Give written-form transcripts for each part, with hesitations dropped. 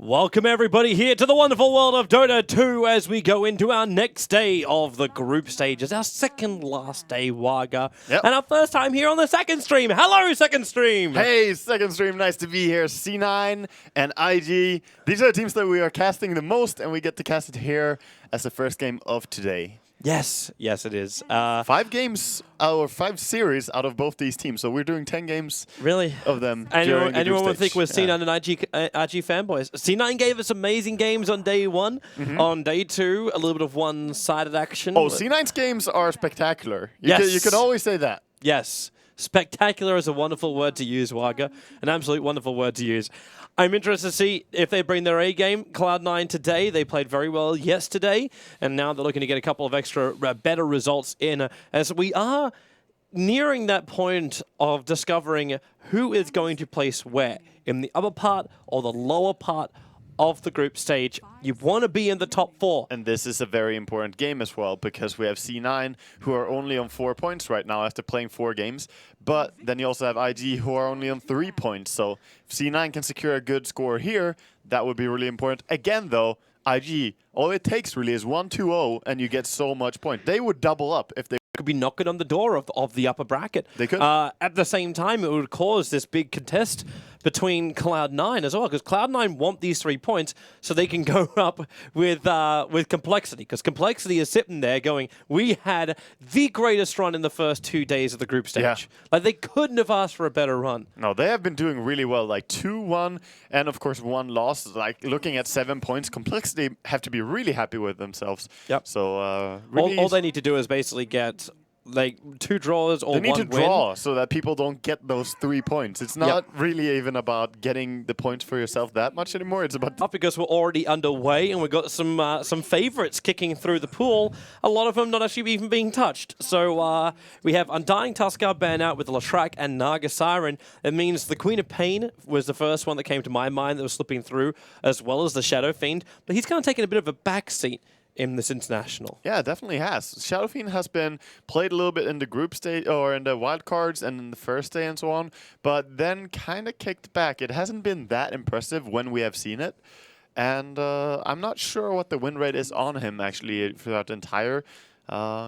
Welcome everybody here to the wonderful world of Dota 2 as we go into our next day of the group stages, our second last day, Waga, and our first time here on the second stream. Hello, second stream! Hey, second stream, nice to be here. C9 and IG, these are the teams that we are casting the most, and we get to cast it here as the first game of today. Yes, it is. 5 games, or 5 series out of both these teams, so we're doing 10 games really of them. Anyone would think we're C9 and IG fanboys. C9 gave us amazing games on day 1. On day 2, a little bit of one-sided action. Oh, C9's games are spectacular. You could always say that. Yes. Spectacular is a wonderful word to use, Waga. An absolute wonderful word to use. I'm interested to see if they bring their A game. Cloud9 today, they played very well yesterday, and now they're looking to get a couple of extra better results in as we are nearing that point of discovering who is going to place where, in the upper part or the lower part of the group stage. You want to be in the top 4. And this is a very important game as well, because we have C9, who are only on 4 points right now after playing 4 games. But then you also have IG, who are only on 3 points. So if C9 can secure a good score here, that would be really important. Again, though, IG, all it takes really is 1-2-0, and you get so much point. They would double up if they could be knocking on the door of the upper bracket. They could. At the same time, it would cause this big contest between Cloud9 as well, because Cloud9 want these 3 points so they can go up with Complexity, because Complexity is sitting there going, we had the greatest run in the first 2 days of the group stage. Yeah. Like, they couldn't have asked for a better run. No, they have been doing really well, like 2-1 and, of course, 1 loss. Like, looking at 7 points, Complexity have to be really happy with themselves. Yep. So, really all they need to do is basically get like 2 draws or 1 win. They need to draw so that people don't get those 3 points. It's not really even about getting the points for yourself that much anymore. It's about not because we're already underway and we've got some favorites kicking through the pool. A lot of them not actually even being touched. So we have Undying Tuskar ban out with Lashrak and Naga Siren. It means the Queen of Pain was the first one that came to my mind that was slipping through, as well as the Shadow Fiend. But he's kind of taken a bit of a backseat in this international. Yeah, it definitely has. Shadow Fiend has been played a little bit in the group stage or in the wild cards and in the first day and so on, but then kind of kicked back. It hasn't been that impressive when we have seen it, and I'm not sure what the win rate is on him actually throughout the entire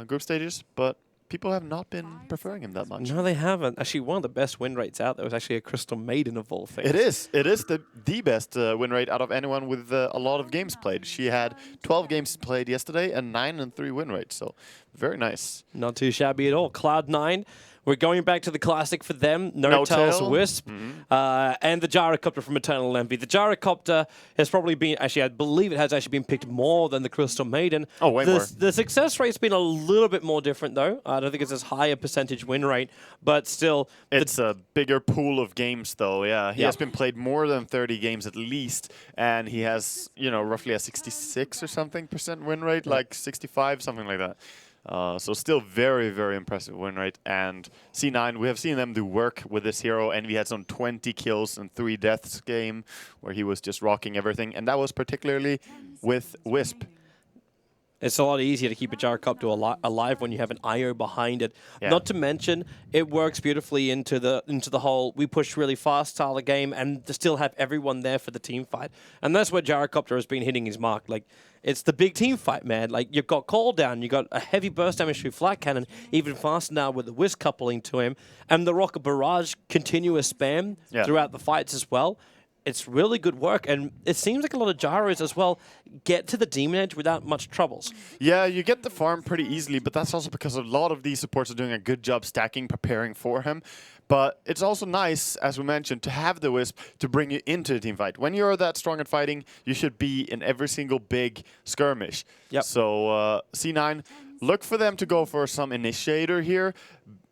group stages, but people have not been preferring him that much. No, they haven't. Actually, one of the best win rates out there was actually a Crystal Maiden of all things. It is. It is the best win rate out of anyone with a lot of games played. She had 12 games played yesterday and 9 and 3 win rates. So very nice. Not too shabby at all. Cloud9. We're going back to the classic for them, No Tails Wisp, and the Gyrocopter from Eternal Envy. The Gyrocopter has probably been, actually I believe it has actually been picked more than the Crystal Maiden. Oh, way more. The success rate's been a little bit more different though. I don't think it's as high a percentage win rate, but still. It's a bigger pool of games though, yeah. He has been played more than 30 games at least, and he has, roughly a 66 or something % win rate, like 65, something like that. So still very, very impressive win rate. And C9, we have seen them do work with this hero, and we had some 20 kills and 3 deaths game where he was just rocking everything. And that was particularly with Wisp. It's a lot easier to keep a Gyrocopter alive when you have an IO behind it. Yeah. Not to mention, it works beautifully into the whole we push really fast style of game and to still have everyone there for the team fight. And that's where Gyrocopter has been hitting his mark. Like, it's the big team fight, man. Like, you've got Call Down, you've got a heavy burst damage through Flat Cannon, even faster now with the Wisp coupling to him, and the Rocket Barrage continuous spam throughout the fights as well. It's really good work, and it seems like a lot of Gyros as well get to the Demon Edge without much troubles. Yeah, you get the farm pretty easily, but that's also because a lot of these supports are doing a good job stacking, preparing for him. But it's also nice, as we mentioned, to have the Wisp to bring you into the team fight. When you're that strong at fighting, you should be in every single big skirmish. Yep. So C9, look for them to go for some initiator here.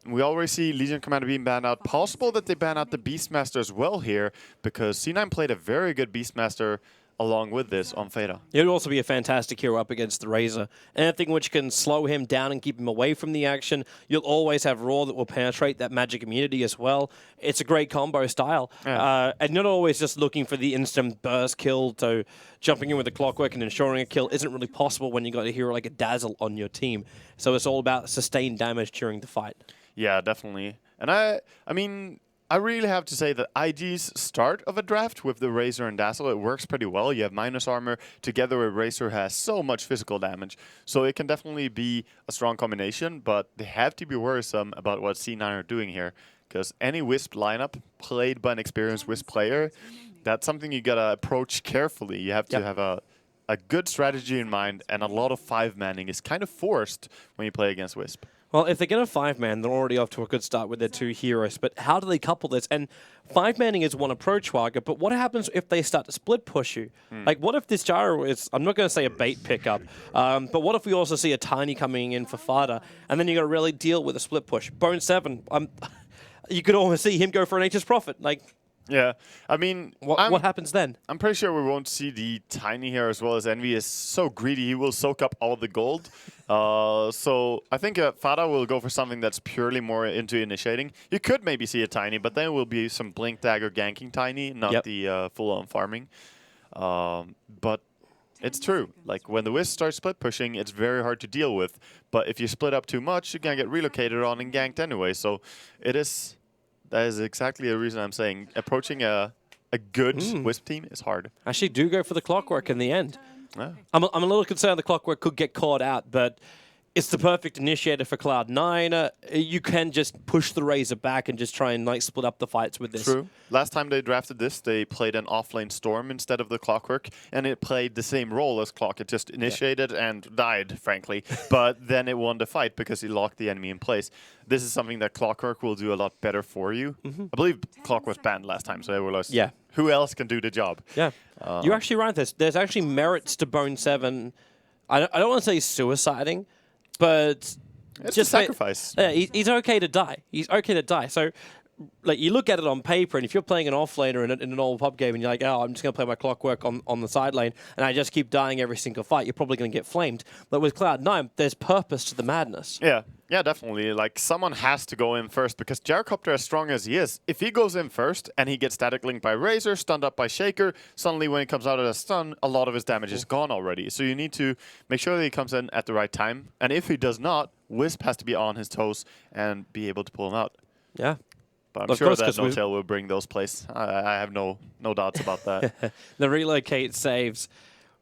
We already see Legion Commander being banned out. Possible that they ban out the Beastmaster as well here, because C9 played a very good Beastmaster along with this on Fata. It would also be a fantastic hero up against the Razor. Anything which can slow him down and keep him away from the action. You'll always have Roar that will penetrate that magic immunity as well. It's a great combo style. Yeah. And not always just looking for the instant burst kill, so jumping in with the clockwork and ensuring a kill isn't really possible when you've got a hero like a Dazzle on your team. So it's all about sustained damage during the fight. Yeah, definitely. And I mean, I really have to say that IG's start of a draft with the Razor and Dazzle, it works pretty well. You have minus armor together with Razor has so much physical damage. So it can definitely be a strong combination, but they have to be worrisome about what C9 are doing here. Because any Wisp lineup played by an experienced Wisp player, that's something you gotta approach carefully. You have to have a good strategy in mind, and a lot of 5-manning is kind of forced when you play against Wisp. Well, if they're going to 5-man, they're already off to a good start with their 2 heroes. But how do they couple this? And 5-manning is one approach, Wagga, but what happens if they start to split push you? Like, what if this Gyro is, I'm not going to say a bait pickup, but what if we also see a Tiny coming in for Fada, and then you got to really deal with a split push? Bone 7, you could almost see him go for an H's Prophet. Like, yeah, I mean, what happens then? I'm pretty sure we won't see the Tiny here as well, as Envy is so greedy. He will soak up all the gold. So I think Fada will go for something that's purely more into initiating. You could maybe see a Tiny, but then it will be some Blink Dagger ganking Tiny, not the full-on farming. But it's true. Like, when the Wisp starts split pushing, it's very hard to deal with. But if you split up too much, you're going to get relocated on and ganked anyway. So it is... That is exactly the reason I'm saying approaching a good Wisp team is hard. Actually, do go for the Clockwork in the end. Yeah. I'm a little concerned the Clockwork could get caught out, but it's the perfect initiator for Cloud9. You can just push the Razor back and just try and like split up the fights with this. True. Last time they drafted this, they played an offlane Storm instead of the Clockwork, and it played the same role as Clock. It just initiated and died, frankly. But then it won the fight because it locked the enemy in place. This is something that Clockwork will do a lot better for you. I believe Clock was banned last time, so they realized who else can do the job. Yeah. You're actually right. There's actually merits to Bone 7. I don't want to say suiciding, but it's just a sacrifice. Yeah, he's okay to die. He's okay to die. So, like, you look at it on paper, and if you're playing an offlaner in an old pub game, and you're like, oh, I'm just going to play my Clockwork on the side lane, and I just keep dying every single fight, you're probably going to get flamed. But with Cloud9, there's purpose to the madness. Yeah, definitely. Like, someone has to go in first, because Gyrocopter, as strong as he is, if he goes in first and he gets static linked by Razor, stunned up by Shaker, suddenly when he comes out of the stun, a lot of his damage is gone already. So you need to make sure that he comes in at the right time. And if he does not, Wisp has to be on his toes and be able to pull him out. Yeah. But I'm sure that No-Tail will bring those plays. I have no doubts about that. The relocate saves.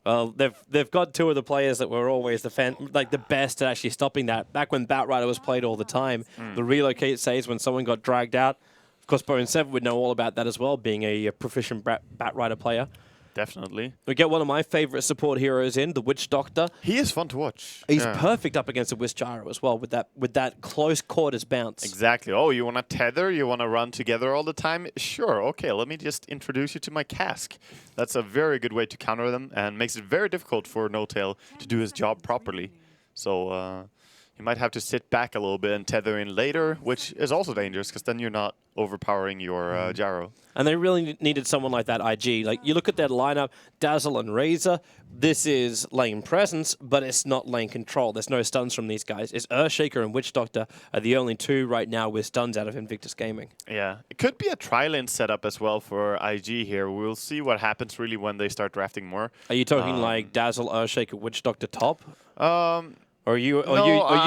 Well, they've got 2 of the players that were always the best at actually stopping that. Back when Batrider was played all the time, the relocate saves when someone got dragged out. Of course, Bone 7 would know all about that as well, being a proficient Batrider player. Definitely. We get one of my favorite support heroes in, the Witch Doctor. He is fun to watch. He's perfect up against a Wisp Gyro as well with that close quarters bounce. Exactly. Oh, you want to tether? You want to run together all the time? Sure. Okay, let me just introduce you to my cask. That's a very good way to counter them and makes it very difficult for No-Tail to do his job properly. So you might have to sit back a little bit and tether in later, which is also dangerous because then you're not overpowering your Gyro. And they really needed someone like that IG. Like, you look at their lineup, Dazzle and Razor, this is lane presence, but it's not lane control. There's no stuns from these guys. It's Earthshaker and Witch Doctor are the only 2 right now with stuns out of Invictus Gaming. Yeah, it could be a tri-lane setup as well for IG here. We'll see what happens really when they start drafting more. Are you talking like Dazzle, Earthshaker, Witch Doctor top? Or you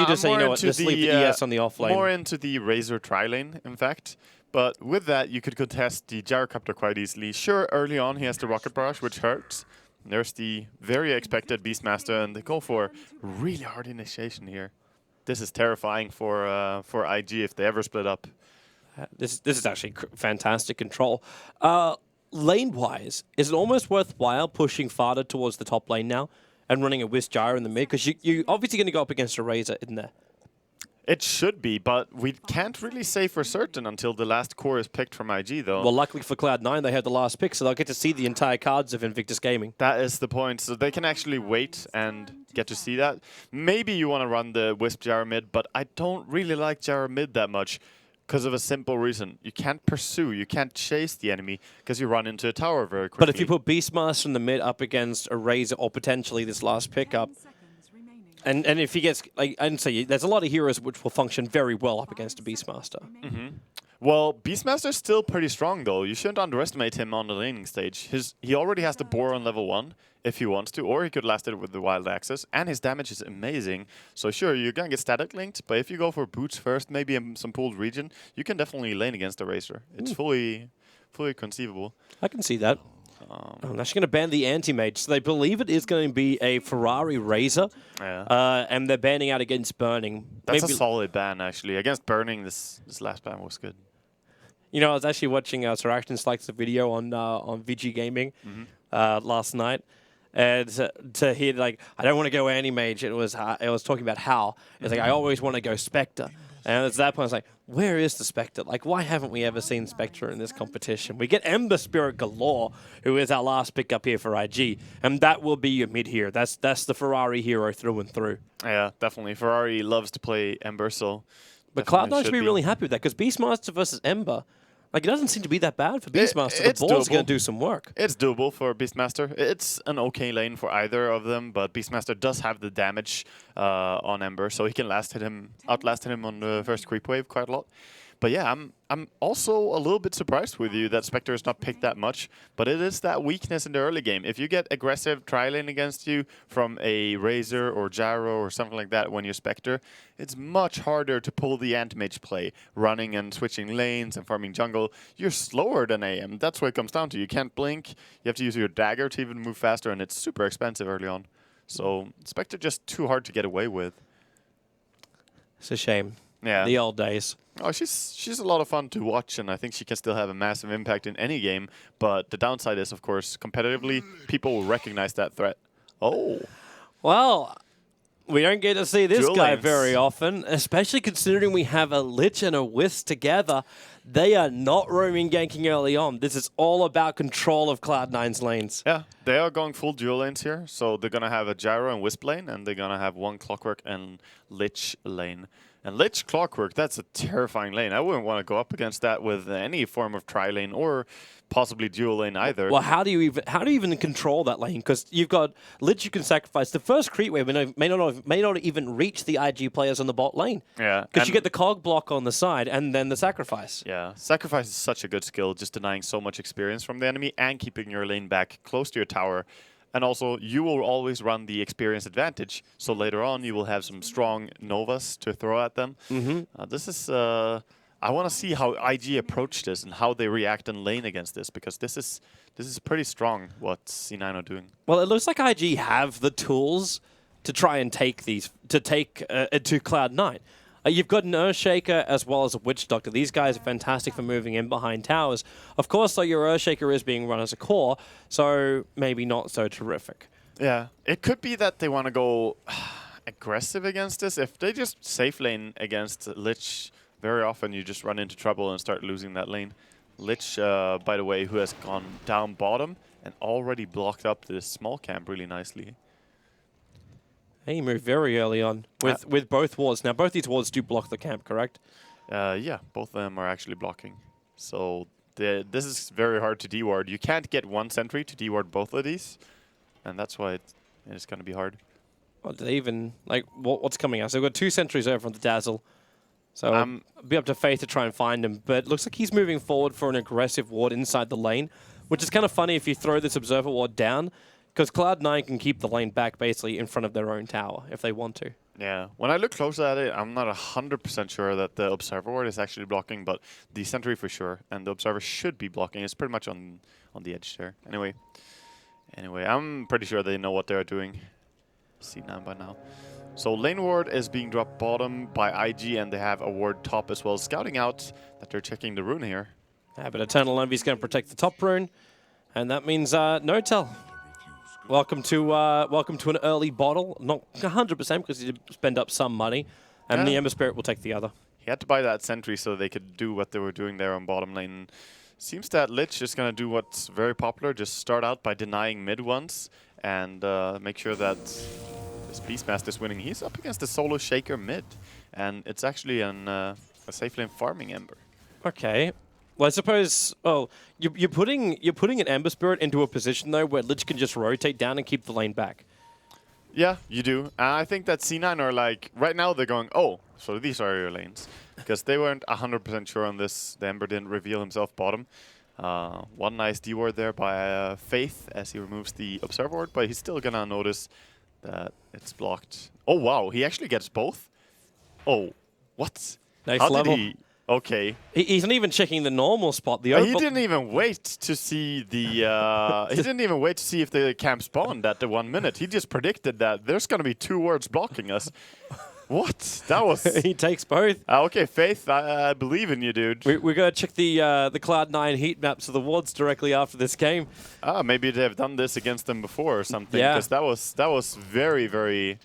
just say, you know what, just leave the ES on the off lane? More into the Razor tri-lane, in fact. But with that, you could contest the Gyrocopter quite easily. Sure, early on he has the Rocket Barrage, which hurts. There's the very expected Beastmaster, and they go for really hard initiation here. This is terrifying for IG if they ever split up. This is actually fantastic control. Lane-wise, is it almost worthwhile pushing Fada towards the top lane now and running a Wisp Gyro in the mid? Because you're obviously going to go up against a Razor in there. It should be, but we can't really say for certain until the last core is picked from IG, though. Well, luckily for Cloud9, they have the last pick, so they'll get to see the entire cards of Invictus Gaming. That is the point. So they can actually wait and get to see that. Maybe you want to run the Wisp Gyro mid, but I don't really like Gyro mid that much because of a simple reason. You can't pursue, you can't chase the enemy because you run into a tower very quickly. But if you put Beastmaster in the mid up against a Razor or potentially this last pickup, and if he gets, like, I didn't say, there's a lot of heroes which will function very well up against a Beastmaster. Well, Beastmaster's still pretty strong, though. You shouldn't underestimate him on the laning stage. He already has the boar on level 1, if he wants to, or he could last it with the wild access, and his damage is amazing. So sure, you're going to get static linked, but if you go for boots first, maybe in some pooled region, you can definitely lane against the Razor. It's fully conceivable. I can see that. I'm actually going to ban the anti-mage. So they believe it is going to be a Ferrari Razor, and they're banning out against Burning. That's a solid ban, actually. Against Burning, this last ban was good. You know, I was actually watching Sir Acton's likes the video on VG Gaming last night, and to hear like, I don't want to go anti-mage. It was talking about how it's like I always want to go Spectre, and at that point I was like, where is the Spectre? Like, why haven't we ever seen Spectre in this competition? We get Ember Spirit galore, who is our last pick up here for IG, and that will be your mid here. That's the Ferrari hero through and through. Yeah, definitely. Ferrari loves to play Ember, so. But Cloud9 should be really happy with that because Beastmaster versus Ember. Like, it doesn't seem to be that bad for Beastmaster. The ball's going to do some work. It's doable for Beastmaster. It's an okay lane for either of them, but Beastmaster does have the damage on Ember, so he can outlast him on the first creep wave quite a lot. But yeah, I'm also a little bit surprised with you that Spectre is not picked that much, but it is that weakness in the early game. If you get aggressive tri-lane against you from a Razor or Gyro or something like that when you're Spectre, it's much harder to pull the anti-mage play, running and switching lanes and farming jungle. You're slower than AM. That's what it comes down to. You can't blink, you have to use your dagger to even move faster, and it's super expensive early on. So Spectre just too hard to get away with. It's a shame. Yeah. The old days. Oh, she's a lot of fun to watch, and I think she can still have a massive impact in any game. But the downside is, of course, competitively, people will recognize that threat. Oh. Well, we don't get to see this Dual guy lanes. very often, especially considering we have a Lich and a Wisp together. They are not roaming ganking early on. This is all about control of Cloud9's lanes. Yeah, they are going full dual lanes here. So they're going to have a Gyro and Wisp lane, and they're going to have one Clockwork and Lich lane. And Lich Clockwork, that's a terrifying lane. I wouldn't want to go up against that with any form of tri-lane or possibly dual lane either. Well, how do you even control that lane? Because you've got Lich you can sacrifice. The first creep wave may not even reach the IG players on the bot lane. Yeah. Because you get the cog block on the side and then the sacrifice. Yeah, sacrifice is such a good skill, just denying so much experience from the enemy and keeping your lane back close to your tower. And also, you will always run the experience advantage, so later on you will have some strong Novas to throw at them. This is... I want to see how IG approach this and how they react in lane against this, because this is pretty strong what C9 are doing. Well, it looks like IG have the tools to try and take to Cloud9. You've got an Earthshaker as well as a Witch Doctor. These guys are fantastic for moving in behind towers. Of course, though, your Earthshaker is being run as a core, so maybe not so terrific. Yeah, it could be that they want to go aggressive against this. If they just safe lane against Lich, very often you just run into trouble and start losing that lane. Lich, by the way, who has gone down bottom and already blocked up this small camp really nicely. He moved very early on with both wards. Now, both these wards do block the camp, correct? Yeah, both of them are actually blocking. So this is very hard to deward. You can't get one sentry to deward both of these, and that's why it's going to be hard. Well, do they even, like, what's coming out? So we've got 2 sentries over on the Dazzle. So it'll be up to Faith to try and find him. But it looks like he's moving forward for an aggressive ward inside the lane, which is kind of funny if you throw this Observer ward down, because Cloud9 can keep the lane back basically in front of their own tower if they want to. Yeah, when I look closer at it, I'm not 100% sure that the Observer ward is actually blocking, but the sentry for sure, and the Observer should be blocking. It's pretty much on the edge there. Anyway, I'm pretty sure they know what they're doing. C9 by now. So lane ward is being dropped bottom by IG, and they have a ward top as well, scouting out that they're checking the rune here. Yeah, but Eternal Envy is going to protect the top rune, and that means no-tell. Welcome to an early bottle. Not 100% because you spend up some money, and the Ember Spirit will take the other. He had to buy that sentry so they could do what they were doing there on bottom lane. Seems that Lich is going to do what's very popular, just start out by denying mid once and make sure that this Beastmaster is winning. He's up against the solo Shaker mid, and it's actually a safe lane farming Ember. Okay. Well, I suppose. Oh, you're putting an Ember Spirit into a position though where Lich can just rotate down and keep the lane back. Yeah, you do. I think that C9 are like, right now they're going, oh, so these are your lanes. Because they weren't 100% sure on this. The Ember didn't reveal himself bottom. One nice D-ward there by Faith as he removes the Observer ward, but he's still gonna notice that it's blocked. Oh, wow, he actually gets both? Oh, what? Nice How level. did he? Okay. He's not even checking the normal spot. The He didn't even wait to see the. He didn't even wait to see if the camp spawned at the 1 minute. He just predicted that there's gonna be 2 wards blocking us. What? That was. He takes both. Okay, Faith, I believe in you, dude. We're gonna check the Cloud9 heat maps of the wards directly after this game. Maybe they've done this against them before or something. Yeah. Because that was very, very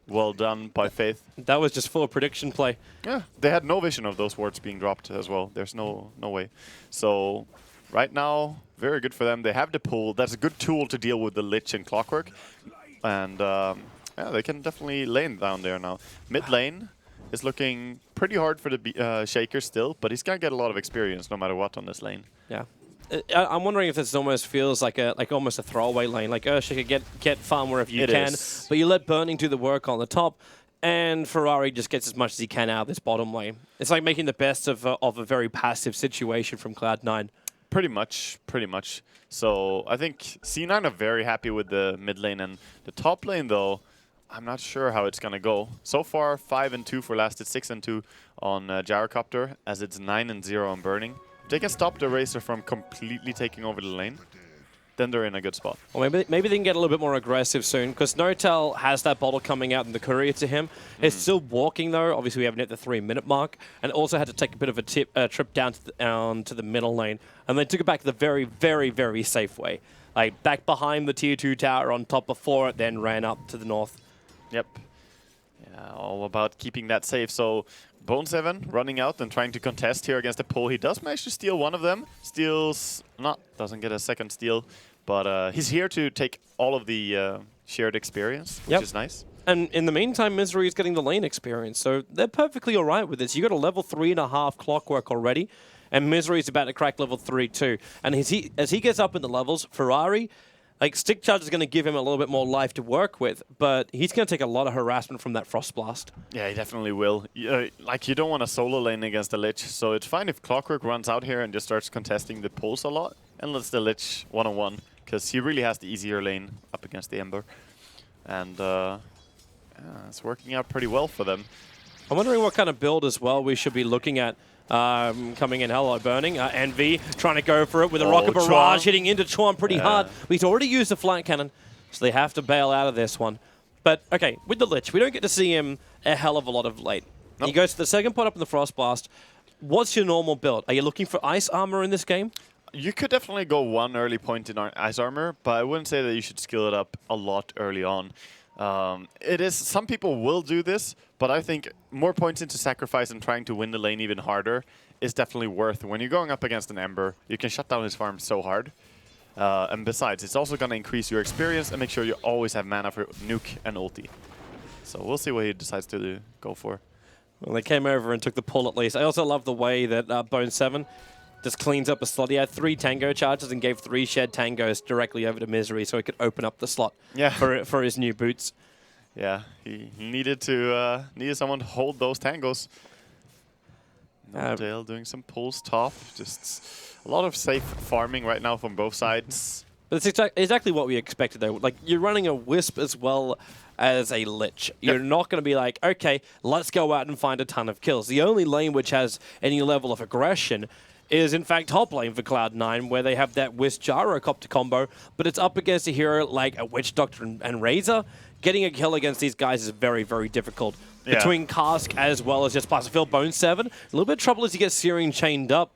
well done by Faith. That was just full prediction play. Yeah, they had no vision of those wards being dropped as well. There's no way. So right now, very good for them. They have the pull. That's a good tool to deal with the Lich and Clockwork. And yeah, they can definitely lane down there now. Mid lane is looking pretty hard for the Shaker still, but he's gonna get a lot of experience no matter what on this lane. Yeah. I'm wondering if this almost feels like almost a throwaway lane. Like Shaker, get farm wherever you can, but you let Burning do the work on the top, and Ferrari just gets as much as he can out of this bottom lane. It's like making the best of a very passive situation from Cloud9. Pretty much. So I think C9 are very happy with the mid lane, and the top lane though, I'm not sure how it's gonna go. So far, 5-2 for last. It's 6-2 on Gyrocopter, as it's 9-0 on Burning. If they can stop the Racer from completely taking over the lane, then they're in a good spot. Well, maybe they can get a little bit more aggressive soon, because Notel has that bottle coming out in the courier to him. He's still walking, though. Obviously, we haven't hit the 3-minute mark, and also had to take a bit of a trip down to the middle lane. And they took it back the very, very, very safe way. Like, back behind the Tier 2 tower on top before it, then ran up to the north. Yep. Yeah, all about keeping that safe. So Bone7 running out and trying to contest here against the pull. He does manage to steal one of them. Steals, doesn't get a second steal. But he's here to take all of the shared experience, which is nice. And in the meantime, Misery is getting the lane experience. So they're perfectly all right with this. You got a level 3.5 Clockwork already. And Misery is about to crack level 3 too. And as he gets up in the levels, Ferrari, like, Stick Charge is going to give him a little bit more life to work with, but he's going to take a lot of harassment from that Frost Blast. Yeah, he definitely will. Like, you don't want a solo lane against the Lich, so it's fine if Clockwork runs out here and just starts contesting the pulls a lot and lets the Lich one-on-one, because he really has the easier lane up against the Ember. And yeah, it's working out pretty well for them. I'm wondering what kind of build as well we should be looking at. Coming in, hello, Burning. Envy trying to go for it with a Rocket Barrage hitting into Chuan pretty hard. He's already used the flank cannon, so they have to bail out of this one. But, okay, with the Lich, we don't get to see him a hell of a lot of late. Nope. He goes to the second point up in the Frost Blast. What's your normal build? Are you looking for Ice Armor in this game? You could definitely go one early point in Ice Armor, but I wouldn't say that you should skill it up a lot early on. Some people will do this, but I think more points into sacrifice and trying to win the lane even harder is definitely worth. When you're going up against an Ember, you can shut down his farm so hard. And besides, it's also going to increase your experience and make sure you always have mana for nuke and ulti. So we'll see what he decides to go for. Well, they came over and took the pull at least. I also love the way that Bone7 just cleans up a slot. He had 3 Tango charges and gave 3 shared Tangos directly over to Misery so he could open up the slot for his new boots. Yeah, he needed someone to hold those Tangos. Dale doing some pulls top. Just a lot of safe farming right now from both sides. But it's exactly what we expected, though. Like, you're running a Wisp as well as a Lich. You're not going to be like, okay, let's go out and find a ton of kills. The only lane which has any level of aggression is, in fact, top lane for Cloud9, where they have that Wisp Gyrocopter combo, but it's up against a hero like a Witch Doctor and Razor. Getting a kill against these guys is very, very difficult. Between Cask as well as just Bone7, a little bit of trouble as he gets Searing chained up.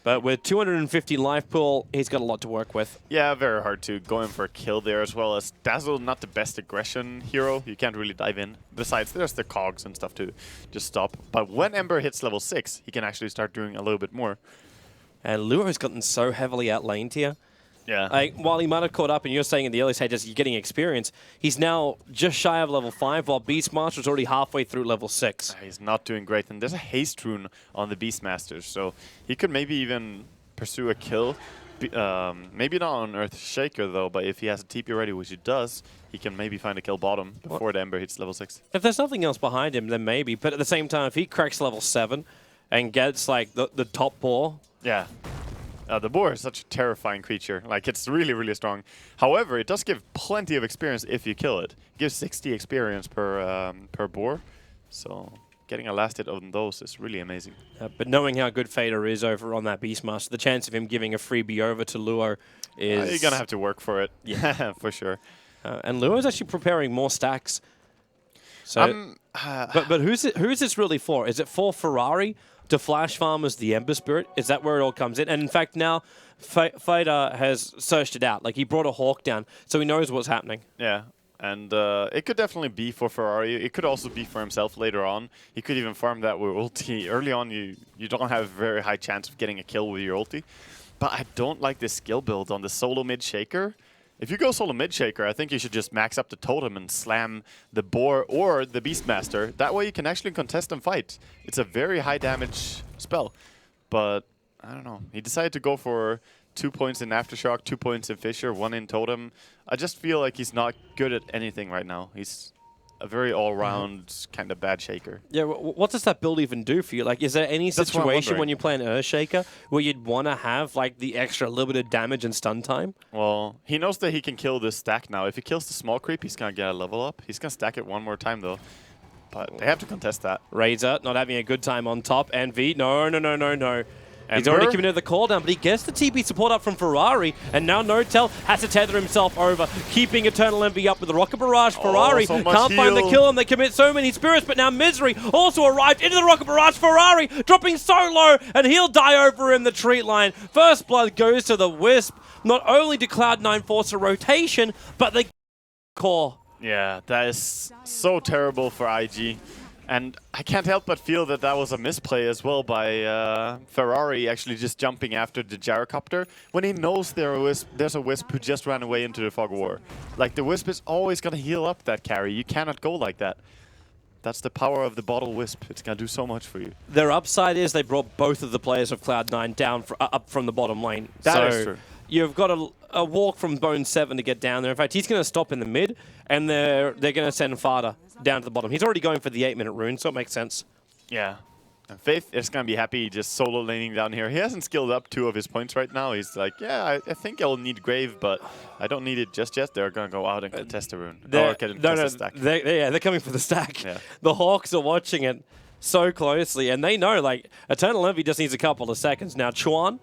But with 250 life pool, he's got a lot to work with. Yeah, very hard to go in for a kill there, as well as Dazzle, not the best aggression hero. You can't really dive in. Besides, there's the cogs and stuff to just stop. But when Ember hits level 6, he can actually start doing a little bit more. And Luo's gotten so heavily outlaned here. Yeah. Like, while he might have caught up, and you're saying in the early stages you're getting experience, he's now just shy of level 5, while Beastmaster's already halfway through level 6. He's not doing great, and there's a haste rune on the Beastmasters, so he could maybe even pursue a kill. maybe not on Earth Shaker though, but if he has a TP ready, which he does, he can maybe find a kill bottom before the Ember hits level 6. If there's nothing else behind him, then maybe. But at the same time, if he cracks level 7 and gets like the top boar. Yeah. The boar is such a terrifying creature. Like, it's really, really strong. However, it does give plenty of experience if you kill it. It gives 60 experience per boar. So getting a last hit on those is really amazing. But knowing how good Fader is over on that Beastmaster, the chance of him giving a freebie over to Luo is... you're going to have to work for it. Yeah. For sure. And Luo's actually preparing more stacks. So, but who's this really for? Is it for Ferrari to flash farm as the Ember Spirit? Is that where it all comes in? And in fact, now Fader has searched it out. Like, he brought a Hawk down, so he knows what's happening. Yeah. And it could definitely be for Ferrari. It could also be for himself later on. He could even farm that with ulti. Early on, you don't have a very high chance of getting a kill with your ulti. But I don't like this skill build on the solo mid shaker. If you go solo mid shaker, I think you should just max up the totem and slam the boar or the Beastmaster. That way you can actually contest and fight. It's a very high damage spell. But I don't know. He decided to go for 2 points in Aftershock, 2 points in Fissure, 1 in Totem. I just feel like he's not good at anything right now. He's a very all-round kind of bad shaker. Yeah, what does that build even do for you? Like, is there any situation when you play an Earth Shaker where you'd want to have, like, the extra little bit of damage and stun time? Well, he knows that he can kill this stack now. If he kills the small creep, he's going to get a level up. He's going to stack it one more time, though. But they have to contest that. Razor not having a good time on top. Envy, no. He's already committed the call down, but he gets the TP support up from Ferrari, and now Notel has to tether himself over, keeping Eternal Envy up with the Rocket Barrage. Ferrari so can't find the kill, and they commit so many spirits, but now Misery also arrived into the Rocket Barrage. Ferrari dropping so low, and he'll die over in the treat line. First blood goes to the Wisp. Not only do Cloud9 force a rotation, but they core. Yeah, that is so terrible for IG. And I can't help but feel that that was a misplay as well by Ferrari actually just jumping after the gyrocopter when he knows there's a Wisp who just ran away into the Fog of War. Like, the Wisp is always going to heal up that carry. You cannot go like that. That's the power of the Bottle Wisp. It's going to do so much for you. Their upside is they brought both of the players of Cloud9 down up from the bottom lane. That is true. You've got a walk from Bone 7 to get down there. In fact, he's going to stop in the mid, and they're going to send Fada down to the bottom. He's already going for the 8-minute rune, so it makes sense. Yeah. And Faith is going to be happy just solo laning down here. He hasn't skilled up 2 of his points right now. He's like, yeah, I think I'll need Grave, but I don't need it just yet. They're going to go out and contest the rune. The stack. They're coming for the stack. Yeah. The Hawks are watching it so closely, and they know, like, Eternal Envy just needs a couple of seconds. Now, Chuan,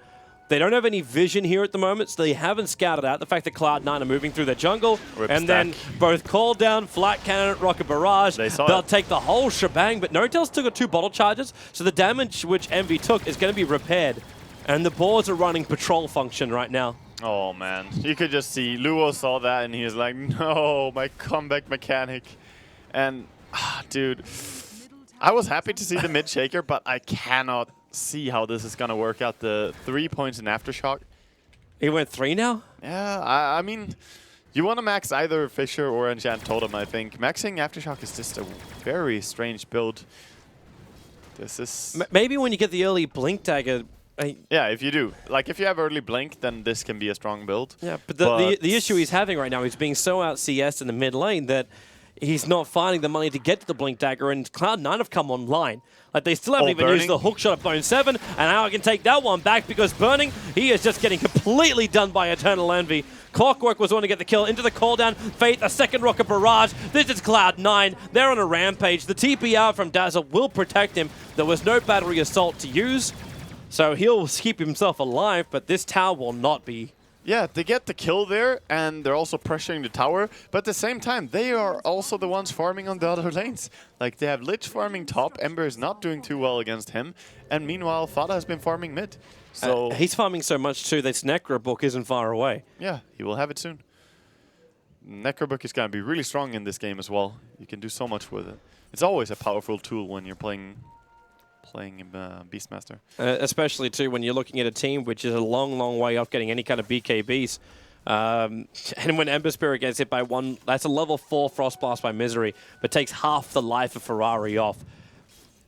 they don't have any vision here at the moment, so they haven't scouted out the fact that Cloud9 are moving through their jungle. Then both Call Down, Flat Cannon, Rocket Barrage, they'll take the whole shebang, but Notel's still got 2 bottle charges, so the damage which Envy took is going to be repaired. And the boards are running patrol function right now. Oh, man. You could just see Luo saw that, and he was like, no, my comeback mechanic. And, dude, I was happy to see the mid shaker, but I cannot see how this is going to work out. The 3 points in Aftershock. He went 3 now? Yeah, I mean, you want to max either Fissure or Enchant Totem, I think. Maxing Aftershock is just a very strange build. This is... Maybe when you get the early Blink Dagger... Yeah, if you do. Like, if you have early Blink, then this can be a strong build. Yeah, but the issue he's having right now, he's being so out CS in the mid lane that he's not finding the money to get to the Blink Dagger, and Cloud9 have come online. Like, they still haven't even used the hook shot of Bone 7, and now I can take that one back because Burning, he is just getting completely done by Eternal Envy. Clockwork was the one to get the kill into the call down. Faith, a second Rocket Barrage. This is Cloud9. They're on a rampage. The TP out from Dazzle will protect him. There was no battery assault to use, so he'll keep himself alive, but this tower will not be. Yeah, they get the kill there, and they're also pressuring the tower, but at the same time, they are also the ones farming on the other lanes. Like, they have Lich farming top, Ember is not doing too well against him, and meanwhile, Fada has been farming mid. So he's farming so much too, this Necro book isn't far away. Yeah, he will have it soon. Necro book is going to be really strong in this game as well. You can do so much with it. It's always a powerful tool when you're playing Beastmaster. Especially, too, when you're looking at a team which is a long, long way off getting any kind of BKBs. And when Ember Spirit gets hit by 1, that's a level 4 Frost Blast by Misery, but takes half the life of Ferrari off.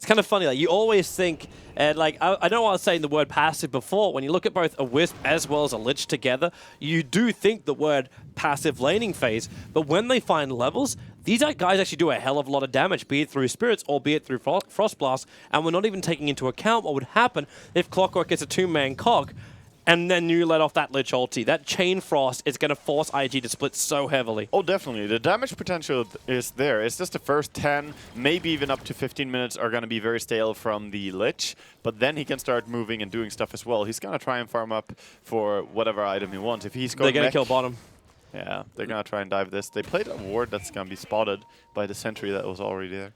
it's kind of funny. Like you always think, and like I know I was saying the word passive before. When you look at both a Wisp as well as a Lich together, you do think the word passive laning phase. But when they find levels, these guys actually do a hell of a lot of damage, be it through spirits or be it through frost blast. And we're not even taking into account what would happen if Clockwork gets a 2-man cog. And then you let off that Lich ulti. That Chain Frost is going to force IG to split so heavily. Oh, definitely. The damage potential is there. It's just the first 10, maybe even up to 15 minutes are going to be very stale from the Lich. But then he can start moving and doing stuff as well. He's going to try and farm up for whatever item he wants. If he's going They're going to kill bottom. Yeah, they're going to try and dive this. They played a ward that's going to be spotted by the sentry that was already there.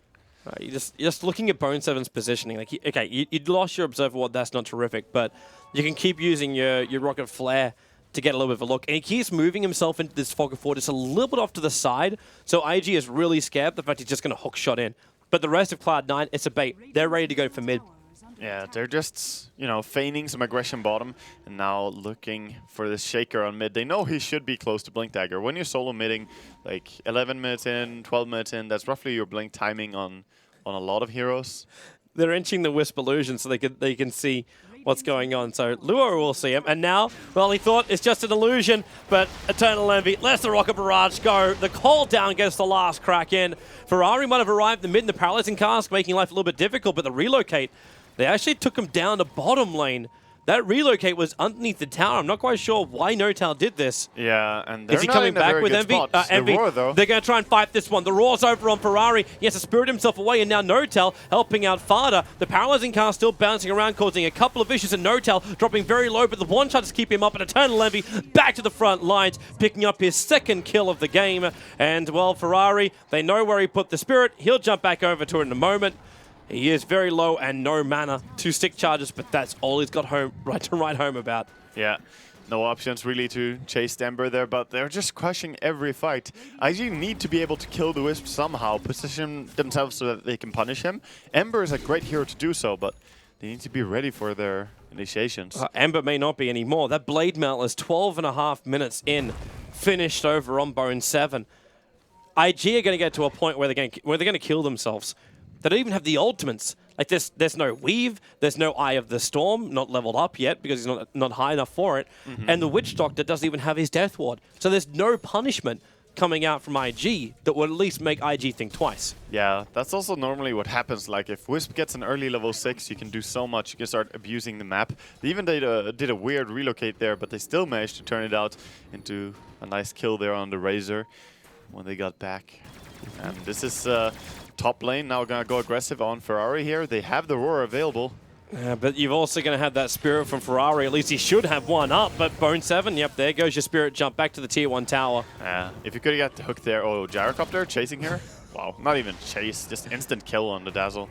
You're just looking at Bone 7's positioning. Like, okay, you lost your Observer Ward. That's not terrific, but you can keep using your Rocket Flare to get a little bit of a look. And he keeps moving himself into this Fog of War just a little bit off to the side. So IG is really scared the fact he's just going to hook shot in. But the rest of Cloud9, it's a bait. They're ready to go for mid. Yeah, they're just, you know, feigning some aggression bottom and now looking for this Shaker on mid. They know he should be close to Blink Dagger. When you're solo midding, like 11 minutes in, 12 minutes in, that's roughly your Blink timing on a lot of heroes. They're inching the Wisp illusion so they can see what's going on. So Luo will see him. And now, well, he thought it's just an illusion, but Eternal Envy lets the Rocket Barrage go. The call down gets the last crack in. Ferrari might have arrived in the mid in the Paralyzing Cask, making life a little bit difficult, but the relocate, they actually took him down to bottom lane. That relocate was underneath the tower. I'm not quite sure why NoTal did this. Yeah, and they're Is he not coming in a back very with good Envy? spot. Envy, Roar, though. they're going to try and fight this one. The Roar's over on Ferrari. He has to spirit himself away, and now NoTal helping out Fada. The Paralyzing Cast still bouncing around, causing a couple of issues, and NoTal dropping very low, but the one shot to keep him up, and Eternal Envy back to the front lines, picking up his second kill of the game. And, well, Ferrari, they know where he put the spirit. He'll jump back over to it in a moment. He is very low and no mana, 2 stick charges, but that's all he's got to write home about. Yeah, no options really to chase Ember there, but they're just crushing every fight. IG need to be able to kill the Wisp somehow, position themselves so that they can punish him. Ember is a great hero to do so, but they need to be ready for their initiations. Ember may not be anymore. That Blade Mail is 12.5 minutes in, finished over on Bone 7. IG are going to get to a point where they're going to kill themselves. They don't even have the ultimates. Like there's no Weave, there's no Eye of the Storm, not leveled up yet because he's not high enough for it. And the Witch Doctor doesn't even have his Death Ward. So there's no punishment coming out from IG that would at least make IG think twice. Yeah, that's also normally what happens. Like if Wisp gets an early level 6, you can do so much. You can start abusing the map. They even did a weird relocate there, but they still managed to turn it out into a nice kill there on the Razor when they got back. And this is top lane now gonna go aggressive on Ferrari here. They have the Roar available. Yeah, but you've also going to have that Spirit from Ferrari. At least he should have one up, but Bone 7, yep, there goes your Spirit jump back to the Tier 1 tower. Yeah, if you could have got the hook there. Oh, Gyrocopter chasing here. Wow, not even chase, just instant kill on the Dazzle.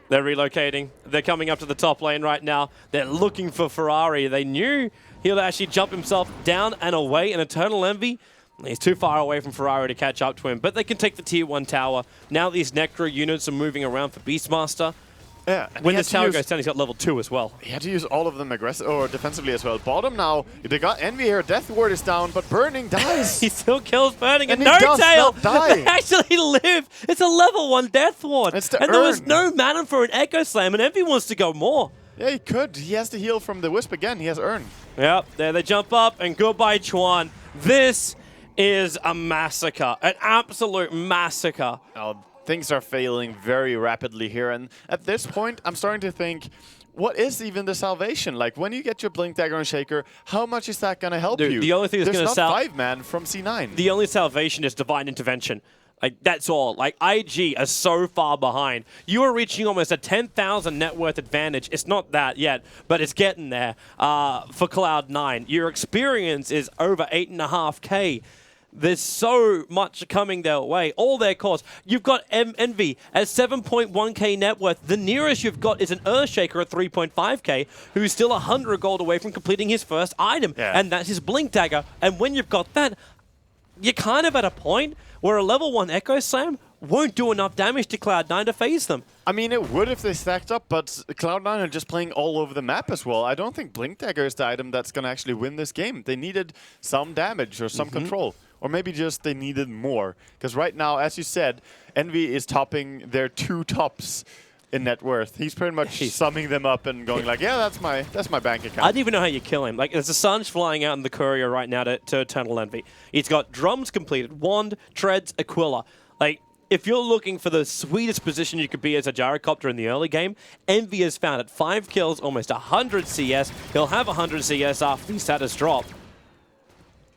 They're relocating. They're coming up to the top lane right now. They're looking for Ferrari. They knew he'll actually jump himself down and away, and Eternal Envy, he's too far away from Ferrari to catch up to him, but they can take the Tier 1 tower. Now these Necro units are moving around for Beastmaster. Yeah, when this tower goes down, he's got level 2 as well. He had to use all of them aggressive or defensively as well. Bottom now, they got Envy here. Death Ward is down, but Burning dies. He still kills Burning, and he does NoTal not die. They actually live. It's a level 1 Death Ward, It's to and there was earn. no mana for an Echo Slam, and Envy wants to go more. Yeah, he could. He has to heal from the Wisp again. He has Earn. Yep, there they jump up, and goodbye, Chuan. This is a massacre, an absolute massacre. Oh, things are failing very rapidly here, and at this point, I'm starting to think, what is even the salvation? Like, when you get your Blink Dagger and Shaker, how much is that going to help you? The only thing that's There's going to not 5-man from C9. The only salvation is Divine Intervention. Like, that's all. Like, IG are so far behind. You are reaching almost a 10,000 net worth advantage. It's not that yet, but it's getting there for Cloud9. Your experience is over 8.5K. There's so much coming their way. All their cores. You've got Envy at 7.1k net worth. The nearest you've got is an Earthshaker at 3.5k, who's still 100 gold away from completing his first item. Yeah. And that's his Blink Dagger. And when you've got that, you're kind of at a point where a level 1 Echo Slam won't do enough damage to Cloud9 to phase them. I mean, it would if they stacked up, but Cloud9 are just playing all over the map as well. I don't think Blink Dagger is the item that's going to actually win this game. They needed some damage or some control. Or maybe just they needed more. Because right now, as you said, Envy is topping their 2 tops in net worth. He's pretty much summing them up and going like, yeah, that's my bank account. I don't even know how you kill him. Like, there's a Sunge flying out in the courier right now to Eternal Envy. He's got drums completed, wand, treads, Aquila. Like, if you're looking for the sweetest position you could be as a gyrocopter in the early game, Envy has found it. 5 kills, almost 100 CS. He'll have 100 CS after the status drop.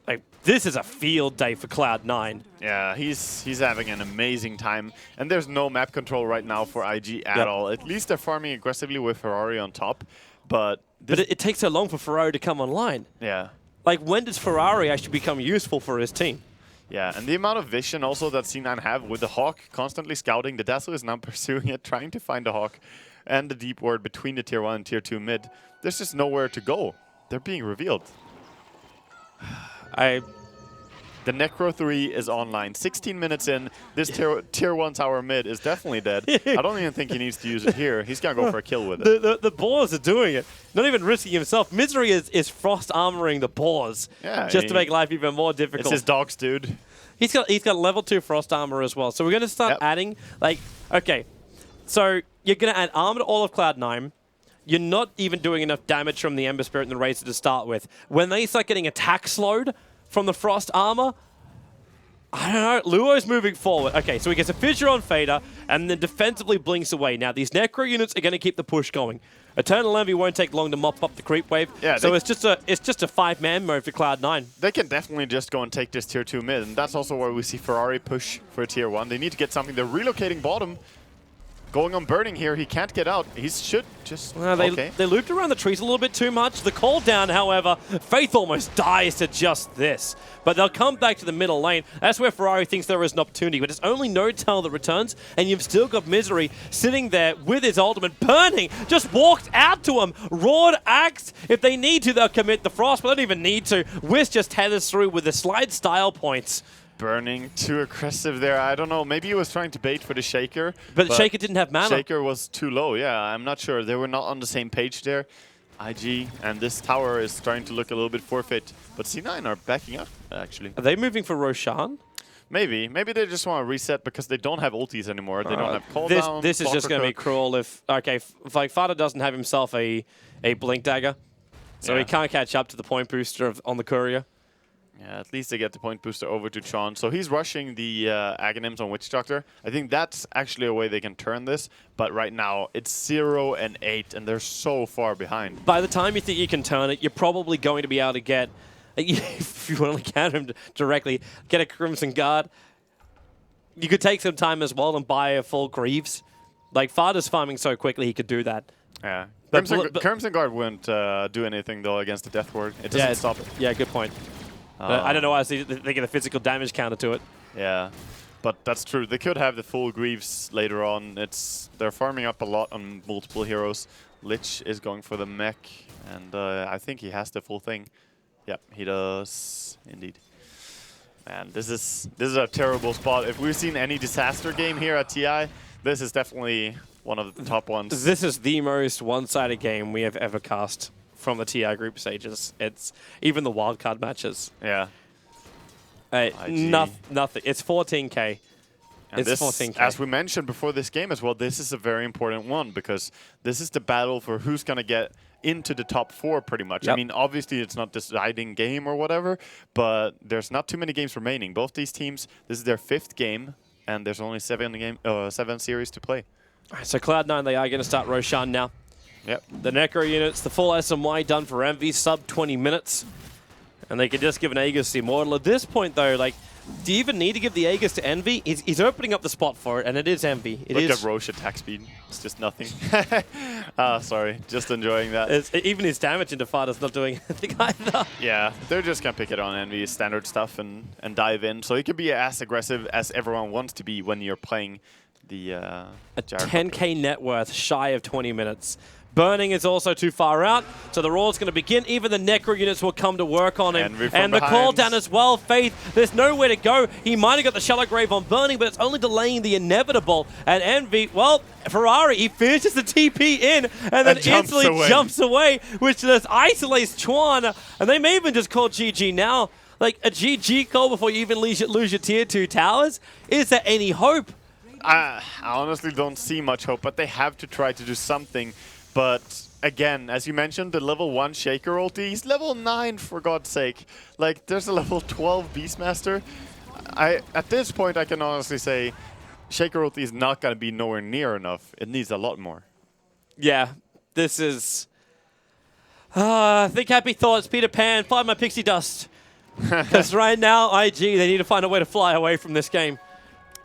Like, this is a field day for Cloud9. Yeah, he's having an amazing time. And there's no map control right now for IG at all. At least they're farming aggressively with Ferrari on top. But it takes so long for Ferrari to come online. Yeah. Like, when does Ferrari actually become useful for his team? Yeah, and the amount of vision also that C9 have with the Hawk constantly scouting. The Dazzle is now pursuing it, trying to find the Hawk and the deep ward between the tier 1 and tier 2 mid. There's just nowhere to go. They're being revealed. The Necro 3 is online. 16 minutes in, this tier 1 tower mid is definitely dead. I don't even think he needs to use it here. He's going to go for a kill with it. The Boars are doing it. Not even risking himself. Misery is frost armoring the Boars just to make life even more difficult. It's his dogs, dude. He's got level 2 frost armor as well. So we're going to start adding, like, okay. So you're going to add armor to all of Cloud9. You're not even doing enough damage from the Ember Spirit and the Razor to start with. When they start getting attack slowed from the Frost Armor, I don't know, Luo's moving forward. Okay, so he gets a Fissure on Fader, and then defensively blinks away. Now, these Necro units are going to keep the push going. Eternal Envy won't take long to mop up the creep wave, so it's just a 5-man mode for Cloud9. They can definitely just go and take this tier 2 mid, and that's also where we see Ferrari push for tier 1. They need to get something. They're relocating bottom. Going on burning here, he can't get out. He should just... They looped around the trees a little bit too much. The call down, however, Faith almost dies to just this. But they'll come back to the middle lane. That's where Ferrari thinks there is an opportunity. But it's only No Tail that returns, and you've still got Misery sitting there with his ultimate burning. Just walked out to him. Roared Axe. If they need to, they'll commit the Frost, but they don't even need to. Wiz just tethers through with the slide style points. Burning too aggressive there. I don't know. Maybe he was trying to bait for the Shaker. But the Shaker didn't have mana. Shaker was too low. Yeah, I'm not sure. They were not on the same page there. IG and this tower is starting to look a little bit forfeit. But C9 are backing up, actually. Are they moving for Roshan? Maybe. Maybe they just want to reset because they don't have ultis anymore. They don't have cooldown. This is just going to be cruel if... Okay, if like Fada doesn't have himself a Blink Dagger, so he can't catch up to the point booster on the Courier. Yeah, at least they get the point booster over to Chon. So he's rushing the Aghanims on Witch Doctor. I think that's actually a way they can turn this. But right now, it's 0 and 8, and they're so far behind. By the time you think you can turn it, you're probably going to be able to get, if you want to counter him directly, get a Crimson Guard. You could take some time as well and buy a full Greaves. Like, Fada's farming so quickly, he could do that. Yeah. Crimson Guard wouldn't do anything, though, against the Death Ward. It doesn't stop it. Yeah, good point. I don't know why they get a physical damage counter to it. Yeah, but that's true. They could have the full Greaves later on. They're farming up a lot on multiple heroes. Lich is going for the mech, and I think he has the full thing. Yep, he does indeed. Man, this is a terrible spot. If we've seen any disaster game here at TI, this is definitely one of the top ones. This is the most one-sided game we have ever cast from the TI group stages. It's even the wildcard matches. Yeah. Nothing. It's 14K. And it's 14K. As we mentioned before this game as well, this is a very important one because this is the battle for who's going to get into the top 4 pretty much. Yep. I mean, obviously it's not deciding game or whatever, but there's not too many games remaining. Both these teams, this is their 5th game, and there's only 7 series to play. So Cloud9, they are going to start Roshan now. Yep. The Necro units, the full SMY done for Envy, sub 20 minutes. And they can just give an Aegis to Immortal. At this point, though, like, do you even need to give the Aegis to Envy? He's opening up the spot for it, and it is Envy. Look at Roche attack speed. It's just nothing. Sorry. Just enjoying that. Even his damage into Fada's not doing anything either. Yeah, they're just going to pick it on Envy's standard stuff and dive in. So he can be as aggressive as everyone wants to be when you're playing the a 10K net worth, shy of 20 minutes. Burning is also too far out, so the Raw's going to begin. Even the Necro units will come to work on him. And the call down as well, Faith. There's nowhere to go. He might have got the Shallow Grave on Burning, but it's only delaying the inevitable. And Envy, well, Ferrari, he finishes the TP in and then instantly jumps away, which just isolates Chuan. And they may even just call GG now. Like, a GG call before you even lose your tier 2 towers? Is there any hope? I honestly don't see much hope, but they have to try to do something. But again, as you mentioned, the level 1 Shaker ulti, he's level 9 for God's sake. Like, there's a level 12 Beastmaster. At this point, I can honestly say Shaker ulti is not going to be nowhere near enough. It needs a lot more. Yeah, this is... think happy thoughts, Peter Pan, find my pixie dust. Because right now, IG, they need to find a way to fly away from this game.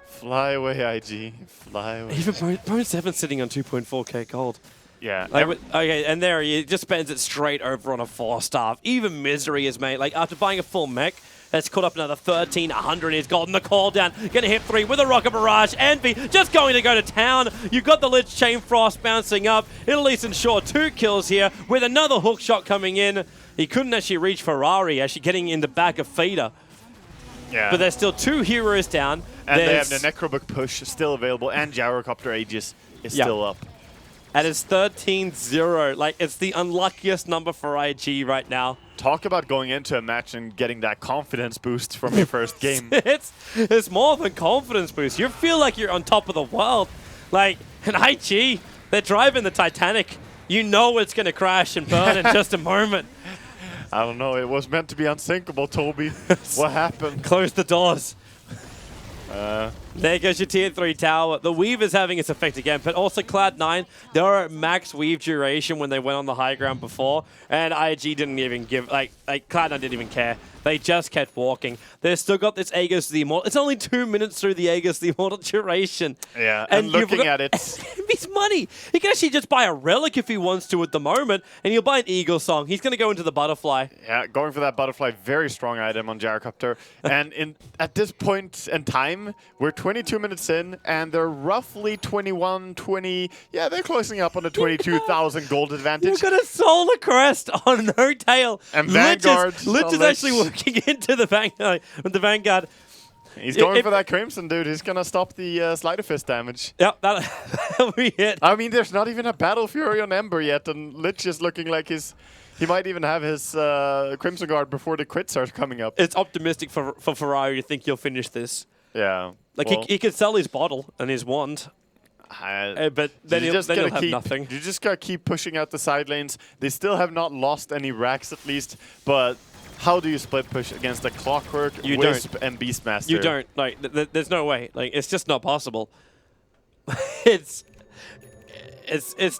Fly away, IG. Fly away. Even Bone 7 sitting on 2.4k gold. Yeah. Like, okay, and there he just spends it straight over on a 4-star. Even Misery is made, like, after buying a full mech, that's caught up another 1,300 in his gold, and the call down. Gonna hit 3 with a Rocket Barrage. Envy just going to go to town. You've got the Lich Chain Frost bouncing up. It'll at least ensure 2 kills here with another hook shot coming in. He couldn't actually reach Ferrari, actually getting in the back of Feeder. Yeah. But there's still 2 heroes down. And they have the Necrobook push still available, and Gyrocopter Aegis is still up. And it's 13-0. Like, it's the unluckiest number for IG right now. Talk about going into a match and getting that confidence boost from your first game. It's more than confidence boost. You feel like you're on top of the world. Like, an IG, they're driving the Titanic. You know it's going to crash and burn in just a moment. I don't know. It was meant to be unsinkable, Toby. What happened? Close the doors. There goes your tier 3 tower. The weave is having its effect again, but also Cloud9, they were at max weave duration when they went on the high ground before, and IG didn't even give, like Cloud9 didn't even care. They just kept walking. They've still got this Aegis the Immortal. It's only 2 minutes through the Aegis the Immortal duration. Yeah, and looking at it. It's money. He can actually just buy a relic if he wants to at the moment, and he'll buy an Eagle Song. He's going to go into the Butterfly. Yeah, going for that Butterfly, very strong item on Gyrocopter. And at this point in time, we're 22 minutes in, and they're roughly 21, 20. Yeah, they're closing up on a 22,000 gold advantage. You've got a Solar Crest on no tail. And Vanguard. Lich is actually working into the Vanguard. He's going for that Crimson, dude. He's going to stop the Slider Fist damage. Yep, that'll be it. I mean, there's not even a Battle Fury on Ember yet, and Lich is looking like he might even have his Crimson Guard before the crits are coming up. It's optimistic for Ferrari to think he'll finish this. Yeah. Like, well, he could sell his bottle and his wand. But then he'll have nothing. You just got to keep pushing out the side lanes. They still have not lost any racks, at least, but how do you split push against a Clockwork, Wisp, and Beastmaster? You don't. Like, there's no way. Like, it's just not possible. It's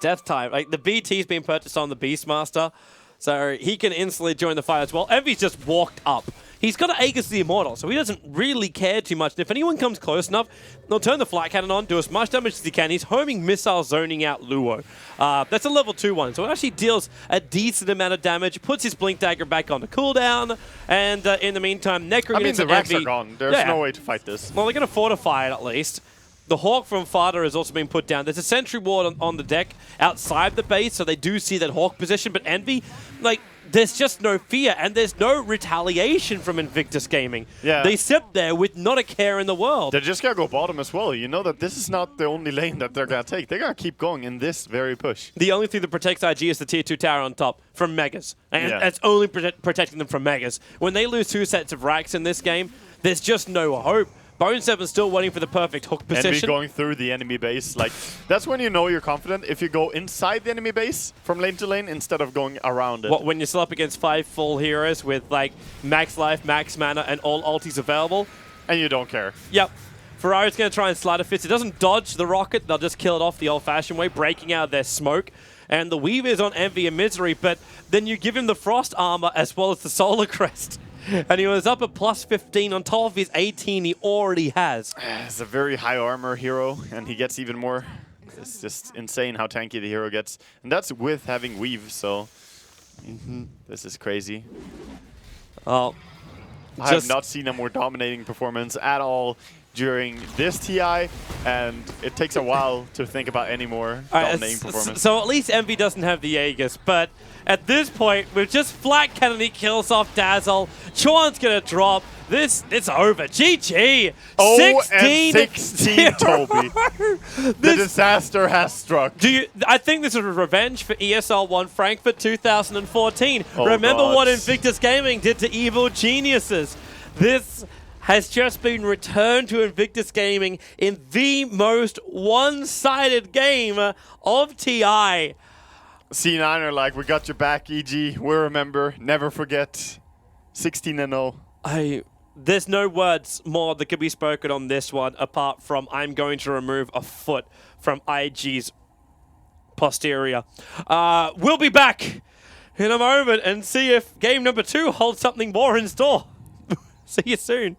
death time. Like, the BT's been purchased on the Beastmaster, so he can instantly join the fight as well. Envy's just walked up. He's got to Aegis the Immortal, so he doesn't really care too much. And if anyone comes close enough, they'll turn the Flight Cannon on, do as much damage as he can. He's homing missile zoning out Luo. That's a level 2 one, so it actually deals a decent amount of damage, puts his Blink Dagger back on the cooldown, and in the meantime, Necro units the racks are gone. There's no way to fight this. Well, they're going to fortify it at least. The Hawk from Fada has also been put down. There's a sentry ward on the deck outside the base, so they do see that Hawk position, but Envy, like, there's just no fear, and there's no retaliation from Invictus Gaming. Yeah. They sit there with not a care in the world. They're just going to go bottom as well. You know that this is not the only lane that they're going to take. They're going to keep going in this very push. The only thing that protects IG is the tier 2 tower on top from Megas. And it's only protecting them from Megas. When they lose 2 sets of racks in this game, there's just no hope. Bone 7's still waiting for the perfect hook position. And going through the enemy base. Like, that's when you know you're confident. If you go inside the enemy base from lane to lane instead of going around it. When you're still up against 5 full heroes with, like, max life, max mana, and all ultis available. And you don't care. Yep. Ferrari's going to try and Slider Fist. It doesn't dodge the rocket. They'll just kill it off the old-fashioned way, breaking out their smoke. And the Weave is on Envy and Misery, but then you give him the Frost Armor as well as the Solar Crest. And he was up at plus 15 on top of his 18 he already has. It's a very high armor hero, and he gets even more. It's just insane how tanky the hero gets. And that's with having Weave, so this is crazy. Oh, I have not seen a more dominating performance at all during this TI, and it takes a while to think about any more dominating performance. So at least Envy doesn't have the Aegis, but at this point, with just flat cannon, he kills off Dazzle. Chuan's gonna drop. It's over. GG. 16, Toby. The disaster has struck. I think this is a revenge for ESL 1 Frankfurt 2014. Oh, Remember God. what Invictus Gaming did to Evil Geniuses. This has just been returned to Invictus Gaming in the most one-sided game of TI. C9 are like, we got your back, EG. We remember. Never forget. 16-0. There's no words more that could be spoken on this one apart from I'm going to remove a foot from IG's posterior. We'll be back in a moment and see if game number 2 holds something more in store. See you soon.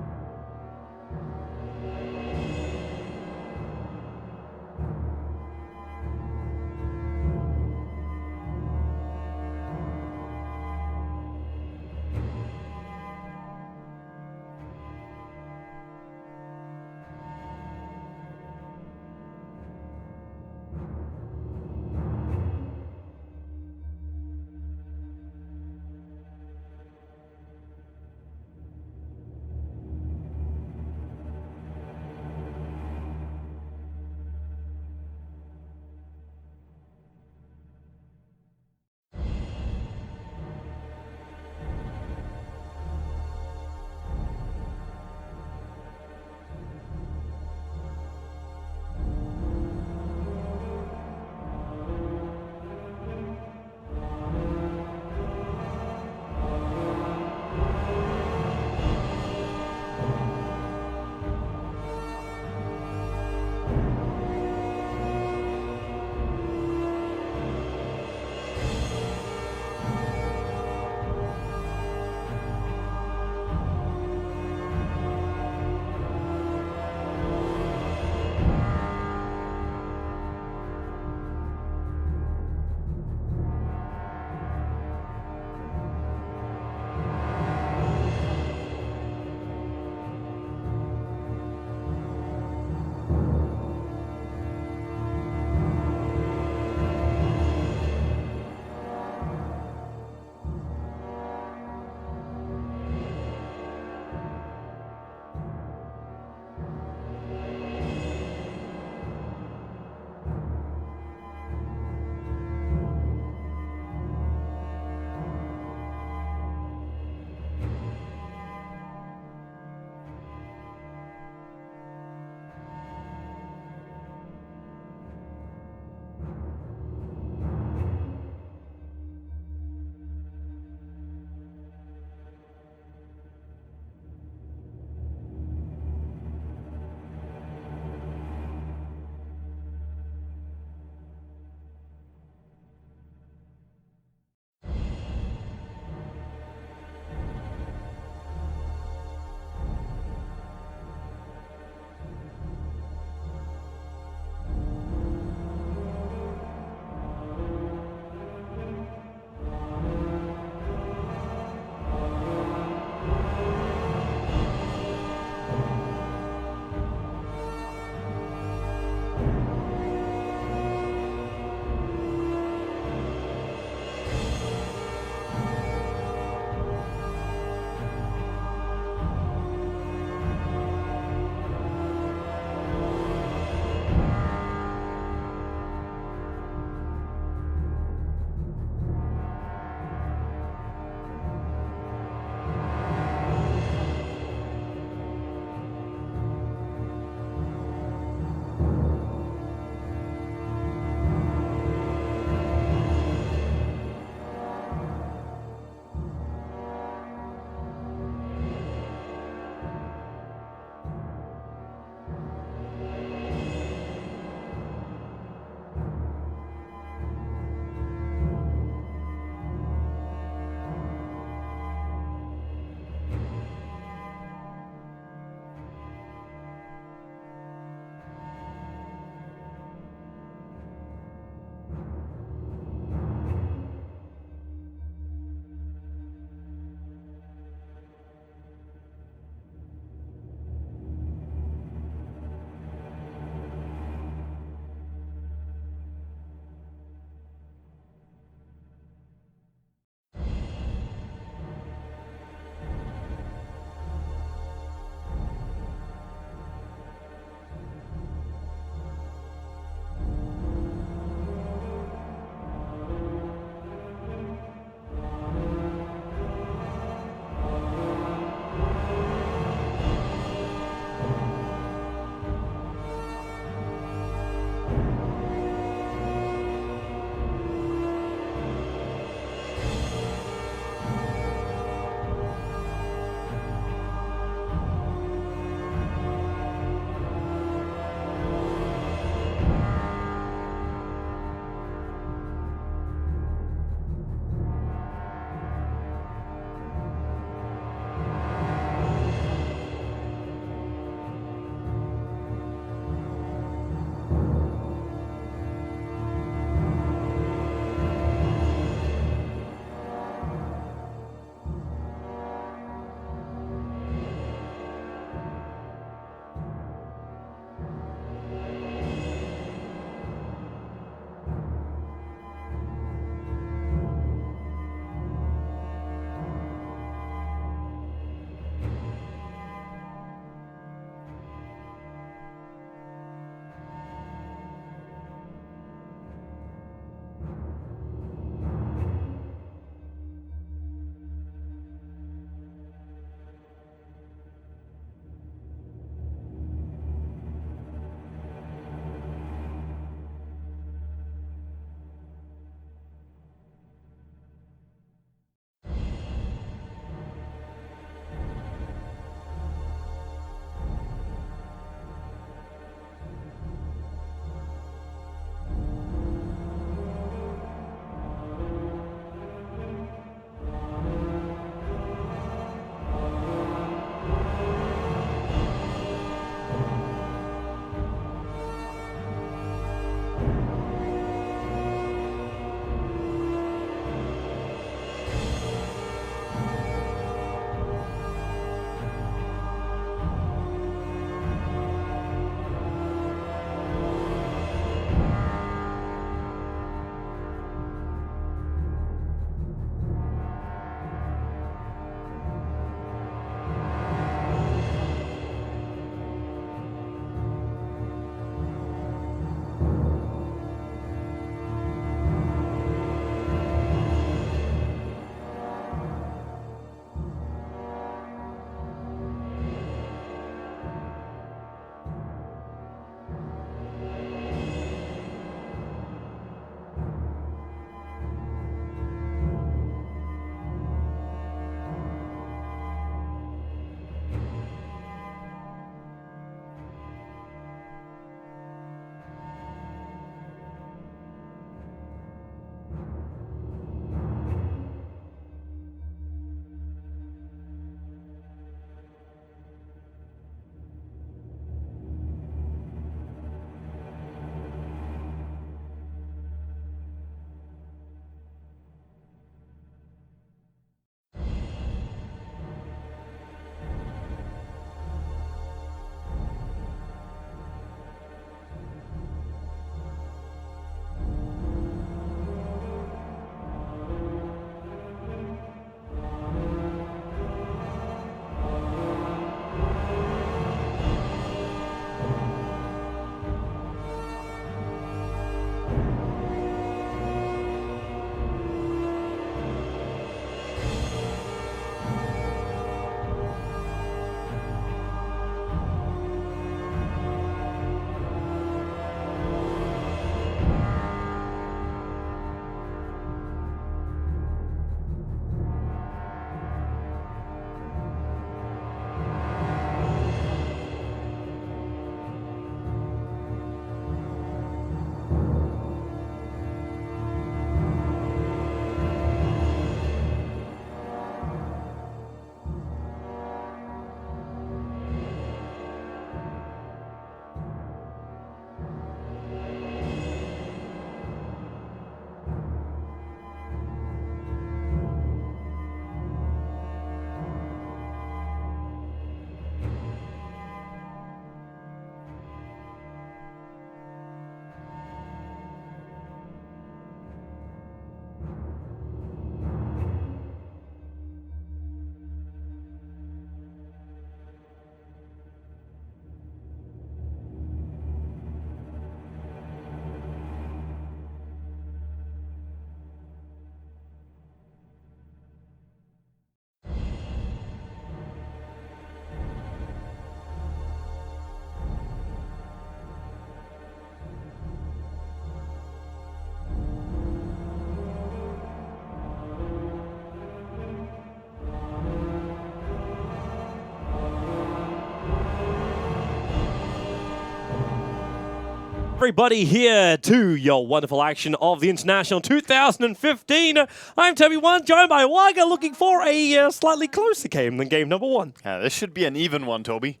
Everybody here to your wonderful action of the International 2015. I'm Toby1, joined by Waga, looking for a slightly closer game than game number 1. Yeah, this should be an even one, Toby.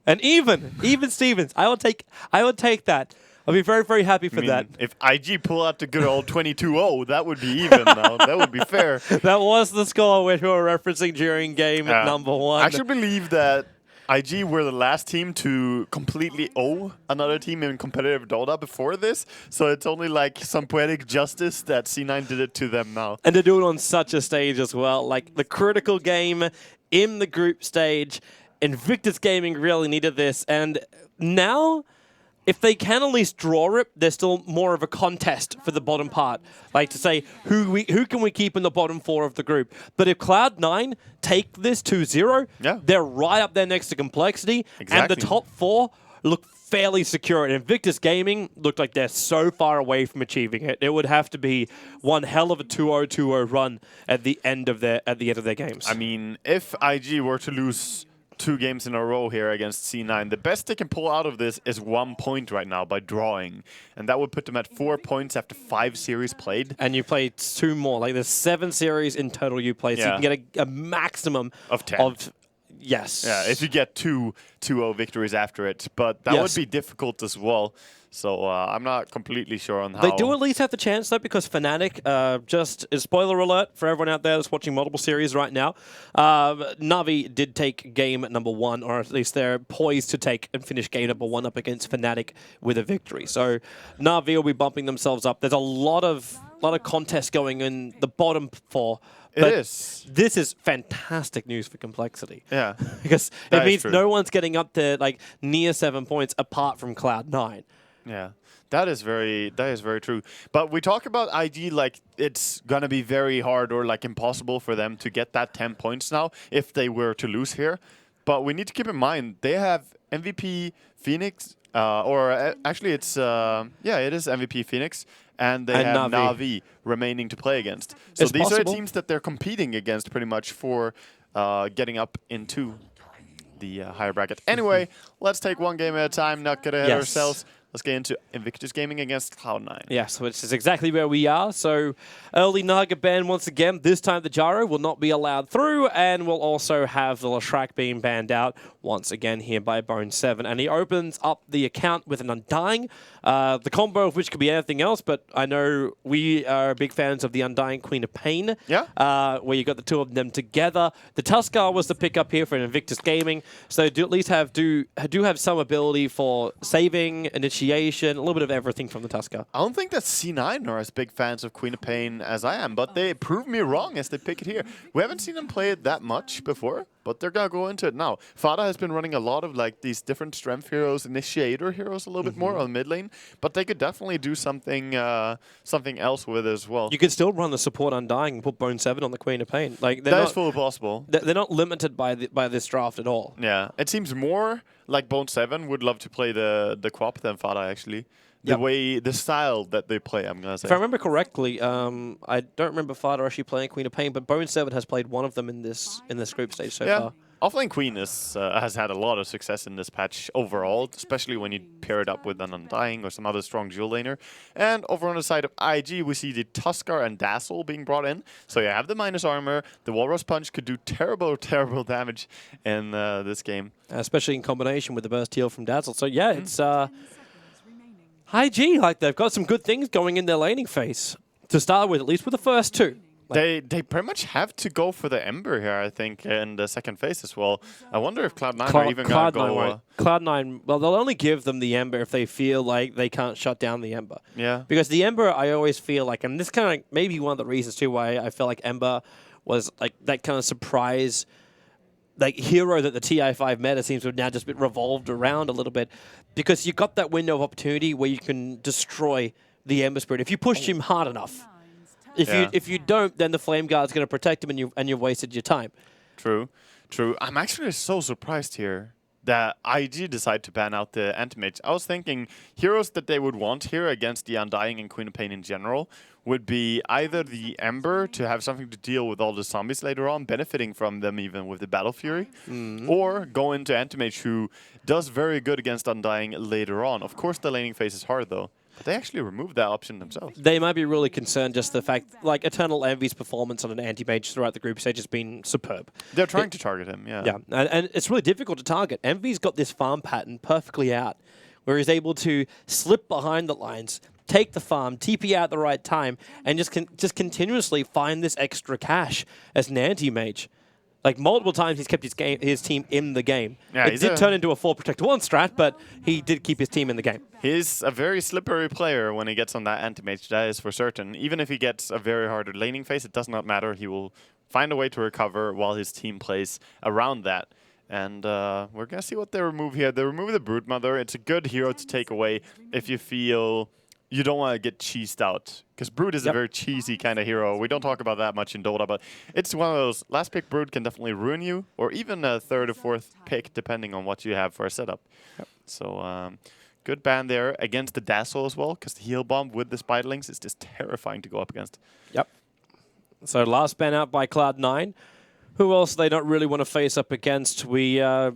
An even Stevens. I would take that. I'll be very, very happy for that. If IG pull out the good old 22-0, that would be even now. That would be fair. That was the score which we were referencing during game number 1. I actually believe that IG were the last team to completely owe another team in competitive Dota before this, so it's only like some poetic justice that C9 did it to them now. And to do it on such a stage as well, like the critical game in the group stage, Invictus Gaming really needed this, and now, if they can at least draw it, there's still more of a contest for the bottom part. Like to say, who can we keep in the bottom 4 of the group? But if Cloud9 take this 2-0, they're right up there next to Complexity, and the top 4 look fairly secure. And Invictus Gaming looked like they're so far away from achieving it. It would have to be one hell of a 2-0-2-0 run at the end of their games. I mean, if IG were to lose 2 games in a row here against C9. The best they can pull out of this is 1 point right now by drawing. And that would put them at 4 points after 5 series played. And you played 2 more. Like there's 7 series in total you played. So you can get a maximum of 10. Yes. Yeah, if you get 2-0 victories after it. But that would be difficult as well. So I'm not completely sure on how. They do at least have the chance, though, because Fnatic, just a spoiler alert for everyone out there that's watching multiple series right now, Na'Vi did take game number 1, or at least they're poised to take and finish game number 1 up against Fnatic with a victory. So Na'Vi will be bumping themselves up. There's a lot of contests going in the bottom 4. But it is. This is fantastic news for Complexity. Yeah. Because it means no one's getting up to like near 7 points apart from Cloud9. Yeah, that is very true. But we talk about IG like it's gonna be very hard or like impossible for them to get that 10 points now if they were to lose here. But we need to keep in mind they have MVP Phoenix, actually it's it is MVP Phoenix, and they have Na'Vi remaining to play against. So these are teams that they're competing against pretty much for getting up into the higher bracket. Anyway, let's take 1 game at a time, not get ahead of ourselves. Let's get into Invictus Gaming against Cloud9. Yes, which is exactly where we are. So early Naga ban once again. This time the Gyro will not be allowed through, and we'll also have the Lashrak being banned out once again here by Bone7. And he opens up the account with an Undying, the combo of which could be anything else, but I know we are big fans of the Undying Queen of Pain, where you got the 2 of them together. The Tuskar was the pickup here for Invictus Gaming, so they do at least have some ability for saving, initiation, a little bit of everything from the Tuskar. I don't think that C9 are as big fans of Queen of Pain as I am, but they prove me wrong as they pick it here. We haven't seen them play it that much before, but they're going to go into it now. Fada has been running a lot of like these different strength heroes, initiator heroes a little bit more on mid lane, but they could definitely do something else with it as well. You could still run the support Undying and put Bone7 on the Queen of Pain. Like that is fully possible. They're not limited by this draft at all. Yeah, it seems more like Bone7 would love to play the Quap than Fada actually. The style that they play, I'm gonna say. If I remember correctly, I don't remember Fada actually playing Queen of Pain, but Bone7 has played one of them in this group stage so far. Offlane Queen has had a lot of success in this patch overall, especially when you pair it up with an Undying or some other strong dual laner. And over on the side of IG, we see the Tuskar and Dazzle being brought in. So you have the minus armor. The Walrus Punch could do terrible, terrible damage in this game. Especially in combination with the burst heal from Dazzle. So yeah, it's IG, like they've got some good things going in their laning phase. To start with, at least with the first 2. Like they pretty much have to go for the Ember here, I think, in the second phase as well. I wonder if Cloud9 are even going to go... Cloud9, well, they'll only give them the Ember if they feel like they can't shut down the Ember. Yeah. Because the Ember, I always feel like, and this kind of maybe one of the reasons too why I feel like Ember was like that kind of surprise like hero that the TI5 meta seems to have now just been revolved around a little bit, because you got that window of opportunity where you can destroy the Ember Spirit if you pushed him hard enough. If you don't, then the Flame Guard's going to protect him, and you've wasted your time. True. I'm actually so surprised here that IG decide to ban out the anti-mage. I was thinking heroes that they would want here against the Undying and Queen of Pain in general would be either the Ember to have something to deal with all the zombies later on, benefiting from them even with the Battle Fury, or go into anti-mage who does very good against Undying later on. Of course, the laning phase is hard though. But they actually removed that option themselves. They might be really concerned just the fact, like, Eternal Envy's performance on an anti-mage throughout the group stage has been superb. They're trying to target him, yeah. Yeah, and it's really difficult to target. Envy's got this farm pattern perfectly out, where he's able to slip behind the lines, take the farm, TP out at the right time, and just continuously find this extra cash as an anti-mage. Like, multiple times he's kept his team in the game. Yeah, it did turn into a 4 Protect 1 strat, but he did keep his team in the game. He's a very slippery player when he gets on that anti-mage, that is for certain. Even if he gets a very hard laning phase, it does not matter. He will find a way to recover while his team plays around that. And we're going to see what they remove here. They remove the Broodmother. It's a good hero to take away if you feel you don't want to get cheesed out. Because Brood is a very cheesy kind of hero. We don't talk about that much in Dota, but it's one of those, last pick Brood can definitely ruin you, or even a third or fourth pick, depending on what you have for a setup. Yep. So, good ban there against the Dazzle as well, because the heal bomb with the Spiderlings is just terrifying to go up against. Yep. So last ban out by Cloud9. Who else they don't really want to face up against? I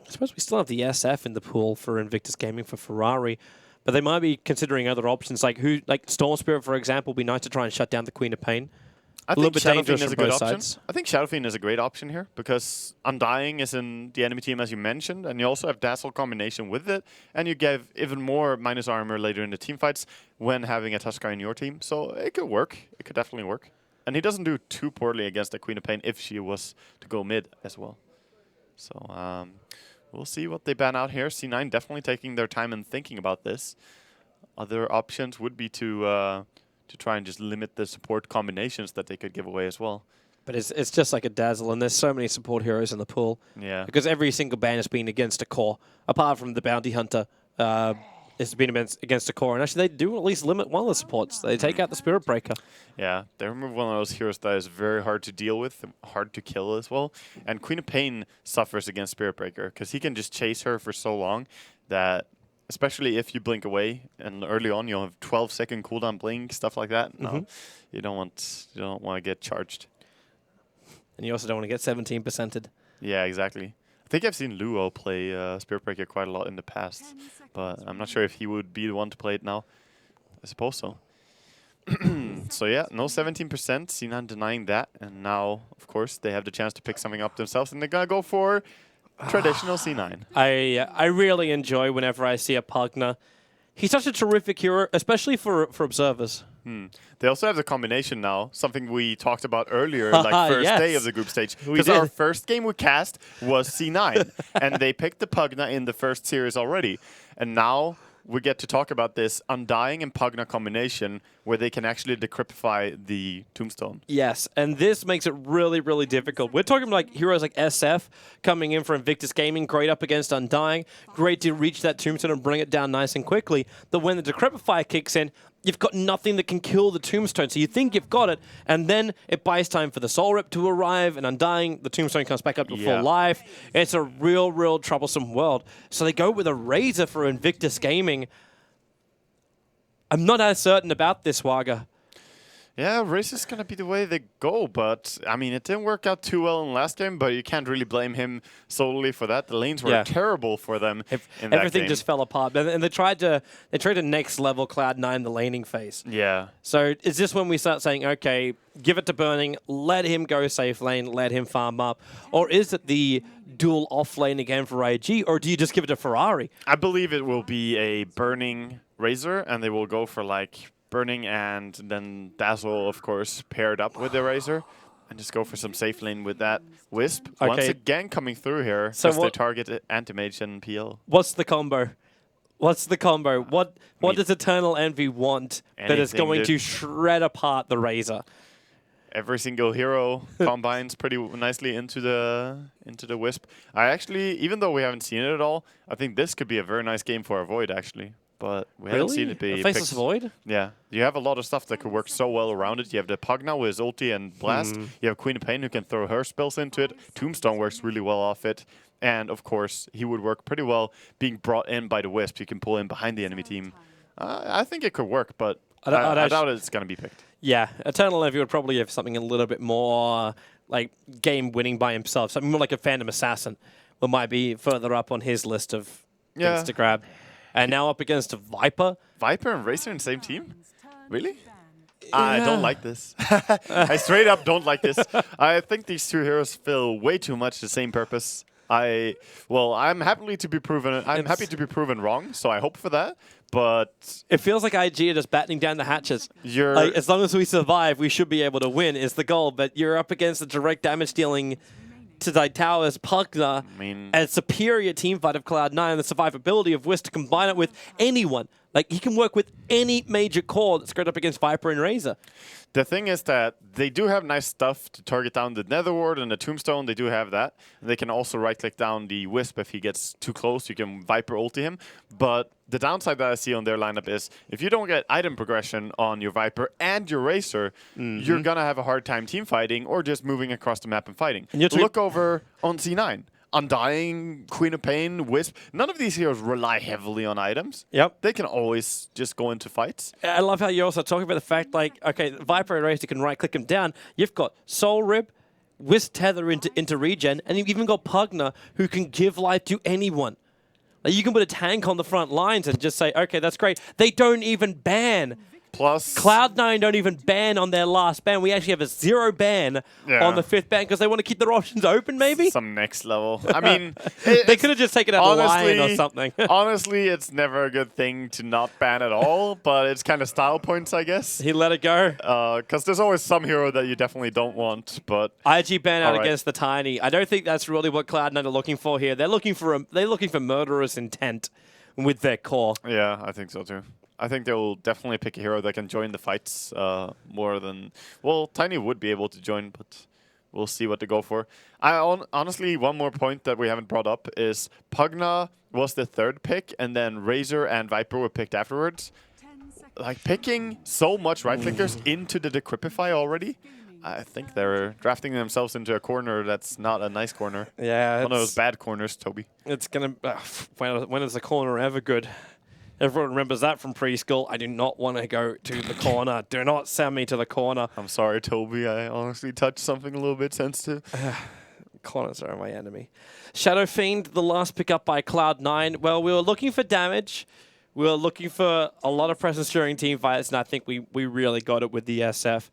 suppose we still have the SF in the pool for Invictus Gaming for Ferrari. But they might be considering other options, like Storm Spirit, for example, would be nice to try and shut down the Queen of Pain. I think Shadowfiend is a good option. I think Shadowfiend is a great option here because Undying is in the enemy team, as you mentioned, and you also have Dazzle combination with it, and you give even more minus armor later in the team fights when having a Tuskar in your team. So it could work. It could definitely work. And he doesn't do too poorly against the Queen of Pain if she was to go mid as well. So we'll see what they ban out here. C9 definitely taking their time and thinking about this. Other options would be to try and just limit the support combinations that they could give away as well. But it's just like a Dazzle, and there's so many support heroes in the pool. Yeah. Because every single ban has been against a core, apart from the Bounty Hunter. It's been against a core, and actually they do at least limit one of the supports. They take out the Spirit Breaker. Yeah, they remove one of those heroes that is very hard to deal with, hard to kill as well. And Queen of Pain suffers against Spirit Breaker because he can just chase her for so long that, especially if you blink away, and early on you'll have 12-second cooldown blink, stuff like that. No, you don't want to get charged. And you also don't want to get 17%ed. Yeah, exactly. I think I've seen Luo play Spirit Breaker quite a lot in the past, but I'm not sure if he would be the one to play it now. I suppose so. So yeah, no 17%, C9 denying that, and now, of course, they have the chance to pick something up themselves, and they're going to go for traditional C9. I really enjoy whenever I see a Pugna. He's such a terrific hero, especially for observers. They also have the combination now, something we talked about earlier, like first day of the group stage. Because our first game we cast was C9, and they picked the Pugna in the first series already. And now we get to talk about this Undying and Pugna combination where they can actually decryptify the Tombstone. Yes, and this makes it really, really difficult. We're talking like heroes like SF coming in for Invictus Gaming, great up against Undying, great to reach that Tombstone and bring it down nice and quickly. But when the Decrypify kicks in, you've got nothing that can kill the Tombstone. So you think you've got it, and then it buys time for the Soul Rip to arrive, and Undying, the Tombstone comes back up to full life. It's a real, real troublesome world. So they go with a Razor for Invictus Gaming. I'm not as certain about this, Waga. Yeah, race is going to be the way they go, but, I mean, it didn't work out too well in the last game, but you can't really blame him solely for that. The lanes were terrible for them in that Everything game. just fell apart, and they tried to next level Cloud9 the laning phase. Yeah. So is this when we start saying, okay, give it to Burning, let him go safe lane, let him farm up, or is it the dual off lane again for IG, or do you just give it to Ferrari? I believe it will be a Burning Razor, and they will go for, like, Burning and then Dazzle, of course, paired up with the Razor, and just go for some safe lane with that Wisp. Okay. Once again coming through here, so they target Anti-Mage and PL. What's the combo? What's the combo? What does Eternal Envy want that is going to shred apart the Razor? Every single hero combines pretty nicely into the Wisp. I actually, even though we haven't seen it at all, I think this could be a very nice game for a Void, actually. But we haven't seen it be Faceless Void? Yeah. You have a lot of stuff that could work so well around it. You have the Pugna with his ulti and Blast. You have Queen of Pain who can throw her spells into it. Tombstone works really well off it. And, of course, he would work pretty well being brought in by the Wisp. You can pull in behind the enemy team. I think it could work, but I doubt it's going to be picked. Yeah, Eternal Envy would probably have something a little bit more like game-winning by himself. Something more like a Phantom Assassin, that might be further up on his list of things to grab. And now up against a Viper. Viper and Razor in the same team? Really? I don't like this. I straight up don't like this. I think these two heroes fill way too much the same purpose. I'm happy to be proven wrong, so I hope for that. But it feels like IG are just battening down the hatches. Like, as long as we survive, we should be able to win is the goal. But you're up against the direct damage dealing to thy towers, Pugna, and superior teamfight of Cloud9, and the survivability of Wisp to combine it with anyone. Like, he can work with any major core that's going up against Viper and Razor. The thing is that they do have nice stuff to target down the Nether Ward and the Tombstone. They do have that. And they can also right-click down the Wisp if he gets too close. You can Viper ulti him. But the downside that I see on their lineup is if you don't get item progression on your Viper and your Razor, you're going to have a hard time team fighting or just moving across the map and fighting. And look over on C9. Undying, Queen of Pain, Wisp. None of these heroes rely heavily on items. Yep. They can always just go into fights. I love how you're also talking about the fact, like, okay, Viper and Razor can right-click him down. You've got Soul Rib, Wisp Tether into regen, and you've even got Pugna, who can give life to anyone. Like, you can put a tank on the front lines and just say, okay, that's great. They don't even ban. Plus, Cloud9 don't even ban on their last ban. We actually have a 0 ban on the 5th ban because they want to keep their options open, maybe? Some next level. I mean, they could have just taken out a lion or something. Honestly, it's never a good thing to not ban at all, but it's kind of style points, I guess. He let it go. Because there's always some hero that you definitely don't want, but... IG ban out against the Tiny. I don't think that's really what Cloud9 are looking for here. They're looking for murderous intent with their core. Yeah, I think so too. I think they'll definitely pick a hero that can join the fights more than... Well, Tiny would be able to join, but we'll see what to go for. Honestly, one more point that we haven't brought up is Pugna was the 3rd pick, and then Razor and Viper were picked afterwards. Like, picking so much right-clickers into the Decrypify already, I think they're drafting themselves into a corner that's not a nice corner. Yeah. One of those bad corners, Toby. It's going to... when is the corner ever good? Everyone remembers that from preschool. I do not want to go to the corner. Do not send me to the corner. I'm sorry, Toby. I honestly touched something a little bit sensitive. Corners are my enemy. Shadow Fiend, the last pick up by Cloud9. Well, we were looking for damage. We were looking for a lot of presence during team fights, and I think we really got it with the SF.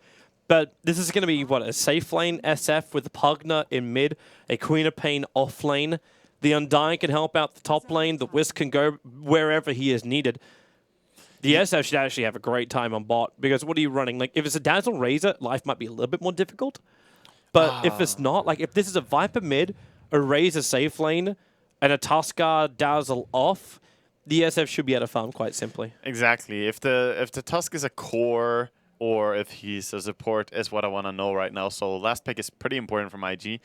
But this is going to be, what, a safe lane SF with Pugna in mid, a Queen of Pain off lane. The Undying can help out the top lane. The Wisp can go wherever he is needed. The SF should actually have a great time on bot, because what are you running? Like, if it's a Dazzle Razor, life might be a little bit more difficult. But if it's not, like, if this is a Viper mid, a Razor safe lane, and a Tuskar Dazzle off, the SF should be able to farm quite simply. Exactly. If the Tusk is a core, or if he's a support, is what I want to know right now. So last pick is pretty important from IG.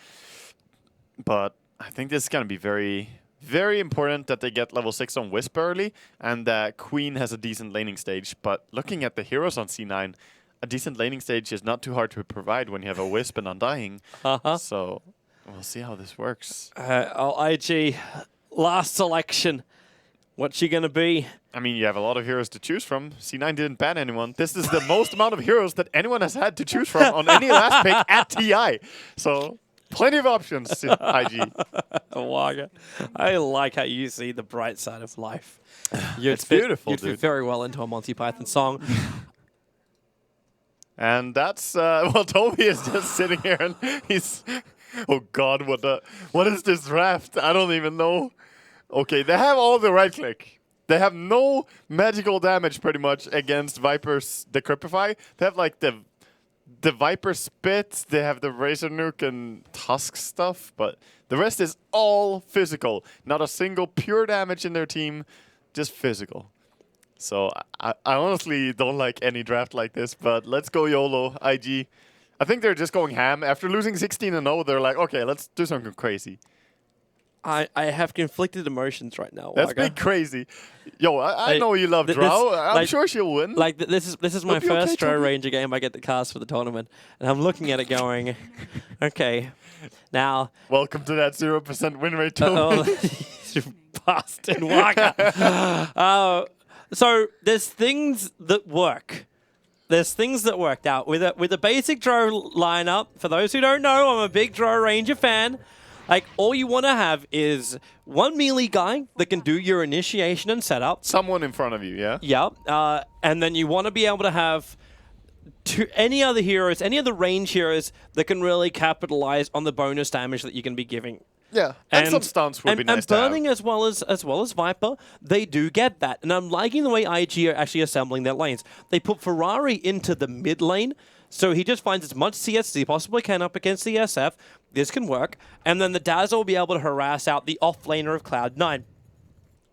But I think this is going to be very, very important that they get level 6 on Wisp early, and that Queen has a decent laning stage. But looking at the heroes on C9, a decent laning stage is not too hard to provide when you have a Wisp and Undying. So we'll see how this works. IG, last selection. What's she going to be? I mean, you have a lot of heroes to choose from. C9 didn't ban anyone. This is the most amount of heroes that anyone has had to choose from on any last pick at TI. So... plenty of options to IG. I like how you see the bright side of life. It's beautiful, you fit very well into a Monty Python song. And that's, well, Toby is just sitting here and he's, oh God, what is this draft? I don't even know. Okay, they have all the right click. They have no magical damage pretty much against Viper's Decrypify. They have like the Viper Spit, they have the Razor Nuke and Tusk stuff, but the rest is all physical. Not a single pure damage in their team, just physical. So I honestly don't like any draft like this, but let's go YOLO, IG. I think they're just going ham. After losing 16-0, they're like, okay, let's do something crazy. I have conflicted emotions right now. That's been crazy. Yo, I know you love Drow. I'm sure she'll win. Like this is my Hope you're first okay, Drow Toby. Ranger game I get to cast for the tournament, and I'm looking at it going, okay, now. Welcome to that 0% win rate, Oh, Toby. you bastard Waka. So there's things that work. There's things that worked out with a basic Drow lineup. For those who don't know, I'm a big Drow Ranger fan. Like, all you want to have is one melee guy that can do your initiation and setup. Someone in front of you, yeah? Yeah. And then you want to be able to have any other heroes, any other range heroes that can really capitalize on the bonus damage that you can be giving. Yeah, and some stunts would be nice and Burning as well as Viper, they do get that. And I'm liking the way IG are actually assembling their lanes. They put Ferrari into the mid lane, so he just finds as much CS as he possibly can up against the SF. This can work. And then the Dazzle will be able to harass out the off-laner of Cloud9.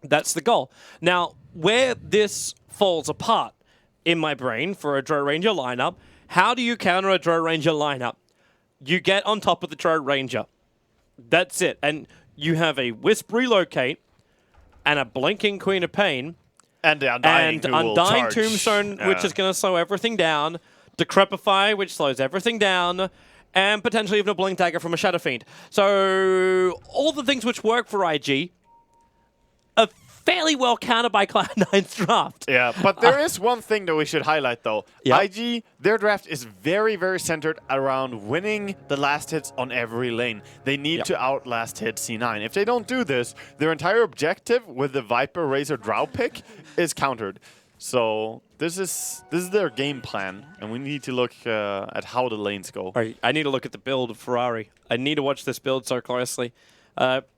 That's the goal. Now, where this falls apart in my brain for a Drow Ranger lineup, how do you counter a Drow Ranger lineup? You get on top of the Drow Ranger. That's it. And you have a Wisp Relocate and a Blinking Queen of Pain. And the Undying, Tombstone, which is going to slow everything down. Decrepify, which slows everything down. And potentially even a Blink Dagger from a Shadow Fiend. So all the things which work for IG are fairly well countered by Cloud9's draft. Yeah, but there is one thing that we should highlight, though. Yep. IG, their draft is very, very centered around winning the last hits on every lane. They need to outlast hit C9. If they don't do this, their entire objective with the Viper Razor Drow pick is countered. So this is their game plan, and we need to look at how the lanes go. All right, I need to look at the build of Ferrari. I need to watch this build so closely.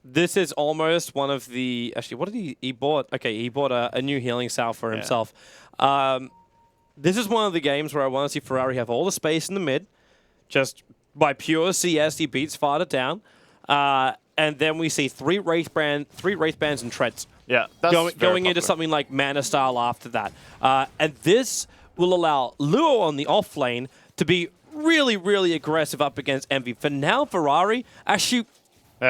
This is almost one of the... Actually, what did he bought? Okay, he bought a new healing salve for himself. This is one of the games where I want to see Ferrari have all the space in the mid. Just by pure CS, he beats Farter down. And then we see three Wraith Bands and Treads. Yeah, that's going into something like Mana Style after that. And this will allow Luo on the off lane to be really, really aggressive up against Envy. For now, Ferrari actually...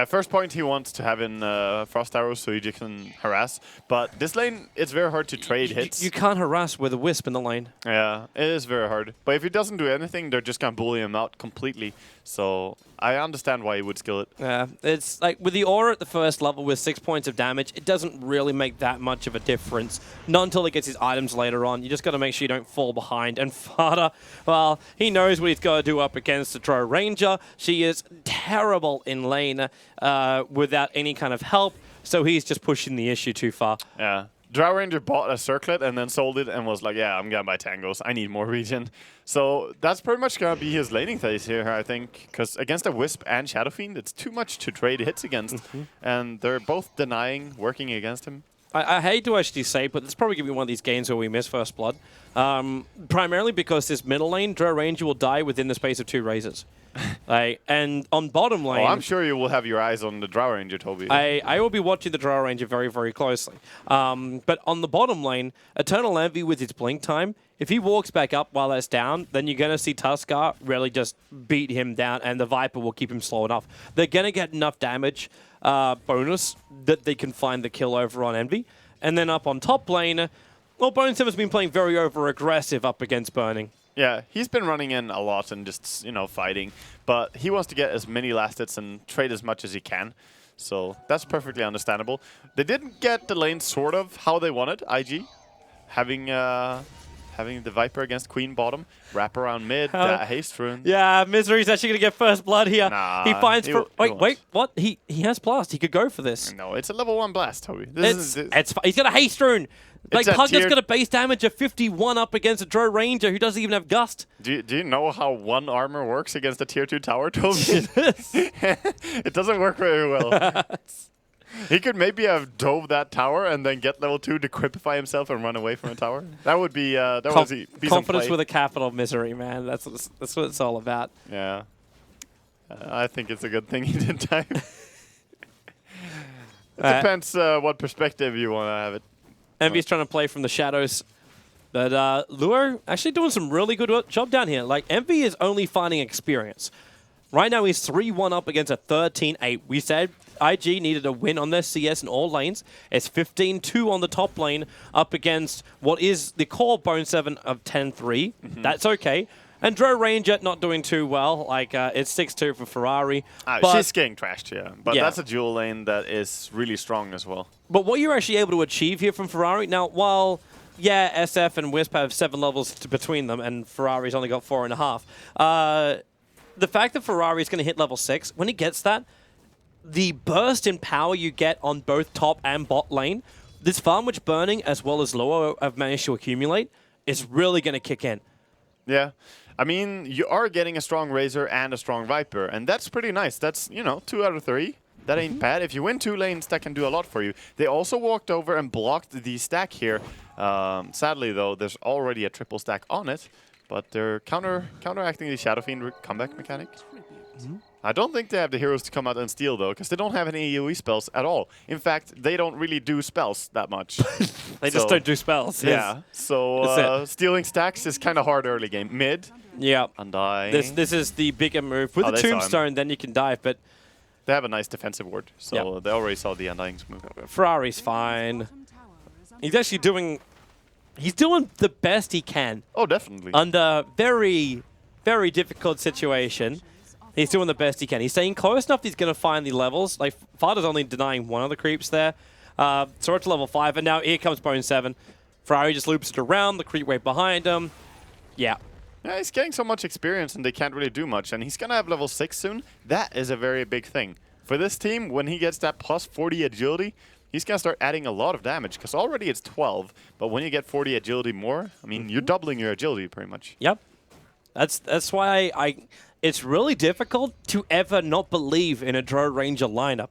First point, he wants to have in Frost Arrows so he can harass. But this lane, it's very hard to trade hits. You can't harass with a Wisp in the lane. Yeah, it is very hard. But if he doesn't do anything, they're just going to bully him out completely. So I understand why he would skill it. Yeah, it's like with the aura at the first level with 6 points of damage, it doesn't really make that much of a difference. Not until he gets his items later on. You just got to make sure you don't fall behind. And Farter, well, he knows what he's got to do up against the Drow Ranger. She is terrible in lane without any kind of help, so he's just pushing the issue too far. Yeah. Drow Ranger bought a circlet and then sold it and was like, yeah, I'm going to buy tangos. I need more regen. So that's pretty much going to be his laning phase here, I think. Because against a Wisp and Shadow Fiend, it's too much to trade hits against. And they're both denying working against him. I hate to actually say, but it's probably going to be one of these games where we miss First Blood. Primarily because this middle lane, Drow Ranger will die within the space of 2 razors. And on bottom lane... Oh, I'm sure you will have your eyes on the Drow Ranger, Toby. I will be watching the Drow Ranger very, very closely. But on the bottom lane, Eternal Envy with his blink time, if he walks back up while that's down, then you're going to see Tuskar really just beat him down, and the Viper will keep him slow enough. They're going to get enough damage bonus that they can find the kill over on Envy. And then up on top lane, well, Bones has been playing very over-aggressive up against Burning. Yeah, he's been running in a lot and just, fighting. But he wants to get as many last hits and trade as much as he can. So that's perfectly understandable. They didn't get the lane sort of how they wanted, IG. Having the Viper against Queen bottom, wrap around mid, haste rune. Yeah, Misery's actually going to get First Blood here. Nah, he finds... Wait, what? He has Blast. He could go for this. No, it's a level 1 Blast, Toby. He's got a haste rune. Like, Pugger's got a base damage of 51 up against a Drow Ranger who doesn't even have Gust. Do you know how 1 armor works against a tier 2 tower, Toby? It doesn't work very well. He could maybe have dove that tower and then get level 2 to cripify himself and run away from a tower. That would be confidence with a capital, Misery, man. That's what it's all about. Yeah. I think it's a good thing he didn't die. It depends what perspective you want to have it. Envy's trying to play from the shadows. But Luo actually doing some really good job down here. Like, Envy is only finding experience. Right now, he's 3-1 up against a 13-8. We said IG needed a win on their CS in all lanes. It's 15-2 on the top lane up against what is the core Bone 7 of 10-3. That's okay. And Dro Ranger not doing too well. Like, it's 6-2 for Ferrari. She's getting trashed, yeah. But that's a dual lane that is really strong as well. But what you're actually able to achieve here from Ferrari, now, while, yeah, SF and Wisp have 7 levels between them, and Ferrari's only got 4.5, the fact that Ferrari's going to hit level 6, when he gets that, the burst in power you get on both top and bot lane, this far much burning as well as lower have managed to accumulate, is really going to kick in. Yeah. I mean, you are getting a strong Razor and a strong Viper, and that's pretty nice. That's, 2 out of 3. That ain't bad. If you win 2 lanes, that can do a lot for you. They also walked over and blocked the stack here. Sadly, though, there's already a triple stack on it, but they're counteracting the Shadow Fiend comeback mechanic. I don't think they have the heroes to come out and steal, though, because they don't have any AoE spells at all. In fact, they don't really do spells that much. They just don't do spells. Yeah, so stealing stacks is kind of hard early game. Mid. Yeah. Undying. This is the bigger move. With the Tombstone, then you can dive, but... They have a nice defensive ward, so they already saw the Undying's move. Ferrari's fine. He's actually doing... He's doing the best he can. Oh, definitely. Under very, very difficult situation. He's doing the best he can. He's staying close enough that he's going to find the levels. Like, Fada's only denying one of the creeps there. So we're to level 5, and now here comes Bone 7. Ferrari just loops it around, the creep wave behind him. Yeah. Yeah, he's getting so much experience, and they can't really do much. And he's going to have level 6 soon. That is a very big thing. For this team, when he gets that plus 40 agility, he's going to start adding a lot of damage, because already it's 12. But when you get 40 agility more, I mean, you're doubling your agility pretty much. Yep. That's why it's really difficult to ever not believe in a Dro Ranger lineup.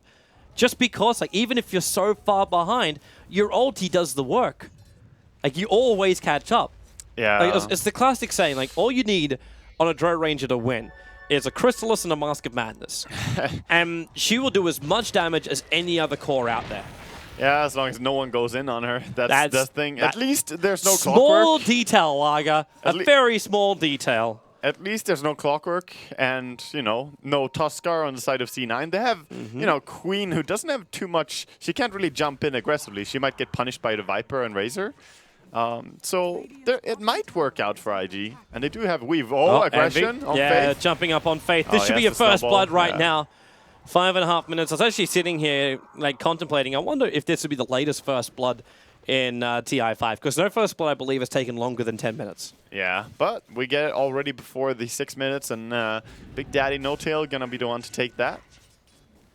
Just because, like, even if you're so far behind, your ulti does the work. Like, you always catch up. Yeah. Like, it's the classic saying, like, all you need on a Dro Ranger to win is a Chrysalis and a Mask of Madness. And she will do as much damage as any other core out there. Yeah, as long as no one goes in on her. That's the thing. At least there's no small clockwork. Small detail, Lager. A very small detail. At least there's no clockwork and, no Tuskar on the side of C9. They have, Queen, who doesn't have too much. She can't really jump in aggressively. She might get punished by the Viper and Razor. So it might work out for IG. And they do have Weave. Oh, aggression on Faith. Jumping up on Faith. This should be a first blood right now. 5.5 minutes. I was actually sitting here, like, contemplating. I wonder if this would be the latest first blood in TI5, because no first blood, I believe, has taken longer than 10 minutes. Yeah, but we get it already before the 6 minutes, and Big Daddy No Tail gonna be the one to take that.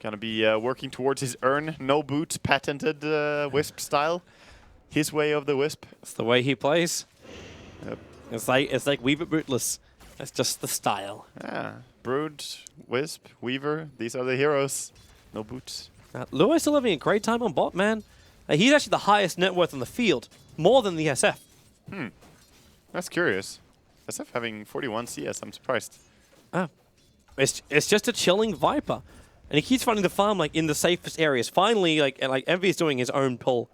Gonna be working towards his no boots patented Wisp style. His way of the Wisp. It's the way he plays. Yep. It's like Weaver Bootless. That's just the style. Yeah, Brood, Wisp, Weaver, these are the heroes. No boots. Luo is still having a great time on bot, man. He's actually the highest net worth on the field, more than the SF. That's curious. SF having 41 CS, I'm surprised. It's just a chilling Viper. And he keeps finding the farm, like, in the safest areas. Finally, like Envy is doing his own pull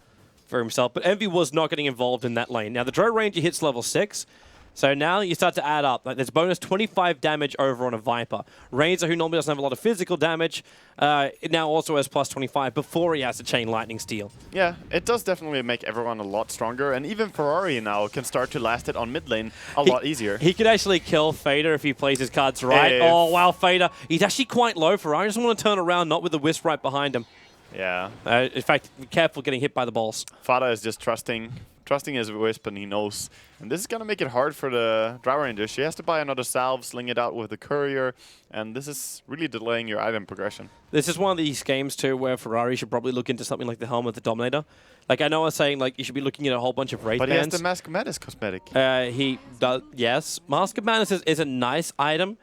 for himself, but Envy was not getting involved in that lane. Now, the Dro Ranger hits level 6, so now you start to add up. Like, there's bonus 25 damage over on a Viper. Razor, who normally doesn't have a lot of physical damage, it now also has plus 25 before he has to chain Lightning Steel. Yeah, it does definitely make everyone a lot stronger, and even Ferrari now can start to last it on mid lane a lot easier. He could actually kill Fader if he plays his cards right. Oh, wow, Fader. He's actually quite low. Ferrari doesn't want to turn around, not with the Wisp right behind him. Yeah. In fact, be careful getting hit by the balls. Fada is just trusting his Wisp, and he knows. And this is going to make it hard for the Dro Ranger. She has to buy another salve, sling it out with the courier, and this is really delaying your item progression. This is one of these games, too, where Ferrari should probably look into something like the Helm of the Dominator. Like, I know I was saying, like, you should be looking at a whole bunch of Wraith But bands. he has the Mask of Madness cosmetic. He does, yes. Mask of Madness is a nice item.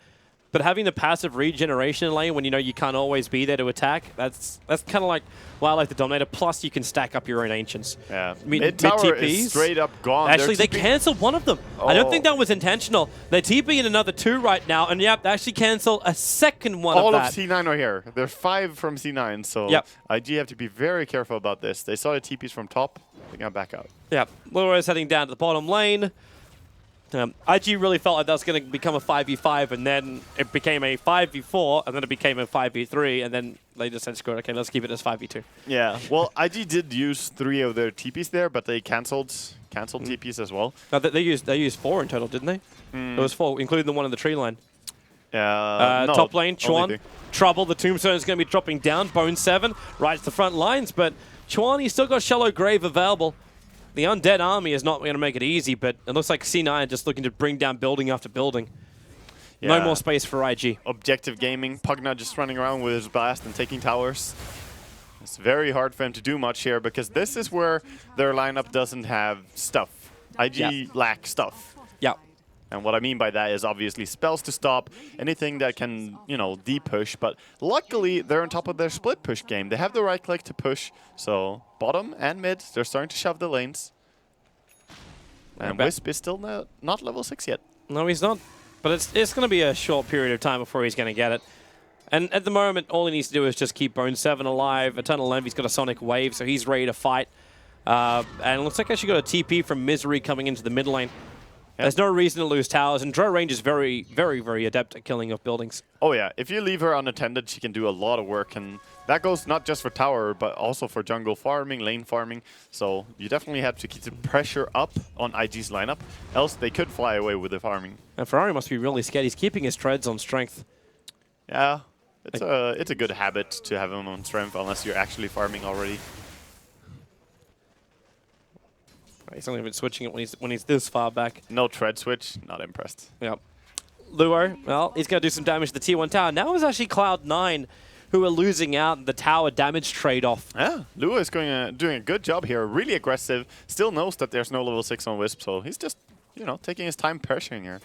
But having the passive regeneration lane when you know you can't always be there to attack, that's kind of like Wildlife the Dominator, plus you can stack up your own Ancients. Yeah. Mid-tower is straight up gone. Actually, they cancelled one of them. Oh. I don't think that was intentional. They TP in another 2 right now, and yep, they actually cancel a second one All of that. of C9 are here. There's 5 from C9, so IG have to be very careful about this. They saw the TPs from top. They're going to back out. Yeah. Luo is heading down to the bottom lane. IG really felt like that was going to become a 5v5, and then it became a 5v4, and then it became a 5v3, and then they just said, screw it, okay, let's keep it as 5v2. Yeah, well, IG did use 3 of their TPs there, but they cancelled TPs as well. No, they used 4 in total, didn't they? There was 4, including the one in the tree line. No, top lane, Chuan, trouble. The Tombstone is going to be dropping down. Bone 7 right to the front lines, but Chuan, he's still got Shallow Grave available. The Undead Army is not going to make it easy, but it looks like C9 just looking to bring down building after building. Yeah. No more space for IG. Objective Gaming, Pugna just running around with his blast and taking towers. It's very hard for him to do much here because this is where their lineup doesn't have stuff. IG lacks stuff. Yeah. And what I mean by that is obviously spells to stop, anything that can, you know, de-push. But luckily, they're on top of their split push game. They have the right click to push. So bottom and mid, they're starting to shove the lanes. And Wisp is still not level 6 yet. No, he's not. But it's going to be a short period of time before he's going to get it. And at the moment, all he needs to do is just keep Bone 7 alive. Eternal Envy's got a Sonic Wave, so he's ready to fight. And it looks like I actually got a TP from Misery coming into the mid lane. Yep. There's no reason to lose towers, and Drow Range is very, very, very adept at killing off buildings. Oh yeah, if you leave her unattended, she can do a lot of work, and that goes not just for tower, but also for jungle farming, lane farming. So you definitely have to keep the pressure up on IG's lineup, else they could fly away with the farming. And Ferrari must be really scared. He's keeping his treads on strength. Yeah, it's a good habit to have him on strength, unless you're actually farming already. He's only been switching it when he's this far back. No tread switch, not impressed. Yep. Luo, well, he's going to do some damage to the Tier 1 tower. Now it's actually Cloud9 who are losing out in the tower damage trade-off. Yeah, Luo is doing a good job here. Really aggressive. Still knows that there's no level 6 on Wisp, so he's just, you know, taking his time pressuring here.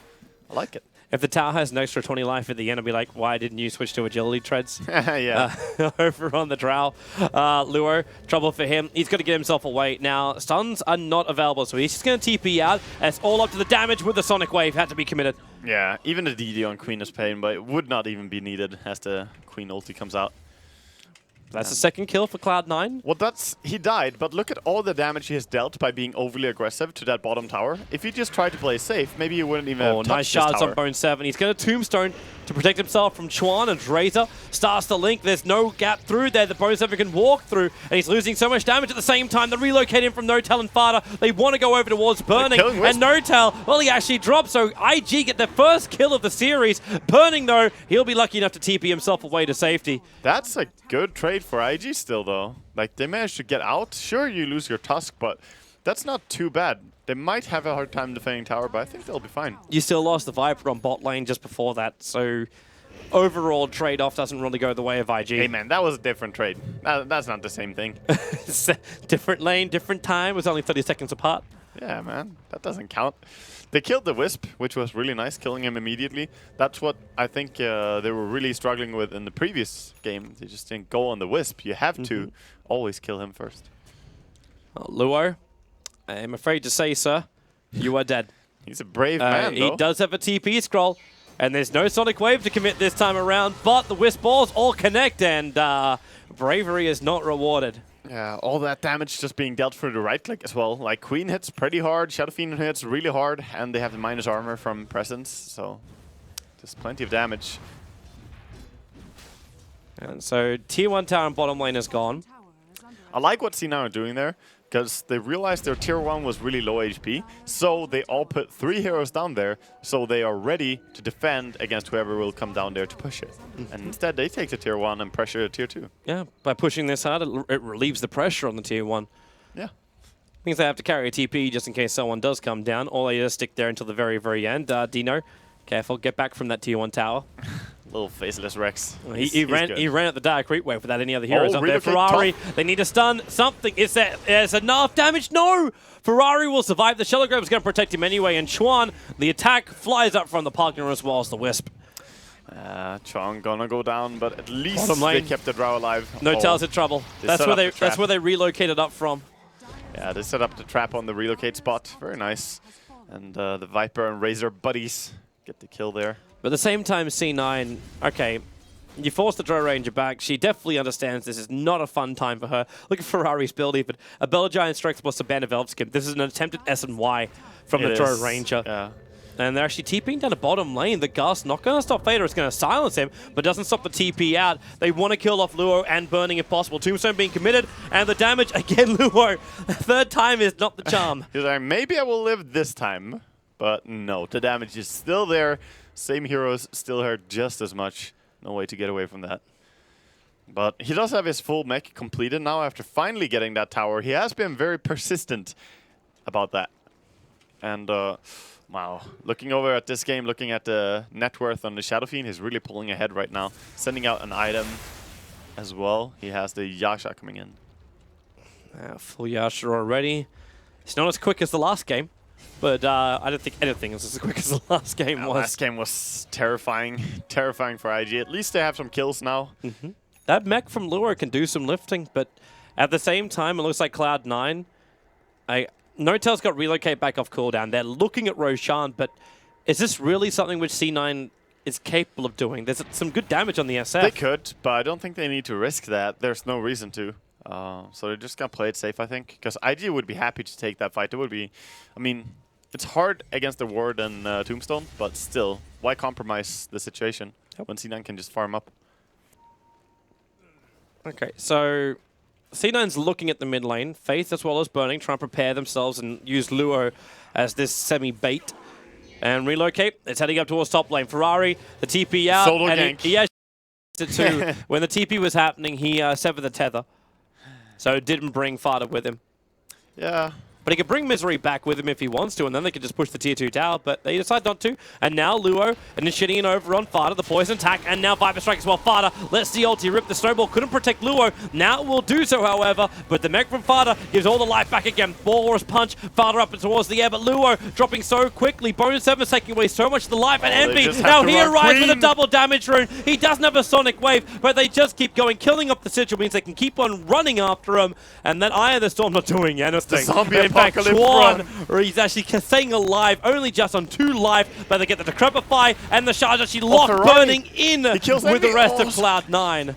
I like it. If the tower has an extra 20 life at the end, I'll be like, why didn't you switch to agility treads? Yeah. Over on the Drow. Luo, trouble for him. He's got to get himself away. Now, stuns are not available, so he's just going to TP out. And it's all up to the damage with the Sonic Wave. Had to be committed. Yeah, even the DD on Queen is pain, but it would not even be needed as the Queen ulti comes out. That's the second kill for Cloud9. Well, he died, but look at all the damage he has dealt by being overly aggressive to that bottom tower. If he just tried to play safe, maybe he wouldn't even have touched nice shards tower. on Bone 7. He's going to Tombstone to protect himself from Chuan, and Razor starts to link. There's no gap through there that Bone 7 can walk through, and he's losing so much damage at the same time. They're relocating from No-Tel and Fada. They want to go over towards Burning, and No-Tel, well, he actually drops, so IG get their first kill of the series. Burning, though, he'll be lucky enough to TP himself away to safety. That's a good trade for IG still, though. Like, they managed to get out. Sure, you lose your Tusk, but that's not too bad. They might have a hard time defending tower, but I think they'll be fine. You still lost the Viper on bot lane just before that, so overall trade-off doesn't really go the way of IG. Hey, man, that was a different trade. That's not the same thing. Different lane, different time. It was only 30 seconds apart. Yeah, man. That doesn't count. They killed the Wisp, which was really nice, killing him immediately. That's what I think they were really struggling with in the previous game. They just didn't go on the Wisp. You have to always kill him first. Luo, I'm afraid to say, sir, you are dead. He's a brave man, though. He does have a TP scroll, and there's no Sonic Wave to commit this time around, but the Wisp balls all connect, and bravery is not rewarded. Yeah, all that damage just being dealt through the right click as well. Like, Queen hits pretty hard, Shadow Fiend hits really hard, and they have the minus armor from Presence, so just plenty of damage. And so Tier 1 tower and bottom lane is gone. I like what C9 are doing there, because they realized their Tier 1 was really low HP, so they all put 3 heroes down there, so they are ready to defend against whoever will come down there to push it. And instead, they take the Tier 1 and pressure Tier 2. Yeah, by pushing this hard, it relieves the pressure on the Tier 1. Yeah. Means they have to carry a TP just in case someone does come down, or they just stick there until the very, very end. Dino, careful, get back from that Tier 1 tower. Little faceless Rex. He ran at the Dark Creep Wave without any other heroes up there. Ferrari, they need to stun something. Is there's enough damage? No! Ferrari will survive. The Shallow Grave is going to protect him anyway, and Chuan, the attack flies up from the partner as well as the Wisp. Chuan gonna go down, but at least they kept the Drow alive. No-Tel's in trouble. That's where they relocated up from. Yeah, they set up the trap on the relocate spot. Very nice. And the Viper and Razor buddies get the kill there. But at the same time, C9, okay, you force the Drow Ranger back. She definitely understands this is not a fun time for her. Look at Ferrari's build even. A Bella Giant Strength plus a Band of Elf Skin. This is an attempted S and Y from the Drow Ranger. Yeah. And they're actually TPing down the bottom lane. The Gust not going to stop Fader. It's going to silence him, but doesn't stop the TP out. They want to kill off Luo and Burning if possible. Tombstone being committed, and the damage, again, Luo. Third time is not the charm. He's like, maybe I will live this time. But no, the damage is still there. Same heroes still hurt just as much. No way to get away from that. But he does have his full mech completed now after finally getting that tower. He has been very persistent about that. And wow, looking over at this game, looking at the net worth on the Shadow Fiend, he's really pulling ahead right now. Sending out an item as well. He has the Yasha coming in. Full Yasha already. It's not as quick as the last game, but I don't think anything is as quick as the last game was. Last game was terrifying. Terrifying for IG. At least they have some kills now. That mech from Lure can do some lifting, but at the same time, it looks like Cloud9. No-Tail's got relocate back off cooldown. They're looking at Roshan, but is this really something which C9 is capable of doing? There's some good damage on the SF. They could, but I don't think they need to risk that. There's no reason to. So they're just going to play it safe, I think. Because IG would be happy to take that fight. It would be, I mean, it's hard against the Ward and Tombstone, but still, why compromise the situation when C9 can just farm up? Okay, so C9's looking at the mid lane. Faith as well as Burning, trying to prepare themselves and use Luo as this semi-bait. And relocate. It's heading up towards top lane. Ferrari, the TP out. Solo and gank. he actually it too. When the TP was happening, he severed the tether. So it didn't bring Fada with him. Yeah. But he could bring Misery back with him if he wants to, and then they could just push the tier 2 tower, but they decide not to. And now Luo initiating over on Fada, the poison attack, and now Viper Strike as well. Fada lets the ulti rip the snowball, couldn't protect Luo. Now it will do so, however, but the mech from Fada gives all the life back again. Walrus punch, Fada up and towards the air, but Luo dropping so quickly. Bone 7 taking away so much of the life, and Envy, now he arrives with a double damage rune. He doesn't have a Sonic Wave, but they just keep going. Killing up the Sigil means they can keep on running after him, and then Eye of the Storm not doing anything. The zombie in fact, apocalypse Chuan, or he's actually staying alive, only just on 2 life, but they get the Decrepify, and the charge actually locked Burning in with the rest of Cloud9.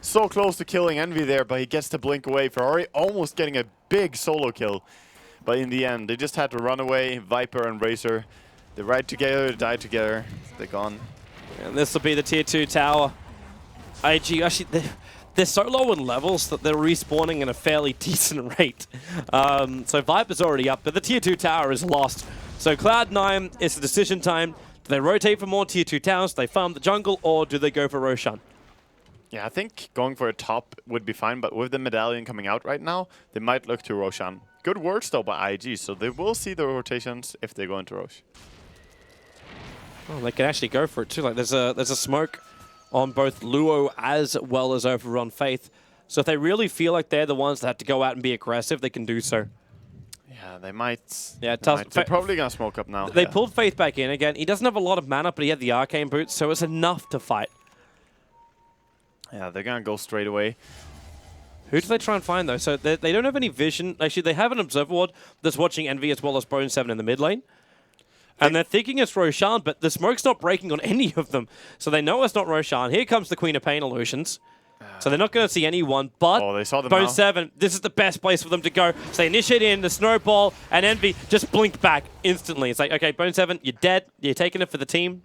So close to killing Envy there, but he gets to blink away. Ferrari almost getting a big solo kill. But in the end, they just had to run away. Viper and Razor, they ride together, die together. They're gone. And this will be the tier 2 tower. IG, actually, they're so low in levels that they're respawning in a fairly decent rate. So Viper's already up, but the tier 2 tower is lost. So Cloud9, it's a decision time. Do they rotate for more tier 2 towers? Do they farm the jungle, or do they go for Roshan? Yeah, I think going for a top would be fine, but with the medallion coming out right now, they might look to Roshan. Good words though by IG, so they will see the rotations if they go into Rosh. Oh, they can actually go for it too. Like there's a smoke on both Luo as well as over on Faith. So if they really feel like they're the ones that have to go out and be aggressive, they can do so. Yeah, they might. Yeah, they're probably going to smoke up now. They pulled Faith back in again. He doesn't have a lot of mana, but he had the Arcane Boots, so it's enough to fight. Yeah, they're going to go straight away. Who do they try and find, though? So they don't have any vision. Actually, they have an Observer Ward that's watching Envy as well as Bone 7 in the mid lane. And they're thinking it's Roshan, but the smoke's not breaking on any of them. So they know it's not Roshan. Here comes the Queen of Pain illusions. So they're not going to see anyone, but they saw them Bone now. 7, this is the best place for them to go. So they initiate in the snowball, and Envy just blinked back instantly. It's like, okay, Bone 7, you're dead. You're taking it for the team.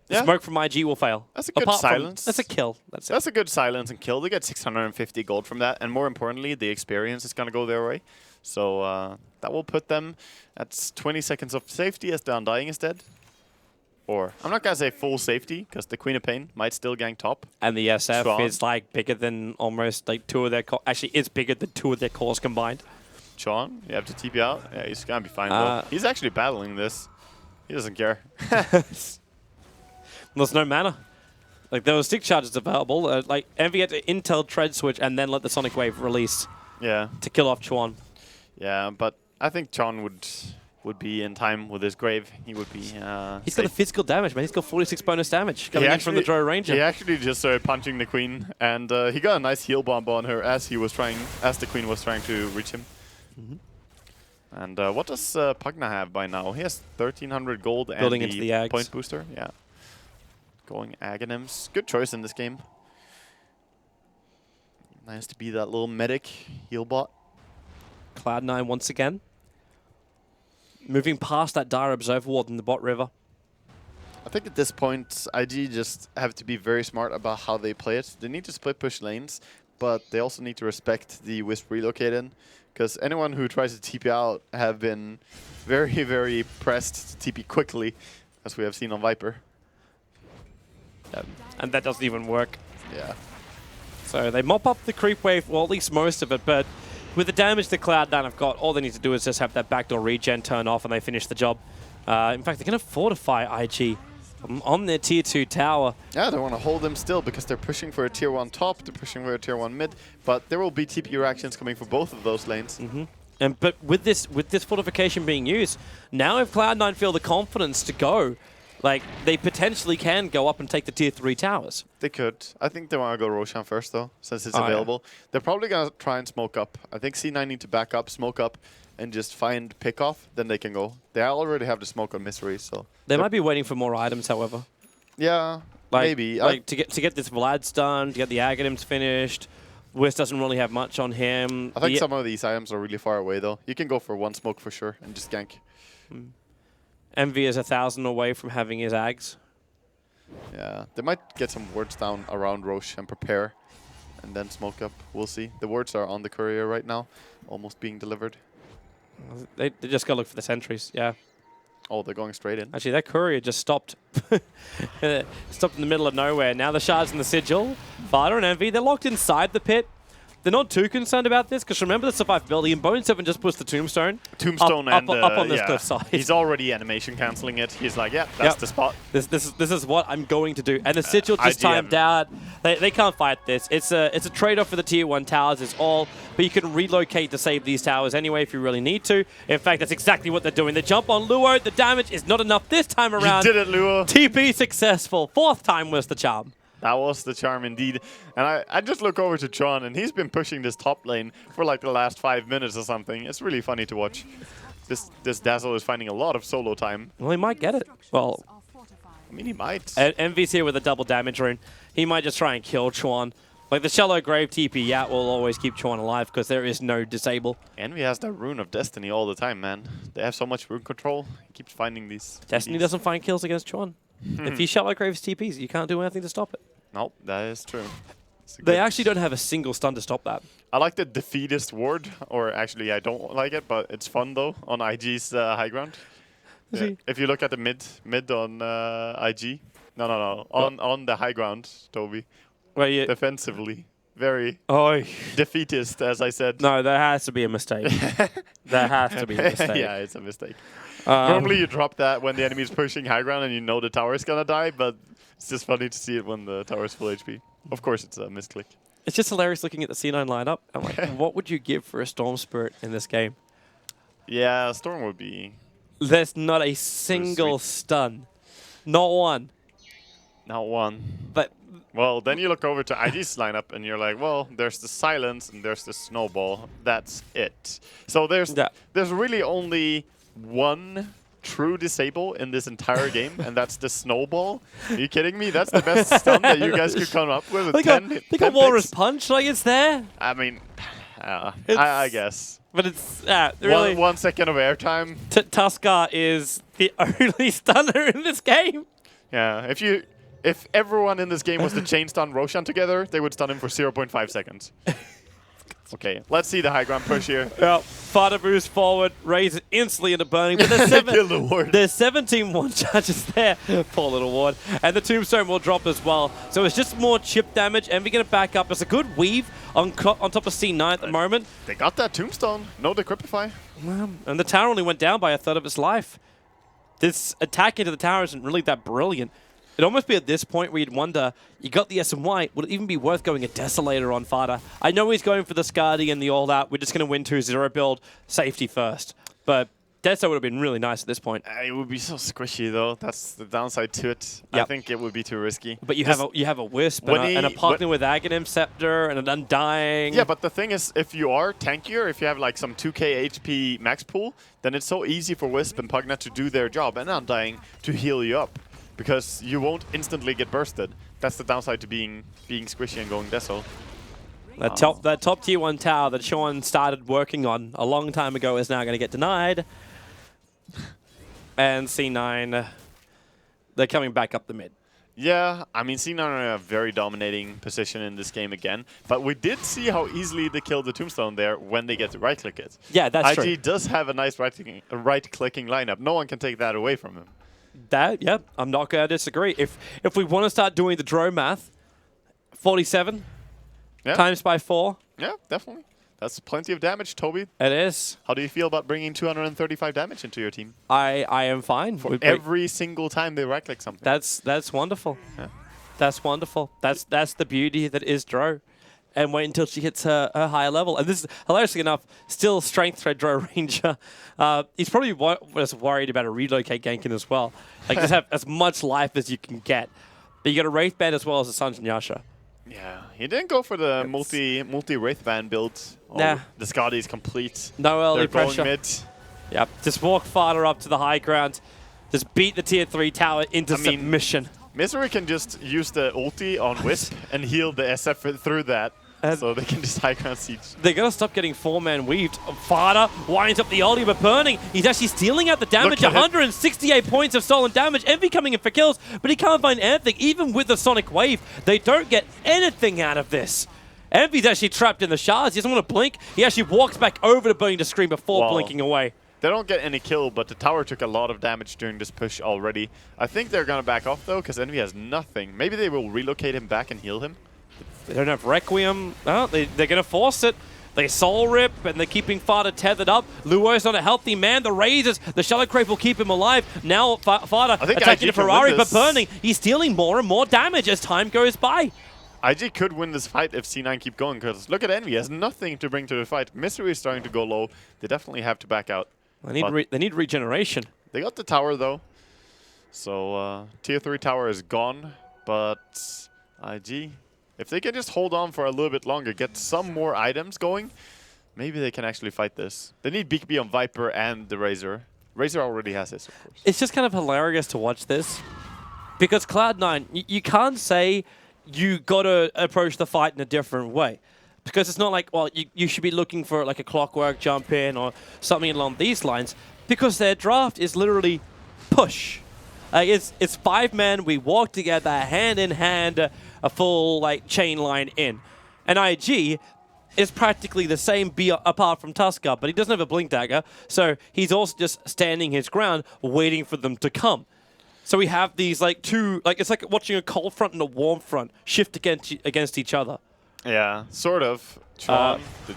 The smoke from IG will fail. That's a good silence. That's a kill. That's a good silence and kill. They get 650 gold from that, and more importantly, the experience is going to go their way. So that will put them at 20 seconds of safety as the Undying is dead. Or, I'm not going to say full safety, because the Queen of Pain might still gank top. And the SF Strong. is like bigger than almost like 2 of their actually, it's bigger than 2 of their cores combined. Sean, you have to TP out. Yeah, he's going to be fine though. He's actually battling this. He doesn't care. There's no mana. Like, there were stick charges available. Like, Envy had to Intel Tread Switch and then let the Sonic Wave release to kill off Chuan. Yeah, but I think Chuan would be in time with his grave. He would be He's got the physical damage, man. He's got 46 bonus damage coming in from the Drow Ranger. He actually just started punching the Queen, and he got a nice heal bomb on her as the Queen was trying to reach him. And what does Pugna have by now? He has 1,300 gold Building and into the Ags. point booster. Yeah. Going Aghanims. Good choice in this game. Nice to be that little medic heal bot. Cloud9 once again. Moving past that dire Observer Ward in the bot river. I think at this point, IG just have to be very smart about how they play it. They need to split push lanes, but they also need to respect the Wisp relocated, because anyone who tries to TP out have been very, very pressed to TP quickly, as we have seen on Viper. And that doesn't even work. Yeah. So they mop up the creep wave, well, at least most of it, but with the damage that Cloud9 have got, all they need to do is just have that backdoor regen turn off and they finish the job. In fact, they're going to fortify IG on their tier 2 tower. Yeah, they want to hold them still because they're pushing for a tier 1 top, they're pushing for a tier 1 mid, but there will be TP reactions coming for both of those lanes. But with this fortification being used, now if Cloud9 feel the confidence to go, like, they potentially can go up and take the tier 3 towers. They could. I think they want to go Roshan first, though, since it's available. Yeah. They're probably going to try and smoke up. I think C9 need to back up, smoke up, and just find pick off. Then they can go. They already have the smoke on Misery, so... They might be waiting for more items, however. Yeah, maybe. Like, to get this Vlad's done, to get the Aghanims finished. Wisp doesn't really have much on him. I think some of these items are really far away, though. You can go for one smoke for sure and just gank. Envy is 1,000 away from having his Ags. Yeah, they might get some wards down around Roche and prepare, and then smoke up. We'll see. The wards are on the courier right now, almost being delivered. They just got to look for the sentries, yeah. Oh, they're going straight in. Actually, that courier just stopped. Stopped in the middle of nowhere. Now the shards in the sigil. Fighter and Envy, they're locked inside the pit. They're not too concerned about this, because remember the survivability, and Bone 7 just pushed the Tombstone. Tombstone up on this cliff side. He's already animation cancelling it. He's like, yeah, that's the spot. This is what I'm going to do. And the Sigil just timed out. They can't fight this. It's a trade-off for the tier 1 towers is all, but you can relocate to save these towers anyway if you really need to. In fact, that's exactly what they're doing. They jump on Luo. The damage is not enough this time around. You did it, Luo. TP successful. 4th time was the charm. That was the charm indeed. And I just look over to John, and he's been pushing this top lane for like the last 5 minutes or something. It's really funny to watch. This Dazzle is finding a lot of solo time. Well, he might get it. Well, I mean, he might. Envy's here with a double damage rune. He might just try and kill Chuan. Like the shallow grave TP, yeah, will always keep Chuan alive because there is no disable. Envy has that rune of destiny all the time, man. They have so much rune control. He keeps finding these. Destiny doesn't find kills against Chuan. If he shallow graves TPs, you can't do anything to stop it. Nope, that is true. They actually don't have a single stun to stop that. I like the defeatist ward, or actually I don't like it, but it's fun though on IG's high ground. Yeah. If you look at the mid on IG, no, on the high ground, Toby. Well, defensively, very Oh, defeatist, as I said. no, there has to be a mistake. There has to be a mistake. Yeah, it's a mistake. Normally you drop that when the enemy is pushing high ground and you know the tower is gonna die, but it's just funny to see it when the tower is full HP. Of course, it's a misclick. It's just hilarious looking at the C9 lineup. I'm like, what would you give for a Storm Spirit in this game? Yeah, Storm would be... There's not a single stun. Not one. Not one. But... Well, then you look over to IG's lineup and you're like, well, there's the silence and there's the snowball. That's it. So there's really only one true disable in this entire game, and that's the snowball. Are you kidding me? That's the best stun that you guys could come up with. Think of Walrus Punch, like it's there. I mean, I guess. But it's really 1 second of airtime. Tuskar is the only stunner in this game. Yeah, if everyone in this game was to chain stun Roshan together, they would stun him for 0.5 seconds. Okay, let's see the high ground push here. Yep. Fada boost forward, raise it instantly into burning. But there's 17 one charges there. Poor little ward. And the tombstone will drop as well. So it's just more chip damage. Envy going to back up. It's a good weave on top of C9 at the moment. They got that tombstone. No decrypify. And the tower only went down by 1/3 of its life. This attack into the tower isn't really that brilliant. It'd almost be at this point where you'd wonder, you got the SMY, would it even be worth going a Desolator on Fada? I know he's going for the Skadi and the all-out. We're just going to win 2-0 build, safety first. But Deso would have been really nice at this point. It would be so squishy, though. That's the downside to it. Yep. I think it would be too risky. But you have a Wisp and a partner with Aghanim Scepter and an Undying. Yeah, but the thing is, if you are tankier, if you have like some 2k HP max pool, then it's so easy for Wisp and Pugna to do their job and Undying to heal you up. Because you won't instantly get bursted. That's the downside to being squishy and going Deso. That top tier 1 tower that Sean started working on a long time ago is now going to get denied. And C9, they're coming back up the mid. Yeah, I mean, C9 are in a very dominating position in this game again, but we did see how easily they killed the Tombstone there when they get to right-click it. Yeah, that's true. IG does have a nice right-clicking lineup. No one can take that away from him. Yeah, I'm not going to disagree. If we want to start doing the draw math, 47 times by 4. Yeah, definitely. That's plenty of damage, Toby. It is. How do you feel about bringing 235 damage into your team? I am fine. For every single time they right-click something. That's wonderful. Yeah. That's wonderful. That's the beauty that is Dro. And wait until she hits her higher level. And this is, hilariously enough, still Strength Thread Dro Ranger. He's probably was worried about a relocate ganking as well. Like, just have as much life as you can get. But you got a Wraith Band as well as a Sanjin Yasha. Yeah, he didn't go for the multi Wraith Band build. Nah. The Skadi is complete. No early pressure. Going mid. Yep, just walk farther up to the high ground. Just beat the tier 3 tower into submission. Misery can just use the ulti on Wisp and heal the SF through that. So they can just high ground siege. They gotta stop getting 4-man weaved. Fada winds up the ulti, but Burning, he's actually stealing out the damage. 168 points of stolen damage. Envy coming in for kills, but he can't find anything. Even with the Sonic Wave, they don't get anything out of this. Envy's actually trapped in the shards. He doesn't want to blink. He actually walks back over to Burning to scream before blinking away. They don't get any kill, but the tower took a lot of damage during this push already. I think they're gonna back off though, because Envy has nothing. Maybe they will relocate him back and heal him. They don't have Requiem. Oh, they're going to force it. They Soul Rip, and they're keeping Fada tethered up. Luo's not a healthy man. The Razors, the Shallow Crave will keep him alive. Now Fada attacking the Ferrari, but Burning. He's stealing more and more damage as time goes by. IG could win this fight if C9 keep going, because look at Envy. He has nothing to bring to the fight. Misery is starting to go low. They definitely have to back out. They need regeneration. They got the tower, though. So tier 3 tower is gone, but IG... If they can just hold on for a little bit longer, get some more items going, maybe they can actually fight this. They need BKB on Viper and the Razor. Razor already has this, of course. It's just kind of hilarious to watch this. Because Cloud9, you can't say you got to approach the fight in a different way. Because it's not like, well, you should be looking for like a clockwork jump in or something along these lines. Because their draft is literally push. It's 5 men, we walk together hand in hand, a full like chain line in. And IG is practically the same apart from Tusker, but he doesn't have a Blink Dagger, so he's also just standing his ground waiting for them to come. So we have these like two, like it's like watching a cold front and a warm front shift against each other. Yeah, sort of. Tron, the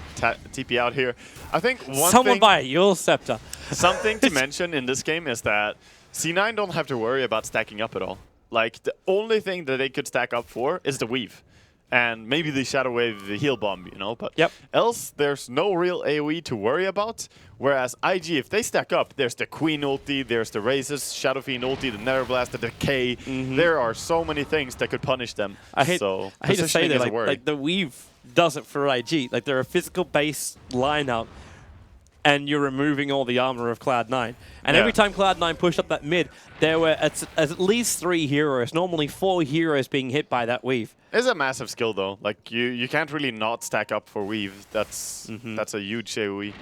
TP out here. I think someone buy a Yule Scepter. Something to mention in this game is that C9 don't have to worry about stacking up at all. Like, the only thing that they could stack up for is the Weave. And maybe the Shadow Wave, the Heal Bomb, you know? But else, there's no real AoE to worry about. Whereas IG, if they stack up, there's the Queen ulti, there's the Razors, Shadow Fiend ulti, the Nether Blast, the Decay. There are so many things that could punish them. I hate to say that, like the Weave does it for IG. Like, they're a physical base lineup. And you're removing all the armor of Cloud9. And every time Cloud9 pushed up that mid, there were at least 3 heroes, normally 4 heroes being hit by that Weave. It's a massive skill, though. Like, you can't really not stack up for Weave. That's a huge AoE.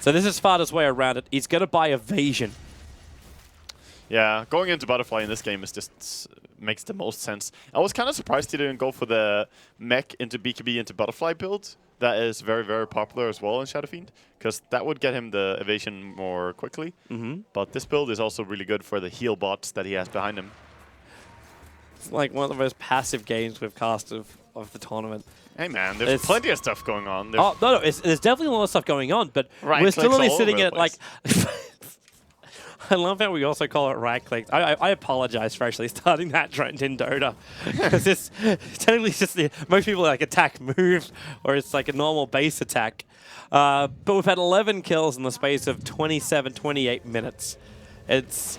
So this is Fada's way around it. He's going to buy Evasion. Yeah, going into Butterfly in this game is just makes the most sense. I was kind of surprised he didn't go for the mech into BKB into Butterfly build. That is very, very popular as well in Shadow Fiend, because that would get him the evasion more quickly. But this build is also really good for the heal bots that he has behind him. It's like one of the most passive games we've cast of the tournament. Hey man, there's plenty of stuff going on. Oh, no, there's definitely a lot of stuff going on, but we're still really sitting at like... I love how we also call it right-click. I apologize for actually starting that trend in Dota. Because it's technically just most people like attack moves, or it's like a normal base attack. But we've had 11 kills in the space of 27, 28 minutes. It's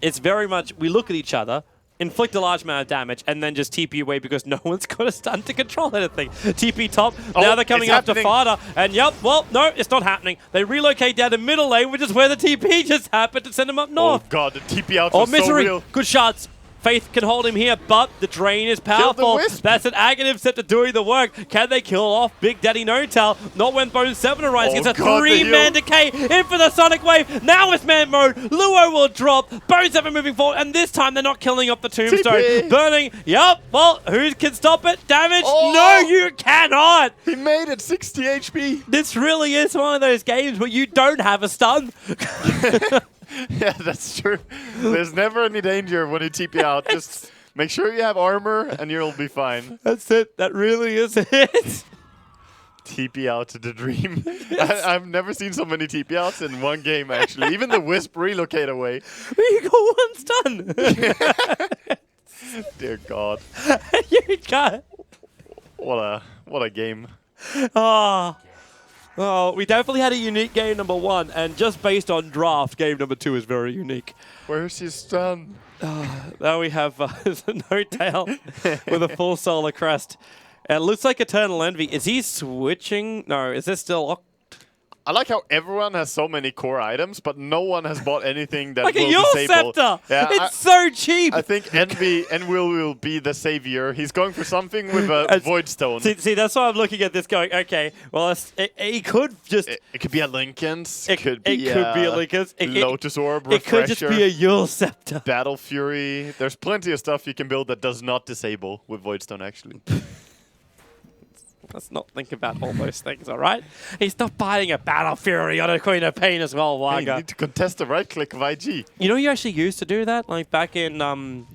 very much, we look at each other, inflict a large amount of damage, and then just TP away because no one's got a stun to control anything. TP top, now they're coming up to Fada, and well, no, it's not happening. They relocate down to middle lane, which is where the TP just happened to send them up north. Oh god, the TP out was Misery. so real. Good shots. Faith can hold him here, but the drain is powerful. That's an Aghanim set to doing the work. Can they kill off Big Daddy No-Tal? Not when Bone 7 arrives. It's a 3-man decay in for the Sonic Wave. Now it's man mode. Luo will drop. Bone 7 moving forward, and this time they're not killing off the Tombstone. TP. Burning. Yup. Well, who can stop it? Damage? Oh. No, you cannot. He made it 60 HP. This really is one of those games where you don't have a stun. Yeah, that's true. There's never any danger when you TP out. Just make sure you have armor and you'll be fine. That's it. That really is it. TP out to the dream. I've never seen so many TP outs in one game, actually. Even the Wisp relocate away. You got one stun. Dear God. You got. What a game. Oh, we definitely had a unique game number 1, and just based on draft, game number 2 is very unique. Where's his stun? Now we have No-Tail with a full solar crest. It looks like Eternal Envy. Is he switching? No, is this still... I like how everyone has so many core items, but no one has bought anything that like will a Yule disable. Scepter! Yeah, it's so cheap! I think Envy will be the savior. He's going for something with a Void Stone. See, that's why I'm looking at this going, okay, well, he could just... It could be a Lincoln's. It could be a Lincoln's. Lotus Orb, Refresher. It could just be a Yule Scepter. Battle Fury. There's plenty of stuff you can build that does not disable with Void Stone, actually. Let's not think about all those things, all right? He's not buying a Battle Fury on a Queen of Pain as well, Waga. Hey, you need to contest the right-click of IG. You know you actually used to do that? Like back in, oh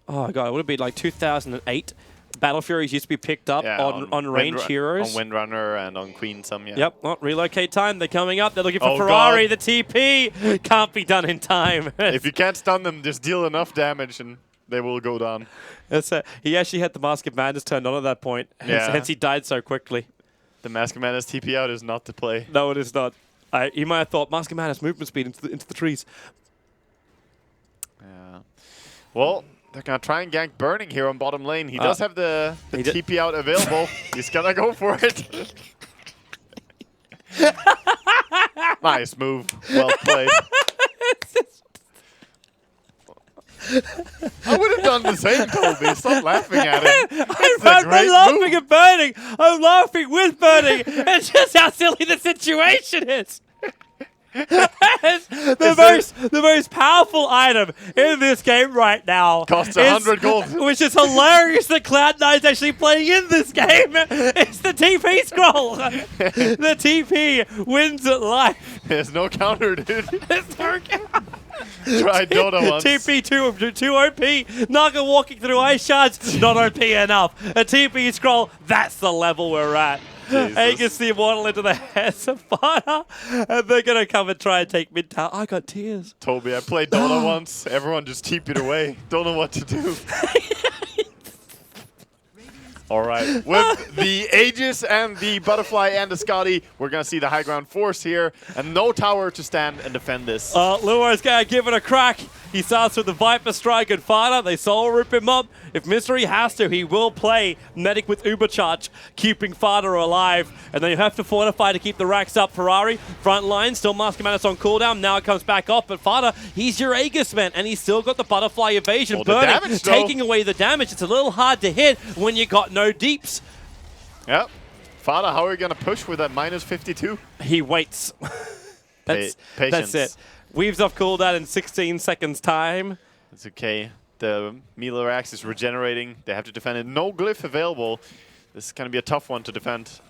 God, it would have been like 2008. Battle Furies used to be picked up on range heroes. On Windrunner and on Queen some, yeah. Yep, well, relocate time. They're coming up. They're looking for Ferrari. God. The TP can't be done in time. If you can't stun them, just deal enough damage and they will go down. He actually had the Mask of Madness turned on at that point, hence he died so quickly. The Mask of Madness TP out is not to play. No, it is not. He might have thought Mask of Madness movement speed into the trees. Yeah. Well, they're going to try and gank Burning here on bottom lane. He does have the TP out available. He's going to go for it. Nice move. Well played. I would have done the same, Toby. Stop laughing at him. I'm laughing at Burning. I'm laughing with Burning. It's just how silly the situation is. the most powerful item in this game right now costs 100 gold, which is hilarious that Cloud9's actually playing in this game. It's the TP scroll. The TP wins at life. There's no counter, dude. There's no counter. Tried Dota once. TP 2 OP. Naga walking through ice shards, not OP enough. A TP scroll, that's the level we're at. Aegis the Immortal into the hands of Fire, and they're going to come and try and take mid tower. I got tears. Toby, I played Dota once. Everyone just TP'd away. Don't know what to do. All right. With the Aegis and the Butterfly and the Scotty, we're going to see the high ground force here, and no tower to stand and defend this. Luo's going to give it a crack. He starts with the Viper Strike and Fighter. They soul rip him up. If Mystery has to, he will play Medic with Uber Charge, keeping Fighter alive. And then you have to fortify to keep the racks up. Ferrari, front line, still Mask of Madness on cooldown. Now it comes back off, but Fighter, he's your Aegis man, and he's still got the Butterfly evasion. Burning, damage, taking away the damage. It's a little hard to hit when you got no deeps. Yep. Fada, how are you going to push with that minus 52? He waits. Patience. That's it. Weaves off cooldown in 16 seconds time. It's okay. The Melee Axe is regenerating. They have to defend it. No glyph available. This is going to be a tough one to defend.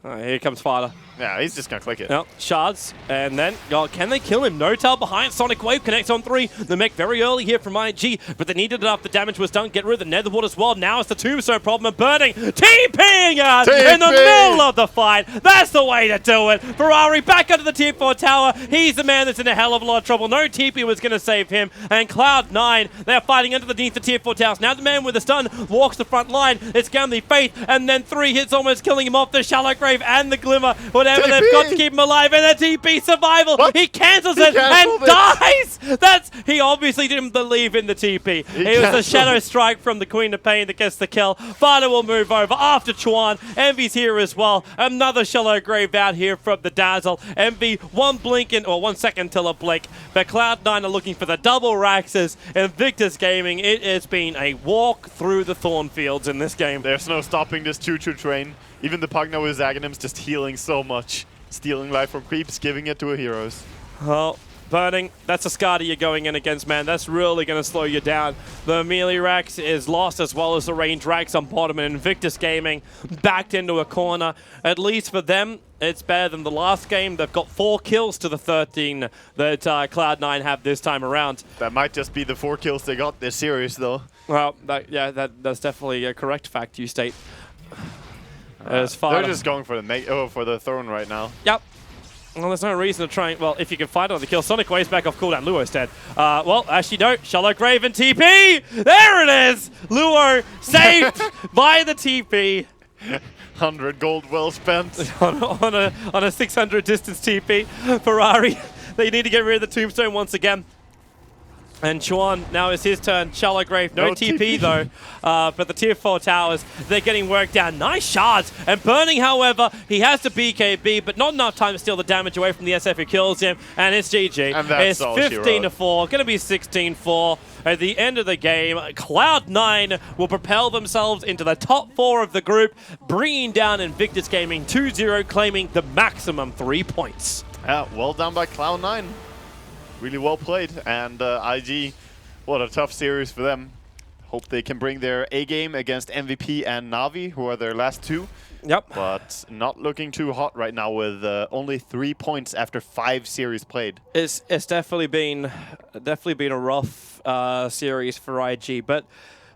Here comes Fighter. Yeah, he's just going to click it. Yep. Shards, and then, can they kill him? No-Tail behind, Sonic Wave connects on 3. The mech very early here from IG, but they needed it up. The damage was done. Get rid of the Netherward as well. Now it's the Tombstone problem of Burning. TPing out in the middle of the fight. That's the way to do it. Ferrari back under the tier 4 tower. He's the man that's in a hell of a lot of trouble. No TP was going to save him. And Cloud9, they're fighting underneath the tier 4 towers. Now the man with the stun walks the front line. It's Gamli Faith, and then 3 hits almost killing him off. The Shallow Grave Grave and the Glimmer, whatever TP. they've got to keep him alive, and the TP survival. What? He cancels He it cancelled and dies. He obviously didn't believe in the TP. It was the cancelled Shadow it. Strike from the Queen of Pain that gets the kill. Vada will move over after Chuan. Envy's here as well. Another Shallow Grave out here from the Dazzle. Envy, 1 blink in, or 1 second till a blink. But Cloud9 are looking for the double Raxes. Invictus Gaming, it has been a walk through the Thornfields in this game. There's no stopping this choo-choo train. Even the Pugna with his Aghanims just healing so much. Stealing life from creeps, giving it to a heroes. Well, Burning, that's a Skadi you're going in against, man. That's really going to slow you down. The melee Rax is lost as well as the range Rax on bottom, and Invictus Gaming backed into a corner. At least for them, it's better than the last game. They've got 4 kills to the 13 that Cloud9 have this time around. That might just be the 4 kills they got this series, though. Well, that's definitely a correct fact you state. They're just going for the throne right now. Yep. Well, there's no reason to try. Well, if you can find another kill, Sonic Waves back off cooldown. Luo's dead. Well, actually, no. Shallow Grave and TP. There it is. Luo saved by the TP. 100 gold well spent. on a 600 distance TP. Ferrari, they need to get rid of the tombstone once again. And Chuan, now is his turn. Shallow Grave, no TP though. But the tier 4 towers, they're getting worked down. Nice shards. And Burning, however, he has to BKB, but not enough time to steal the damage away from the SF who kills him. And it's GG. And that's it's all she 15-4, going to be 16-4. At the end of the game, Cloud9 will propel themselves into the top 4 of the group, bringing down Invictus Gaming 2-0, claiming the maximum 3 points. Yeah, well done by Cloud9. Really well played, and IG, what a tough series for them. Hope they can bring their A game against MVP and Na'Vi, who are their last 2. Yep. But not looking too hot right now with only 3 points after 5 series played. It's definitely been a rough series for IG, but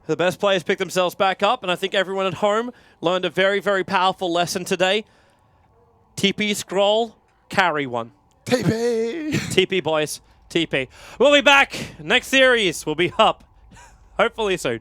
the best players picked themselves back up, and I think everyone at home learned a very, very powerful lesson today. TP scroll, carry one. TP! TP, boys. TP. We'll be back. Next series will be up. Hopefully soon.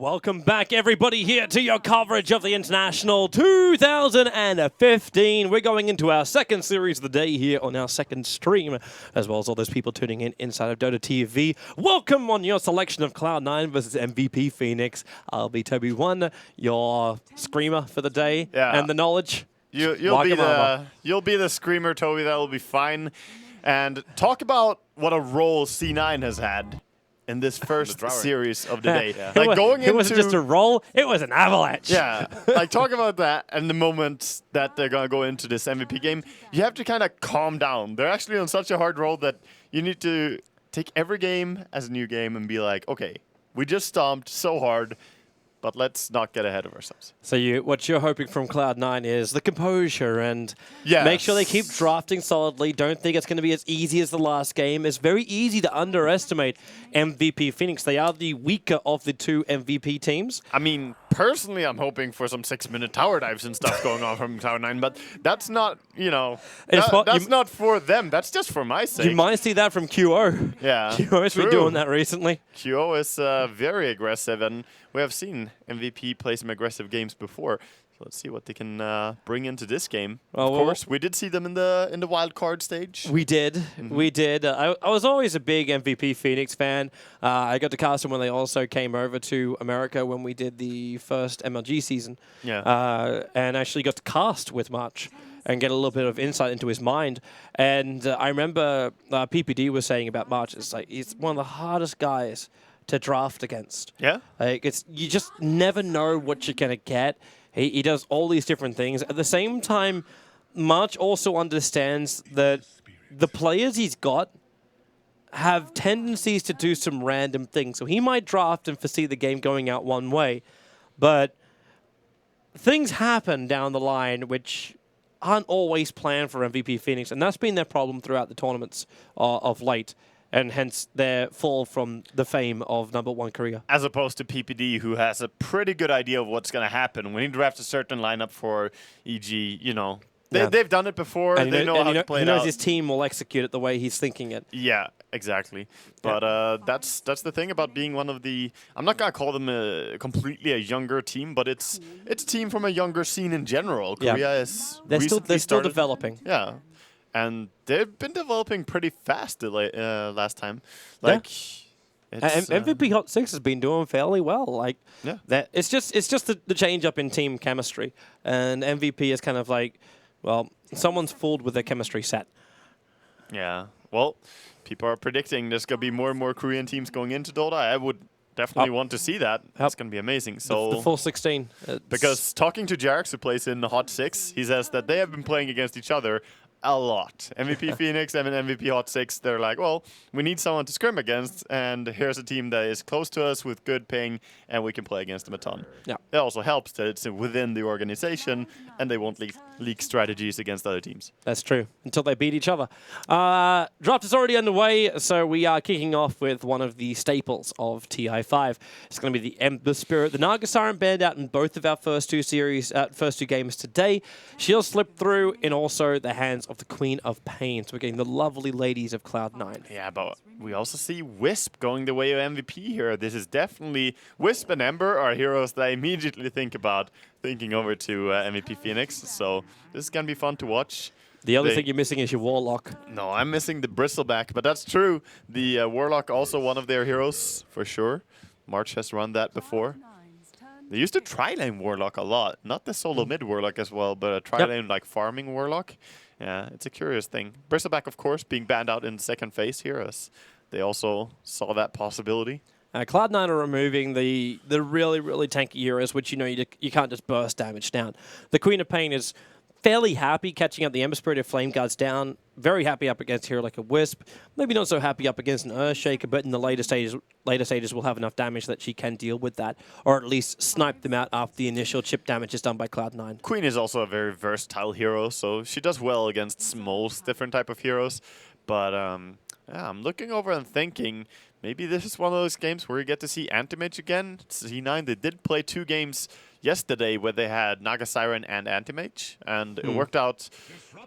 Welcome back, everybody, here to your coverage of the International 2015. We're going into our second series of the day here on our second stream, as well as all those people tuning in inside of Dota TV. Welcome on your selection of Cloud9 versus MVP Phoenix. I'll be Toby1, your screamer for the day, and the knowledge. You'll be the screamer, Toby. That will be fine. And talk about what a role C9 has had in this first series of the day. Like it wasn't just a roll, it was an avalanche. Yeah, like talk about that and the moment that they're going to go into this MVP game. You have to kind of calm down. They're actually on such a hard roll that you need to take every game as a new game and be like, okay, we just stomped so hard, but let's not get ahead of ourselves. So what you're hoping from Cloud9 is the composure and make sure they keep drafting solidly. Don't think it's going to be as easy as the last game. It's very easy to underestimate MVP Phoenix. They are the weaker of the two MVP teams. I mean, personally, I'm hoping for some 6-minute tower dives and stuff going on from Cloud9, but that's not, that's not for them. That's just for my sake. You might see that from QO. Yeah, QO's been doing that recently. QO is very aggressive, and we have seen MVP play some aggressive games before. So let's see what they can bring into this game. Of course, we did see them in the wild card stage. We did. We did. I was always a big MVP Phoenix fan. I got to cast them when they also came over to America when we did the first MLG season. Yeah. And actually got to cast with March and get a little bit of insight into his mind. And I remember PPD was saying about March, it's like he's one of the hardest guys to draft against. Yeah. Like you just never know what you're going to get. He does all these different things. At the same time, March also understands that the players he's got have tendencies to do some random things. So he might draft and foresee the game going out one way, but things happen down the line which aren't always planned for MVP Phoenix, and that's been their problem throughout the tournaments of late. And hence their fall from the fame of #1 Korea. As opposed to PPD, who has a pretty good idea of what's going to happen. When he drafts a certain lineup for EG, they've done it before. And they know how to play it out. He knows his team will execute it the way he's thinking it. Yeah, exactly. But that's the thing about being one of the... I'm not going to call them completely a younger team, but it's a team from a younger scene in general. Korea is They're still developing. Yeah. And they've been developing pretty fast last time. Like, MVP Hot 6 has been doing fairly well. Like, it's just the change up in team chemistry, and MVP is kind of like, well, someone's fooled with their chemistry set. Yeah. Well, people are predicting there's gonna be more and more Korean teams going into Dota. I would definitely want to see that. That's gonna be amazing. So the full 16. Because talking to Jarex, who plays in the Hot 6, he says that they have been playing against each other a lot. MVP Phoenix and MVP Hot 6, they're like, well, we need someone to scrim against, and here's a team that is close to us with good ping, and we can play against them a ton. Yeah. It also helps that it's within the organization, and they won't leak strategies against other teams. That's true, until they beat each other. Draft is already underway, so we are kicking off with one of the staples of TI5. It's going to be the Ember Spirit. The Nagas aren't banned out in both of our first two games today. She'll slip through in also the hands of the Queen of Pain. So we're getting the lovely ladies of Cloud9. Yeah, but we also see Wisp going the way of MVP here. This is definitely... Wisp and Ember are heroes that I immediately think about thinking over to MVP Phoenix. So this is going to be fun to watch. The only thing you're missing is your Warlock. No, I'm missing the Bristleback, but that's true. The Warlock, also one of their heroes, for sure. March has run that before. They used to tri-lane Warlock a lot. Not the solo mid Warlock as well, but a tri-lane like farming Warlock. Yeah, it's a curious thing. Bristleback, of course, being banned out in the second phase here, as they also saw that possibility. Cloud9 are removing the really, really tanky heroes, which you can't just burst damage down. The Queen of Pain is fairly happy catching up the Ember Spirit if Flame Guard's down. Very happy up against a hero like a Wisp. Maybe not so happy up against an Earthshaker, but in the later stages will have enough damage that she can deal with that, or at least snipe them out after the initial chip damage is done by Cloud9. Queen is also a very versatile hero, so she does well against most different type of heroes. But yeah, I'm looking over and thinking maybe this is one of those games where you get to see Anti-Mage again. C9, they did play 2 games yesterday where they had Naga Siren and Anti-Mage, and it worked out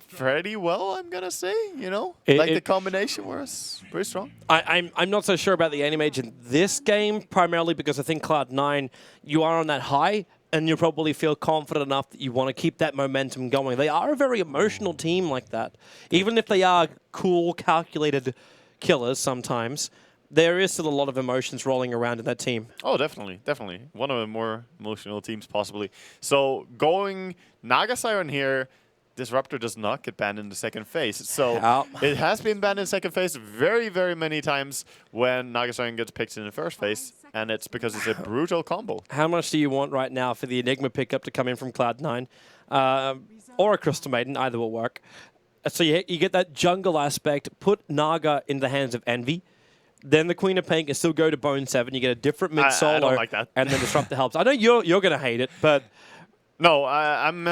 pretty well, I'm going to say, you know? The combination was pretty strong. I'm not so sure about the Anti-Mage in this game, primarily because I think Cloud9, you are on that high, and you probably feel confident enough that you want to keep that momentum going. They are a very emotional team like that. Even if they are cool, calculated killers sometimes, there is still a lot of emotions rolling around in that team. Oh, definitely, definitely. One of the more emotional teams, possibly. So going Naga Siren here, Disruptor does not get banned in the second phase. So it has been banned in second phase very, very many times when Naga Siren gets picked in the first phase, and it's because it's a brutal combo. How much do you want right now for the Enigma pickup to come in from Cloud9? Or a Crystal Maiden, either will work. So you get that jungle aspect, put Naga in the hands of Envy. Then the Queen of Pain can still go to Bone 7. You get a different mid-solo. I don't like that. And then Disruptor helps. I know you're going to hate it, but... No, I'm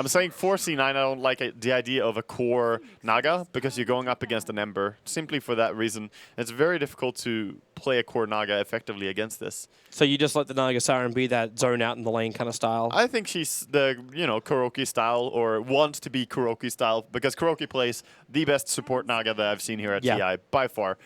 saying for C9, I don't like the idea of a core Naga because you're going up against an Ember. Simply for that reason, it's very difficult to play a core Naga effectively against this. So you just let the Naga Siren be that zone out in the lane kind of style? I think she's the, Kuroki style, or wants to be Kuroki style, because Kuroki plays the best support Naga that I've seen here at TI by far.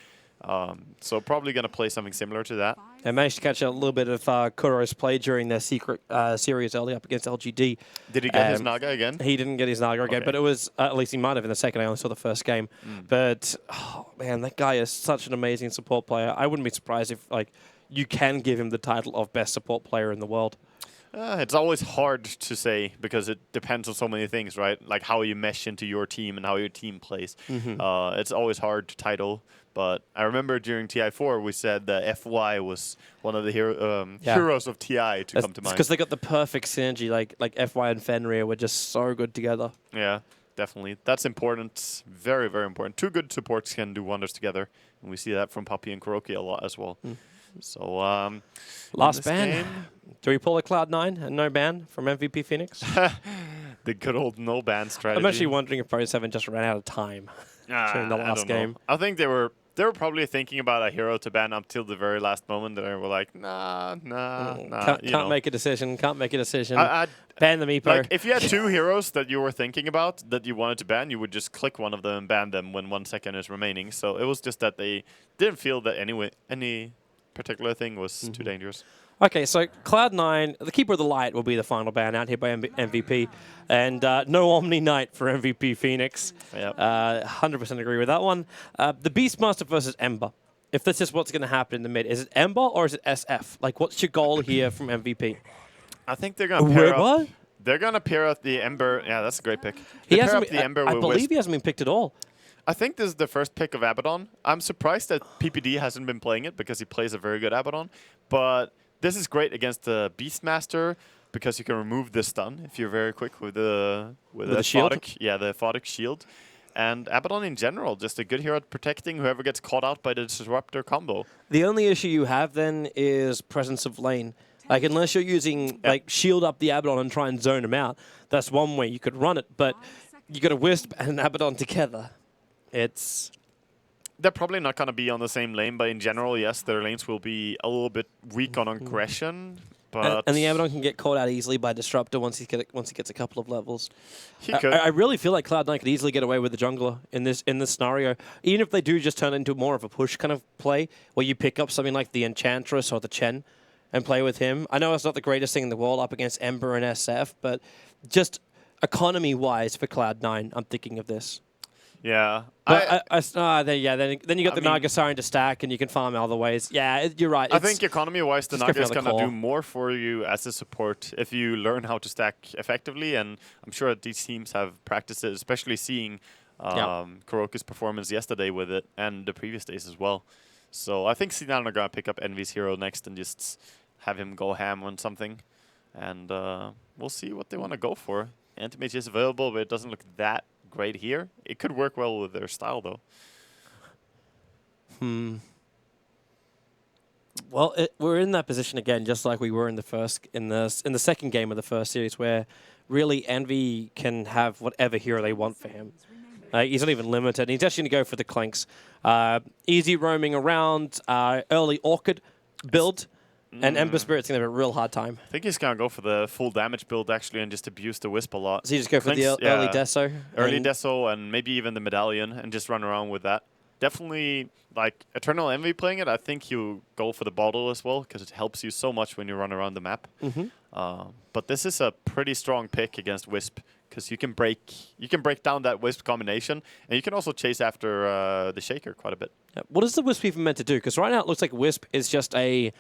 So probably going to play something similar to that. I managed to catch a little bit of Kuro's play during their secret series early up against LGD. Did he get his Naga again? He didn't get his Naga again, but it was, at least he might have in the second. I only saw the first game. But, oh, man, that guy is such an amazing support player. I wouldn't be surprised if, you can give him the title of best support player in the world. It's always hard to say because it depends on so many things, right? Like how you mesh into your team and how your team plays. It's always hard to title. But I remember during TI4 we said that FY was one of the heroes of TI to come to mind. Because they got the perfect synergy. Like FY and Fenrir were just so good together. Yeah, definitely. That's important. Very, very important. 2 good supports can do wonders together. And we see that from Puppy and Kuroki a lot as well. So, last ban. Do we pull a Cloud9 and no ban from MVP Phoenix? The good old no ban strategy. I'm actually wondering if Pro 7 just ran out of time during the last game. I think they were probably thinking about a hero to ban up till the very last moment, and they were like, nah. Can't make a decision. Can't make a decision. Ban the Meepo. Like, if you had 2 heroes that you were thinking about that you wanted to ban, you would just click one of them and ban them when 1 second is remaining. So it was just that they didn't feel that any particular thing was too dangerous. Okay, so Cloud9, the Keeper of the Light will be the final ban out here by MVP. And no Omni Knight for MVP Phoenix. Yep. 100% agree with that one. The Beastmaster versus Ember. If this is what's going to happen in the mid, is it Ember or is it SF? Like, what's your goal here from MVP? I think they're going to pair up. What? They're going to pair up the Ember. Yeah, that's a great pick. I believe he hasn't been picked at all. I think this is the first pick of Abaddon. I'm surprised that PPD hasn't been playing it because he plays a very good Abaddon. But this is great against the Beastmaster because you can remove the stun if you're very quick with the shield. The Photic shield. And Abaddon in general, just a good hero at protecting whoever gets caught out by the Disruptor combo. The only issue you have then is presence of lane. Like, unless you're using, shield up the Abaddon and try and zone him out, that's one way you could run it. But you got a Wisp and an Abaddon together. They're probably not going to be on the same lane, but in general, yes, their lanes will be a little bit weak on aggression. But and the Abaddon can get caught out easily by Disruptor once he gets a couple of levels. He could. I really feel like Cloud9 could easily get away with the jungler in this scenario, even if they do just turn into more of a push kind of play, where you pick up something like the Enchantress or the Chen and play with him. I know it's not the greatest thing in the world up against Ember and SF, but just economy-wise for Cloud9, I'm thinking of this. Yeah. Then you got the Naga Siren to stack, and you can farm other ways. Yeah, you're right. I think economy-wise, the Naga is going to do more for you as a support if you learn how to stack effectively. And I'm sure these teams have practiced it, especially seeing Kuroki's performance yesterday with it and the previous days as well. So I think C9 are going to pick up Envy's hero next and just have him go ham on something. And we'll see what they want to go for. Anti-Mage is available, but it doesn't look that great here. It could work well with their style, though. Well, we're in that position again, just like we were in the second game of the first series, where really Envy can have whatever hero they want for him. He's not even limited. He's actually going to go for the Clinks. Easy roaming around, early Orchid build, and Ember Spirit's going to have a real hard time. I think he's going to go for the full damage build, actually, and just abuse the Wisp a lot. So you just go for Clinks, the early Deso? Early Deso, and maybe even the Medallion, and just run around with that. Definitely, like, Eternal Envy playing it, I think you go for the bottle as well, because it helps you so much when you run around the map. But this is a pretty strong pick against Wisp, because you can break down that Wisp combination, and you can also chase after the Shaker quite a bit. Yeah. What is the Wisp even meant to do? Because right now it looks like Wisp is just a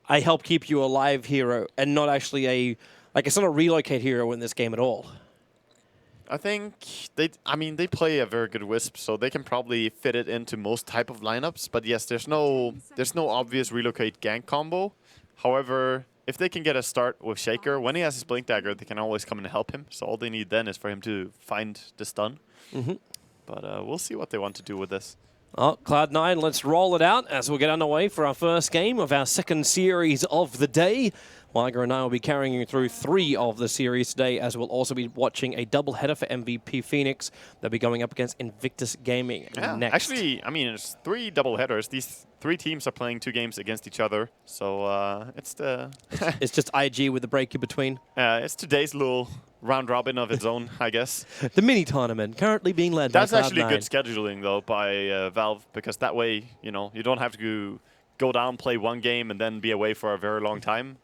help keep you alive hero, and not actually it's not a relocate hero in this game at all. I think they play a very good Wisp, so they can probably fit it into most type of lineups. But yes, there's no obvious relocate gank combo. However, if they can get a start with Shaker, when he has his Blink Dagger, they can always come in and help him. So all they need then is for him to find the stun. But we'll see what they want to do with this. Oh, Cloud9, let's roll it out as we'll get underway for our first game of our second series of the day. Liger and I will be carrying you through 3 of the series today, as we'll also be watching a double-header for MVP Phoenix. They'll be going up against Invictus Gaming next. Actually, I mean, it's 3 double-headers. These 3 teams are playing 2 games against each other, so it's the... it's just IG with the break in between. It's today's little round-robin of its own, I guess. The mini-tournament currently being led by Cloud9. That's actually good scheduling, though, by Valve, because that way, you don't have to go down, play 1 game, and then be away for a very long time.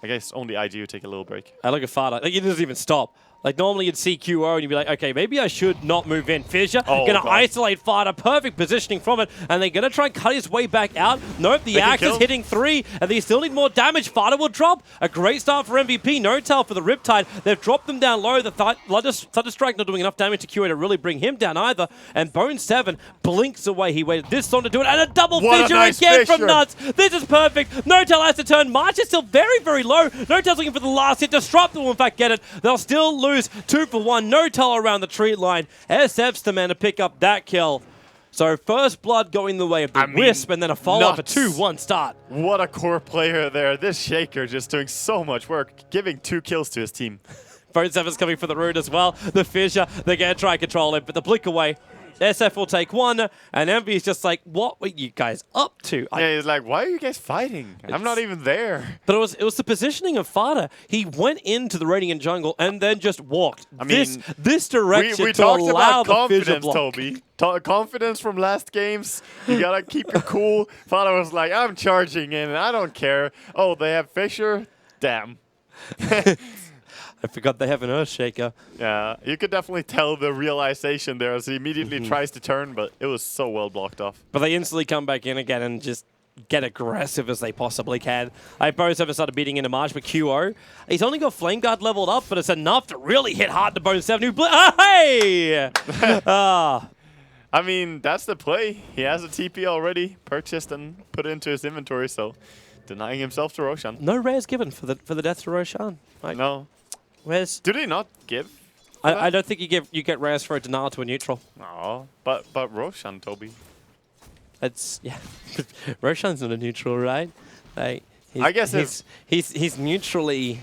I guess only IG would take a little break. I look at Fada. Like, it doesn't even stop. Like, normally you'd see QO and you'd be like, okay, maybe I should not move in. Fissure going to isolate Fada. Perfect positioning from it. And they're going to try and cut his way back out. Nope, the axe is hitting 3. And they still need more damage. Fada will drop. A great start for MVP. No tail for the Riptide. They've dropped them down low. The Thunderstrike not doing enough damage to QO to really bring him down either. And Bone 7 blinks away. He waited this long to do it. And a double Fissure again from Nuts. This is perfect. No tail has to turn. March is still very, very low. No tail's looking for the last hit. Disrupt will in fact get it. They'll still lose 2 for 1. No tail around the tree line. SF's the man to pick up that kill. So first blood going the way of the Wisp, and then a follow-up, a 2-1 start. What a core player there. This Shaker just doing so much work, giving 2 kills to his team. Bone 7's coming for the root as well. The Fissure, they're going to try and control it, but the blink away. SF will take 1, and Envy's just like, what were you guys up to? Yeah, he's like, why are you guys fighting? I'm not even there. But it was the positioning of Fada. He went into the Radiant jungle and then just walked this direction we to talked allow about the Fissure confidence, block. Toby. Confidence from last games. You gotta keep it cool. Fada was like, I'm charging in, and I don't care. Oh, they have Fissure? Damn. I forgot they have an Earthshaker. Yeah, you could definitely tell the realization there as he immediately tries to turn, but it was so well blocked off. But they instantly come back in again and just get aggressive as they possibly can. Both haven't started beating into March, but QO, he's only got Flame Guard leveled up, but it's enough to really hit hard to Bone 7. Hey! I mean, that's the play. He has a TP already purchased and put into his inventory, so denying himself to Roshan. No rares given for the death to Roshan. No. Where's? Do they not give? I don't think you get rares for a denial to a neutral. Oh, but Roshan, Toby. It's Roshan's not a neutral, right? Like, I guess he's neutrally.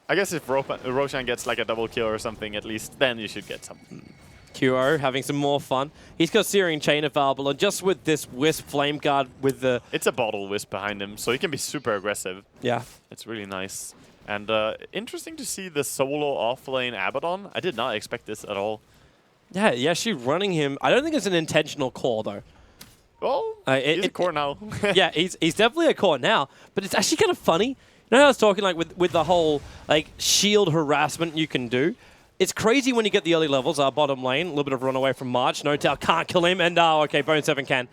I guess if Roshan gets like a double kill or something, at least then you should get something. QO having some more fun. He's got Searing Chain available, and just with this Wisp Flame Guard with the... It's a bottle Wisp behind him, so he can be super aggressive. Yeah. It's really nice. And interesting to see the solo off-lane Abaddon. I did not expect this at all. Yeah, actually running him. I don't think it's an intentional core, though. Well, he's a core now. Yeah, he's definitely a core now, but it's actually kind of funny. You know how I was talking like with the whole like shield harassment you can do? It's crazy when you get the early levels. Our bottom lane, a little bit of runaway from March. No tail can't kill him, and okay, Bone 7 can.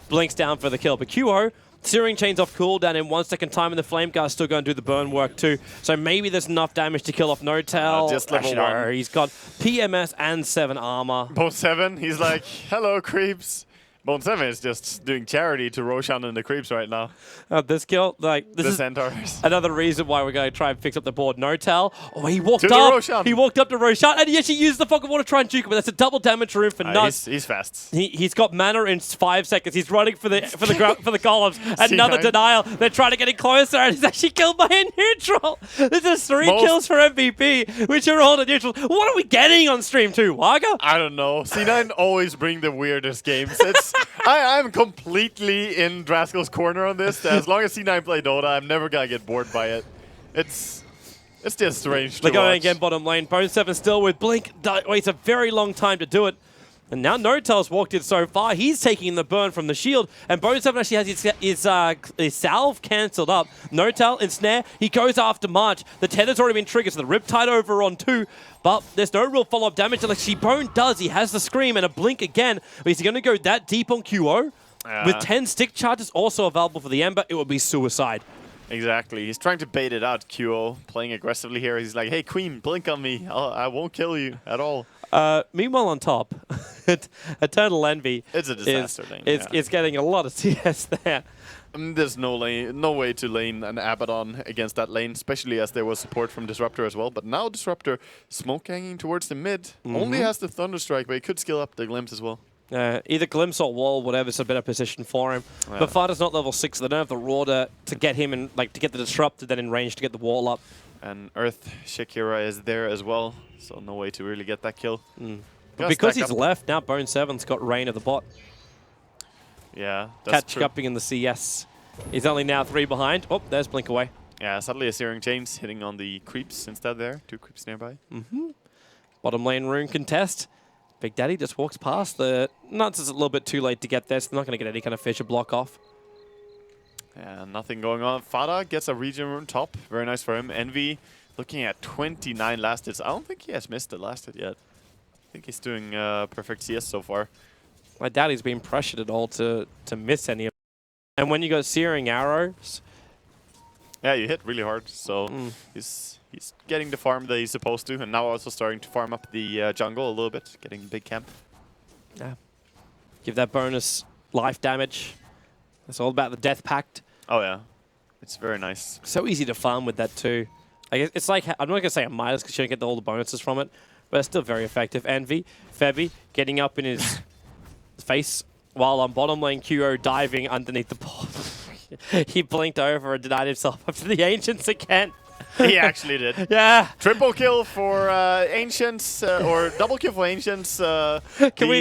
Blinks down for the kill, but QO, Searing Chain's off cooldown in 1 second time, and the Flame Guard's still going to do the burn work too. So maybe there's enough damage to kill off No Tail. Just level 1. He's got PMS and 7 armor. Both 7. He's like, hello, creeps. Bone 7 is just doing charity to Roshan and the creeps right now. This kill, like, this The is Centaurs. another reason why we're going to try and fix up the board. No-Tell. Oh, he walked To the up. Roshan. He walked up to Roshan, and he actually used the fucking water to try and juke him, but that's a double damage room for nuts. He's fast. He's got mana in 5 seconds. He's running for the columns. Another denial. They're trying to get it closer, and he's actually killed by a neutral. This is 3 kills for MVP, which are all the neutrals. What are we getting on stream 2, Waga? I don't know. C9 always bring the weirdest games. It's I'm completely in Draskel's corner on this. As long as C9 play Dota, I'm never gonna get bored by it. It's just strange to They're going watch. again bottom lane. Bone 7 still with Blink. Waits a very long time to do it. And now No-Tell's walked in so far. He's taking the burn from the shield. And Bone 7 actually has his salve cancelled up. No-Tell in snare. He goes after March. The tether's already been triggered, so the Riptide over on 2. But there's no real follow-up damage. Like Bone does. He has the Scream and a Blink again. But is he going to go that deep on QO? With 10 stick charges also available for the Ember, it would be suicide. Exactly. He's trying to bait it out, QO, playing aggressively here. He's like, hey, Queen, blink on me. I won't kill you at all. Meanwhile, on top, Eternal Envy It's a disaster lane. It's getting a lot of CS there. There's no way to lane an Abaddon against that lane, especially as there was support from Disruptor as well. But now Disruptor smoke hanging towards the mid. Only has the Thunderstrike, but he could skill up the Glimpse as well. Either Glimpse or Wall, whatever's a better position for him. Yeah. But Fada's not level 6, so they don't have the Raw to get him in, like, to get the Disruptor, then in range to get the Wall up. And Earth Shakira is there as well, so no way to really get that kill. But because he's left, now Bone 7's got Reign of the bot. Yeah, that's Catching up in the CS. He's only now 3 behind. Oh, there's Blink away. Yeah, suddenly a Searing Chains hitting on the creeps instead there. 2 creeps nearby. Bottom lane rune contest. Big Daddy just walks past. The Nuts is a little bit too late to get there, so they're not going to get any kind of Fissure block off. Yeah, nothing going on. Fada gets a region rune top. Very nice for him. Envy looking at 29 last hits. I don't think he has missed the last hit yet. I think he's doing perfect CS so far. My daddy's been pressured at all to miss any of them. And when you got Searing Arrows... Yeah, you hit really hard, so he's getting the farm that he's supposed to, and now also starting to farm up the jungle a little bit, getting big camp. Yeah. Give that bonus life damage. It's all about the Death Pact. Oh yeah, it's very nice. So easy to farm with that too. I guess it's like, I'm not going to say a Midas because you don't get all the bonuses from it, but it's still very effective. Envy, Febby, getting up in his face while on bottom lane QO diving underneath the ball. He blinked over and denied himself up to the Ancients again. He actually did. Yeah. Triple kill for Ancients, or double kill for Ancients. The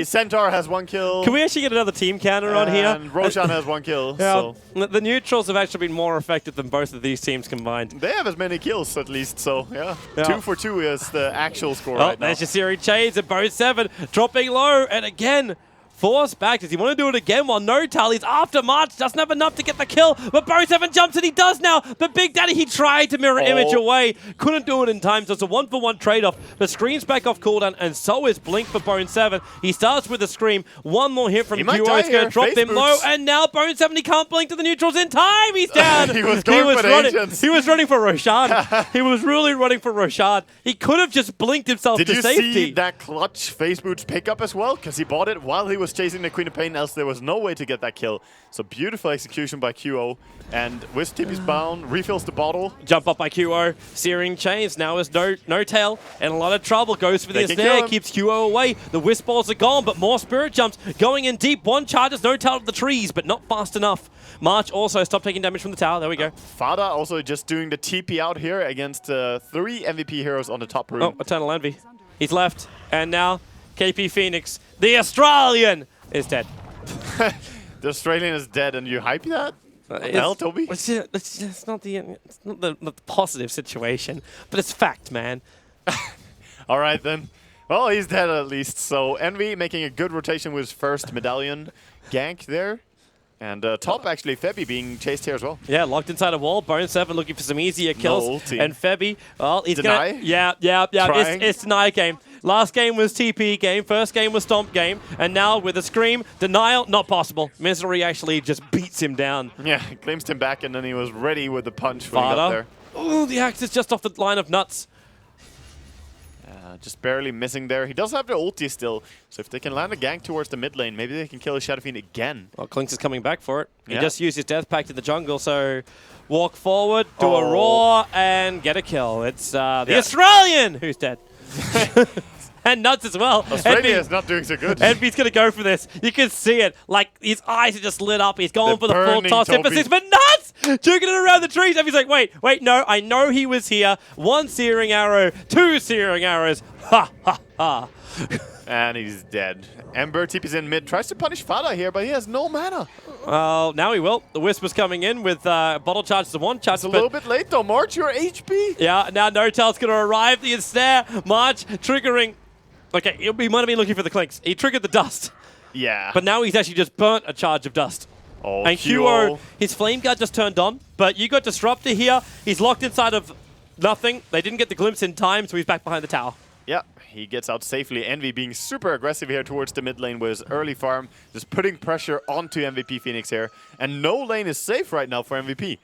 Centaur has 1 kill. Can we actually get another team counter on here? And Roshan has 1 kill. Yeah, so. the neutrals have actually been more effective than both of these teams combined. They have as many kills at least, so yeah. 2 for 2 is the actual score right now. There's your Searing Chains and Bone 7 dropping low, and again, forced back. Does he want to do it again while No-Tell is after March? Doesn't have enough to get the kill, but Bone 7 jumps and he does now. But Big Daddy, he tried to mirror image away. Couldn't do it in time, so it's a 1-for-1 trade-off. The Scream's back off cooldown, and so is Blink for Bone 7. He starts with a Scream. One more hit from QO. It's going to drop him low, and now Bone 7, he can't blink to the neutrals in time. He's down. He was running for Roshan. He was really running for Roshan. He could have just blinked himself to safety. Did you see that clutch Face Boots pickup as well? Because he bought it while he was chasing the Queen of Pain, else there was no way to get that kill. So beautiful execution by QO. And Wisp Tip is bound, refills the bottle. Jump up by QO. Searing Chains now is No-Tail and a lot of trouble. Goes for the snare, keeps QO away. The Wisp balls are gone, but more Spirit Jumps going in deep. 1 charges No-Tail up the trees, but not fast enough. March also stopped taking damage from the tower. There we go. Fada also just doing the TP out here against 3 MVP heroes on the top room. Oh, Eternal Envy. He's left. And now KP Phoenix, the Australian, is dead. The Australian is dead, and you hype that? What the hell, Toby? It's not the positive situation, but it's fact, man. All right, then. Well, he's dead at least. So Envy making a good rotation with his first medallion gank there. And top, actually, Febby being chased here as well. Yeah, locked inside a wall. Bone 7 looking for some easier kills. And Febby, well, he's Deny? gonna... Yeah. It's Deny game. Last game was TP game. First game was Stomp game. And now with a Scream, Denial, not possible. Misery actually just beats him down. Yeah, glimpsed him back, and then he was ready with the punch when he got there. Ooh, the axe is just off the line of nuts. just barely missing there. He does have the ulti still, so if they can land a gank towards the mid lane, maybe they can kill a Shadow Fiend again. Well, Klinks is coming back for it. He Yeah. just used his Death Pact to the jungle, so walk forward, do a roar, and get a kill. It's the Australian who's dead. And Nuts as well. Australia is not doing so good. Envy's going to go for this. You can see it. Like, his eyes are just lit up. He's going for the full burning toss Toby. emphasis, but Nuts! Juking it around the trees. Envy's like, wait, no. I know he was here. 1 searing arrow, 2 searing arrows. Ha, ha, ha. And he's dead. Ember TP's in mid, tries to punish Fada here, but he has no mana. Well, now he will. The Wisp was coming in with bottle charges of 1 charge. It's a little bit late though. March, your HP. Yeah, now No-Tail's going to arrive. The ensnare. March triggering. Okay, he might have been looking for the Klinks. He triggered the dust. Yeah. But now he's actually just burnt a charge of dust. Oh, and QO, his flame guard just turned on, but you got Disruptor here. He's locked inside of nothing. They didn't get the glimpse in time, so he's back behind the tower. Yeah, he gets out safely. Envy being super aggressive here towards the mid lane with his early farm, just putting pressure onto MVP Phoenix here. And no lane is safe right now for MVP.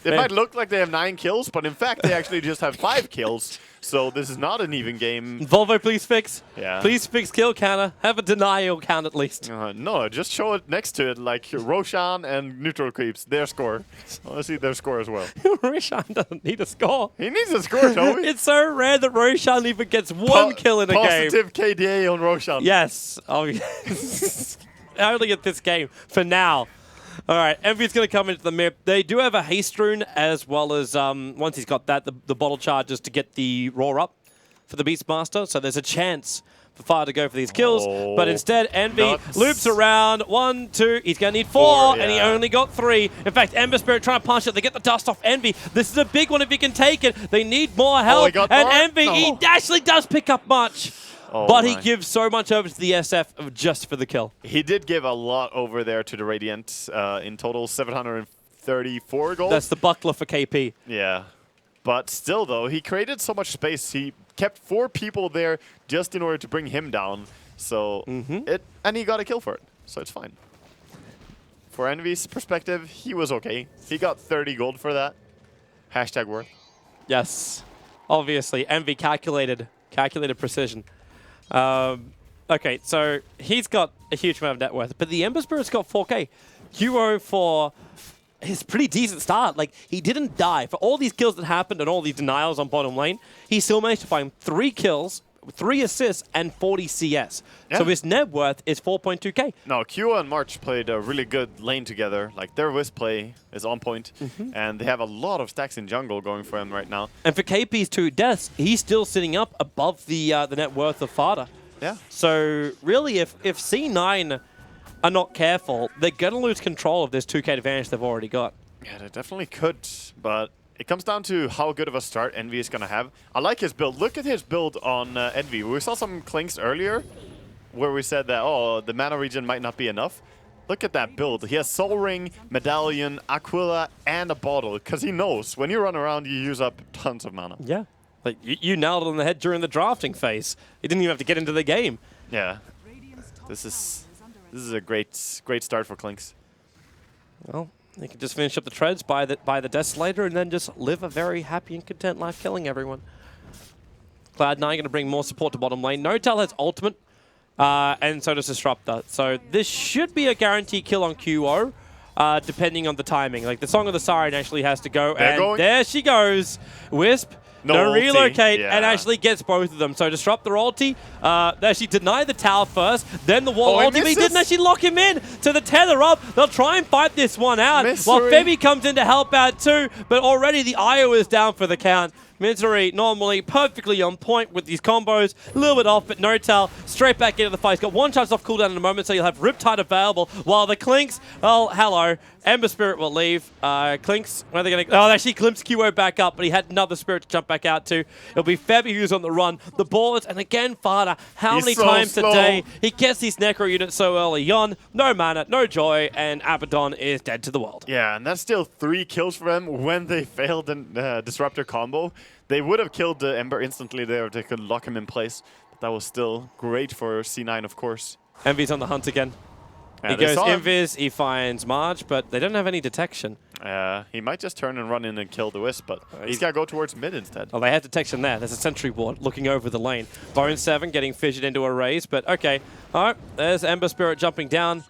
It might look like they have 9 kills, but in fact they actually just have 5 kills. So this is not an even game. Volvo, please fix. Yeah. Please fix kill counter. Have a denial count at least. No, just show it next to it, like Roshan and neutral creeps, their score. I want to see their score as well. Roshan doesn't need a score. He needs a score, Toby. It's so rare that Roshan even gets 1 kill in a game. Positive KDA on Roshan. Yes. Oh, yes. Only at this game, for now. All right, Envy's going to come into the map. They do have a haste rune as well as, once he's got that, the bottle charges to get the roar up for the Beastmaster. So there's a chance for Fire to go for these kills. But instead, Envy loops around. 1, 2. He's going to need 4, and he only got 3. In fact, Ember Spirit trying to punch it. They get the dust off Envy. This is a big one if he can take it. They need more help. And Envy, he actually does pick up much. But he gives so much over to the SF just for the kill. He did give a lot over there to the Radiant. In total, 734 gold. That's the buckler for KP. Yeah. But still, though, he created so much space. He kept 4 people there just in order to bring him down. So and he got a kill for it. So it's fine. For Envy's perspective, he was okay. He got 30 gold for that. Hashtag worth. Yes. Obviously, Envy calculated precision. Okay, so he's got a huge amount of net worth, but the Ember Spirit's got 4K. QO for his pretty decent start. Like, he didn't die. For all these kills that happened and all these denials on bottom lane, he still managed to find 3 kills, 3 assists, and 40 CS. Yeah. So his net worth is 4.2K. No, QO and March played a really good lane together. Like, their Wisp play is on point, and they have a lot of stacks in jungle going for him right now. And for KP's 2 deaths, he's still sitting up above the net worth of Fada. Yeah. So really, if C9 are not careful, they're going to lose control of this 2K advantage they've already got. Yeah, they definitely could, but it comes down to how good of a start Envy is going to have. I like his build. Look at his build on Envy. We saw some Klinks earlier where we said that, oh, the mana regen might not be enough. Look at that build. He has Soul Ring, Medallion, Aquila, and a bottle, because he knows when you run around, you use up tons of mana. Yeah. Like, you nailed it on the head during the drafting phase. You didn't even have to get into the game. Yeah. This is a great start for Klinks. Well, they can just finish up the treads by the Desolator and then just live a very happy and content life killing everyone. Cloud9 going to bring more support to bottom lane. No-Tail has ultimate, and so does Disruptor. So this should be a guaranteed kill on QO, depending on the timing. Like, the Song of the Siren actually has to go, and there she goes. Wisp. No relocate, and actually gets both of them. So Disruptor ulti, they actually deny the tower first, then the wall ulti, but he didn't actually lock him in to the tether up. They'll try and fight this one out, while Febby comes in to help out too, but already the IO is down for the count. Misery normally perfectly on point with these combos, a little bit off, but No-Tail straight back into the fight. He's got 1 charge off cooldown in a moment, so you'll have Riptide available, while the Klinks, well, hello, Ember Spirit will leave. Klinks, where are they going to... Oh, they actually glimpsed QO back up, but he had another Spirit to jump back out to. It'll be Febby who's on the run. The boards, and again, Fada, how many times a day he gets these Necro units so early on? No mana, no joy, and Abaddon is dead to the world. Yeah, and that's still 3 kills for them when they failed the Disruptor combo. They would have killed the Ember instantly there if they could lock him in place. But that was still great for C9, of course. Envy's on the hunt again. He goes Invis, he finds Marge, but they don't have any detection. He might just turn and run in and kill the Wisp, but he's got to go towards mid instead. Oh, they had detection there. There's a sentry ward looking over the lane. Bone 7 getting fissured into a raise, but okay. All right, there's Ember Spirit jumping down.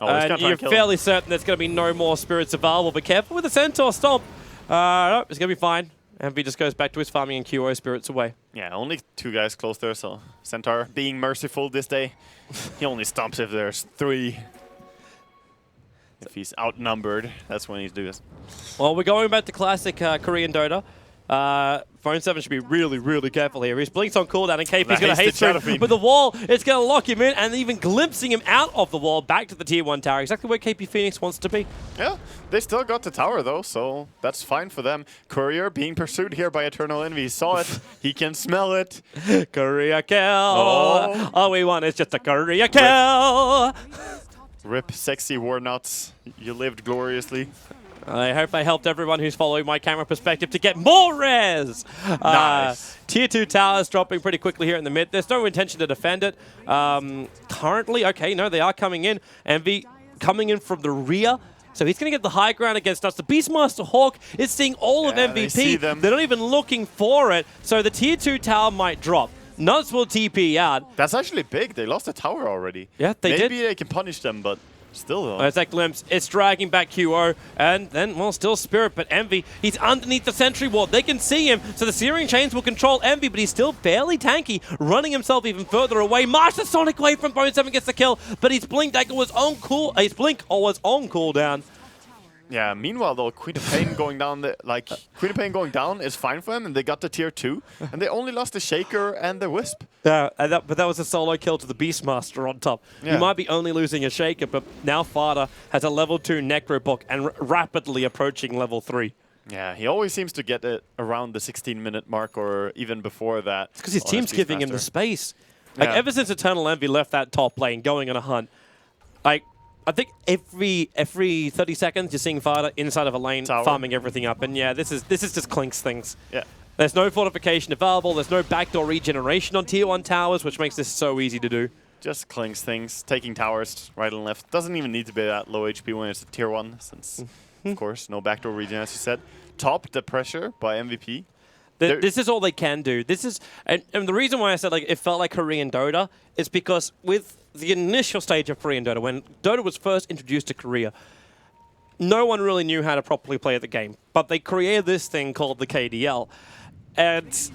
Oh, he's gonna try you're to kill fairly him. certain there's going to be no more spirits available, but careful with the Centaur Stomp. No, it's going to be fine. Envy just goes back to his farming and QO spirits away. Yeah, only 2 guys close there, so Centaur being merciful this day. He only stomps if there's 3. If he's outnumbered, that's when he's doing this. Well, we're going back to classic Korean Dota. Phone 7 should be really, really careful here. He's blinked on cooldown, and KP's going to haste through with the wall. It's going to lock him in, and even glimpsing him out of the wall back to the Tier 1 tower. Exactly where KP Phoenix wants to be. Yeah, they still got the tower, though, so that's fine for them. Courier being pursued here by Eternal Envy. He saw it. He can smell it. Courier kill. Oh. All we want is just a Courier kill. Rip, sexy war nuts. You lived gloriously. I hope I helped everyone who's following my camera perspective to get more res. Nice. Tier 2 towers dropping pretty quickly here in the mid. There's no intention to defend it. Currently, okay, no, they are coming in. Envy coming in from the rear. So he's going to get the high ground against us. The Beastmaster Hawk is seeing all of MVP. They're not even looking for it. So the Tier 2 tower might drop. Nuts will TP out. That's actually big. They lost the tower already. Yeah, they did. Maybe they can punish them, but still though. There's that glimpse. It's dragging back QO. And then, well, still Spirit, but Envy, he's underneath the sentry wall. They can see him, so the Searing Chains will control Envy, but he's still fairly tanky, running himself even further away. March the Sonic Wave from Bone 7 gets the kill, but his Blink Dagger was on his Blink was on cooldown. Yeah, meanwhile though, Queen of Pain going down Queen of Pain going down is fine for them, and they got the tier 2, and they only lost the Shaker and the Wisp. Yeah, but that was a solo kill to the Beastmaster on top. Yeah. You might be only losing a Shaker, but now Fada has a level 2 Necrobook and rapidly approaching level 3. Yeah, he always seems to get it around the 16-minute mark or even before that. It's because his team's giving him the space. Like, ever since Eternal Envy left that top lane, going on a hunt, like, I think every 30 seconds you're seeing Fada inside of a lane farming everything up, and yeah, this is just clinks things. Yeah. There's no fortification available. There's no backdoor regeneration on Tier 1 towers, which makes this so easy to do. Just clinks things, taking towers right and left. Doesn't even need to be that low HP when it's a Tier 1, since of course no backdoor regen, as you said. Top the pressure by MVP. This is all they can do. This is, and the reason why I said like it felt like Korean Dota is because with the initial stage of Korean Dota, when Dota was first introduced to Korea, no one really knew how to properly play the game. But they created this thing called the KDL, and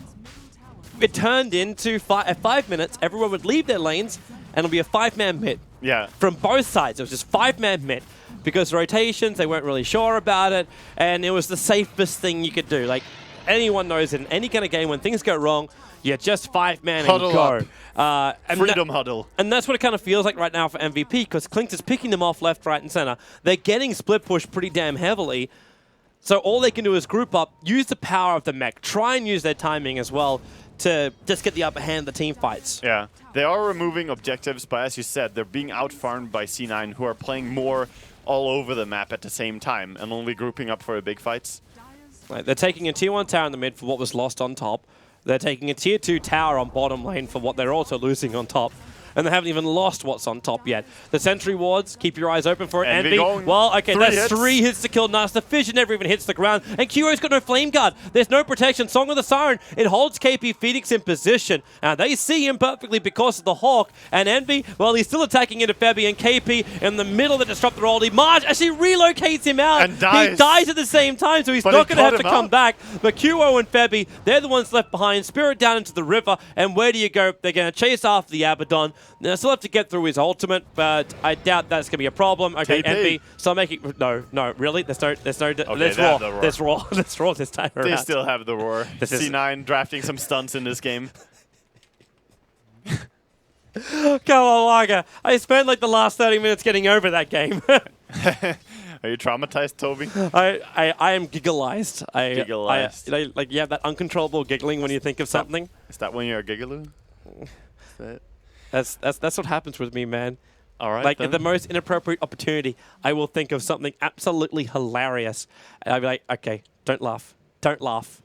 it turned into at 5 minutes, everyone would leave their lanes, and it'll be a 5-man mid. Yeah. From both sides, it was just 5-man mid. Because rotations, they weren't really sure about it, and it was the safest thing you could do. Like, anyone knows in any kind of game, when things go wrong, you just 5-man and go. And Freedom huddle. And that's what it kind of feels like right now for MVP, because Clinks is picking them off left, right, and center. They're getting split push pretty damn heavily. So all they can do is group up, use the power of the mech, try and use their timing as well to just get the upper hand in the team fights. Yeah, they are removing objectives, but as you said, they're being out-farmed by C9, who are playing more all over the map at the same time and only grouping up for the big fights. Right, they're taking a Tier 1 tower in the mid for what was lost on top. They're taking a Tier 2 tower on bottom lane for what they're also losing on top. And they haven't even lost what's on top yet. The sentry wards, keep your eyes open for it. Envy. Well, okay, that's 3 hits to kill Nas. The Fission never even hits the ground. And QO's got no Flame Guard. There's no protection. Song of the Siren. It holds KP Phoenix in position. And they see him perfectly because of the Hawk. And Envy, well, he's still attacking into Febby. And KP in the middle of the Disruptor ulti. Marge actually relocates him out. And dies. He dies at the same time, so he's not going to have to come back. But QO and Febby, they're the ones left behind. Spirit down into the river. And where do you go? They're going to chase after the Abaddon. They still have to get through his ultimate, but I doubt that's going to be a problem. Okay, Envy, start making... No, really? There's no... Okay, let's roar. Let's roar. Let's roar this time around. They still have the roar. C9 drafting some stunts in this game. Come on, Lager. I spent like the last 30 minutes getting over that game. Are you traumatized, Toby? I am giggleized. Giggleized. Like you have that uncontrollable giggling when you think of something. Is that when you're a gigaloo? That's what happens with me, man. All right. Like at the most inappropriate opportunity, I will think of something absolutely hilarious, and I'll be like, "Okay, don't laugh,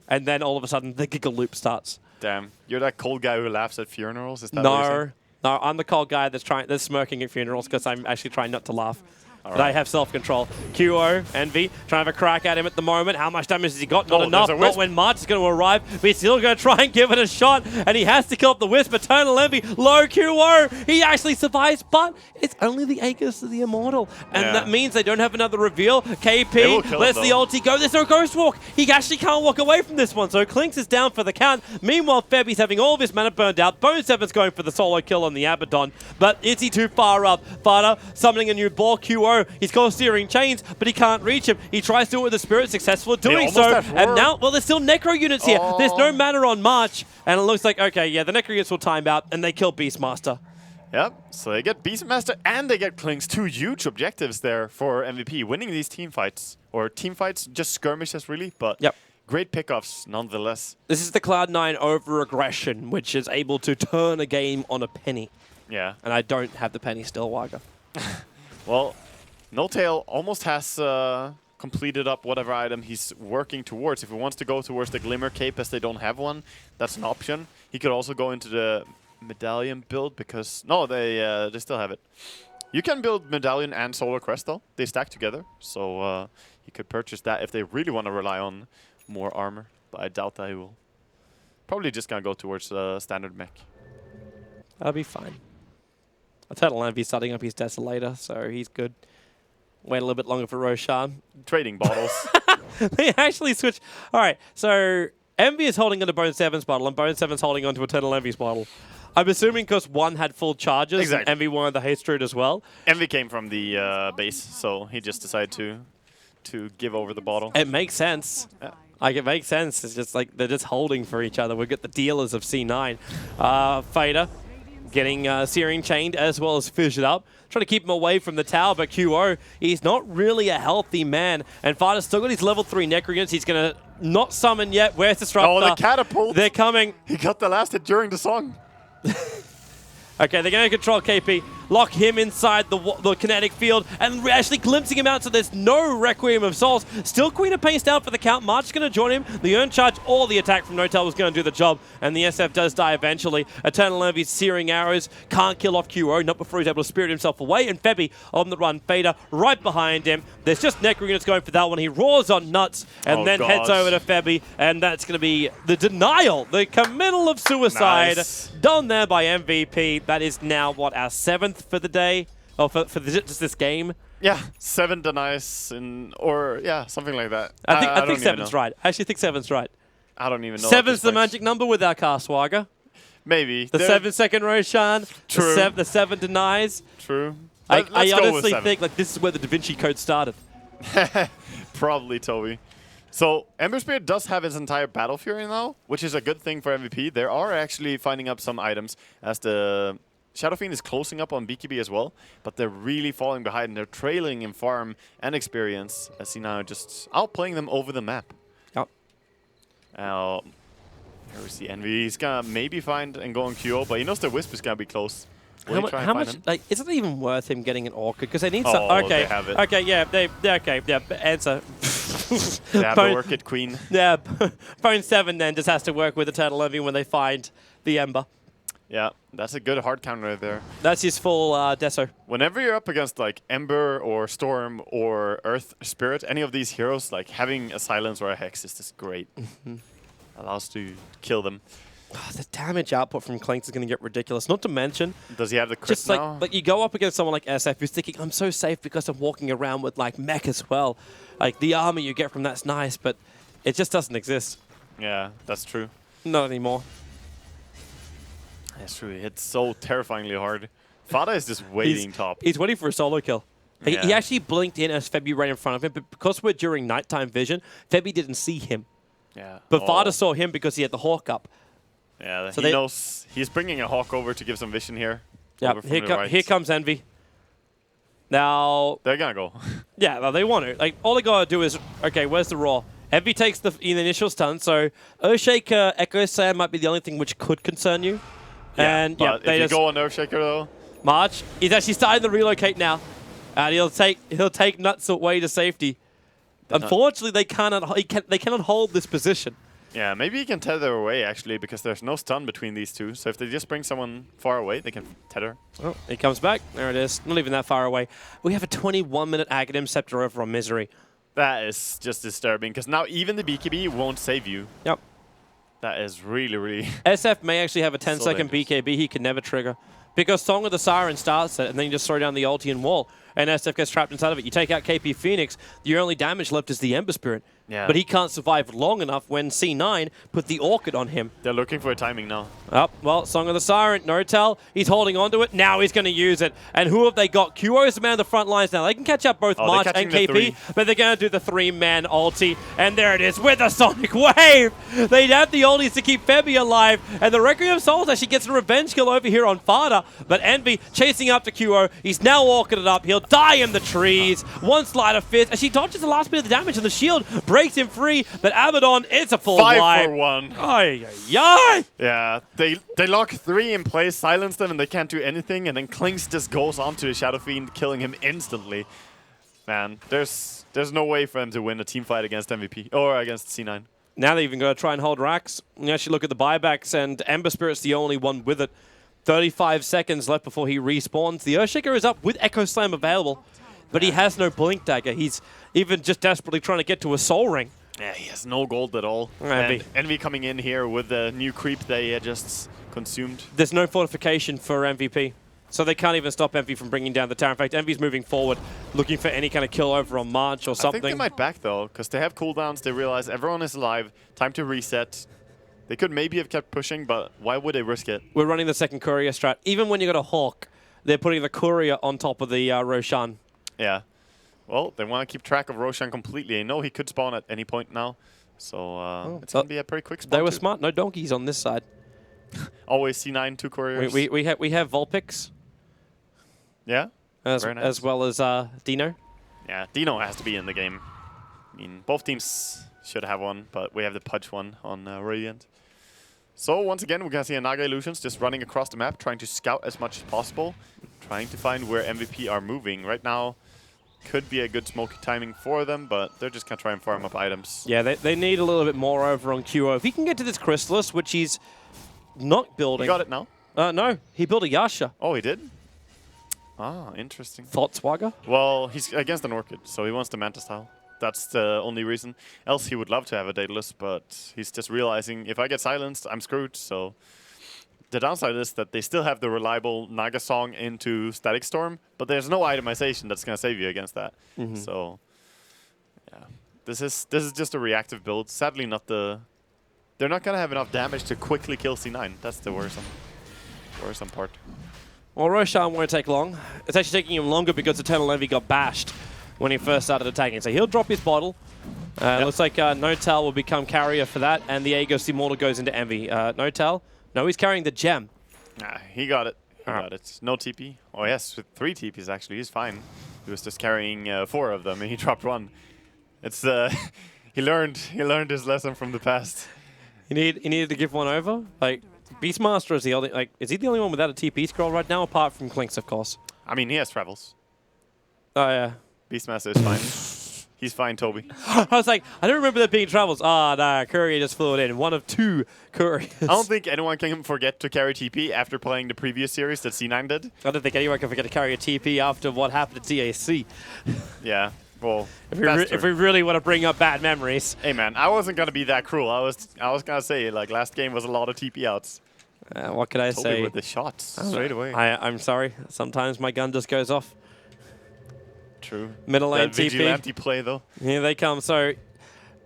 and then all of a sudden the giggle loop starts. Damn, you're that cold guy who laughs at funerals. Is that No, I'm the cold guy that's smirking at funerals because I'm actually trying not to laugh. But I have self-control. QO, Envy, trying to have a crack at him at the moment. How much damage has he got? Not enough. Not when March is going to arrive. But he's still going to try and give it a shot. And he has to kill up the Wisp. Eternal Envy, low QO. He actually survives, but it's only the Aegis of the Immortal. And that means they don't have another reveal. KP lets the ulti go. There's no Ghost Walk. He actually can't walk away from this one. So Clinks is down for the count. Meanwhile, Febby's having all of his mana burned out. Bone 7's going for the solo kill on the Abaddon. But is he too far up? Fada summoning a new ball. QO. He's got steering chains, but he can't reach him. He tries to do it with the Spirit, successful at doing so. And now, well, there's still Necro units here. There's no mana on March. And it looks like, okay, yeah, the Necro units will time out, and they kill Beastmaster. Yep, so they get Beastmaster and they get Clinks. 2 huge objectives there for MVP. Winning these team fights, or team fights, just skirmishes really, but great pickoffs nonetheless. This is the Cloud9 over-aggression, which is able to turn a game on a penny. Yeah. And I don't have the penny still, Waga. Well, No-Tail almost has completed up whatever item he's working towards. If he wants to go towards the Glimmer Cape as they don't have one, that's an option. He could also go into the Medallion build because... No, they still have it. You can build Medallion and Solar Crest though. They stack together. So he could purchase that if they really want to rely on more armor. But I doubt that he will. Probably just going to go towards standard mech. That'll be fine. Eternal Envy's starting up his Desolator, so he's good. Wait a little bit longer for Roshan. Trading bottles. They actually switch. All right, so Envy is holding on to Bone 7's bottle, and Bone 7's holding on to Eternal Envy's bottle. I'm assuming because one had full charges, and Envy wanted the haste route as well. Envy came from the base, so he just decided to give over the bottle. It makes sense. Yeah. Like, it makes sense. It's just like they're just holding for each other. We've got the dealers of C9. Fader getting Searing Chained as well as Fissured up. Trying to keep him away from the tower, but QO, he's not really a healthy man. And Fader's still got his level 3 Necro units. He's going to not summon yet. Where's Disruptor? Oh, the catapult. They're coming. He got the last hit during the song. Okay, they're going to control KP, lock him inside the kinetic field, and we're actually glimpsing him out so there's no Requiem of Souls. Still Queen of Pain's down for the count. March is going to join him. The Earn Charge or the attack from No-Tail was going to do the job, and the SF does die eventually. Eternal Envy's Searing Arrows can't kill off QO, not before he's able to spirit himself away, and Febby on the run. Fader right behind him. There's just Necro units going for that one. He roars on nuts, and then heads over to Febby, and that's going to be the denial, the committal of suicide. Nice. Done there by MVP. That is now, what, our 7th for the day? Oh, for just this game? Yeah, 7 denies, or yeah, something like that. I think 7's right. I actually think 7's right. I don't even know. 7's the magic number with our cast, Swagger. Maybe. The 7-second Roshan. True. The 7 denies. True. I honestly think like this is where the Da Vinci Code started. Probably, Toby. So, Ember Spirit does have its entire Battle Fury now, which is a good thing for MVP. They are actually finding up some items as the Shadow Fiend is closing up on BKB as well, but they're really falling behind. They're trailing in farm and experience as he now just outplaying them over the map. Yep. Now, here we see Envy. He's going to maybe find and go on QO, but he knows the Wisp is going to be close. How much? Like, is it even worth him getting an Orchid? Because they need some. some. Okay. They have it. Okay. Yeah. Okay. Yeah. Answer. They have the Orchid Queen. Yeah. Bone 7 then just has to work with Eternal Envy when they find the Ember. Yeah, that's a good hard counter there. That's his full Deso. Whenever you're up against like Ember or Storm or Earth Spirit, any of these heroes, like having a Silence or a Hex is just great. Allows to kill them. Oh, the damage output from Clinks is going to get ridiculous. Not to mention, does he have the crit just now? like you go up against someone like SF who's thinking, I'm so safe because I'm walking around with like mech as well. Like the armor you get from that's nice, but it just doesn't exist. Yeah, that's true. Not anymore. That's true. It hits so terrifyingly hard. Fada is just waiting top. He's waiting for a solo kill. He actually blinked in as Febby ran in front of him, but because we're during nighttime vision, Febby didn't see him. Yeah. But Fada saw him because he had the Hawk up. Yeah, so he knows he's bringing a Hawk over to give some vision here. Yeah, here comes Envy. Now... They're going to go. Yeah, well, they want to. Like, all they got to do is, okay, where's the Raw? Envy takes the initial stun, so Earthshaker Echo Sand might be the only thing which could concern you. Yeah, and but if you go on Earthshaker though... March, he's actually starting to relocate now. And he'll take Nuts away to safety. Unfortunately, they cannot hold this position. Yeah, maybe he can tether away, actually, because there's no stun between these two. So if they just bring someone far away, they can tether. Oh, he comes back. There it is. Not even that far away. We have a 21-minute Aghanim Scepter over on Misery. That is just disturbing, because now even the BKB won't save you. Yep. That is really, really... SF may actually have a 10-second BKB he can never trigger. Because Song of the Siren starts it, and then you just throw down the ulti and wall, and SF gets trapped inside of it. You take out KP Phoenix, your only damage left is the Ember Spirit. Yeah. But he can't survive long enough when C9 put the Orchid on him. They're looking for a timing now. Oh, well, Song of the Siren, Notel, he's holding on to it. Now he's going to use it. And who have they got? QO is the man on the front lines now. They can catch up both March and KP, but they're going to do the 3-man ulti. And there it is with the Sonic Wave. They'd have the ultis to keep Febby alive. And the Requiem Souls actually gets a revenge kill over here on Fada. But Envy chasing up to QO. He's now walking it up. He'll die in the trees. One slide of fist. As she dodges the last bit of the damage, and the shield breaks him free. But Abaddon, it's a full 5 for 1. Ay, ay, ay. Yeah, they lock 3 in place, silence them, and they can't do anything. And then Klinks just goes onto the Shadow Fiend, killing him instantly. Man, there's no way for them to win a team fight against MVP or against C9. Now they're even going to try and hold racks. You actually look at the buybacks, and Ember Spirit's the only one with it. 35 seconds left before he respawns. The Earthshaker is up with Echo Slam available, but he has no Blink Dagger. He's even just desperately trying to get to a Soul Ring. Yeah, he has no gold at all. And Envy coming in here with the new creep they just consumed. There's no fortification for MVP, so they can't even stop Envy from bringing down the tower. In fact, Envy's moving forward, looking for any kind of kill over on March or something. I think they might back, though, because they have cooldowns. They realize everyone is alive. Time to reset. They could maybe have kept pushing, but why would they risk it? We're running the second courier strat. Even when you got a Hawk, they're putting the courier on top of the Roshan. Yeah. Well, they want to keep track of Roshan completely. They know he could spawn at any point now. So it's going to be a pretty quick spawn. They were smart. No donkeys on this side. Always C9, 2 couriers. We have Vulpix. Yeah. Very nice. As well as Dino. Yeah, Dino has to be in the game. I mean, both teams should have one, but we have the Pudge one on Radiant. So once again, we're going to see a Naga Illusions just running across the map, trying to scout as much as possible, trying to find where MVP are moving. Right now, could be a good smoky timing for them, but they're just going to try and farm up items. Yeah, they need a little bit more over on QO. If he can get to this Chrysalis, which he's not building. He got it now? No, he built a Yasha. Oh, he did? Ah, interesting. Thought Swagger? Well, he's against an Orchid, so he wants the Manta style. That's the only reason. Else he would love to have a Daedalus, but he's just realizing if I get silenced, I'm screwed. So the downside is that they still have the reliable Naga Song into Static Storm, but there's no itemization that's going to save you against that. So yeah, this is just a reactive build. Sadly, not the. They're not going to have enough damage to quickly kill C9. That's the worrisome part. Well, Roshan won't take long. It's actually taking him longer because Eternal Envy got bashed when he first started attacking. So he'll drop his bottle. Looks like Notel will become carrier for that, and the Aegis Immortal goes into Envy. Notel? No, he's carrying the gem. Nah, he got it. He got it. No TP. Oh, yes, with 3 TPs, actually. He's fine. He was just carrying 4 of them, and he dropped 1. It's he learned his lesson from the past. He needed to give one over? Like, Beastmaster is the only, like, is he the only one without a TP scroll right now, apart from Klinks, of course? I mean, he has travels. Oh, yeah. Beastmaster is fine. He's fine, Toby. I was like, I don't remember there being travels. Nah, Courier just flew it in. One of 2 Couriers. I don't think anyone can forget to carry TP after playing the previous series that C9 did. I don't think anyone can forget to carry a TP after what happened at TAC. Yeah, well, if we really want to bring up bad memories. Hey, man, I wasn't going to be that cruel. I was going to say, like, last game was a lot of TP outs. What could I Toby say? with the shots straight away. I'm sorry. Sometimes my gun just goes off. True. Middle lane that TP. Vigilante play, though. Here they come. So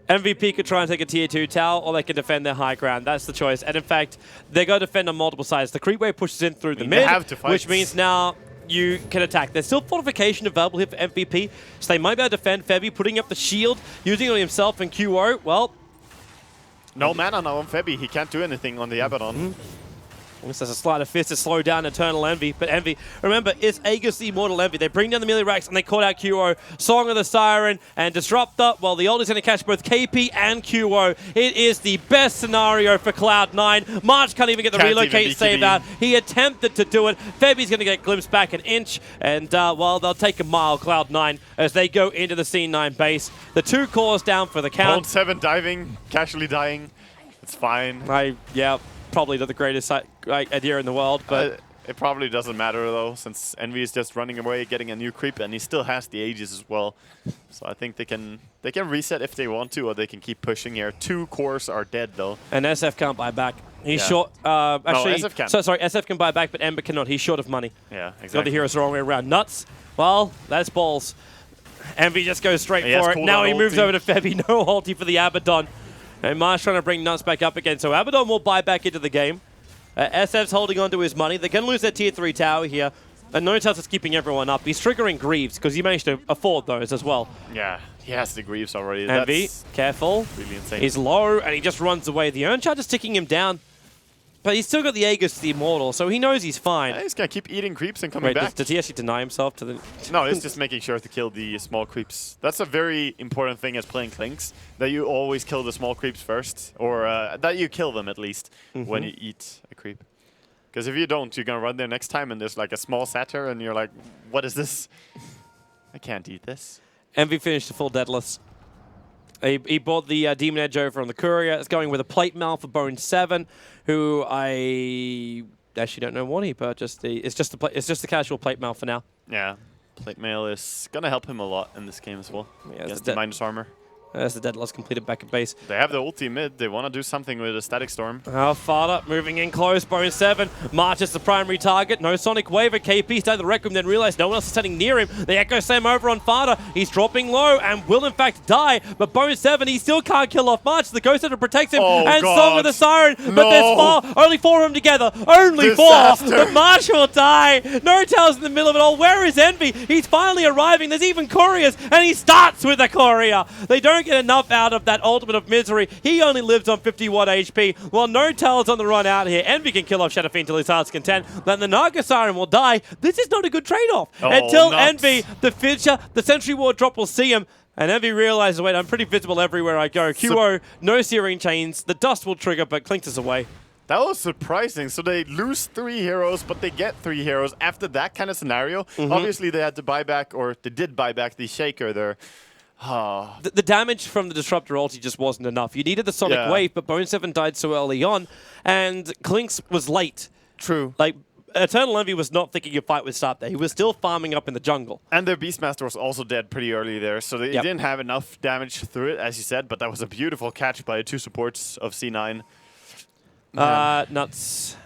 MVP could try and take a tier 2 tower, or they can defend their high ground. That's the choice. And in fact, they go defend on multiple sides. The creep wave pushes in through the mid, which means now you can attack. There's still fortification available here for MVP, so they might be able to defend Febby, putting up the shield, using it on himself and QO. Well, no mana now on Febby. He can't do anything on the Abaddon. This is a sleight of fist to slow down Eternal Envy. But Envy, remember, it's Aegis Immortal Envy. They bring down the melee racks and they call out QO. Song of the Siren and Disruptor. Well, the ult is going to catch both KP and QO. It is the best scenario for Cloud9. March can't even get the relocate save out. He attempted to do it. Febby's going to get glimpsed back an inch. And, well, they'll take a mile, Cloud9, as they go into the C9 base. The 2 cores down for the count. Bolt 7 diving, casually dying. It's fine. Probably not the greatest idea in the world, but it probably doesn't matter though, since Envy is just running away, getting a new creep, and he still has the Aegis as well. So I think they can reset if they want to, or they can keep pushing here. 2 cores are dead though. And SF can't buy back. He's short. Actually, SF can. So sorry, SF can buy back, but Ember cannot. He's short of money. Yeah, The exactly. other heroes are the wrong way around. Nuts. Well, that's balls. Envy just goes straight for it. Now he moves over to Febby. No ulti for the Abaddon. And Marsh trying to bring Nuts back up again. So Abaddon will buy back into the game. SF's holding on to his money. They're going to lose their tier 3 tower here. And Notel's is keeping everyone up. He's triggering Greaves because he managed to afford those as well. Yeah, he has the Greaves already. Envy, That's careful. really insane. He's low and he just runs away. The Urn Charge is ticking him down. But he's still got the Aegis to the Immortal, so he knows he's fine. Yeah, he's going to keep eating creeps and coming back. Does he actually deny himself to the... No, he's just making sure to kill the small creeps. That's a very important thing as playing Clinks, that you always kill the small creeps first, or that you kill them at least when you eat a creep. Because if you don't, you're going to run there next time and there's like a small satyr and you're like, what is this? I can't eat this. Envy finished a full deadless. He bought the Demon Edge over on the Courier. It's going with a plate mail for Bone 7, who I actually don't know what he purchased. It's just the casual plate mail for now. Yeah, plate mail is going to help him a lot in this game as well. Yeah, against the minus armor. As the deadless completed back at base. They have the ulti mid. They want to do something with a static storm. Farther, moving in close. Bone 7. March is the primary target. No Sonic Wave. KP stayed the Rec Room, then realized no one else is standing near him. The Echo Slam over on Farther. He's dropping low and will in fact die. But Bone 7, he still can't kill off March. The Ghost Hunter protects him. Oh, and God. Song of the Siren. No. But there's only 4 of them together. Only Disaster. 4. But March will die. No Tails in the middle of it all. Where is Envy? He's finally arriving. There's even Couriers. And he starts with a Courier. They don't get enough out of that ultimate of misery. He only lives on 51 HP. While No Tail's on the run out here. Envy can kill off Shadow Fiend till his heart's content. Then the Naga Siren will die. This is not a good trade-off. Until nuts. Envy, the Fincher, the Sentry Ward drop will see him. And Envy realizes, wait, I'm pretty visible everywhere I go. QO, no Searing Chains. The dust will trigger, but Clinks us away. That was surprising. So they lose 3 heroes, but they get 3 heroes after that kind of scenario. Obviously, they had to buy back, or they did buy back the Shaker there. The damage from the Disruptor ulti just wasn't enough. You needed the Sonic Wave, but Bone 7 died so early on, and Clinks was late. True. Like, Eternal Envy was not thinking your fight would start there. He was still farming up in the jungle. And their Beastmaster was also dead pretty early there, so they didn't have enough damage through it, as you said, but that was a beautiful catch by 2 supports of C9. Nuts.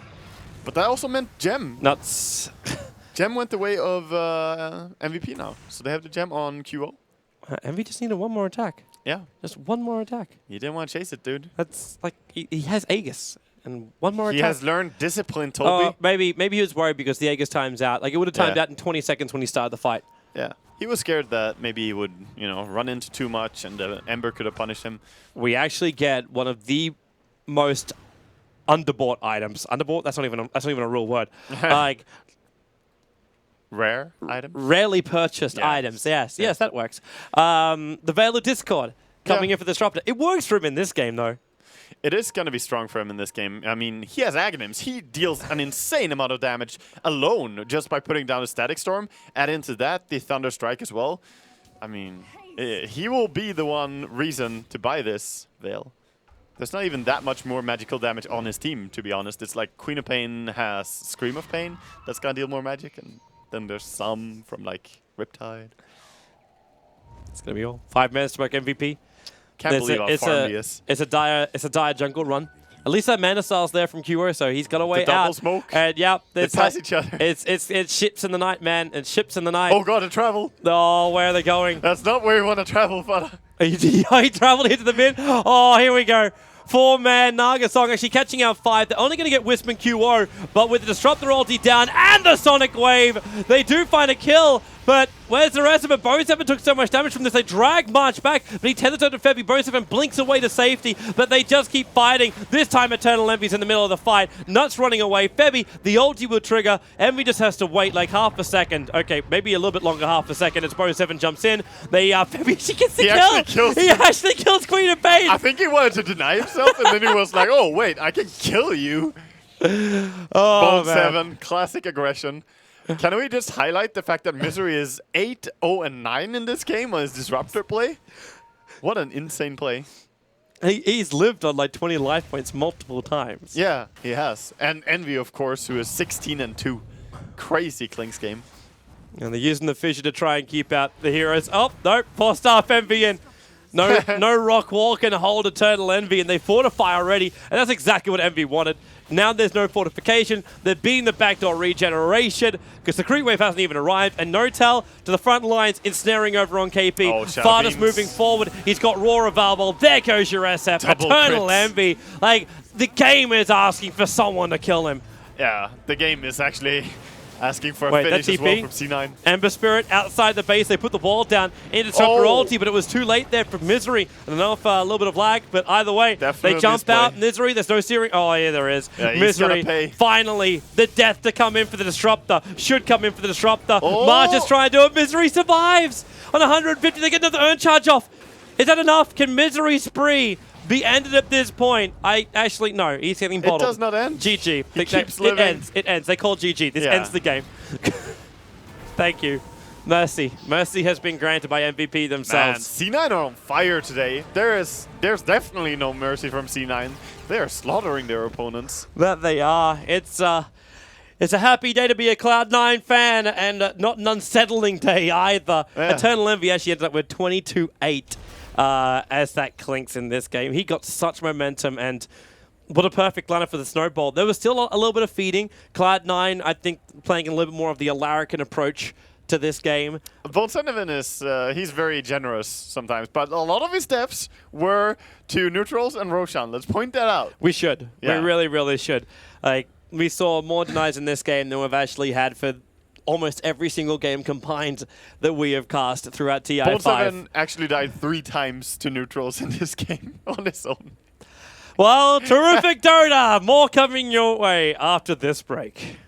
But that also meant Gem. Nuts. Gem went the way of MVP now, so they have the Gem on QO. Envy just needed one more attack. Yeah. Just one more attack. You didn't want to chase it, dude. That's like, he has Aegis. And one more He attack. has learned discipline, Toby. Maybe he was worried because the Aegis times out. Like, it would have timed out in 20 seconds when he started the fight. Yeah. He was scared that maybe he would, run into too much and Ember could have punished him. We actually get one of the most underbought items. Underbought? That's not even a real word. Like, Rare items? Rarely purchased items. Yes, that works. The Veil of Discord coming in for the Disruptor. It works for him in this game, though. It is going to be strong for him in this game. I mean, he has Aghanims. He deals an insane amount of damage alone just by putting down a Static Storm. Add into that the Thunder Strike as well. I mean, he will be the one reason to buy this Veil. There's not even that much more magical damage on his team, to be honest. It's like Queen of Pain has Scream of Pain. That's going to deal more magic. And then there's some from, like, Riptide. It's going to be all 5 minutes to make MVP. Can't believe how farm he is. It's a dire jungle run. At least that Mana Style's there from QO, so he's got a way out. The double smoke. And they pass each other. It's ships in the night, man. It's ships in the night. Oh god, a travel. Oh, where are they going? That's not where you want to travel, fella. He traveled into the mid. Oh, here we go. 4-man Naga Song actually catching out 5. They're only going to get Wisp and QO, but with the Disruptor ulti down and the Sonic Wave, they do find a kill. But where's the rest of it? Bone 7 took so much damage from this. They drag March back, but he tethers to Febby. Bone 7 blinks away to safety, but they just keep fighting. This time Eternal Envy's in the middle of the fight. Nuts running away. Febby, the ulti will trigger. Envy just has to wait like half a second. Okay, maybe a little bit longer, half a second, as Bone 7 jumps in. Febby, she gets the kill. He actually kills Queen of Pain. I think he wanted to deny himself, and then he was like, oh, wait, I can kill you. Bone 7, classic aggression. Can we just highlight the fact that Misery is 8-0-9 in this game on his Disruptor play? What an insane play. He's lived on like 20 life points multiple times. Yeah, he has. And Envy, of course, who is 16-2. Crazy Klinks game. And they're using the fissure to try and keep out the heroes. Oh, no, 4-star Envy in. No, no Rock Wall can hold Eternal Envy, and they fortify already, and that's exactly what Envy wanted. Now there's no fortification. They're beating the backdoor regeneration because the creep wave hasn't even arrived, and No-Tell to the front lines, ensnaring over on KP. Oh, Fardas moving forward. He's got Raw available. There goes your SF. Double Eternal crits. Envy. Like, the game is asking for someone to kill him. Yeah, the game is actually asking for a Wait, finish that as well TP? from C9. Ember Spirit outside the base. They put the wall down into Chopper ulti, but it was too late there for Misery. I don't know if a little bit of lag, but either way, Definitely they jump misplay. out. Misery, there's no steering. Oh, yeah, there is. Yeah, he's Misery, gonna pay. finally, the death to come in for the Disruptor. Should come in for the Disruptor. Oh. March is trying to do it. Misery survives. On 150, they get another Urn Charge off. Is that enough? Can Misery spree be ended at this point? No, he's getting bottled. It does not end. GG. He keeps living. It ends. They call GG. This Yeah. ends the game. Thank you. Mercy. Mercy has been granted by MVP Man, themselves. C9 are on fire today. There's definitely no mercy from C9. They are slaughtering their opponents. That they are. It's a happy day to be a Cloud9 fan, and not an unsettling day either. Yeah. Eternal Envy actually ended up with 22-8 as that Klinks in this game. He got such momentum, and what a perfect lineup for the Snowball. There was still a little bit of feeding. Cloud9, I think, playing a little bit more of the Alarican approach to this game. Voltenovan is, he's very generous sometimes, but a lot of his deaths were to neutrals and Roshan. Let's point that out. We should. Yeah. We really, really should. Like, we saw more denies in this game than we've actually had for almost every single game combined that we have cast throughout TI5. Voltenovan actually died 3 times to neutrals in this game on his own. Well, terrific Dota! More coming your way after this break.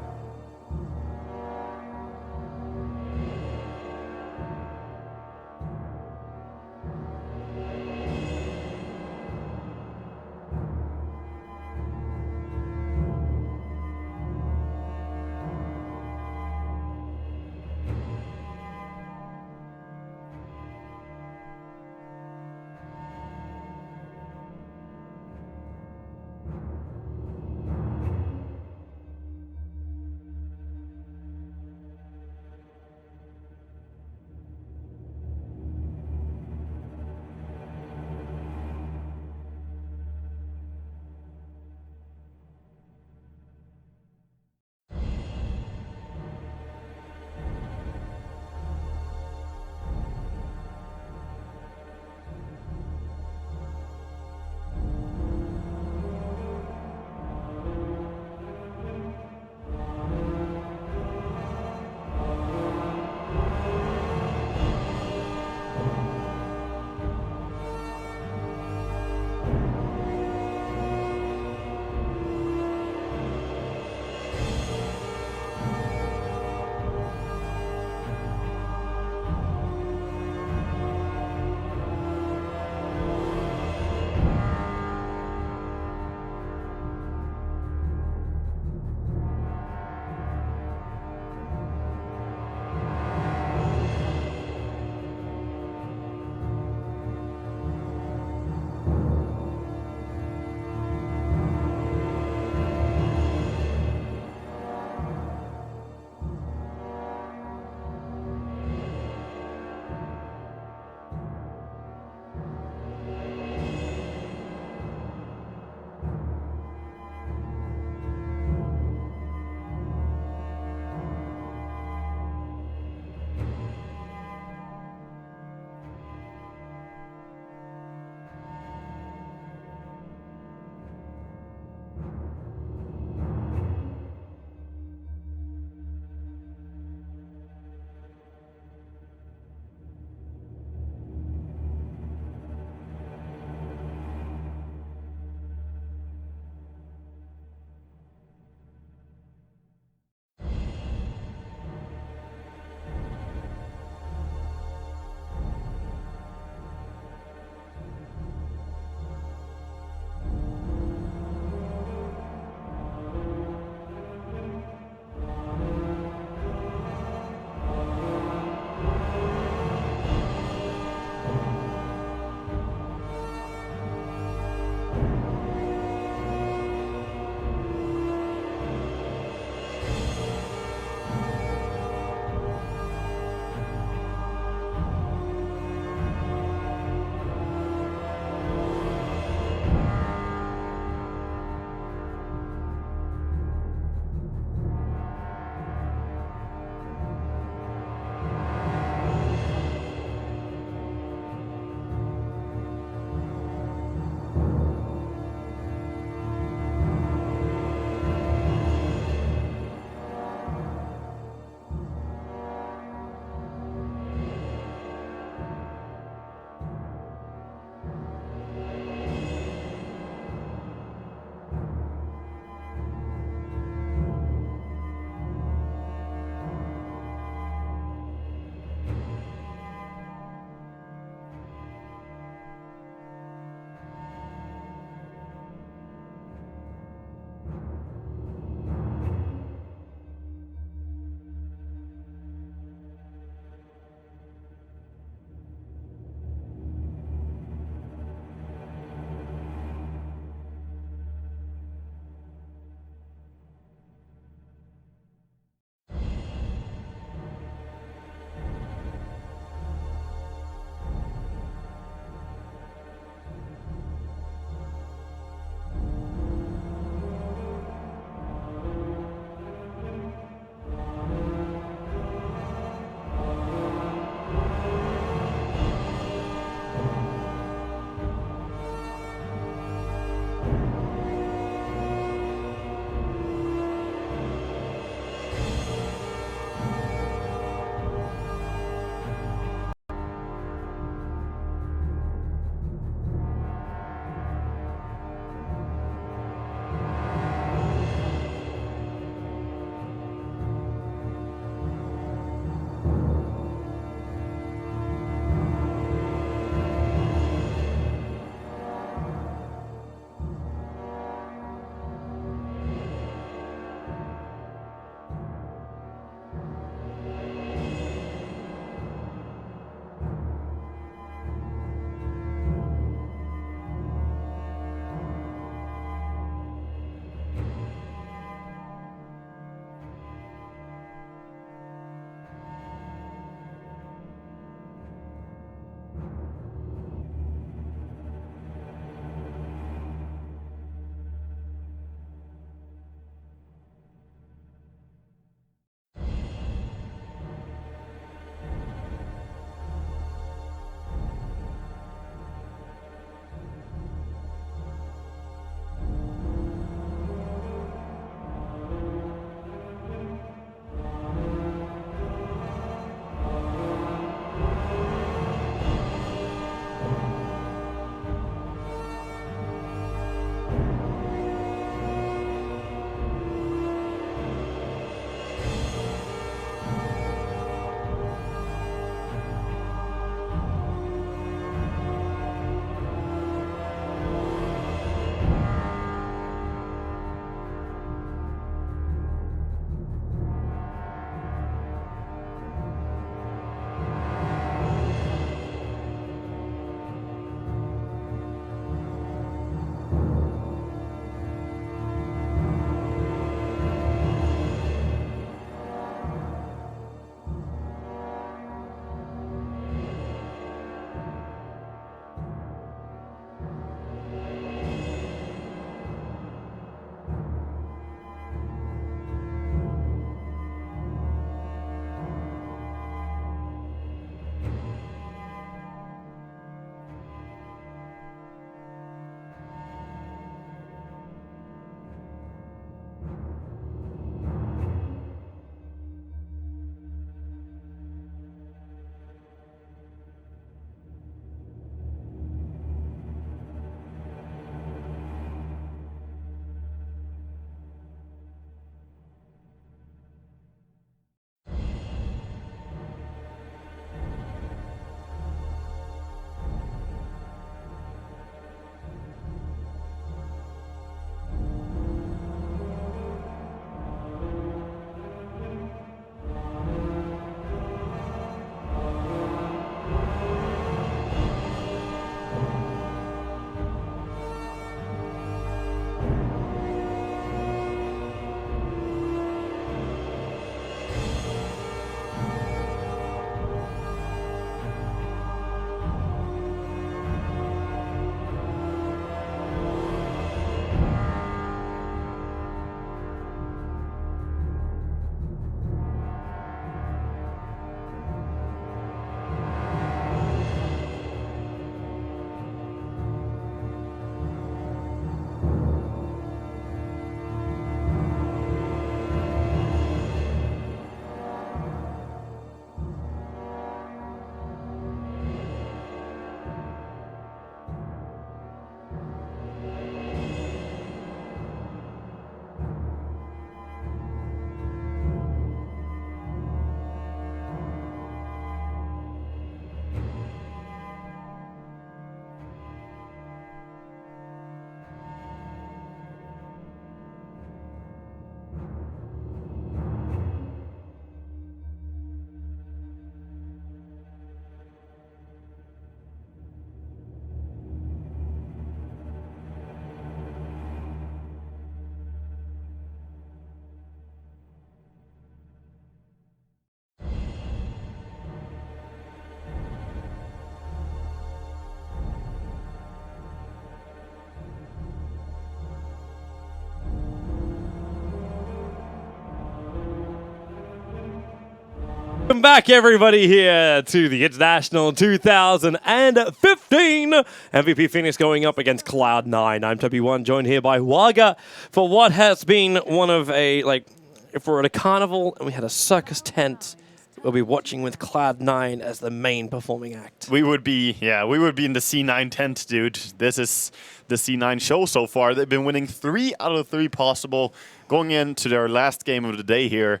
Welcome back, everybody, here to the International 2015 MVP Phoenix going up against Cloud9. I'm Toby1, joined here by Waga for what has been one of a, like, if we're at a carnival and we had a circus tent, we'll be watching with Cloud9 as the main performing act. We would be in the C9 tent, dude. This is the C9 show so far. They've been winning 3 out of 3 possible going into their last game of the day here.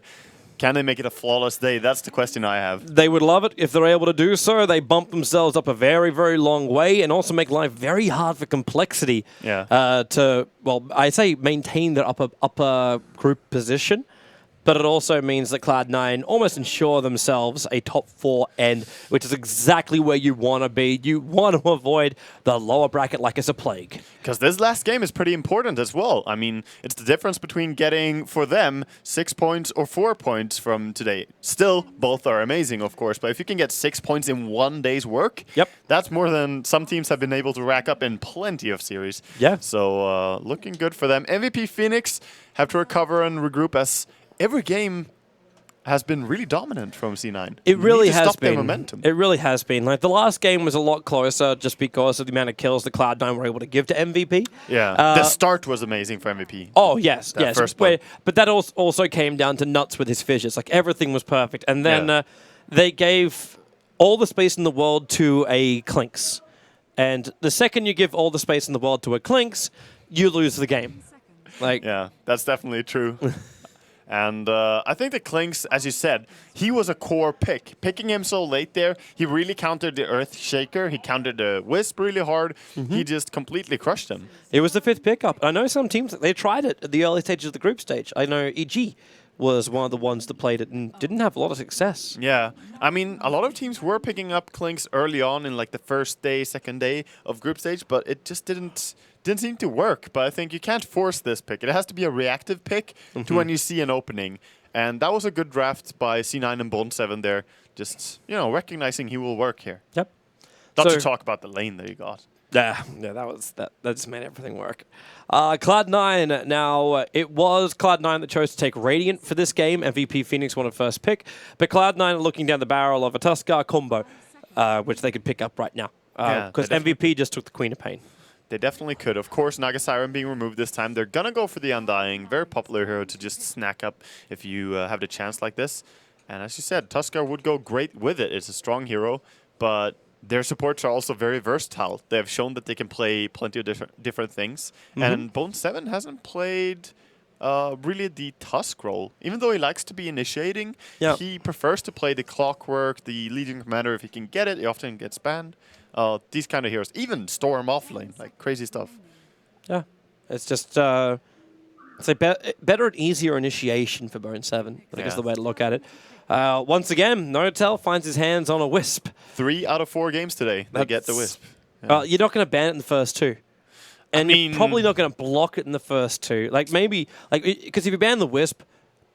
Can they make it a flawless day? That's the question I have. They would love it if they're able to do so. They bump themselves up a very, very long way and also make life very hard for complexity to, well, I say maintain their upper group position. But it also means that Cloud9 almost ensure themselves a top 4 end, which is exactly where you want to be. You want to avoid the lower bracket like it's a plague. Because this last game is pretty important as well. I mean, it's the difference between getting, for them, 6 points or 4 points from today. Still, both are amazing, of course. But if you can get 6 points in one day's work, that's more than some teams have been able to rack up in plenty of series. Yeah. So, looking good for them. MVP Phoenix have to recover and regroup as every game has been really dominant from C9. It really has been. Momentum. It really has been. Like, the last game was a lot closer just because of the amount of kills that Cloud9 were able to give to MVP. Yeah. The start was amazing for MVP. Oh, yes. That yes. first one. But that also came down to Nuts with his fissures. Like, everything was perfect. And then they gave all the space in the world to a Clinks. And the second you give all the space in the world to a Clinks, you lose the game. Like, yeah, that's definitely true. And I think the Clinks, as you said, he was a core pick. Picking him so late there, he really countered the Earth Shaker. He countered the Wisp really hard. He just completely crushed him. It was the 5th pickup. I know some teams, they tried it at the early stages of the group stage. I know EG was one of the ones that played it and didn't have a lot of success. Yeah. I mean, a lot of teams were picking up Clinks early on in like the first day, second day of group stage, but it just didn't seem to work. But I think you can't force this pick. It has to be a reactive pick to when you see an opening. And that was a good draft by C9 and Bone7 there. Just, you know, recognizing he will work here. Yep. Not to talk about the lane that he got. Yeah, that just made everything work. Cloud9, now, it was Cloud9 that chose to take Radiant for this game. MVP Phoenix wanted first pick. But Cloud9 are looking down the barrel of a Tuskar combo, which they could pick up right now. Because MVP just took the Queen of Pain. They definitely could. Of course, Naga Siren being removed this time. They're going to go for the Undying. Very popular hero to just snack up if you have the chance like this. And as you said, Tuskar would go great with it. It's a strong hero, but their supports are also very versatile. They have shown that they can play plenty of different things. And Bone7 hasn't played really the Tusk role. Even though he likes to be initiating, he prefers to play the Clockwork, the Legion Commander. If he can get it, he often gets banned. These kind of heroes. Even Storm offlane, like crazy stuff. Yeah. It's just it's a better and easier initiation for Bone7, I guess is the way to look at it. Once again, Notel finds his hands on a Wisp. 3 out of 4 games today, they get the Wisp. Yeah. You're not going to ban it in the first 2. And you're probably not going to block it in the first 2. Like, maybe, like, because if you ban the Wisp,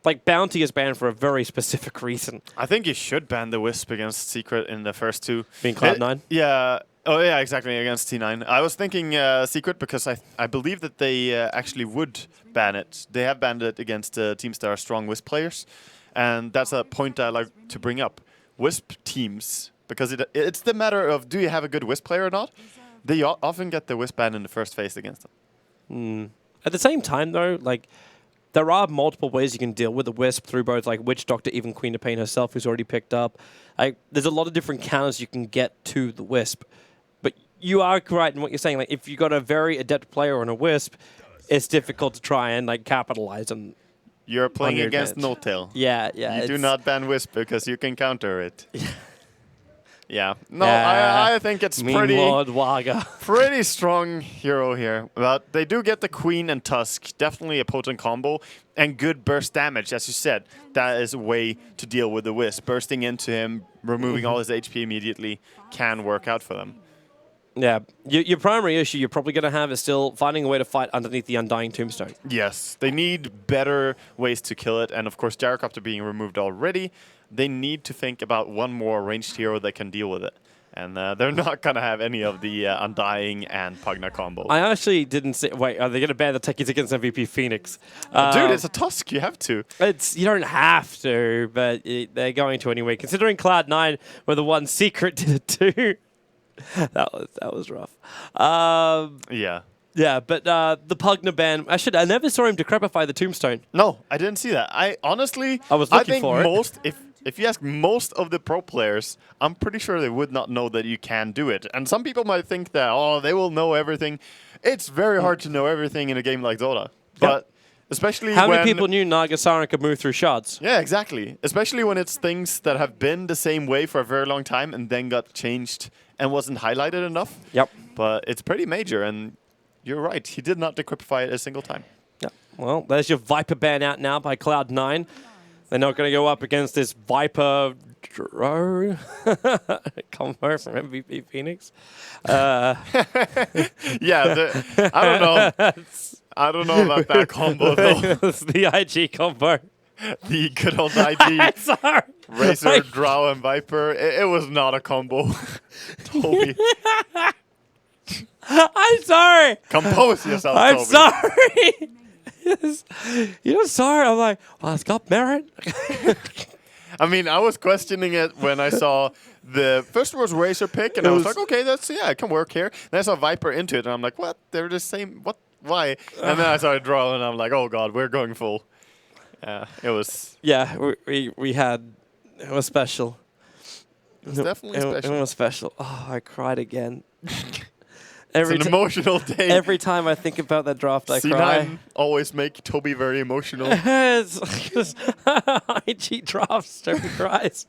like, Bounty is banned for a very specific reason. I think you should ban the Wisp against Secret in the first 2. Being Cloud9? Yeah. Oh, yeah, exactly, against T9. I was thinking Secret because I believe that they actually would ban it. They have banned it against teams that are strong Wisp players. And that's a point I like to bring up. Wisp teams, because it's the matter of do you have a good Wisp player or not? They often get the Wisp ban in the first phase against them. At the same time, though, like, there are multiple ways you can deal with the Wisp through both, like, Witch Doctor, even Queen of Pain herself, who's already picked up. Like, there's a lot of different counters you can get to the Wisp. But you are correct in what you're saying. Like, if you've got a very adept player on a Wisp, it's difficult to try and, like, capitalize on. You're playing against No-Tail. Yeah. You do not ban Wisp because you can counter it. Yeah. No, I think it's pretty strong hero here. But they do get the Queen and Tusk. Definitely a potent combo. And good burst damage, as you said. That is a way to deal with the Wisp. Bursting into him, removing all his HP immediately can work out for them. Yeah. Your primary issue you're probably going to have is still finding a way to fight underneath the Undying Tombstone. Yes. They need better ways to kill it. And, of course, Gyrocopter being removed already. They need to think about one more ranged hero that can deal with it. And they're not going to have any of the Undying and Pugna combo. I actually didn't say. Wait, are they going to ban the techies against MVP Phoenix? Dude, it's a Tusk. You have to. You don't have to, but they're going to anyway. Considering Cloud9 were the one secret did it too. that was rough. Yeah. Yeah, but the Pugna ban. I never saw him decrepify the Tombstone. No, I didn't see that. I was looking for it. Most, if you ask most of the pro players, I'm pretty sure they would not know that you can do it. And some people might think that, oh, they will know everything. It's very hard to know everything in a game like Dota. But especially How many people knew Nagasaran could move through shards? Yeah, exactly. Especially when it's things that have been the same way for a very long time and then got changed and wasn't highlighted enough. Yep. But it's pretty major, and you're right. He did not decryptify it a single time. Yeah. Well, there's your Viper ban out now by Cloud9. They're not going to go up against this Viper combo from MVP Phoenix. Yeah, I don't know. I don't know about that combo, though. It's the IG combo. The good old IG. Sorry. Razor, Drow, and Viper. It was not a combo. Toby. I'm sorry. Compose yourself, I'm Toby. sorry. You're sorry. I'm like, well, it's got merit. I mean, I was questioning it when I saw the first was Razor pick, and I was like, okay, it can work here. Then I saw Viper into it, and I'm like, what? They're the same. What? Why? And then I saw it draw, and I'm like, oh god, we're going full. It was. Yeah, we had. It was special. It was definitely special. It was special. Oh, I cried again. It's an emotional day. Every time I think about that draft, I C9 cry. always make Toby very emotional. It's because IG drafts, Toby cries.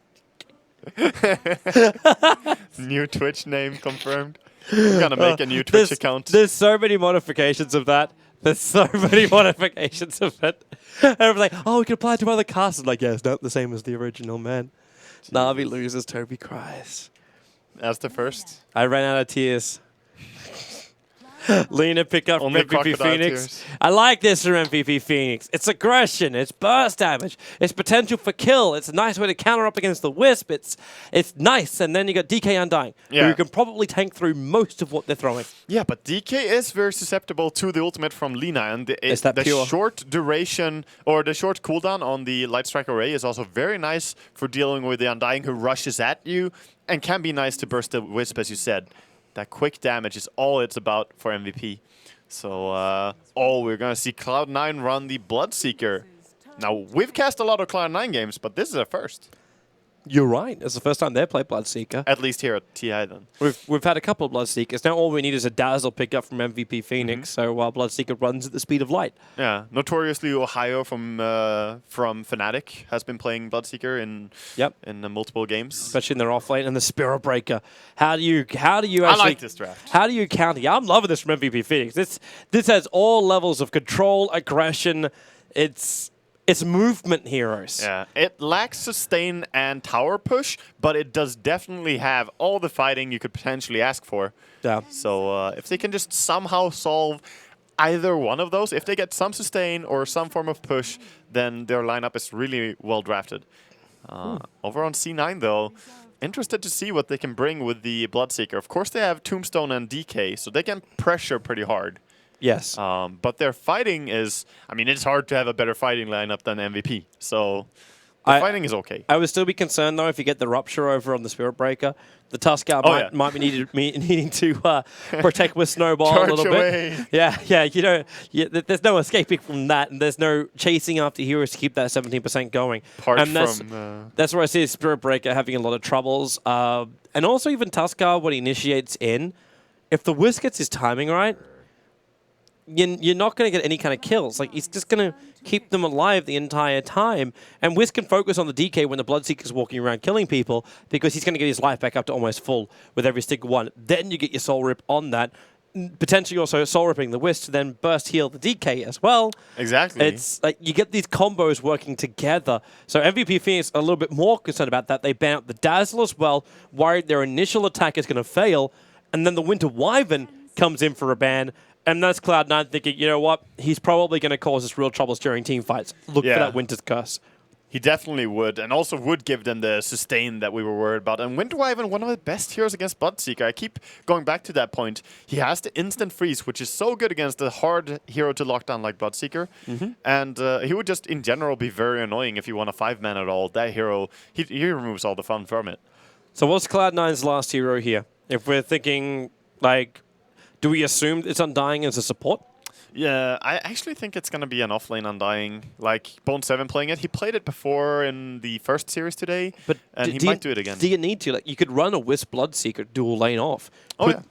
New Twitch name confirmed. I'm gonna make a new Twitch account. There's so many modifications of that. There's so many modifications of it. And I'm like, oh, we can apply it to other casts. I'm like, yeah, it's not the same as the original, man. Na'Vi loses, Toby cries. That's the first. I ran out of tears. Lena pick up from MVP Phoenix. Tears. I like this from MVP Phoenix. It's aggression. It's burst damage. It's potential for kill. It's a nice way to counter up against the Wisp. It's nice. And then you got DK Undying, who can probably tank through most of what they're throwing. Yeah, but DK is very susceptible to the ultimate from Lina. And the short duration or the short cooldown on the Light Strike Array is also very nice for dealing with the Undying who rushes at you and can be nice to burst the Wisp, as you said. That quick damage is all it's about for MVP. So, we're going to see Cloud9 run the Bloodseeker. Now, we've cast a lot of Cloud9 games, but this is a first. You're right. It's the first time they played Bloodseeker. At least here at TI, then. We've had a couple of Bloodseekers. Now all we need is a Dazzle pickup from MVP Phoenix, so while Bloodseeker runs at the speed of light. Yeah. Notoriously, Ohio from Fnatic has been playing Bloodseeker in multiple games. Especially in their offlane and the Spirit Breaker. How do you actually... I like this draft. How do you counter? Yeah, I'm loving this from MVP Phoenix. This has all levels of control, aggression. It's movement heroes. Yeah, it lacks sustain and tower push, but it does definitely have all the fighting you could potentially ask for. Yeah. So if they can just somehow solve either one of those, if they get some sustain or some form of push, then their lineup is really well drafted. Over on C9, though, interested to see what they can bring with the Bloodseeker. Of course, they have Tombstone and DK, so they can pressure pretty hard. Yes. But their fighting is... I mean, it's hard to have a better fighting lineup than MVP. So the fighting is okay. I would still be concerned, though, if you get the Rupture over on the Spirit Breaker. The Tuskar might be needing to protect with Snowball a little bit. Yeah. There's no escaping from that, and there's no chasing after heroes to keep that 17% going. That's where I see Spirit Breaker having a lot of troubles. And also even Tuskar, when he initiates in, if the Whisk gets his timing right, you're not going to get any kind of kills. Like, he's just going to keep them alive the entire time. And Wiz can focus on the DK when the Bloodseeker's walking around killing people because he's going to get his life back up to almost full with every single one. Then you get your Soul Rip on that. Potentially also Soul Ripping the Wiz to then burst heal the DK as well. Exactly. It's like you get these combos working together. So MVP Phoenix are a little bit more concerned about that. They ban out the Dazzle as well, worried their initial attack is going to fail. And then the Winter Wyvern comes in for a ban. And that's Cloud9 thinking, you know what? He's probably going to cause us real troubles during team fights. Look for that Winter's Curse. He definitely would, and also would give them the sustain that we were worried about. And Winter Wyvern, one of the best heroes against Bloodseeker. I keep going back to that point. He has the instant freeze, which is so good against a hard hero to lock down like Bloodseeker. And he would just, in general, be very annoying if you want a 5-man at all. That hero, he removes all the fun from it. So what's Cloud9's last hero here? If we're thinking, like, do we assume it's Undying as a support? Yeah, I actually think it's going to be an offlane Undying, like Bone7 playing it. He played it before in the first series today, and he might do it again. Do you need to? Like, you could run a Wisp Bloodseeker dual lane off.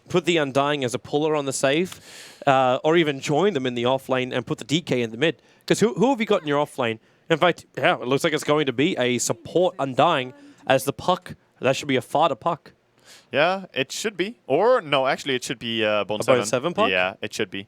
Put the Undying as a puller on the save, or even join them in the off lane and put the DK in the mid. Because who have you got in your off lane? In fact, yeah, it looks like it's going to be a support Undying as the puck. That should be a fodder puck. Yeah, it should be. Or, no, actually, it should be Bone7. A Bone7 puck? Yeah, it should be.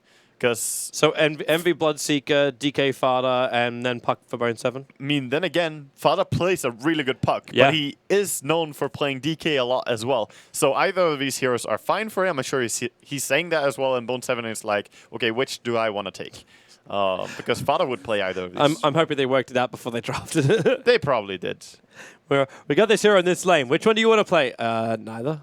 So Envy Bloodseeker, DK Fada, and then puck for Bone7? I mean, then again, Fada plays a really good puck, but he is known for playing DK a lot as well. So either of these heroes are fine for him. I'm sure he's saying that as well, and Bone7 is like, okay, which do I want to take? Because Fada would play either of these. I'm hoping they worked it out before they drafted it. They probably did. We got this hero in this lane. Which one do you want to play? Neither.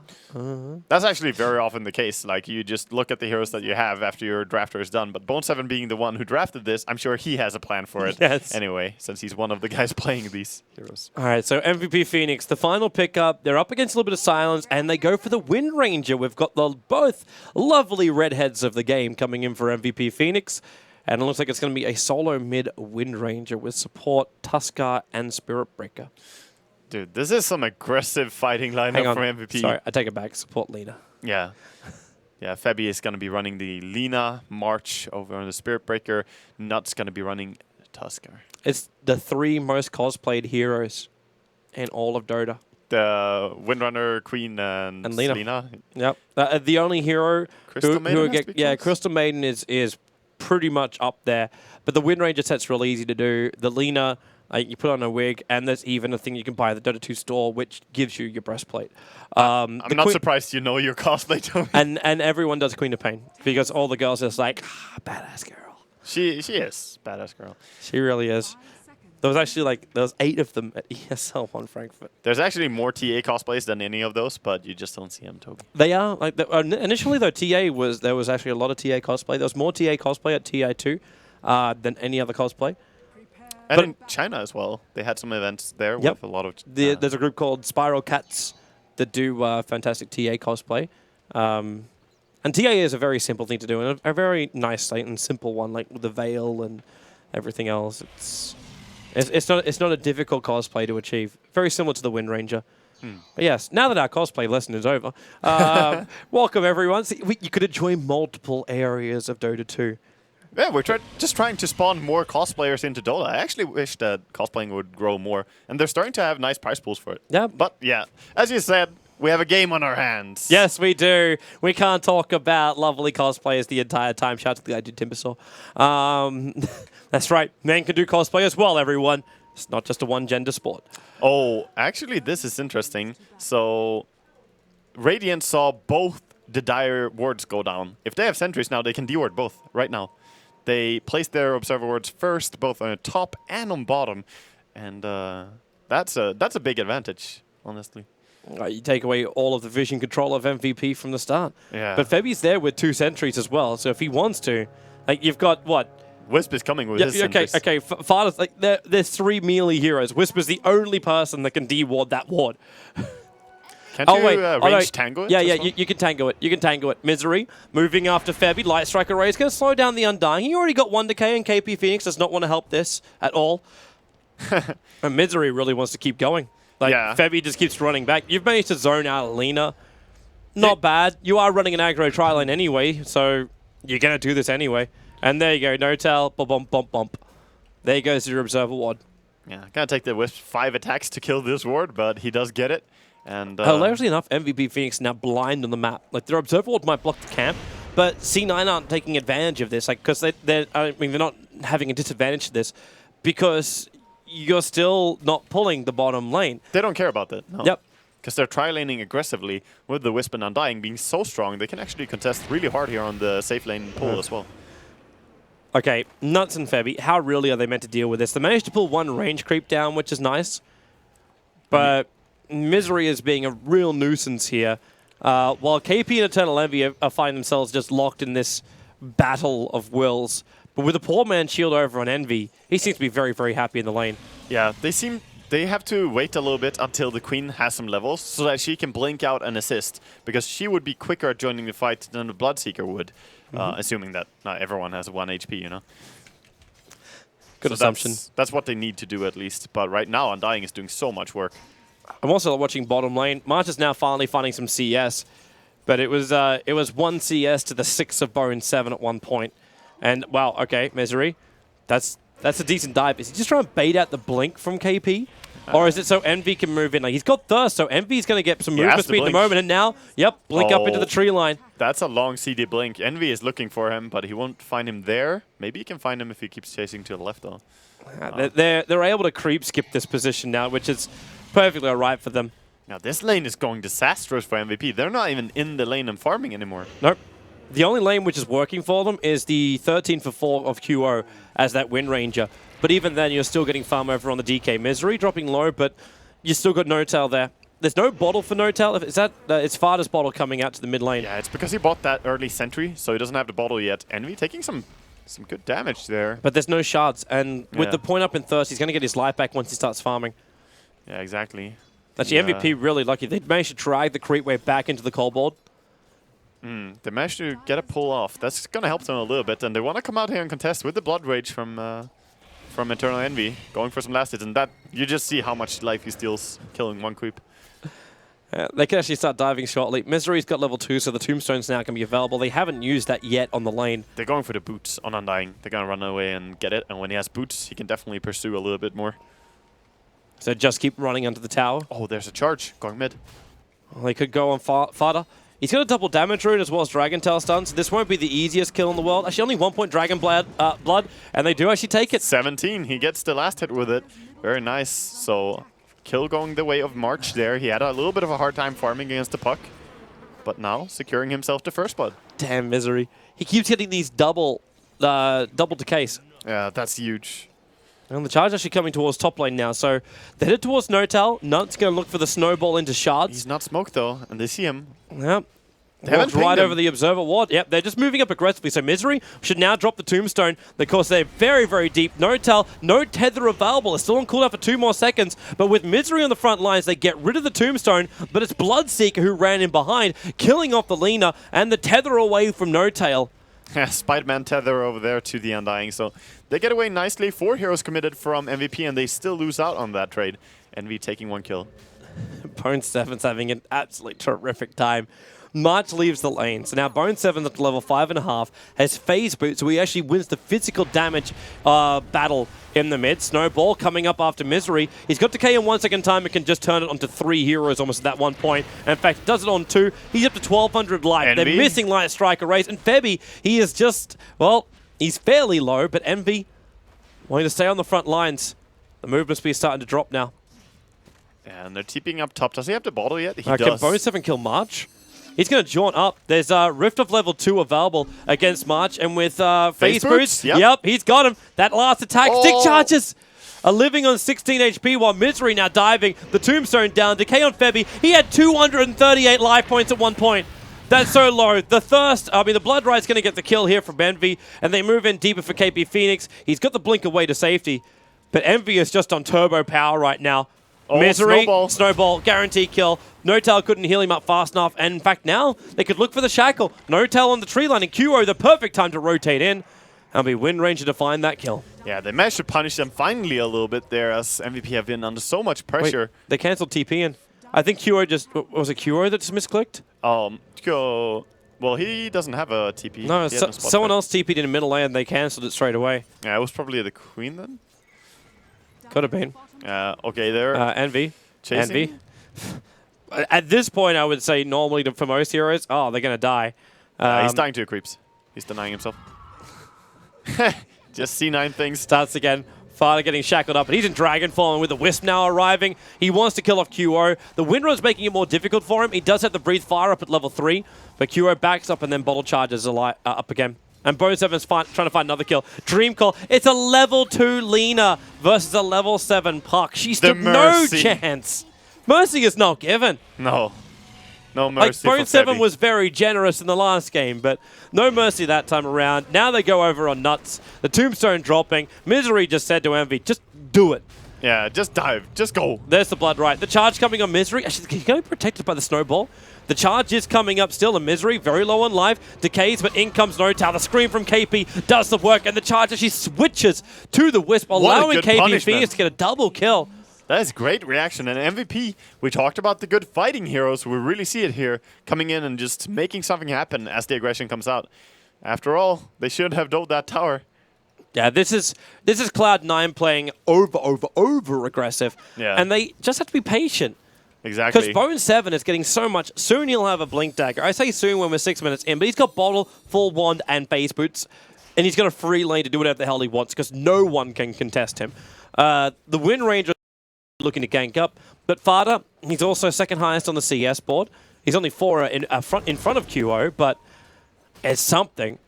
That's actually very often the case. Like, you just look at the heroes that you have after your drafter is done. But Bone7 being the one who drafted this, I'm sure he has a plan for it anyway, since he's one of the guys playing these heroes. All right, so MVP Phoenix, the final pickup. They're up against a little bit of silence, and they go for the Wind Ranger. We've got the both lovely redheads of the game coming in for MVP Phoenix. And it looks like it's going to be a solo mid Wind Ranger with support, Tuskar, and Spirit Breaker. Dude, this is some aggressive fighting lineup for MVP. Sorry, I take it back. Support Lina. Yeah. Yeah, Fabi is going to be running the Lina, March over on the Spirit Breaker. Nut's going to be running Tuskar. It's the 3 most cosplayed heroes in all of Dota. The Windrunner, Queen, and Lina. Yep. The only hero Crystal Maiden Crystal Maiden is pretty much up there. But the Wind Ranger set's really easy to do. The Lina, you put on a wig, and there's even a thing you can buy at the Dota 2 store, which gives you your breastplate. I'm not surprised you know your cosplay, Toby. And everyone does Queen of Pain, because all the girls are just like, badass girl. She is badass girl. She really is. There was actually there was 8 of them at ESL on Frankfurt. There's actually more TA cosplays than any of those, but you just don't see them, Toby. They are. Initially, though, there was actually a lot of TA cosplay. There was more TA cosplay at TI2 than any other cosplay. And in China as well. They had some events there with a lot of... There's a group called Spiral Cats that do fantastic TA cosplay. And TA is a very simple thing to do, and a very nice and simple one, like with the veil and everything else. It's not a difficult cosplay to achieve. Very similar to the Wind Ranger. But yes, now that our cosplay lesson is over, welcome everyone. See, you could enjoy multiple areas of Dota 2. Yeah, we're just trying to spawn more cosplayers into Dota. I actually wish that cosplaying would grow more, and they're starting to have nice prize pools for it. Yeah. But yeah, as you said, we have a game on our hands. Yes, we do. We can't talk about lovely cosplayers the entire time. Shout out to the guy who did Timbersaw. That's right. Men can do cosplay as well, everyone. It's not just a one-gender sport. Oh, actually, this is interesting. So, Radiant saw both the Dire wards go down. If they have sentries now, they can deward both right now. They placed their observer wards first, both on the top and on bottom. And that's a big advantage, honestly. You take away all of the vision control of MVP from the start. Yeah. But Febi's there with 2 sentries as well, so if he wants to, you've got what? Wisp is coming with his sentries. Okay. Fada's there's 3 melee heroes. Wisp is the only person that can deward that ward. Can't you range tango it? Yeah, you can tango it. You can tango it. Misery, moving after Febi. Light Strike Array is going to slow down the Undying. He already got 1 decay, and KP Phoenix does not want to help this at all. And Misery really wants to keep going. Febi just keeps running back. You've managed to zone out Lina. Not bad. You are running an aggro tri-lane anyway, so you're going to do this anyway. And there you go. No tell. Bump, bump, bump. There goes your observer ward. Yeah, gonna take the Wisp 5 attacks to kill this ward, but he does get it. And hilariously enough, MVP Phoenix now blind on the map. Their observer ward might block the camp, but C9 aren't taking advantage of this, because they're not having a disadvantage to this, because you're still not pulling the bottom lane. They don't care about that. No. Yep. Because they're tri-laning aggressively with the Wisp and Undying being so strong, they can actually contest really hard here on the safe lane pull as well. Okay, Nuts and Febby, how really are they meant to deal with this? They managed to pull one range creep down, which is nice. But Misery is being a real nuisance here. While KP and Eternal Envy find themselves just locked in this battle of wills. But with a poor man's shield over on Envy, he seems to be very, very happy in the lane. Yeah, they have to wait a little bit until the Queen has some levels so that she can blink out and assist. Because she would be quicker at joining the fight than the Bloodseeker would. Assuming that not everyone has 1 HP, you know? Good assumption. That's what they need to do at least. But right now, Undying is doing so much work. I'm also watching bottom lane. March is now finally finding some CS. But it was 1 CS to the 6 of Bone 7 at one point. And, wow, okay, Misery. That's a decent dive. Is he just trying to bait out the blink from KP? Or is it so Envy can move in? Like, he's got Thirst, so Envy's going to get some movement speed in the moment. And now, yep, blink up into the tree line. That's a long CD blink. Envy is looking for him, but he won't find him there. Maybe he can find him if he keeps chasing to the left, though. They're able to creep skip this position now, which is perfectly all right for them. Now, this lane is going disastrous for MVP. They're not even in the lane and farming anymore. Nope. The only lane which is working for them is the 13 for 4 of QO as that Wind Ranger. But even then, you're still getting farm over on the DK. Misery dropping low, but you still got No-Tail there. There's no bottle for No-Tail. It's Farda's bottle coming out to the mid lane. Yeah, it's because he bought that early sentry, so he doesn't have the bottle yet. Envy taking some good damage there. But there's no shards, and with the point up in Thirst, he's going to get his life back once he starts farming. Yeah, exactly. Actually, MVP really lucky. They managed to drag the creep wave back into the cold. They managed to get a pull off. That's going to help them a little bit, and they want to come out here and contest with the Blood Rage from Eternal Envy, going for some last hits, and that you just see how much life he steals killing one creep. They can actually start diving shortly. Misery's got level 2, so the tombstones now can be available. They haven't used that yet on the lane. They're going for the boots on Undying. They're going to run away and get it, and when he has boots, he can definitely pursue a little bit more. So just keep running under the tower. Oh, there's a charge going mid. Well, they could go on Farda. He's got a double damage rune as well as Dragon Tail stun, so this won't be the easiest kill in the world. Actually, only 1 point Dragon blood, and they do actually take it. 17. He gets the last hit with it. Very nice. So, kill going the way of March there. He had a little bit of a hard time farming against the puck, but now securing himself the first blood. Damn, Misery. He keeps getting these double decays. Yeah, that's huge. And the charge actually coming towards top lane now, so they're headed towards No-Tail. Nut's going to look for the snowball into shards. He's not smoked though, and they see him. Yep. Walked right over the observer ward. Yep, they're just moving up aggressively. So Misery should now drop the tombstone. Of course, they're very, very deep. No-Tail, no tether available. It's still on cooldown for 2 more seconds. But with Misery on the front lines, they get rid of the tombstone. But it's Bloodseeker who ran in behind, killing off the Lina and the tether away from No-Tail. Yeah, Spider-Man tether over there to the Undying. So they get away nicely. 4 heroes committed from MVP, and they still lose out on that trade. Envy taking 1 kill. Bone 7's having an absolutely terrific time. March leaves the lane. So now Bone 7 at level 5.5 has phase boot, so he actually wins the physical damage battle in the mid. Snowball coming up after Misery. He's got decay in 1 second time and can just turn it onto 3 heroes almost at that 1 point. And in fact, does it on 2. He's up to 1200 life. Envy. They're missing Light Striker raise. And Febby, he is just, well, he's fairly low, but Envy wanting to stay on the front lines. The movement speed is starting to drop now. And they're TPing up top. Does he have the bottle yet? He does. Can Bone 7 kill March? He's going to jaunt up. There's Rift of level 2 available against March, and with phase boots, yep, he's got him. That last attack, stick charges. A living on 16 HP while Misery now diving. The tombstone down, decay on Febby. He had 238 life points at 1 point. That's so low. The Blood Ride's going to get the kill here from Envy, and they move in deeper for KP Phoenix. He's got the blink away to safety, but Envy is just on turbo power right now. Misery, snowball, guaranteed kill. No-Tail couldn't heal him up fast enough, and in fact now they could look for the shackle. No-Tail on the tree line, and QO the perfect time to rotate in. And be Wind Ranger to find that kill. Yeah, they managed to punish them finally a little bit there, as MVP have been under so much pressure. Wait, they cancelled TP in. I think QO just, was it QO that just misclicked? Well, he doesn't have a TP. No, someone else TP'd in the middle lane and they cancelled it straight away. Yeah, it was probably the Queen then? Could have been. Okay, there. Envy. Chasing? Envy. At this point, I would say normally for most heroes, they're going to die. He's dying to creeps. He's denying himself. Just C9 things. Starts again. Farda getting shackled up, but he's in Dragon Form, and with the Wisp now arriving, he wants to kill off QO. The Windrun's making it more difficult for him. He does have the Breathe Fire up at level 3, but QO backs up and then Bottle Charges up again. And Bone7's trying to find another kill. Dream Call. It's a level 2 Lina versus a level 7 Puck. She stood no chance. Mercy is not given. No. No mercy. Like, Bone7 was very generous in the last game, but no mercy that time around. Now they go over on Nuts. The Tombstone dropping. Misery just said to Envy, just do it. Yeah, just dive. Just go. There's the blood right. The charge coming on Misery. Actually, he's going to be protected by the snowball. The charge is coming up still, and Misery very low on life. Decays, but in comes NoTal. The scream from KP does the work, and the charge actually switches to the Wisp, allowing KP Phoenix to get a double kill. That is great reaction. And MVP, we talked about the good fighting heroes. We really see it here, coming in and just making something happen as the aggression comes out. After all, they should have dove that tower. Yeah, this is Cloud9 playing over aggressive. Yeah. And they just have to be patient. Exactly. Because Bone7 is getting so much. Soon he'll have a Blink Dagger. I say soon when we're 6 minutes in, but he's got Bottle, Full Wand, and Phase Boots. And he's got a free lane to do whatever the hell he wants because no one can contest him. The Wind Ranger looking to gank up. But Fada, he's also second highest on the CS board. He's only 4 in front of QO, but it's something.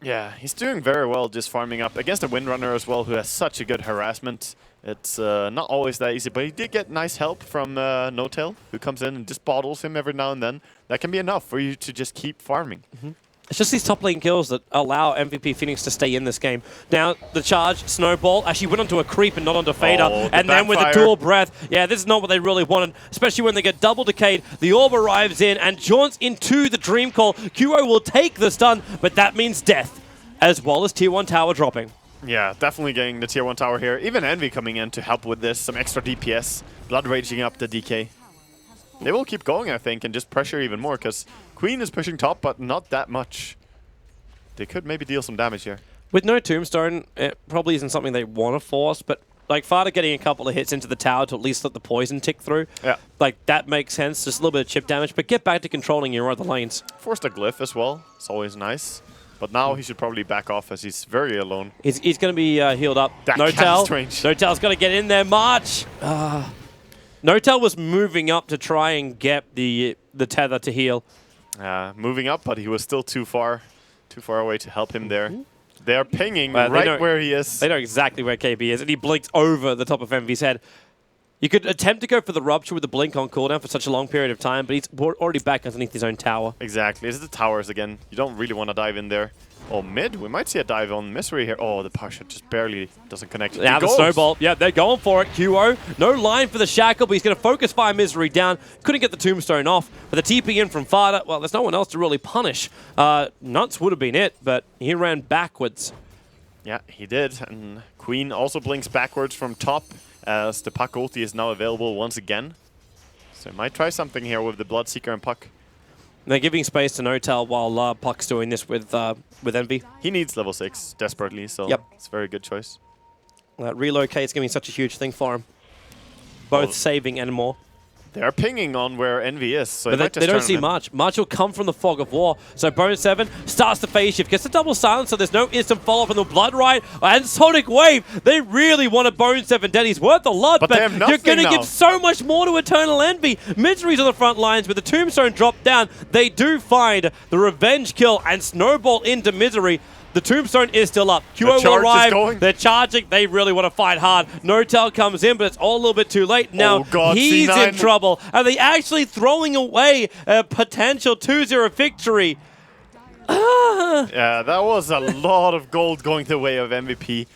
Yeah, he's doing very well just farming up against a Windrunner as well, who has such a good harassment. It's not always that easy, but he did get nice help from NoTal, who comes in and just bottles him every now and then. That can be enough for you to just keep farming. It's just these top lane kills that allow MVP Phoenix to stay in this game. Now, the charge, Snowball, actually went onto a creep and not onto Fader. And then with the dual breath, yeah, this is not what they really wanted, especially when they get double decayed. The orb arrives in and jaunts into the Dream Call. QO will take the stun, but that means death, as well as Tier 1 tower dropping. Yeah, definitely getting the Tier 1 tower here. Even Envy coming in to help with this. Some extra DPS. Blood raging up the DK. They will keep going, I think, and just pressure even more, because Queen is pushing top, but not that much. They could maybe deal some damage here. With no Tombstone, it probably isn't something they want to force, but like Fada getting a couple of hits into the tower to at least let the poison tick through. Yeah. Like, that makes sense. Just a little bit of chip damage, but get back to controlling your other lanes. Forced a glyph as well. It's always nice. But now he should probably back off as he's very alone. He's going to be healed up. That NoTal. strange. NoTal's got to get in there. March. NoTal was moving up to try and get the tether to heal. Moving up, but he was still too far away to help him there. They're pinging right where he is. They know exactly where KB is, and he blinks over the top of Envy's head. You could attempt to go for the Rupture with the blink on cooldown for such a long period of time, but he's already back underneath his own tower. Exactly. It's the towers again. You don't really want to dive in there. Oh, mid. We might see a dive on Misery here. Oh, the power shot just barely doesn't connect. Now the snowball. Yeah, they're going for it. QO. No line for the Shackle, but he's going to focus fire Misery down. Couldn't get the Tombstone off. But the TP in from Fada, well, there's no one else to really punish. Nuts would have been it, but he ran backwards. Yeah, he did. And Queen also blinks backwards from top as the Puck ulti is now available once again. So might try something here with the Bloodseeker and Puck. They're giving space to NoTal while Puck's doing this with Envy. He needs level 6 desperately, so it's a very good choice. Relocate's going to be such a huge thing for him. Both saving and more. They're pinging on where Envy is, so but they don't see March. March will come from the fog of war. So Bone7 starts the phase shift, gets the double silence, so there's no instant follow-up on the Blood Ride and Sonic Wave. They really want a Bone7 dead. He's worth a lot, but you're going to give so much more to Eternal Envy. Misery's on the front lines with the Tombstone dropped down. They do find the revenge kill and snowball into Misery. The Tombstone is still up. QO will arrive. They're charging. They really want to fight hard. NoTal comes in, but it's all a little bit too late. Now he's in trouble. Are they actually throwing away a potential 2-0 victory? Yeah, that was a lot of gold going the way of MVP.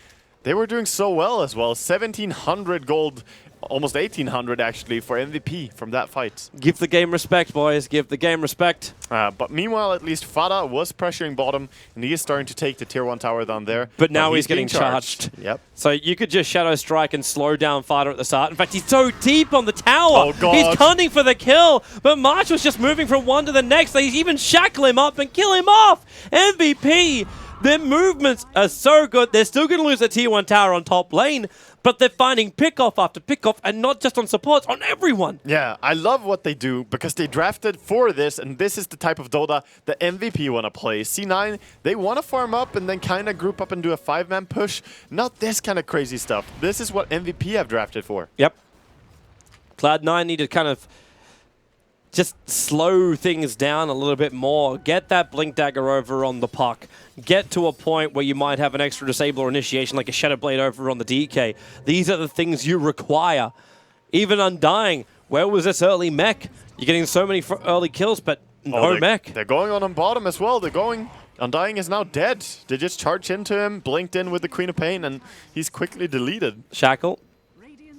They were doing so well as well. 1,700 gold. Almost 1,800 actually for MVP from that fight. Give the game respect, boys. Give the game respect. But meanwhile, at least Fada was pressuring bottom, and he is starting to take the Tier 1 tower down there. But now he's getting charged. Yep. So you could just Shadow Strike and slow down Fada at the start. In fact, he's so deep on the tower. Oh, God. He's hunting for the kill. But March was just moving from one to the next. They even shackle him up and kill him off. MVP. Their movements are so good. They're still going to lose the Tier 1 tower on top lane, but they're finding pick-off after pick-off, and not just on supports, on everyone. Yeah, I love what they do, because they drafted for this, and this is the type of Dota the MVP want to play. C9, they want to farm up and then kind of group up and do a 5-man push. Not this kind of crazy stuff. This is what MVP have drafted for. Yep. Cloud9 need to kind of just slow things down a little bit more. Get that Blink Dagger over on the puck. Get to a point where you might have an extra disable or initiation like a Shadow Blade over on the DK. These are the things you require. Even Undying, where was this early mech? You're getting so many early kills, but no mech. They're going on bottom as well. They're going... Undying is now dead. They just charged into him, blinked in with the Queen of Pain, and he's quickly deleted. Shackle.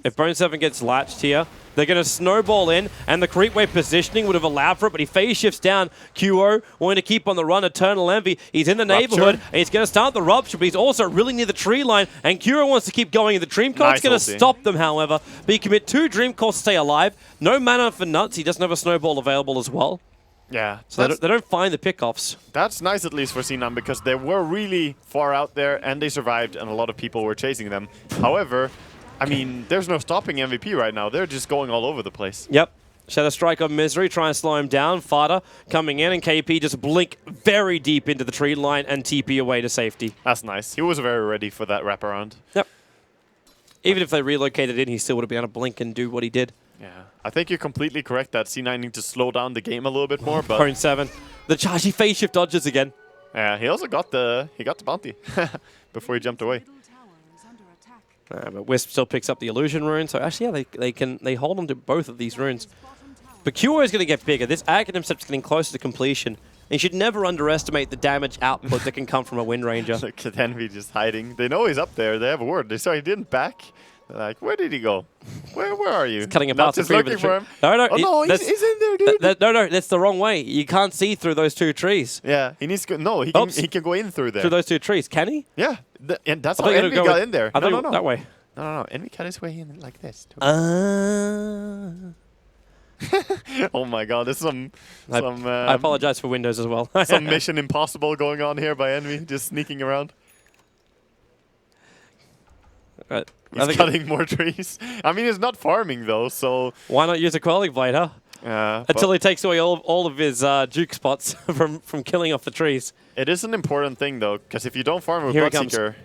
If Bone 7 gets latched here, they're going to snowball in, and the creep wave positioning would have allowed for it, but he phase shifts down. QO wanting to keep on the run. Eternal Envy, he's in the neighborhood, and he's going to start the Rupture, but he's also really near the tree line, and QO wants to keep going. The Dream Coil's going to stop them, however, but he commit 2 Dream Coils to stay alive. No mana for Nuts. He doesn't have a Snowball available as well. Yeah. So they don't find the pickoffs. That's nice, at least for C9, because they were really far out there, and they survived, and a lot of people were chasing them. However... I mean, there's no stopping MVP right now. They're just going all over the place. Yep. Shadow Strike on Misery, try and slow him down. Fada coming in, and KP just blink very deep into the tree line and TP away to safety. That's nice. He was very ready for that wraparound. Yep. Even if they relocated in, he still would have been able to blink and do what he did. Yeah. I think you're completely correct that C9 needs to slow down the game a little bit more. But Prone 7. The charge, he phase shift dodges again. Yeah, he also got the bounty before he jumped away. But Wisp still picks up the illusion rune, so actually, yeah, they hold on to both of these runes. But QO is going to get bigger. This Aghanim Scepter's getting closer to completion. And you should never underestimate the damage output that can come from a Wind Ranger. Look at Envy just hiding. They know he's up there. They have a word. They saw he didn't back. They're like, where did he go? Where are you? He's cutting apart just looking for him. No, oh, no, he's in there, dude. No, that's the wrong way. You can't see through those 2 trees. Yeah, he needs to go. No, he can go in through there. Through those 2 trees. Can he? Yeah, and that's how Envy got in there. No. That way. No. Envy cut his way in like this. Oh my god, there's some I apologize for Windows as well. Some Mission Impossible going on here by Envy, just sneaking around. Right. He's cutting more trees. I mean, he's not farming though, so... Why not use a Quelling Blade, huh? Until he takes away all of his juke spots from killing off the trees. It is an important thing though, because if you don't farm with Bloodseeker...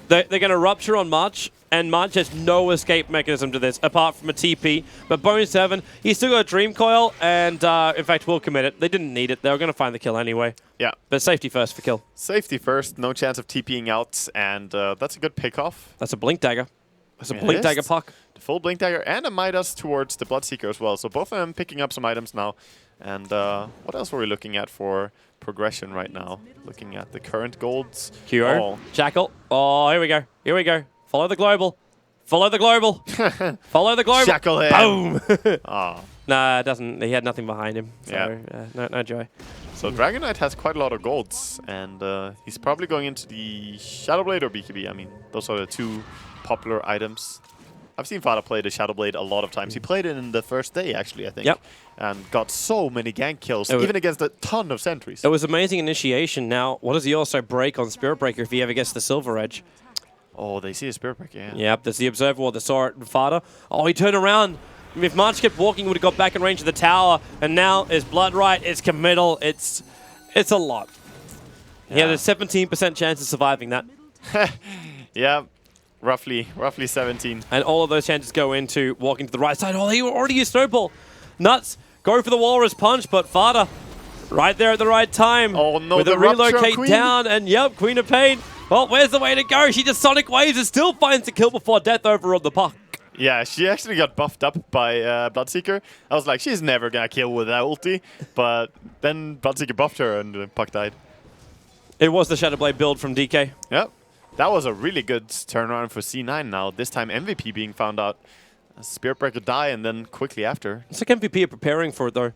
They're going to Rupture on March, and March has no escape mechanism to this, apart from a TP. But Bone 7, he's still got a Dream Coil, and in fact will commit it. They didn't need it. They were going to find the kill anyway. Yeah. But safety first for kill. Safety first, no chance of TPing out, and that's a good pick-off. That's a Blink Dagger. That's a Blink Dagger puck. The full Blink Dagger and a Midas towards the Bloodseeker as well. So both of them picking up some items now. And what else were we looking at for progression right now? Looking at the current golds. QO. Shackle. Oh, here we go. Here we go. Follow the global. Follow the global. Follow the global. Shackle him. Boom. Oh. Nah, it doesn't. He had nothing behind him. So, no joy. So Dragon Knight has quite a lot of golds. And he's probably going into the Shadow Blade or BKB. I mean, those are the 2 popular items. I've seen Fada play the Shadow Blade a lot of times. He played it in the first day, actually, I think. Yep. And got so many gank kills, even against a ton of sentries. It was amazing initiation. Now, what does he also break on Spirit Breaker if he ever gets the Silver Edge? Oh, they see a Spirit Breaker, yeah. Yep, there's the Observer Ward that saw it in Fada. Oh, he turned around. If March kept walking, he would have got back in range of the tower. And now it's Blood Right, it's committal, it's a lot. Yeah. He had a 17% chance of surviving that. Yeah. Roughly 17. And all of those chances go into walking to the right side. Oh, he already used Snowball. Nuts. Go for the Walrus Punch, but Fada right there at the right time. Oh, no, with the a relocate Queen down. And, yep, Queen of Pain. Well, where's the way to go? She just Sonic Waves and still finds the kill before death over on the puck. Yeah, she actually got buffed up by Bloodseeker. I was like, she's never going to kill with that ulti. But then Bloodseeker buffed her and the puck died. It was the Shadow Blade build from DK. Yep. That was a really good turnaround for C9 now. This time MVP being found out. Spirit Breaker die and then quickly after. It's like MVP are preparing for it though.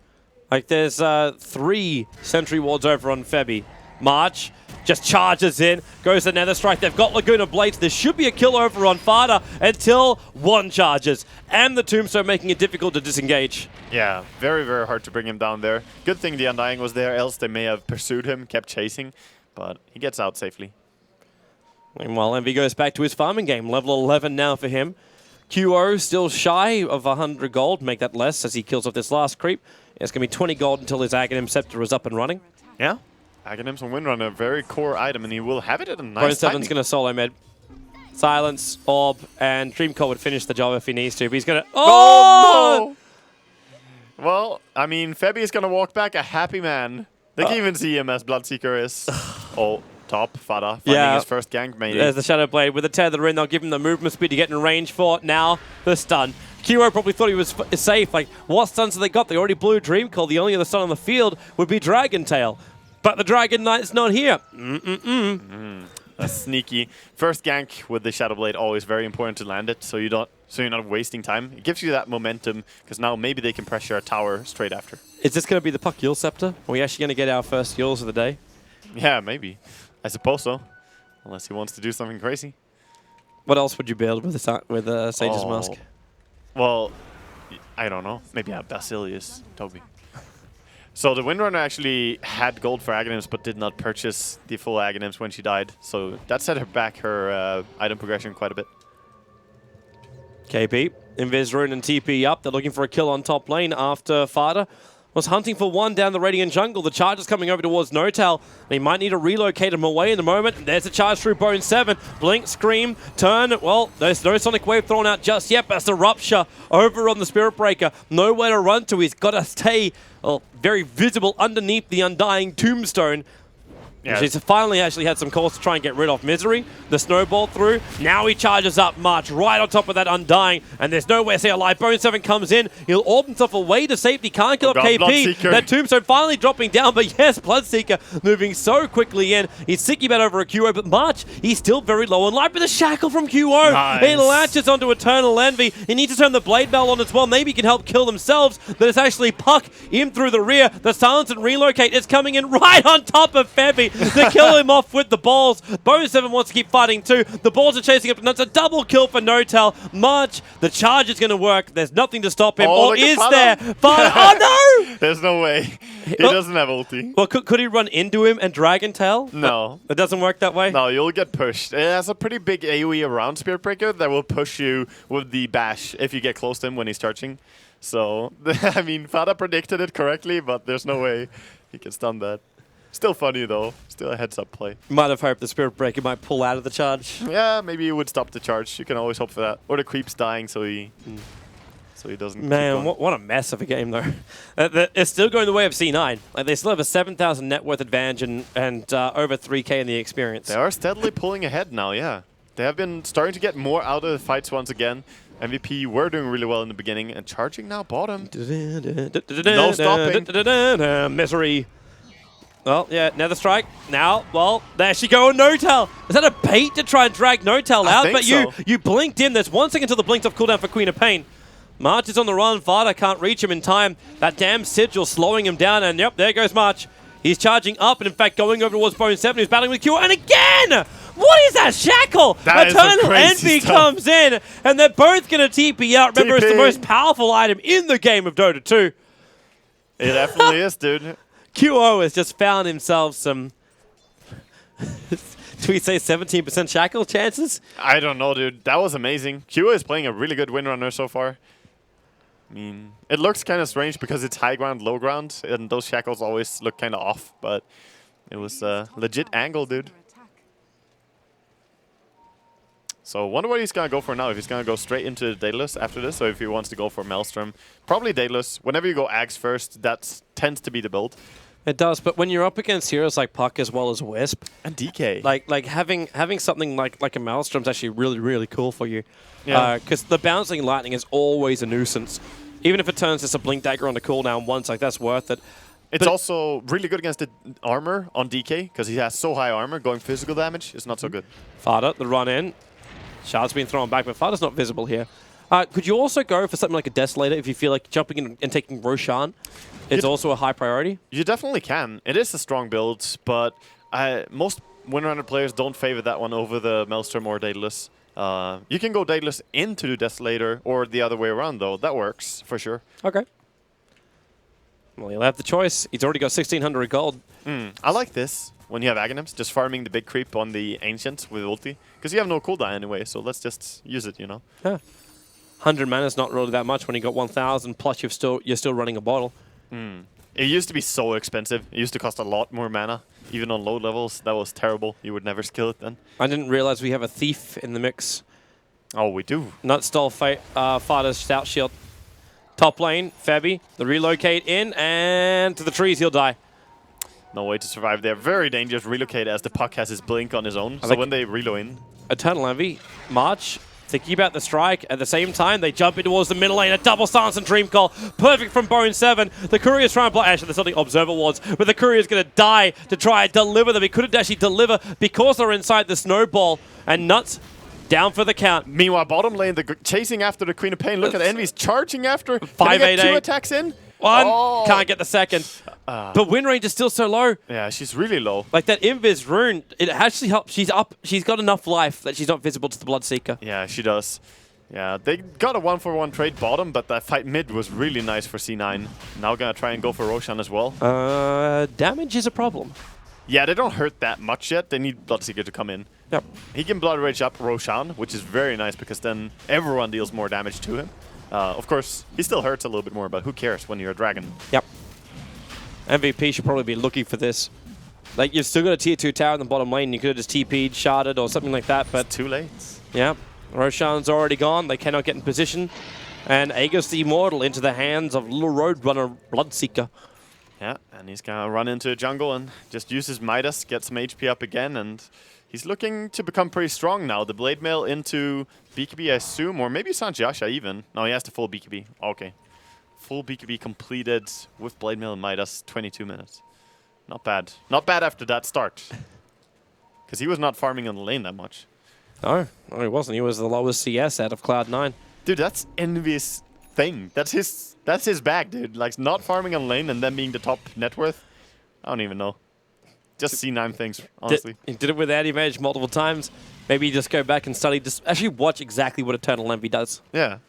Like there's 3 Sentry Wards over on Febby. March just charges in, goes to Nether Strike. They've got Laguna Blades. There should be a kill over on Fada until 1 charges. And the Tombstone making it difficult to disengage. Yeah, very, very hard to bring him down there. Good thing the Undying was there, else they may have pursued him, kept chasing. But he gets out safely. Meanwhile, Envy goes back to his farming game. Level 11 now for him. QO still shy of 100 gold. Make that less as he kills off this last creep. It's going to be 20 gold until his Aghanim Scepter is up and running. Yeah. Aghanims and Windrunner, a very core item, and he will have it at a nice Bone 7's going to solo med. Silence, Orb, and Dream Coil would finish the job if he needs to. But he's going to... Oh! No! Well, I mean, Febby is going to walk back a happy man. They can even see him as Bloodseeker is. Oh, top. Fada finding his first gank, maybe. There's the Shadow Blade with the tether in. They'll give him the movement speed to get in range for. Now, the stun. QO probably thought he was safe. Like, what stuns have they got? They already blew Dream Call. The only other stun on the field would be Dragon Tail. But the Dragon Knight's not here. That's sneaky. First gank with the Shadow Blade, always very important to land it, so you're not wasting time. It gives you that momentum, because now maybe they can pressure a tower straight after. Is this going to be the Puck Yule Scepter? Are we actually going to get our first Yules of the day? Yeah, maybe. I suppose so. Unless he wants to do something crazy. What else would you build with Sage's Mask? Well, I don't know. Maybe a Basilius, Toby. So the Windrunner actually had gold for Aghanims, but did not purchase the full Aghanims when she died. So that set her back her item progression quite a bit. KP, Invis Rune and TP up. They're looking for a kill on top lane after Fada was hunting for one down the Radiant jungle. The charge is coming over towards Notal. They might need to relocate him away in the moment. There's a charge through Bone 7. Blink, Scream, turn. Well, there's no Sonic Wave thrown out just yet. That's the Rupture over on the Spirit Breaker. Nowhere to run to. He's got to stay very visible underneath the Undying Tombstone. Yeah. She's finally actually had some calls to try and get rid of Misery. The snowball through. Now he charges up March right on top of that Undying. And there's nowhere to stay alive. Bone 7 comes in. He'll orb himself away to safety. Can't kill up KP. That Tombstone finally dropping down. But yes, Bloodseeker moving so quickly in. He's sicky bad over a QO. But March, he's still very low on life. But the shackle from QO. Nice. It latches onto Eternal Envy. He needs to turn the Blade Bell on as well. Maybe he can help kill themselves. But it's actually Puck in through the rear. The Silence and Relocate is coming in right on top of Febby to kill him off with the balls. Bone 7 wants to keep fighting too. The balls are chasing up. That's a double kill for Notal. March, the charge is going to work. There's nothing to stop him. Or is there? Oh no! There's no way. He doesn't have ulti. Well, could he run into him and Dragon Tail? No. It doesn't work that way? No, you'll get pushed. It has a pretty big AoE around Spirit Breaker that will push you with the bash if you get close to him when he's charging. So, I mean, Fada predicted it correctly, but there's no way he can stun that. Still funny though. Still a heads-up play. Might have hoped the Spirit Breaker might pull out of the charge. Yeah, maybe he would stop the charge. You can always hope for that. Or the creep's dying, so he doesn't. Man, what a mess of a game though. It's still going the way of C9. Like, they still have a 7,000 net worth advantage and over 3K in the experience. They are steadily pulling ahead now. Yeah, they have been starting to get more out of the fights once again. MVP were doing really well in the beginning and charging now bottom. No stopping. Misery. Well, yeah, Nether Strike. Now, well, there she go on Notal. Is that a bait to try and drag Notal out? But so. you blinked in. There's 1 second until the blink's off cooldown for Queen of Pain. March is on the run. Vada can't reach him in time. That damn Sigil slowing him down. And yep, there goes March. He's charging up and in fact going over towards Bone 7. He's battling with Q. And again! What is that shackle? That Eternal Envy comes in and they're both going to TP out. Remember, it's the most powerful item in the game of Dota 2. It definitely is, dude. QO has just found himself some, do we say 17% shackle chances? I don't know, dude. That was amazing. QO is playing a really good Windrunner so far. I mean, it looks kind of strange because it's high ground, low ground, and those shackles always look kind of off, but it was a legit angle, dude. So I wonder what he's going to go for now. If he's going to go straight into Daedalus after this, or if he wants to go for Maelstrom. Probably Daedalus. Whenever you go Axe first, that tends to be the build. It does, but when you're up against heroes like Puck as well as Wisp, and DK, like having something like a Maelstrom is actually really cool for you. Yeah. Because the bouncing lightning is always a nuisance. Even if it turns just a blink dagger on the cooldown once, like that's worth it. It's also really good against the armor on DK because he has so high armor. Going physical damage is not so good. Fada, the run in. Shard's been thrown back, but Fada's not visible here. Could you also go for something like a Desolator if you feel like jumping in and taking Roshan? It's also a high priority? You definitely can. It is a strong build, but most Windrunner players don't favor that one over the Maelstrom or Daedalus. You can go Daedalus into the Desolator or the other way around, though. That works, for sure. Okay. Well, you'll have the choice. He's already got 1,600 gold. I like this. When you have Aghanims, just farming the big creep on the Ancients with ulti. Because you have no cooldown anyway, so let's just use it, you know? Yeah. 100 mana is not really that much when you got 1,000, plus you're still running a bottle. It used to be so expensive. It used to cost a lot more mana. Even on low levels, that was terrible. You would never skill it then. I didn't realize we have a Thief in the mix. Oh, we do. Not stole Fada's Stout Shield. Top lane, Febby, the relocate in, and to the trees he'll die. No way to survive there. Very dangerous relocate as the puck has his blink on his own. So when they reload in. Eternal Envy, March, thinking about the strike. At the same time, they jump in towards the middle lane. A double stance and Dream Call. Perfect from Bone 7. The Courier's trying to block. Actually, there's something Observer wards, but the Courier's going to die to try and deliver them. He couldn't actually deliver because they're inside the snowball. And Nuts down for the count. Meanwhile, bottom lane, chasing after the Queen of Pain. Look at Envy's charging after. 5-8-8. 2 attacks in. One. Can't get the second. But win range is still so low. Yeah, she's really low. Like that Invis rune, it actually helps. She's up. She's got enough life that she's not visible to the Bloodseeker. Yeah, she does. Yeah, they got a 1-for-1 trade bottom, but that fight mid was really nice for C9. Now gonna try and go for Roshan as well. Damage is a problem. Yeah, they don't hurt that much yet. They need Bloodseeker to come in. Yep. He can Blood Rage up Roshan, which is very nice because then everyone deals more damage to him. Of course, he still hurts a little bit more, but who cares when you're a dragon? Yep. MVP should probably be looking for this. Like, you've still got a tier 2 tower in the bottom lane. You could have just TP'd, sharded, or something like that, but... It's too late. Yeah. Roshan's already gone. They cannot get in position. And Aegis the Immortal into the hands of little Roadrunner Bloodseeker. Yeah, and he's gonna run into a jungle and just use his Midas, get some HP up again, and he's looking to become pretty strong now. The Blade Mail into BKB, I assume, or maybe Sanjiasha even. No, he has the full BKB. Okay. Full BKB completed with Blade Mail and Midas, 22 minutes. Not bad. Not bad after that start. Because he was not farming on the lane that much. No, he wasn't. He was the lowest CS out of Cloud9. Dude, that's Envy's thing. That's his bag, dude. Like, not farming on lane and then being the top net worth. I don't even know. Just C9 things, honestly. He did it with anti-mage multiple times. Maybe just go back and study. Just actually watch exactly what Eternal Envy does. Yeah.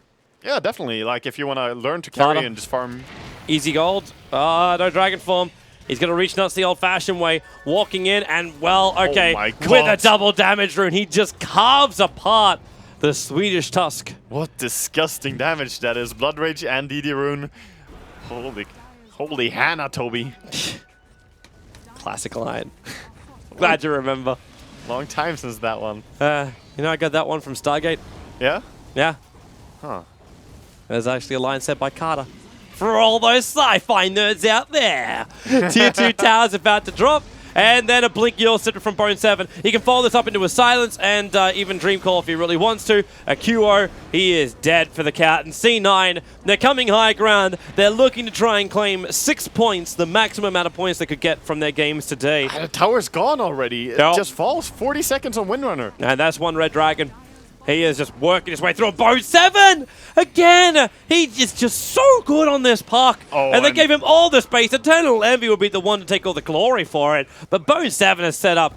Yeah, definitely. Like, if you want to learn to carry and just farm. Easy gold. No dragon form. He's going to reach Nuts the old-fashioned way. Walking in and, well, okay. Oh my God. With a double damage rune, he just carves apart the Swedish Tusk. What disgusting damage that is. Blood Rage and DD rune. Holy Hannah, Toby. Classic line. Glad you remember. Long time since that one. You know, I got that one from Stargate. Yeah? Yeah. Huh. There's actually a line said by Carter. For all those sci-fi nerds out there. Tier 2 tower's about to drop. And then a Blink Yule Sitter from Bone 7. He can follow this up into a Silence and even Dream Call if he really wants to. A QO, he is dead for the count. And C9, they're coming high ground. They're looking to try and claim 6 points, the maximum amount of points they could get from their games today. And the tower's gone already. It just falls. 40 seconds on Windrunner. And that's one Red Dragon. He is just working his way through. Bone 7! Again! He is just so good on this puck. Oh, and they gave him all the space. Eternal Envy would be the one to take all the glory for it. But Bone 7 has set up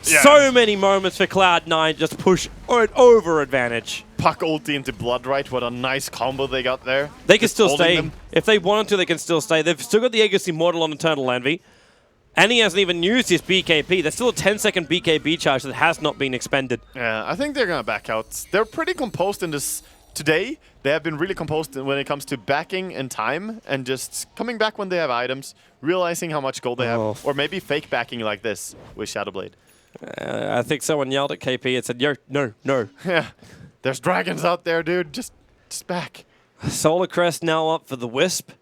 so many moments for Cloud9 just push an over advantage. Puck ulti into Bloodright. What a nice combo they got there. They can still stay. If they wanted to, they can still stay. They've still got the Aegis Immortal on Eternal Envy. And he hasn't even used his BKB. There's still a 10-second BKB charge that has not been expended. Yeah, I think they're going to back out. They're pretty composed in this today. They have been really composed when it comes to backing in time and just coming back when they have items, realizing how much gold they have, or maybe fake backing like this with Shadowblade. I think someone yelled at KP and said, "Yo, no, no." Yeah, there's dragons out there, dude. Just back. Solar Crest now up for the Wisp.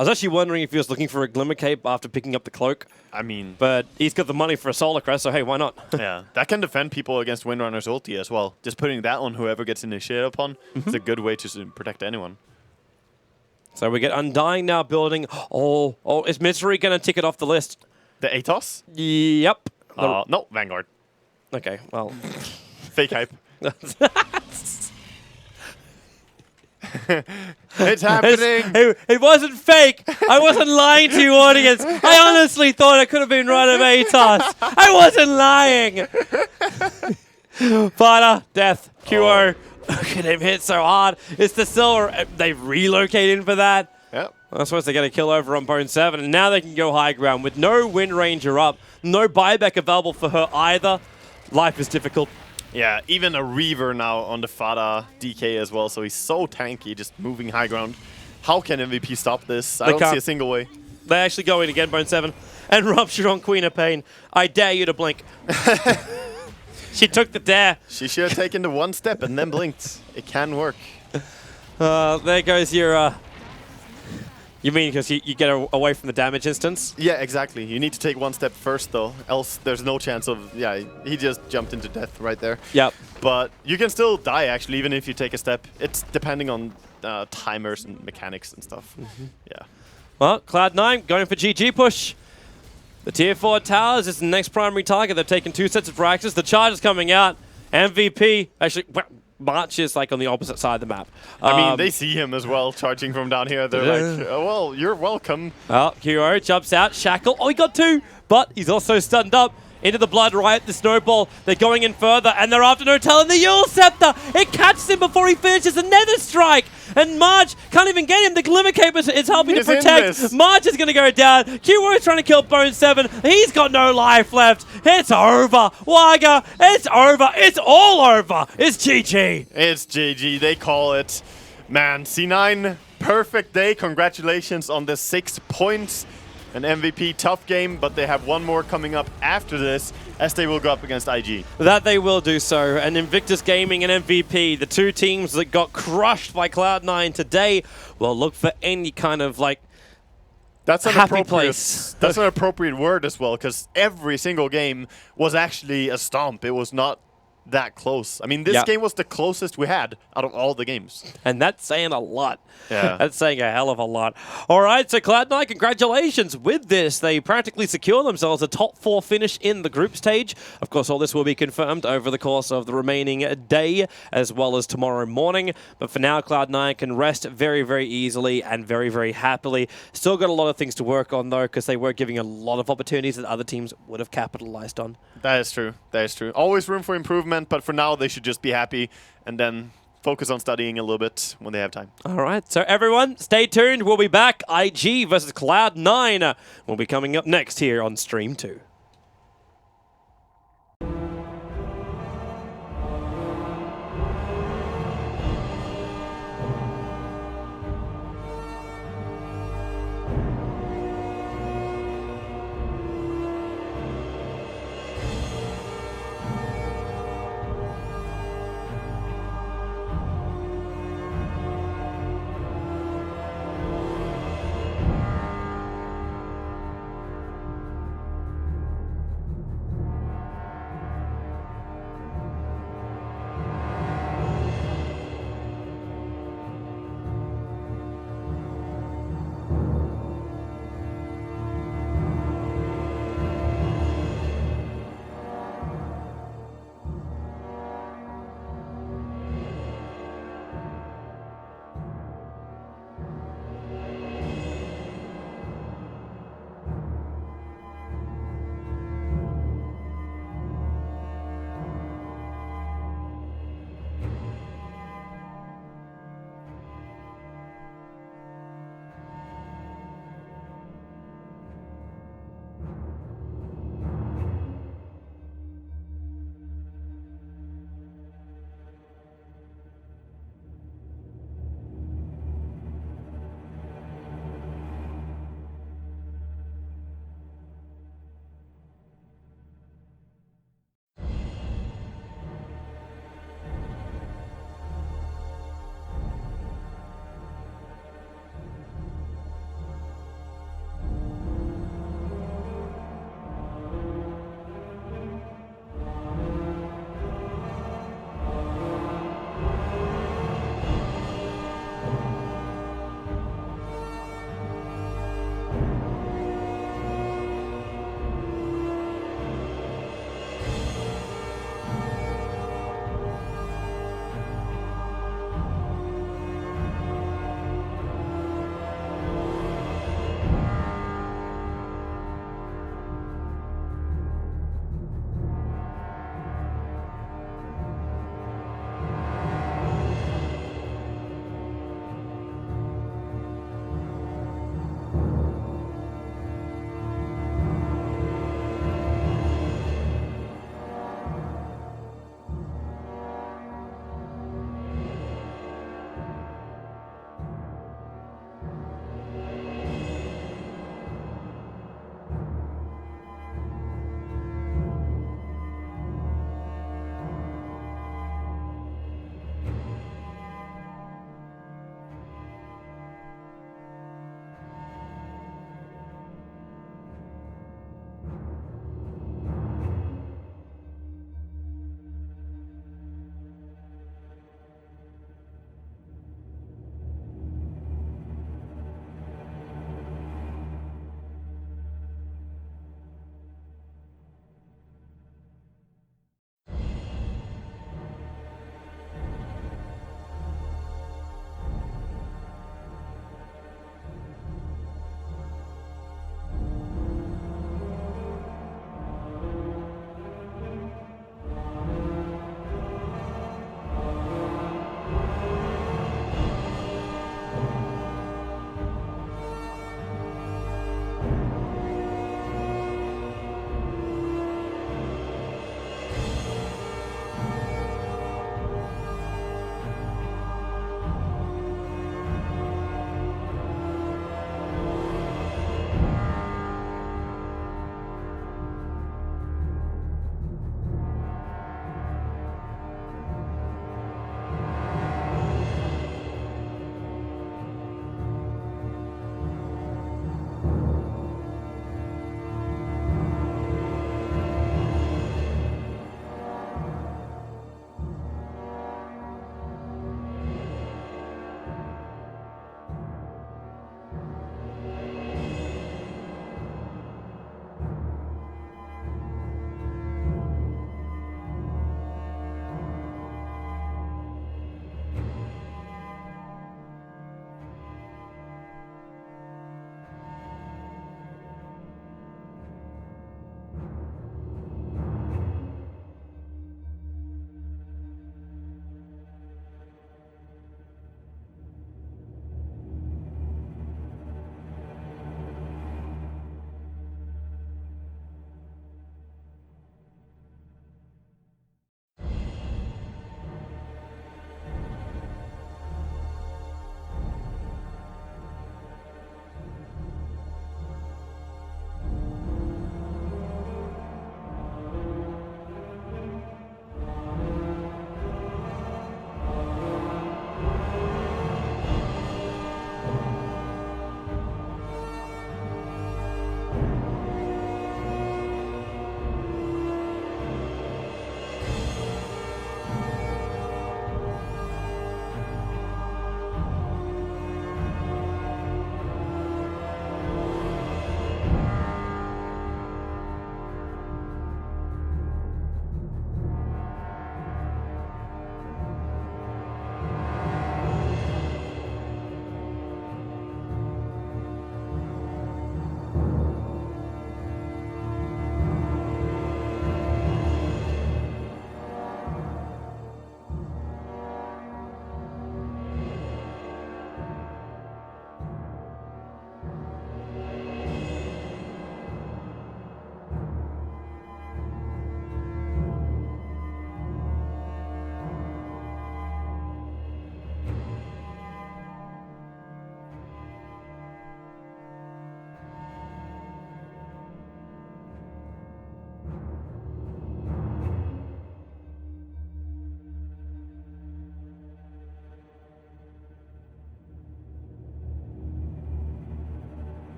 I was actually wondering if he was looking for a Glimmer Cape after picking up the cloak. I mean... But he's got the money for a Solar Crest, so hey, why not? Yeah, that can defend people against Windrunner's ulti as well. Just putting that on whoever gets initiated upon is a good way to protect anyone. So we get Undying now building. Oh, is Misery going to tick it off the list? The Atos? Yep. No, Vanguard. Okay, well... Fake hype. It's happening. It wasn't fake. I wasn't lying to you, audience. I honestly thought it could have been Run of Atos. I wasn't lying. Fighter, death, QO. Look at him hit so hard. It's the silver. They've relocated for that. Yep. I suppose they get a kill over on Bone 7, and now they can go high ground with no Wind Ranger up, no buyback available for her either. Life is difficult. Yeah, even a Reaver now on the Fada DK as well, so he's so tanky, just moving high ground. How can MVP stop this? I don't see a single way. They actually go in again, Bone 7, and Rupture on Queen of Pain. I dare you to blink. She took the dare. She should have taken the one step and then blinked. It can work. There goes your You mean because you get away from the damage instance? Yeah, exactly. You need to take one step first, though, else there's no chance of... Yeah, he just jumped into death right there. Yep. But you can still die, actually, even if you take a step. It's depending on timers and mechanics and stuff. Yeah. Well, Cloud9 going for GG push. The tier 4 towers is the next primary target. They've taken 2 sets of fractures. The charge is coming out. MVP, actually... March is like on the opposite side of the map. I mean, they see him as well, charging from down here. They're like, oh, well, you're welcome. Well, Hero jumps out. Shackle. Oh, he got 2, but he's also stunned up. Into the Blood Riot, the Snowball. They're going in further, and they're after Notel and the Yule Scepter. It catches him before he finishes the Nether Strike. And March can't even get him. The Glimmer Cape is helping to protect. March is going to go down. Qwo is trying to kill Bone 7. He's got no life left. It's over. Waga, it's over. It's all over. It's GG. It's GG. They call it. Man, C9, perfect day. Congratulations on the 6 points. An MVP, tough game, but they have one more coming up after this, as they will go up against IG. That they will do so. And Invictus Gaming and MVP, the 2 teams that got crushed by Cloud9 today, will look for any kind of, like, that's an happy place. That's an appropriate word as well, because every single game was actually a stomp. It was not that close. I mean, this game was the closest we had out of all the games. And that's saying a lot. Yeah. That's saying a hell of a lot. All right, so Cloud9, congratulations with this. They practically secure themselves a top 4 finish in the group stage. Of course, all this will be confirmed over the course of the remaining day, as well as tomorrow morning. But for now, Cloud9 can rest very, very easily and very, very happily. Still got a lot of things to work on, though, because they were giving a lot of opportunities that other teams would have capitalized on. That is true. That is true. Always room for improvement, but for now, they should just be happy and then focus on studying a little bit when they have time. All right, so everyone, stay tuned. We'll be back. IG versus Cloud9 will be coming up next here on Stream 2.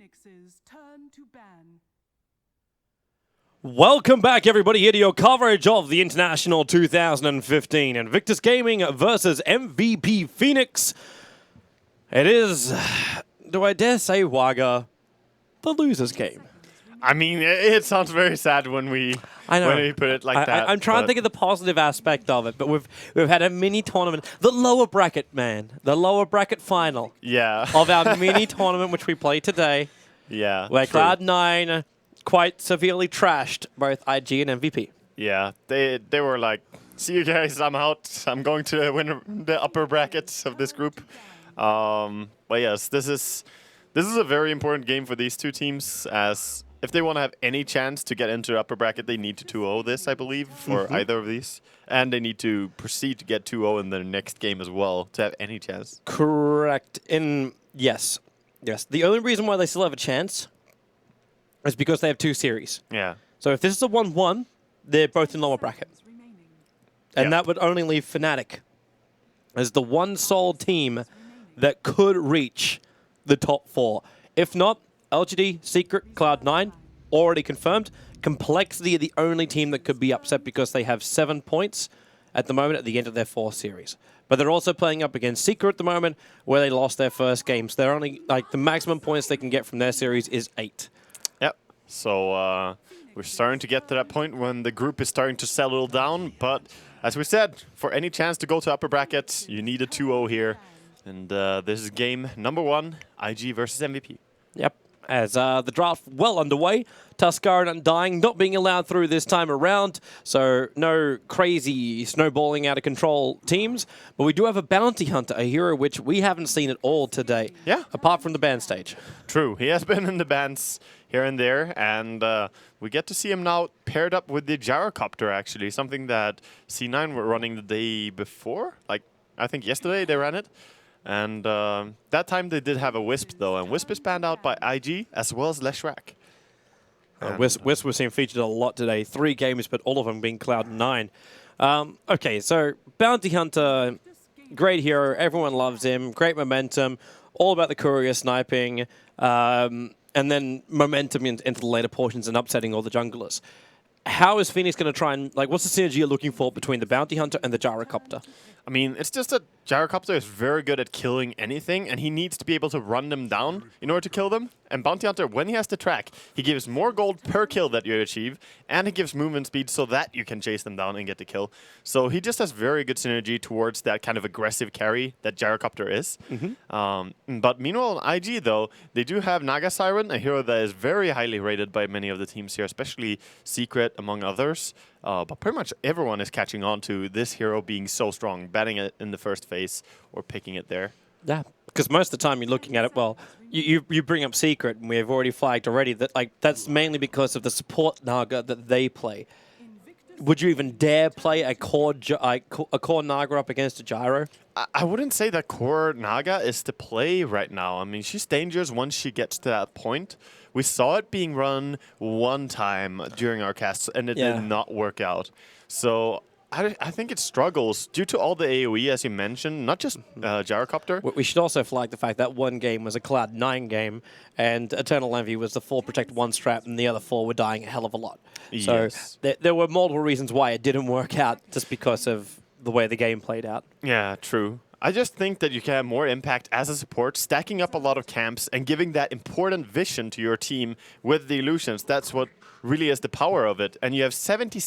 Phoenix's turn to ban. Welcome back, everybody, here to your coverage of the International 2015 Invictus Gaming versus MVP Phoenix. It is, do I dare say, Waga, the loser's game. I mean, it sounds very sad when we put it like that. I'm trying to think of the positive aspect of it, but we've had a mini tournament, the lower bracket, man, the lower bracket final of our mini tournament, which we played today. Yeah, where Cloud9 quite severely trashed both IG and MVP. Yeah, they were like, see you guys, I'm out. I'm going to win the upper brackets of this group. But yes, this is a very important game for these two teams, as if they want to have any chance to get into the upper bracket, they need to 2-0 this, I believe, for either of these. And they need to proceed to get 2-0 in their next game as well to have any chance. Correct. Yes. The only reason why they still have a chance is because they have 2 series. Yeah. So if this is a 1-1, they're both in lower bracket. And that would only leave Fnatic as the one sole team that could reach the top 4. If not, LGD, Secret, Cloud9, already confirmed. Complexity are the only team that could be upset because they have 7 points at the moment at the end of their 4 series. But they're also playing up against Secret at the moment, where they lost their first game. So they're only, the maximum points they can get from their series is 8. Yep. So we're starting to get to that point when the group is starting to settle down. But as we said, for any chance to go to upper brackets, you need a 2-0 here. And this is game number 1, IG versus MVP. Yep. As the draft well underway, Tuskar and Undying not being allowed through this time around, so no crazy snowballing out of control teams, but we do have a Bounty Hunter, a hero which we haven't seen at all today, apart from the band stage. True, he has been in the bands here and there, and we get to see him now paired up with the Gyrocopter, actually, something that C9 were running the day before, like I think yesterday they ran it. And that time they did have a Wisp, though, and Wisp is banned out by IG as well as Leshrac. Wisp was seen featured a lot today. 3 games, but all of them being Cloud9. Okay, so Bounty Hunter, great hero. Everyone loves him. Great momentum. All about the courier sniping. And then momentum into the later portions and upsetting all the junglers. How is Phoenix going to try and, what's the synergy you're looking for between the Bounty Hunter and the Gyrocopter? I mean, it's just that Gyrocopter is very good at killing anything, and he needs to be able to run them down in order to kill them. And Bounty Hunter, when he has the track, he gives more gold per kill that you achieve, and he gives movement speed so that you can chase them down and get the kill. So he just has very good synergy towards that kind of aggressive carry that Gyrocopter is. But meanwhile, on IG, though, they do have Naga Siren, a hero that is very highly rated by many of the teams here, especially Secret, among others. But pretty much everyone is catching on to this hero being so strong, batting it in the first phase or picking it there. Yeah, because most of the time you're looking at it, well, you bring up Secret, and we have already flagged already that that's mainly because of the support Naga that they play. Would you even dare play a core Naga up against a Gyro? I wouldn't say that core Naga is the play right now. I mean, she's dangerous once she gets to that point. We saw it being run one time during our casts, and it did not work out. So I think it struggles due to all the AoE, as you mentioned, not just Gyrocopter. We should also flag the fact that one game was a Cloud9 game, and Eternal Envy was the 4 Protect 1 strat, and the other 4 were dying a hell of a lot. So there were multiple reasons why it didn't work out, just because of the way the game played out. Yeah, true. I just think that you can have more impact as a support, stacking up a lot of camps and giving that important vision to your team with the illusions. That's what really is the power of it. And you have 70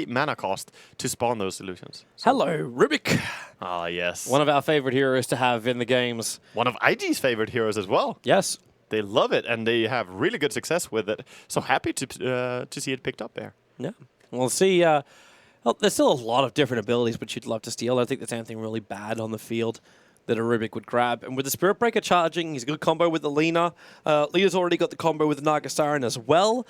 mana cost to spawn those illusions. So. Hello, Rubik. Ah, yes. One of our favorite heroes to have in the games. One of IG's favorite heroes as well. Yes. They love it, and they have really good success with it. So happy to see it picked up there. Yeah. We'll see. Well, there's still a lot of different abilities which you'd love to steal. I don't think there's anything really bad on the field that a Rubik would grab. And with the Spirit Breaker charging, he's got a combo with the Lina. Lina's already got the combo with the Naga Siren as well.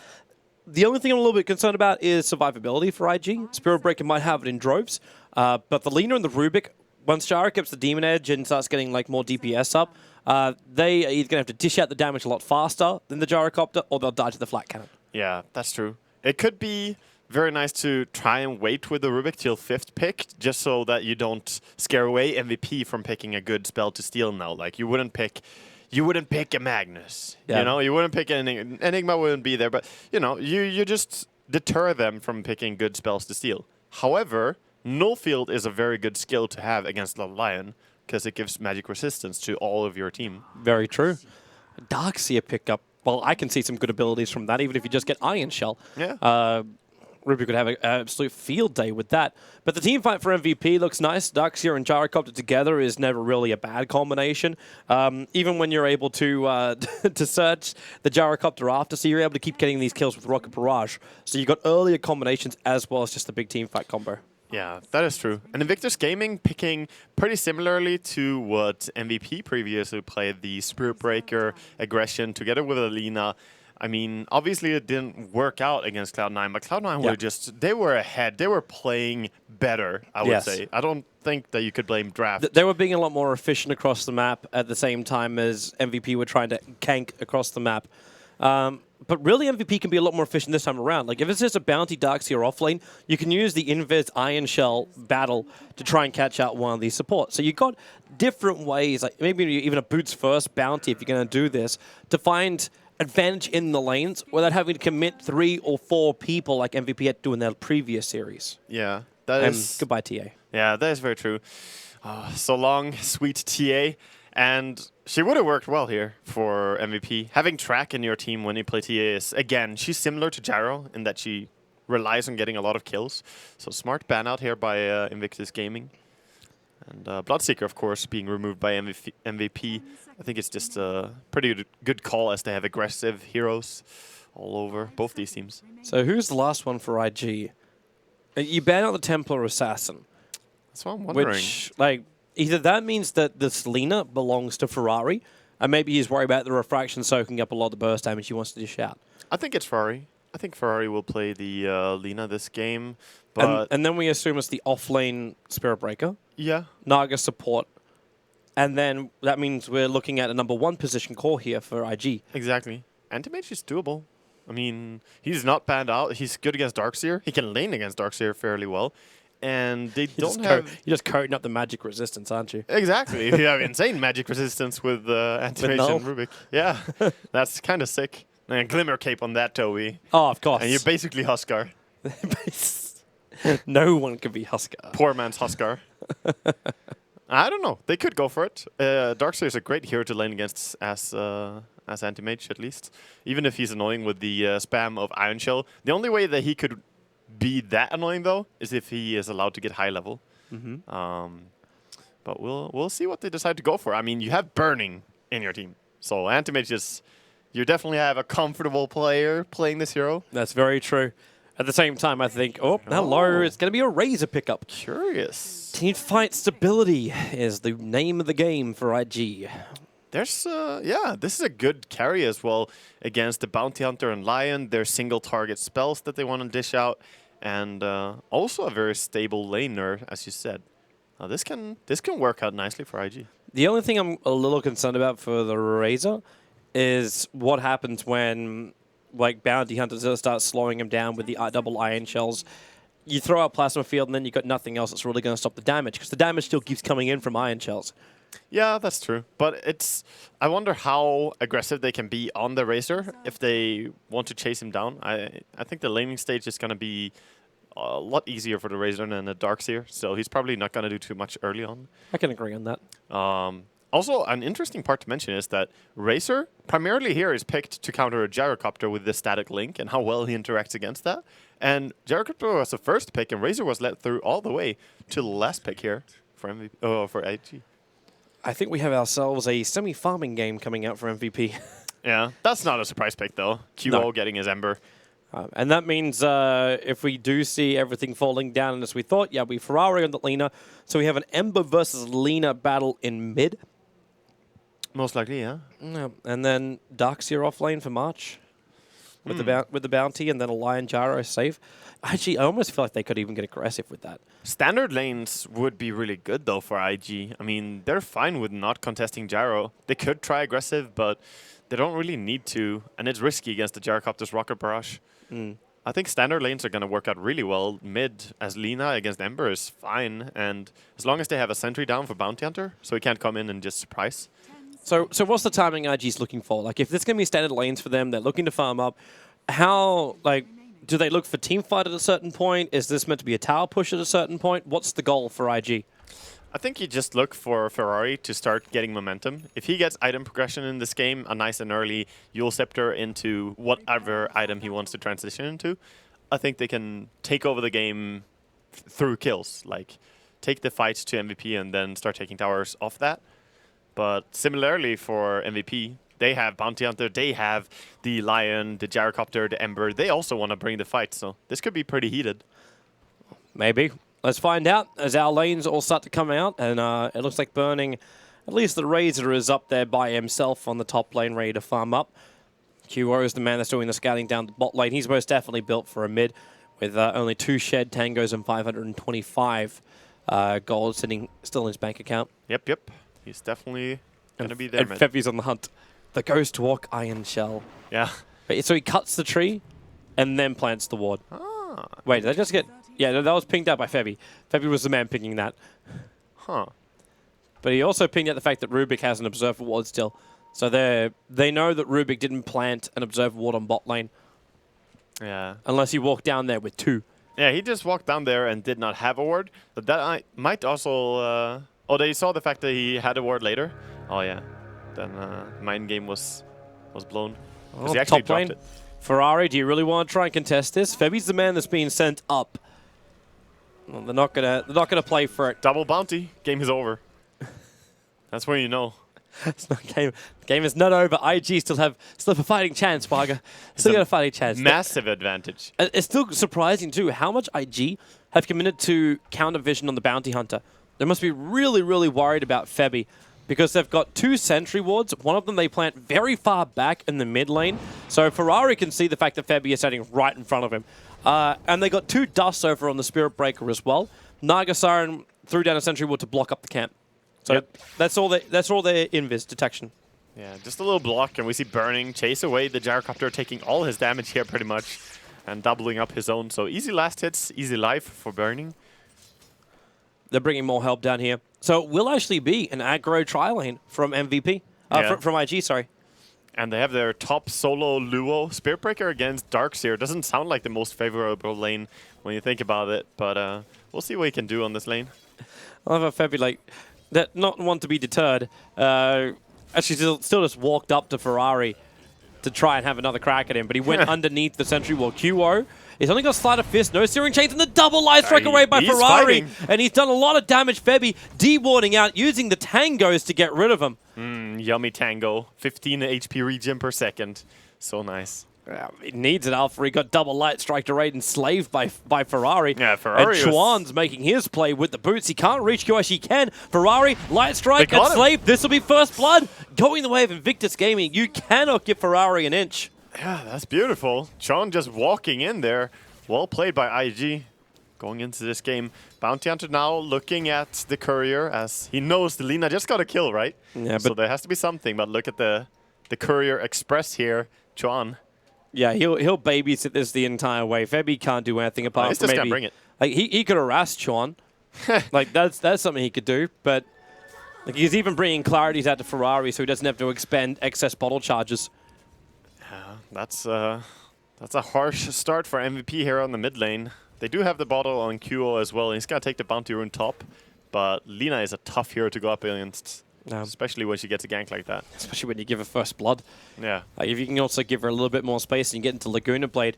The only thing I'm a little bit concerned about is survivability for IG. Spirit Breaker might have it in droves. But the Lina and the Rubik, once Jara gets the Demon Edge and starts getting more DPS up, they are either going to have to dish out the damage a lot faster than the Gyrocopter, or they'll die to the flat cannon. Yeah, that's true. It could be very nice to try and wait with the Rubik till 5th pick, just so that you don't scare away MVP from picking a good spell to steal now. Like, you wouldn't pick, you wouldn't pick a Magnus. Yeah. You know, you wouldn't pick an Enigma wouldn't be there, but you know, you just deter them from picking good spells to steal. However, Nullfield is a very good skill to have against the Lion because it gives magic resistance to all of your team. Very true. Darkseer pickup. Well, I can see some good abilities from that, even if you just get Iron Shell. Yeah. Ruby could have an absolute field day with that. But the team fight for MVP looks nice. Darkseer and Gyrocopter together is never really a bad combination. Even when you're able to to search the Gyrocopter after, so you're able to keep getting these kills with Rocket Barrage. So you've got earlier combinations as well as just the big team fight combo. Yeah, that is true. And Invictus Gaming picking pretty similarly to what MVP previously played, the Spirit Breaker aggression together with Alina. I mean, obviously it didn't work out against Cloud9, but Cloud9 were just, they were ahead. They were playing better, I would say. I don't think that you could blame draft. They were being a lot more efficient across the map at the same time as MVP were trying to gank across the map. But really, MVP can be a lot more efficient this time around. Like, if it's just a Bounty Darkseer offlane, you can use the Invis Iron Shell battle to try and catch out one of these supports. So you've got different ways, like maybe even a Boots First Bounty if you're going to do this, to find advantage in the lanes without having to commit 3 or 4 people like MVP had to do in their previous series. Yeah, that is... Goodbye, TA. Yeah, that is very true. So long, sweet TA. And she would have worked well here for MVP. Having Track in your team when you play TA is, again, she's similar to Gyro in that she relies on getting a lot of kills. So smart ban out here by Invictus Gaming. And Bloodseeker, of course, being removed by MVP. I think it's just a pretty good call as they have aggressive heroes all over both these teams. So who's the last one for IG? You ban out the Templar Assassin. That's what I'm wondering. Which, like, either that means that this Lina belongs to Ferrari, and maybe he's worried about the refraction soaking up a lot of the burst damage he wants to dish out. I think it's Ferrari. I think Ferrari will play the Lina this game. But and then we assume it's the offlane Spirit Breaker. Yeah. Naga support. And then that means we're looking at a #1 position core here for IG. Exactly. Anti-Mage is doable. I mean, he's not banned out. He's good against Darkseer. He can lane against Darkseer fairly well. And they don't have... You're just coating up the magic resistance, aren't you? Exactly. You have insane magic resistance with Anti-Mage and Rubik. Yeah. That's kind of sick. And Glimmer Cape on that, Toby. Oh, of course. And you're basically Huskar. No one can be Huskar. Poor man's Huskar. I don't know. They could go for it. Darkseer is a great hero to lane against as Anti-Mage, at least. Even if he's annoying with the spam of Iron Shell. The only way that he could be that annoying, though, is if he is allowed to get high level. But we'll see what they decide to go for. I mean, you have Burning in your team. So Anti-Mage is... You definitely have a comfortable player playing this hero. That's very true. At the same time, I think, hello, it's going to be a Razor pickup. Curious. Team fight stability is the name of the game for IG. There's, yeah, this is a good carry as well against the Bounty Hunter and Lion. Their single target spells that they want to dish out. And also a very stable laner, as you said. This can work out nicely for IG. The only thing I'm a little concerned about for the Razor is what happens when... like Bounty Hunters start slowing him down with the double Iron Shells. You throw out Plasma Field and then you've got nothing else that's really going to stop the damage, because the damage still keeps coming in from Iron Shells. Yeah, that's true. But I wonder how aggressive they can be on the Razor if they want to chase him down. I think the laning stage is going to be a lot easier for the Razor than the Darkseer, so he's probably not going to do too much early on. I can agree on that. Also, an interesting part to mention is that Razor, primarily here, is picked to counter a Gyrocopter with the static link and how well he interacts against that. And Gyrocopter was the first pick, and Razor was led through all the way to the last pick here for for IG. I think we have ourselves a semi-farming game coming out for MVP. Yeah, that's not a surprise pick, though. QO getting his Ember. And that means if we do see everything falling down as we thought, yeah, we Ferrari on the Lina. So we have an Ember versus Lina battle in mid. Most likely, yeah. And then Darkseer offlane for March with the Bounty, and then a Lion Gyro safe. Actually, I almost feel like they could even get aggressive with that. Standard lanes would be really good, though, for IG. I mean, they're fine with not contesting Gyro. They could try aggressive, but they don't really need to, and it's risky against the Gyrocopter's Rocket Barrage. I think standard lanes are going to work out really well. Mid, as Lina against Ember, is fine, and as long as they have a sentry down for Bounty Hunter, so he can't come in and just surprise. So what's the timing IG's looking for? Like, if there's going to be standard lanes for them, they're looking to farm up. How, like, do they look for team fight at a certain point? Is this meant to be a tower push at a certain point? What's the goal for IG? I think you just look for Ferrari to start getting momentum. If he gets item progression in this game, a nice and early Yule Scepter into whatever item he wants to transition into, I think they can take over the game through kills. Like, take the fights to MVP and then start taking towers off that. But similarly for MVP, they have Bounty Hunter, they have the Lion, the Gyrocopter, the Ember. They also want to bring the fight, so this could be pretty heated. Maybe. Let's find out as our lanes all start to come out. And it looks like Burning, at least the Razor is up there by himself on the top lane, ready to farm up. QO is the man that's doing the scouting down the bot lane. He's most definitely built for a mid with only 2 shed tangos and 525 gold sitting still in his bank account. Yep. He's definitely going to be there, And man. Feppy's on the hunt. The Ghost Walk Iron Shell. Yeah. So he cuts the tree and then plants the ward. Ah. Wait, did I just get... Yeah, that was pinged out by Feppy. Feppy was the man pinging that. Huh. But he also pinged out the fact that Rubik has an Observer ward still. So they know that Rubik didn't plant an Observer ward on bot lane. Yeah. Unless he walked down there with 2. Yeah, he just walked down there and did not have a ward. But that might also... oh, they saw the fact that he had a ward later? Oh, yeah. Then mind game was blown. Because he actually top dropped lane. it. Ferrari, do you really want to try and contest this? Febby's the man that's being sent up. Well, they're not gonna play for it. Double bounty. Game is over. That's when you know. It's not game. The game is not over. IG still have a fighting chance, Barger. Still got a fighting chance. Massive advantage. It's still surprising too how much IG have committed to counter vision on the bounty hunter. They must be really, really worried about Febby because they've got 2 sentry wards. One of them they plant very far back in the mid lane, so Ferrari can see the fact that Febby is standing right in front of him. And they got 2 dusts over on the Spirit Breaker as well. Naga Siren threw down a sentry ward to block up the camp. So that's all their invis detection. Yeah, just a little block, and we see Burning chase away the Gyrocopter, taking all his damage here pretty much, and doubling up his own. So easy last hits, easy life for Burning. They're bringing more help down here. So it will actually be an aggro tri-lane from MVP. From IG, sorry. And they have their top solo Luo Spirit Breaker against Darkseer. Doesn't sound like the most favorable lane when you think about it, but we'll see what he can do on this lane. I love how Febby, like, that not want to be deterred, actually still just walked up to Ferrari to try and have another crack at him, but he went underneath the sentry wall. QO, he's only got Sleight of Fist, no Searing Chains, and the double light strike away by Ferrari. Fighting. And he's done a lot of damage. Febby de-warding out, using the tangos to get rid of him. Yummy tango. 15 HP regen per second. So nice. He needs it, Alpha. He got double light strike to raid enslaved by Ferrari. Yeah, Ferrari. And Chuan's making his play with the boots. He can't reach QS. He can. Ferrari, light strike, enslaved. This will be first blood. Going the way of Invictus Gaming. You cannot give Ferrari an inch. Yeah, that's beautiful. Chuan just walking in there. Well played by IG. Going into this game. Bounty Hunter now looking at the Courier as he knows the Lina just got a kill, right? Yeah, so there has to be something, but look at the Courier Express here. Chuan. Yeah, he'll babysit this the entire way. Febby can't do anything apart He's from just maybe... gonna bring it. Like, he could harass Chuan. Like, that's something he could do, but... Like, he's even bringing clarities out to Ferrari so he doesn't have to expend excess bottle charges. That's a harsh start for MVP here on the mid lane. They do have the bottle on QO as well. He's going to take the bounty rune top, but Lina is a tough hero to go up against, especially when she gets a gank like that. Especially when you give her first blood. Yeah. Like, if you can also give her a little bit more space and you get into Laguna Blade,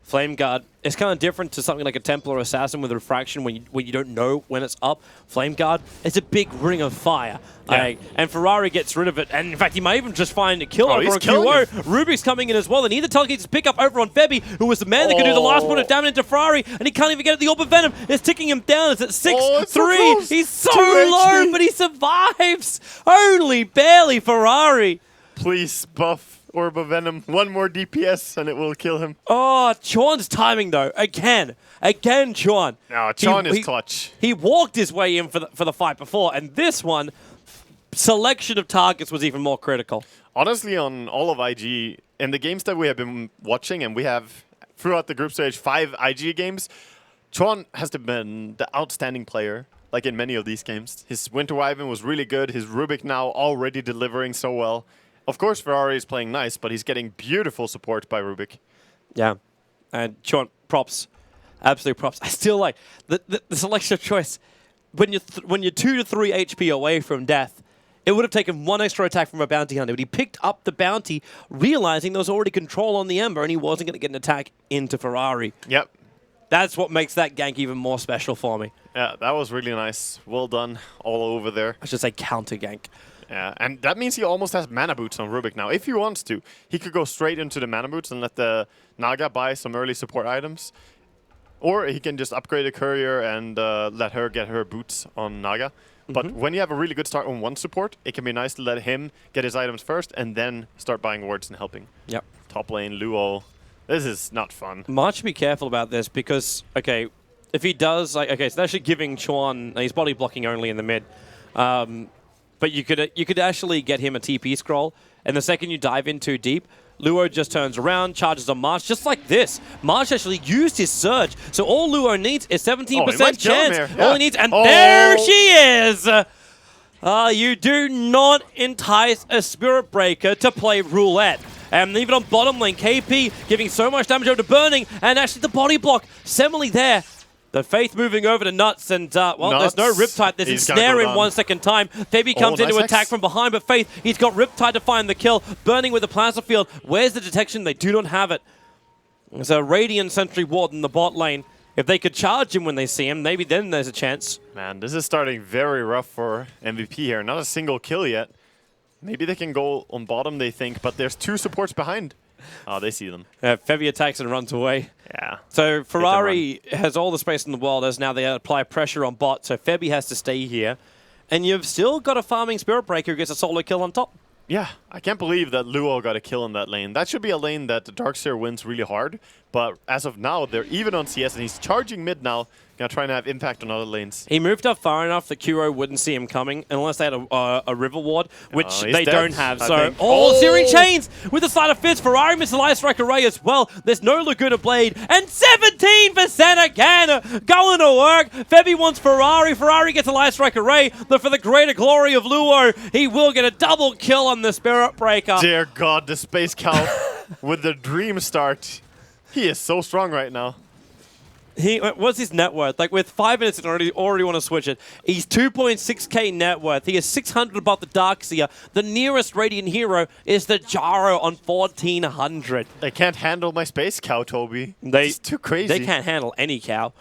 Flame Guard, it's kind of different to something like a Templar Assassin with Refraction when you don't know when it's up. Flame Guard, it's a big ring of fire. Yeah. And Ferrari gets rid of it. And in fact, he might even just find a kill over on killing QO. Rubik's coming in as well. And either telekinesis pick up over on Febby, who was the man that could do the last point of damage into Ferrari. And he can't even get at the Orb of Venom. It's ticking him down. It's at 6-3. So He's so low, but he survives. Only barely Ferrari. Please buff Orb of Venom. One more DPS and it will kill him. Oh, Chuan's timing though. Again, Chuan. No, Chuan is clutch. He walked his way in for the fight before, and this one, selection of targets was even more critical. Honestly, on all of IG, in the games that we have been watching, and we have throughout the group stage 5 IG games, Chuan has been the outstanding player. like in many of these games. His Winter Wyvern was really good. His Rubik now already delivering so well. Of course, Ferrari is playing nice, but he's getting beautiful support by Rubik. Yeah. And Sean, props. Absolute props. I still like the selection of choice. When you're 2 to 3 HP away from death, it would have taken 1 extra attack from a bounty hunter, but he picked up the bounty, realizing there was already control on the Ember, and he wasn't going to get an attack into Ferrari. Yep. That's what makes that gank even more special for me. Yeah, that was really nice. Well done all over there. I should say counter gank. Yeah, and that means he almost has mana boots on Rubik now. If he wants to, he could go straight into the mana boots and let the Naga buy some early support items. Or he can just upgrade a courier and let her get her boots on Naga. But when you have a really good start on one support, it can be nice to let him get his items first and then start buying wards and helping. Yep. Top lane, Luo. This is not fun. March should be careful about this because, okay, if he does, like, okay, so they're actually giving Chuan, he's body blocking only in the mid. But you could actually get him a TP scroll, and the second you dive in too deep, Luo just turns around, charges on March, just like this. March actually used his surge, so all Luo needs is 17% chance. Yeah. All he needs, and there she is! You do not entice a Spirit Breaker to play roulette. And even on bottom lane, KP giving so much damage over to Burning, and actually the body block, Semele there. The Faith moving over to Nuts, and, well, Nuts. there's no Riptide. There's Ensnare in 1 second time. Fabi comes in to attack from behind, but Faith, he's got Riptide to find the kill. Burning with the Plasma Field. Where's the detection? They do not have it. There's a Radiant Sentry Ward in the bot lane. If they could charge him when they see him, maybe then there's a chance. Man, this is starting very rough for MVP here. Not a single kill yet. Maybe they can go on bottom, they think, but there's 2 supports behind. Oh, they see them. Fabi attacks and runs away. Yeah. So Ferrari has all the space in the world as now they apply pressure on bot, so Fabi has to stay here. And you've still got a farming Spirit Breaker who gets a solo kill on top. Yeah, I can't believe that Luo got a kill in that lane. That should be a lane that the Darkseer wins really hard, but as of now, they're even on CS, and he's charging mid now, gonna try and have impact on other lanes. He moved up far enough that Kuro wouldn't see him coming unless they had a River Ward, which they don't have. So, Searing Chains with the Sleight of Fist. Ferrari missed the Light Strike Array as well. There's no Laguna Blade, and 17% again going to work. Fabi wants Ferrari. Ferrari gets a Light Strike Array, but for the greater glory of Luo, he will get a double kill on the Spirit Breaker. Dear God, the Space Cow with the dream start. He is so strong right now. What's his net worth? Like, with 5 minutes, I already want to switch it. He's 2.6k net worth. He is 600 above the Darkseer. The nearest Radiant hero is the Jaro on 1400. They can't handle my Space Cow, Toby. It's too crazy. They can't handle any cow.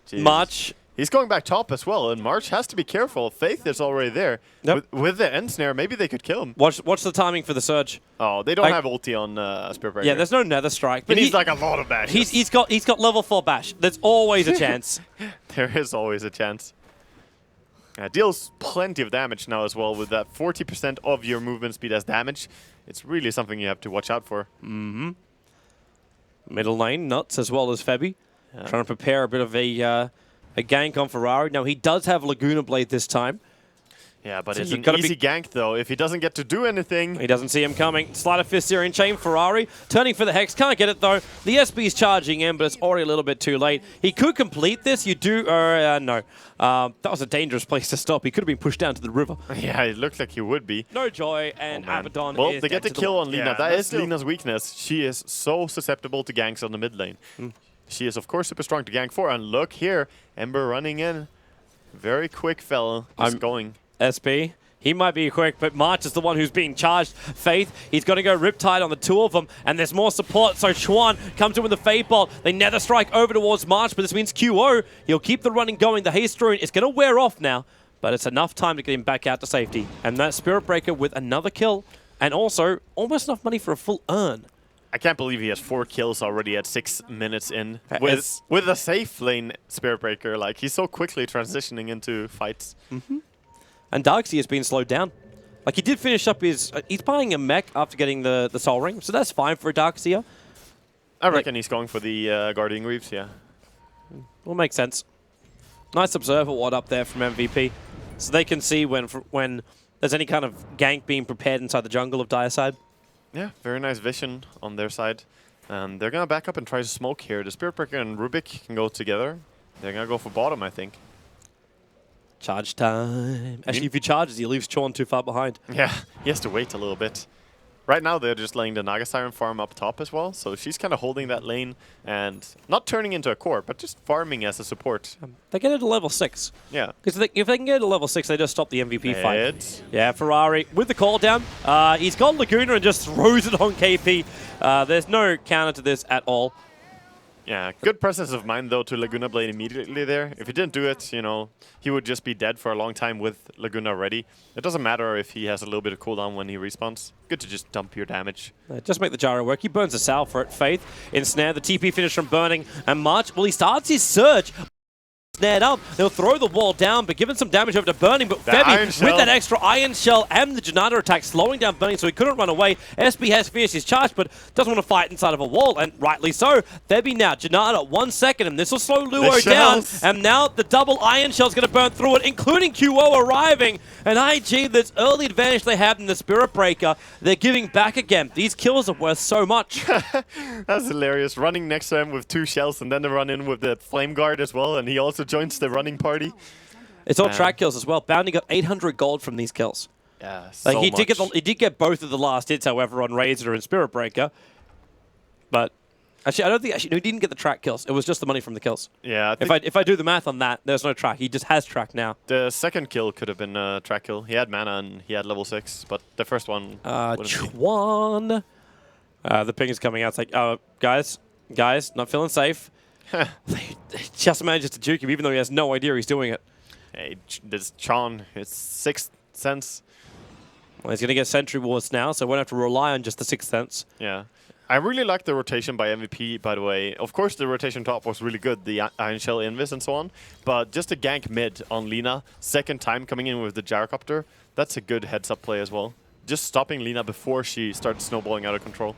Jeez. March. He's going back top as well, and March has to be careful. Faith is already there. Yep. With the Ensnare, maybe they could kill him. Watch the timing for the surge. Oh, they don't have ulti on Spirit Breaker. Yeah, there's no Nether Strike. But he's like a lot of bashes. He's got level 4 bash. There's always a chance. There is always a chance. Deals plenty of damage now as well with that 40% of your movement speed as damage. It's really something you have to watch out for. Middle lane, Nuts as well as Fabi. Trying to prepare a bit of a gank on Ferrari. Now, he does have Laguna Blade this time. Yeah, but So it's you an gotta easy gank, though. If he doesn't get to do anything... He doesn't see him coming. Sleight of Fist Searing Chain, Ferrari. Turning for the Hex. Can't get it, though. The SB's charging in, but it's already a little bit too late. He could complete this. You do... no. That was a dangerous place to stop. He could have been pushed down to the river. Yeah, it looked like he would be. No joy, and Abaddon Well, is they get the dead to kill on Lina. Yeah, That is Lina's weakness. She is so susceptible to ganks on the mid lane. She is, of course, super strong to gank for. And look here. Ember running in. Very quick fellow. Just going. SP. He might be quick, but March is the one who's being charged. Faith, he's going to go Riptide on the 2 of them, and there's more support. So Chuan comes in with the Fade Bolt. They Nether Strike over towards March, but this means QO. He'll keep the running going. The Haste Rune is going to wear off now, but it's enough time to get him back out to safety. And that Spirit Breaker with another kill, and also almost enough money for a full earn. I can't believe he has 4 kills already at 6 minutes in. With a safe lane Spirit Breaker. Like, he's so quickly transitioning into fights. And Darkseer has been slowed down. Like, he did finish up his... he's buying a mech after getting the Soul Ring, so that's fine for a Darkseer. I reckon he's going for the Guardian Greaves, yeah. Will make sense. Nice Observer Ward up there from MVP. So they can see when there's any kind of gank being prepared inside the jungle of Direside. Yeah, very nice vision on their side. And they're going to back up and try to smoke here. The Spirit Breaker and Rubik can go together. They're going to go for bottom, I think. Charge time. Actually, if he charges, he leaves Chorn too far behind. Yeah, he has to wait a little bit. Right now, they're just letting the Naga Siren farm up top as well, so she's kind of holding that lane and not turning into a core, but just farming as a support. They get it to level 6. Yeah. Because if they can get to level 6, they just stop the MVP fight. It's Yeah, Ferrari with the call down. He's got Laguna and just throws it on KP. There's no counter to this at all. Yeah, good presence of mind, though, to Laguna Blade immediately there. If he didn't do it, you know, he would just be dead for a long time with Laguna ready. It doesn't matter if he has a little bit of cooldown when he respawns. Good to just dump your damage. Just make the gyro work. He burns a Sal for it. Faith, ensnare, the TP finish from Burning, and March, well, he starts his surge. Snared up, they'll throw the wall down, but giving some damage over to Burning, but Febby with that extra Iron Shell and the Janata attack slowing down Burning so he couldn't run away. SB has finished his charge, but doesn't want to fight inside of a wall, and rightly so. Febby now, Janata 1 second, and this will slow Luo down, and now the double Iron Shell is going to burn through it, including QO arriving, and IG, this early advantage they have in the Spirit Breaker, they're giving back again. These kills are worth so much. That's hilarious. Running next to him with 2 shells, and then they run in with the Flame Guard as well, and he also joins the running party. It's all track kills as well. Bounty got 800 gold from these kills. Yeah, like he did get both of the last hits, however, on Razor and Spirit Breaker. But actually, I don't think he didn't get the track kills. It was just the money from the kills. Yeah. If I do the math on that, there's no track. He just has track now. The second kill could have been a track kill. He had mana and he had level 6, but the first one. Chuan. The ping is coming out. It's like, oh, guys, not feeling safe. He just manages to juke him, even though he has no idea he's doing it. Hey, this Chon, it's 6th sense. Well, he's going to get Sentry Wards now, so won't have to rely on just the 6th sense. Yeah. I really like the rotation by MVP, by the way. Of course, the rotation top was really good, the Iron Shell Invis and so on. But just a gank mid on Lina, second time coming in with the Gyrocopter, that's a good heads-up play as well. Just stopping Lina before she starts snowballing out of control.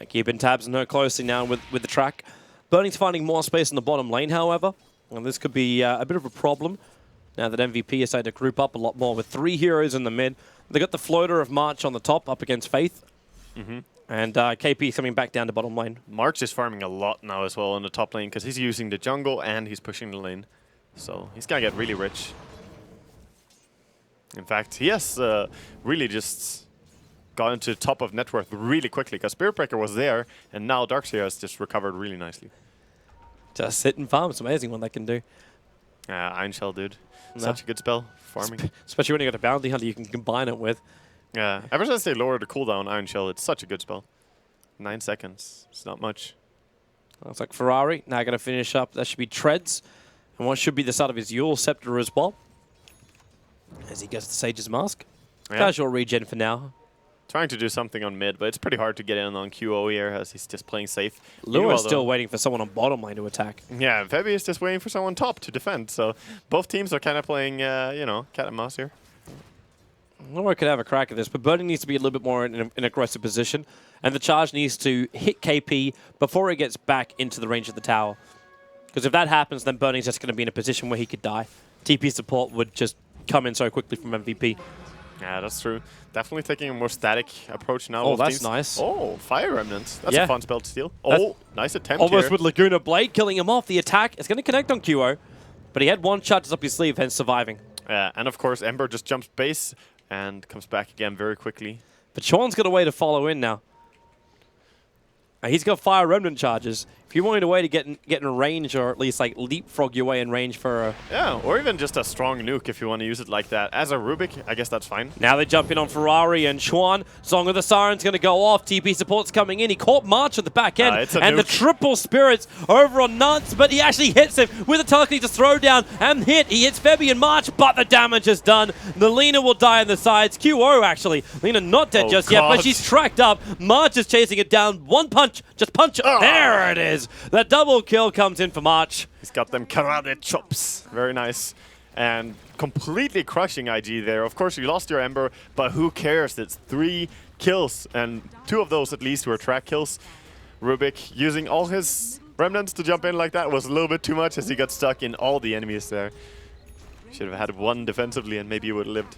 Keeping tabs on her closely now with the track. Burning's finding more space in the bottom lane, however. And this could be a bit of a problem now that MVP is starting to group up a lot more with 3 heroes in the mid. They got the floater of March on the top up against Faith. And KP coming back down to bottom lane. March is farming a lot now as well in the top lane because he's using the jungle and he's pushing the lane. So he's going to get really rich. In fact, he has really just got into top of net worth really quickly because Spirit Breaker was there and now Darkseer has just recovered really nicely. Just sit and farm. It's amazing what they can do. Iron Shell, dude. Such a good spell. Farming. Especially when you got a Bounty Hunter you can combine it with. Yeah. Ever since they lowered the cooldown Iron Shell, it's such a good spell. 9 seconds. It's not much. Looks like Ferrari now going to finish up. That should be Treads. And what should be the start of his Yule Scepter as well. As he gets the Sage's Mask. Yeah. Casual regen for now. Trying to do something on mid, but it's pretty hard to get in on QO here as he's just playing safe. Lua is still waiting for someone on bottom lane to attack. Yeah, Febby is just waiting for someone top to defend. So both teams are kind of playing, you know, cat and mouse here. Lua could have a crack at this, but Burning needs to be a little bit more in an aggressive position. And the charge needs to hit KP before he gets back into the range of the tower. Because if that happens, then Burning's just going to be in a position where he could die. TP support would just come in so quickly from MVP. Yeah, that's true. Definitely taking a more static approach now. Oh, that's nice. Oh, Fire Remnants. That's a fun spell to steal. Oh, nice attempt almost here. With Laguna Blade killing him off. The attack is going to connect on QO, but he had one shot just up his sleeve, hence surviving. Yeah, and of course Ember just jumps base and comes back again very quickly. But Sean's got a way to follow in now. He's got Fire Remnant charges. If you wanted a way to get in range, or at least like leapfrog your way in range for a... Yeah, or even just a strong nuke if you want to use it like that. As a Rubik, I guess that's fine. Now they jump in on Ferrari and Chuan. Song of the Siren's going to go off. TP support's coming in. He caught March at the back end. And the triple spirits over on Nuts, but he actually hits him with a telekinesis throw down and hit. He hits Febby and March, but the damage is done. The Lina will die on the sides. QO actually. Lina not dead just yet, but she's tracked up. March is chasing it down. One punch. Just punch it. There it is. The double kill comes in for March. He's got them karate chops. Very nice. And completely crushing IG there. Of course, you lost your Ember, but who cares? It's 3 kills, and 2 of those at least were track kills. Rubik using all his remnants to jump in like that was a little bit too much as he got stuck in all the enemies there. Should have had 1 defensively and maybe he would have lived.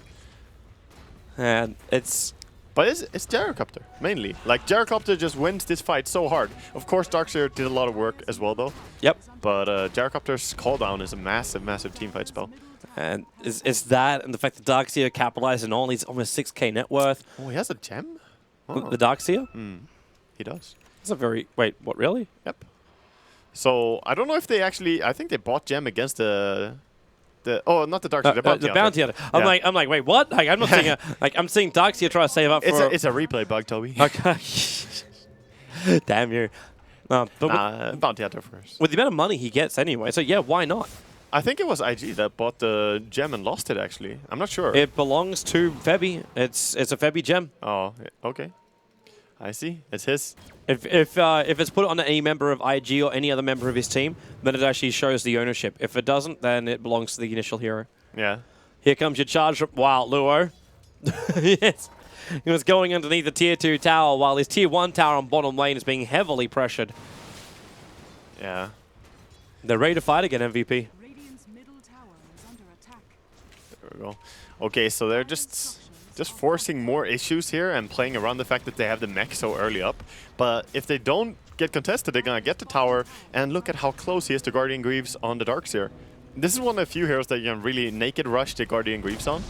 And it's... But it's Gyrocopter, mainly. Like, Gyrocopter just wins this fight so hard. Of course, Darkseer did a lot of work as well, though. Yep. But Gyrocopter's call down is a massive, massive teamfight spell. And it's that and the fact that Darkseer capitalized on all, he's almost 6k net worth. Oh, he has a gem? Oh. The Darkseer? He does. That's a very... Wait, what, really? Yep. So, I don't know if they actually... I think they bought gem against the oh, not the Darkseer, the Bounty Hunter. I'm like, wait, what? Like, I'm not seeing I'm seeing Darkseer try to save up for... It's a replay bug, Toby. Okay. Damn you. But Bounty Hunter first. with the amount of money he gets anyway, so yeah, why not? I think it was IG that bought the gem and lost it, actually. I'm not sure. It belongs to Febby. It's a Febby gem. Oh, okay. I see. It's his. If it's put on any member of IG or any other member of his team, then it actually shows the ownership. If it doesn't, then it belongs to the initial hero. Yeah. Here comes your charge. Wow, Luo. Yes. He was going underneath the tier 2 tower while his tier 1 tower on bottom lane is being heavily pressured. Yeah. They're ready to fight again, MVP. Radiant's middle tower is under attack. There we go. Okay, so they're just forcing more issues here and playing around the fact that they have the mech so early up. But if they don't get contested, they're gonna get the tower. And look at how close he is to Guardian Greaves on the Darkseer. This is one of the few heroes that you can really naked rush the Guardian Greaves on.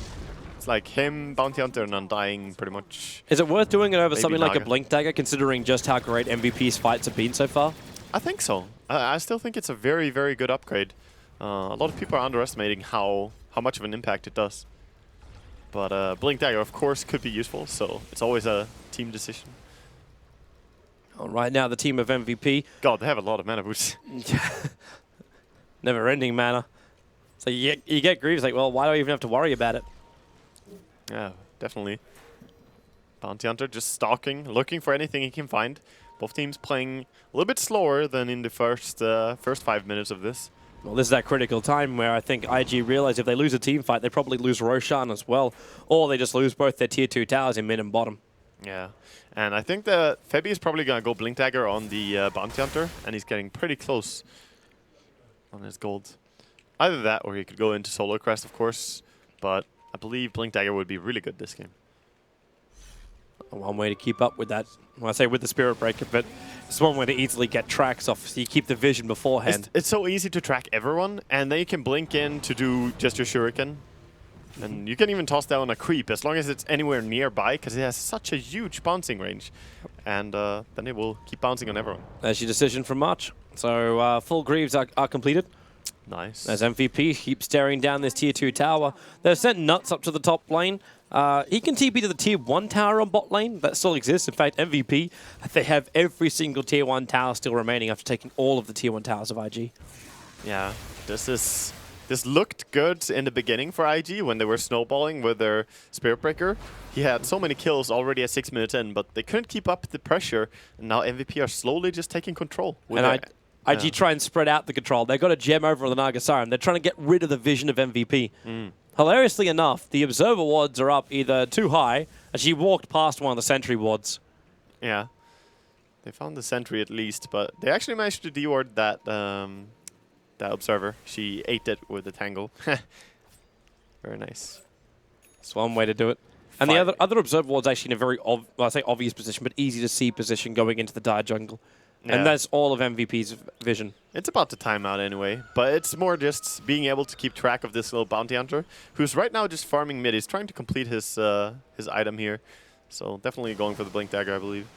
It's like him, Bounty Hunter, and Undying pretty much. Is it worth doing it over Maybe something like a Naga. Blink Dagger, considering just how great MVP's fights have been so far? I think so. I still think it's a very, very good upgrade. A lot of people are underestimating how much of an impact it does. But Blink Dagger, of course, could be useful, so it's always a team decision. Well, right now, the team of MVP... God, they have a lot of mana boosts. Never-ending mana. So you get Greaves like, well, why do I even have to worry about it? Yeah, definitely. Bounty Hunter just stalking, looking for anything he can find. Both teams playing a little bit slower than in the first 5 minutes of this. Well, this is that critical time where I think IG realize if they lose a team fight, they probably lose Roshan as well. Or they just lose both their tier 2 towers in mid and bottom. Yeah, and I think that Febby is probably going to go Blink Dagger on the Bounty Hunter, and he's getting pretty close on his gold. Either that, or he could go into Solar Crest, of course, but I believe Blink Dagger would be really good this game. One way to keep up with that, well, I say with the Spirit Breaker, but it's one way to easily get tracks off, so you keep the vision beforehand. It's so easy to track everyone, and then you can blink in to do just your shuriken. And you can even toss down a creep, as long as it's anywhere nearby, because it has such a huge bouncing range. And then it will keep bouncing on everyone. That's your decision from March. So full Greaves are completed. Nice. As MVP keeps staring down this tier 2 tower. They've sent Nuts up to the top lane. He can TP to the tier 1 tower on bot lane. That still exists. In fact, MVP, they have every single tier 1 tower still remaining after taking all of the tier 1 towers of IG. Yeah, this looked good in the beginning for IG when they were snowballing with their Spirit Breaker. He had so many kills already at 6 minutes in, but they couldn't keep up the pressure. And now MVP are slowly just taking control. And IG try and spread out the control. They've got a gem over on the Nagasarim. They're trying to get rid of the vision of MVP. Hilariously enough, the Observer wards are up either too high, as she walked past one of the Sentry wards. Yeah. They found the Sentry at least, but they actually managed to deward that that Observer. She ate it with the Tangle. Very nice. That's one way to do it. And the other Observer ward's actually in a very, I say obvious position, but easy to see position going into the dire jungle. Yeah. And that's all of MVP's vision. It's about to time out anyway, but it's more just being able to keep track of this little Bounty Hunter, who's right now just farming mid. He's trying to complete his item here, so definitely going for the Blink Dagger, I believe.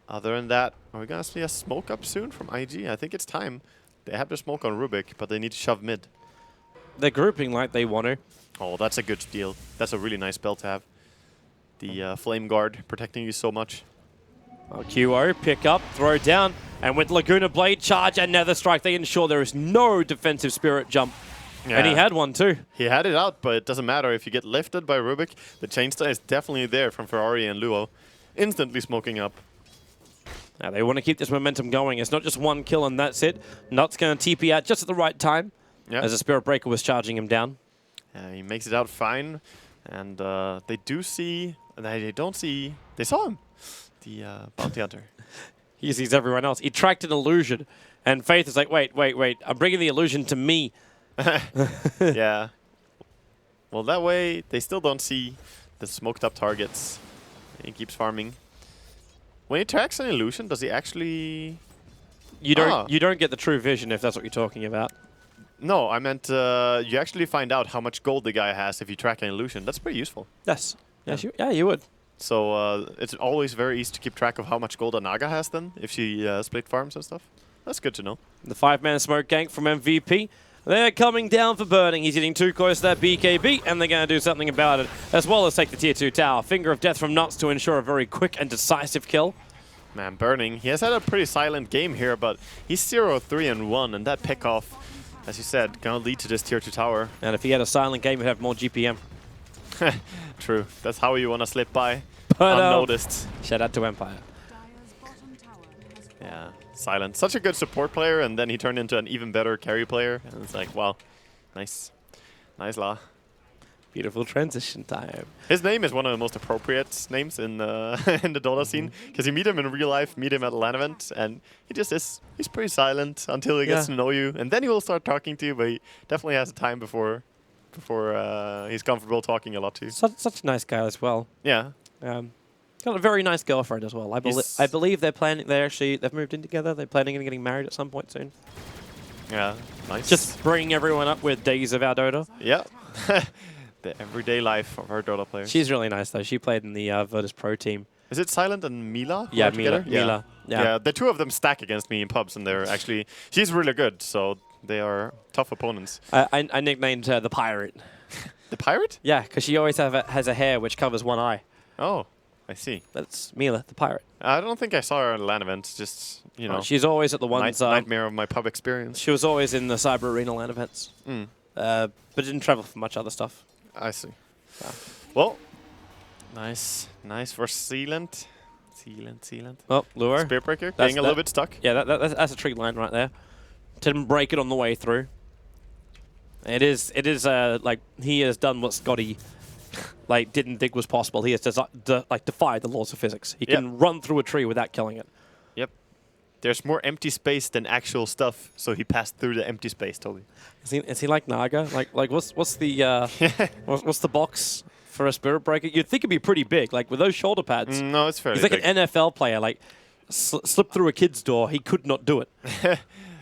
Other than that, are we going to see a smoke up soon from IG? I think it's time. They have their smoke on Rubik, but they need to shove mid. They're grouping like they want to. Oh, that's a good deal. That's a really nice spell to have. The Flame Guard protecting you so much. QO, pick up, throw down, and with Laguna Blade, charge and Nether Strike, they ensure there is no defensive Spirit jump. Yeah. And he had one too. He had it out, but it doesn't matter. If you get lifted by Rubik, the chainstone is definitely there from Ferrari and Luo. Instantly smoking up. Now they want to keep this momentum going. It's not just one kill and that's it. Nut's going to TP out just at the right time, as the Spirit Breaker was charging him down. He makes it out fine, and they do see... They don't see... They saw him. The Bounty Hunter. He sees everyone else. He tracked an illusion, and Faith is like, wait, I'm bringing the illusion to me. Yeah. Well, that way, they still don't see the smoked up targets. He keeps farming. When he tracks an illusion, does he actually... You don't get the true vision if that's what you're talking about. No, I meant you actually find out how much gold the guy has if you track an illusion. That's pretty useful. Yes. Yes, you would. So it's always very easy to keep track of how much gold a Naga has then, if she split farms and stuff. That's good to know. The 5-man smoke gank from MVP. They're coming down for Burning. He's getting too close to that BKB, and they're going to do something about it, as well as take the Tier 2 tower. Finger of Death from Nuts to ensure a very quick and decisive kill. Man, Burning. He has had a pretty silent game here, but he's 0-3-1, and that pick-off, as you said, going to lead to this Tier 2 tower. And if he had a silent game, he'd have more GPM. True. That's how you want to slip by, But, unnoticed. Shout out to Empire. Dire's bottom tower has fallen. Yeah, silent. Such a good support player, and then he turned into an even better carry player. And it's like, wow, nice. Nice La. Beautiful transition time. His name is one of the most appropriate names in in the Dota scene, because you meet him in real life, meet him at a LAN event, and he just is. He's pretty silent until he gets to know you, and then he will start talking to you. But he definitely has a time before he's comfortable talking a lot to you. Such a nice guy as well. Yeah. Got a very nice girlfriend as well. I believe they're planning. They've moved in together. They're planning on getting married at some point soon. Yeah. Nice. Just bringing everyone up with days of our Dota. Yeah. The everyday life of our Dota players. She's really nice though. She played in the Virtus Pro team. Is it Silent and Mila? Yeah, together? Mila. Yeah, the two of them stack against me in pubs, and they're actually... She's really good, so they are tough opponents. I nicknamed her the Pirate. The Pirate? Yeah, because she always has a hair which covers one eye. Oh, I see. That's Mila, the Pirate. I don't think I saw her at a LAN event, just, you know... She's always at the ones... nightmare of my pub experience. She was always in the Cyber Arena LAN events. But didn't travel for much other stuff. I see. Well, nice for Sealant. Sealant. Oh, Lure. Spirit Breaker, getting a little bit stuck. Yeah, that's a tree line right there. Didn't break it on the way through. It is like he has done what Scotty didn't think was possible. He has defied the laws of physics. He can run through a tree without killing it. Yep. There's more empty space than actual stuff, so he passed through the empty space, Toby. Is he like Naga? Like what's the what's the box for a Spirit Breaker? You'd think it'd be pretty big, like with those shoulder pads. No, it's fairly He's like big. an NFL player, like slipped through a kid's door. He could not do it.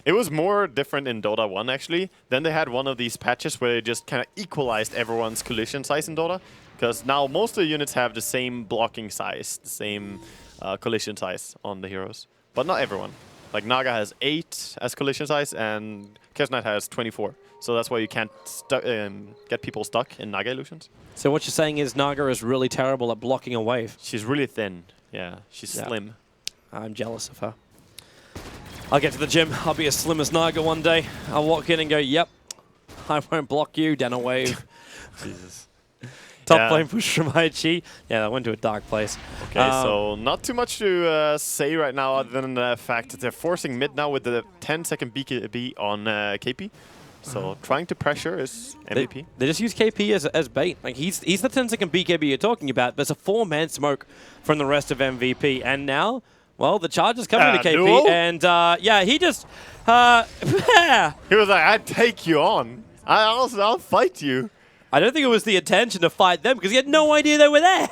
It was more different in Dota 1, actually. Then they had one of these patches where they just kind of equalized everyone's collision size in Dota. Because now most of the units have the same blocking size, the same collision size on the heroes. But not everyone. Like Naga has 8 as collision size, and Chaos Knight has 24. So that's why you can't get people stuck in Naga illusions. So what you're saying is Naga is really terrible at blocking a wave. She's really thin. Yeah, she's slim. I'm jealous of her. I'll get to the gym. I'll be as slim as Naga one day. I'll walk in and go, yep, I won't block you, down a wave. Jesus. Top lane push from IG. Yeah, that went to a dark place. Okay, so not too much to say right now other than the fact that they're forcing mid now with the 10-second BKB on KP. So trying to pressure is MVP. They just use KP as bait. Like he's the 10-second BKB you're talking about, but it's a 4-man smoke from the rest of MVP. And now, well, the charge is coming to KP. Duel? And yeah, he just... He was like, I'd take you on. I'll fight you. I don't think it was the intention to fight them because he had no idea they were there.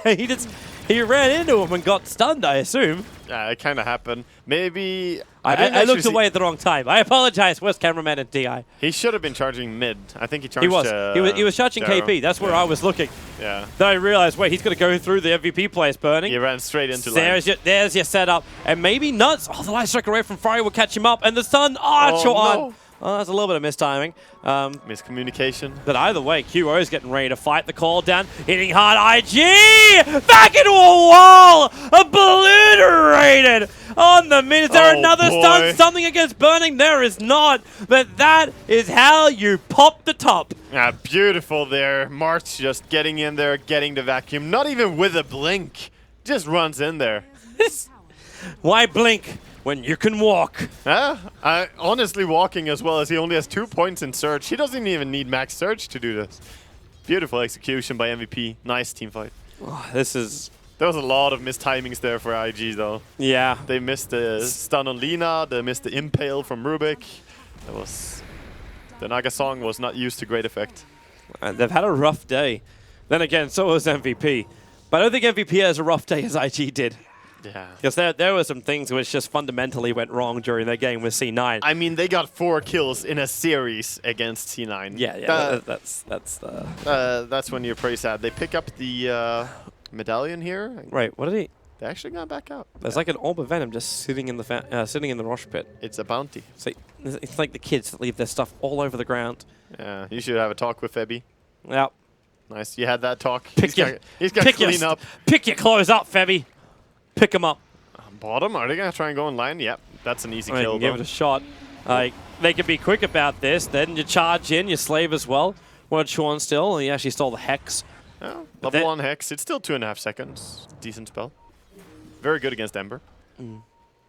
He ran into them and got stunned, I assume. Yeah, it kind of happened. Maybe... I looked away at the wrong time. I apologize, West Cameraman and DI. He should have been charging mid. I think he charged... He was charging KP. That's where I was looking. Yeah. Then I realized, wait, he's going to go through the MVP players Burning. He ran straight into line. There's your setup. And maybe Nuts. Oh, the light strike away from Fire will catch him up. And the stun. Oh, no. Oh, that's a little bit of mistiming. Miscommunication. But either way, QO is getting ready to fight the call down. Hitting hard IG! Back into a wall! Obliterated on the mid. Is there another stun? Something against Burning? There is not. But that is how you pop the top. Yeah, beautiful there. March just getting in there, getting the vacuum. Not even with a blink. Just runs in there. Why blink when you can walk? Honestly, walking as well as he only has 2 points in Surge. He doesn't even need max Surge to do this. Beautiful execution by MVP. Nice team fight. Oh, there was a lot of mistimings there for IG, though. Yeah. They missed the stun on Lina. They missed the impale from Rubik. The Naga song was not used to great effect. They've had a rough day. Then again, so was MVP. But I don't think MVP has a rough day as IG did. Yeah. Because there were some things which just fundamentally went wrong during their game with C9. I mean, they got 4 kills in a series against C9. Yeah. That's when you're pretty sad. They pick up the medallion here. Right, what did he... They actually got back out. There's like an orb of venom just sitting in the rush pit. It's a bounty. So it's like the kids that leave their stuff all over the ground. Yeah, you should have a talk with Febby. Yep. Nice. You had that talk. He's got to clean up. Pick your clothes up, Febby. Pick them up. Bottom? Are they going to try and go in line? Yep. That's an easy kill, Give it a shot. They can be quick about this. Then you charge in, you slave as well. Well, Sean still, and he actually stole the Hex. Yeah, level 1 Hex. It's still 2.5 seconds. Decent spell. Very good against Ember.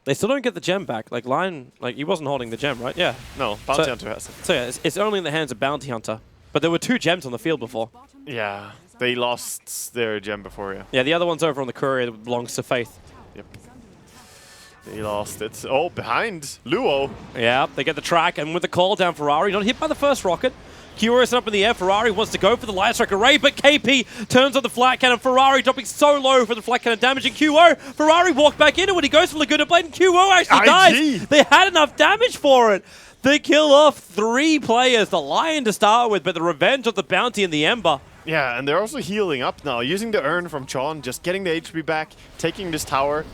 They still don't get the gem back. Like, Lion, he wasn't holding the gem, right? Yeah. No, Bounty Hunter has it. So, yeah, it's only in the hands of Bounty Hunter. But there were 2 gems on the field before. Yeah, they lost their gem before, yeah. Yeah, the other one's over on the courier that belongs to Faith. Yep. They lost it. Oh, behind Luo. Yeah, they get the track, and with the call down, Ferrari not hit by the first rocket. Curious up in the air. Ferrari wants to go for the light strike array, but KP turns on the flat cannon. Ferrari dropping so low for the flat cannon damaging QO. Ferrari walked back into it. He goes for Laguna Blade, and QO actually dies. They had enough damage for it. They kill off 3 players. The Lion to start with, but the revenge of the Bounty and the Ember. Yeah, and they're also healing up now, using the urn from Chon, just getting the HP back, taking this tower.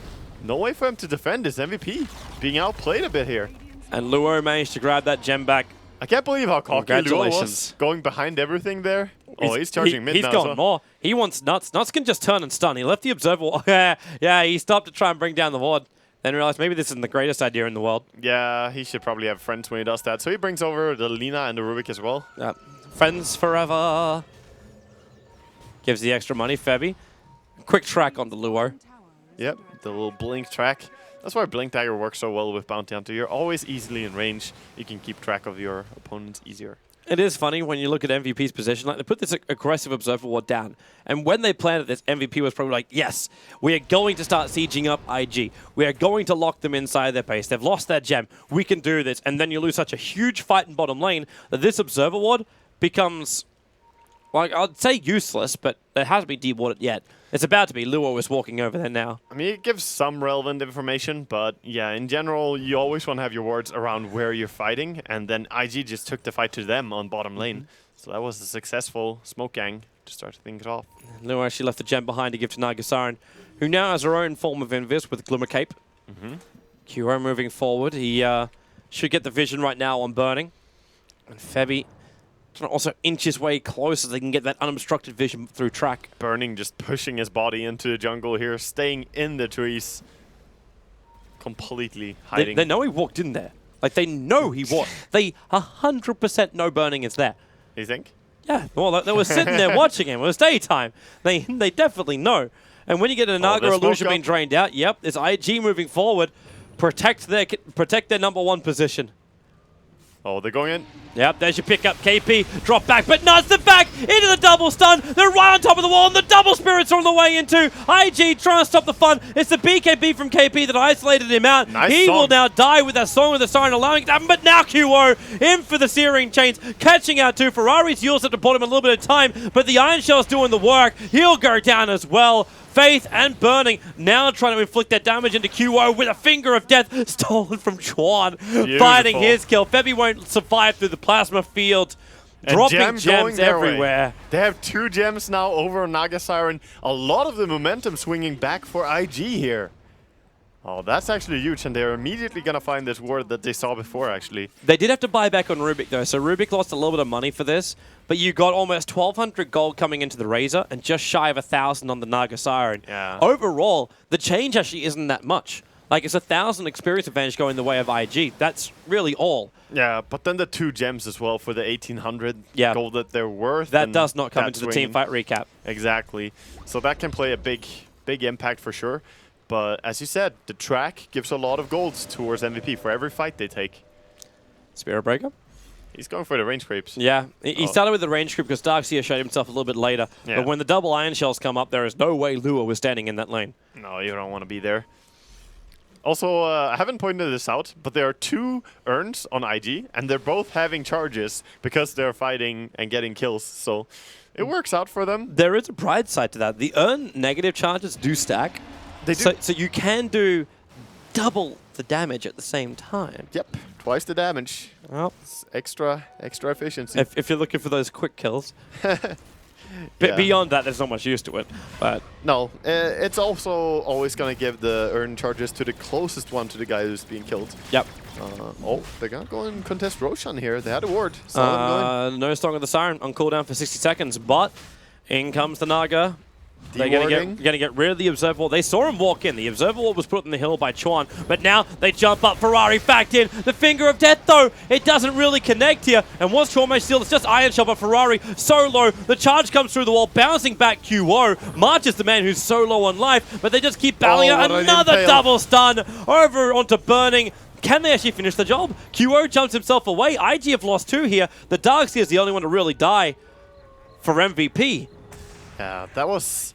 No way for him to defend his MVP. Being outplayed a bit here. And Luo managed to grab that gem back. I can't believe how cocky Luo was, going behind everything there. Oh, he's charging mid now. He's gone more. He wants Nuts. Nuts can just turn and stun. He left the Observer. Yeah, he stopped to try and bring down the ward. Then realized maybe this isn't the greatest idea in the world. Yeah, he should probably have friends when he does that. So he brings over the Lina and the Rubik as well. Yeah. Friends forever. Gives the extra money, Febby. Quick track on the Luo. Yep, the little blink track. That's why Blink Dagger works so well with Bounty Hunter. You're always easily in range. You can keep track of your opponents easier. It is funny when you look at MVP's position. Like, they put this aggressive Observer Ward down. And when they planted this, MVP was probably like, yes, we are going to start sieging up IG. We are going to lock them inside their base. They've lost their gem. We can do this. And then you lose such a huge fight in bottom lane that this Observer Ward becomes, like, I'd say useless, but it hasn't been dewarded yet. It's about to be. Luo is walking over there now. I mean, it gives some relevant information, but yeah, in general, you always want to have your wards around where you're fighting, and then IG just took the fight to them on bottom lane. So that was a successful smoke gang to start things off. Luo actually left the gem behind to give to Nagasaran, who now has her own form of Invis with Glimmer Cape. QO moving forward. He should get the vision right now on Burning. And Febby trying to also inch his way close so they can get that unobstructed vision through track. Burning just pushing his body into the jungle here, staying in the trees. Completely hiding. They know he walked in there. Like, they know he walked. They 100% know Burning is there. You think? Yeah, well, they were sitting there watching him. It was daytime. They definitely know. And when you get an Naga illusion being drained out, yep, it's IG moving forward. Protect their #1 position. Oh, they're going in. Yep, there's your pickup. KP, drop back, but nuts the back into the double stun. They're right on top of the wall, and the double spirits are on the way into. IG trying to stop the fun. It's the BKB from KP that isolated him out. Nice he song. will now die with that Song of the Siren, allowing it to happen, but now QO in for the Searing Chains, catching out too. Ferrari's Yules had to put him a little bit of time, but the Iron Shell's doing the work. He'll go down as well. Faith and Burning now trying to inflict that damage into QO with a finger of death stolen from Chuan, fighting his kill. Febby won't survive through the plasma field, dropping gems everywhere. They have 2 gems now over on Naga Siren. A lot of the momentum swinging back for IG here. Oh, that's actually huge, and they're immediately going to find this ward that they saw before, actually. They did have to buy back on Rubik, though, so Rubik lost a little bit of money for this, but you got almost 1,200 gold coming into the Razor and just shy of 1,000 on the Naga Siren. Yeah. Overall, the change actually isn't that much. Like, it's 1,000 experience advantage going the way of IG. That's really all. Yeah, but then the 2 gems as well for the 1,800 gold that they're worth. That does not come into the team fight recap. Exactly. So that can play a big impact for sure. But as you said, the track gives a lot of golds towards MVP for every fight they take. Spirit Breaker? He's going for the range creeps. Yeah, he started with the range creep because Darkseer showed himself a little bit later. Yeah. But when the double Iron Shells come up, there is no way Luo was standing in that lane. No, you don't want to be there. Also, I haven't pointed this out, but there are 2 urns on IG, and they're both having charges because they're fighting and getting kills. So It works out for them. There is a pride side to that. The earn negative charges do stack. They do. So you can do double the damage at the same time. Yep, twice the damage. Well, It's extra efficiency. if you're looking for those quick kills. Yeah. Beyond that, there's not much use to it. But No, it's also always going to give the earn charges to the closest one to the guy who's being killed. yep. Oh, they're going to go and contest Roshan here. They had a ward. Saw them going. No Song of the Siren on cooldown for 60 seconds, but in comes the Naga. They're Dewarding. going to get rid of the Observer Wall. They saw him walk in. The Observer Wall was put on the hill by Chuan, but now they jump up. Ferrari backed in. The Finger of Death, though, it doesn't really connect here. And once Chuan may steal, it's just Iron Shot, but Ferrari so low. The charge comes through the wall, bouncing back QO. March is the man who's so low on life, but they just keep battling out. what an Another impale. double stun over onto Burning. Can they actually finish the job? QO jumps himself away. IG have lost 2 here. The Darkseer is the only one to really die for MVP. Yeah, that was...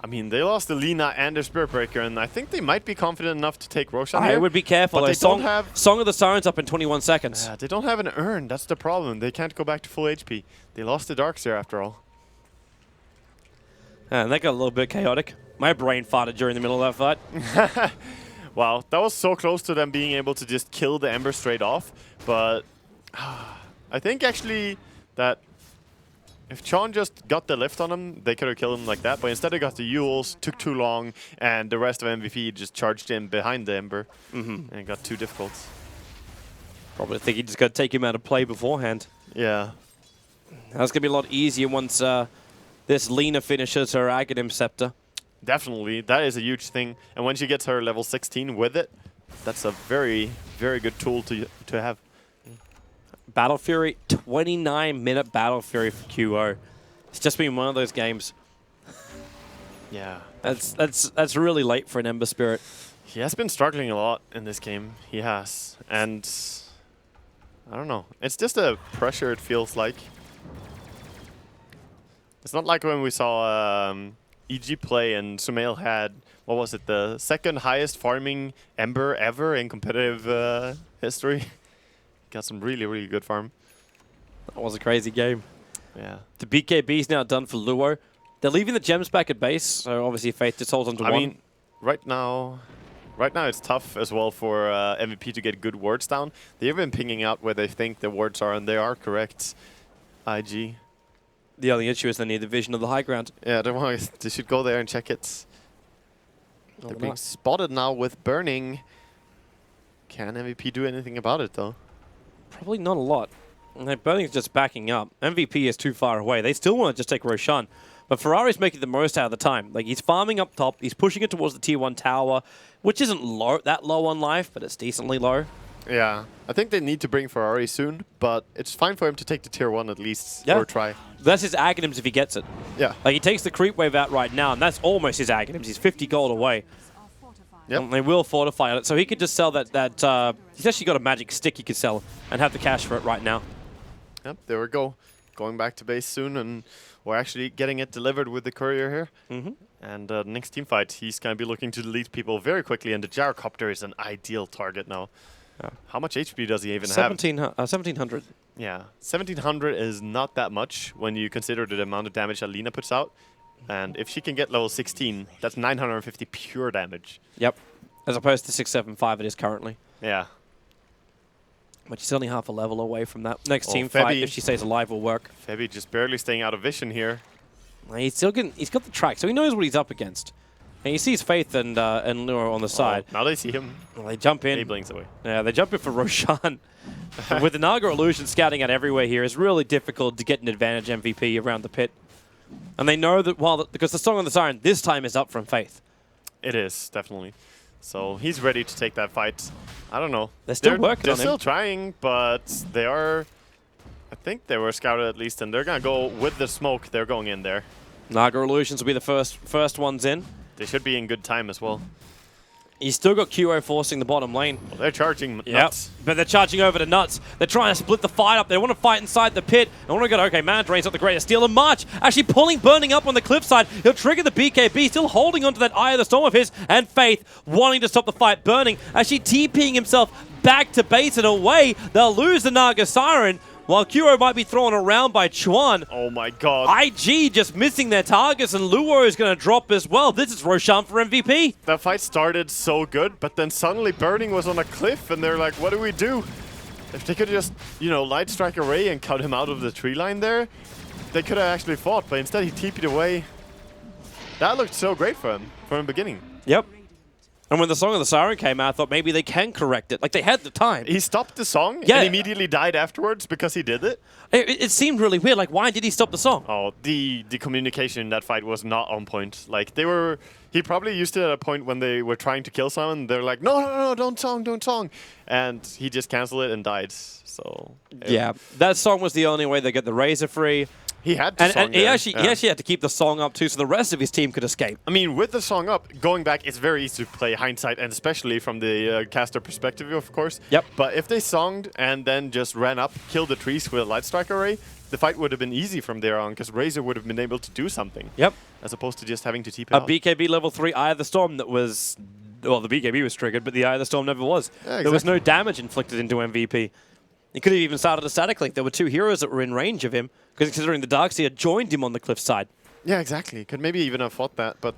I mean, they lost the Lina and their Spirit Breaker, and I think they might be confident enough to take Roshan I here. would be careful. But though. they don't have... Song of the Sirens up in 21 seconds. Yeah, they don't have an earn. That's the problem. They can't go back to full HP. They lost the Darkseer after all. And that got a little bit chaotic. My brain farted during the middle of that fight. Wow, that was so close to them being able to just kill the Ember straight off. But I think actually that if Chon just got the lift on him, they could have killed him like that. But instead they got the Yules, took too long, and the rest of MVP just charged in behind the Ember. And it got too difficult. Probably think he just got to take him out of play beforehand. Yeah. That's going to be a lot easier once this Lina finishes her Aghanim Scepter. Definitely. That is a huge thing. And when she gets her level 16 with it, that's a very, very good tool to have. Battle Fury, 29-minute Battle Fury for QO. It's just been one of those games. Yeah. That's really late for an Ember Spirit. He has been struggling a lot in this game. He has. And I don't know. It's just a pressure, it feels like. It's not like when we saw EG play and Sumail had, what was it, the second highest farming Ember ever in competitive history. Got some really, really good farm. That was a crazy game. Yeah. The BKB is now done for Luo. They're leaving the gems back at base, so obviously Faith just holds on to I one. mean, right now it's tough as well for MVP to get good wards down. They've been pinging out where they think the wards are, and they are correct. IG. The only issue is they need the vision of the high ground. Yeah, they should go there and check it. They're being spotted now with Burning. Can MVP do anything about it, though? Probably not a lot. Burning's just backing up. MVP is too far away. They still want to just take Roshan. But Ferrari's making the most out of the time. Like, he's farming up top. He's pushing it towards the tier 1 tower, which isn't that low on life, but it's decently low. Yeah. I think they need to bring Ferrari soon, but it's fine for him to take the tier 1 at least, Yeah. or try. That's his Aghanims if he gets it. Yeah. Like, he takes the creep wave out right now, and that's almost his Aghanims. He's 50 gold away. Are fortified. Yep. And they will fortify it. So he could just sell that he's actually got a magic stick he could sell and have the cash for it right now. Yep, there we go. Going back to base soon, and we're actually getting it delivered with the courier here. And next team fight, he's going to be looking to delete people very quickly, and the gyrocopter is an ideal target now. How much HP does he even have? 1700. Yeah, 1700 is not that much when you consider the amount of damage Alina puts out. And if she can get level 16, that's 950 pure damage. Yep. As opposed to 675 it is currently. Yeah. But she's only half a level away from that. Next Oh, team fight, Febby. if she stays alive, will work. Febby just barely staying out of vision here. He's still he's got the track, so he knows what he's up against. And he sees Faith and Lure on the side. Oh, now they see him. Well, they jump in. He blinks away. Yeah, they jump in for Roshan. With the Naga Illusion scouting out everywhere here, it's really difficult to get an advantage MVP around the pit. And they know that because the Song on the Siren this time is up from Faith. It is, definitely. So he's ready to take that fight. I don't know. They're still working They're on him. still trying, but they are... I think they were scouted at least, and they're going to go with the smoke. They're going in there. Naga Illusions will be the first ones in. They should be in good time as well. He's still got QO forcing the bottom lane. Well, they're charging Yep, nuts. but they're charging over to Nuts. They're trying to split the fight up. They want to fight inside the pit. They want to go, okay, Mana Drain's not the greatest steal. And March actually pulling Burning up on the cliffside. He'll trigger the BKB, still holding onto that Eye of the Storm of his. And Faith wanting to stop the fight. Burning actually TPing himself back to base and away. They'll lose the Naga Siren. while Kuro might be thrown around by Chuan, Oh my god. IG just missing their targets, and Luo is going to drop as well. This is Roshan for MVP. That fight started so good, but then suddenly Burning was on a cliff, and they're like, what do we do? If they could just, you know, Light Strike Array and cut him out of the tree line there, they could have actually fought, but instead he TP'd away. That looked so great for him from the beginning. Yep. And when the Song of the Siren came out, I thought maybe they can correct it. Like, they had the time. He stopped the song Yeah. and immediately died afterwards because he did it. It seemed really weird. Like, why did he stop the song? Oh, the communication in that fight was not on point. Like, they were... He probably used it at a point when they were trying to kill someone. They're like, no, don't song. And he just canceled it and died. So... Yeah. That song was the only way they get the Razor free. He had to song And he there. actually had to keep the song up, too, so the rest of his team could escape. I mean, with the song up, going back, it's very easy to play hindsight, and especially from the caster perspective, of course. Yep. But if they songed and then just ran up, killed the trees with a Light Strike Array, the fight would have been easy from there on, because Razor would have been able to do something. Yep. As opposed to just having to TP A out. BKB level 3 Eye of the Storm that was... Well, the BKB was triggered, but the Eye of the Storm never was. Yeah, There was exactly. no damage inflicted into MVP. He could have even started a static link. There were 2 heroes that were in range of him, because considering the Darkseer joined him on the cliffside. Yeah, exactly. Could maybe even have fought that, but...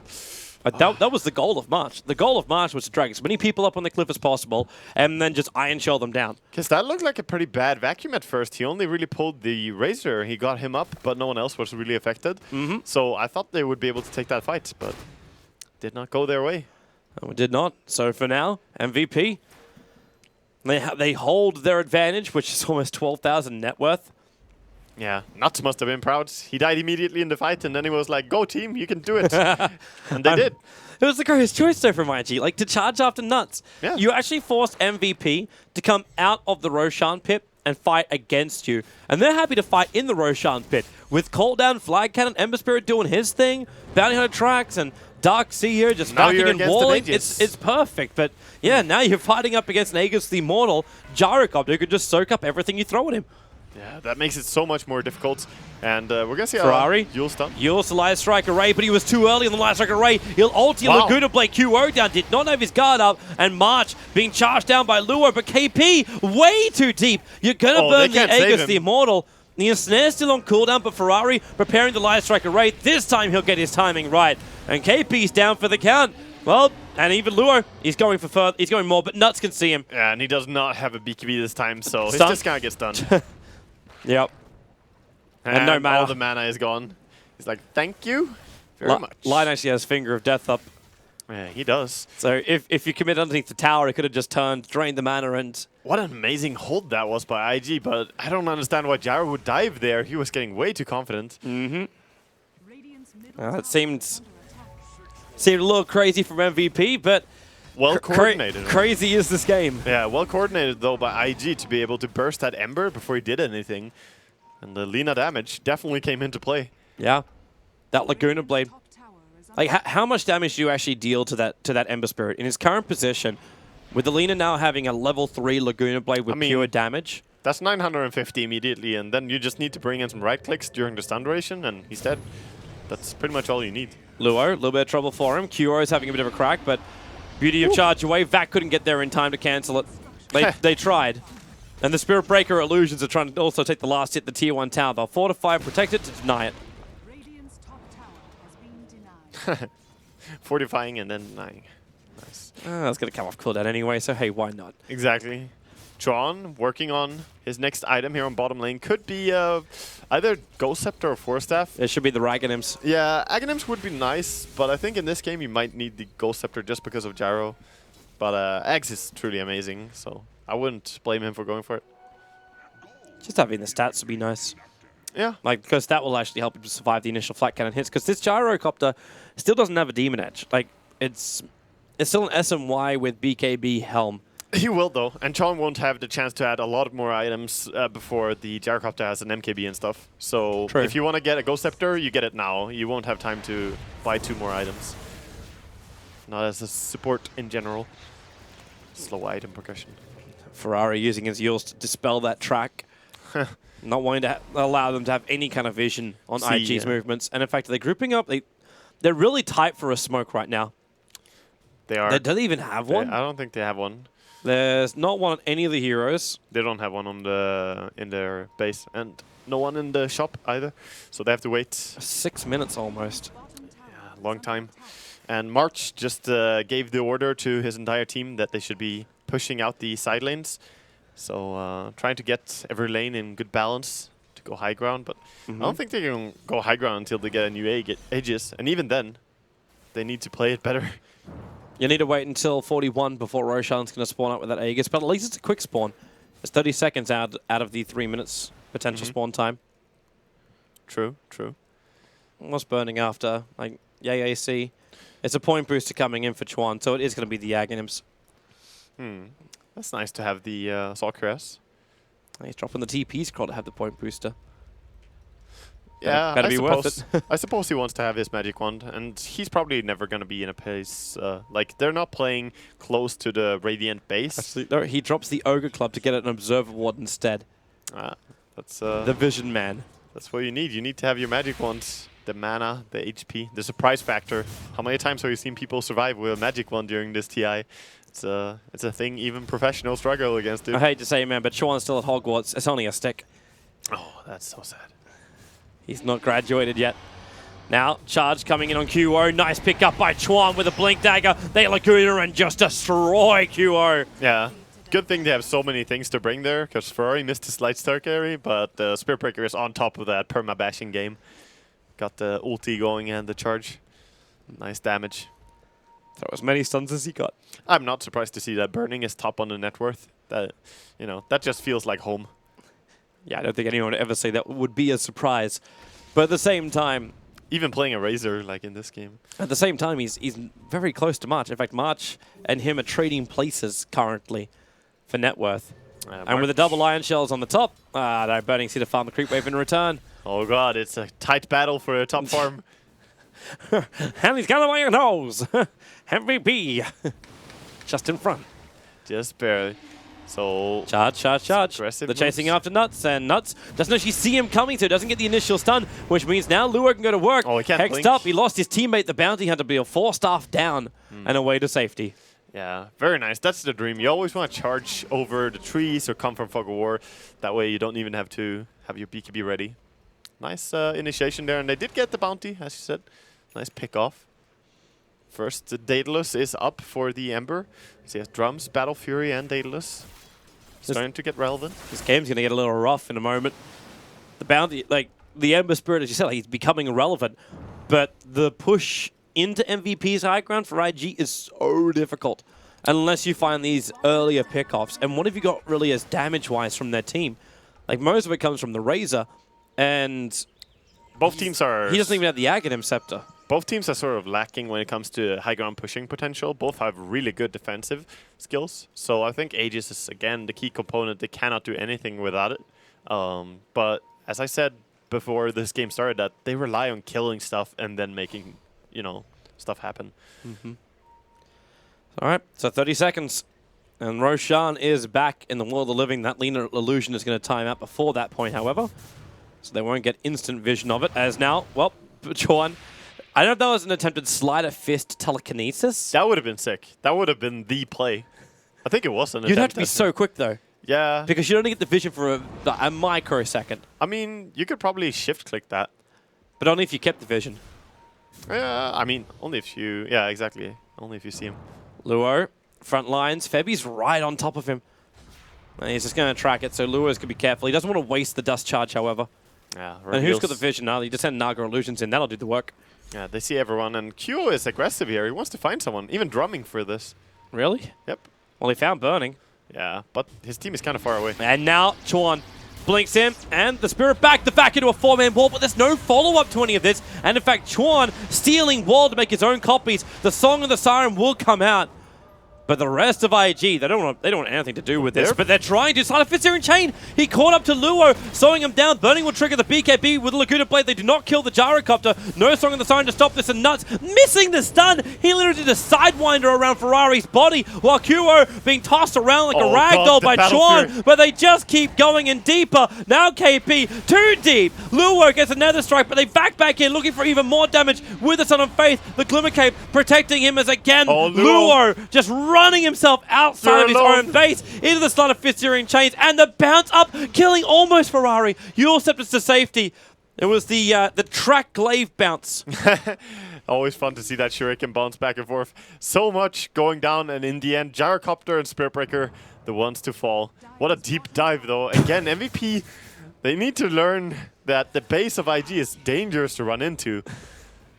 That was the goal of March. The goal of March was to drag as many people up on the cliff as possible, and then just iron shell them down. Because that looked like a pretty bad vacuum at first. He only really pulled the Razor. He got him up, but no one else was really affected. So I thought they would be able to take that fight, but did not go their way. And we did not. So for now, MVP, they hold their advantage, which is almost 12,000 net worth. Yeah, Nuts must have been proud. He died immediately in the fight, and then he was like, go team, you can do it. And they did. It was the greatest choice though from IG, like to charge after Nuts. Yeah. You actually forced MVP to come out of the Roshan pit and fight against you. And they're happy to fight in the Roshan pit with Cold Down, Flag Cannon, Ember Spirit doing his thing, Bounty Hunter Tracks, and Darkseer just Now fucking you're and against the walling. mages. It's perfect. But yeah, now you're fighting up against Nagus the Immortal, Gyrocopter, who could just soak up everything you throw at him. Yeah, that makes it so much more difficult. And we're going to see Ferrari. Yule stun. Yule's the Light Strike Array, but he was too early on the Light Strike Array. He'll ulti Wow. Laguna Blade QO down, did not have his guard up, and March being charged down by Luo, but KP way too deep. You're going to Oh, burn they the can't save Aegis him. the Immortal. The Ensnare's still on cooldown, but Ferrari preparing the Light Strike Array. This time he'll get his timing right. And KP's down for the count. Well, and even Luo, he's going for further, he's going more, but Nuts can see him. Yeah, and he does not have a BKB this time, so he's Stun. just going to get stunned. Yep. And no mana. All the mana is gone. He's like, thank you very much. Lion actually has Finger of Death up. Yeah, he does. So if you commit underneath the tower, it could have just turned, drained the mana, and... What an amazing hold that was by IG, but I don't understand why Gyro would dive there. He was getting way too confident. Radiant's middle tower It is seemed under attack. a little crazy from MVP, but Well coordinated. crazy is this game. Yeah, well coordinated though by IG to be able to burst that Ember before he did anything. And the Lina damage definitely came into play. Yeah, that Laguna Blade. Top tower is Like, how much damage do you actually deal to that Ember Spirit in his current position? With the Lina now having a level 3 Laguna Blade with I mean- pure damage. That's 950 immediately, and then you just need to bring in some right clicks during the stun duration, and he's dead. That's pretty much all you need. Luo, a little bit of trouble for him. QO is having a bit of a crack, but beauty of charge away. Vac couldn't get there in time to cancel it. They tried. And the Spirit Breaker Illusions are trying to also take the last hit, the Tier 1 tower. They'll fortify and protect it to deny it. Radiant's top tower has been denied. Fortifying and then denying. Nice. It's going to come off cooldown anyway, so hey, why not? Exactly. Tron working on his next item here on bottom lane. Could be either Ghost Scepter or Force Staff. It should be the Ragonims. Yeah, Aghanims would be nice, but I think in this game you might need the Ghost Scepter just because of Gyro. But Aghs is truly amazing, so I wouldn't blame him for going for it. Just having the stats would be nice. Yeah. Like, because that will actually help him to survive the initial flat cannon hits. Because this Gyrocopter still doesn't have a Demon Edge. Like, it's still an SMY with BKB Helm. He will, though, and Tron won't have the chance to add a lot more items before the Gyrocopter has an MKB and stuff. So True. if you want to get a Ghost Scepter, you get it now. You won't have time to buy 2 more items. Not as a support in general. Slow item progression. Ferrari using his Yules to dispel that track. Not wanting to allow them to have any kind of vision on See, IG's yeah. movements. And in fact, they're grouping up. They're really tight for a smoke right now. They are. Do they even have one? I don't think they have one. There's not one on any of the heroes. They don't have one on the in their base, and no one in the shop either. So they have to wait 6 minutes almost. a long time. And March just gave the order to his entire team that they should be pushing out the side lanes. So trying to get every lane in good balance to go high ground. But I don't think they can go high ground until they get a new Aegis. And even then, they need to play it better. You need to wait until 41 before Roshan's going to spawn out with that Aegis, but at least it's a quick spawn. It's 30 seconds out of the 3 minutes potential spawn time. True, true. What's burning after? Like, yay AC. It's a point booster coming in for Chuan, so it is going to be the Aghanims. That's nice to have the Sulcuress. He's dropping the TP scroll to have the point booster. Yeah, Better be worth it. I suppose he wants to have his magic wand, and he's probably never going to be in a place like they're not playing close to the Radiant base. Actually, no, he drops the Ogre Club to get an Observer Ward instead. That's the Vision Man. That's what you need. You need to have your magic wand, the mana, the HP, the surprise factor. How many times have you seen people survive with a magic wand during this TI? It's a thing even professionals struggle against it. I hate to say it, man, but Chuan's still at Hogwarts. It's only a stick. Oh, that's so sad. He's not graduated yet. Now, charge coming in on QO. Nice pick up by Chuan with a Blink Dagger. They Laguna and just destroy QO. Yeah. Good thing they have so many things to bring there, because Ferrari missed his light star carry, but the Spirit Breaker is on top of that perma-bashing game. Got the ulti going and the charge. Nice damage. Throw as many stuns as he got. I'm not surprised to see that burning is top on the net worth. That, you know, that just feels like home. Yeah, I don't think anyone would ever say that would be a surprise. But at the same time... Even playing a Razor, like in this game. At the same time, he's very close to March. In fact, March and him are trading places currently for net worth. And with the double Iron Shells on the top, they're burning Cedar Farm the creep wave in return. Oh god, it's a tight battle for a top farm. And he's got him on your nose. MVP. Just in front. Just barely. So Charge. aggressive They're chasing moves. after Nuts, and Nuts doesn't actually see him coming, so doesn't get the initial stun, which means now Luo can go to work. Oh, he can't Hexed blink. up, he lost his teammate, the Bounty Hunter, but he'll force staff down and away to safety. Yeah, very nice. That's the dream. You always want to charge over the trees or come from Fog of War. That way you don't even have to have your BKB ready. Nice initiation there, and they did get the bounty, as you said. Nice pick off. First, the Daedalus is up for the Ember. So he has Drums, Battle Fury, and Daedalus. Starting to get relevant. This game's going to get a little rough in a moment. The Bounty, like, the Ember Spirit, as you said, like, he's becoming irrelevant. But the push into MVP's high ground for IG is so difficult unless you find these earlier pickoffs. And what have you got really as damage-wise from their team? Like, most of it comes from the Razor, and Both teams are... he doesn't even have the Aghanim Scepter. Both teams are sort of lacking when it comes to high ground pushing potential. Both have really good defensive skills. So I think Aegis is, again, the key component. They cannot do anything without it. But as I said before this game started, that they rely on killing stuff and then making, you know, stuff happen. All right, so 30 seconds. And Roshan is back in the world of the living. That Lena illusion is going to time out before that point, however. So they won't get instant vision of it. As now, well, Chuan... I don't know if that was an attempted slider fist telekinesis. That would have been sick. That would have been the play. I think it was an You'd have attempt, to be I think. so quick, though. Yeah. Because you only get the vision for a microsecond. I mean, you could probably shift-click that. But only if you kept the vision. Yeah, I mean, only if you... Yeah, exactly. Only if you see him. Luo, front lines. Febi's right on top of him. And he's just going to track it, so Luo's going to be careful. He doesn't want to waste the dust charge, however. Yeah, And who's got the vision now? He just send Naga illusions in. That'll do the work. Yeah, they see everyone, and Q is aggressive here. He wants to find someone, even drumming for this. Really? Yep. Well, he found Burning. Yeah, but his team is kind of far away. And now Chuan blinks in, and the Spirit back into a four-man wall, but there's no follow-up to any of this. And in fact, Chuan stealing wall to make his own copies. The Song of the Siren will come out. But the rest of IG, they don't want anything to do with this. But they're trying to. Slider fits in chain. He caught up to Luo, slowing him down. Burning will trigger the BKB with the Laguna Blade. They do not kill the Gyrocopter. No Song of the Siren to stop this, and Nuts missing the stun. He literally did a sidewinder around Ferrari's body, while QO being tossed around like a ragdoll by Chuan. But they just keep going in deeper. Now KP, too deep. Luo gets another strike, but they back in, looking for even more damage with the Son of Faith. The Glimmer Cape protecting him as again, Luo just running himself outside of his own base into the slot of Fist-Searing Chains, and the bounce up, killing almost Ferrari. Yule Scepters to safety. It was the track glaive bounce. Always fun to see that Shuriken bounce back and forth. So much going down, and in the end, Gyrocopter and Spiritbreaker, the ones to fall. What a deep dive, though. Again, MVP, they need to learn that the base of IG is dangerous to run into.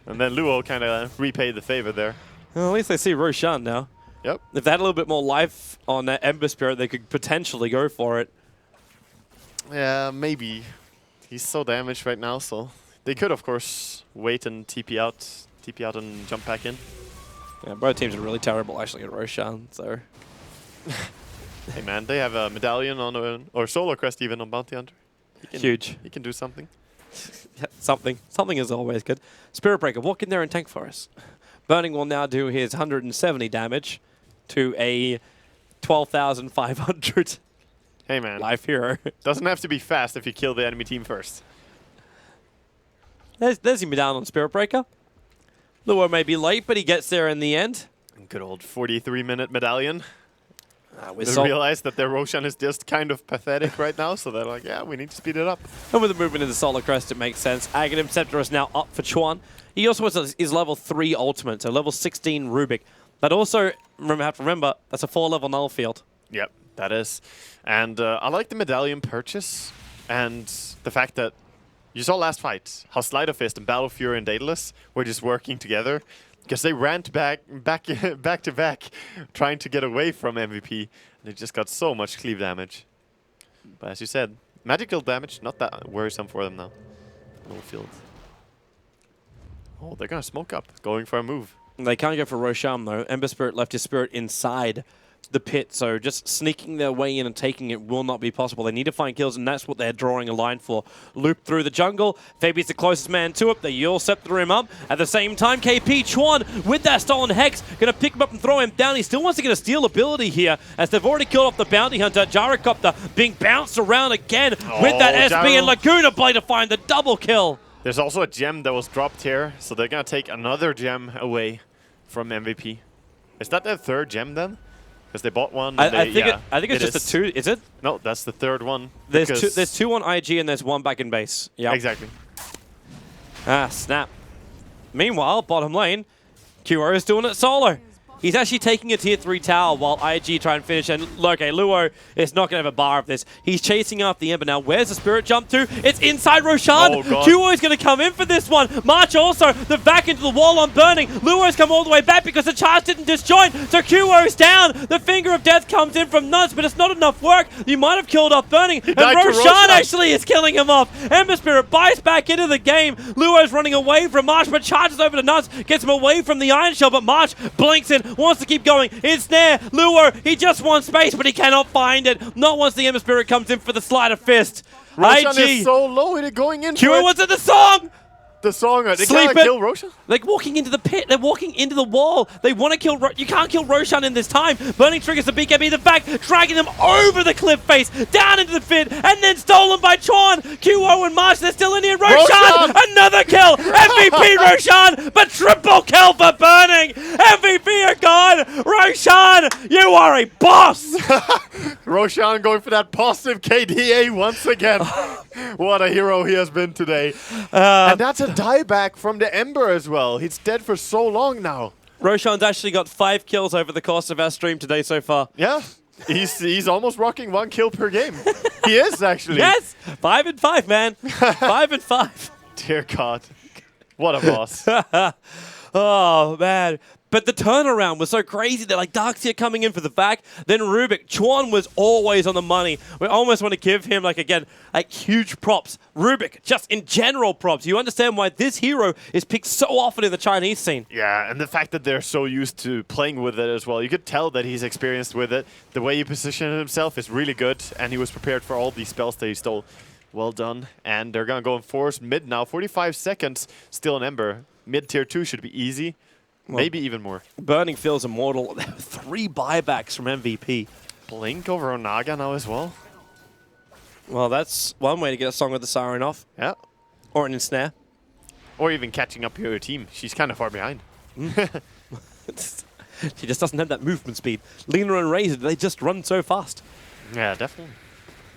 And then Luo kind of repaid the favor there. Well, at least they see Roshan now. Yep. If they had a little bit more life on that Ember Spirit, they could potentially go for it. Yeah, maybe. He's so damaged right now, so they could, of course, wait and TP out and jump back in. Yeah, both teams are really terrible, actually, at Roshan, so... Hey, man, they have a medallion on or Solar Crest even on Bounty Hunter. Huge. He can do something. Yeah, something. Something is always good. Spirit Breaker, walk in there and tank for us. Burning will now do his 170 damage to a 12,500 Hey, man. life hero. Doesn't have to be fast if you kill the enemy team first. There's him down on Spirit Breaker. Luo may be late, but he gets there in the end. Good old 43-minute medallion. They They realize that their Roshan is just kind of pathetic right now, so they're like, yeah, we need to speed it up. And with the movement into Solar Crest, it makes sense. Aghanim Scepter is now up for Chuan. He also has his level 3 ultimate, so level 16 Rubik. But also, have to remember, that's a 4-level null field. Yep, that is. And I like the medallion purchase and the fact that you saw last fight how Sleight of Fist and Battle Fury and Daedalus were just working together because they ran back to back trying to get away from MVP. They just got so much cleave damage. But as you said, magical damage, not that worrisome for them now. No field. Oh, they're going to smoke up, going for a move. They can't go for Roshan, though. Ember Spirit left his spirit inside the pit, so just sneaking their way in and taking it will not be possible. They need to find kills, and that's what they're drawing a line for. Loop through the jungle. Fabi's the closest man to it. They Yule Scepter him up. At the same time, KP Chuan with that stolen Hex, going to pick him up and throw him down. He still wants to get a steal ability here, as they've already killed off the Bounty Hunter. Gyrocopter being bounced around again with that SB, and Laguna Blade to find the double kill. There's also a gem that was dropped here, so they're going to take another gem away from MVP. Is that their third gem then? Because they bought one. I think it's just the two. Is it? No, that's the third one. There's two on IG and there's one back in base. Yeah. Exactly. Ah, snap. Meanwhile, bottom lane, QO is doing it solo. He's actually taking a tier 3 tower while IG try and finish. And okay, Luo is not going to have a bar of this. He's chasing after the Ember. Now, where's the Spirit jump to? It's inside Roshan. Oh, God. QO is going to come in for this one. March also, the back into the wall on Burning. Luo's come all the way back because the charge didn't disjoint. So QO's down. The Finger of Death comes in from Nuts, but it's not enough work. You might have killed off Burning. And Roshan actually is killing him off. Ember Spirit buys back into the game. Luo's running away from March, but charges over to Nuts. Gets him away from the Iron Shell, but March blinks in. Wants to keep going. Ensnare. Luo, he just wants space, but he cannot find it. Not once the Ember Spirit comes in for the Sleight of Fist. Roshan IG is so low, it going in. QO wants it, the song! The song, they Sleep can't kill Roshan? Like walking into the pit, they're walking into the wall. They want to kill you can't kill Roshan in this time. Burning triggers the BKB, the back, dragging them over the cliff face, down into the pit, and then stolen by Chuan. QO and Marsh, they're still in here. Roshan! Another kill! MVP Roshan, but triple kill for Burning! MVP are gone! Roshan, you are a boss! Roshan going for that positive KDA once again. What a hero he has been today. And that's a dieback from the Ember as well. He's dead for so long now. Roshan's actually got 5 kills over the course of our stream today so far. Yeah. He's almost rocking 1 kill per game. He is, actually. Yes! 5 and 5, man. 5 and 5. Dear God. What a boss. Oh, man. But the turnaround was so crazy. They're like Darkseer coming in for the back. Then Rubik. Chuan was always on the money. We almost want to give him, like, again, like huge props. Rubik, just in general props. You understand why this hero is picked so often in the Chinese scene. Yeah, and the fact that they're so used to playing with it as well. You could tell that he's experienced with it. The way he positioned himself is really good, and he was prepared for all these spells that he stole. Well done. And they're going to go in force mid now. 45 seconds, still an Ember. Mid tier 2 should be easy. Well, maybe even more. Burning feels immortal. 3 buybacks from MVP. Blink over Onaga now as well. Well, that's one way to get a Song of the Siren off. Yeah. Or an Ensnare. Or even catching up your team. She's kind of far behind. She just doesn't have that movement speed. Lina and Razor, they just run so fast. Yeah, definitely.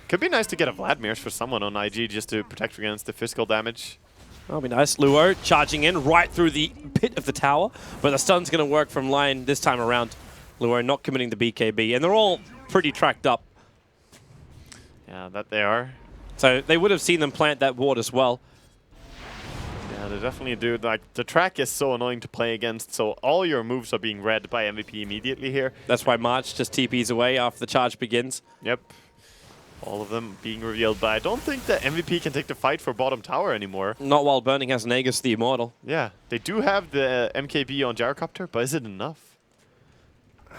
Could be nice to get a Vladimir's for someone on IG just to protect against the physical damage. That'll be nice. Luo charging in right through the pit of the tower, but the stun's going to work from line this time around. Luo not committing the BKB, and they're all pretty tracked up. Yeah, that they are. So they would have seen them plant that ward as well. Yeah, they definitely do. Like, the track is so annoying to play against, so all your moves are being read by MVP immediately here. That's why March just TPs away after the charge begins. Yep. All of them being revealed, but I don't think that MVP can take the fight for bottom tower anymore. Not while Burning has Nagus the Immortal. Yeah, they do have the MKB on Gyrocopter, but is it enough?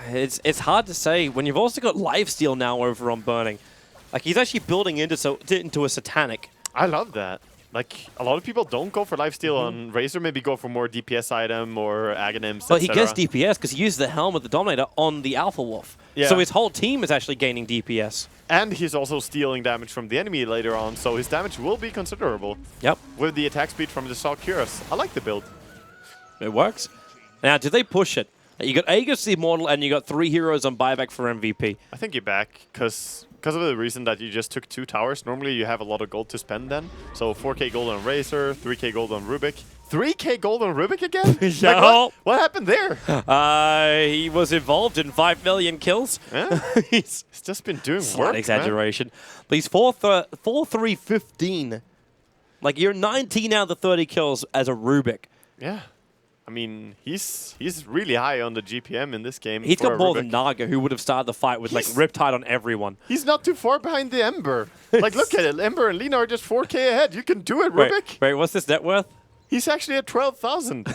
It's hard to say when you've also got Lifesteal now over on Burning. Like, he's actually building into a Satanic. I love that. Like, a lot of people don't go for lifesteal on Razor, maybe go for more DPS item or Aghanims, But he gets DPS because he uses the Helm of the Dominator on the Alpha Wolf. Yeah. So his whole team is actually gaining DPS. And he's also stealing damage from the enemy later on, so his damage will be considerable. Yep. With the attack speed from the Saw Cuirass. I like the build. It works. Now, did they push it? You got Aegis the Immortal and you got 3 heroes on buyback for MVP. I think you're back, because of the reason that you just took 2 towers. Normally you have a lot of gold to spend then. So 4k gold on Razor, 3k gold on Rubik. 3k gold on Rubik again? Yeah. Like, what happened there? He was involved in 5 million kills. Yeah. He's He's just been doing slight work, exaggeration. But he's 4-3-15. Like, you're 19 out of the 30 kills as a Rubik. Man. Yeah. I mean, he's really high on the GPM in this game. He's for got a more Rubik. than Naga, who would have started the fight with, like, Riptide on everyone. He's not too far behind the Ember. Like, look at it. Ember and Lina are just 4k ahead. You can do it, Rubik. Wait, what's this net worth? He's actually at 12,000.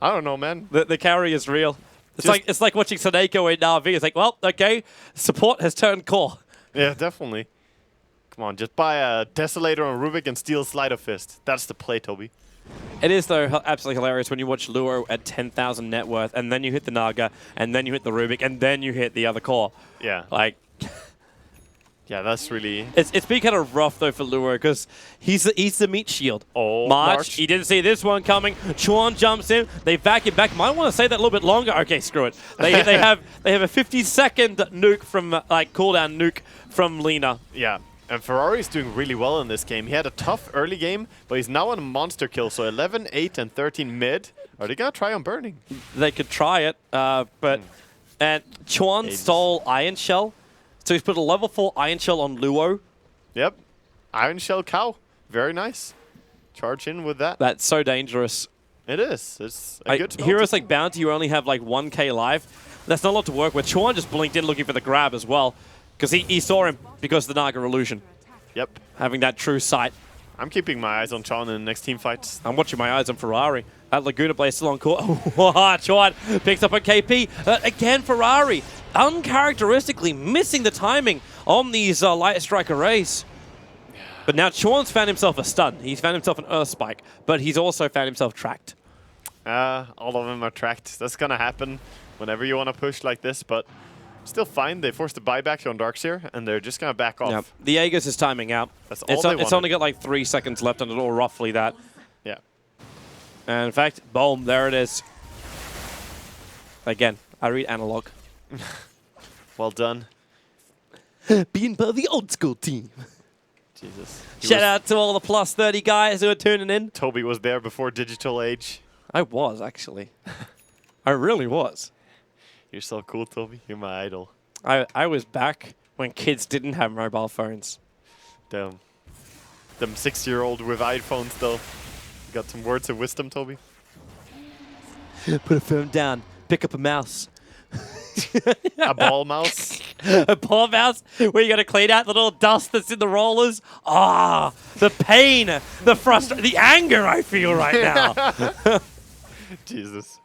I don't know, man. The carry is real. It's like watching Saneko in Na'Vi. It's like, well, okay, support has turned core. Yeah, definitely. Come on, just buy a Desolator on Rubik and steal Sleight of Fist. That's the play, Toby. It is, though, absolutely hilarious when you watch Luo at 10,000 net worth, and then you hit the Naga, and then you hit the Rubik, and then you hit the other core. Yeah. Like, Yeah, that's really... it's been kind of rough, though, for Luo, because he's the meat shield. Oh, March, he didn't see this one coming. Chuan jumps in. They back it back. Might want to say that a little bit longer. Okay, screw it. They have a 50-second nuke from, cooldown nuke from Lina. Yeah. And Ferrari's doing really well in this game. He had a tough early game, but he's now on a monster kill. So 11, 8, and 13 mid. Are they going to try on Burning? They could try it, but... And Chuan stole Iron Shell. So he's put a level 4 Iron Shell on Luo. Yep. Iron Shell Cow. Very nice. Charge in with that. That's so dangerous. It is. It's a good spell. Heroes like Bounty, you only have like 1k life. That's not a lot to work with. Chuan just blinked in looking for the grab as well. Because he saw him because of the Naga illusion. Yep. Having that true sight. I'm keeping my eyes on Chuan in the next team fights. I'm watching my eyes on Ferrari. That Laguna Blaze still on court. Chuan picks up a KP. Again, Ferrari uncharacteristically missing the timing on these light strike arrays. But now Chuan's found himself a stun. He's found himself an Earth Spike. But he's also found himself tracked. All of them are tracked. That's going to happen whenever you want to push like this, but still fine. They forced the buyback on Darkseer, and they're just going to back off. Yep. The Aegis is timing out. That's all they it's only got like 3 seconds left on it, or roughly that. Yeah. And in fact, boom, there it is. Again, I read analog. Well done. Being part of the old school team. Jesus. Shout out to all the plus 30 guys who are tuning in. Toby was there before Digital Age. I was, actually. I really was. You're so cool, Toby. You're my idol. I was back when kids didn't have mobile phones. Damn. Them 6-year-old with iPhones, though. You got some words of wisdom, Toby? Put a phone down. Pick up a mouse. A ball mouse? A ball mouse where you got to clean out the little dust that's in the rollers. Ah, the pain, the frustration, the anger I feel right now. Jesus.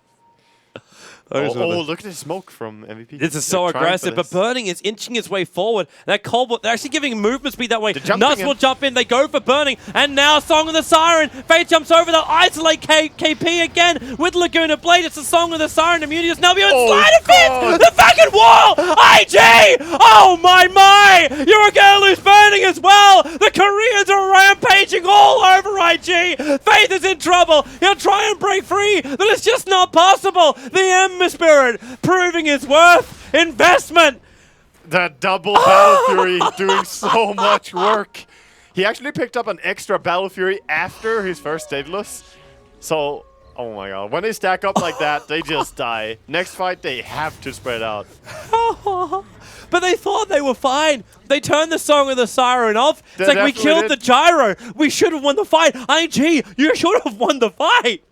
Oh, Look at the smoke from MVP. This is so aggressive, but Burning is inching its way forward. That Cobalt, they're actually giving movement speed that way. Nuts will jump in, they go for Burning, and now Song of the Siren. Fate jumps over, they'll isolate KP again with Laguna Blade. It's the Song of the Siren. Immunity is now beyond Sleight of Fist! The fucking wall! IG! Oh my! You're a girl who's burning! winning as well. The Koreans are rampaging all over IG. Faith is in trouble. He'll try and break free, but it's just not possible. The Ember Spirit proving his worth. Investment. That double Battle Fury doing so much work. He actually picked up an extra Battle Fury after his first Daedalus. So, oh my god. When they stack up like that, they just die. Next fight, they have to spread out. But they thought they were fine. They turned the Song of the Siren off. It's They like, we definitely killed did. the Gyro. We should have won the fight. IG, you should have won the fight.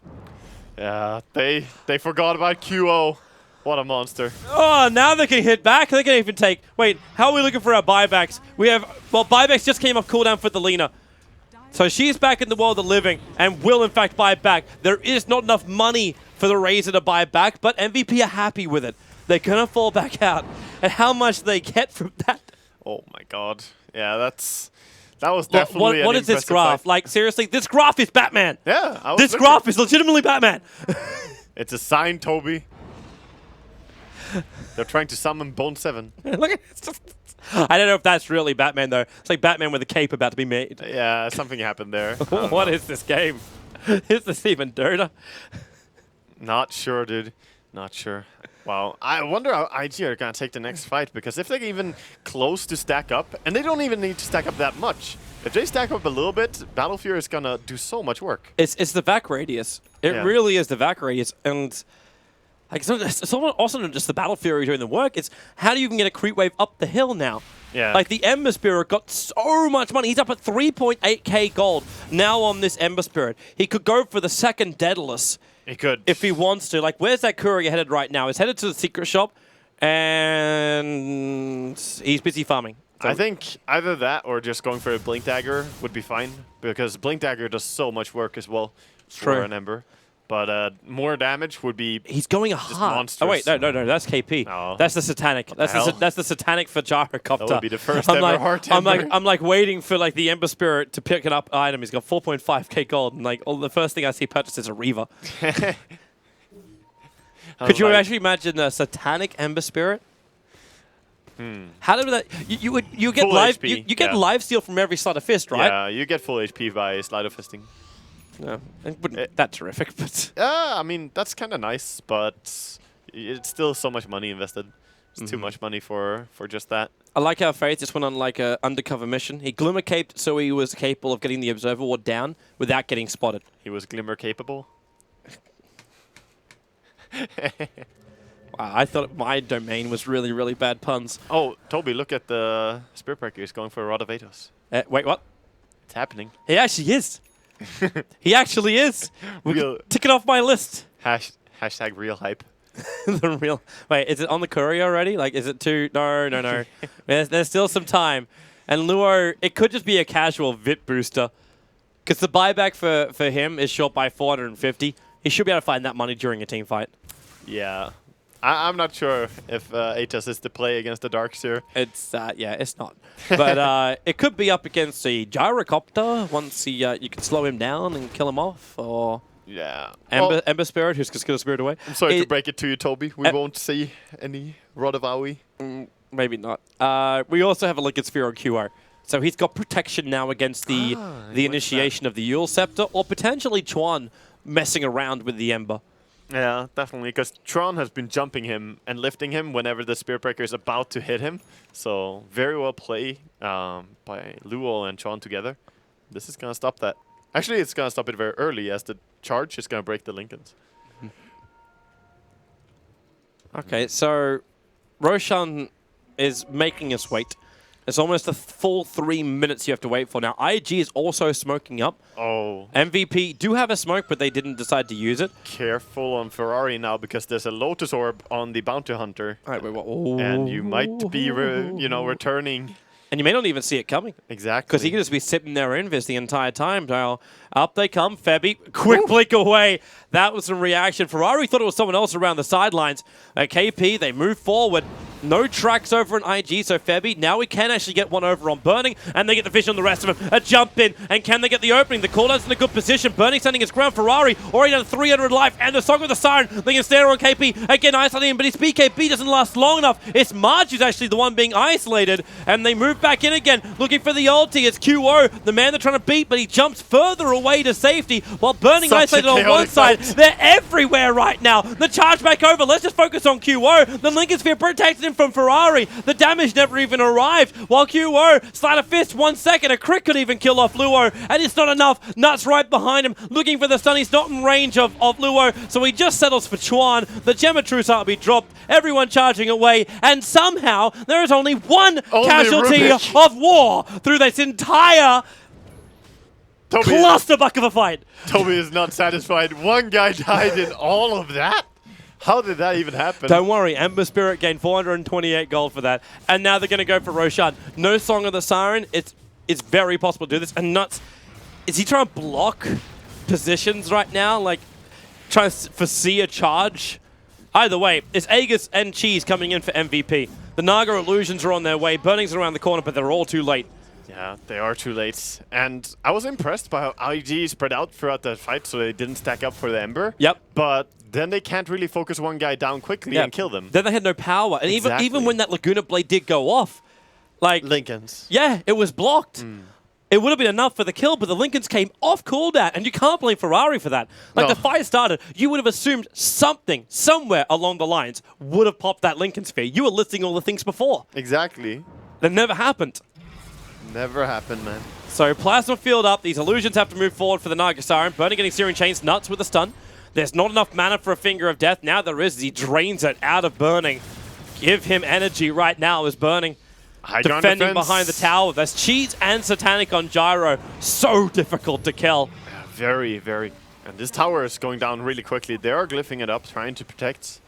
Yeah, they forgot about QO. What a monster. Oh, now they can hit back. They can even take... Wait, how are we looking for our buybacks? We have... Well, buybacks just came off cooldown for the Lena. So she's back in the world of living and will, in fact, buy back. There is not enough money for the Razor to buy back, but MVP are happy with it. They're going to fall back out. And how much they get from that... Oh my god. Yeah, that was definitely What an is this impressive graph? fight. Like, seriously, this graph is Batman. Yeah, I was This looking. graph is legitimately Batman. It's a sign, Toby. They're trying to summon Bone 7. Look at it's just, I don't know if that's really Batman, though. It's like Batman with a cape about to be made. Yeah, something happened there. What is this game? Is this even Dota? Not sure, dude. Not sure. Wow. I wonder how IG are going to take the next fight, because if they're even close to stack up, and they don't even need to stack up that much. If they stack up a little bit, Battle Fury is going to do so much work. It's the vac radius. It Yeah. really is the vac radius. And like, it's also not just the Battle Fury doing the work. It's how do you even get a creep wave up the hill now? Yeah. Like, the Ember Spirit got so much money. He's up at 3.8k gold now on this Ember Spirit. He could go for the second Daedalus He could. if he wants to. Like, where's that courier headed right now? He's headed to the secret shop, and he's busy farming. So I think either that or just going for a Blink Dagger would be fine, because Blink Dagger does so much work as well for True. an Ember. But more damage would be... he's going hard. monstrous. Oh wait, no, that's KP. No. That's the Satanic. the hell? That's the Satanic for Gyrocopter. That would be the first I'm ever like, heart I'm like waiting for like the Ember Spirit to pick an up item. He's got 4.5k gold, and like the first thing I see purchased is a Reaver. Could you actually imagine a Satanic Ember Spirit? How did that? You get Full live HP, you get yeah. live steal from every Sleight of Fist, right? Yeah, you get full HP by Sleight of Fisting. No, it wouldn't that terrific, but I mean, that's kind of nice, but it's still so much money invested. It's too much money for just that. I like how Faith just went on like a undercover mission. He glimmer caped so he was capable of getting the Observer Ward down without getting spotted. He was Glimmer capable. Wow, I thought my domain was really, really bad puns. Oh, Toby, look at the Spirit Breaker. He's going for a Rod of Atos. Wait, what? It's happening. He actually is. He actually is. Real- Tick it off my list. Hashtag real hype. The real. Wait, is it on the courier already? Like, is it too? No. There's still some time. And Luo, it could just be a casual VIP booster, because the buyback for him is short by 450. He should be able to find that money during a team fight. Yeah. I'm not sure if Atos is the play against the Darks here. It's yeah, it's not. But it could be up against the Gyrocopter once he you can slow him down and kill him off, or Yeah. Ember Spirit, who's just kill Spirit away. I'm sorry to break it to you, Toby. We won't see any Rod of Aoi. Maybe not. We also have a look at Sphere on QR. So he's got protection now against the initiation of the Yule Scepter, or potentially Chuan messing around with the Ember. Yeah, definitely, because Tron has been jumping him and lifting him whenever the Spirit Breaker is about to hit him. So very well played by Luo and Tron together. This is going to stop that. Actually, it's going to stop it very early, as the charge is going to break the Lincolns. Okay, so Roshan is making us wait. It's almost a full 3 minutes you have to wait for. Now, IG is also smoking up. Oh. MVP do have a smoke, but they didn't decide to use it. Careful on Ferrari now, because there's a Lotus Orb on the Bounty Hunter. All right, wait, what? Oh. And you might be, returning. And you may not even see it coming. Exactly. Because he could just be sitting there invis the entire time. Now, up they come. Febby, quick blink away. That was some reaction. Ferrari thought it was someone else around the sidelines. KP, they move forward. No tracks over on IG, so Febby, now we can actually get one over on Burning, and they get the vision on the rest of them. A jump in, and can they get the opening? The cooldown's in a good position. Burning standing his ground. Ferrari already done 300 life, and the Song of the Siren. They can stare on KP, again isolating him, but his BKB doesn't last long enough. It's Marge who's actually the one being isolated, and they move back in again, looking for the ulti. It's QO, the man they're trying to beat, but he jumps further away to safety, while Burning isolated on one side. They're everywhere right now. The charge back over. Let's just focus on QO. The Lincoln Sphere protected him from Ferrari. The damage never even arrived. While QO, Sleight of Fist, 1 second. A crit could even kill off Luo, and it's not enough. Nuts right behind him, looking for the stun. He's not in range of Luo, so he just settles for Chuan. The Gem of Truce will be dropped. Everyone charging away, and somehow there is only one casualty Rubik. of war through this entire clusterfuck of a fight. Toby is not satisfied. One guy died in all of that? How did that even happen? Don't worry, Ember Spirit gained 428 gold for that. And now they're going to go for Roshan. No Song of the Siren. It's very possible to do this. And Nuts, is he trying to block positions right now? Like, trying to foresee a charge? Either way, it's Aegis and Cheese coming in for MVP. The Naga Illusions are on their way. Burning's around the corner, but they're all too late. Yeah, they are too late. And I was impressed by how IG spread out throughout that fight, so they didn't stack up for the Ember. Yep. But then they can't really focus one guy down quickly and kill them. Then they had no power. And even when that Laguna Blade did go off, like... Lincolns. Yeah, it was blocked. It would have been enough for the kill, but the Lincolns came off cooldown, and you can't blame Ferrari for that. Like, the fight started, you would have assumed something, somewhere along the lines, would have popped that Lincoln Sphere. You were listing all the things before. Exactly. That never happened. Never happened, man. So, Plasma Field up. These Illusions have to move forward for the Naga Siren. Burning getting Searing Chains, Nuts with a stun. There's not enough mana for a Finger of Death. Now there is. He drains it out of Burning. Give him energy right now as Burning defending behind the tower. There's Cheese and Satanic on Gyro. So difficult to kill. Very, very. And this tower is going down really quickly. They are glyphing it up, trying to protect.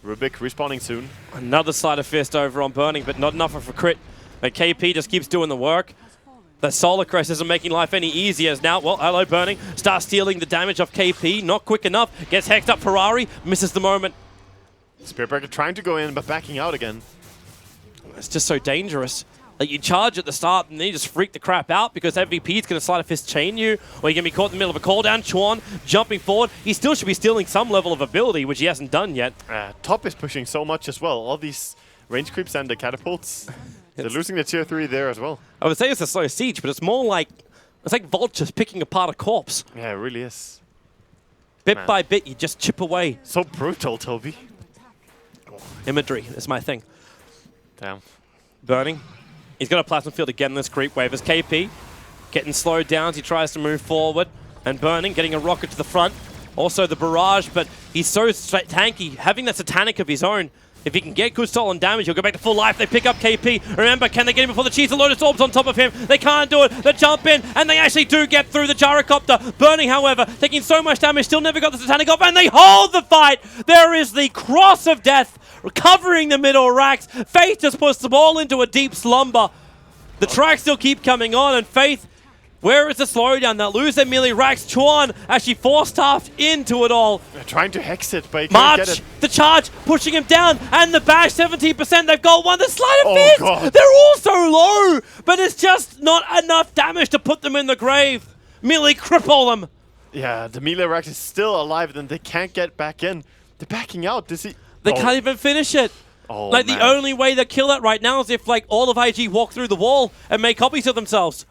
Rubik respawning soon. Another Sleight of Fist over on Burning, but not enough of a crit. But KP just keeps doing the work. The Solar Crest isn't making life any easier as now, well, hello Burning. Starts stealing the damage of KP. Not quick enough. Gets hexed up Ferrari. Misses the moment. Spiritbreaker trying to go in, but backing out again. It's just so dangerous. Like, you charge at the start and then you just freak the crap out because MVP is going to Sleight of Fist chain you, or you're going to be caught in the middle of a cooldown. Chuan jumping forward. He still should be stealing some level of ability, which he hasn't done yet. Top is pushing so much as well. All these range creeps and the catapults. They're losing the tier 3 there as well. I would say it's a slow siege, but it's more like, it's like vultures picking apart a corpse. Yeah, it really is. Bit by bit, you just chip away. So brutal, Toby. Imagery is my thing. Damn. Burning. He's got a Plasma Field again this creep wave as KP getting slowed down as he tries to move forward. And Burning getting a rocket to the front. Also the barrage, but he's so tanky. Having that Satanic of his own, if he can get good stolen damage, he'll go back to full life. They pick up KP. Remember, can they get him before the Cheese? The Lotus Orb's on top of him. They can't do it. They jump in, and they actually do get through the Gyrocopter. Burning, however, taking so much damage, still never got the Satanic off, and they hold the fight. There is the Cross of Death recovering the middle racks. Faith just puts the ball into a deep slumber. The tracks still keep coming on, and Faith, where is the slowdown? They'll lose their melee racks. Chuan actually force-staffed into it all. They're trying to hex it, but he can't March, get it. the charge, pushing him down, and the bash, 17%. They've got one. The Sleight of Oh, Fist, God. they're all so low, but it's just not enough damage to put them in the grave. Merely cripple them. Yeah, the melee rack is still alive, then they can't get back in. They're backing out. They can't even finish it. Oh, like, man. the only way they kill it right now is if, like, all of IG walk through the wall and make copies of themselves.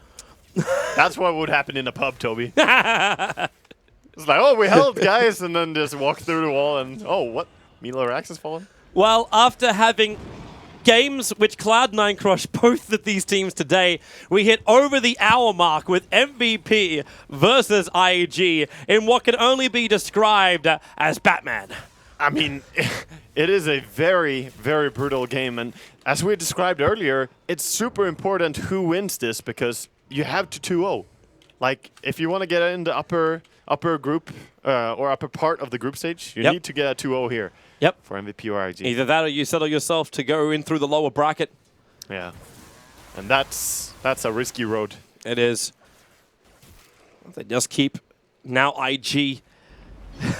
That's what would happen in a pub, Toby. It's like, oh, we helped, guys, and then just walk through the wall and, oh, what? Milo Rax has fallen? Well, after having games which Cloud9 crushed both of these teams today, we hit over the hour mark with MVP versus IG in what can only be described as Batman. I mean, it is a very, very brutal game, and as we described earlier, it's super important who wins this because you have to 2-0. Like, if you want to get in the upper group or upper part of the group stage, you need to get a 2-0 here. Yep. For MVP or IG. Either that or you settle yourself to go in through the lower bracket. Yeah. And that's a risky road. It is. They just keep now IG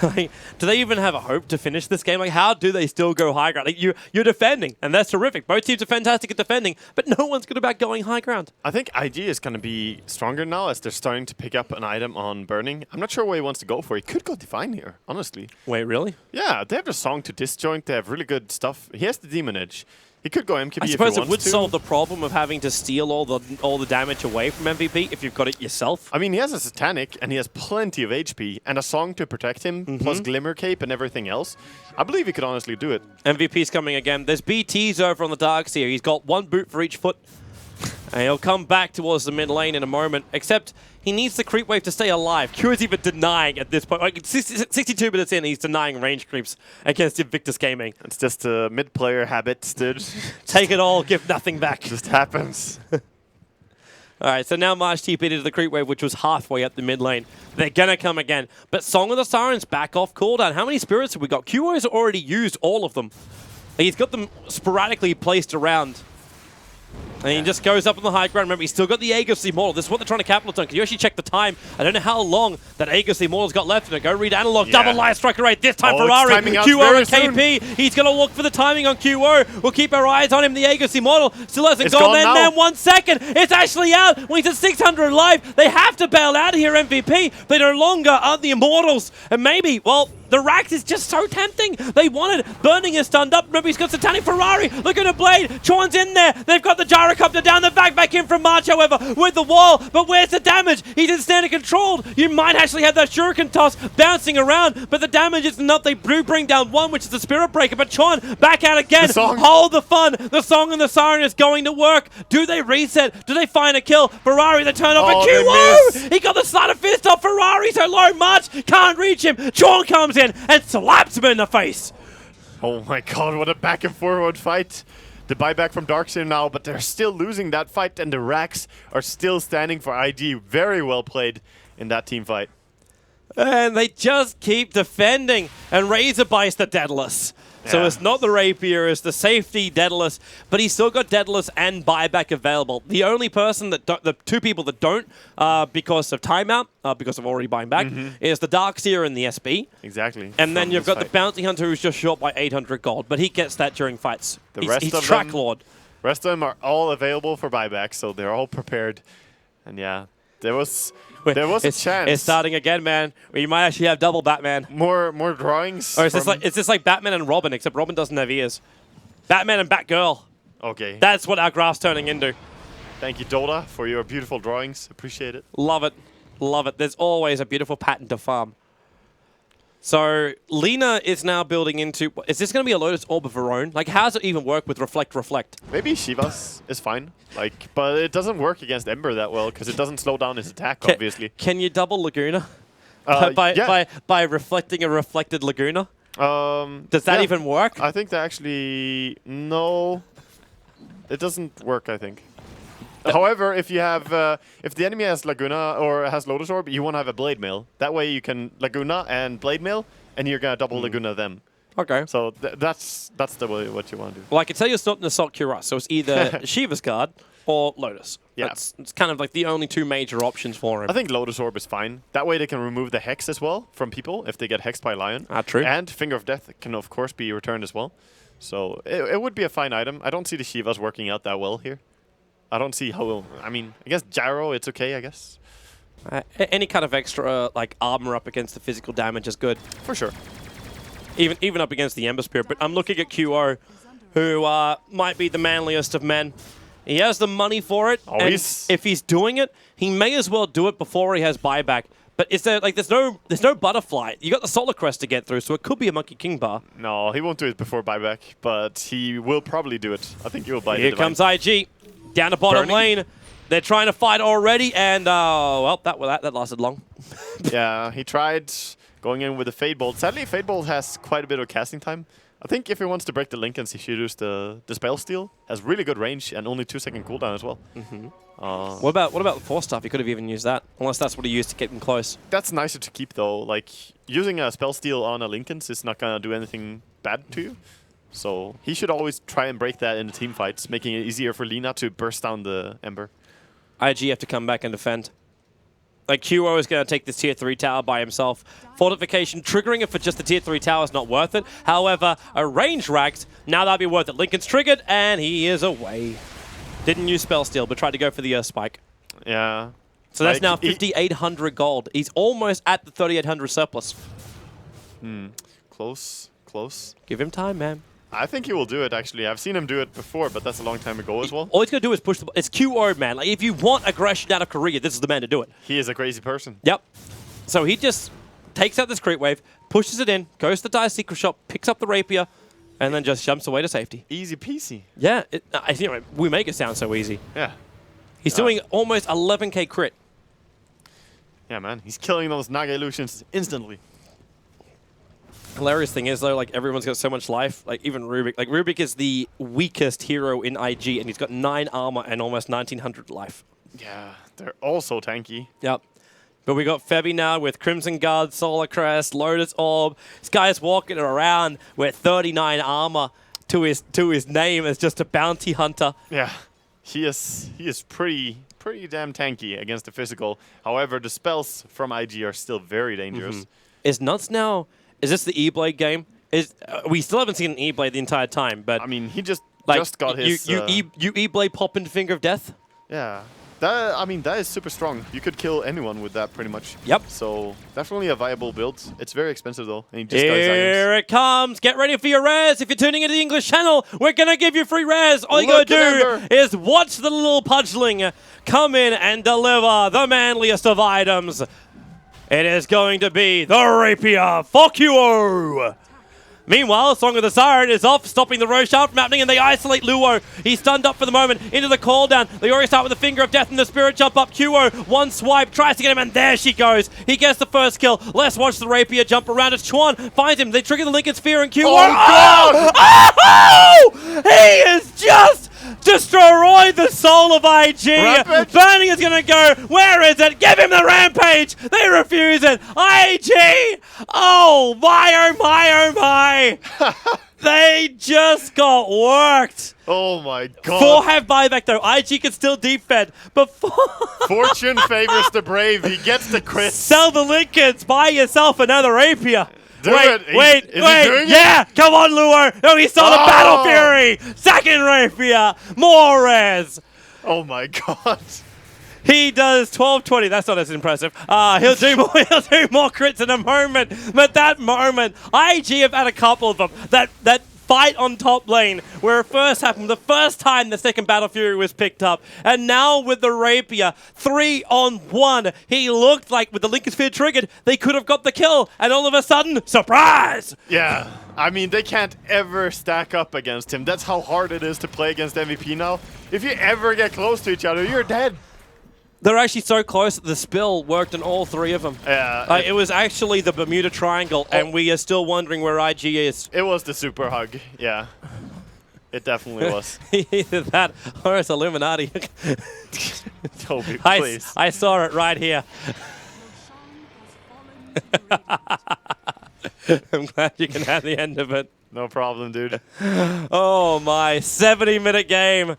Like, do they even have a hope to finish this game? Like, how do they still go high ground? Like, you're defending, and that's terrific. Both teams are fantastic at defending, but no one's good about going high ground. I think IG is going to be stronger now as they're starting to pick up an item on Burning. I'm not sure what he wants to go for. He could go Divine here, honestly. Wait, really? Yeah, they have the Song to Disjoint. They have really good stuff. He has the Demon Edge. He could go MKB I if he suppose it wants would to. solve the problem of having to steal all the damage away from MVP if you've got it yourself. I mean, he has a Satanic, and he has plenty of HP, and a Song to protect him, plus Glimmer Cape and everything else. I believe he could honestly do it. MVP's coming again. There's BTs over on the Darks here. He's got one boot for each foot. And he'll come back towards the mid lane in a moment, except he needs the creep wave to stay alive. Q's even denying at this point. Like 62 minutes in, he's denying range creeps against Invictus Gaming. It's just a mid-player habit, dude. Take it all, give nothing back. Just happens. Alright, so now Marsh TP'd into the creep wave, which was halfway up the mid lane. They're gonna come again. But Song of the Sirens back off cooldown. How many spirits have we got? QO's already used all of them. He's got them sporadically placed around. And he just goes up on the high ground. Remember, he's still got the Aegis Immortal. This is what they're trying to capitalize on. Can you actually check the time? I don't know how long that Aegis Immortal's got left in it. Go read Analog. Yeah. Double Light Striker rate. This time Oh, it's Ferrari. timing out QO very and KP. He's going to look for the timing on QO. We'll keep our eyes on him. The Aegis Immortal still hasn't It's gone. gone now. Man, 1 second. It's actually out. When he's at 600 life, they have to bail out of here, MVP. They no longer are the Immortals. And maybe, well, the Rax is just so tempting. They wanted Burning is stunned up. Remember, he's got Satanic Ferrari. Look at a blade. Chorn's in there. They've got the gyrocopter down the back in from March, however, with the wall. But where's the damage? He's in standard controlled. You might actually have that Shuriken toss bouncing around, but the damage is enough. They do bring down one, which is the Spirit Breaker. But Chorn back out again. Hold the fun. The Song and the Siren is going to work. Do they reset? Do they find a kill? Ferrari, they turn off a QO. He got the Slider Fist off Ferrari so low. March can't reach him. Chorn comes in and slaps him in the face. Oh my god, what a back and forward fight. The buyback from Darkseer now, but they're still losing that fight, and the Rax are still standing for IG. Very well played in that team fight. And they just keep defending, and Razor buys the Daedalus. So Yeah. it's not the Rapier, it's the safety Daedalus, but he's still got Daedalus and buyback available. The only person that don't, the two people that don't, because of timeout, because of already buying back, is the Darkseer and the SB. Exactly. And then from you've this got the fight. Bounty Hunter who's just short by 800 gold, but he gets that during fights. The He's rest of Track them- Lord. Rest of them are all available for buyback, so they're all prepared. And yeah, there was a chance. It's starting again, man. You might actually have double Batman. More drawings. Or is this from- like Batman and Robin, except Robin doesn't have ears. Batman and Batgirl. Okay. That's what our graph's turning into. Thank you, Dota, for your beautiful drawings. Appreciate it. Love it. Love it. There's always a beautiful pattern to farm. So, Lina is now building into... Is this going to be a Lotus Orb of her own? Like, how does it even work with Reflect? Maybe Shiva's is fine, but it doesn't work against Ember that well because it doesn't slow down his attack, obviously. Can you double Laguna? Yeah. By reflecting a reflected Laguna? Does that yeah. even work? I think that actually... No. It doesn't work, I think. However, if you have, if the enemy has Laguna or has Lotus Orb, you want to have a Blade Mail. That way you can Laguna and Blade Mail, and you're gonna double Laguna them. Okay. So that's the way what you want to do. Well, I can tell you it's not an Assault Cuirass, so it's either Shiva's Guard or Lotus. Yeah. It's kind of like the only two major options for him. I think Lotus Orb is fine. That way they can remove the Hex as well from people if they get hexed by Lion. True. And Finger of Death can of course be returned as well. So it would be a fine item. I don't see the Shivas working out that well here. I don't see how... I mean, I guess Gyro, it's okay, I guess. Any kind of extra like armor up against the physical damage is good. For sure. Even up against the Ember Spirit. But I'm looking at QO, who might be the manliest of men. He has the money for it. And if he's doing it, he may as well do it before he has buyback. But is there like there's no butterfly. You got the Solar Crest to get through, so it could be a Monkey King bar. No, he won't do it before buyback, but he will probably do it. I think he will buy Here the comes IG down the bottom Burning. lane. They're trying to fight already, and well, that lasted long. Yeah, he tried going in with the Fade Bolt. Sadly, Fade Bolt has quite a bit of casting time. I think if he wants to break the Lincolns, he should use the Spell Steal. Has really good range and only 2-second cooldown as well. What about the Force Staff? He could have even used that, unless that's what he used to get him close. That's nicer to keep though. Like using a Spell Steal on a Lincolns is not gonna do anything bad to you. So he should always try and break that in the team fights, making it easier for Lina to burst down the Ember. IG have to come back and defend. Like, QO is going to take this tier 3 tower by himself. Fortification, triggering it for just the tier 3 tower is not worth it. However, a range racked, now that'd be worth it. Lincoln's triggered, and he is away. Didn't use Spell Steal, but tried to go for the Earth Spike. Yeah. So that's now 5,800 gold. He's almost at the 3,800 surplus. Close, close. Give him time, man. I think he will do it, actually. I've seen him do it before, but that's a long time ago as well. All he's going to do is push the... It's QO, man. Like, if you want aggression out of Korea, this is the man to do it. He is a crazy person. Yep. So he just takes out this creep wave, pushes it in, goes to the Dire Secret Shop, picks up the rapier, and then just jumps away to safety. Easy peasy. Yeah. We make it sound so easy. Yeah. He's doing almost 11k crit. Yeah, man. He's killing those Naga illusions instantly. Hilarious thing is, though, like, everyone's got so much life. Like, even Rubik. Like, Rubik is the weakest hero in IG, and he's got 9 armor and almost 1,900 life. Yeah, they're all so tanky. Yep. But we got Febby now with Crimson Guard, Solar Crest, Lotus Orb. This guy's walking around with 39 armor to his name as just a bounty hunter. Yeah, he is pretty damn tanky against the physical. However, the spells from IG are still very dangerous. Is Nuts now... Is this the E-Blade game? We still haven't seen an E-Blade the entire time, but... I mean, he just got his... You E-Blade pop into Finger of Death? Yeah. That is super strong. You could kill anyone with that, pretty much. Yep. So, definitely a viable build. It's very expensive, though. And he just Here it comes. Get ready for your res. If you're tuning into the English channel, we're going to give you free res. All you got to do is watch the little pudgeling come in and deliver the manliest of items. It is going to be the Rapier for QO. Meanwhile, Song of the Siren is off, stopping the Roshan from happening, and they isolate Luo. He's stunned up for the moment, into the call down. They already start with the Finger of Death and the Spirit jump up. QO, one swipe, tries to get him, and there she goes. He gets the first kill. Let's watch the Rapier jump around as Chuan finds him. They trigger the Lincoln Sphere, and QO... Oh, God! Oh! He is just... destroyed the soul of IG. Rampage? Burning is going to go. Where is it? Give him the rampage. They refuse it. IG. Oh my, oh my, oh my. They just got worked. Oh my God. 4 have buyback though. IG can still deep fed. But Fortune favors the brave. He gets the crit. Sell the Lincolns. Buy yourself another rapier. Wait, is he doing yeah! Come on, Luo! No, he saw the Battle Fury! Second Rapier! More res! Oh my God. He does 12-20. That's not as impressive. He'll do more crits in a moment. But that moment, IG have had a couple of them. That fight on top lane where it first happened, the first time the second Battle Fury was picked up. And now with the Rapier, 3-on-1, he looked like with the Lincoln Sphere triggered, they could have got the kill. And all of a sudden, surprise! Yeah. I mean, they can't ever stack up against him. That's how hard it is to play against MVP now. If you ever get close to each other, you're dead. They're actually so close that the spill worked on all 3 of them. Yeah. It was actually the Bermuda Triangle, and we are still wondering where IG is. It was the super hug. Yeah. It definitely was. Either that or it's Illuminati. Toby, please. I saw it right here. I'm glad you can have the end of it. No problem, dude. Oh my, 70-minute game.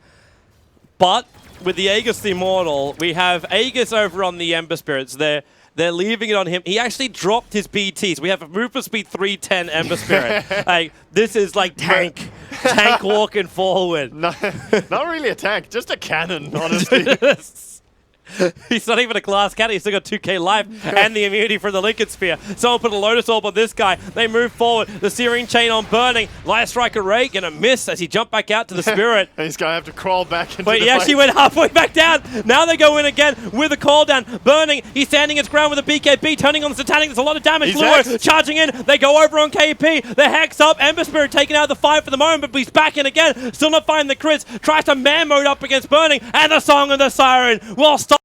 But with the Aegis the Immortal, we have Aegis over on the Ember Spirits. They're leaving it on him. He actually dropped his BTs. We have a movement speed 310 Ember Spirit. Like, this is like tank walking forward. Not really a tank, just a cannon, honestly. He's not even a glass cannon. He's still got 2k life and the immunity from the Lincoln Sphere. Someone put a Lotus Orb on this guy. They move forward. The Searing Chain on Burning. Light Striker Ray gonna miss as he jumped back out to the Spirit. And he's gonna have to crawl back into Wait, the he actually went halfway back down. Now they go in again with a call down. Burning. He's standing his ground with a BKB. Turning on the Satanic. There's a lot of damage. Luo charging in. They go over on KP. The Hex up. Ember Spirit taken out of the fight for the moment, but he's back in again. Still not finding the crits. Tries to man mode up against Burning. And the Song of the Siren will stop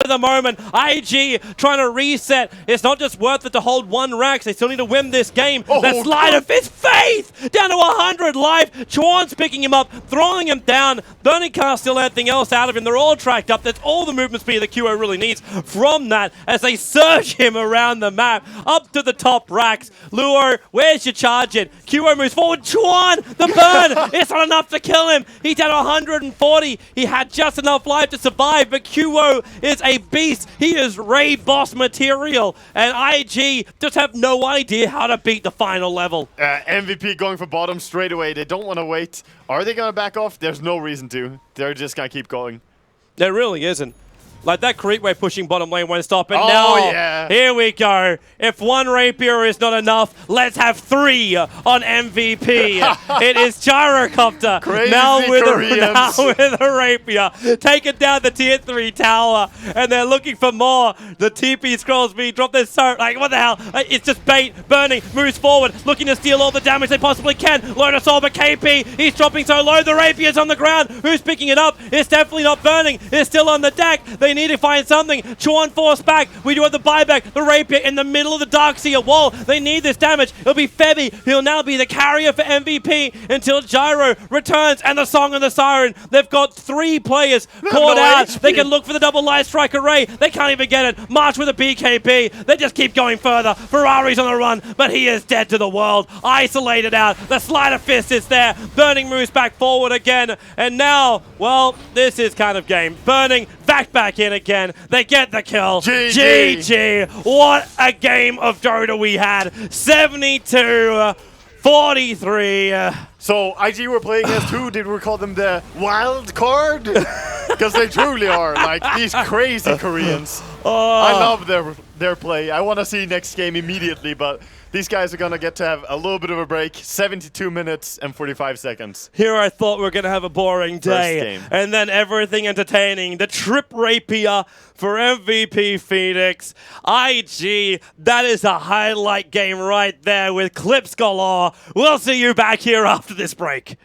at the moment. IG trying to reset. It's not just worth it to hold 1 racks. They still need to win this game. The Slide of His Faith down to 100 life. Chuan's picking him up, throwing him down. Burning can't steal anything else out of him. They're all tracked up. That's all the movement speed that QO really needs from that as they surge him around the map up to the top racks. Luo, where's your charge in? QO moves forward. Chuan, the burn. It's not enough to kill him. He's at 140. He had just enough life to survive, but QO is a a beast. He is Ray Boss material. And IG just have no idea how to beat the final level. MVP going for bottom straight away. They don't want to wait. Are they going to back off? There's no reason to. They're just going to keep going. There really isn't. Like that creep wave pushing bottom lane won't stop. And Oh, now, yeah. here we go. If one rapier is not enough, let's have 3 on MVP. It is Gyrocopter Crazy now with Koreans. a rapier, taking down the tier 3 tower, and they're looking for more. The TP scrolls being dropped. They're so like, what the hell? It's just bait. Burning moves forward, looking to steal all the damage they possibly can. Lotus Orb, KP. He's dropping so low. The rapier's on the ground. Who's picking it up? It's definitely not Burning. It's still on the deck. They need to find something. Chuan forced back. We do have the buyback. The rapier in the middle of the Darkseer wall. They need this damage. It'll be Febby. He'll now be the carrier for MVP until Gyro returns and the Song and the Siren. They've got 3 players caught out. HP. They can look for the double light strike array. They can't even get it. March with a BKB. They just keep going further. Ferrari's on the run, but he is dead to the world. Isolated out. The Slider Fist is there. Burning moves back forward again. And now, well, this is kind of game. Burning back in again. They get the kill. GG. GG. What a game of Dota we had. 72-43. So, IG were playing as who? Did we call them the wild card? Because they truly are. Like, these crazy Koreans. I love their play. I want to see next game immediately, but these guys are going to get to have a little bit of a break. 72 minutes and 45 seconds. Here I thought we were going to have a boring day. game. And then everything entertaining. The Trip Rapier for MVP Phoenix. IG, that is a highlight game right there with clips galore. We'll see you back here after this break.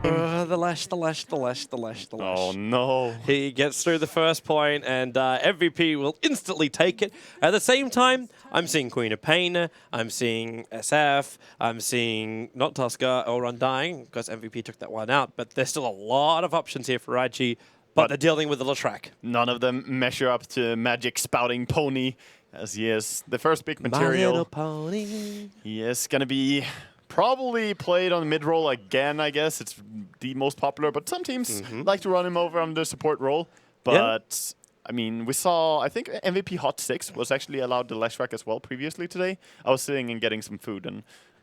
The lash. Oh no. He gets through the first point, and MVP will instantly take it. At the same time, I'm seeing Queen of Pain, I'm seeing SF, I'm seeing not Tusker or Undying, because MVP took that one out, but there's still a lot of options here for IG, but they're dealing with the Latrak. None of them measure up to Magic Spouting Pony, as he is the first big material. My Little Pony. He is going to be probably played on mid role again, I guess. It's the most popular, but some teams like to run him over on the support role. But, I mean, we saw, I think MVP Hot 6 was actually allowed the Leshrac as well previously today. I was sitting and getting some food.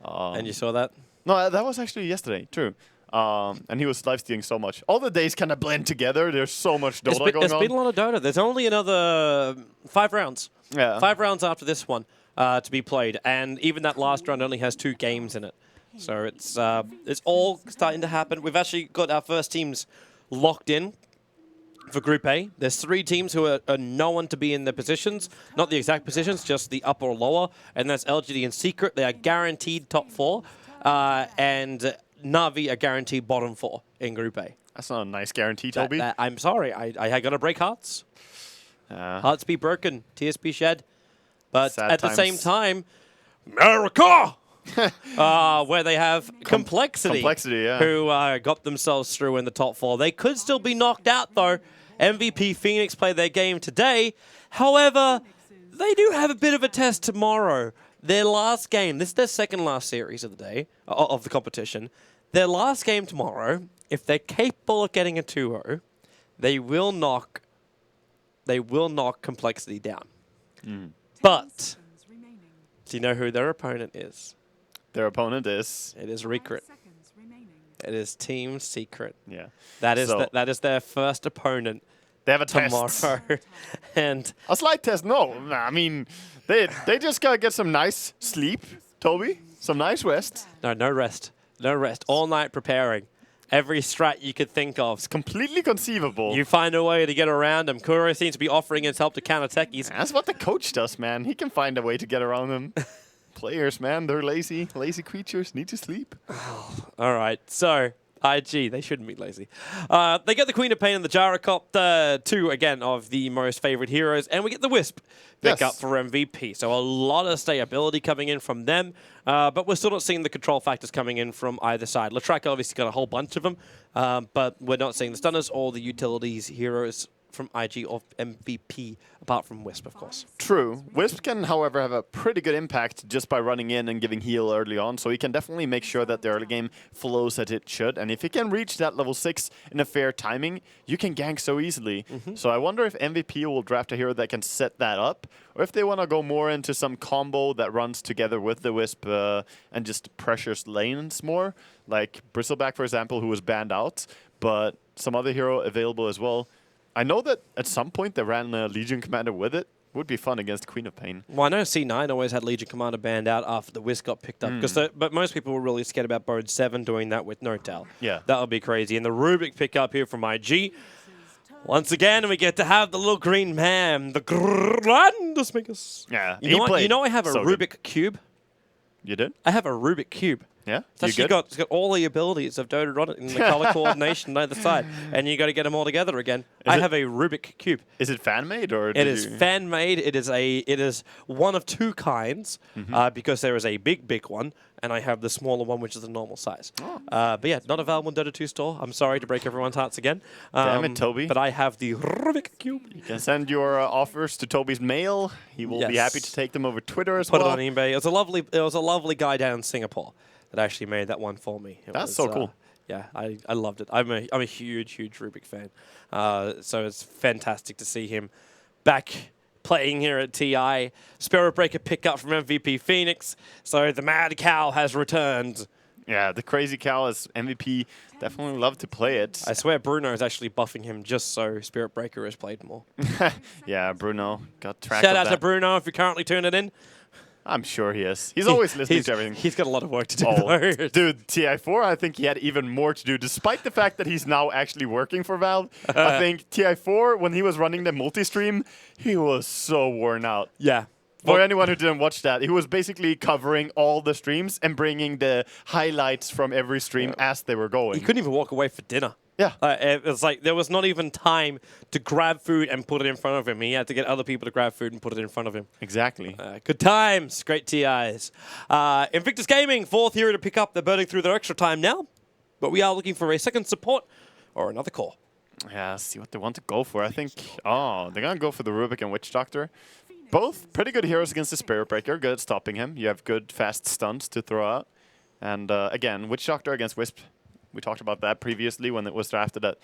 And you saw that? No, that was actually yesterday, true. And he was live-stealing so much. All the days kind of blend together. There's so much Dota going on. There's been a lot of Dota. There's only another 5 rounds. Yeah. 5 rounds after this one to be played. And even that last round only has 2 games in it. So it's all starting to happen. We've actually got our first teams locked in for Group A. There's 3 teams who are known to be in their positions. Not the exact positions, just the upper or lower. And that's LGD and Secret. They are guaranteed top 4. And Na'Vi are guaranteed bottom 4 in Group A. That's not a nice guarantee, Toby. I'm sorry. I got to break hearts. Hearts be broken. Tears be shed. But at the same time, America! Where they have Complexity, yeah. who got themselves through in the top 4. They could still be knocked out, though. MVP Phoenix play their game today. However, they do have a bit of a test tomorrow. Their last game, this is their second last series of the day, of the competition. Their last game tomorrow, if they're capable of getting a 2-0, they will knock Complexity down. But do you know who their opponent is? Their opponent is? It is Recruit. It is Team Secret. Yeah. That is their first opponent. They have a tomorrow. test. And a slight test? No. I mean, they just got to get some nice sleep, Toby. Some nice rest. No rest. No rest. All night preparing. Every strat you could think of. It's completely conceivable. You find a way to get around them. Kuro seems to be offering his help to counter techies. That's what the coach does, man. He can find a way to get around them. Players, man, they're lazy. Lazy creatures need to sleep. All right, so IG, they shouldn't be lazy. They get the Queen of Pain and the Gyrocopter, 2 again of the most favorite heroes, and we get the Wisp pick up for MVP. So a lot of stayability coming in from them, but we're still not seeing the control factors coming in from either side. Latrak obviously got a whole bunch of them, but we're not seeing the stunners or the utilities heroes from IG or MVP, apart from Wisp, of course. True. Wisp can, however, have a pretty good impact just by running in and giving heal early on, so he can definitely make sure that the early game flows as it should. And if he can reach that level 6 in a fair timing, you can gank so easily. So I wonder if MVP will draft a hero that can set that up, or if they want to go more into some combo that runs together with the Wisp and just pressures lanes more, like Bristleback, for example, who was banned out, but some other hero available as well. I know that at some point they ran a Legion Commander with it. Would be fun against Queen of Pain. Well, I know C9 always had Legion Commander banned out after the Wisp got picked up. But most people were really scared about Bode 7 doing that with No-Tal. Yeah. That would be crazy. And the Rubik pick up here from IG. Once again, we get to have the little green man, the Grandesmagus. Yeah, you know I have a so Rubik good. Cube? You did? I have a Rubik Cube. Yeah? It's got all the abilities of Dota on it in the color coordination on either side, and you got to get them all together again. I have a Rubik Cube. Is it fan made or? It is fan made. It is one of 2 kinds because there is a big one, and I have the smaller one, which is the normal size. But yeah, not available in Dota 2 store. I'm sorry to break everyone's hearts again. Damn it, Toby. But I have the Rubik Cube. You can send your offers to Toby's mail. He will be happy to take them over Twitter as Put well. it on eBay. It was a lovely guy down in Singapore that actually made that one for me. That's so cool. Yeah, I loved it. I'm a huge Rubik fan. So it's fantastic to see him back playing here at TI. Spirit Breaker pick up from MVP Phoenix. So the Mad Cow has returned. Yeah, the Crazy Cow as MVP. Definitely love to play it. I swear Bruno is actually buffing him just so Spirit Breaker has played more. Yeah, Bruno got track Shout of out that. to Bruno if you're currently tuning in. I'm sure he is. He's always listening to everything. He's got a lot of work to do, though. Dude, TI4, I think he had even more to do, despite the fact that he's now actually working for Valve. I think TI4, when he was running the multi-stream, he was so worn out. Yeah. For anyone who didn't watch that, he was basically covering all the streams and bringing the highlights from every stream as they were going. He couldn't even walk away for dinner. Yeah. It was like there was not even time to grab food and put it in front of him. He had to get other people to grab food and put it in front of him. Exactly. Good times. Great TIs. Invictus Gaming, 4th hero to pick up. They're burning through their extra time now. But we are looking for a second support or another core. Yeah, see what they want to go for. I think, they're going to go for the Rubik and Witch Doctor. Both pretty good heroes against the Spirit Breaker. Good at stopping him. You have good, fast stuns to throw out. And again, Witch Doctor against Wisp. We talked about that previously when it was drafted that,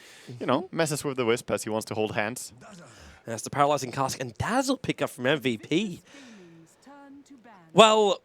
messes with the Wisp as he wants to hold hands. That's the Paralyzing Cask and Dazzle pickup from MVP. Gaming's turn to ban. Well,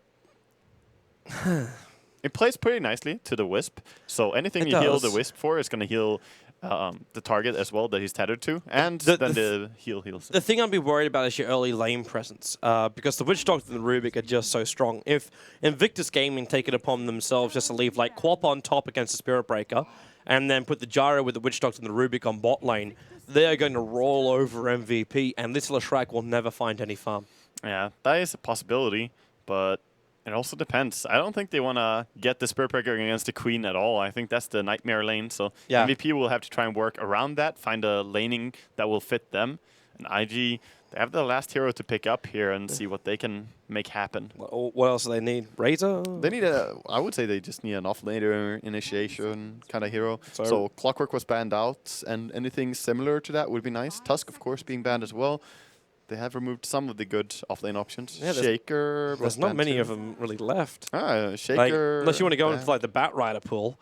It plays pretty nicely to the Wisp. So anything It you heal does. the Wisp for is going to heal the target as well that he's tethered to. And The- then the the heal heals. the thing I'd be worried about is your early lane presence, because the Witch Doctor and the Rubik are just so strong. If Invictus Gaming take it upon themselves just to leave like Quap on top against the Spirit Breaker, and then put the Gyro with the Witch Doctor and the Rubik on bot lane, they are going to roll over MVP, and this Leshrac will never find any farm. Yeah, that is a possibility, but it also depends. I don't think they want to get the Spirit Breaker against the Queen at all. I think that's the nightmare lane, so Yeah. MVP will have to try and work around that, find a laning that will fit them. And IG, they have the last hero to pick up here and see what they can make happen. What else do they need? Razor? They need I would say they just need an off-laner initiation kind of hero. So- So Clockwork was banned out, and anything similar to that would be nice. Tusk, of course, being banned as well. They have removed some of the good off-lane options. Yeah, Shaker was There's not banned many too. of them really left. Ah, Shaker. Like, unless you want to go into banned. like the Bat Rider pool.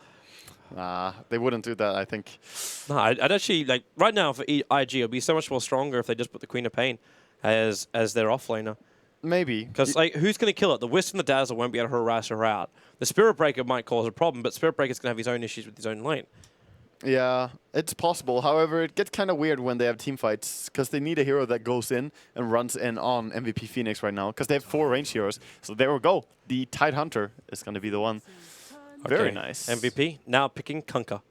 Nah, they wouldn't do that, I think. No, I'd actually like right now for IG, it'd be so much more stronger if they just put the Queen of Pain as their offlaner. Maybe. Because like, who's going to kill it? The Wisp and the Dazzle won't be able to harass her out. The Spirit Breaker might cause a problem, but Spirit Breaker's going to have his own issues with his own lane. Yeah, it's possible. However, it gets kind of weird when they have team fights because they need a hero that goes in and runs in on MVP Phoenix right now because they have 4 range heroes. So there we go. The Tide Hunter is going to be the one. Very Okay, nice. MVP now picking Kunkka.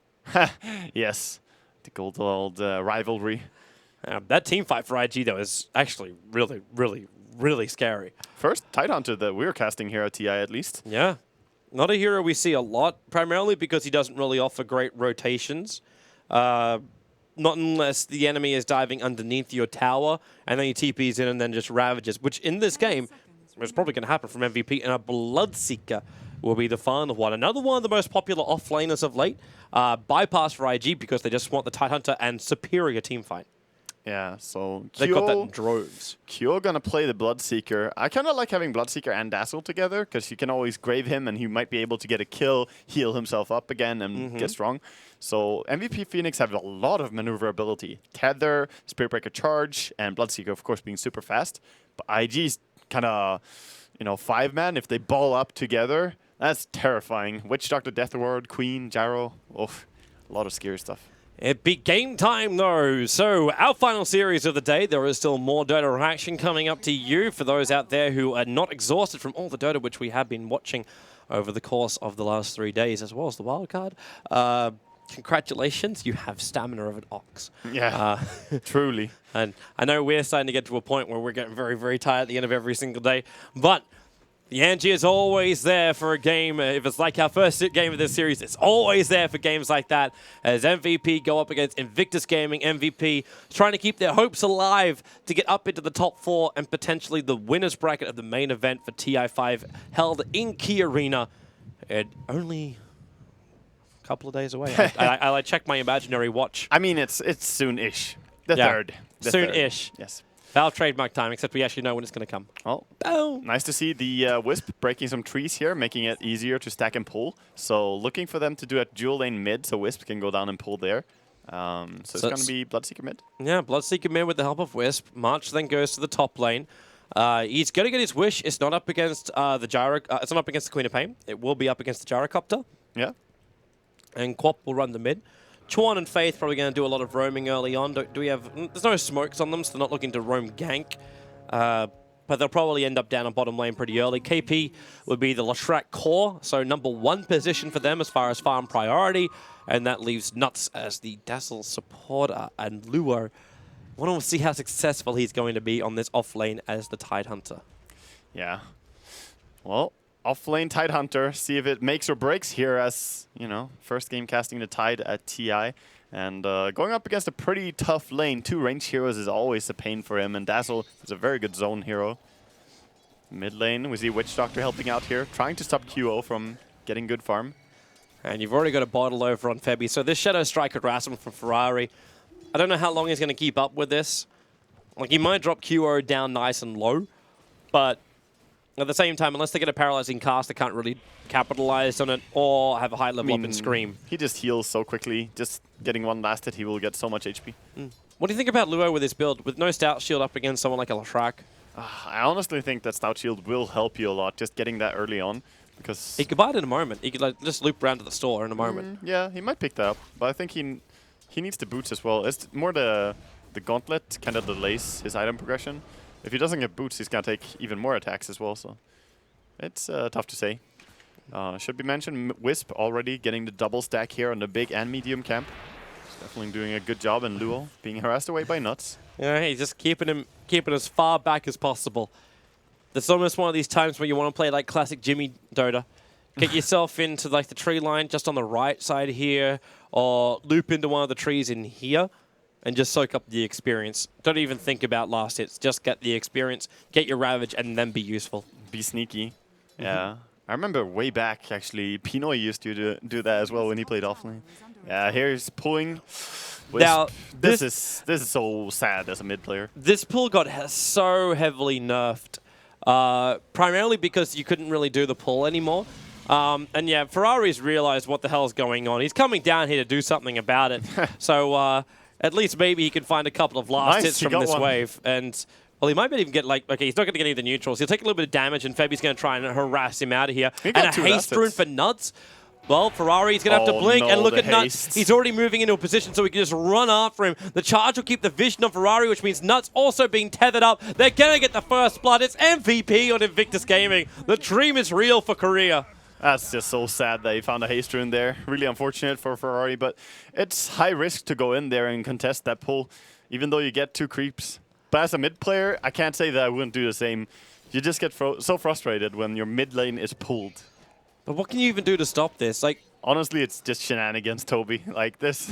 Yes, the good old rivalry. That team fight for IG though is actually really, really, really scary. First Tide Hunter that we're casting here at TI at least. Yeah. Not a hero we see a lot, primarily because he doesn't really offer great rotations. Not unless the enemy is diving underneath your tower, and then he TPs in and then just ravages, which in this game is probably going to happen from MVP, and a Bloodseeker will be the final one. Another one of the most popular offlaners of late. Bypass for IG because they just want the Tidehunter and superior team fight. Yeah, so They got that in droves. Kyo gonna play the Bloodseeker. I kind of like having Bloodseeker and Dazzle together because you can always grave him and he might be able to get a kill, heal himself up again, and get strong. So MVP Phoenix have a lot of maneuverability. Tether, Spirit Breaker Charge, and Bloodseeker, of course, being super fast. But IG's kind of, 5-man. If they ball up together, that's terrifying. Witch Doctor, Death Ward, Queen, Gyro. Oof, a lot of scary stuff. It be game time, though. So, our final series of the day. There is still more Dota action coming up to you for those out there who are not exhausted from all the Dota which we have been watching over the course of the last 3 days, as well as the wildcard. Congratulations, you have stamina of an ox. Yeah, truly. And I know we're starting to get to a point where we're getting very, very tired at the end of every single day, but the Angie is always there for a game. If it's like our first game of this series, it's always there for games like that. As MVP go up against Invictus Gaming, MVP trying to keep their hopes alive to get up into the top 4 and potentially the winner's bracket of the main event for TI5 held in Key Arena. And only a couple of days away. I checked my imaginary watch. I mean, it's soon-ish. The Yeah, third. The soon-ish. third. Yes. Valve trademark time, except we actually know when it's going to come. Oh, Boom. nice to see the Wisp breaking some trees here, making it easier to stack and pull. So looking for them to do a dual lane mid, so Wisp can go down and pull there. So it's going to be Bloodseeker mid. Yeah, Bloodseeker mid with the help of Wisp. March then goes to the top lane. He's going to get his wish. It's not up against the Gyro. It's not up against the Queen of Pain. It will be up against the Gyrocopter. Yeah. And Quap will run the mid. Chuan and Faith probably going to do a lot of roaming early on. Do we have? There's no smokes on them, so they're not looking to roam gank. But they'll probably end up down on bottom lane pretty early. KP would be the Leshrac core, so number 1 position for them as far as farm priority. And that leaves Nuts as the Dazzle supporter. And Luo, want to see how successful he's going to be on this off lane as the Tidehunter. Yeah. Well, off-lane Tidehunter. See if it makes or breaks here as, you know, first game casting the Tide at TI. And going up against a pretty tough lane. 2 range heroes is always a pain for him. And Dazzle is a very good zone hero. Mid lane, we see Witch Doctor helping out here. Trying to stop QO from getting good farm. And you've already got a bottle over on Febby. So this Shadow Strike could harass him from Ferrari. I don't know how long he's going to keep up with this. Like, he might drop QO down nice and low. But at the same time, unless they get a paralyzing cast, they can't really capitalize on it or have a high level up in Scream. He just heals so quickly. Just getting one last hit, he will get so much HP. What do you think about Luo with this build? With no Stout Shield up against someone like a Lashrak? I honestly think that Stout Shield will help you a lot, just getting that early on. Because He could buy it in a moment. He could like, just loop around to the store in a moment. yeah, he might pick that up. But I think he needs the boots as well. It's more the gauntlet kind of delays his item progression. If he doesn't get boots, he's going to take even more attacks as well. So it's tough to say. Should be mentioned, Wisp already getting the double stack here on the big and medium camp. He's definitely doing a good job, and Luo being harassed away by Nuts. Yeah, he's just keeping as far back as possible. That's almost one of these times where you want to play like classic Jimmy Dota. Get yourself into like the tree line just on the right side here, or loop into one of the trees in here, and just soak up the experience. Don't even think about last hits. Just get the experience, get your Ravage, and then be useful. Be sneaky. Yeah. I remember way back, actually, Pinoy used to do that as well when he played offlane. Yeah, here's pulling. Wisp. Now, this is so sad as a mid player. This pull got so heavily nerfed, primarily because you couldn't really do the pull anymore. And yeah, Ferrari's realized what the hell's going on. He's coming down here to do something about it. So at least maybe he can find a couple of last hits from this wave. And well, he might not even get like, okay, he's not going to get any of the neutrals. He'll take a little bit of damage, and Febby's going to try and harass him out of here. And a haste rune for Nuts. Well, Ferrari's going to have to blink, and look at Nuts. He's already moving into a position so he can just run after him. The charge will keep the vision on Ferrari, which means Nuts also being tethered up. They're going to get the first blood. It's MVP on Invictus Gaming. The dream is real for Korea. That's just so sad that he found a haste rune there. Really unfortunate for Ferrari, but it's high risk to go in there and contest that pull, even though you get 2 creeps. But as a mid player, I can't say that I wouldn't do the same. You just get so frustrated when your mid lane is pulled. But what can you even do to stop this? Like, honestly, it's just shenanigans, Toby. Like this.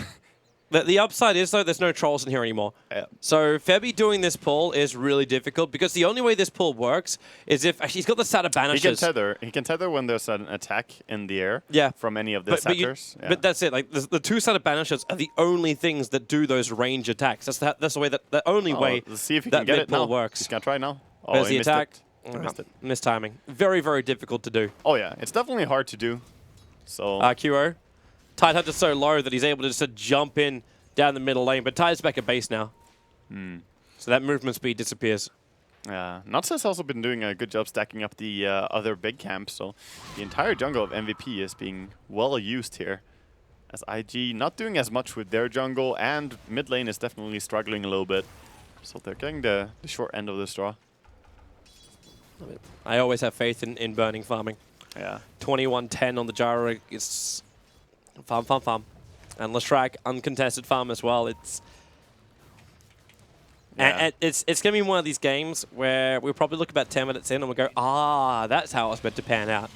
The upside is, though, there's no trolls in here anymore. Yeah. So Febby doing this pull is really difficult because the only way this pull works is if actually he's got the set of banishes. He can tether. He can tether when there's an attack in the air. Yeah. From any of the sectors. But that's it. Like the 2 set of banishes are the only things that do those range attacks. That's the way the only way. Let's see if he that can get it now. works. He's gonna try now. Oh, There's he the missed attack. it. He missed it. Missed timing. Very, very difficult to do. Oh yeah, it's definitely hard to do. So. QO. Tidehunter's so low that he's able to just jump in down the middle lane, but Tide's back at base now. So that movement speed disappears. Nuts has also been doing a good job stacking up the other big camps, so the entire jungle of MVP is being well used here. As IG not doing as much with their jungle, and mid lane is definitely struggling a little bit. So they're getting the short end of the straw. I always have faith in burning farming. Yeah. 21-10 on the gyro. It's farm. And Lashrak, uncontested farm as well. It's it's going to be one of these games where we'll probably look about 10 minutes in and we'll go, that's how it was meant to pan out.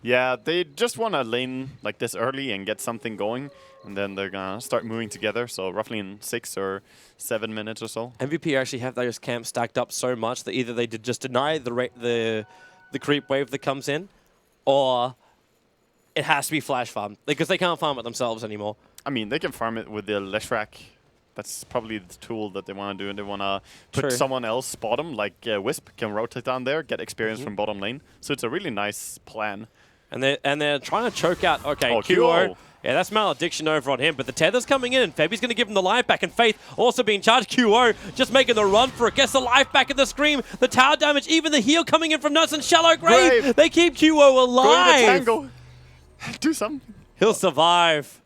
Yeah, they just want to lane like this early and get something going, and then they're going to start moving together, so roughly in 6 or 7 minutes or so. MVP actually have those camps stacked up so much that either they did just deny the creep wave that comes in, or it has to be flash farm, because they can't farm it themselves anymore. I mean, they can farm it with the Leshrac. That's probably the tool that they want to do, and they want to put someone else bottom, like Wisp can rotate down there, get experience from bottom lane. So it's a really nice plan. And they're trying to choke out, QO. QO. Yeah, that's malediction over on him, but the tether's coming in, and Febby's going to give him the life back, and Faith also being charged. QO just making the run for it, gets the life back in the Scream, the tower damage, even the heal coming in from Nuts and Shallow Grave. They keep QO alive. Go to the tango. Do something. He'll survive.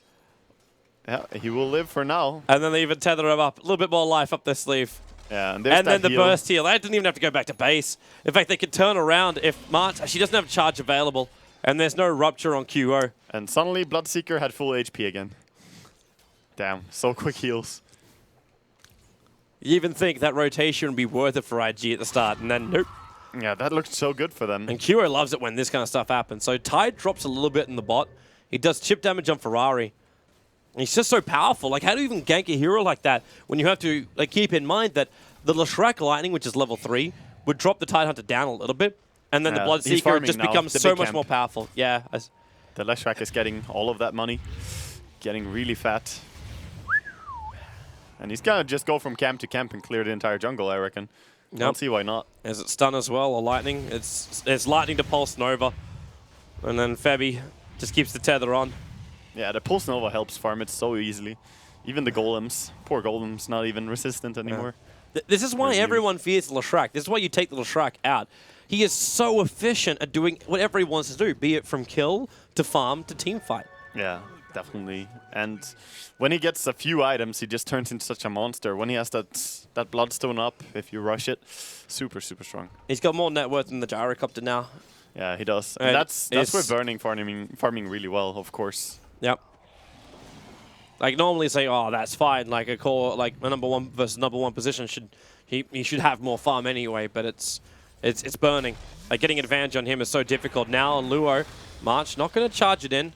Yeah, he will live for now. And then they even tether him up. A little bit more life up their sleeve. Yeah, and then the burst heal. They didn't even have to go back to base. In fact, they could turn around if March, she doesn't have charge available. And there's no rupture on QO. And suddenly Bloodseeker had full HP again. Damn, so quick heals. You even think that rotation would be worth it for IG at the start, and then nope. Yeah, that looked so good for them. And Kuro loves it when this kind of stuff happens. So Tide drops a little bit in the bot. He does chip damage on Ferrari. He's just so powerful. Like, how do you even gank a hero like that when you have to keep in mind that the Leshrac Lightning, which is level 3, would drop the Tidehunter down a little bit, and then the Bloodseeker just becomes so much more powerful. Yeah. The Leshrac is getting all of that money, getting really fat. And he's going to just go from camp to camp and clear the entire jungle, I reckon. Yep. Don't see why not. Is it stun as well, or lightning? It's lightning to Pulse Nova. And then Febby just keeps the tether on. Yeah, the Pulse Nova helps farm it so easily. Even the golems. Poor golems, not even resistant anymore. This is why everyone fears Leshrac. This is why you take the Leshrac out. He is so efficient at doing whatever he wants to do, be it from kill to farm to team fight. Yeah, definitely. And when he gets a few items, he just turns into such a monster. When he has that Bloodstone up, if you rush it, super, super strong. He's got more net worth than the Gyrocopter now. Yeah, he does. And that's where Burning farming really well, of course. Yep. Like, normally say, oh, that's fine. Like, a core, like a number 1 versus number 1 position he should have more farm anyway. But it's Burning. Like, getting advantage on him is so difficult. Now Luo, March not going to charge it in.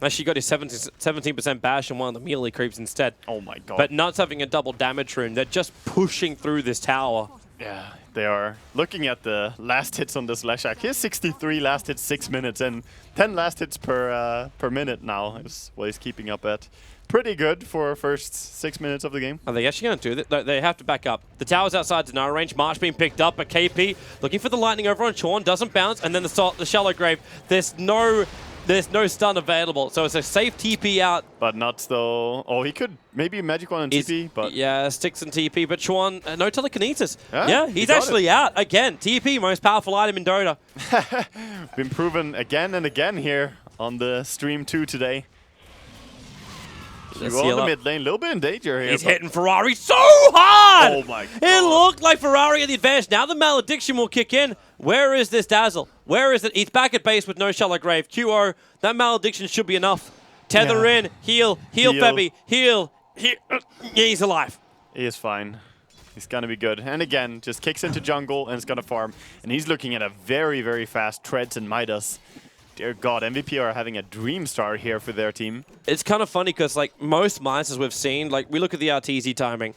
Actually got his 17% bash and one of the melee creeps instead. Oh my god. But Nuts having a double damage rune. They're just pushing through this tower. Yeah, they are. Looking at the last hits on this Leshrac, he has 63 last hits, 6 minutes, and 10 last hits per minute now is what he's keeping up at. Pretty good for first 6 minutes of the game. Are they actually going to do that? They have to back up. The tower's outside Denial range. March being picked up, but KP looking for the lightning over on Sean. Doesn't bounce, and then the shallow grave. There's no stun available, so it's a safe TP out. But Nuts though. Oh, he could maybe Magic One and TP, but yeah, sticks and TP. But Chuan, no telekinesis. Yeah, he's actually out again. TP, most powerful item in Dota. Been proven again and again here on the stream 2 today. You go on the mid lane, a little bit in danger here. He's hitting Ferrari so hard! Oh my god. It looked like Ferrari had the advantage. Now the Malediction will kick in. Where is this Dazzle? Where is it? He's back at base with no Shallow Grave. QO, that Malediction should be enough. Tether in, heal Febby, heal. He's alive. He is fine. He's gonna be good. And again, just kicks into jungle and is gonna farm. And he's looking at a very, very fast Treads and Midas. Dear God, MVP are having a dream start here for their team. It's kind of funny because, like, most Midas we've seen, like, we look at the RTZ timing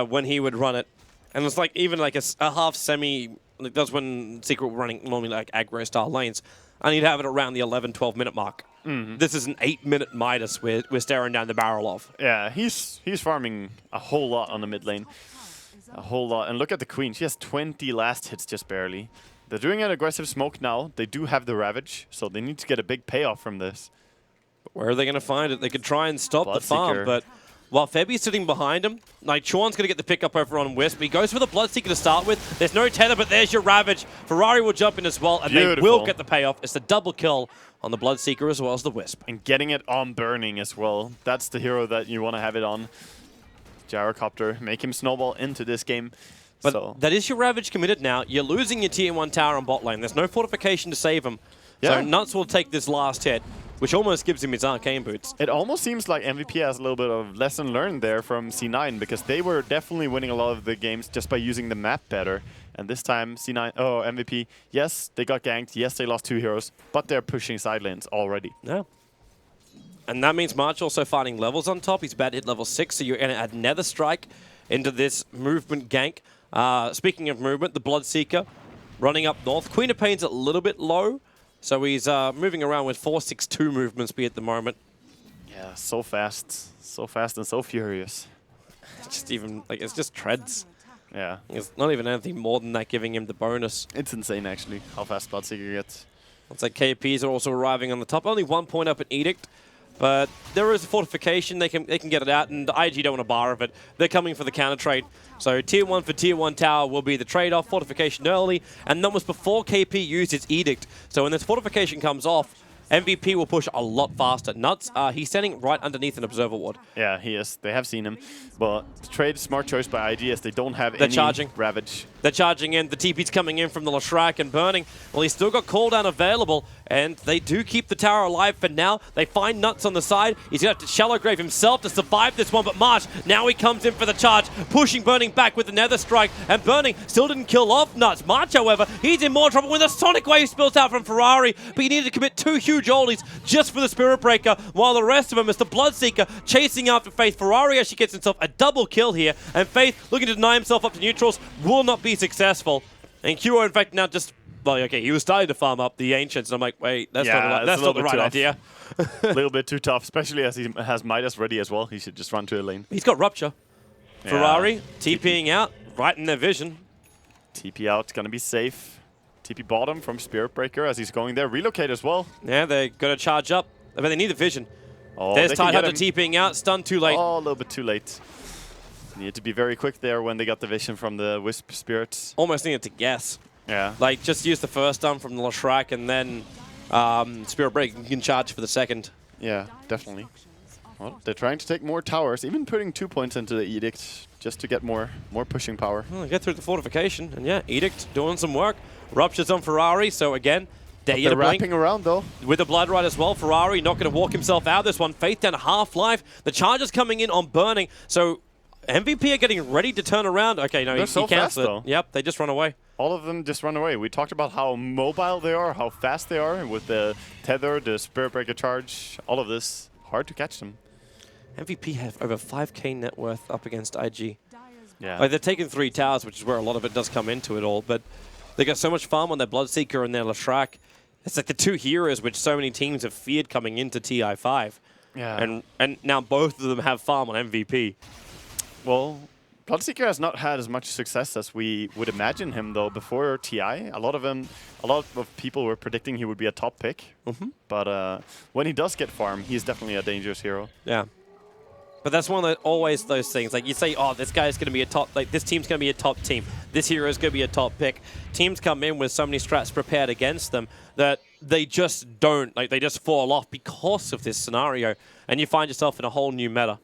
when he would run it, and it's like even like a half semi, like that's when Secret were running normally like aggro style lanes, and he'd have it around the 11-12 minute mark. This is an 8-minute Midas we're staring down the barrel of. Yeah, he's farming a whole lot on the mid lane. A whole lot. And look at the Queen. She has 20 last hits just barely. They're doing an aggressive smoke now. They do have the Ravage, so they need to get a big payoff from this. But where are they going to find it? They could try and stop the farm, Bloodseeker. but while Febby's sitting behind him, like Chuan's going to get the pickup over on Wisp. He goes for the Bloodseeker to start with. There's no tether, but there's your Ravage. Ferrari will jump in as well, and they will get the payoff. It's the double kill on the Bloodseeker as well as the Wisp. And getting it on Burning as well. That's the hero that you want to have it on. Gyrocopter, make him snowball into this game. But so that is your Ravage committed now. You're losing your Tier 1 tower on bot lane. There's no fortification to save him. Yeah. So Nuts will take this last hit, which almost gives him his Arcane Boots. it almost seems like MVP has a little bit of lesson learned there from C9, because they were definitely winning a lot of the games just by using the map better. And this time, MVP, yes, they got ganked. Yes, they lost 2 heroes, but they're pushing side lanes already. Yeah. And that means March also finding levels on top. He's about to hit level 6, so you're going to add Nether Strike into this movement gank. Speaking of movement, the Bloodseeker running up north. Queen of Pain's a little bit low, so he's moving around with 4-6-2 movement speed at the moment. Yeah, so fast and so furious. It's just treads. Yeah, It's not even anything more than that giving him the bonus. it's insane actually how fast Bloodseeker gets. Looks like KPs are also arriving on the top. Only 1 point up at Edict, but there is a fortification. They can get it out, and the IG don't want a bar of it. They're coming for the counter trade. So Tier 1 for Tier 1 tower will be the trade-off. Fortification early, and that was before KP used its Edict. So when this fortification comes off, MVP will push a lot faster. Nuts, he's standing right underneath an Observer Ward. Yeah, he is. They have seen him. But trade, smart choice by IG as they don't have They're any charging. Ravage. They're charging in. The TP's coming in from the Leshrac and Burning. Well, he's still got cooldown available. And they do keep the tower alive for now. They find Nuts on the side. He's going to have to Shallow Grave himself to survive this one, but March, now he comes in for the charge, pushing Burning back with the Nether Strike, and Burning still didn't kill off Nuts. March, however, he's in more trouble when the Sonic Wave spills out from Ferrari, but he needed to commit 2 huge ollies just for the Spirit Breaker, while the rest of them is the Bloodseeker chasing after Faith. Ferrari actually gets himself a double kill here, and Faith, looking to deny himself up to neutrals, will not be successful. And QO, in fact, now just... Well, okay, he was starting to farm up the Ancients, and I'm like, wait, that's not the right idea. A little bit too tough, especially as he has Midas ready as well. He should just run to a lane. He's got Rupture. Yeah. Ferrari, TPing out, right in their vision. TP out, gonna be safe. TP bottom from Spirit Breaker as he's going there. Relocate as well. Yeah, they're going to charge up. I mean, they need the vision. Oh, There's Tidehunter TPing out, stunned too late. Oh, a little bit too late. Needed to be very quick there when they got the vision from the Wisp Spirits. Almost needed to guess. Yeah. Like, just use the first stun from the Lashrak, and then Spirit Break, you can charge for the second. Yeah, definitely. Well, they're trying to take more towers, even putting 2 points into the Edict just to get more pushing power. Well, get through the fortification, and yeah, Edict doing some work. Rupture's on Ferrari, so again, They're wrapping around though. With the Blood Ride as well, Ferrari not going to walk himself out of this one. Faith down to half-life. The charges coming in on Burning, so MVP are getting ready to turn around. Okay, no, They're he so fast, cancelled though. it. Yep, they just run away. All of them just run away. We talked about how mobile they are, how fast they are, with the tether, the Spirit Breaker charge, all of this. Hard to catch them. MVP have over 5k net worth up against IG. Yeah. Like, they've taken 3 towers, which is where a lot of it does come into it all, but they got so much farm on their Bloodseeker and their Lashrak. It's like the 2 heroes which so many teams have feared coming into TI5. Yeah. And now both of them have farm on MVP. Well, Bloodseeker has not had as much success as we would imagine him though before TI. A lot of people were predicting he would be a top pick. But when he does get farm, he's definitely a dangerous hero. Yeah. But that's one of always those things. Like, you say, oh, this guy's going to be a top, like, this team's going to be a top team. This hero is going to be a top pick. Teams come in with so many strats prepared against them that they just don't, like, they just fall off because of this scenario. And you find yourself in a whole new meta.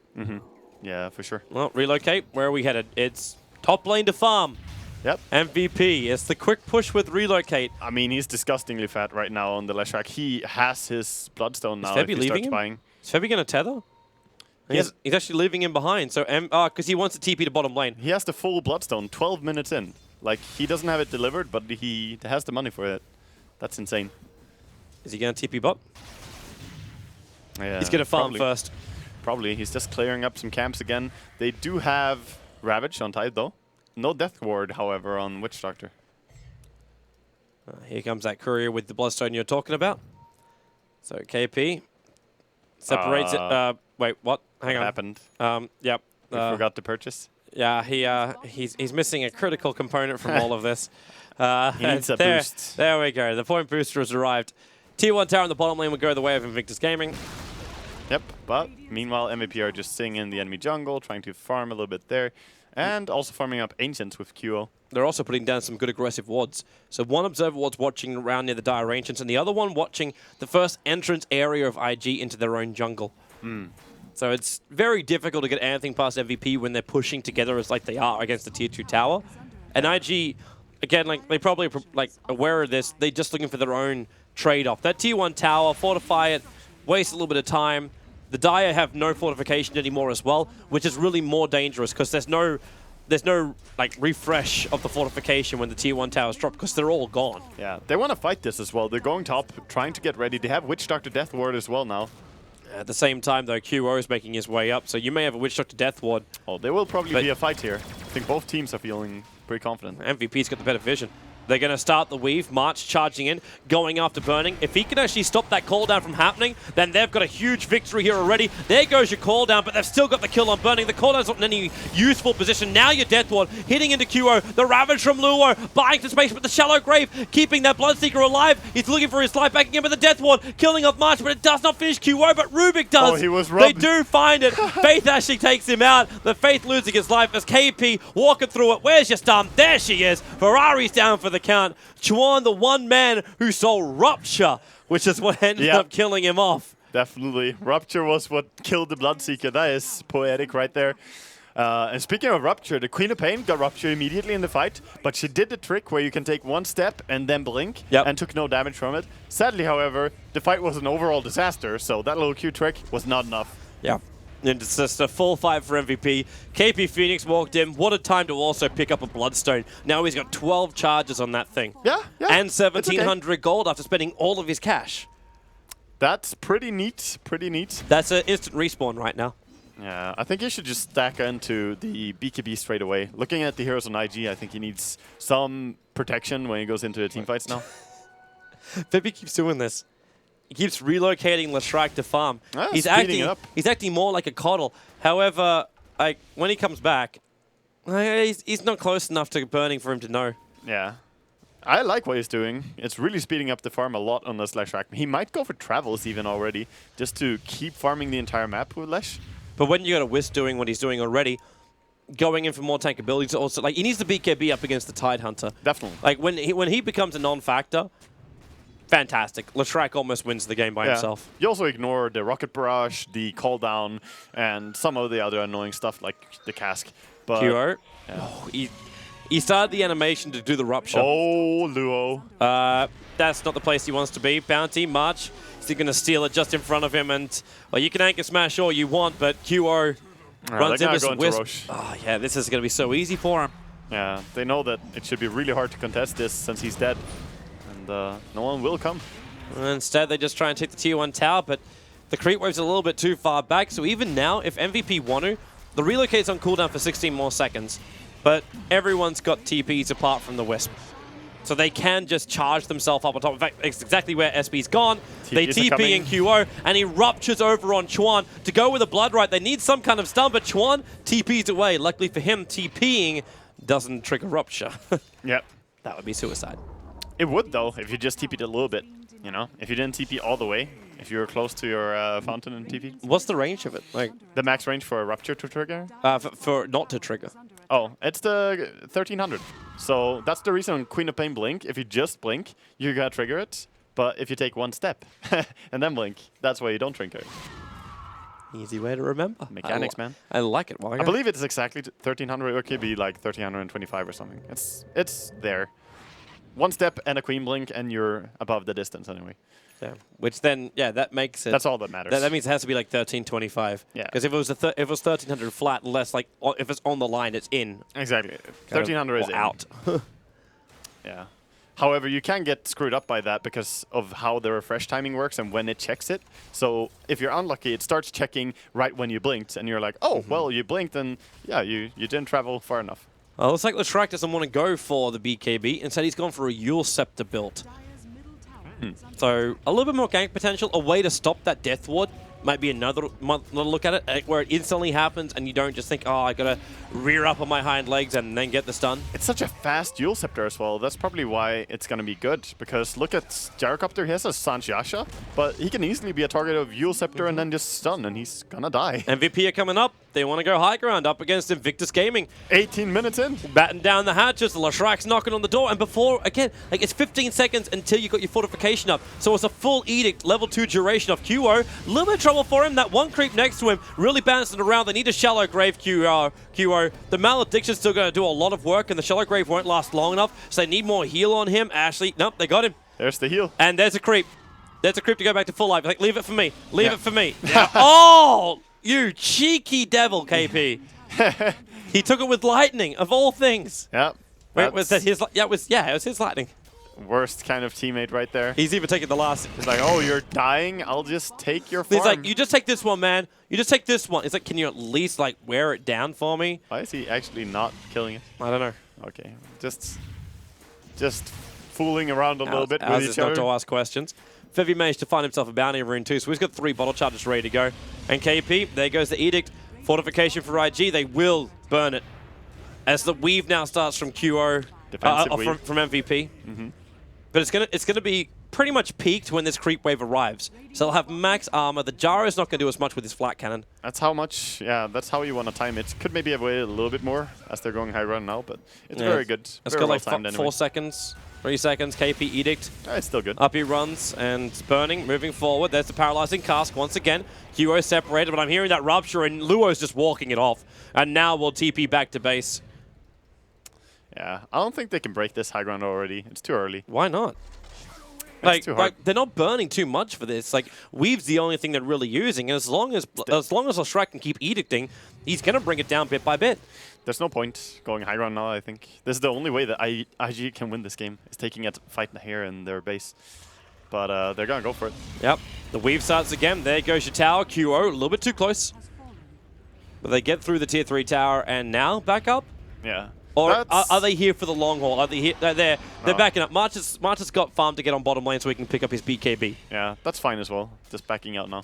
Yeah, for sure. Well, relocate. Where are we headed? It's top lane to farm. Yep. MVP. It's the quick push with relocate. I mean, he's disgustingly fat right now on the Lashrak. He has his Bloodstone now. Is Febby if he leaving starts him? buying. Is Febby going to tether? He's actually leaving him behind. So, because he wants to TP to bottom lane. He has the full Bloodstone 12 minutes in. Like, he doesn't have it delivered, but he has the money for it. That's insane. Is he going to TP bot? Yeah, He's going to farm probably. first. Probably. He's just clearing up some camps again. They do have Ravage on Tide, though. No Death Ward, however, on Witch Doctor. Here comes that courier with the Bloodstone you're talking about. So, KP separates it. Wait, what? Hang What on. happened? Yep. We forgot to purchase. Yeah, he's missing a critical component from all of this. He needs a boost. There we go. The point booster has arrived. Tier 1 tower in the bottom lane will go the way of Invictus Gaming. Yep, but meanwhile, MVP are just sitting in the enemy jungle, trying to farm a little bit there, and also farming up Ancients with QO. They're also putting down some good aggressive wards. So one observer ward's watching around near the Dire Ancients, and the other one watching the first entrance area of IG into their own jungle. So it's very difficult to get anything past MVP when they're pushing together as like they are against the Tier 2 tower. And IG, again, like they probably like aware of this, they're just looking for their own trade-off. That Tier 1 tower, fortify it, waste a little bit of time. The Dire have no fortification anymore as well, which is really more dangerous because there's no like refresh of the fortification when the Tier 1 towers drop because they're all gone. Yeah, they want to fight this as well. They're going top, trying to get ready. They have Witch Doctor Death Ward as well now. At the same time, though, QO is making his way up, so you may have a Witch Doctor Death Ward. Oh, there will probably be a fight here. I think both teams are feeling pretty confident. MVP's got the better vision. They're going to start the weave, March charging in, going after Burning. If he can actually stop that cooldown from happening, then they've got a huge victory here already. There goes your cooldown, but they've still got the kill on Burning. The cooldown's not in any useful position. Now your Death Ward hitting into QO. The Ravage from Luo, buying some space with the Shallow Grave, keeping that Bloodseeker alive. He's looking for his life back again with the Death Ward, killing off March, but it does not finish QO, but Rubik does. Oh, he was They robbed. do find it. Faith actually takes him out. The Faith losing his life as KP walking through it. Where's your stun? There she is. Ferrari's down for the count. Chuan, the one man who saw Rupture, which is what ended up killing him off. Definitely. Rupture was what killed the Bloodseeker. That is poetic right there. And speaking of Rupture, the Queen of Pain got Rupture immediately in the fight, but she did the trick where you can take one step and then blink, and took no damage from it. Sadly, however, the fight was an overall disaster, so that little Q trick was not enough. Yeah. And it's just a full fight for MVP. KP Phoenix walked in. What a time to also pick up a Bloodstone. Now he's got 12 charges on that thing. Yeah. And 1,700 gold after spending all of his cash. That's pretty neat, That's an instant respawn right now. Yeah, I think you should just stack into the BKB straight away. Looking at the heroes on IG, I think he needs some protection when he goes into the team fights now. Pepe keeps doing this. He keeps relocating Leshrac to farm. He's acting more like a coddle. However, like when he comes back, he's not close enough to burning for him to know. Yeah. I like what he's doing. It's really speeding up the farm a lot on this Leshrac. He might go for travels even already, just to keep farming the entire map with Lesh. But when you got a Wisp doing what he's doing already, going in for more tank abilities also, like, he needs the BKB up against the Tidehunter. Definitely. Like, when he becomes a non-factor, fantastic. Leshrac almost wins the game by himself. You also ignore the Rocket Barrage, the Call Down, and some of the other annoying stuff like the Cask. But QO. Yeah. Oh, he started the animation to do the Rupture. Oh, Luo. That's not the place he wants to be. Bounty, March. Is he going to steal it just in front of him? And, well, you can anchor smash all you want, but QO runs in with Wisp. Oh, yeah, this is going to be so easy for him. Yeah, they know that it should be really hard to contest this since he's dead. And no one will come. And instead, they just try and take the tier 1 tower, but the creep wave's a little bit too far back. So even now, if MVP want to, the relocate's on cooldown for 16 more seconds. But everyone's got TPs apart from the Wisp. So they can just charge themselves up on top. In fact, it's exactly where SB's gone. They TP in QO, and he ruptures over on Chuan to go with a Blood Right. They need some kind of stun, but Chuan TPs away. Luckily for him, TPing doesn't trigger Rupture. Yep. That would be suicide. It would, though, if you just TP'd a little bit, you know? If you didn't TP all the way, if you were close to your fountain and TP. What's the range of it? Like the max range for a Rupture to trigger? For not to trigger. Oh, it's the 1300. So that's the reason on Queen of Pain Blink, if you just blink, you gotta trigger it. But if you take one step and then blink, that's why you don't trigger it. Easy way to remember. Mechanics, man. I like it. I believe it's exactly 1300, or it could be like 1325 or something. It's there. One step and a Queen Blink, and you're above the distance anyway. Yeah. Which then, that makes it. That's all that matters. That means it has to be like 1325. Yeah. Because if it was if it was 1300 flat, less like if it's on the line, it's in. Exactly. 1300 is in. Out. Yeah. However, you can get screwed up by that because of how the refresh timing works and when it checks it. So if you're unlucky, it starts checking right when you blinked, and you're like, oh, well, you blinked, and yeah, you didn't travel far enough. Well, looks like Leshrac doesn't want to go for the BKB. Instead, he's gone for a Yule Scepter build. So a little bit more gank potential. A way to stop that Death Ward might be another look at it, where it instantly happens and you don't just think, oh, I gotta rear up on my hind legs and then get the stun. It's such a fast Yule Scepter as well. That's probably why it's gonna be good, because look at Gyrocopter. He has a Sanjiasha, but he can easily be a target of Yule Scepter and then just stun, and he's gonna die. MVP are coming up. They want to go high ground up against Invictus Gaming. 18 minutes in. Batten down the hatches. Leshrac's knocking on the door. And before, again, like it's 15 seconds until you got your fortification up. So it's a full edict, level 2 duration of QO. A little bit of trouble for him. That one creep next to him really bouncing around. They need a shallow grave QO. The Malediction's still going to do a lot of work, and the shallow grave won't last long enough. So they need more heal on him. Ashley, nope, they got him. There's the heal. And there's a creep. There's a creep to go back to full life. Like, leave it for me. Leave it for me. Yeah. Oh! You cheeky devil, KP. He took it with lightning, of all things. Yeah. Wait, was that his? Yeah, it was his lightning. Worst kind of teammate right there. He's even taking the last. He's like, oh, you're dying? I'll just take your farm. He's like, you just take this one, man. You just take this one. It's like, can you at least like wear it down for me? Why is he actually not killing it? I don't know. Okay, just fooling around a little bit with each other. Not to ask questions. Fevy managed to find himself a bounty rune too, so he's got 3 bottle charges ready to go. And KP, there goes the edict. Fortification for IG, they will burn it. As the weave now starts from QO, from MVP. But it's gonna be pretty much peaked when this creep wave arrives. So they'll have max armor. The Gyro's not gonna do as much with his flat cannon. That's how much, that's how you want to time it. Could maybe have waited a little bit more as they're going high run now, but it's very good. It's got like 4 seconds. 3 seconds, KP Edict. It's still good. Up he runs, and it's burning, moving forward. There's the paralyzing cask once again. QO separated, but I'm hearing that rupture, and Luo's just walking it off. And now we'll TP back to base. Yeah, I don't think they can break this high ground already. It's too early. Why not? It's too hard. Like they're not burning too much for this. Like Weave's the only thing they're really using, and as long as Leshrac can keep edicting, he's gonna bring it down bit by bit. There's no point going high ground now, I think. This is the only way that IG can win this game, is taking it fight here in their base. But they're gonna go for it. Yep. The Weave starts again. There goes your tower. QO a little bit too close. But they get through the tier 3 tower, and now back up. Yeah. Or are they here for the long haul? Are they here? They're backing up. March has got farm to get on bottom lane so he can pick up his BKB. Yeah, that's fine as well. Just backing out now.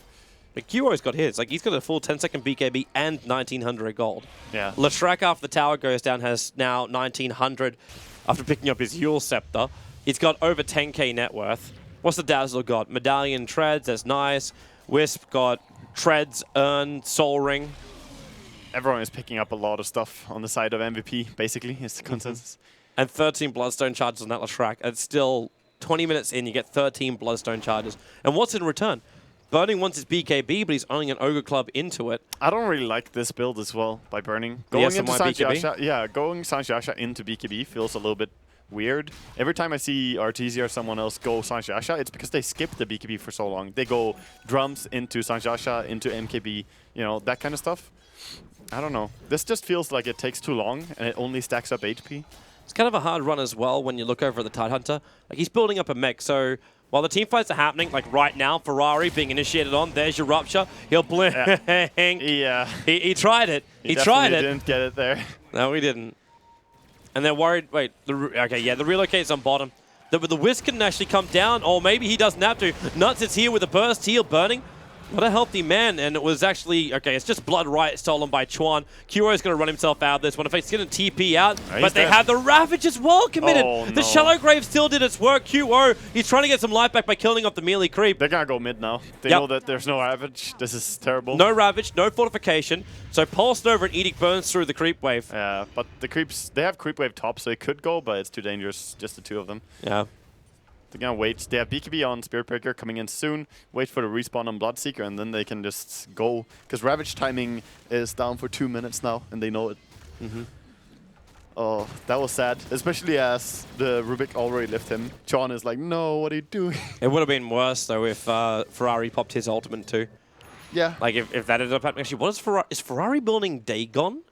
But QO's got his. Like, he's got a full 10-second BKB and 1,900 gold. Yeah. Leshrac, after the tower goes down, has now 1,900 after picking up his Yule Scepter. He's got over 10k net worth. What's the Dazzler got? Medallion Treads, that's nice. Wisp got Treads, Urn, Soul Ring. Everyone is picking up a lot of stuff on the side of MVP, basically, is the consensus. And 13 Bloodstone charges on that Leshrac. It's still 20 minutes in, you get 13 Bloodstone charges. And what's in return? Burning wants his BKB, but he's owning an Ogre Club into it. I don't really like this build as well, by burning. The Going into SMY BKB? Sanjiasha, yeah, going Sanjiasha into BKB feels a little bit weird. Every time I see Arteezy or someone else go Sanjiasha, it's because they skip the BKB for so long. They go drums into Sanjiasha, into MKB, you know, that kind of stuff. I don't know. This just feels like it takes too long, and it only stacks up HP. It's kind of a hard run as well when you look over at the Tidehunter. Like, he's building up a mech, so while the team fights are happening, like right now, Ferrari being initiated on, there's your Rupture. He'll blink. Yeah. He tried it. He tried it. Didn't get it there. No, we didn't. And they're worried. Wait, okay, yeah, the relocate's on bottom. The Whisk can actually come down, or maybe he doesn't have to. Nuts is here with a burst heal burning. What a healthy man, and it was actually, okay, it's just Blood Right stolen by Chuan. QO is going to run himself out of this one. In fact, he's going to TP out, but they have the Ravage as well committed. Oh, the no. Shallow Grave still did its work. QO, he's trying to get some life back by killing off the melee creep. They're going to go mid now. They Yep. know that there's no Ravage. This is terrible. No Ravage, no Fortification, so Pulse Nova and Edict burns through the creep wave. Yeah, but the creeps, they have creep wave top, so it could go, but it's too dangerous, just the two of them. Yeah. They're gonna wait. They have BKB on Spirit Breaker coming in soon. Wait for the respawn on Bloodseeker, and then they can just go. Because Ravage timing is down for 2 minutes now, and they know it. Oh, that was sad. Especially as the Rubik already left him. John is like, no, what are you doing? It would have been worse, though, if Ferrari popped his ultimate, too. Yeah. Like, if that ended up happening. Actually, what is Ferrari? Is Ferrari building Dagon?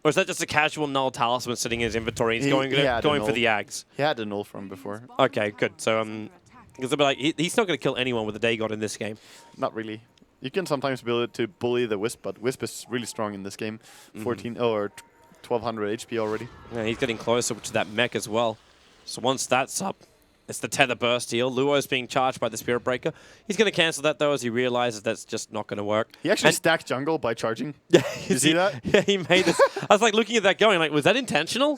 Or is that just a casual null talisman sitting in his inventory? He's going for the Ags. He had a null from before. Okay, good. So, because they'll be like, he's not going to kill anyone with a Dagon in this game. Not really. You can sometimes build it to bully the Wisp, but Wisp is really strong in this game. 1200 HP already. Yeah, he's getting closer to that mech as well. So once that's up, it's the Tether Burst heal. Luo's being charged by the Spirit Breaker. He's going to cancel that, though, as he realizes that's just not going to work. He actually stacked jungle by charging. Yeah, you see that? Yeah, he made this. I was like looking at that going, like, was that intentional?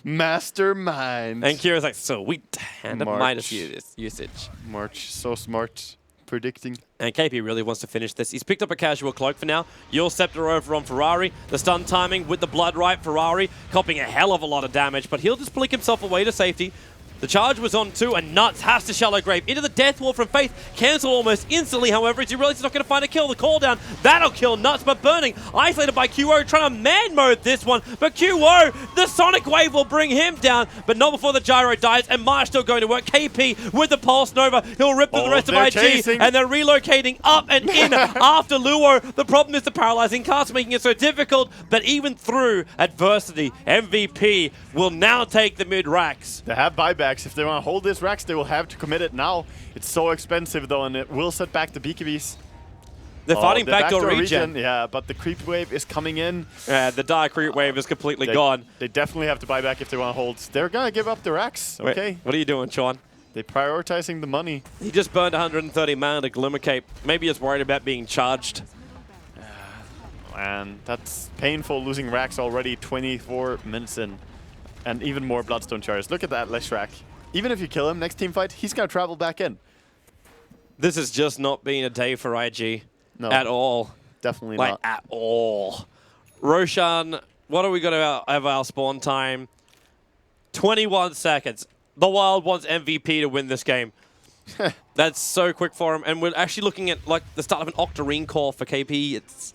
Mastermind. And Kira's like, sweet. And a March. minus usage. March, so smart. Predicting. And KP really wants to finish this. He's picked up a casual cloak for now. Yule Scepter over on Ferrari. The stun timing with the Blood Right. Ferrari copying a hell of a lot of damage, but he'll just blink himself away to safety. The charge was on too, and Nuts has to Shallow Grave into the Death Wall from Faith. Cancel almost instantly, however, as he realizes he's not going to find a kill. The call down, that'll kill Nuts, but burning. Isolated by QO, trying to man mode this one. But QO, the Sonic Wave will bring him down, but not before the Gyro dies, and Marsh still going to work. KP with the Pulse Nova. He'll rip through the rest of IG, chasing. and they're relocating up and in after Luo. The problem is the paralyzing cast, making it so difficult, but even through adversity, MVP will now take the mid racks. They have buybacks. If they want to hold this racks, they will have to commit it now. It's so expensive, though, and it will set back the BKBs. They're fighting backdoor regen. Yeah, but the creep wave is coming in. The Dark Creep Wave is completely gone. They definitely have to buy back if they want to hold. They're going to give up the racks, Wait, okay? what are you doing, Sean? They're prioritizing the money. He just burned 130 mana to Glimmer Cape. Maybe he's worried about being charged. And that's painful, losing racks already 24 minutes in. And even more Bloodstone charges. Look at that Leshrac. Even if you kill him next team fight, he's going to travel back in. This has just not been a day for IG No. at all. Definitely Like, not. at all. Roshan, what are we going to have our spawn time? 21 seconds. The Wild wants MVP to win this game. That's so quick for him. And we're actually looking at like the start of an Octarine core for KP. It's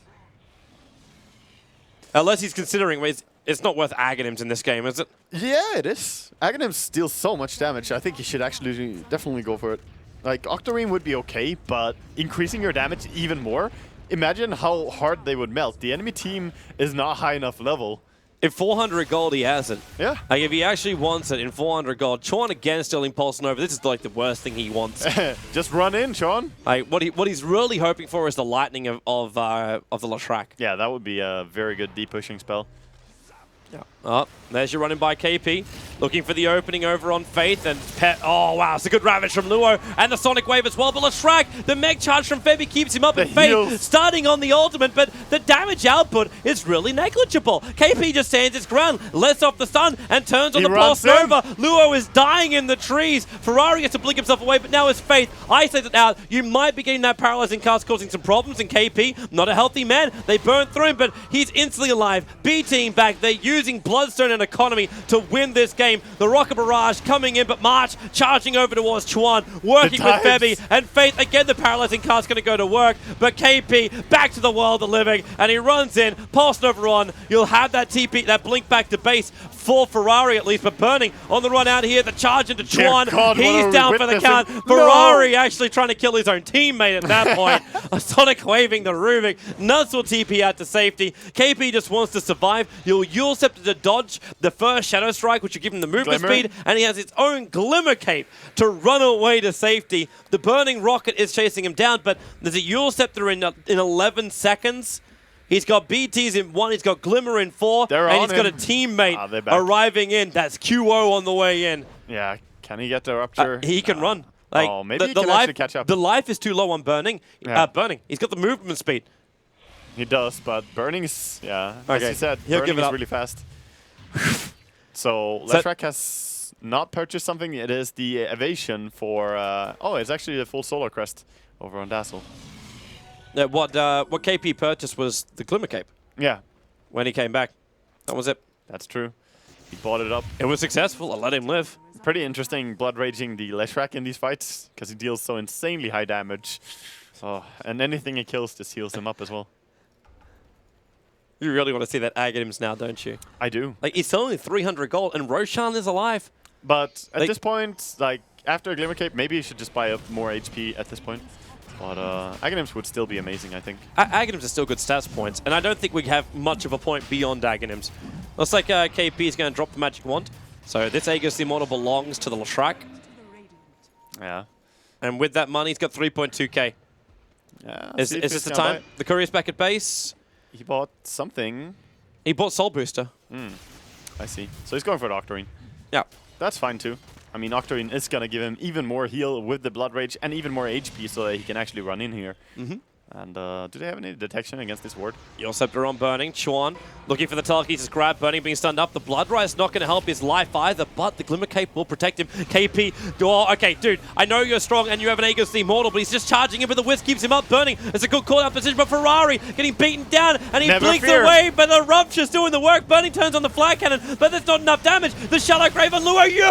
unless he's considering ways, it's not worth Aghanims in this game, is it? Yeah, it is. Aghanims deals so much damage. I think he should actually definitely go for it. Like, Octarine would be okay, but increasing your damage even more, imagine how hard they would melt. The enemy team is not high enough level. In 400 gold, he has it. Yeah. Like, if he actually wants it in 400 gold, Sean again stealing Pulse Nova. This is like the worst thing he wants. Just run in, Sean. Like, what he's really hoping for is the lightning of the Lashrak. Yeah, that would be a very good deep pushing spell. Yeah. Oh, there's your running by KP. Looking for the opening over on Faith and Pet. Oh, wow. It's a good Ravage from Luo. And the Sonic Wave as well. But Lashrak, the Meg Charge from Febby keeps him up. And Faith starting on the ultimate. But the damage output is really negligible. KP just stands his ground, lets off the stun, and turns on the Pulse Nova. Luo is dying in the trees. Ferrari gets to blink himself away. But now it's Faith. Isolates it out. You might be getting that paralyzing cast causing some problems. And KP, not a healthy man. They burn through him, but he's instantly alive. B team back. They're using Bloodstone and Economy to win this game. The Rocket Barrage coming in, but March charging over towards Chuan, working with Febby, and Faith. Again, the paralyzing cast going to go to work, but KP back to the world of living, and he runs in, Pulse Nova on. You'll have that TP, that blink back to base for Ferrari at least, but Burning on the run out here, the charge into Chuan. He's down for the count. Ferrari actually trying to kill his own teammate at that point. A Sonic waving the Rubik. Nuts will TP out to safety. KP just wants to survive. You'll Yule Scepter to dodge the first Shadow Strike, which will give him the movement speed, and he has his own Glimmer Cape to run away to safety. The Burning Rocket is chasing him down, but there's a Yule Scepter in 11 seconds. He's got BTs in 1, he's got Glimmer in 4, and he's got a teammate arriving in. That's QO on the way in. Yeah, can he get the Rupture? He can run. Like, maybe he can actually catch up. The life is too low on Burning. Yeah. Burning. He's got the movement speed. He does, but Burning is, as Okay. you said, He'll Burning give it is up. really fast. So Leshrac has not purchased something. It is the Evasion for... it's actually a full Solar Crest over on Dazzle. What KP purchased was the Glimmer Cape. Yeah. When he came back. That was it. That's true. He bought it up. It was successful. I let him live. Pretty interesting blood raging the Leshrac in these fights because he deals so insanely high damage. So, and anything he kills just heals him up as well. You really want to see that Aghanims now, don't you? I do. Like, he's only 300 gold, and Roshan is alive. But at this point, like, after a Glimmer Cape, maybe you should just buy up more HP at this point. But Aghanims would still be amazing, I think. Aghanims are still good stats points, and I don't think we have much of a point beyond Aghanims. Looks like KP is going to drop the Magic Wand. So this Aegis the Immortal belongs to the Lashrak. Yeah. And with that money, he's got 3.2k. Yeah. Is this the time? The Courier's back at base. He bought something. He bought Soul Booster. I see. So he's going for the Octarine. Yeah. That's fine too. I mean, Octarine is going to give him even more heal with the Blood Rage and even more HP so that he can actually run in here. And do they have any detection against this ward? Yule Scepter on Burning. Chuan looking for the telekinesis grab. Burning being stunned up. The Blood Ride's not going to help his life either, but the Glimmer Cape will protect him. KP, okay, dude, I know you're strong and you have an Aegis the Immortal, but he's just charging him, but the Wisp keeps him up. Burning, it's a good call-out position, but Ferrari getting beaten down, and he blinks away, but the Rupture's doing the work. Burning turns on the Flag Cannon, but there's not enough damage. The Shallow Grave and Luo, you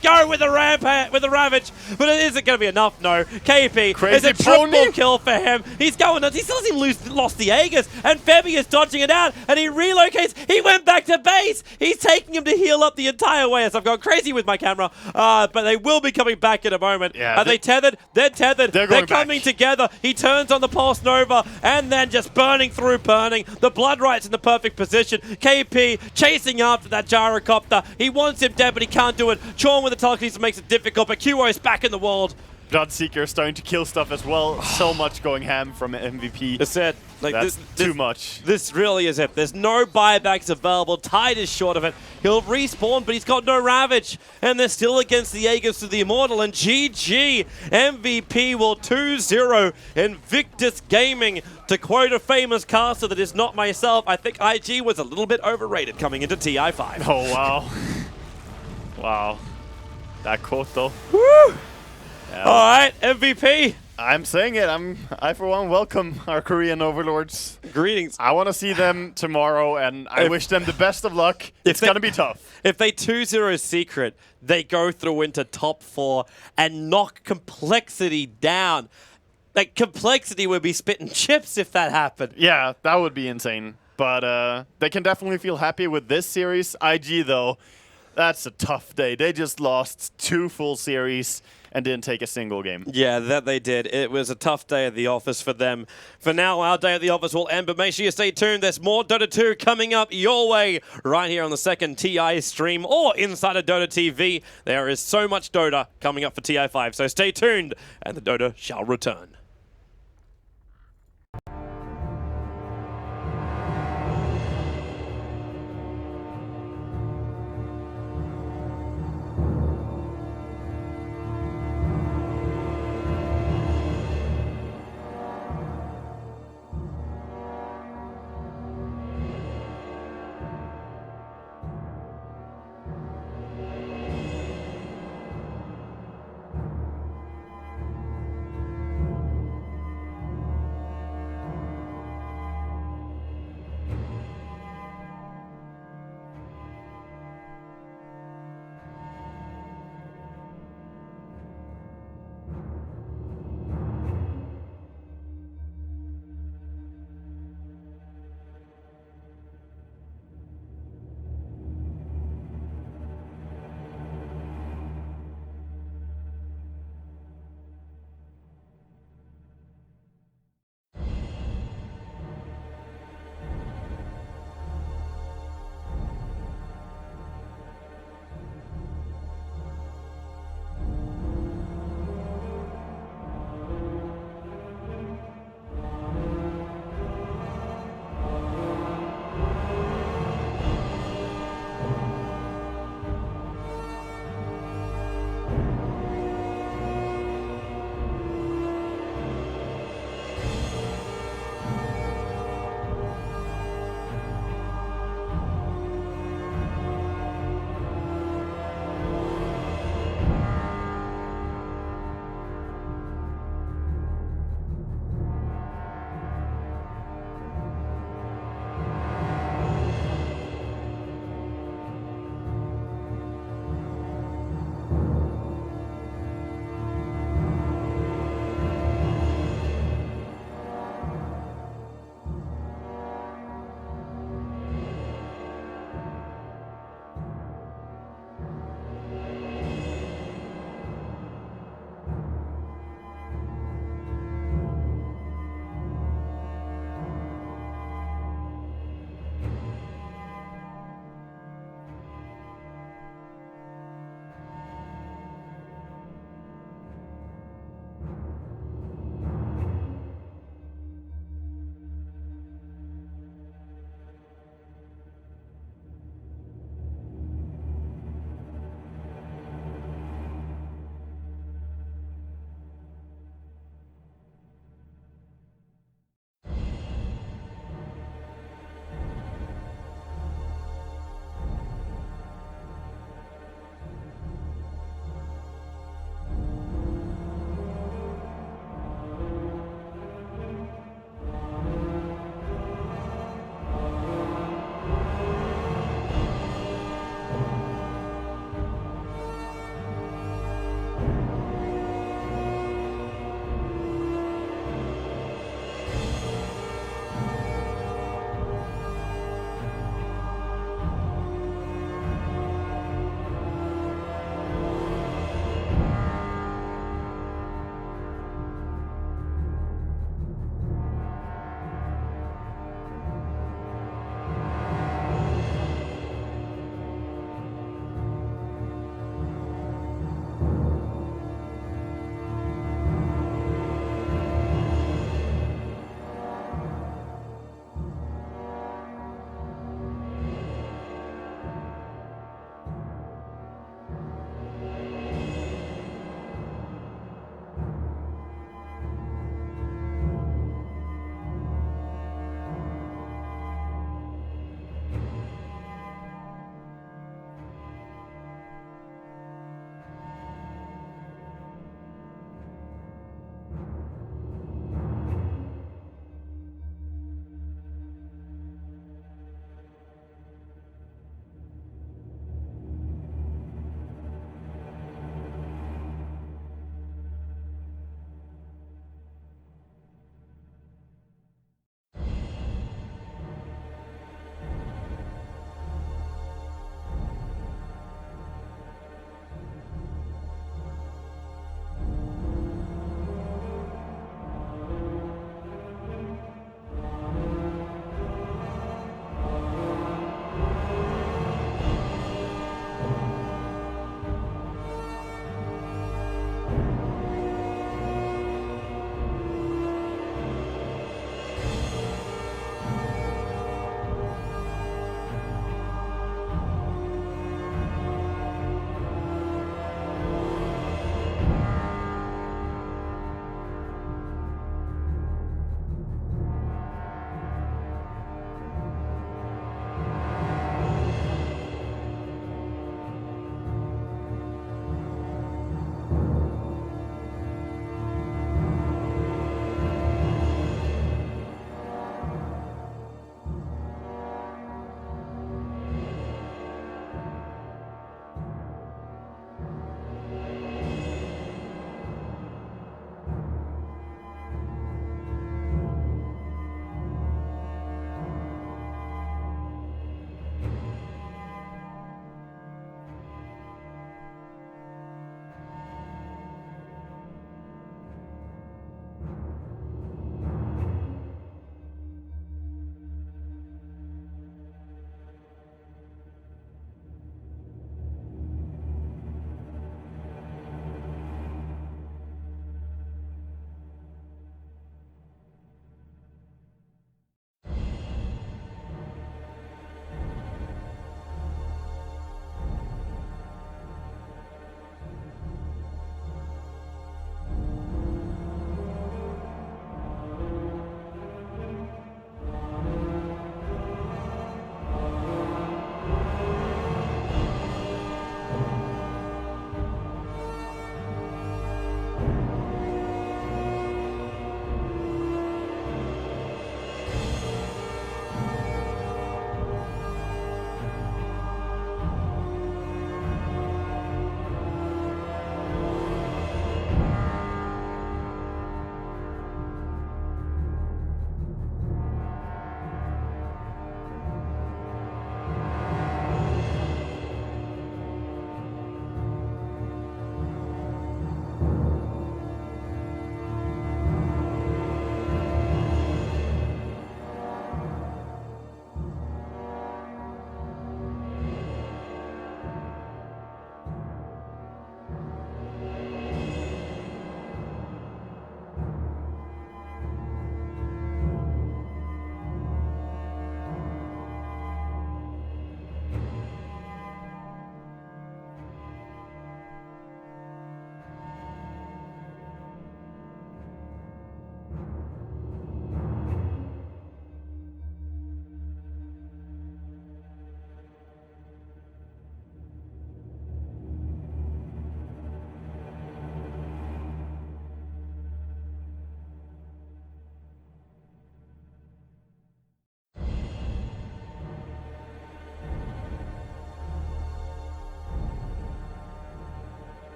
go with the Ravage, but it isn't going to be enough, no. KP, it's a triple kill for him. He's going nuts. He still hasn't lost the Aegis, and Febby is dodging it out, and he relocates. He went back to base. He's taking him to heal up the entire way, as I've gone crazy with my camera, but they will be coming back in a moment. Yeah, Are they tethered? They're tethered. They're coming back together. He turns on the Pulse Nova, and then just burning through Burning. The Blood Right's in the perfect position. KP chasing after that Gyrocopter. He wants him dead, but he can't do it. Chorn with the telekinesis makes it difficult, but QO is back in the world. Bloodseeker starting to kill stuff as well. So much going ham from MVP. That's it. Like, That's too much. This really is it. There's no buybacks available. Tide is short of it. He'll respawn, but he's got no Ravage. And they're still against the Aegis of the Immortal. And GG, MVP will 2-0 Invictus Gaming. To quote a famous caster that is not myself, I think IG was a little bit overrated coming into TI5. Oh, wow. Wow. That quote, though. Woo! Yeah. All right, MVP. I'm saying it. I for one welcome our Korean overlords. Greetings. I want to see them tomorrow, and I wish them the best of luck. It's they- gonna be tough. If they 2-0 Secret, they go through into top 4 and knock Complexity down. Like, Complexity would be spitting chips if that happened. Yeah, that would be insane. But they can definitely feel happy with this series. IG, though, that's a tough day. They just lost 2 full series and didn't take a single game. Yeah, that they did. It was a tough day at the office for them. For now, our day at the office will end, but make sure you stay tuned. There's more Dota 2 coming up your way right here on the second TI stream or inside of Dota TV. There is so much Dota coming up for TI5, so stay tuned, and the Dota shall return.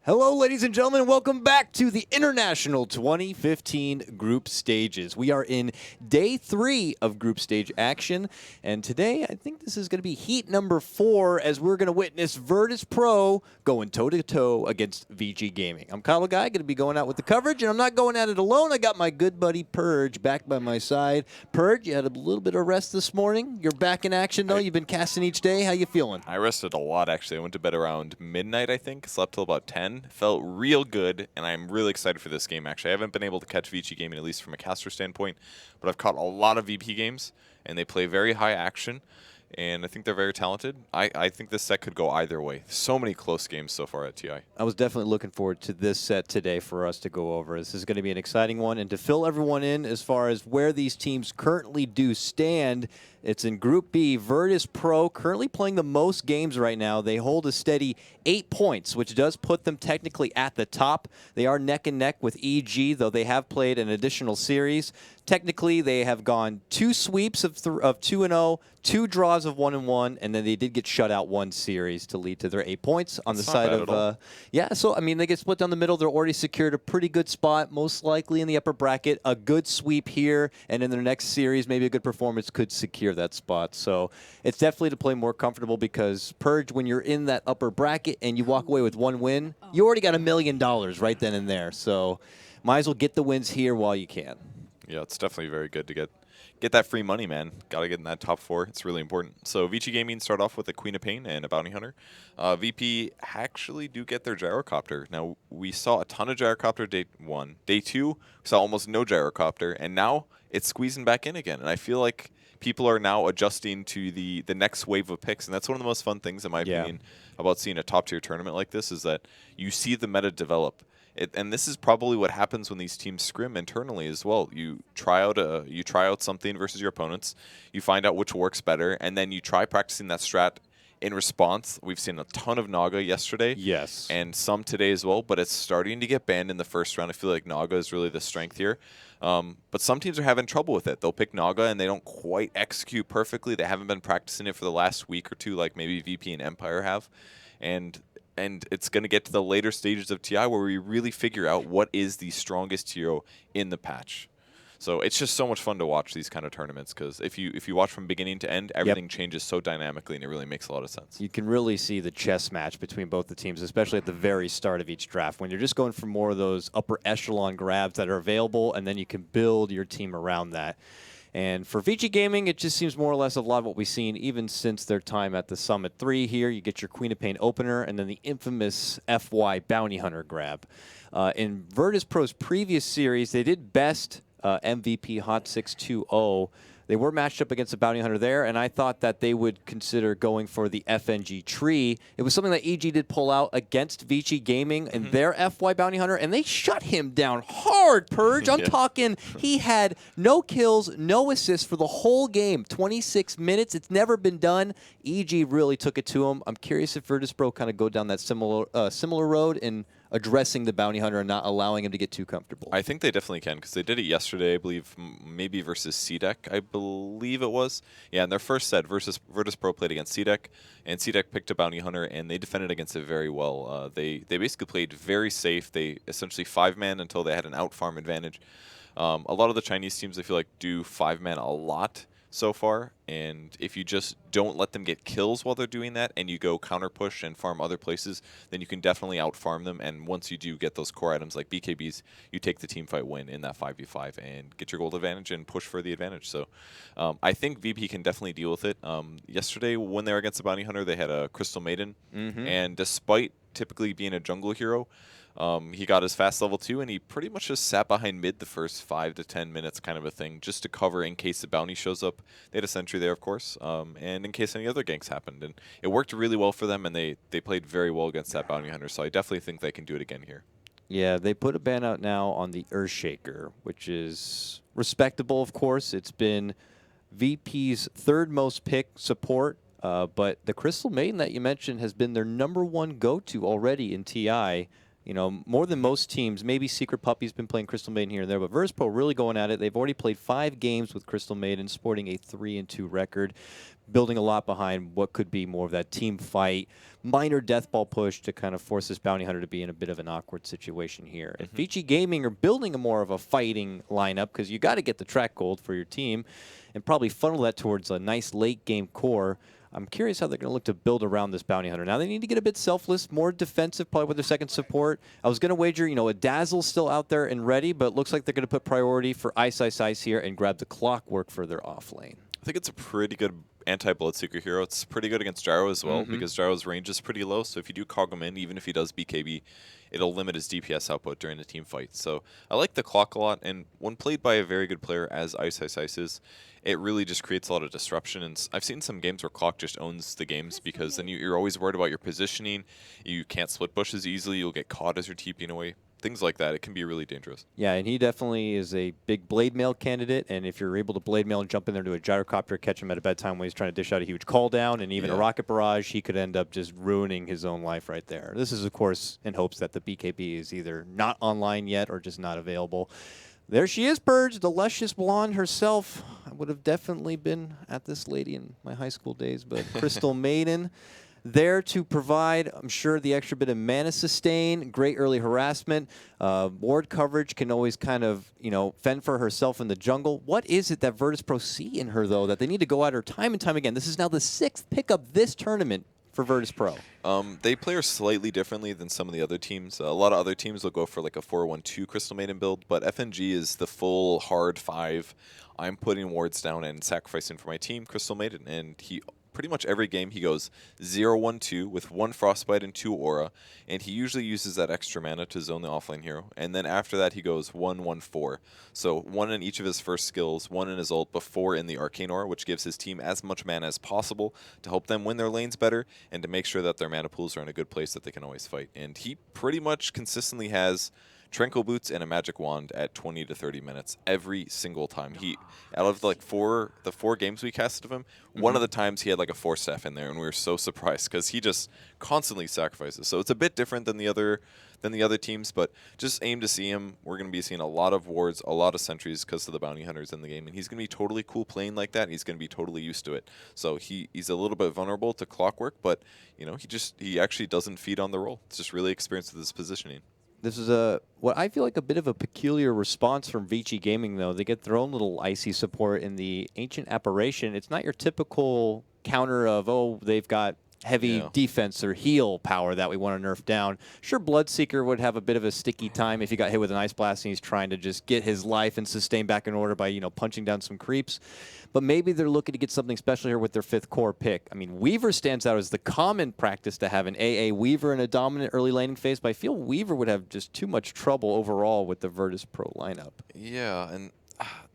Hello, ladies and gentlemen. Welcome back to the International 2015 Group Stages. We are in day 3 of group stage action, and today I think this is going to be heat number 4 as we're going to witness Virtus Pro going toe-to-toe against VG Gaming. I'm Kyle Guy, going to be going out with the coverage, and I'm not going at it alone. I got my good buddy Purge back by my side. Purge, you had a little bit of rest this morning. You're back in action, though. You've been casting each day. How you feeling? I rested a lot, actually. I went to bed around midnight, I think. Slept till about 10. Felt real good, and I'm really excited for this game, actually. I haven't been able to catch VG Gaming, at least from a caster standpoint, but I've caught a lot of VP games, and they play very high action, and I think they're very talented. I think this set could go either way. So many close games so far at TI. I was definitely looking forward to this set today for us to go over. This is going to be an exciting one, and to fill everyone in as far as where these teams currently do stand, it's in Group B. Virtus Pro currently playing the most games right now. They hold a steady 8 points, which does put them technically at the top. They are neck and neck with EG, though they have played an additional series. Technically, they have gone 2 sweeps of 2-0, 2 draws of 1-1, and then they did get shut out 1 series to lead to their 8 points on the side of. Yeah, so I mean, they get split down the middle. They're already secured a pretty good spot, most likely in the upper bracket. A good sweep here, and in their next series, maybe a good performance could secure that spot. So it's definitely to play more comfortable because Purge, when you're in that upper bracket and you walk away with 1 win, you already got $1 million right then and there. So might as well get the wins here while you can. Yeah, it's definitely very good to get that free money, man. Got to get in that top 4. It's really important. So VG Gaming start off with a Queen of Pain and a Bounty Hunter. VP actually do get their Gyrocopter. Now, we saw a ton of Gyrocopter day 1. Day 2, we saw almost no Gyrocopter, and now it's squeezing back in again. And I feel like people are now adjusting to the next wave of picks, and that's one of the most fun things, in my opinion, about seeing a top-tier tournament like this, is that you see the meta develop. And this is probably what happens when these teams scrim internally as well. You try out something versus your opponents, you find out which works better, and then you try practicing that strat in response. We've seen a ton of Naga yesterday. Yes. And some today as well, but it's starting to get banned in the first round. I feel like Naga is really the strength here. But some teams are having trouble with it. They'll pick Naga and they don't quite execute perfectly. They haven't been practicing it for the last week or 2 like maybe VP and Empire have. And it's going to get to the later stages of TI where we really figure out what is the strongest hero in the patch. So it's just so much fun to watch these kind of tournaments because if you watch from beginning to end, everything changes so dynamically and it really makes a lot of sense. You can really see the chess match between both the teams, especially at the very start of each draft when you're just going for more of those upper echelon grabs that are available, and then you can build your team around that. And for VG Gaming, it just seems more or less a lot of what we've seen even since their time at the Summit 3 here. You get your Queen of Pain opener and then the infamous FY Bounty Hunter grab. In Virtus Pro's previous series, they did best MVP Hot 6-2-0. They were matched up against the Bounty Hunter there, and I thought that they would consider going for the FNG tree. It was something that EG did pull out against VG Gaming and their FY Bounty Hunter, and they shut him down hard, Purge. I'm talking he had no kills, no assists for the whole game, 26 minutes. It's never been done. EG really took it to him. I'm curious if Virtus Pro kind of go down that similar road in addressing the Bounty Hunter and not allowing him to get too comfortable. I think they definitely can because they did it yesterday, I believe, maybe versus CDEC, I believe it was. Yeah, in their first set, Virtus Pro played against CDEC, and CDEC picked a Bounty Hunter, and they defended against it very well. They basically played very safe. They essentially 5-man until they had an out-farm advantage. A lot of the Chinese teams, I feel like, do 5-man a lot so far, and if you just don't let them get kills while they're doing that and you go counter push and farm other places, then you can definitely out farm them, and once you do get those core items like BKBs, you take the team fight win in that 5v5 and get your gold advantage and push for the advantage. So I think VP can definitely deal with it. Yesterday when they were against the Bounty Hunter, they had a Crystal Maiden, and despite typically being a jungle hero, he got his fast level 2, and he pretty much just sat behind mid the first 5 to 10 minutes kind of a thing, just to cover in case the bounty shows up. They had a sentry there, of course, and in case any other ganks happened. And it worked really well for them, and they played very well against that bounty hunter, so I definitely think they can do it again here. Yeah, they put a ban out now on the Earthshaker, which is respectable, of course. It's been VP's 3rd most picked support, but the Crystal Maiden that you mentioned has been their #1 go-to already in TI. You know, more than most teams. Maybe Secret Puppy's been playing Crystal Maiden here and there, but Virtus Pro really going at it. They've already played 5 games with Crystal Maiden, sporting a 3-2 record, building a lot behind what could be more of that team fight, minor death ball push to kind of force this bounty hunter to be in a bit of an awkward situation here. And Vici Gaming are building a more of a fighting lineup because you got to get the track gold for your team and probably funnel that towards a nice late game core. I'm curious how they're going to look to build around this bounty hunter. Now they need to get a bit selfless, more defensive, probably with their second support. I was going to wager, you know, a Dazzle's still out there and ready, but it looks like they're going to put priority for Ice Ice Ice here and grab the Clockwork for their off lane. I think it's a pretty good anti-Bloodseeker hero. It's pretty good against Gyro as well, because Gyro's range is pretty low, so if you do cog him in, even if he does BKB, it'll limit his DPS output during the team fight. So I like the clock a lot, and when played by a very good player as Ice Ice Ice is, it really just creates a lot of disruption. And I've seen some games where clock just owns the games, because then you're always worried about your positioning. You can't split bushes easily. You'll get caught as you're TPing away. Things like that. It can be really dangerous. Yeah, and he definitely is a big blade mail candidate, and if you're able to blade mail and jump in there to a gyrocopter, catch him at a bad time when he's trying to dish out a huge call down and even a rocket barrage, he could end up just ruining his own life right there. This is, of course, in hopes that the BKB is either not online yet or just not available. There she is, Purge, the luscious blonde herself. I would have definitely been at this lady in my high school days, but Crystal Maiden there to provide, I'm sure, the extra bit of mana sustain, great early harassment. Ward coverage can always kind of, you know, fend for herself in the jungle. What is it that Virtus Pro see in her, though, that they need to go at her time and time again? This is now the 6th pickup this tournament for Virtus Pro. They play her slightly differently than some of the other teams. A lot of other teams will go for like a 4-1-2 Crystal Maiden build, but FNG is the full hard 5. I'm putting wards down and sacrificing for my team, Crystal Maiden, and he pretty much every game he goes 0-1-2 with 1 Frostbite and 2 Aura, and he usually uses that extra mana to zone the offlane hero. And then after that he goes 1-1-4. So 1 in each of his first skills, 1 in his ult, but 4 in the Arcane Aura, which gives his team as much mana as possible to help them win their lanes better and to make sure that their mana pools are in a good place that they can always fight. And he pretty much consistently has Tranquil Boots and a Magic Wand at 20 to 30 minutes every single time. He, out of like the four games we casted of him, one of the times he had like a 4-staff in there, and we were so surprised because he just constantly sacrifices. So it's a bit different than the other teams, but just aim to see him. We're going to be seeing a lot of wards, a lot of sentries because of the bounty hunters in the game, and he's going to be totally cool playing like that. And he's going to be totally used to it. So he's a little bit vulnerable to Clockwork, but you know he actually doesn't feed on the roll. It's just really experienced with his positioning. This is what I feel like a bit of a peculiar response from Vici Gaming, though. They get their own little icy support in the Ancient Apparition. It's not your typical counter of, oh, they've got heavy defense or heal power that we want to nerf down. Sure, Bloodseeker would have a bit of a sticky time if he got hit with an Ice Blast and he's trying to just get his life and sustain back in order by, you know, punching down some creeps. But maybe they're looking to get something special here with their 5th core pick. I mean, Weaver stands out as the common practice to have an AA Weaver in a dominant early laning phase, but I feel Weaver would have just too much trouble overall with the Virtus Pro lineup. Yeah, and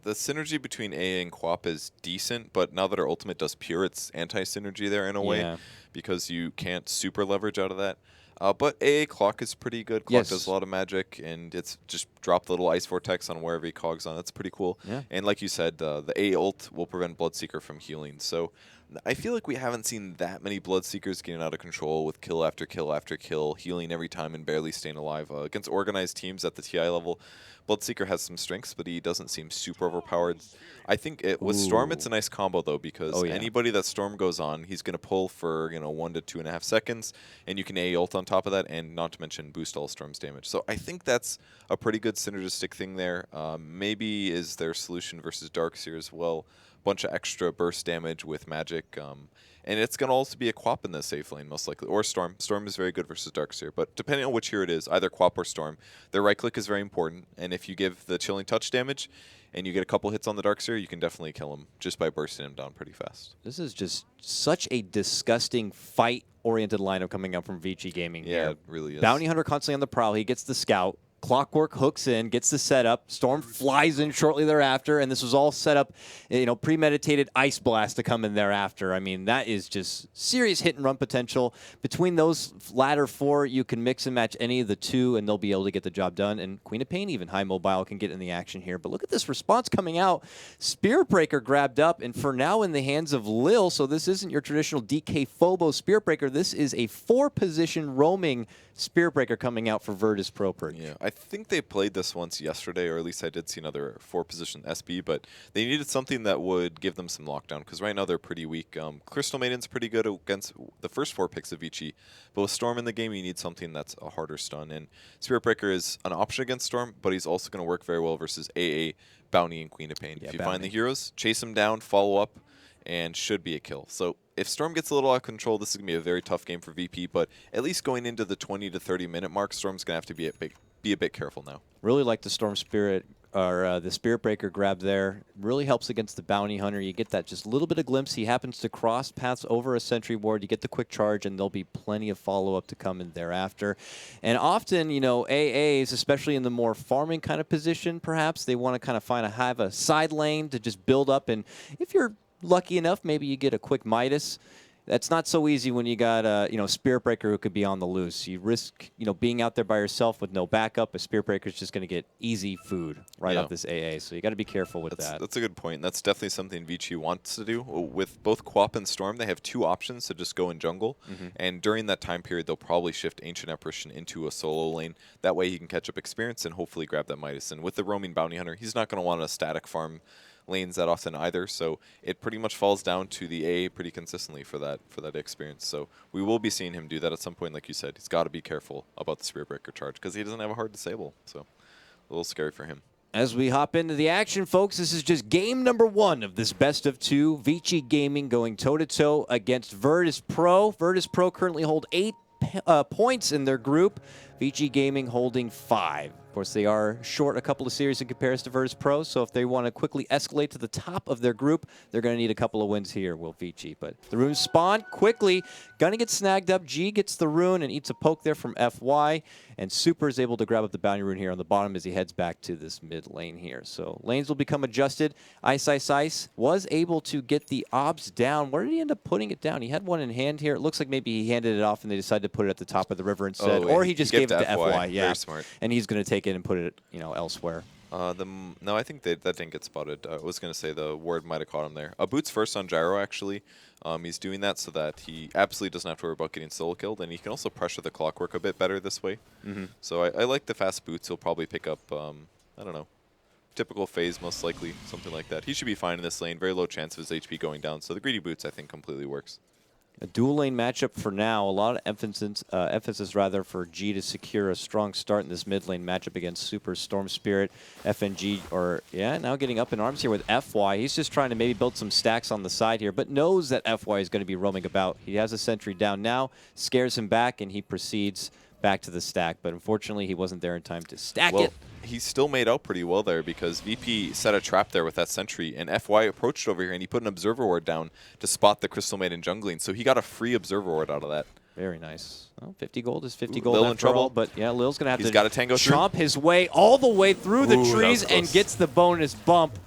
the synergy between AA and Quap is decent, but now that our ultimate does pure, it's anti-synergy there in a way because you can't super leverage out of that. But AA Clock is pretty good. Clock does a lot of magic, and it's just drop the little Ice Vortex on wherever he cogs on. That's pretty cool. Yeah. And like you said, the AA ult will prevent Bloodseeker from healing. So I feel like we haven't seen that many Bloodseekers getting out of control with kill after kill after kill, healing every time and barely staying alive. Against organized teams at the TI level, Bloodseeker has some strengths, but he doesn't seem super overpowered. I think with Storm, it's a nice combo, though, because anybody that Storm goes on, he's going to pull for 1 to 2.5 seconds, and you can AA ult on top of that, and not to mention boost all Storm's damage. So I think that's a pretty good synergistic thing there. Maybe is their solution versus Darkseer as well. Bunch of extra burst damage with magic. And it's going to also be a Quap in the safe lane, most likely. Or Storm. Storm is very good versus Darkseer. But depending on which hero it is, either Quap or Storm, their right click is very important. And if you give the chilling touch damage and you get a couple hits on the Darkseer, you can definitely kill him just by bursting him down pretty fast. This is just such a disgusting fight-oriented lineup coming out from Vici Gaming. Yeah, here. It really is. Bounty Hunter constantly on the prowl. He gets the scout. Clockwork hooks in, gets the setup. Storm flies in shortly thereafter, and this was all set up, premeditated Ice Blast to come in thereafter. I mean, that is just serious hit and run potential. Between those latter 4, you can mix and match any of the 2, and they'll be able to get the job done. And Queen of Pain, even high mobile, can get in the action here. But look at this response coming out. Spirit Breaker grabbed up, and for now in the hands of Lil, so this isn't your traditional DK Phobos Spirit Breaker. This is a 4-position roaming Spirit Breaker coming out for Virtus Pro Purge. Yeah, I think they played this once yesterday, or at least I did see another 4-position SB, but they needed something that would give them some lockdown, because right now they're pretty weak. Crystal Maiden's pretty good against the first 4 picks of Vici, but with Storm in the game, you need something that's a harder stun, and Spirit Breaker is an option against Storm, but he's also going to work very well versus AA, Bounty, and Queen of Pain. Yeah, if you Bounty. find the heroes, chase them down, follow up, and should be a kill. So if Storm gets a little out of control, this is going to be a very tough game for VP, but at least going into the 20 to 30 minute mark, Storm's going to have to be a bit careful now. Really like the Storm Spirit, or the Spirit Breaker grab there. Really helps against the Bounty Hunter. You get that just little bit of glimpse. He happens to cross paths over a sentry ward. You get the quick charge, and there'll be plenty of follow-up to come in thereafter. And often, AAs, especially in the more farming kind of position, perhaps, they want to kind of have a side lane to just build up. And if you're lucky enough, maybe you get a quick Midas. That's not so easy when you got a Spirit Breaker who could be on the loose. You risk being out there by yourself with no backup. A Spirit Breaker is just going to get easy food right off this AA. So you got to be careful with that. That's a good point. That's definitely something Vici wants to do. With both Quap and Storm, they have 2 options to just go in jungle. And during that time period, they'll probably shift Ancient Apparition into a solo lane. That way he can catch up experience and hopefully grab that Midas. And with the roaming Bounty Hunter, he's not going to want a static farm lanes that often either, so it pretty much falls down to the A pretty consistently for that experience. So we will be seeing him do that at some point. Like you said, he's got to be careful about the Spirit Breaker charge because he doesn't have a hard disable, so a little scary for him. As we hop into the action, folks, this is just game number 1 of this best of 2. Vici Gaming going toe-to-toe against Virtus Pro. Virtus Pro currently hold 8 points in their group. Vici Gaming holding 5. Of course, they are short a couple of series in comparison to Virtus Pro, so if they want to quickly escalate to the top of their group, they're going to need a couple of wins here, will Vici. But the runes spawn quickly. Going to get snagged up. G gets the rune and eats a poke there from FY, and Super is able to grab up the bounty rune here on the bottom as he heads back to this mid lane here. So lanes will become adjusted. Ice was able to get the obs down. Where did he end up putting it down? He had one in hand here. It looks like maybe he handed it off and they decided to put it at the top of the river instead. Or he just gave it to FY. Yeah. Very smart. And he's going to take it and put it, elsewhere. No, I think that didn't get spotted. I was going to say the ward might have caught him there. Boots first on Gyro, actually. He's doing that so that he absolutely doesn't have to worry about getting solo killed, and he can also pressure the Clockwork a bit better this way. So I like the fast boots. He'll probably pick up, I don't know, typical phase most likely, something like that. He should be fine in this lane. Very low chance of his HP going down. So the greedy boots, I think, completely works. A dual lane matchup for now. A lot of emphasis for G to secure a strong start in this mid lane matchup against Super Storm Spirit. FNG, now getting up in arms here with FY. He's just trying to maybe build some stacks on the side here, but knows that FY is going to be roaming about. He has a sentry down now, scares him back, and he proceeds back to the stack. But unfortunately, he wasn't there in time to stack it. He still made out pretty well there because VP set a trap there with that sentry, and FY approached over here, and he put an Observer Ward down to spot the Crystal Maiden jungling. So he got a free Observer Ward out of that. Very nice. Well, 50 gold is 50 gold Lil after in trouble. all, but yeah, Lil's going to have He's to got a tango chomp his way all the way through the Ooh, trees that was and close. gets the bonus bump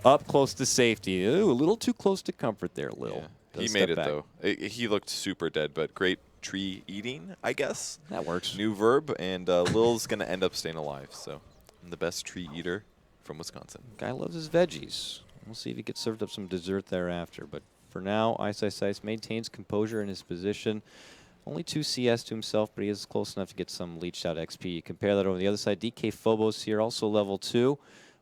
up close to safety. Ooh, a little too close to comfort there, Lil. Yeah. He made it, though. He looked super dead, but great tree eating, I guess. That works. New verb, and Lil's going to end up staying alive, so I'm the best tree eater from Wisconsin. Guy loves his veggies. We'll see if he gets served up some dessert thereafter, but for now, Ice maintains composure in his position. Only 2 CS to himself, but he is close enough to get some leached out XP. You compare that over the other side. DK Phobos here, also level 2,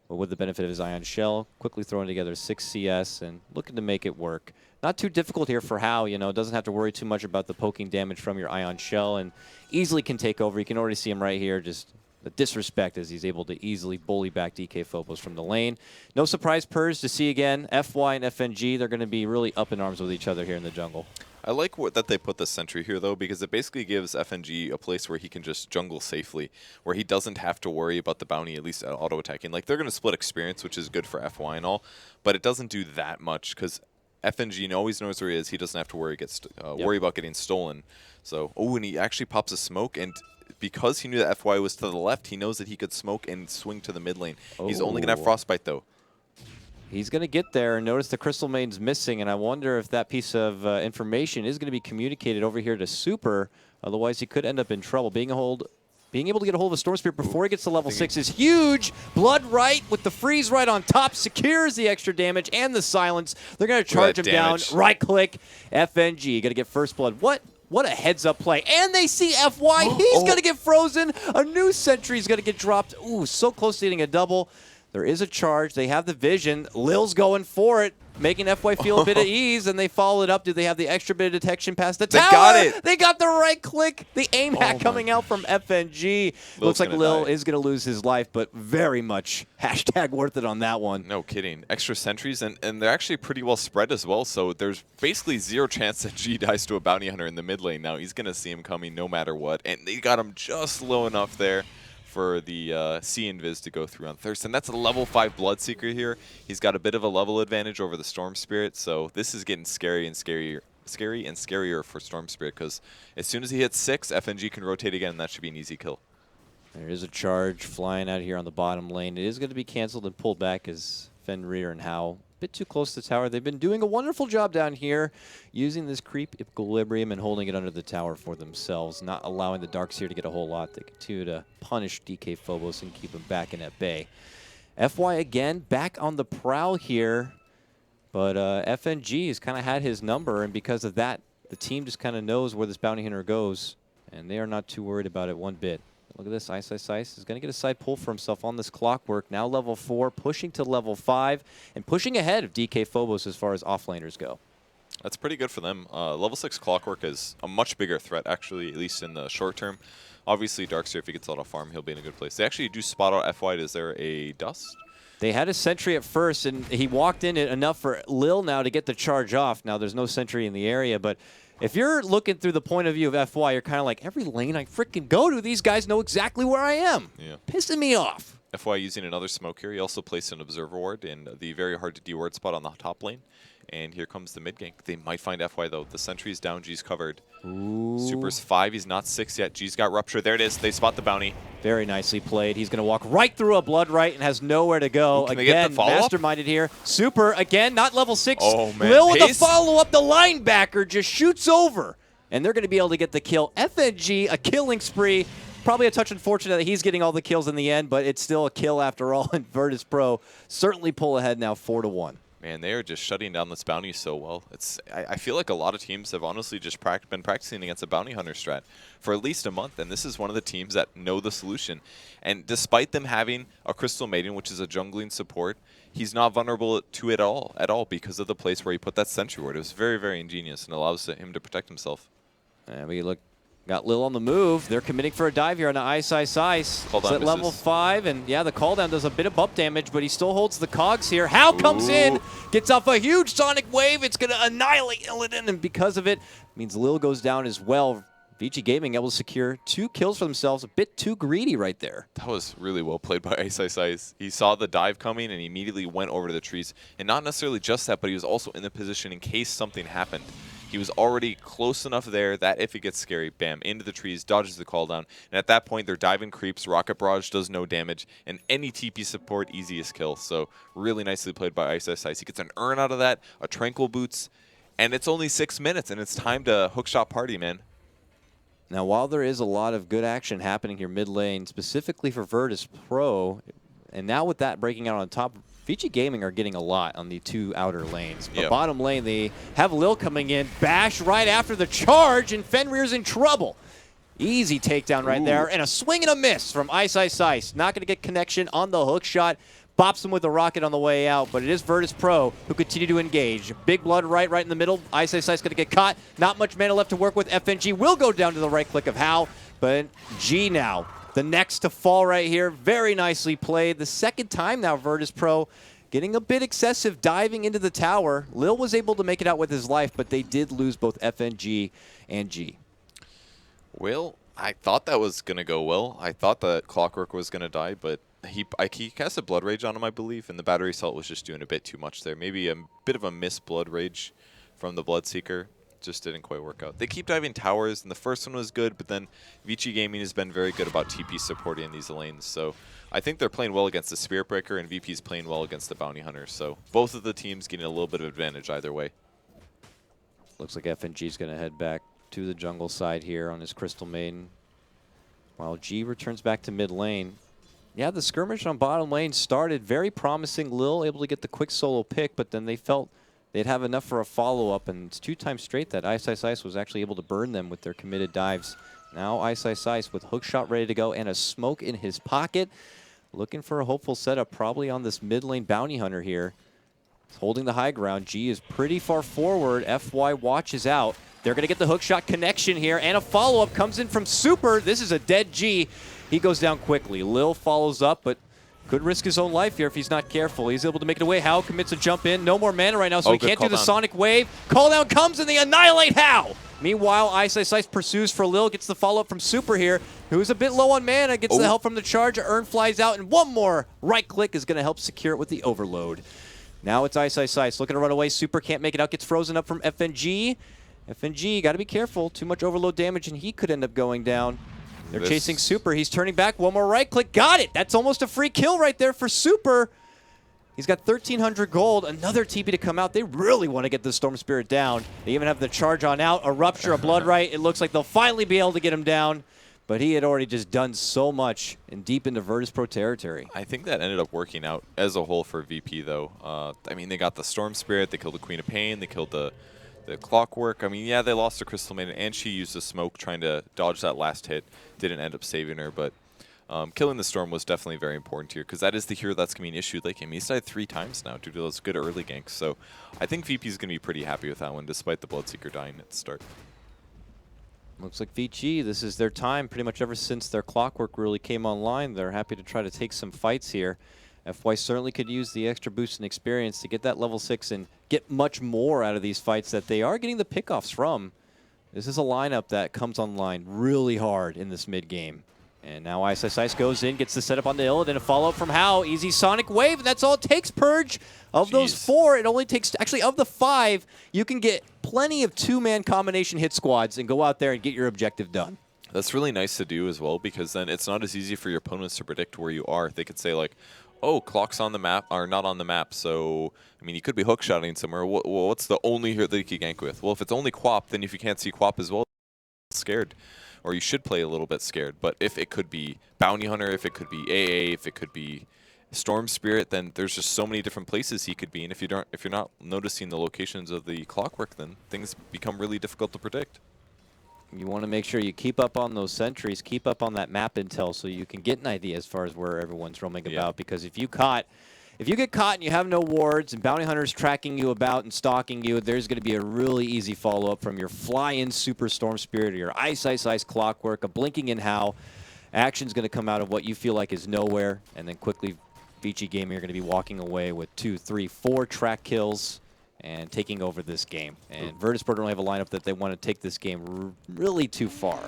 but with the benefit of his Ion Shell, quickly throwing together 6 CS and looking to make it work. Not too difficult here for Hao, doesn't have to worry too much about the poking damage from your Ion Shell and easily can take over. You can already see him right here, just the disrespect as he's able to easily bully back DK Phobos from the lane. No surprise Purge to see again. FY and FNG, they're going to be really up in arms with each other here in the jungle. I like that they put the sentry here, though, because it basically gives FNG a place where he can just jungle safely, where he doesn't have to worry about the bounty, at least auto-attacking. Like, they're going to split experience, which is good for FY and all, but it doesn't do that much, because FNG always knows where he is. He doesn't have to worry about getting stolen. So, and he actually pops a smoke, and because he knew that FY was to the left, he knows that he could smoke and swing to the mid lane. He's only going to have Frostbite, though. He's going to get there, and notice the Crystal Maiden's missing, and I wonder if that piece of information is going to be communicated over here to Super. Otherwise, he could end up in trouble. Being able to get a hold of a Storm Spirit before he gets to level 6 is huge. Blood right with the freeze right on top secures the extra damage and the silence. They're going to charge him down. Right click, FNG. Got to get first blood. What a heads-up play. And they see FY. He's going to get frozen. A new sentry is going to get dropped. Ooh, so close to getting a double. There is a charge. They have the vision. Lil's going for it, making FY feel a bit at ease, and they follow it up. Do they have the extra bit of detection past the tower? They got it. They got the right click. The aim hack coming out from FNG. Looks like Lil is going to lose his life, but very much hashtag worth it on that one. No kidding. Extra sentries, and they're actually pretty well spread as well, so there's basically zero chance that G dies to a bounty hunter in the mid lane. Now he's going to see him coming no matter what, and they got him just low enough there for the C Invis to go through on Thurston. That's a level 5 Bloodseeker here. He's got a bit of a level advantage over the Storm Spirit, so this is getting scary and scarier for Storm Spirit, because as soon as he hits 6, FNG can rotate again, and that should be an easy kill. There is a charge flying out here on the bottom lane. It is going to be canceled and pulled back as Fenrir and Howe a bit too close to the tower. They've been doing a wonderful job down here using this creep equilibrium and holding it under the tower for themselves, not allowing the Darkseer to get a whole lot. They continue to punish DK Phobos and keep him back in at bay. FY again back on the prowl here, but FNG has kind of had his number, and because of that, the team just kind of knows where this bounty hunter goes, and they are not too worried about it one bit. Look at this, Ice is going to get a side pull for himself on this Clockwork. Now level 4, pushing to level 5, and pushing ahead of DK Phobos as far as offlaners go. That's pretty good for them. Level 6 Clockwork is a much bigger threat, actually, at least in the short term. Obviously, Darkseer, if he gets out of farm, he'll be in a good place. They actually do spot out FY. Is there a Dust? They had a sentry at first, and he walked in it enough for Lil now to get the charge off. Now, there's no sentry in the area, but if you're looking through the point of view of FY, you're kind of like, every lane I freaking go to, these guys know exactly where I am. Yeah. Pissing me off. FY using another smoke here. He also placed an Observer Ward in the very hard to deward spot on the top lane. And here comes the mid gank. They might find FY, though. The sentry's down. G's covered. Ooh. Super's 5. He's not 6 yet. G's got Rupture. There it is. They spot the bounty. Very nicely played. He's going to walk right through a Blood Right and has nowhere to go. Can they get Again, the follow-up? masterminded here. Super, again, not level 6. Oh, man. Lil with Pace? the follow-up. The linebacker just shoots over. And they're going to be able to get the kill. FNG, a killing spree. Probably a touch unfortunate that he's getting all the kills in the end, but it's still a kill after all. And Virtus Pro certainly pull ahead now 4-1. Man, they are just shutting down this bounty so well. I feel like a lot of teams have honestly just been practicing against a bounty hunter strat for at least a month, and this is one of the teams that know the solution. And despite them having a Crystal Maiden, which is a jungling support, he's not vulnerable to it at all because of the place where he put that sentry ward. It was very, very ingenious and allows him to protect himself. And we got Lil on the move. They're committing for a dive here on the Ice. It's at level 5, and yeah, the call down does a bit of bump damage, but he still holds the cogs here. Howe comes in, gets off a huge sonic wave. It's going to annihilate Illidan, and because of it, means Lil goes down as well. VG Gaming able to secure 2 kills for themselves. A bit too greedy right there. That was really well played by Ice. He saw the dive coming and he immediately went over to the trees. And not necessarily just that, but he was also in the position in case something happened. He was already close enough there that if it gets scary, bam, into the trees, dodges the call down. And at that point, they're diving creeps. Rocket Barrage does no damage. And any TP support, easiest kill. So really nicely played by Ice. He gets an urn out of that, a Tranquil Boots. And it's only 6 minutes, and it's time to hookshot party, man. Now, while there is a lot of good action happening here mid lane, specifically for Virtus Pro, and now with that breaking out on top, VG Gaming are getting a lot on the 2 outer lanes. But bottom lane, they have Lil coming in, bash right after the charge, and Fenrir's in trouble. Easy takedown right there, and a swing and a miss from Ice. Not going to get connection on the hook shot. Bops him with a rocket on the way out, but it is Virtus Pro who continue to engage. Big Blood right in the middle. Ice going to get caught. Not much mana left to work with. FNG will go down to the right click of Howe, but G now, the next to fall right here. Very nicely played. The second time now Virtus Pro getting a bit excessive, diving into the tower. Lil was able to make it out with his life, but they did lose both FNG and G. Well, I thought that was going to go well. I thought that Clockwork was going to die, but he cast a Blood Rage on him, I believe, and the Battery Assault was just doing a bit too much there. Maybe a bit of a missed Blood Rage from the Bloodseeker. just didn't quite work out. They keep diving towers, and the first one was good, but then Vici Gaming has been very good about TP supporting in these lanes. So I think they're playing well against the Spirit Breaker, and VP's playing well against the Bounty Hunter. So both of the teams getting a little bit of advantage either way. Looks like FNG is going to head back to the jungle side here on his Crystal Maiden, while G returns back to mid lane. Yeah, the skirmish on bottom lane started very promising. Lil able to get the quick solo pick, but then they felt they'd have enough for a follow-up, and it's 2 times straight that Ice Ice Ice was actually able to burn them with their committed dives. Now Ice Ice Ice with hook shot ready to go and a smoke in his pocket. Looking for a hopeful setup probably on this mid lane Bounty Hunter here. He's holding the high ground. G is pretty far forward. FY watches out. They're going to get the hook shot connection here, and a follow-up comes in from Super. This is a dead G. He goes down quickly. Lil follows up, but could risk his own life here if he's not careful. He's able to make it away. How commits a jump in. No more mana right now, so he can't do the Sonic Wave. Call down comes, and they annihilate How. Meanwhile, Ice Ice Ice pursues for Lil, gets the follow-up from Super here, who's a bit low on mana, gets the help from the charge. Urn flies out, and one more right-click is going to help secure it with the Overload. Now it's Ice Ice Ice looking to run away. Super can't make it out, gets frozen up from FNG. FNG, got to be careful. Too much overload damage, and he could end up going down. They're chasing Super. He's turning back. One more right click. Got it. That's almost a free kill right there for Super. He's got 1,300 gold. Another TP to come out. They really want to get the Storm Spirit down. They even have the charge on out. A Rupture, a Blood Right. It looks like they'll finally be able to get him down. But he had already just done so much and deep into Virtus Pro territory. I think that ended up working out as a whole for VP, though. I mean, they got the Storm Spirit. They killed the Queen of Pain. They killed the Clockwork. I mean, yeah, they lost the Crystal Maiden, and she used the smoke trying to dodge that last hit. Didn't end up saving her, but killing the Storm was definitely very important here, because that is the hero that's going to be an issue late game. He's died 3 times now due to those good early ganks, so I think VP is going to be pretty happy with that one, despite the Bloodseeker dying at the start. Looks like VG, this is their time. Pretty much ever since their Clockwork really came online, they're happy to try to take some fights here. FY certainly could use the extra boost in experience to get that level 6 and get much more out of these fights that they are getting the pickoffs from. This is a lineup that comes online really hard in this mid game. And now Ice Ice Ice goes in, gets the setup on the Illidan, and a follow-up from How. Easy Sonic Wave, and that's all it takes, Purge. Of those 4, it only takes, actually of the 5, you can get plenty of 2-man combination hit squads and go out there and get your objective done. That's really nice to do as well, because then it's not as easy for your opponents to predict where you are. They could say like, oh, Clock's on the map, or not on the map, so, I mean, he could be hookshotting somewhere. Well, what's the only hero that he could gank with? Well, if it's only Quap, then if you can't see Quap as well, scared. Or you should play a little bit scared. But if it could be Bounty Hunter, if it could be AA, if it could be Storm Spirit, then there's just so many different places he could be. And if you're not noticing the locations of the Clockwork, then things become really difficult to predict. You want to make sure you keep up on those sentries, keep up on that map intel so you can get an idea as far as where everyone's roaming about. Because if you get caught and you have no wards and Bounty Hunters tracking you about and stalking you, there's going to be a really easy follow-up from your fly-in Super Storm Spirit or your Ice Ice Ice Clockwork, a blinking in How. Action's going to come out of what you feel like is nowhere, and then quickly Vici Gaming are going to be walking away with 2, 3, 4 track kills and taking over this game. And Virtus Pro don't have a lineup that they want to take this game really too far.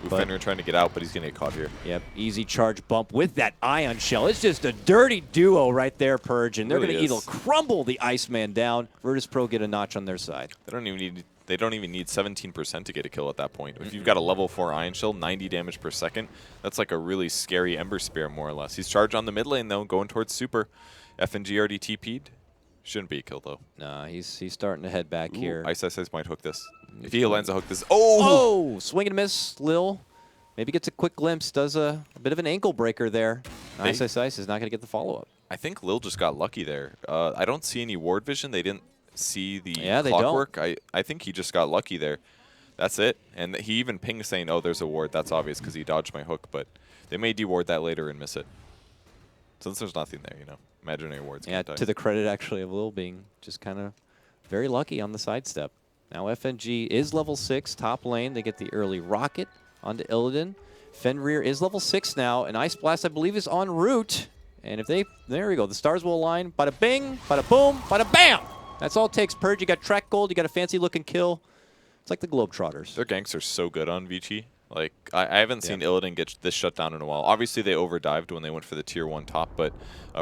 Fenrir trying to get out, but he's going to get caught here. Yep, easy charge bump with that Ion Shell. It's just a dirty duo right there, Purge, and they're going to either crumble the Iceman down. Virtus Pro get a notch on their side. They don't even need 17% to get a kill at that point. If you've got a level 4 Ion Shell, 90 damage per second, that's like a really scary Ember Spear, more or less. He's charged on the mid lane, though, going towards Super. FNG already TP'd. Shouldn't be a kill, though. Nah, he's starting to head back here. Ice Ice Ice might hook this. If he lands a hook this... Oh! Swing and miss, Lil. Maybe gets a quick glimpse, does a bit of an ankle breaker there. Ice Ice Ice is not going to get the follow-up. I think Lil just got lucky there. I don't see any ward vision. They didn't see the they Clockwork. I think he just got lucky there. That's it. And he even pinged saying, oh, there's a ward. That's obvious because he dodged my hook. But they may deward that later and miss it. Since there's nothing there, you know. Imaginary wards. Yeah, to the credit, actually, of Lil being just kind of very lucky on the sidestep. Now FNG is level 6, top lane. They get the early rocket onto Illidan. Fenrir is level 6 now, and Ice Blast, I believe, is en route. And if they, there we go, the stars will align. Bada bing, bada boom, bada bam! That's all it takes, Purge. You got track gold, you got a fancy looking kill. It's like the Globetrotters. Their ganks are so good on Vici. Like, I haven't seen Illidan get this shut down in a while. Obviously, they overdived when they went for the tier 1 top, but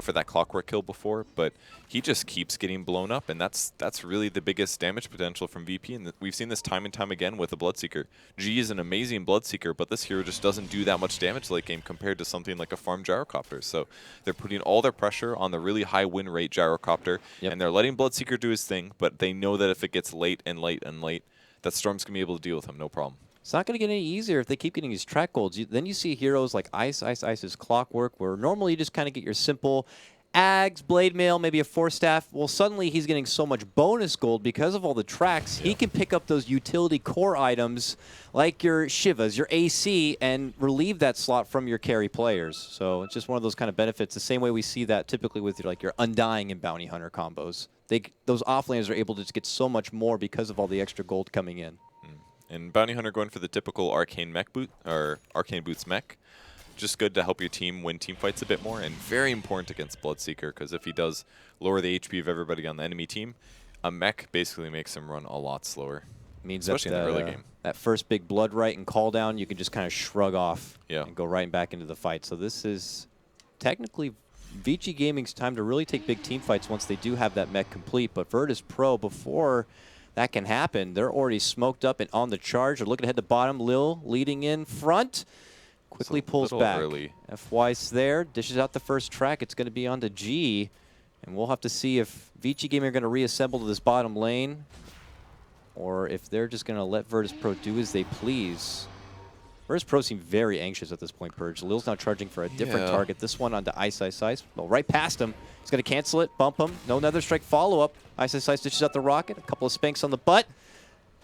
for that clockwork kill before. But he just keeps getting blown up, and that's really the biggest damage potential from VP. And we've seen this time and time again with the Bloodseeker. G is an amazing Bloodseeker, but this hero just doesn't do that much damage late game compared to something like a farm Gyrocopter. So they're putting all their pressure on the really high win rate Gyrocopter, and they're letting Bloodseeker do his thing, but they know that if it gets late and late and late, that Storm's going to be able to deal with him, no problem. It's not going to get any easier if they keep getting these track golds. Then you see heroes like Ice's Clockwork, where normally you just kind of get your simple Ags, Blade Mail, maybe a Force Staff. Well, suddenly he's getting so much bonus gold because of all the tracks. He can pick up those utility core items like your Shivas, your AC, and relieve that slot from your carry players. So it's just one of those kind of benefits, the same way we see that typically with your Undying and Bounty Hunter combos. Those offlaners are able to just get so much more because of all the extra gold coming in. And Bounty Hunter going for the typical Arcane Mech boot, or Arcane Boots mech. Just good to help your team win team fights a bit more, and very important against Bloodseeker, because if he does lower the HP of everybody on the enemy team, a mech basically makes him run a lot slower. Means especially that, in the early game. That first big blood right and call down, you can just kind of shrug off and go right back into the fight. So this is technically VG Gaming's time to really take big team fights once they do have that mech complete. But Virtus Pro, before that can happen, they're already smoked up and on the charge. They're looking ahead to bottom. Lil leading in front. Quickly pulls back. Early. FY's there, dishes out the first track. It's going to be on to G. And we'll have to see if VG Gaming are going to reassemble to this bottom lane, or if they're just going to let Virtus Pro do as they please. Virtus Pro seem very anxious at this point, Purge. Lil's now charging for a different target. This one onto Ice. Well, right past him. He's going to cancel it, bump him. No Nether Strike follow-up. Ice dishes out the rocket. A couple of spanks on the butt.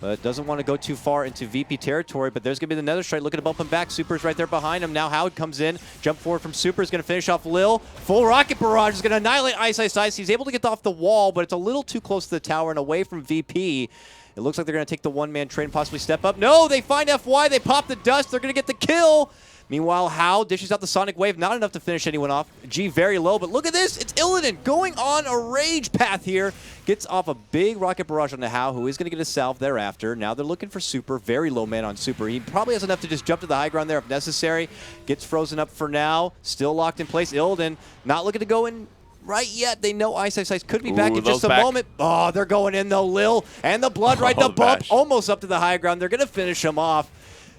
But doesn't want to go too far into VP territory. But there's going to be the Nether Strike looking to bump him back. Super's right there behind him. Now Howard comes in. Jump forward from Super. Is going to finish off Lil. Full Rocket Barrage is going to annihilate Ice. He's able to get off the wall, but it's a little too close to the tower and away from VP. It looks like they're going to take the one-man trade and possibly step up. No, they find FY. They pop the dust. They're going to get the kill. Meanwhile, How dishes out the Sonic Wave. Not enough to finish anyone off. G very low, but look at this. It's Illidan going on a rage path here. Gets off a big Rocket Barrage on the How, who is going to get a salve thereafter. Now they're looking for Super. Very low man on Super. He probably has enough to just jump to the high ground there if necessary. Gets frozen up for now. Still locked in place. Illidan not looking to go in right yet. They know Ice could be back in just a moment. Oh, they're going in though, Lil. And the blood right, the bump. Almost up to the high ground. They're going to finish him off.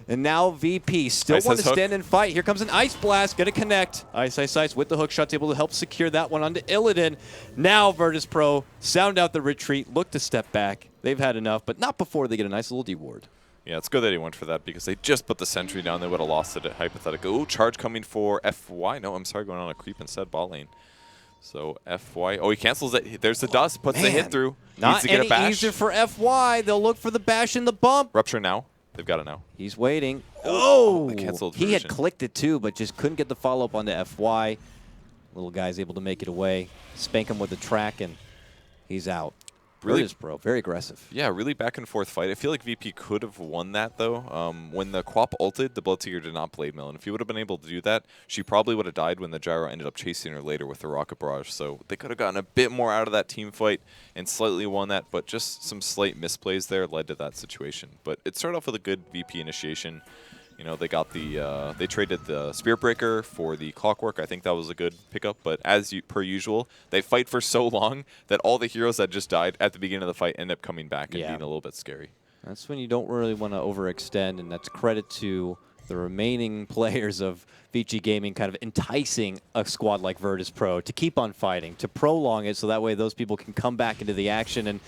And now VP still want to stand and fight. Here comes an Ice Blast. Going to connect. Ice with the hook shots, able to help secure that one onto Illidan. Now Virtus Pro sound out the retreat. Look to step back. They've had enough, but not before they get a nice little D-ward. Yeah, it's good that he went for that because they just put the sentry down. They would have lost it at hypothetical. Ooh, charge coming for FY. No, I'm sorry, going on a creep instead, bot lane. So FY. Oh, he cancels it. There's the dust. Puts the hit through. Not Needs to get any a bash. easier for FY. They'll look for the bash and the bump. Rupture now. They've got it now. He's waiting. Oh! They canceled He had version. clicked it too, but just couldn't get the follow-up onto FY. Little guy's able to make it away. Spank him with the track, and he's out. Really, Virtus Pro, very aggressive. Yeah, really back and forth fight. I feel like VP could have won that, though. When the Quap ulted, the Bloodseeker did not Blade Mail. And if he would have been able to do that, she probably would have died when the Gyro ended up chasing her later with the Rocket Barrage. So they could have gotten a bit more out of that team fight and slightly won that, but just some slight misplays there led to that situation. But it started off with a good VP initiation. You know, they got the they traded the Spear Breaker for the Clockwork. I think that was a good pickup. But as per usual, they fight for so long that all the heroes that just died at the beginning of the fight end up coming back and being a little bit scary. That's when you don't really want to overextend, and that's credit to the remaining players of VG Gaming kind of enticing a squad like Virtus Pro to keep on fighting, to prolong it so that way those people can come back into the action. And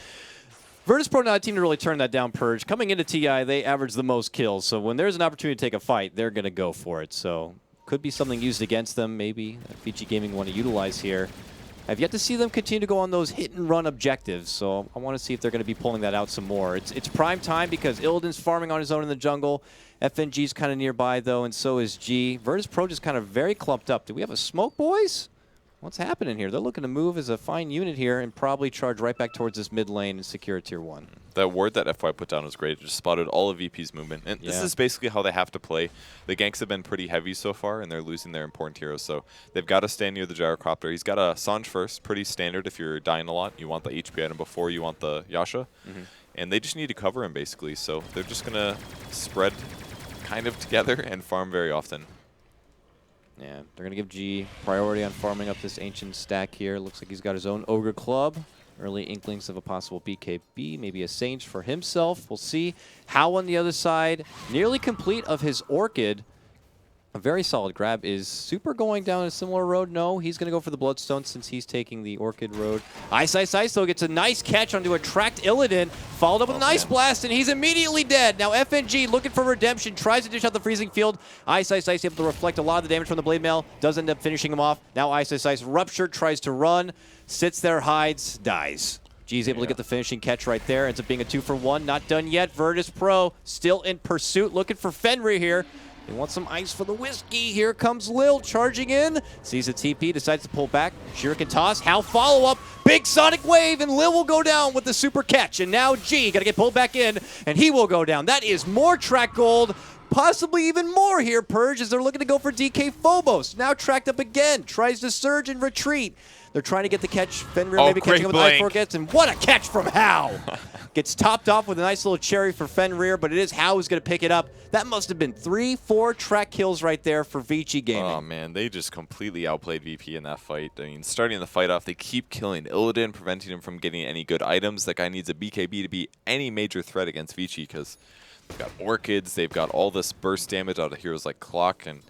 Virtus Pro not a team to really turn that down, Purge. Coming into TI, they average the most kills. So when there's an opportunity to take a fight, they're going to go for it. So could be something used against them, maybe, that VG Gaming want to utilize here. I've yet to see them continue to go on those hit-and-run objectives, so I want to see if they're going to be pulling that out some more. It's prime time because Illidan's farming on his own in the jungle. FNG's kind of nearby, though, and so is G. Virtus Pro just kind of very clumped up. Do we have a smoke, boys? What's happening here? They're looking to move as a fine unit here and probably charge right back towards this mid lane and secure tier 1. That ward that FY put down was great. It just spotted all of VP's movement. And this is basically how they have to play. The ganks have been pretty heavy so far, and they're losing their important heroes. So they've got to stand near the Gyrocopter. He's got a Sanj first, pretty standard if you're dying a lot. You want the HP item before you want the Yasha. And they just need to cover him, basically. So they're just going to spread kind of together and farm very often. Yeah, they're going to give G priority on farming up this ancient stack here. Looks like he's got his own Ogre Club. Early inklings of a possible BKB, maybe a Sage for himself. We'll see. How on the other side, nearly complete of his Orchid. A very solid grab. Is Super going down a similar road? No, he's going to go for the Bloodstone since he's taking the Orchid road. Ice, though, gets a nice catch onto a tracked Illidan, followed up with an Ice Blast, and he's immediately dead. Now FNG looking for redemption, tries to dish out the Freezing Field. Ice, able to reflect a lot of the damage from the Blade Mail, does end up finishing him off. Now Ice, Ruptured, tries to run, sits there, hides, dies. G's able to get the finishing catch right there. Ends up being a 2-for-1. Not done yet. Virtus Pro still in pursuit, looking for Fenrir here. He wants some ice for the whiskey. Here comes Lil charging in. Sees a TP, decides to pull back. Shuriken toss. How follow-up. Big Sonic Wave, and Lil will go down with the super catch. And now G got to get pulled back in, and he will go down. That is more track gold. Possibly even more here, Purge, as they're looking to go for DK Phobos. Now tracked up again. Tries to surge and retreat. They're trying to get the catch. Fenrir maybe catching up with Ice Forgets, and what a catch from How! Gets topped off with a nice little cherry for Fenrir, but it is How who's going to pick it up. That must have been 3-4 track kills right there for Vici Gaming. Oh, man, they just completely outplayed VP in that fight. I mean, starting the fight off, they keep killing Illidan, preventing him from getting any good items. That guy needs a BKB to be any major threat against Vici because they've got Orchids, they've got all this burst damage out of heroes like Clock, and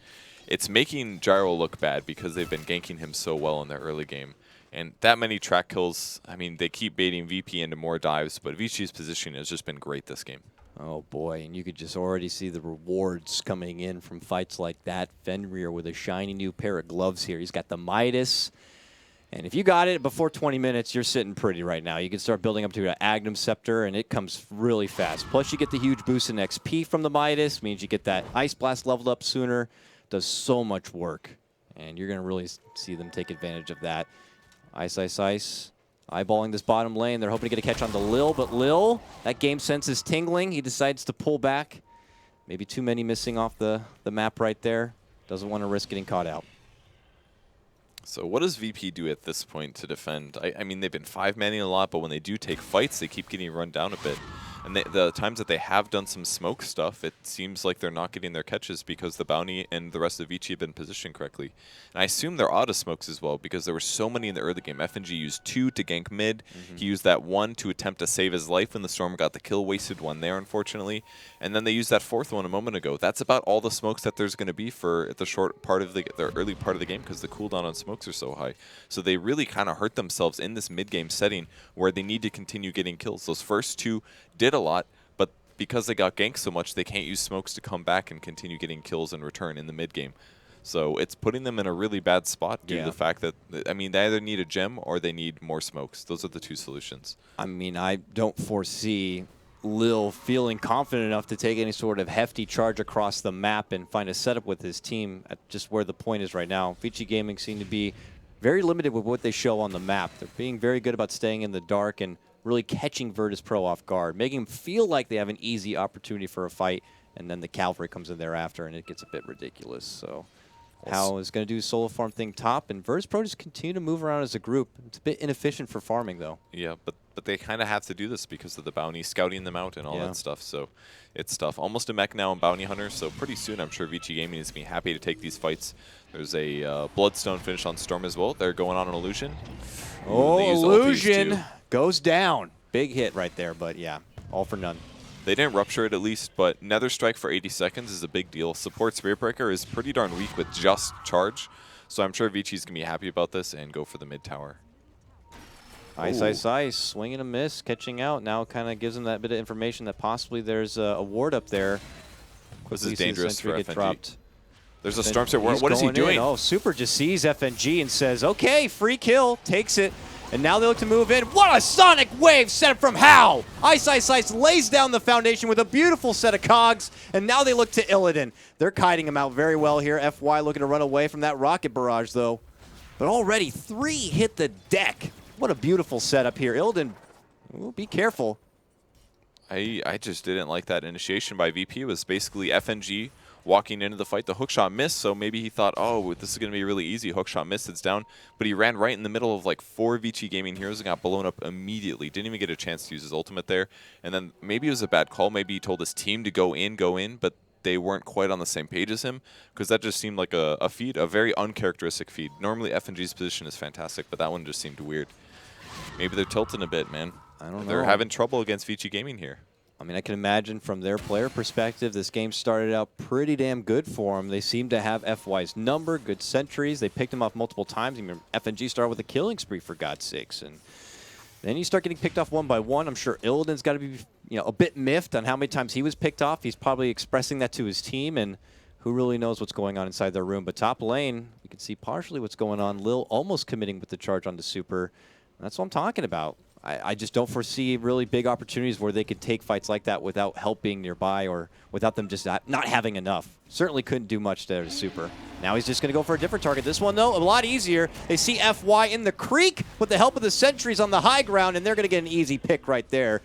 it's making Gyro look bad because they've been ganking him so well in their early game. And that many track kills, I mean, they keep baiting VP into more dives, but Vici's positioning has just been great this game. Oh boy, and you could just already see the rewards coming in from fights like that. Fenrir with a shiny new pair of gloves here. He's got the Midas. And if you got it before 20 minutes, you're sitting pretty right now. You can start building up to an Agnum Scepter, and it comes really fast. Plus, you get the huge boost in XP from the Midas. Means you get that Ice Blast leveled up sooner. Does so much work. And you're going to really see them take advantage of that. Ice. Eyeballing this bottom lane. They're hoping to get a catch on the Lil, but Lil, that game sense is tingling. He decides to pull back. Maybe too many missing off the map right there. Doesn't want to risk getting caught out. So what does VP do at this point to defend? I mean, they've been 5-manning a lot, but when they do take fights, they keep getting run down a bit. And the times that they have done some smoke stuff, it seems like they're not getting their catches because the Bounty and the rest of Vici have been positioned correctly. And I assume they're auto smokes as well because there were so many in the early game. FNG used 2 to gank mid. He used that 1 to attempt to save his life when the Storm got the kill. Wasted 1 there, unfortunately. And then they used that 4th one a moment ago. That's about all the smokes that there's going to be for the short part of the early part of the game because the cooldown on smokes are so high. So they really kind of hurt themselves in this mid-game setting where they need to continue getting kills. Those first 2 did a lot, but because they got ganked so much, they can't use smokes to come back and continue getting kills in return in the mid game. So it's putting them in a really bad spot due to the fact that, I mean, they either need a gem or they need more smokes. Those are the 2 solutions. I mean, I don't foresee Lil feeling confident enough to take any sort of hefty charge across the map and find a setup with his team at just where the point is right now. Vici Gaming seem to be very limited with what they show on the map. They're being very good about staying in the dark and really catching Virtus Pro off guard, making him feel like they have an easy opportunity for a fight, and then the Cavalry comes in thereafter, and it gets a bit ridiculous. So How is going to do solo farm thing top, and Virtus Pro just continue to move around as a group. It's a bit inefficient for farming, though. Yeah, but they kind of have to do this because of the bounty, scouting them out and all that stuff. So it's tough. Almost a mech now in Bounty Hunter, so pretty soon I'm sure Vici Gaming is going to be happy to take these fights. There's a Bloodstone finish on Storm as well. They're going on an Illusion. Oh, Illusion goes down. Big hit right there, but yeah, all for none. They didn't rupture it at least, but Nether Strike for 80 seconds is a big deal. Support Spirit Breaker is pretty darn weak with just charge, so I'm sure Vici's going to be happy about this and go for the mid tower. Ice, swing and a miss, catching out. Now kind of gives him that bit of information that possibly there's a ward up there. This is dangerous for FNG. Dropped. There's a Storm Spirit. What is he doing? Oh, Super just sees FNG and says, okay, free kill, takes it. And now they look to move in. What a sonic wave set up from How! Ice lays down the foundation with a beautiful set of cogs, and now they look to Illidan. They're kiting him out very well here. FY looking to run away from that rocket barrage, though. But already 3 hit the deck. What a beautiful setup here. Illidan, ooh, be careful. I just didn't like that initiation by VP. It was basically FNG walking into the fight. The hookshot missed, so maybe he thought, oh, this is going to be really easy. Hookshot missed, it's down. But he ran right in the middle of like 4 Vici Gaming heroes and got blown up immediately. Didn't even get a chance to use his ultimate there. And then maybe it was a bad call. Maybe he told his team to go in, but they weren't quite on the same page as him, because that just seemed like a feed, a very uncharacteristic feed. Normally FNG's position is fantastic, but that one just seemed weird. Maybe they're tilting a bit, man. I don't know. They're having trouble against Vici Gaming here. I mean, I can imagine from their player perspective, this game started out pretty damn good for them. They seem to have FY's number, good sentries. They picked him off multiple times. I mean, FNG started with a killing spree, for God's sakes. And then you start getting picked off one by one. I'm sure Illidan's got to be, a bit miffed on how many times he was picked off. He's probably expressing that to his team, and who really knows what's going on inside their room. But top lane, you can see partially what's going on. Lil almost committing with the charge onto Super. That's what I'm talking about. I just don't foresee really big opportunities where they could take fights like that without help being nearby or without them just not having enough. Certainly couldn't do much there to Super. Now he's just going to go for a different target. This one, though, a lot easier. They see FY in the creek with the help of the sentries on the high ground, and they're going to get an easy pick right there.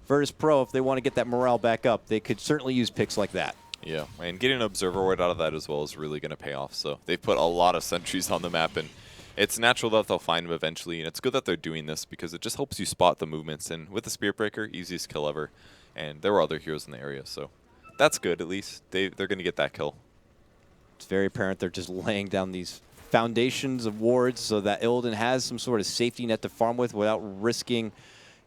Virtus Pro, if they want to get that morale back up, they could certainly use picks like that. Yeah, and getting an observer ward out of that as well is really going to pay off. So they've put a lot of sentries on the map, and it's natural that they'll find him eventually, and it's good that they're doing this because it just helps you spot the movements. And with the Spirit Breaker, easiest kill ever, and there were other heroes in the area, so that's good. At least they're going to get that kill. It's very apparent they're just laying down these foundations of wards so that Illidan has some sort of safety net to farm with without risking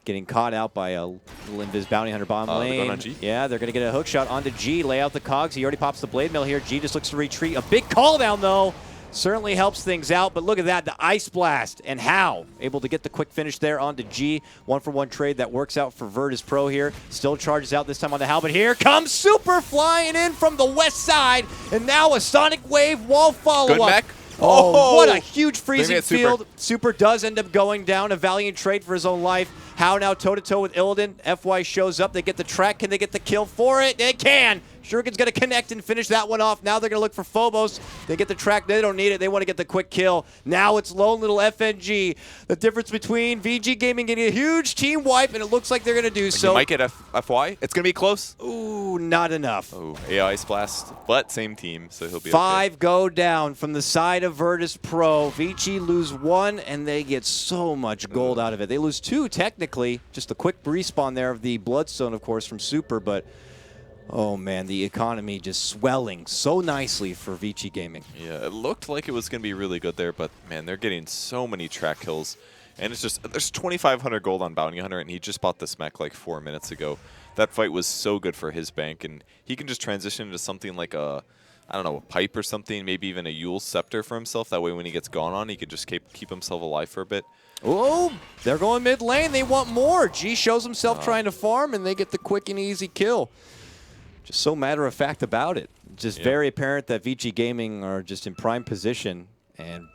getting caught out by a little Invis Bounty Hunter bottom lane. They're going on G? Yeah, they're going to get a hook shot onto G, lay out the cogs. He already pops the Blade Mill here. G just looks to retreat. A big call down, though. Certainly helps things out, but look at that, the Ice Blast, and how able to get the quick finish there onto G. 1-for-1 trade that works out for Virtus Pro here. Still charges out this time on the Halberd. Here comes Super flying in from the west side, and now a Sonic Wave wall follow-up. Good mech. Oh, what a huge freezing Super. field. Super does end up going down. A valiant trade for his own life. How now toe-to-toe with Illidan. FY shows up. They get the track. Can they get the kill for it? They can. Shuriken's going to connect and finish that one off. Now they're going to look for Phobos. They get the track. They don't need it. They want to get the quick kill. Now it's lone little FNG. The difference between VG Gaming getting a huge team wipe, and it looks like they're going to do so. You might get FY. It's going to be close. Ooh, not enough. Oh, AI Ice Blast, but same team, so he'll be 5 okay. go down from the side of Virtus Pro. Vici lose 1, and they get so much gold out of it. They lose 2, technically. Just a quick respawn there of the Bloodstone, of course, from Super, but oh man, the economy just swelling so nicely for Vici Gaming. Yeah, it looked like it was going to be really good there, but man, they're getting so many track kills. And it's just, there's 2,500 gold on Bounty Hunter, and he just bought this mech like 4 minutes ago. That fight was so good for his bank, and he can just transition into something like a, I don't know, a pipe or something, maybe even a Yule Scepter for himself. That way when he gets gone on, he could just keep himself alive for a bit. Oh, they're going mid lane. They want more. G shows himself trying to farm, and they get the quick and easy kill. Just so matter of fact about it. Just very apparent that Vici Gaming are just in prime position. And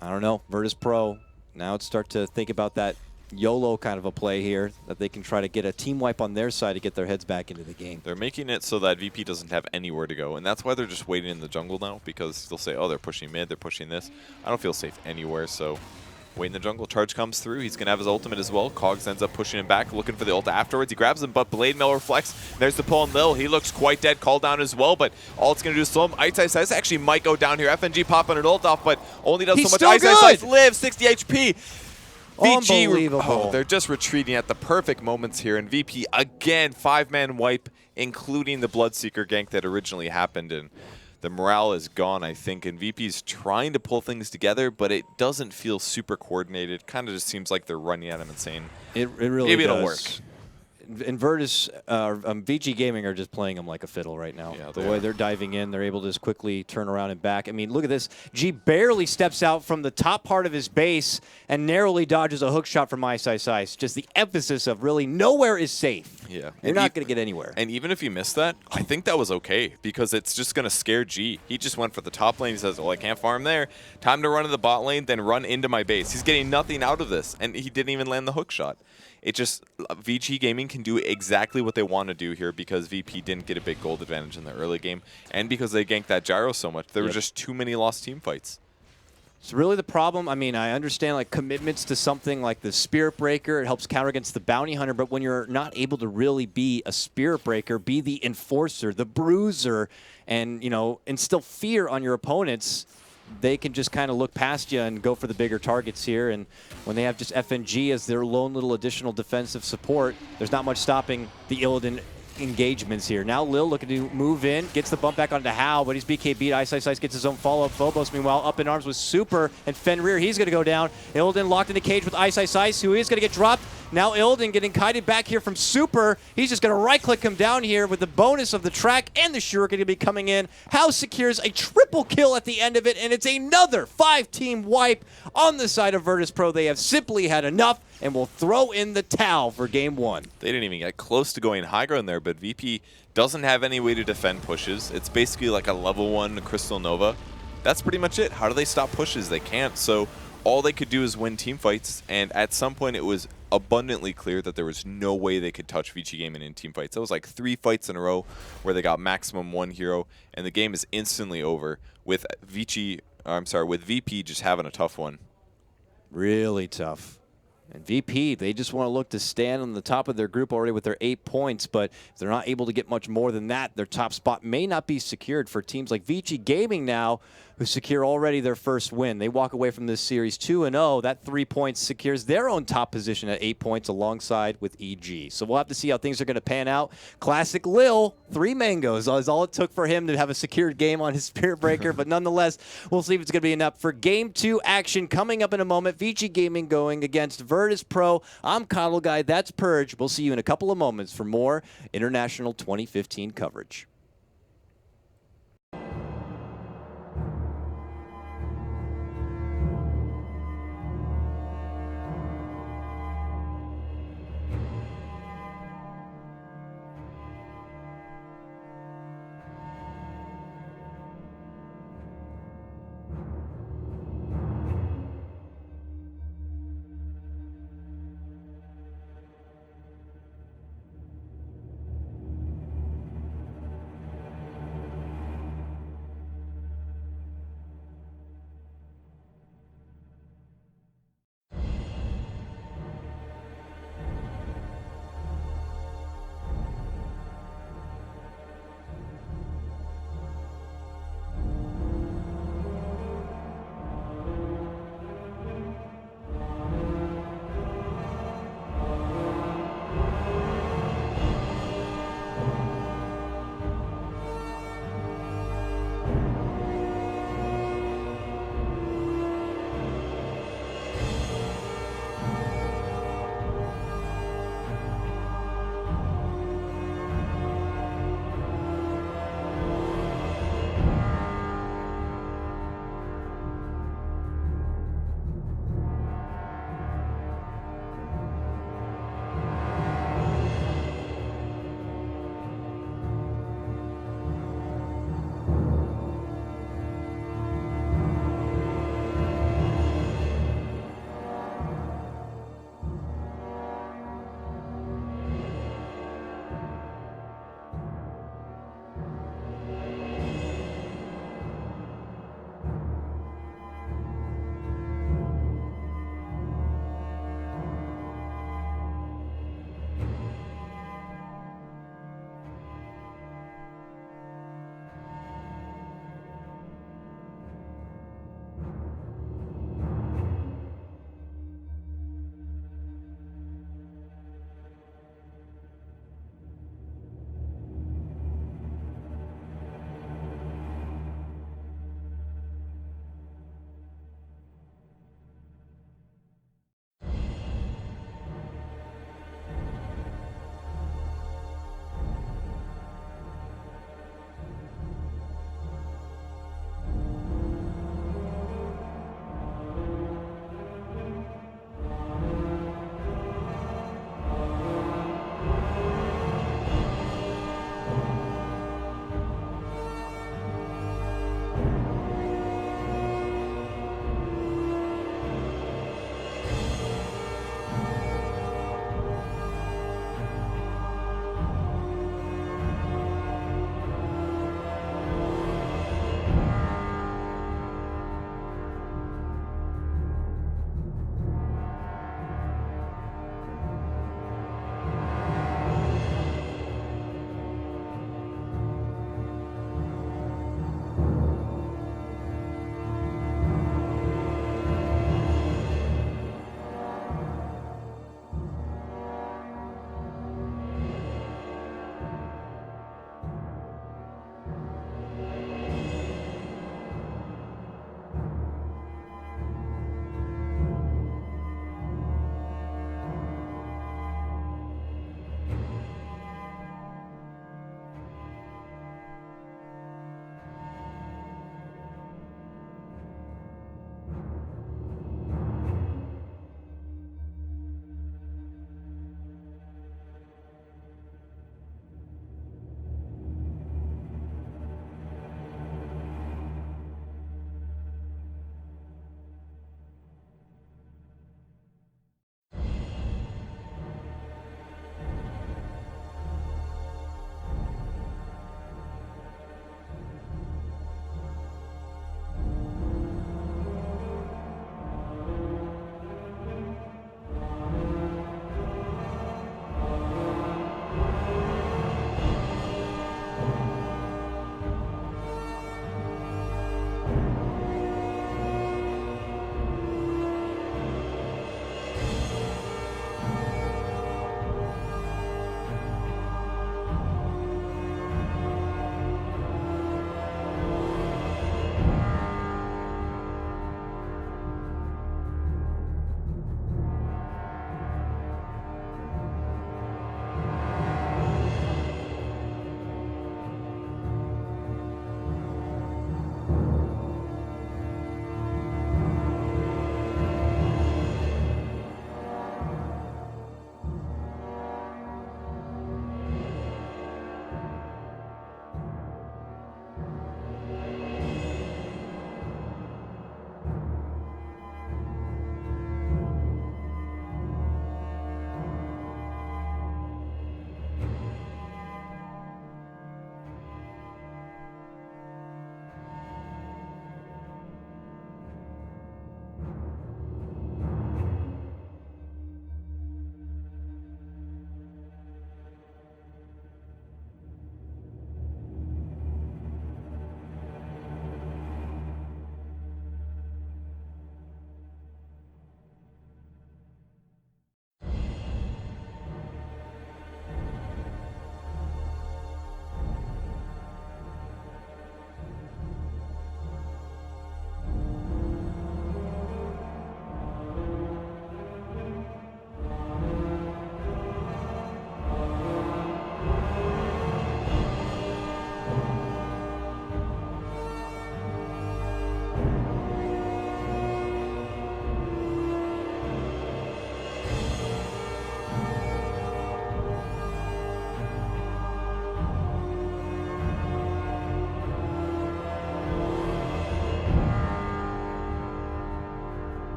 I don't know, Virtus Pro, now it's start to think about that YOLO kind of a play here, that they can try to get a team wipe on their side to get their heads back into the game. They're making it so that VP doesn't have anywhere to go, and that's why they're just waiting in the jungle now, because they'll say, oh, they're pushing mid, they're pushing this. I don't feel safe anywhere, so wait in the jungle. Charge comes through. He's going to have his ultimate as well. Cogs ends up pushing him back, looking for the ult afterwards. He grabs him, but Blade Mill reflects. There's the pull on Lil. He looks quite dead. Called down as well, but all it's going to do is slow him. Ice Ice Ice actually might go down here. FNG popping an ult off, but only does He's so much. still Ice Ice Ice good. lives, 60 HP. VG, Unbelievable. they're just retreating at the perfect moments here. And VP, again, 5-man wipe, including the Bloodseeker gank that originally happened. And the morale is gone, I think, and VP's trying to pull things together, but it doesn't feel super coordinated. Kind of just seems like they're running at him and saying, It really maybe does. it'll work. And Virtus, VG Gaming are just playing them like a fiddle right now. Yeah, the way they're diving in, they're able to just quickly turn around and back. I mean, look at this. G barely steps out from the top part of his base and narrowly dodges a hook shot from Ice Ice Ice. Just the emphasis of really nowhere is safe. Yeah. You're not going to get anywhere. And even if you miss that, I think that was okay, because it's just going to scare G. He just went for the top lane. He says, well, I can't farm there. Time to run to the bot lane, then run into my base. He's getting nothing out of this, and he didn't even land the hook shot. It just, VG Gaming can do exactly what they want to do here, because VP didn't get a big gold advantage in the early game, and because they ganked that gyro so much. There were just too many lost team fights. It's really the problem. I mean, I understand like commitments to something like the Spirit Breaker. It helps counter against the Bounty Hunter, but when you're not able to really be a Spirit Breaker, be the enforcer, the bruiser, and, you know, instill fear on your opponents, they can just kind of look past you and go for the bigger targets here. And when they have just FNG as their lone little additional defensive support, there's not much stopping the Illidan engagements here. Now Lil looking to move in, gets the bump back onto Hal, but he's BKB'd. Ice gets his own follow-up. Phobos, meanwhile, up in arms with Super, and Fenrir, he's going to go down. Illidan locked in the cage with Ice, who is going to get dropped. Now Illidan getting kited back here from Super. He's just going to right-click him down here with the bonus of the track, and the Shuriken going to be coming in. Hal secures a triple kill at the end of it, and it's another 5-team wipe on the side of Virtus Pro. They have simply had enough and will throw in the towel for game 1. They didn't even get close to going high ground there, but VP doesn't have any way to defend pushes. It's basically like a level 1 Crystal Nova. That's pretty much it. How do they stop pushes? They can't. So all they could do is win team fights, and at some point it was abundantly clear that there was no way they could touch Vici Gaming in team fights. It was like 3 fights in a row where they got maximum 1 hero, and the game is instantly over with VP just having a tough one. Really tough. And VP, they just want to look to stand on the top of their group already with their 8 points, but if they're not able to get much more than that, their top spot may not be secured for teams like Vici Gaming now, who secure already their first win. They walk away from this series 2-0. That 3 points secures their own top position at 8 points alongside with EG. So we'll have to see how things are going to pan out. Classic Lil, 3 mangoes is all it took for him to have a secured game on his Spirit Breaker, but nonetheless, we'll see if it's going to be enough for Game 2 action coming up in a moment. Vici Gaming going against Virtus Pro. I'm Coddle Guy. That's Purge. We'll see you in a couple of moments for more International 2015 coverage.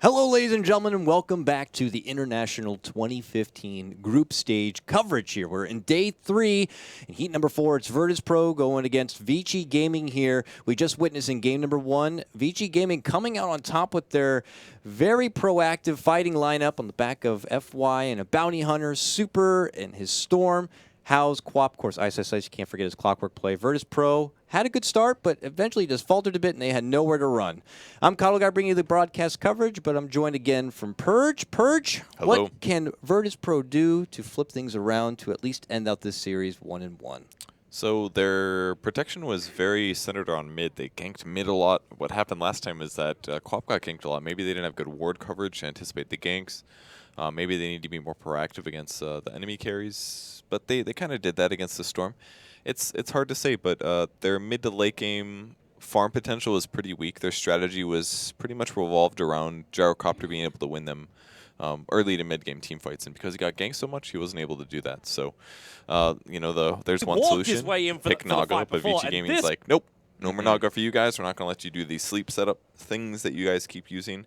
Hello, ladies and gentlemen, and welcome back to the International 2015 Group Stage coverage here. We're in day 3, in heat number 4. It's Virtus Pro going against Vici Gaming here. We just witnessed in game number 1, Vici Gaming coming out on top with their very proactive fighting lineup on the back of FY and a Bounty Hunter, Super and his Storm. How's Quap, of course, Ice, you can't forget his clockwork play. Virtus Pro had a good start, but eventually just faltered a bit, and they had nowhere to run. I'm Kyle Guy bringing you the broadcast coverage, but I'm joined again from Purge. Purge, Hello. What can Virtus Pro do to flip things around to at least end out this series 1-1? So their protection was very centered on mid. They ganked mid a lot. What happened last time is that Quap got ganked a lot. Maybe they didn't have good ward coverage to anticipate the ganks. Maybe they need to be more proactive against the enemy carries, but they kind of did that against the Storm. It's hard to say, but their mid to late game farm potential was pretty weak. Their strategy was pretty much revolved around Gyrocopter being able to win them early to mid game team fights, and because he got ganked so much, he wasn't able to do that. So, there's one solution: his way in for pick the Naga, fight but before, Vici and Gaming's this- like, nope, no more Naga for you guys. We're not going to let you do these sleep setup things that you guys keep using.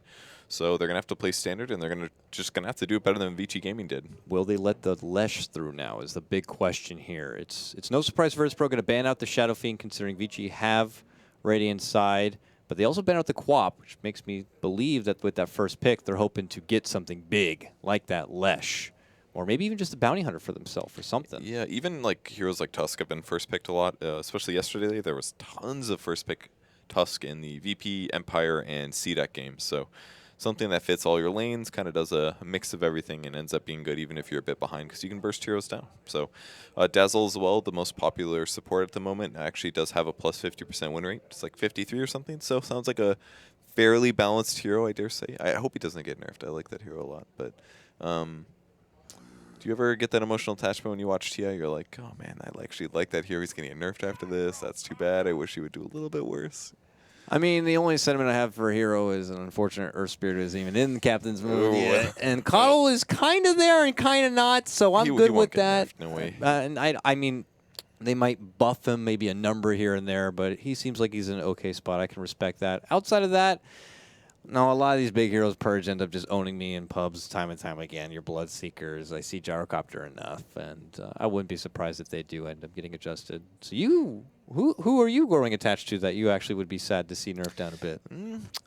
So they're going to have to play standard, and they're just going to have to do it better than Vici Gaming did. Will they let the Lesh through now is the big question here. It's no surprise Virtus Pro going to ban out the Shadow Fiend, considering Vici have Radiant side, but they also ban out the Quap, which makes me believe that with that first pick, they're hoping to get something big like that Lesh. Or maybe even just a Bounty Hunter for themselves or something. Yeah, even like heroes like Tusk have been first picked a lot, especially yesterday. There was tons of first pick Tusk in the VP, Empire, and C-Deck games. So something that fits all your lanes, kind of does a mix of everything and ends up being good even if you're a bit behind because you can burst heroes down. So Dazzle as well, the most popular support at the moment, actually does have a plus 50% win rate. It's like 53 or something, so sounds like a fairly balanced hero, I dare say. I hope he doesn't get nerfed. I like that hero a lot. But do you ever get that emotional attachment when you watch TI? You're like, oh man, I actually like that hero. He's going to get nerfed after this. That's too bad. I wish he would do a little bit worse. I mean, the only sentiment I have for a hero is an unfortunate Earth Spirit isn't even in the captain's mood yet. And Coddle is kind of there and kind of not, so I'm good with that. Nerfed, no way. And I mean, they might buff him maybe a number here and there, but he seems like he's in an okay spot. I can respect that. Outside of that, no, a lot of these big heroes, Purge, end up just owning me in pubs time and time again. Your Bloodseekers, I see Gyrocopter enough, and I wouldn't be surprised if they do end up getting adjusted. So who are you growing attached to that you actually would be sad to see nerfed down a bit?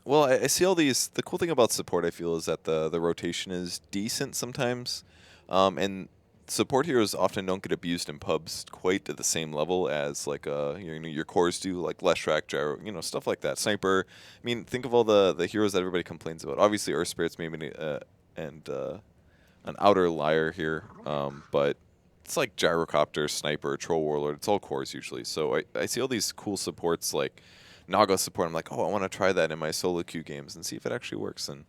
Well, I see all these. The cool thing about support, I feel, is that the rotation is decent sometimes, and support heroes often don't get abused in pubs quite at the same level as like your cores do, like Leshrac, Gyro, stuff like that. Sniper. I mean, think of all the heroes that everybody complains about. Obviously, Earth Spirit's maybe and an outer liar here, but it's like Gyrocopter, Sniper, Troll Warlord. It's all cores usually. So I see all these cool supports like Naga support. I'm like, oh, I want to try that in my solo queue games and see if it actually works. And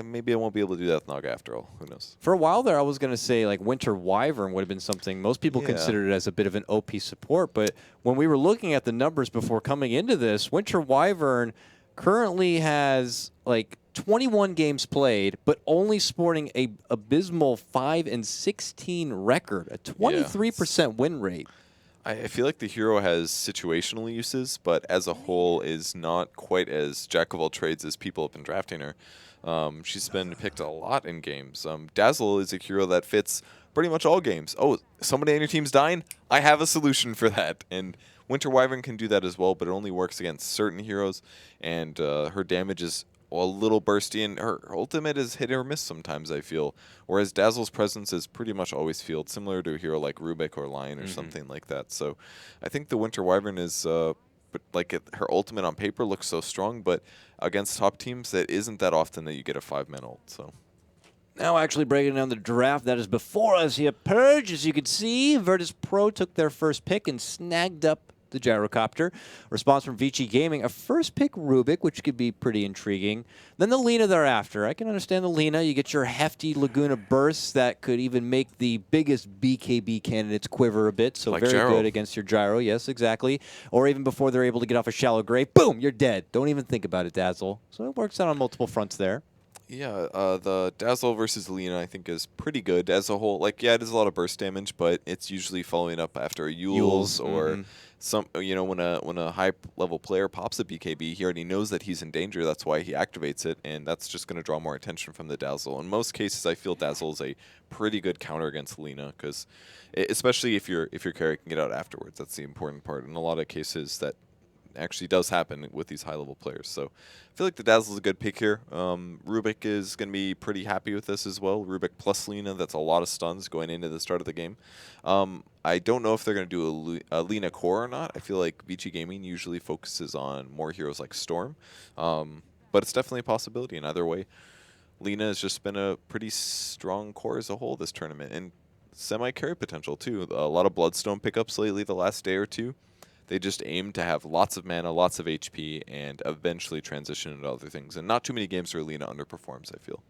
maybe I won't be able to do that with Naga after all. Who knows? For a while there, I was going to say like Winter Wyvern would have been something most people considered it as a bit of an OP support. But when we were looking at the numbers before coming into this, Winter Wyvern currently has like 21 games played, but only sporting a abysmal 5-16 record, a 23% win rate. I feel like the hero has situational uses, but as a whole is not quite as jack of all trades as people have been drafting her. She's been picked a lot in games. Dazzle is a hero that fits pretty much all games. Oh, somebody on your team's dying? I have a solution for that. And Winter Wyvern can do that as well, but it only works against certain heroes, and her damage is a little bursty, and her ultimate is hit or miss sometimes, I feel. Whereas Dazzle's presence is pretty much always field, similar to a hero like Rubik or Lion or something like that. So I think the Winter Wyvern is, her ultimate on paper looks so strong, but against top teams, it isn't that often that you get a 5-man ult. So. Now actually breaking down the draft that is before us here. Purge, as you can see, Virtus Pro took their first pick and snagged up the Gyrocopter. Response from Vici Gaming, a first pick Rubik, which could be pretty intriguing. Then the Lina thereafter. I can understand the Lina. You get your hefty Laguna bursts that could even make the biggest BKB candidates quiver a bit. So like very good against your Gyro. Yes, exactly. Or even before they're able to get off a shallow grave, boom, you're dead. Don't even think about it, Dazzle. So it works out on multiple fronts there. Yeah, the Dazzle versus Lina I think is pretty good as a whole. Like, yeah, it is a lot of burst damage, but it's usually following up after a Yule's or some. You know, when a high level player pops a BKB, he already knows that he's in danger. That's why he activates it, and that's just going to draw more attention from the Dazzle. In most cases, I feel Dazzle is a pretty good counter against Lina because, especially if your carry can get out afterwards, that's the important part. In a lot of cases, that actually does happen with these high-level players. So I feel like the Dazzle is a good pick here. Rubik is going to be pretty happy with this as well. Rubik plus Lina, that's a lot of stuns going into the start of the game. I don't know if they're going to do a Lina core or not. I feel like VG Gaming usually focuses on more heroes like Storm. But it's definitely a possibility in either way. Lina has just been a pretty strong core as a whole this tournament, and semi-carry potential too. A lot of Bloodstone pickups lately the last day or two. They just aim to have lots of mana, lots of HP, and eventually transition into other things. And not too many games where Lina underperforms, I feel.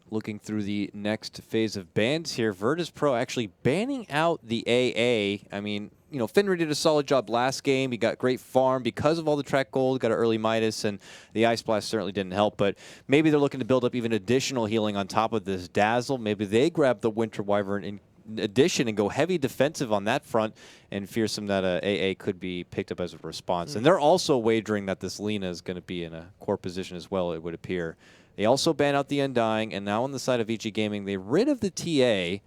Looking through the next phase of bans here, Virtus Pro actually banning out the AA. I mean, you know, Finra did a solid job last game. He got great farm because of all the track gold, got an early Midas, and the Ice Blast certainly didn't help. But maybe they're looking to build up even additional healing on top of this Dazzle. Maybe they grab the Winter Wyvern in addition and go heavy defensive on that front and fearsome that AA could be picked up as a response. And they're also wagering that this Lina is going to be in a core position as well, it would appear. They also ban out the Undying, and now on the side of VG Gaming, they rid of the TA,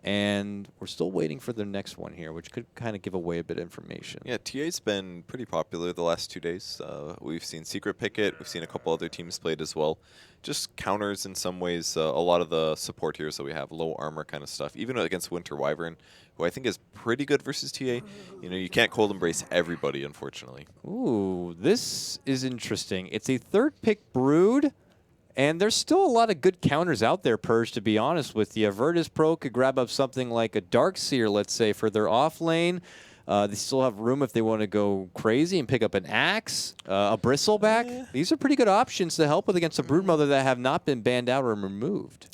and we're still waiting for the next one here, which could kind of give away a bit of information. Yeah, TA's been pretty popular the last 2 days. We've seen Secret pick it. We've seen a couple other teams play it as well. Just counters in some ways a lot of the support heroes that we have, low armor kind of stuff. Even against Winter Wyvern, who I think is pretty good versus TA. You know, you can't cold embrace everybody, unfortunately. Ooh, this is interesting. It's a third pick Brood. And there's still a lot of good counters out there, Purge, to be honest with you. Virtus Pro could grab up something like a Darkseer, let's say, for their off lane. They still have room if they want to go crazy and pick up an Axe, a Bristleback. These are pretty good options to help with against a Broodmother that have not been banned out or removed.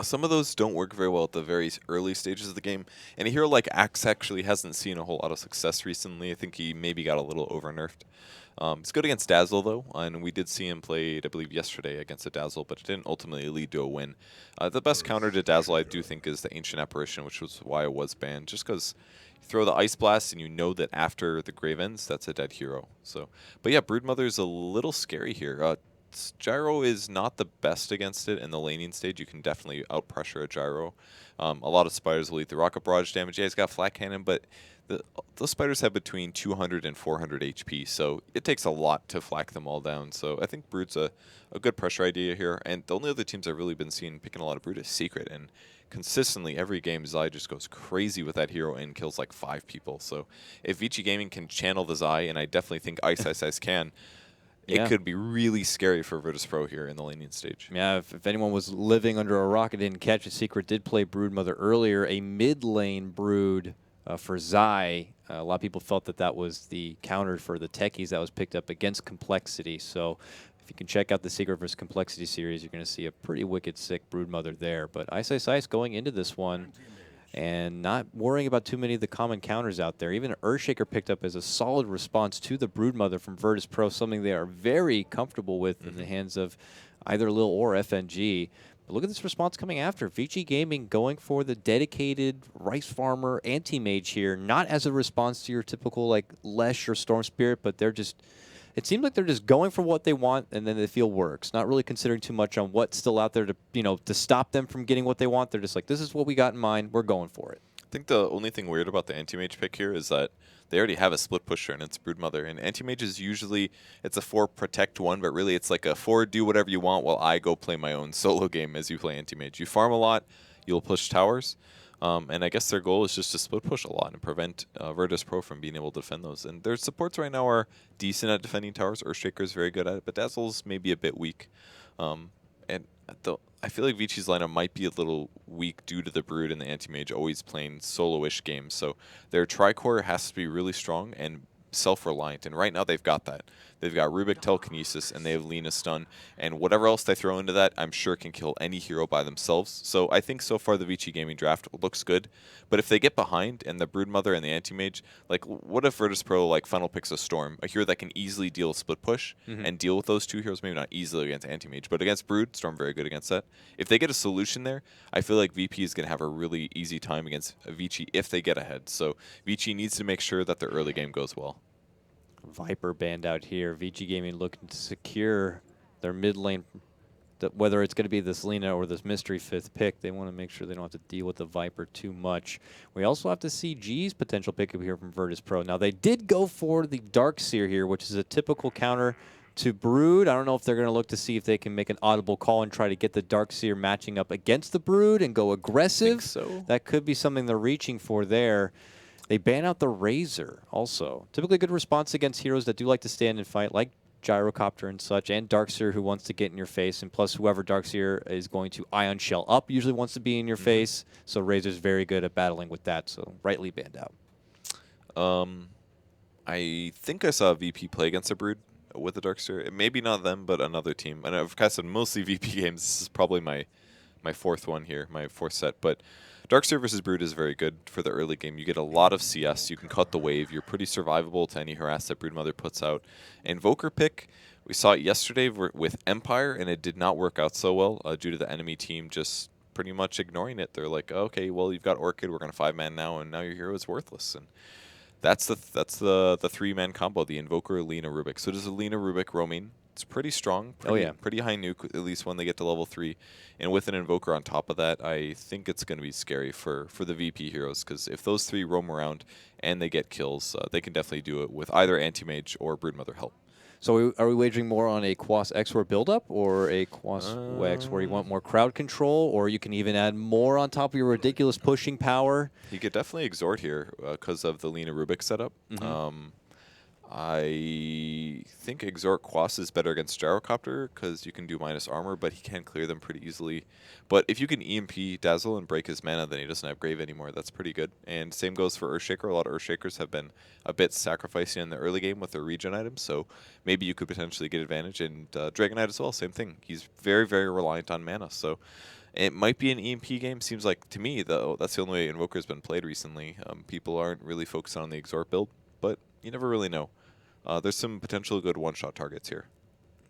Some of those don't work very well at the very early stages of the game. And a hero like Axe actually hasn't seen a whole lot of success recently. I think he maybe got a little over-nerfed. It's good against Dazzle, though, and we did see him played, I believe, yesterday against a Dazzle, but it didn't ultimately lead to a win. The best counter to Dazzle, I do think, is the Ancient Apparition, which was why it was banned, just because you throw the Ice Blast and you know that after the Grave ends, that's a dead hero. So, but yeah, Broodmother is a little scary here. Gyro is not the best against it in the laning stage. You can definitely out-pressure a Gyro. A lot of spiders will eat the Rocket Barrage damage. Yeah, he's got Flat Cannon, but those spiders have between 200 and 400 HP, so it takes a lot to flak them all down. So I think Brood's a good pressure idea here. And the only other teams I've really been seeing picking a lot of Brood is Secret. And consistently, every game, Zai just goes crazy with that hero and kills like 5 people. So if VG Gaming can channel the Zai, and I definitely think Ice can, it could be really scary for Virtus Pro here in the laning stage. Yeah, if anyone was living under a rock and didn't catch it, Secret did play Broodmother earlier, a mid-lane Brood for Zai. A lot of people felt that that was the counter for the techies that was picked up against Complexity. So if you can check out the Secret vs. Complexity series, you're going to see a pretty wicked, sick Broodmother there. But Ice going into this one and not worrying about too many of the common counters out there. Even Earthshaker picked up as a solid response to the Broodmother from Virtus Pro, something they are very comfortable with in the hands of either Lil or FNG. But look at this response coming after. VG Gaming going for the dedicated Rice Farmer anti-mage here, not as a response to your typical like Lesh or Storm Spirit, but they're just, it seems like they're just going for what they want and then they feel works, not really considering too much on what's still out there to, you know, to stop them from getting what they want. They're just like, this is what we got in mind, we're going for it. I think the only thing weird about the anti-mage pick here is that they already have a split pusher and it's Broodmother. And anti-mage is usually, it's a 4 protect 1, but really it's like a 4 do whatever you want while I go play my own solo game as you play anti-mage. You farm a lot, you'll push towers, and I guess their goal is just to split push a lot and prevent Virtus Pro from being able to defend those. And their supports right now are decent at defending towers. Earthshaker is very good at it, but Dazzle's maybe a bit weak. And I feel like VG's lineup might be a little weak due to the Brood and the Anti-Mage always playing solo-ish games. So their Tricore has to be really strong, and self-reliant, and right now they've got that. They've got Rubik Telekinesis, and they have Lina Stun, and whatever else they throw into that, I'm sure can kill any hero by themselves. So I think so far the Vici Gaming draft looks good, but if they get behind, and the Broodmother and the Anti-Mage, like, what if Virtus Pro, like, final picks a Storm, a hero that can easily deal split push, and deal with those two heroes, maybe not easily against Anti-Mage, but against Brood, Storm very good against that. If they get a solution there, I feel like VP is going to have a really easy time against Vici if they get ahead. So Vici needs to make sure that their early game goes well. Viper banned out here. VG Gaming looking to secure their mid lane. Whether it's going to be this Lina or this mystery 5th pick, they want to make sure they don't have to deal with the Viper too much. We also have to see G's potential pickup here from Virtus Pro. Now, they did go for the Darkseer here, which is a typical counter to Brood. I don't know if they're going to look to see if they can make an audible call and try to get the Darkseer matching up against the Brood and go aggressive. So. That could be something they're reaching for there. They ban out the Razor also. Typically good response against heroes that do like to stand and fight, like Gyrocopter and such, and Darkseer, who wants to get in your face, and plus whoever Darkseer is going to Ion Shell up usually wants to be in your face, so Razor's very good at battling with that, so rightly banned out. I think I saw VP play against a Brood with the Darkseer. Maybe not them, but another team. And I've cast mostly VP games. This is probably my fourth one here, my fourth set, but Darkseer versus Brood is very good for the early game. You get a lot of CS. You can cut the wave. You're pretty survivable to any harass that Broodmother puts out. Invoker pick, we saw it yesterday with Empire, and it did not work out so well due to the enemy team just pretty much ignoring it. They're like, okay, well, you've got Orchid. We're going to 5-man now, and now your hero is worthless. And that's the 3-man combo, the Invoker, Lina, Rubik. So does a Lina, Rubik roaming. It's pretty strong, pretty high nuke, at least when they get to level 3. And with an Invoker on top of that, I think it's going to be scary for the VP heroes, because if those 3 roam around and they get kills, they can definitely do it with either Anti-Mage or Broodmother help. So are we wagering more on a Quas Exor build-up or a Quas Wex where you want more crowd control, or you can even add more on top of your ridiculous pushing power? You could definitely exhort here because of the Lina Rubik setup. I think Exhort Quas is better against Gyrocopter because you can do minus armor, but he can clear them pretty easily. But if you can EMP Dazzle and break his mana, then he doesn't have Grave anymore. That's pretty good. And same goes for Earthshaker. A lot of Earthshakers have been a bit sacrificing in the early game with their regen items, so maybe you could potentially get advantage. And Dragonite as well, same thing. He's very, very reliant on mana, so it might be an EMP game. Seems like, to me, though, that's the only way Invoker's been played recently. People aren't really focused on the Exhort build, but you never really know. There's some potential good one-shot targets here.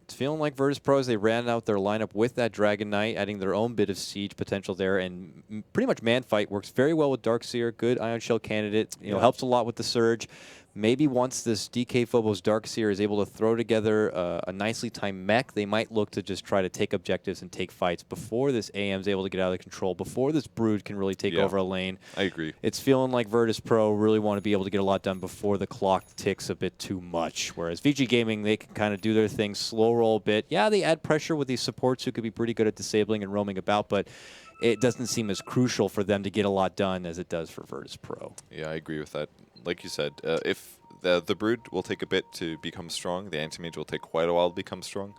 It's feeling like Virtus Pro as they ran out their lineup with that Dragon Knight, adding their own bit of siege potential there, and pretty much man fight works very well with Darkseer. Good Ion Shell candidate, helps a lot with the Surge. Maybe once this DK Phobos Darkseer is able to throw together a nicely timed mech, they might look to just try to take objectives and take fights before this AM is able to get out of control, before this Brood can really take over a lane. I agree. It's feeling like Virtus Pro really want to be able to get a lot done before the clock ticks a bit too much, whereas VG Gaming, they can kind of do their thing, slow roll a bit. Yeah, they add pressure with these supports who could be pretty good at disabling and roaming about, but it doesn't seem as crucial for them to get a lot done as it does for Virtus Pro. Yeah, I agree with that. Like you said, if the Brood will take a bit to become strong, the Anti-Mage will take quite a while to become strong,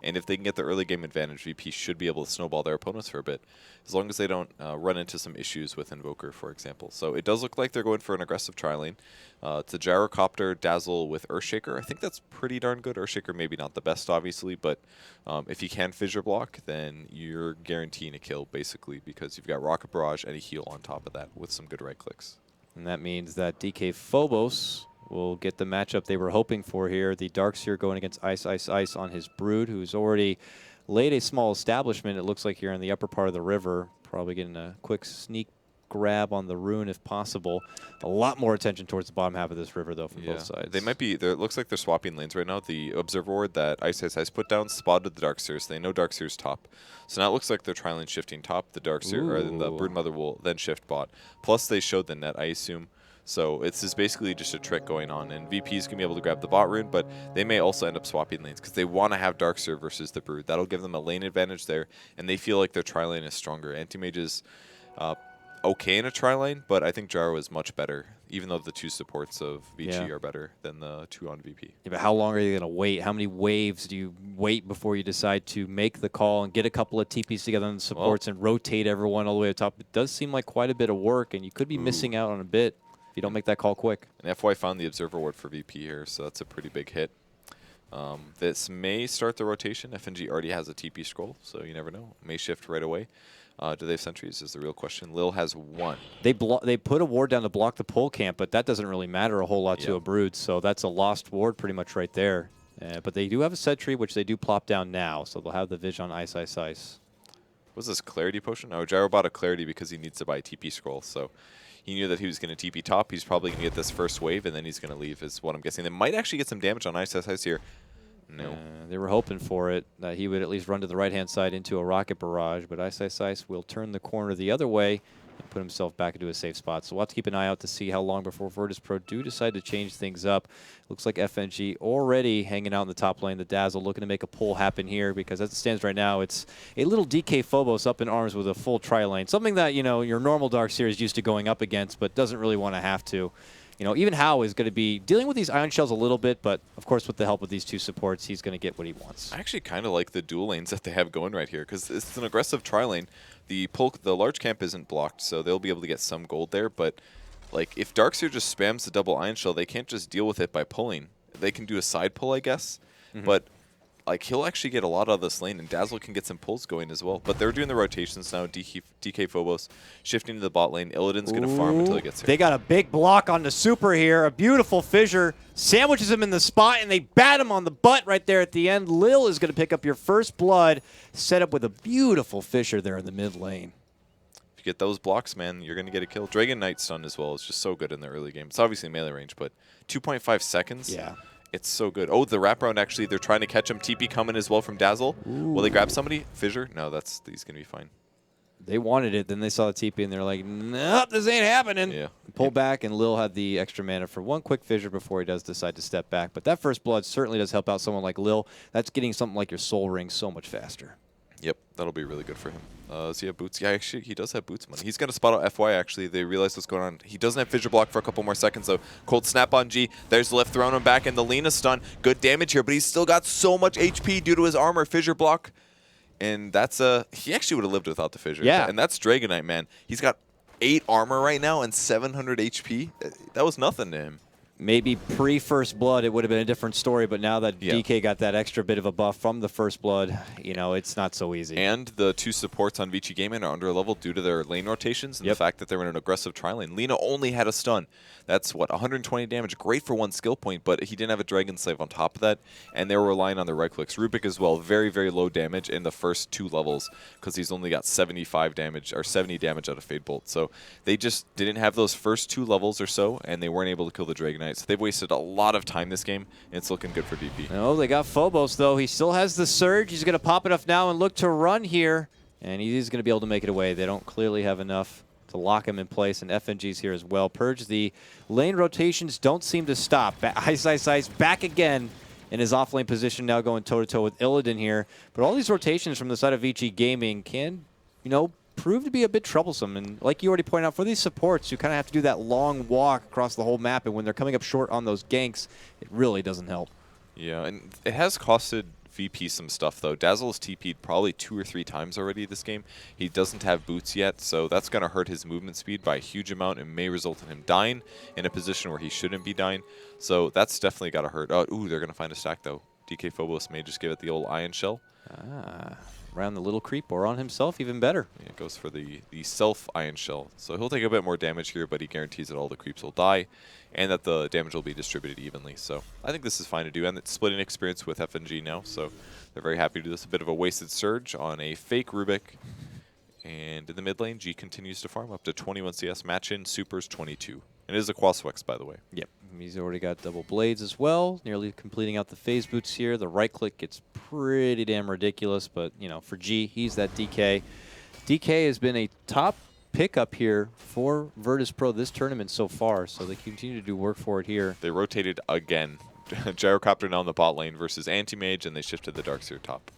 and if they can get the early game advantage, VP should be able to snowball their opponents for a bit, as long as they don't run into some issues with Invoker, for example. So it does look like they're going for an aggressive tri-lane. It's a Gyrocopter Dazzle with Earthshaker. I think that's pretty darn good. Earthshaker maybe not the best, obviously, but if you can fissure block, then you're guaranteeing a kill, basically, because you've got Rocket Barrage and a heal on top of that with some good right clicks. And that means that DK Phobos will get the matchup they were hoping for here. The Darkseer going against Ice, Ice, Ice on his Brood, who's already laid a small establishment, it looks like, here in the upper part of the river. Probably getting a quick sneak grab on the rune if possible. A lot more attention towards the bottom half of this river, though, from both sides. They might be, it looks like they're swapping lanes right now. The Observer Ward that Ice Ice Ice put down spotted the Darkseers. They know Darkseer's top. So now it looks like they're tri-lane shifting top. The Darkseer, or the Broodmother will then shift bot. Plus they showed the net, I assume. So it's just basically just a trick going on, and VP is going to be able to grab the bot rune, but they may also end up swapping lanes because they want to have Darkseer versus the Brood. That'll give them a lane advantage there, and they feel like their tri-lane is stronger. Anti-Mage is okay in a tri-lane, but I think Gyro is much better, even though the two supports of Vici are better than the two on VP. Yeah, but how long are you going to wait? How many waves do you wait before you decide to make the call and get a couple of TPs together on the supports and rotate everyone all the way to top? It does seem like quite a bit of work, and you could be missing out on a bit. if you don't make that call quick. And FY found the Observer Ward for VP here, so that's a pretty big hit. This may start the rotation. FNG already has a TP scroll, so you never know. May shift right away. Do they have sentries is the real question. Lil has 1. They put a ward down to block the pole camp, but that doesn't really matter a whole lot to a Brood, so that's a lost ward pretty much right there. But they do have a sentry, which they do plop down now, so they'll have the Vision on Ice, Ice, Ice. Was this Clarity Potion? Oh, Gyro bought a Clarity because he needs to buy a TP scroll, so he knew that he was going to TP top. He's probably going to get this first wave, and then he's going to leave, is what I'm guessing. They might actually get some damage on Ice, Ice, Ice here. No. They were hoping for it, that he would at least run to the right-hand side into a rocket barrage, but Ice, Ice, Ice will turn the corner the other way and put himself back into a safe spot. So we'll have to keep an eye out to see how long before Virtus.pro do decide to change things up. Looks like FNG already hanging out in the top lane. The Dazzle looking to make a pull happen here, because as it stands right now, it's a little DK Phobos up in arms with a full tri-lane. Something that, you know, your normal Dark Series used to going up against, but doesn't really want to have to. You know, even Hao is going to be dealing with these Ion Shells a little bit, but of course with the help of these 2 supports, he's going to get what he wants. I actually kind of like the dual lanes that they have going right here, because it's an aggressive tri-lane. The large camp isn't blocked, so they'll be able to get some gold there, but like if Darkseer just spams the double Ion Shell, they can't just deal with it by pulling. They can do a side pull, I guess, but like he'll actually get a lot out of this lane, and Dazzle can get some pulls going as well. But they're doing the rotations now. DK Phobos shifting to the bot lane. Illidan's going to farm until he gets here. They got a big block on the super here. A beautiful fissure. Sandwiches him in the spot, and they bat him on the butt right there at the end. Lil is going to pick up your first blood, set up with a beautiful fissure there in the mid lane. If you get those blocks, man, you're going to get a kill. Dragon Knight stun as well is just so good in the early game. It's obviously melee range, but 2.5 seconds. Yeah. It's so good. Oh, the wraparound, actually, they're trying to catch him. TP coming as well from Dazzle. Will they grab somebody? Fissure? No, he's going to be fine. They wanted it, then they saw the TP, and they're like, nope, this ain't happening. Yeah. Pull back, and Lil had the extra mana for one quick fissure before he does decide to step back. But that first blood certainly does help out someone like Lil. That's getting something like your Soul Ring so much faster. Yep, that'll be really good for him. Does he have boots? Yeah, actually, he does have boots money. He's going to spot out FY, actually. They realize what's going on. He doesn't have fissure block for a couple more seconds, though. Cold snap on G. There's Lift throwing him back, and the Lina stun. Good damage here, but he's still got so much HP due to his armor. Fissure block. And that's he actually would have lived without the fissure. Yeah. And that's Dragon Knight, man. He's got 8 armor right now and 700 HP. That was nothing to him. Maybe pre-First Blood, it would have been a different story, but now that DK got that extra bit of a buff from the First Blood, you know, it's not so easy. And the 2 supports on Vici Gaming are under level due to their lane rotations and the fact that they're in an aggressive tri-lane. Lina only had a stun. That's, what, 120 damage. Great for 1 skill point, but he didn't have a Dragon Slave on top of that, and they were relying on their right clicks. Rubik as well, very, very low damage in the first 2 levels because he's only got 75 damage, or 70 damage out of Fade Bolt. So they just didn't have those first 2 levels or so, and they weren't able to kill the Dragon Knight. So they've wasted a lot of time this game, and it's looking good for VP. No, they got Phobos, though. He still has the Surge. He's going to pop it up now and look to run here, and he's going to be able to make it away. They don't clearly have enough to lock him in place, and FNG's here as well. Purge, the lane rotations don't seem to stop. Ice, Ice, Ice back again in his off-lane position, now going toe-to-toe with Illidan here. But all these rotations from the side of Vici Gaming can, you know, prove to be a bit troublesome. And like you already pointed out, for these supports, you kind of have to do that long walk across the whole map, and when they're coming up short on those ganks, it really doesn't help. Yeah, and it has costed VP some stuff, though. Dazzle's TP'd probably 2 or 3 times already this game. He doesn't have boots yet, so that's going to hurt his movement speed by a huge amount and may result in him dying in a position where he shouldn't be dying. So that's definitely got to hurt. Oh, ooh, they're going to find a stack, though. DK Phobos may just give it the old Ion Shell. Around the little creep or on himself, even better. Yeah, it goes for the self Ion Shell. So he'll take a bit more damage here, but he guarantees that all the creeps will die and that the damage will be distributed evenly. So I think this is fine to do. And it's splitting experience with FNG now, so they're very happy to do this. A bit of a wasted Surge on a fake Rubik. And in the mid lane, G continues to farm up to 21 CS. Match in, Supers 22. It is a Quaswex, by the way. Yep. He's already got double blades as well, nearly completing out the phase boots here. The right click gets pretty damn ridiculous, but, you know, for G, he's that DK. DK has been a top pickup here for Virtus.pro this tournament so far, so they continue to do work for it here. They rotated again. Gyrocopter now in the bot lane versus Anti-Mage, and they shifted the Darkseer top.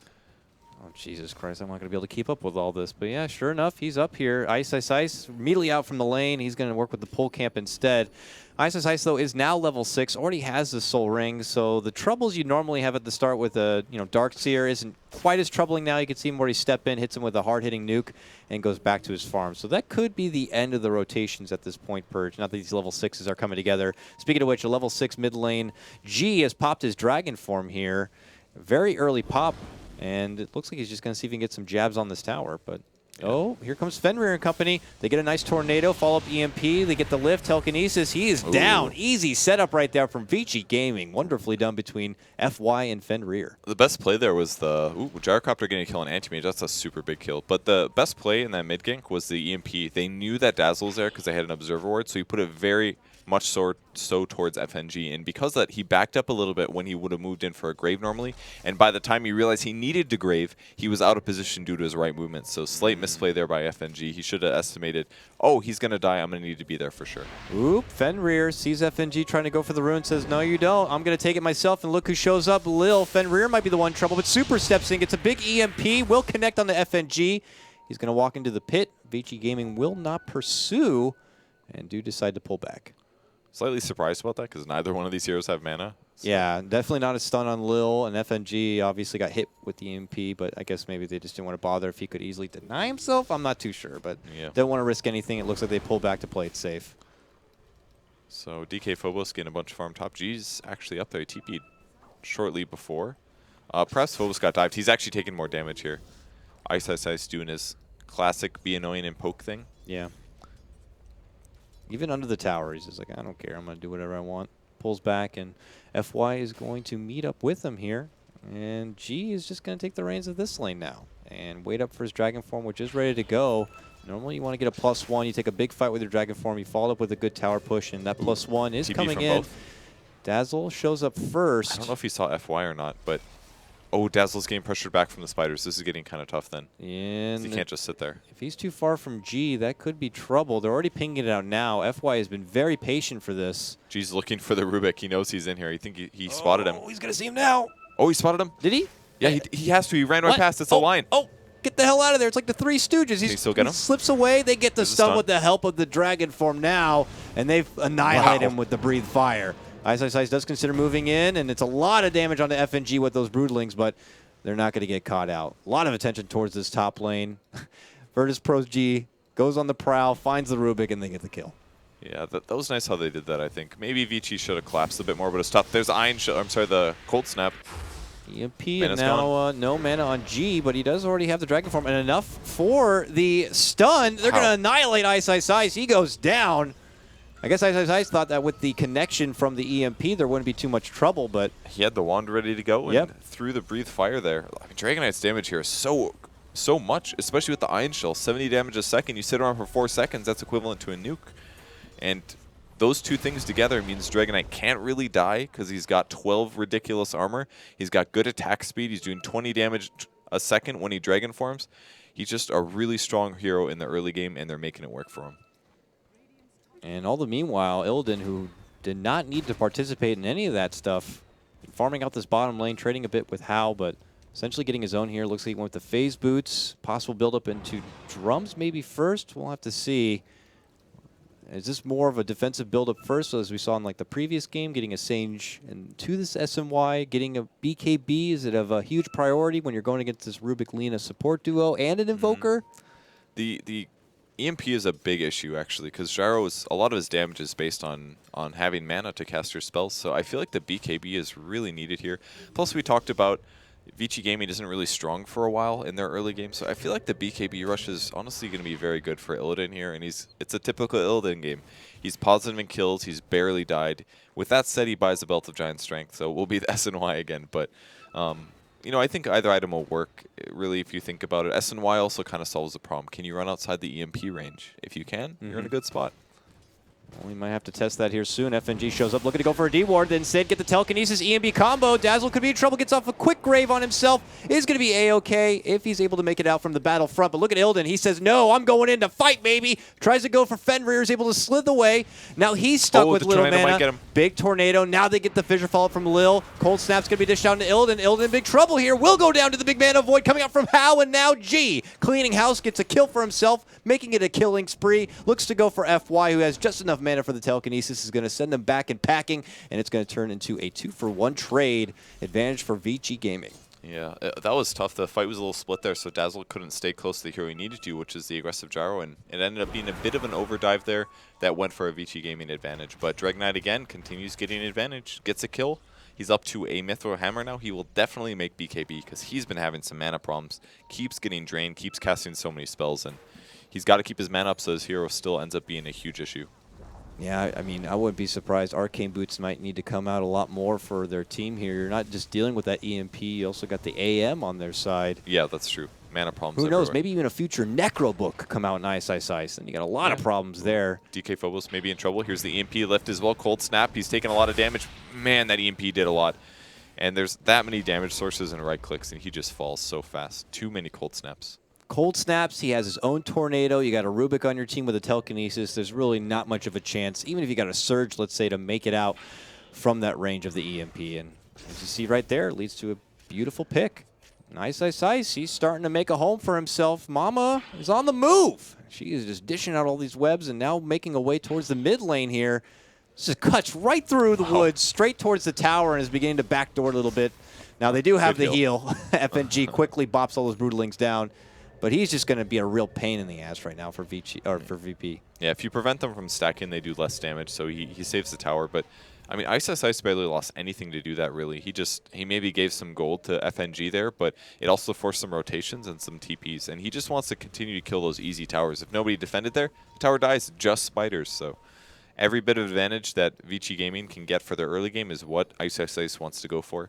Oh, Jesus Christ, I'm not going to be able to keep up with all this. But yeah, sure enough, he's up here. Ice, Ice, Ice, immediately out from the lane. He's going to work with the pull camp instead. Ice, Ice, Ice, though, is now level 6, already has the Soul Ring. So the troubles you normally have at the start with a Dark Seer isn't quite as troubling now. You can see him already step in, hits him with a hard-hitting nuke, and goes back to his farm. So that could be the end of the rotations at this point, Purge. Not that these level 6s are coming together. Speaking of which, a level 6 mid lane, G has popped his Dragon form here. Very early pop. And it looks like he's just going to see if he can get some jabs on this tower. But, oh, here comes Fenrir and company. They get a nice tornado, follow up EMP. They get the lift, telekinesis. He is down. Easy setup right there from Vici Gaming. Wonderfully done between FY and Fenrir. The best play there was the Gyrocopter getting a kill on Anti-Mage. That's a super big kill. But the best play in that mid gank was the EMP. They knew that Dazzle was there because they had an Observer Ward, so he put it very much so towards FNG. And because of that, he backed up a little bit when he would have moved in for a Grave normally. And by the time he realized he needed to Grave, he was out of position due to his right movement. So slight misplay there by FNG. He should have estimated, oh, he's going to die. I'm going to need to be there for sure. Oop, Fenrir sees FNG trying to go for the rune, says, no, you don't. I'm going to take it myself. And look who shows up. Lil. Fenrir might be the one in trouble, but Super steps in, gets a big EMP, will connect on the FNG. He's going to walk into the pit. Vici Gaming will not pursue and do decide to pull back. Slightly surprised about that because neither one of these heroes have mana. So. Yeah, definitely not a stun on Lil, and FNG obviously got hit with the EMP, but I guess maybe they just didn't want to bother if he could easily deny himself. I'm not too sure, but don't want to risk anything. It looks like they pull back to play it safe. So DK Phobos getting a bunch of farm top. G's actually up there. He TP'd shortly before. Perhaps Phobos got dived. He's actually taking more damage here. Ice Ice Ice doing his classic be annoying and poke thing. Yeah. Even under the tower, he's just like, I don't care. I'm going to do whatever I want. Pulls back, and FY is going to meet up with him here. And G is just going to take the reins of this lane now and wait up for his Dragon form, which is ready to go. Normally, you want to get a +1. You take a big fight with your Dragon form. You follow up with a good tower push, and that +1 is TP coming from in. both. Dazzle shows up first. I don't know if he saw FY or not, but oh, Dazzle's getting pressured back from the spiders. This is getting kind of tough then. And he can't just sit there. If he's too far from G, that could be trouble. They're already pinging it out now. FY has been very patient for this. G's looking for the Rubik. He knows he's in here. I think he spotted him. Oh, he's going to see him now. Oh, he spotted him? Did he? Yeah, he has to. He ran right past. It's a line. Oh, get the hell out of there. It's like the Three Stooges. Can he still get him? Slips away. They get the stun with the help of the Dragon form now, and they've annihilated him with the Breathe Fire. Ice Ice Ice does consider moving in, and it's a lot of damage on the FNG with those Broodlings, but they're not going to get caught out. A lot of attention towards this top lane. Virtus Pro G goes on the prowl, finds the Rubik, and they get the kill. Yeah, that was nice how they did that, I think. Maybe Vici should have collapsed a bit more, but it's tough. There's the Cold Snap. EMP, and now no mana on G, but he does already have the Dragon form, and enough for the stun. They're going to annihilate Ice Ice Ice. He goes down. I guess Ice Ice Ice thought that with the connection from the EMP, there wouldn't be too much trouble, but he had the wand ready to go and threw the Breathe Fire there. I mean, Dragon Knight's damage here is so much, especially with the Iron Shell. 70 damage a second. You sit around for 4 seconds, that's equivalent to a nuke. And those two things together means Dragon Knight can't really die because he's got 12 ridiculous armor. He's got good attack speed. He's doing 20 damage a second when he Dragon forms. He's just a really strong hero in the early game, and they're making it work for him. And all the meanwhile, Illidan, who did not need to participate in any of that stuff, farming out this bottom lane, trading a bit with Hal, but essentially getting his own here. Looks like he went with the phase boots. Possible build-up into drums maybe first. We'll have to see. Is this more of a defensive build-up first, as we saw in like the previous game, getting a Sage into this SMY, getting a BKB? Is it of a huge priority when you're going against this Rubik-Lina support duo and an Invoker? The EMP is a big issue, actually, because Gyro a lot of his damage is based on having mana to cast your spells, so I feel like the BKB is really needed here. Plus, we talked about Vici Gaming isn't really strong for a while in their early game, so I feel like the BKB rush is honestly going to be very good for Illidan here, and it's a typical Illidan game. He's positive in kills, he's barely died. With that said, he buys a Belt of Giant Strength, so it will be the SNY again, but you know, I think either item will work, really, if you think about it. SNY also kind of solves the problem. Can you run outside the EMP range? If you can, you're in a good spot. Well, we might have to test that here soon. FNG shows up looking to go for a D-Ward. Instead, get the telekinesis EMB combo. Dazzle could be in trouble. Gets off a quick grave on himself. Is going to be A-OK if he's able to make it out from the battlefront. But look at Ilden. He says, no, I'm going in to fight, baby. Tries to go for Fenrir. Is able to slither away. Now he's stuck with the little tornado might mana. get him. Big tornado. Now they get the fissure follow from Lil. Cold Snap's going to be dished down to Ilden. Ilden in big trouble here. Will go down to the big mana void coming out from Hao. And now G. Cleaning house gets a kill for himself, making it a killing spree. Looks to go for FY, who has just enough mana for the telekinesis. Is going to send them back in packing, and it's going to turn into a 2-for-1 trade. Advantage for Vici Gaming. Yeah, that was tough. The fight was a little split there, so Dazzle couldn't stay close to the hero he needed to, which is the aggressive gyro, and it ended up being a bit of an overdive there that went for a Vici Gaming advantage. But Drag Knight again continues getting an advantage, gets a kill. He's up to a Mithril Hammer now. He will definitely make BKB because he's been having some mana problems. Keeps getting drained, keeps casting so many spells, and he's got to keep his mana up so his hero still ends up being a huge issue. Yeah, I mean, I wouldn't be surprised. Arcane Boots might need to come out a lot more for their team here. You're not just dealing with that EMP. You also got the AM on their side. Yeah, that's true. Mana problems Who knows? everywhere. Maybe even a future Necro book could come out in Ice Ice Ice, and you got a lot of problems there. DK Phobos may be in trouble. Here's the EMP lift as well. Cold Snap. He's taking a lot of damage. Man, that EMP did a lot. And there's that many damage sources and right clicks, and he just falls so fast. Too many Cold Snaps. Cold Snaps, he has his own tornado. You got a Rubik on your team with a telekinesis. There's really not much of a chance, even if you got a Surge, let's say, to make it out from that range of the EMP. And as you see right there, it leads to a beautiful pick. Nice Ice Ice. He's starting to make a home for himself. Mama is on the move. She is just dishing out all these webs and now making a way towards the mid lane here. This just cuts right through the woods, straight towards the tower, and is beginning to backdoor a little bit. Now, they do have Good the heal. FNG quickly bops all those Brutalings down. But he's just going to be a real pain in the ass right now for VP. Yeah, if you prevent them from stacking, they do less damage, so he saves the tower. But, I mean, Ice barely lost anything to do that, really. He maybe gave some gold to FNG there, but it also forced some rotations and some TPs. And he just wants to continue to kill those easy towers. If nobody defended there, the tower dies, just spiders. So every bit of advantage that Vici Gaming can get for their early game is what Ice wants to go for.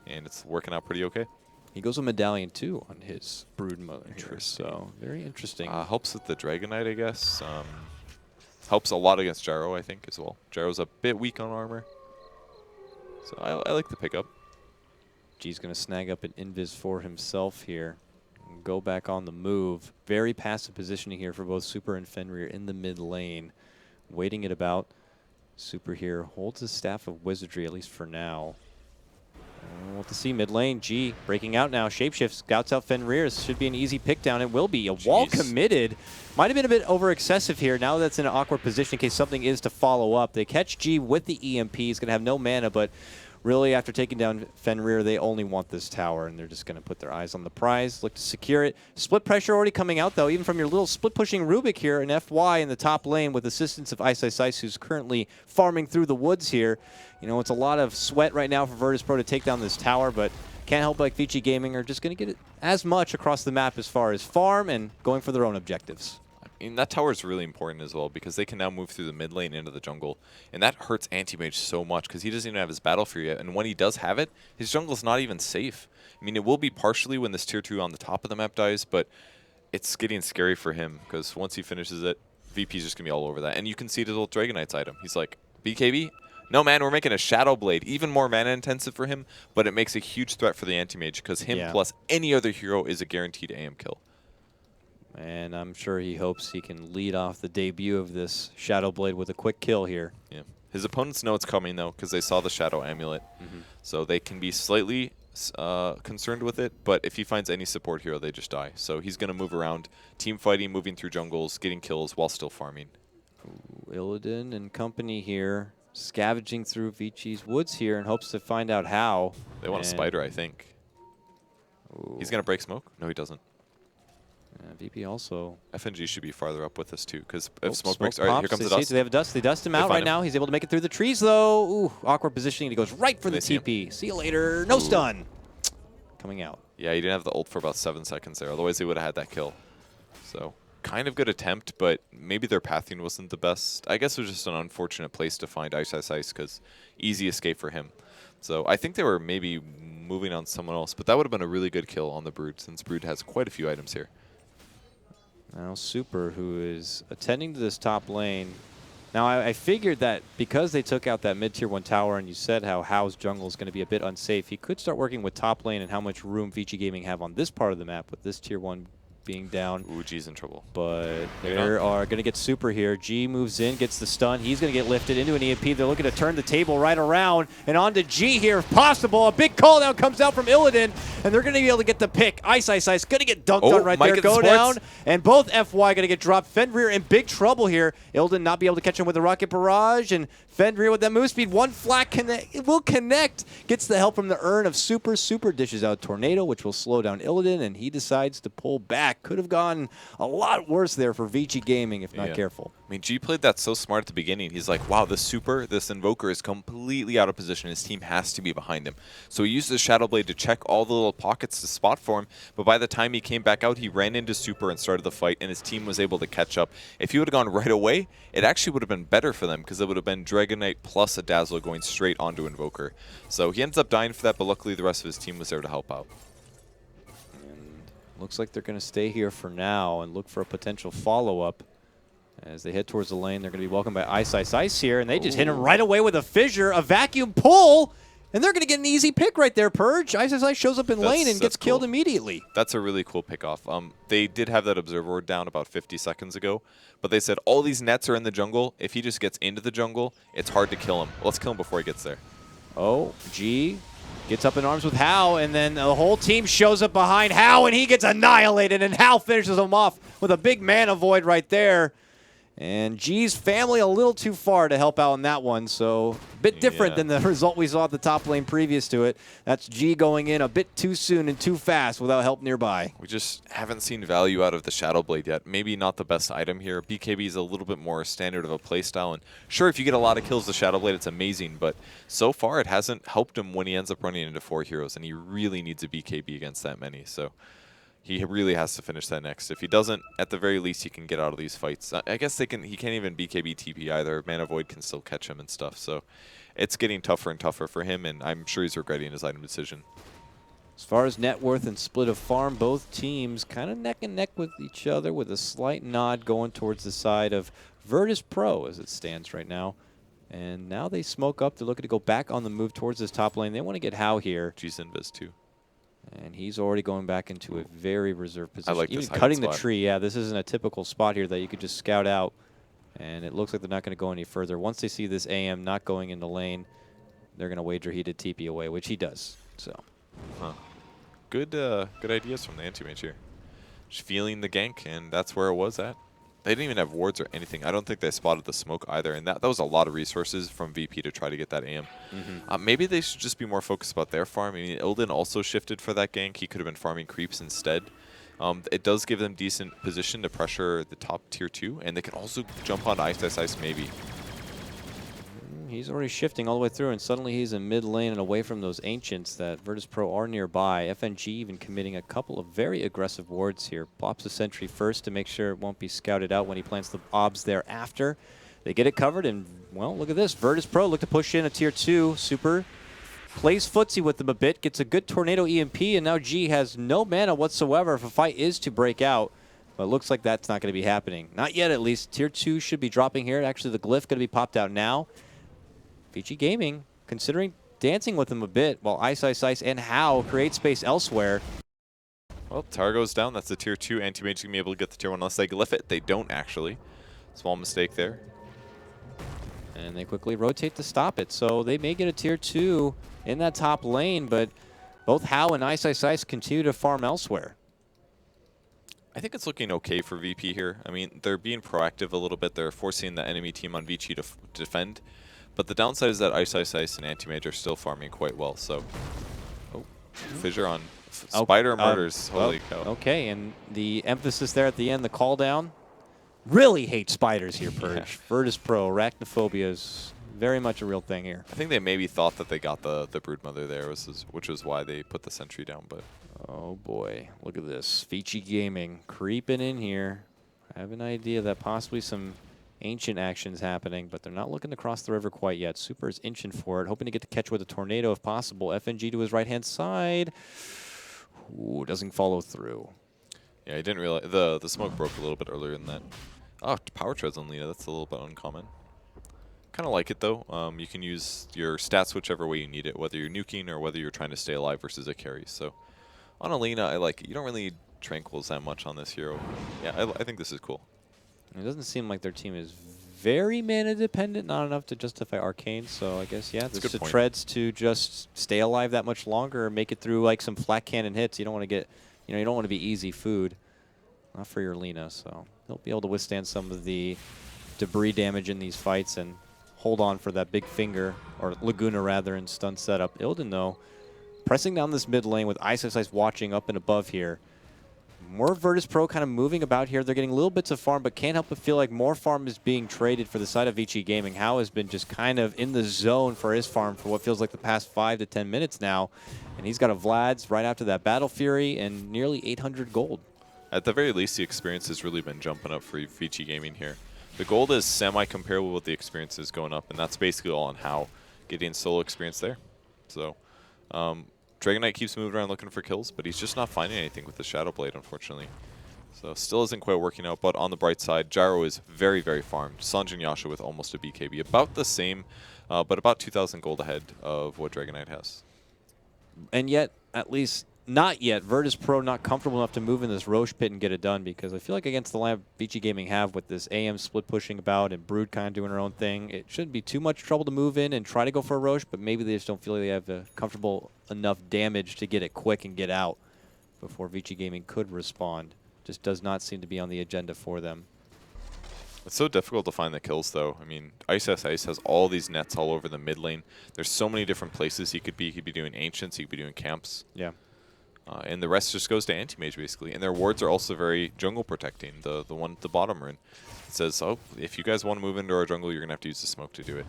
And it's working out pretty okay. He goes a medallion too on his brood mother here, so very interesting. Helps with the Dragon Knight, I guess. Helps a lot against Gyro, I think, as well. Gyro's a bit weak on armor. So I like the pickup. G's going to snag up an invis for himself here. And go back on the move. Very passive positioning here for both Super and Fenrir in the mid lane. Waiting it about. Super here holds his Staff of Wizardry, at least for now. We'll have to see mid lane. G breaking out now. Shapeshift scouts out Fenrir. This should be an easy pick down. It will be. A wall committed. Might have been a bit over excessive here. Now that's in an awkward position in case something is to follow up. They catch G with the EMP. He's going to have no mana, but really after taking down Fenrir, they only want this tower, and they're just going to put their eyes on the prize, look to secure it. Split pressure already coming out, though, even from your little split-pushing Rubik here, and FY in the top lane with assistance of Ice, who's currently farming through the woods here. You know, it's a lot of sweat right now for Virtus.pro to take down this tower, but can't help like Vici Gaming are just going to get it as much across the map as far as farm and going for their own objectives. I mean, that tower is really important as well because they can now move through the mid lane into the jungle. And that hurts Anti-Mage so much because he doesn't even have his Battle Fury yet. And when he does have it, his jungle's not even safe. I mean, it will be partially when this tier 2 on the top of the map dies, but it's getting scary for him because once he finishes it, VP's just going to be all over that. And you can see his little Dragon Knight's item. He's like, BKB? No, man, we're making a Shadow Blade. Even more mana intensive for him, but it makes a huge threat for the Anti-Mage because him plus any other hero is a guaranteed AM kill. And I'm sure he hopes he can lead off the debut of this Shadow Blade with a quick kill here. Yeah. His opponents know it's coming, though, because they saw the Shadow Amulet. So they can be slightly concerned with it, but if he finds any support hero, they just die. So he's going to move around, team fighting, moving through jungles, getting kills while still farming. Illidan and company here, scavenging through Vici's woods here in hopes to find out how. They want a spider, I think. He's going to break smoke? No, he doesn't. VP also. FNG should be farther up with us, too, because if smoke Smoke breaks... All right, here comes the dust. They have a dust. They dust him out right now. He's able to make it through the trees, though. Ooh, awkward positioning. He goes right for the TP. See you later. No stun. Coming out. Yeah, he didn't have the ult for about 7 seconds there. Otherwise, they would have had that kill. So, kind of good attempt, but maybe their pathing wasn't the best. I guess it was just an unfortunate place to find Ice because easy escape for him. So, I think they were maybe moving on someone else, but that would have been a really good kill on the Brood, since Brood has quite a few items here. Now Super, who is attending to this top lane, Now, I figured that because they took out that mid-tier 1 tower, and you said how Hao's jungle is going to be a bit unsafe, he could start working with top lane and how much room Vici Gaming have on this part of the map with this tier 1 being down. Ooh, G's in trouble. But they are going to get super here. G moves in, gets the stun. He's going to get lifted into an EMP. They're looking to turn the table right around. And on to G here if possible. A big call down comes out from Illidan. And they're going to be able to get the pick. Ice going to get dunked on right Mike there. at the Go sports. down. And both FY going to get dropped. Fenrir in big trouble here. Illidan not be able to catch him with a rocket barrage. And Fenrir with that move speed. One flat connect. It will connect. Gets the help from the urn of Super. Super dishes out Tornado, which will slow down Illidan. And he decides to pull back. Could have gone a lot worse there for Vici Gaming if not careful. I mean, G played that so smart at the beginning. He's like, wow, this super, this Invoker is completely out of position. His team has to be behind him. So he used his Shadow Blade to check all the little pockets to spot for him. But by the time he came back out, he ran into super and started the fight, and his team was able to catch up. If he would have gone right away, it actually would have been better for them because it would have been Dragon Knight plus a Dazzler going straight onto Invoker. So he ends up dying for that, but luckily the rest of his team was there to help out. Looks like they're going to stay here for now and look for a potential follow-up. As they head towards the lane, they're going to be welcomed by Ice here, and they just hit him right away with a fissure, a vacuum pull, and they're going to get an easy pick right there, Purge. Ice shows up in lane and gets killed immediately. That's a really cool pickoff. They did have that observer ward down about 50 seconds ago, but they said all these nets are in the jungle. If he just gets into the jungle, it's hard to kill him. Let's kill him before he gets there. Oh, G gets up in arms with Hao, and then the whole team shows up behind Hao, and he gets annihilated, and Hao finishes him off with a big mana void right there. And G's family a little too far to help out in that one, so a bit different than the result we saw at the top lane previous to it. That's G going in a bit too soon and too fast without help nearby. We just haven't seen value out of the Shadow Blade yet. Maybe not the best item here. BKB is a little bit more standard of a playstyle, and sure, if you get a lot of kills with Shadow Blade, it's amazing, but so far it hasn't helped him when he ends up running into 4 heroes, and he really needs a BKB against that many, so he really has to finish that next. If he doesn't, at the very least, he can get out of these fights. I guess he can't even BKB TP either. Mana Void can still catch him and stuff. So it's getting tougher and tougher for him, and I'm sure he's regretting his item decision. As far as net worth and split of farm, both teams kind of neck and neck with each other with a slight nod going towards the side of Virtus Pro as it stands right now. And now they smoke up. They're looking to go back on the move towards this top lane. They want to get Hao here. G's invis too. And he's already going back into a very reserved position. I like Even this cutting the spot. tree, yeah, this isn't a typical spot here that you could just scout out. And it looks like they're not going to go any further. Once they see this AM not going in the lane, they're going to wager he did TP away, which he does. So, Good ideas from the anti-mage here. Just feeling the gank, and that's where it was at. They didn't even have wards or anything. I don't think they spotted the smoke either, and that was a lot of resources from VP to try to get that AM. Maybe they should just be more focused about their farm. I mean, Illidan also shifted for that gank. He could have been farming creeps instead. It does give them decent position to pressure the top tier 2, and they can also jump on Ice maybe. he's already shifting all the way through, and suddenly he's in mid lane and away from those Ancients that Virtus Pro are nearby. FNG even committing a couple of very aggressive wards here. Pops the sentry first to make sure it won't be scouted out when he plants the obs thereafter. They get it covered, and, well, look at this. Virtus Pro look to push in a tier 2. Super plays footsie with them a bit, gets a good Tornado EMP, and now G has no mana whatsoever if a fight is to break out. But it looks like that's not going to be happening. Not yet, at least. Tier 2 should be dropping here. Actually, the glyph going to be popped out now. Vici Gaming considering dancing with them a bit while Ice and Hao create space elsewhere. Well, tower goes down. That's the tier 2. Anti-mage going to be able to get the tier 1 unless they glyph it. They don't, actually. Small mistake there. And they quickly rotate to stop it. So they may get a tier 2 in that top lane, but both Hao and Ice continue to farm elsewhere. I think it's looking okay for VP here. I mean, they're being proactive a little bit. They're forcing the enemy team on Vici to defend. But the downside is that Ice and Anti-Mage are still farming quite well. So, Fissure on Spider Murders. Holy cow. Okay, and the emphasis there at the end, the call down. Really hate spiders here, Purge. Yeah. Virtus Pro, arachnophobia is very much a real thing here. I think they maybe thought that they got the Broodmother there, which was why they put the sentry down. But oh boy, look at this. Vici Gaming creeping in here. I have an idea that possibly some ancient actions happening, but they're not looking to cross the river quite yet. Super is inching for it, hoping to get the catch with a tornado if possible. FNG to his right-hand side. Ooh, doesn't follow through. yeah, I didn't realize the smoke broke a little bit earlier than that. Oh, power treads on Lina. That's a little bit uncommon. Kind of like it though. You can use your stats whichever way you need it, whether you're nuking or whether you're trying to stay alive versus a carry. So on Alina, I like it. You don't really need tranquils that much on this hero. Yeah, I think this is cool. It doesn't seem like their team is very mana dependent, not enough to justify arcane. So I guess That's there's a good point. treads to just stay alive that much longer or make it through like some flat cannon hits. You don't want to get, you don't want to be easy food. Not for your Lina, so he'll be able to withstand some of the debris damage in these fights and hold on for that big finger, or Laguna rather, in stun setup. Illidan, though, pressing down this mid lane with Ice watching up and above here. More Virtus Pro kind of moving about here. They're getting little bits of farm, but can't help but feel like more farm is being traded for the side of Vici Gaming. Hao has been just kind of in the zone for his farm for what feels like the past 5 to 10 minutes now. And he's got a Vlad's right after that Battle Fury and nearly 800 gold. At the very least, the experience has really been jumping up for Vici Gaming here. The gold is semi-comparable with the experience is going up, and that's basically all on how getting solo experience there. So, Dragon Knight keeps moving around looking for kills, but he's just not finding anything with the Shadow Blade, unfortunately. So, still isn't quite working out, but on the bright side, Gyro is very, very farmed. Sanjin Yasha with almost a BKB. About the same, but about 2,000 gold ahead of what Dragon Knight has. And yet, at least not yet, Virtus Pro not comfortable enough to move in this Roche pit and get it done, because I feel like against the lineup Vici Gaming have with this AM split pushing about and Brood kind of doing her own thing, it shouldn't be too much trouble to move in and try to go for a Roche, but maybe they just don't feel like they have the comfortable enough damage to get it quick and get out before Vici Gaming could respond. Just does not seem to be on the agenda for them. It's so difficult to find the kills, though. I mean, Ice has all these nets all over the mid lane. There's so many different places he could be. He could be doing Ancients, he could be doing camps. Yeah. And the rest just goes to anti-mage, basically. And their wards are also very jungle protecting, the one at the bottom rune. It says, oh, if you guys want to move into our jungle, you're going to have to use the smoke to do it.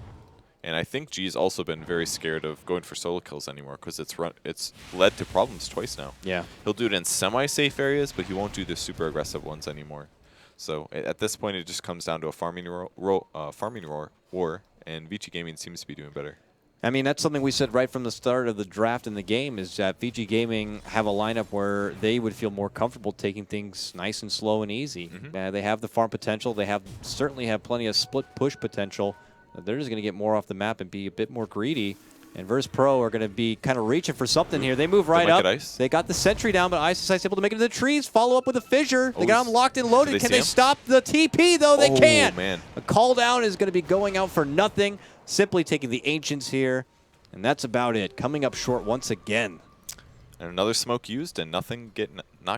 And I think G's also been very scared of going for solo kills anymore, because it's led to problems twice now. Yeah. He'll do it in semi-safe areas, but he won't do the super aggressive ones anymore. So at this point, it just comes down to a farming war, and Vici Gaming seems to be doing better. I mean, that's something we said right from the start of the draft in the game, is that Vici Gaming have a lineup where they would feel more comfortable taking things nice and slow and easy. They have the farm potential. They certainly have plenty of split push potential. They're just going to get more off the map and be a bit more greedy. And Virtus Pro are going to be kind of reaching for something here. They move right up. They got the sentry down, but Ice is able to make it to the trees. Follow up with a fissure. They got him locked and loaded. Can they stop the TP, though? They can't. Man. A call down is going to be going out for nothing. Simply taking the Ancients here. And that's about it. Coming up short once again. And another smoke used, and not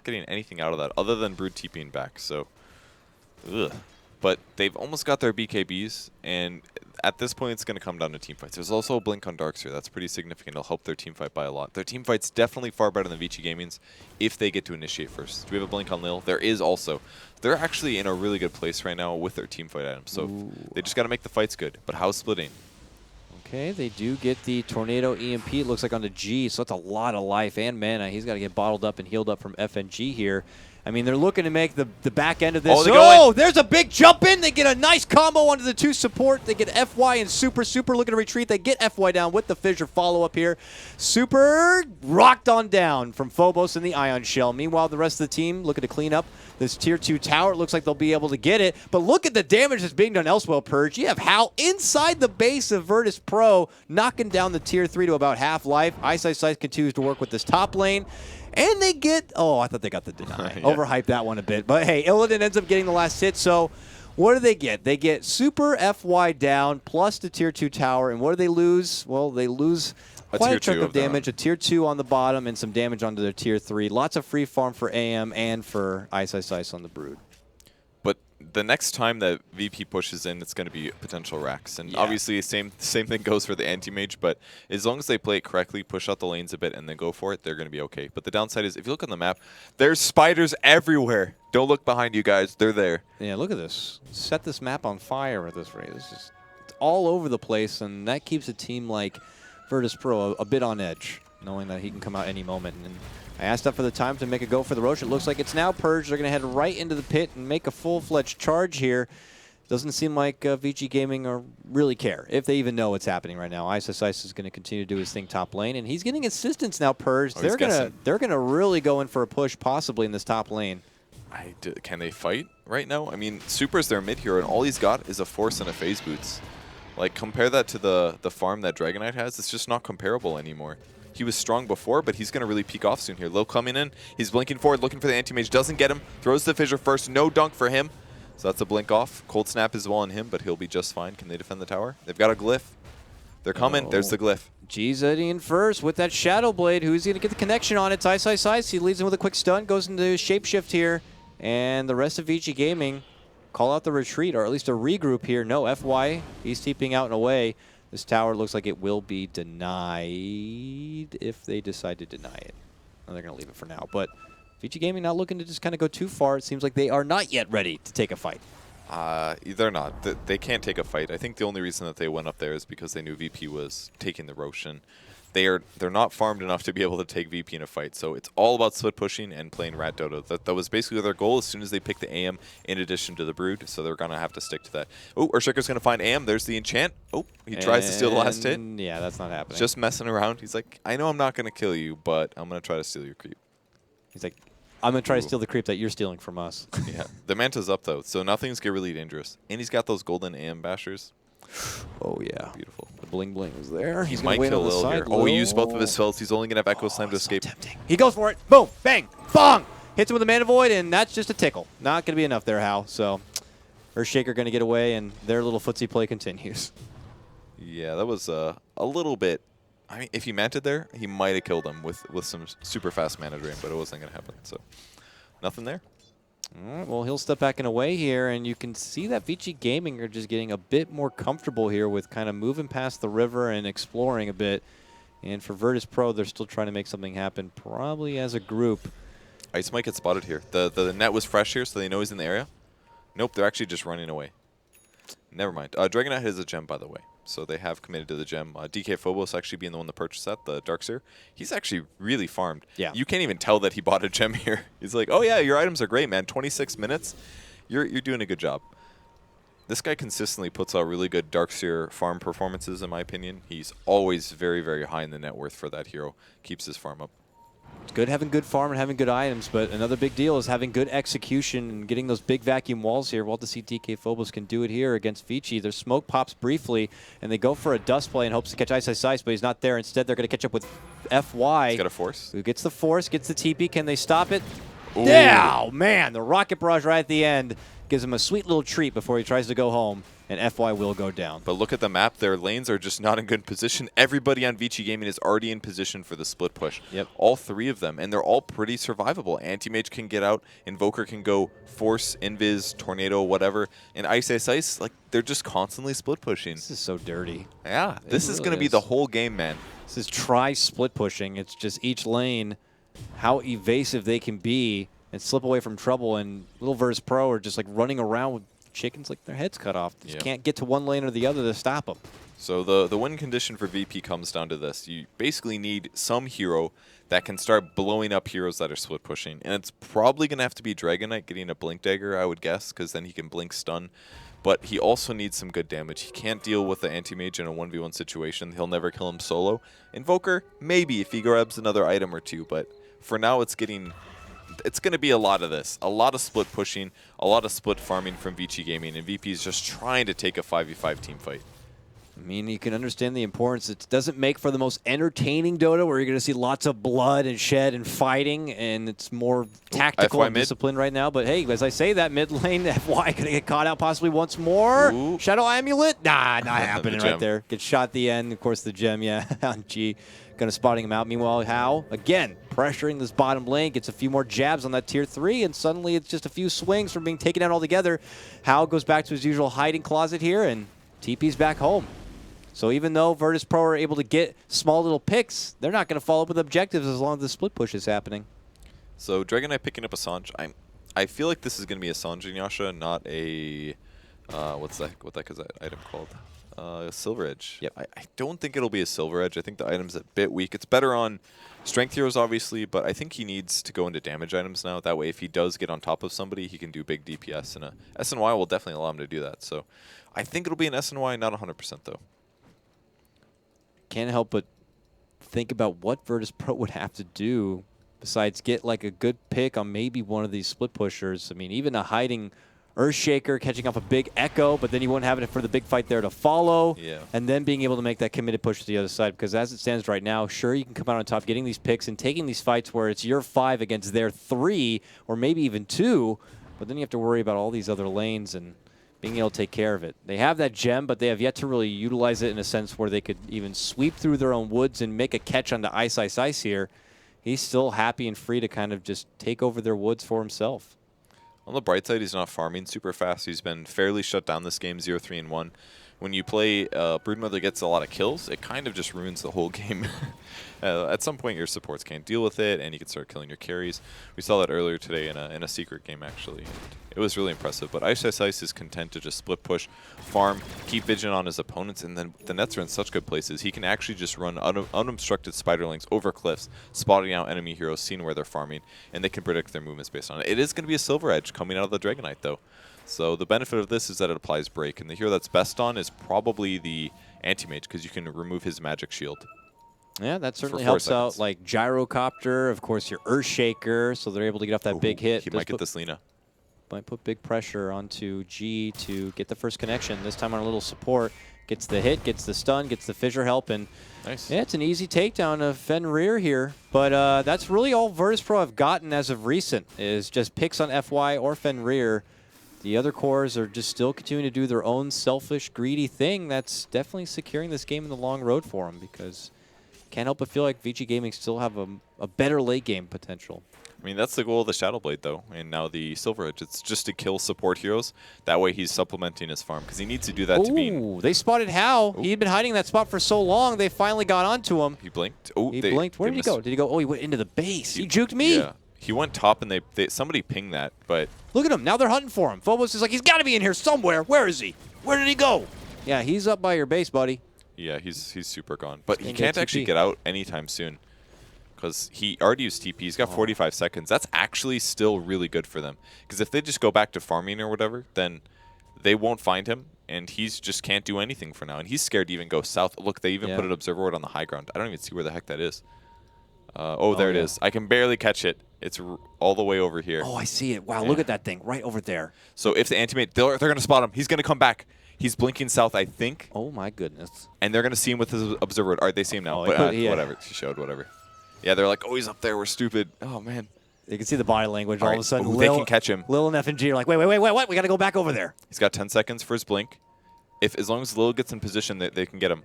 getting anything out of that other than Brood TPing back. So, ugh. But they've almost got their BKBs, and at this point, it's going to come down to team fights. There's also a blink on Darks here. That's pretty significant. It'll help their team fight by a lot. Their team fight's definitely far better than Vici Gaming's if they get to initiate first. Do we have a blink on Lil? There is also. They're actually in a really good place right now with their team fight items. So they just got to make the fights good. But how's splitting? Okay, they do get the Tornado EMP, it looks like, onto G, so that's a lot of life and mana. He's got to get bottled up and healed up from FNG here. I mean, they're looking to make the back end of this. Oh, there's a big jump in. They get a nice combo onto the 2 support. They get FY and Super looking to retreat. They get FY down with the fissure follow-up here. Super rocked on down from Phobos in the Ion Shell. Meanwhile, the rest of the team looking to clean up this Tier 2 tower. It looks like they'll be able to get it. But look at the damage that's being done elsewhere, Purge. You have Hal inside the base of Virtus Pro, knocking down the Tier 3 to about half life. Ice continues to work with this top lane. And they get, oh, I thought they got the deny. Yeah. Overhyped that one a bit. But hey, Illidan ends up getting the last hit. So what do they get? They get Super FY down plus the Tier 2 tower. And what do they lose? Well, they lose quite a chunk of damage, a Tier 2 on the bottom, and some damage onto their Tier 3. Lots of free farm for AM and for Ice on the Brood. But the next time that VP pushes in, it's going to be potential racks. And obviously, same thing goes for the anti-mage. But as long as they play it correctly, push out the lanes a bit, and then go for it, they're going to be okay. But the downside is, if you look on the map, there's spiders everywhere. Don't look behind you guys. They're there. Yeah, look at this. Set this map on fire at this rate. It's all over the place, and that keeps a team like Virtus Pro a bit on edge, knowing that he can come out any moment. And I asked up for the time to make a go for the Roche. It looks like it's now Purge. They're going to head right into the pit and make a full-fledged charge here. Doesn't seem like Vici Gaming really care, if they even know what's happening right now. Ice is going to continue to do his thing top lane, and he's getting assistance now, Purge. They're gonna really go in for a push, possibly in this top lane. Can they fight right now? I mean, Super's their mid hero, and all he's got is a Force and a Phase Boots. Like, compare that to the farm that Dragonite has. It's just not comparable anymore. He was strong before, but he's going to really peak off soon here. Lil coming in. He's blinking forward, looking for the anti-mage. Doesn't get him. Throws the fissure first. No dunk for him. So that's a blink off. Cold snap is well on him, but he'll be just fine. Can they defend the tower? They've got a glyph. They're coming. There's the glyph. G's in first with that Shadow Blade. Who's going to get the connection on it? Ice. He leads him with a quick stun. Goes into shapeshift here. And the rest of VG Gaming call out the retreat, or at least a regroup here. No, FY. He's TPing out and away. This tower looks like it will be denied if they decide to deny it. And they're going to leave it for now. But VG Gaming not looking to just kind of go too far. It seems like they are not yet ready to take a fight. They're not. They can't take a fight. I think the only reason that they went up there is because they knew VP was taking the Roshan. They're not farmed enough to be able to take VP in a fight. So it's all about split pushing and playing Rat Dota. That was basically their goal as soon as they picked the AM in addition to the Brood. So they're going to have to stick to that. Oh, Urshikar's going to find AM. There's the enchant. Oh, he tries to steal the last hit. Yeah, that's not happening. Just messing around. He's like, I know I'm not going to kill you, but I'm going to try to steal your creep. He's like, I'm going to try to steal the creep that you're stealing from us. Yeah, the Manta's up, though, so nothing's get really dangerous. And he's got those golden AM bashers. Oh, yeah. Beautiful. The bling is there. He might kill Lil here. Oh, he used both of his spells. He's only going to have Echo Slam to escape. Tempting. He goes for it. Boom. Bang. Bong. Hits him with a Mana Void, and that's just a tickle. Not going to be enough there, Hal. So Earthshaker going to get away, and their little footsie play continues. Yeah, that was a little bit. I mean, if he manted there, he might have killed him with some super fast mana drain, but it wasn't going to happen. So nothing there. All right, well, he'll step back and away here, and you can see that VG Gaming are just getting a bit more comfortable here with kind of moving past the river and exploring a bit. And for Virtus Pro, they're still trying to make something happen, probably as a group. Ice might get spotted here. The net was fresh here, so they know he's in the area. Nope, they're actually just running away. Never mind. Dragonite has a gem, by the way. So they have committed to the gem. DK Phobos actually being the one that purchased that, the Darkseer. He's actually really farmed. Yeah. You can't even tell that he bought a gem here. He's like, oh yeah, your items are great, man. 26 minutes. You're doing a good job. This guy consistently puts out really good Darkseer farm performances, in my opinion. He's always very, very high in the net worth for that hero. Keeps his farm up. It's good having good farm and having good items, but another big deal is having good execution and getting those big vacuum walls here. We'll have to see DK Phobos can do it here against Vici. Their smoke pops briefly, and they go for a dust play in hopes to catch Ice, but he's not there. Instead, they're going to catch up with FY. He's got a force. Who gets the force, gets the TP. Can they stop it? Ooh. Yeah, man, the rocket barrage right at the end gives him a sweet little treat before he tries to go home, and FY will go down. But look at the map. Their lanes are just not in good position. Everybody on Vici Gaming is already in position for the split push. Yep. All three of them, and they're all pretty survivable. Anti-Mage can get out. Invoker can go Force, Invis, Tornado, whatever. And Ice, like, they're just constantly split pushing. This is so dirty. Yeah, this is really going to be is. the whole game, man. This is try split pushing. It's just each lane, how evasive they can be and slip away from trouble. And little Virtus Pro are just like running around with chickens like their heads cut off. Just can't get to one lane or the other to stop them. So the win condition for VP comes down to this. You basically need some hero that can start blowing up heroes that are split pushing. And it's probably going to have to be Dragonite getting a Blink Dagger, I would guess, because then he can Blink Stun. But he also needs some good damage. He can't deal with the Anti-Mage in a 1v1 situation. He'll never kill him solo. Invoker, maybe if he grabs another item or two. But for now, it's going to be a lot of this. A lot of split pushing, a lot of split farming from Vici Gaming, and VP is just trying to take a 5v5 team fight. I mean, you can understand the importance. It doesn't make for the most entertaining Dota where you're going to see lots of blood and shed and fighting, and it's more tactical FY and mid. disciplined right now. But hey, as I say that, mid lane, FY going to get caught out possibly once more. Ooh. Shadow Amulet? Nah, not happening The right gem. there. Gets shot at the end. Of course, the gem, yeah, on G. Going to spotting him out. Meanwhile, Hao, again, pressuring this bottom lane, gets a few more jabs on that tier 3, and suddenly it's just a few swings from being taken out altogether. Hao goes back to his usual hiding closet here, and TP's back home. So even though Virtus Pro are able to get small little picks, they're not going to follow up with objectives as long as the split push is happening. So Dragonite picking up a Sanj. I feel like this is going to be a Sanj and Yasha, not a what the heck is that item called? Silver Edge. Yep. I don't think it'll be a Silver Edge. I think the item's a bit weak. It's better on strength heroes, obviously, but I think he needs to go into damage items now. That way, if he does get on top of somebody, he can do big DPS, and a SNY will definitely allow him to do that. So I think it'll be an SNY, not 100% though. Can't help but think about what Virtus Pro would have to do besides get like a good pick on maybe one of these split pushers. I mean, even a hiding Earthshaker catching off a big Echo, but then you won't have it for the big fight there to follow. Yeah. And then being able to make that committed push to the other side. Because as it stands right now, sure, you can come out on top getting these picks and taking these fights where it's your 5 against their 3, or maybe even 2. But then you have to worry about all these other lanes and being able to take care of it. They have that gem, but they have yet to really utilize it in a sense where they could even sweep through their own woods and make a catch on the Ice here. He's still happy and free to kind of just take over their woods for himself. On the bright side, he's not farming super fast. He's been fairly shut down this game, 0-3-1. When you play Broodmother gets a lot of kills, it kind of just ruins the whole game. At some point, your supports can't deal with it, and you can start killing your carries. We saw that earlier today in a secret game, actually. And it was really impressive. But Ice is content to just split push, farm, keep vigilant on his opponents, and then the nets are in such good places. He can actually just run unobstructed spider links over cliffs, spotting out enemy heroes, seeing where they're farming, and they can predict their movements based on it. It is going to be a Silver Edge coming out of the Dragonite, though. So the benefit of this is that it applies break, and the hero that's best on is probably the Anti-Mage, because you can remove his magic shield. Yeah, that certainly 4 helps seconds. out, like Gyrocopter, of course, your Earthshaker, so they're able to get off that big hit. He might get this Lina. Might put big pressure onto G to get the first connection. This time on a little support. Gets the hit, gets the stun, gets the fissure help, and Nice. yeah, it's an easy takedown of Fenrir here. But that's really all Virtus.pro have gotten as of recent, is just picks on FY or Fenrir. The other cores are just still continuing to do their own selfish, greedy thing that's definitely securing this game in the long road for them, because can't help but feel like VG Gaming still have a better late game potential. I mean, that's the goal of the Shadowblade, though, and now the Silver Edge. It's just to kill support heroes. That way he's supplementing his farm, because he needs to do that to be... Ooh, they spotted Hao. He'd been hiding in that spot for so long, they finally got onto him. He blinked. Oh, He blinked. Where did he go? Did he go? Oh, he went into the base. He juked me. Yeah. He went top, and somebody pinged that, but... Look at him. Now they're hunting for him. Phobos is like, he's got to be in here somewhere. Where is he? Where did he go? Yeah, he's up by your base, buddy. Yeah, he's super gone. But he Can't can't get actually TP. get out anytime soon, because he already used TP. He's got 45 seconds. That's actually still really good for them, because if they just go back to farming or whatever, then they won't find him, and he's just can't do anything for now. And he's scared to even go south. Look, they even put an observer ward on the high ground. I don't even see where the heck that is. There it is. I can barely catch it. It's all the way over here. Oh, I see it. Wow, look at that thing right over there. So if the Anti-Mate, they're going to spot him. He's going to come back. He's blinking south, I think. Oh, my goodness. And they're going to see him with his observer. All right, they see him now. Oh, But yeah. whatever. She showed whatever. Yeah, they're like, oh, he's up there. We're stupid. Oh, man. You can see the body language. All All right. of a sudden, Ooh, they can catch him. Lil and F&G are like, wait, what? We got to go back over there. He's got 10 seconds for his blink. As long as Lil gets in position, they can get him.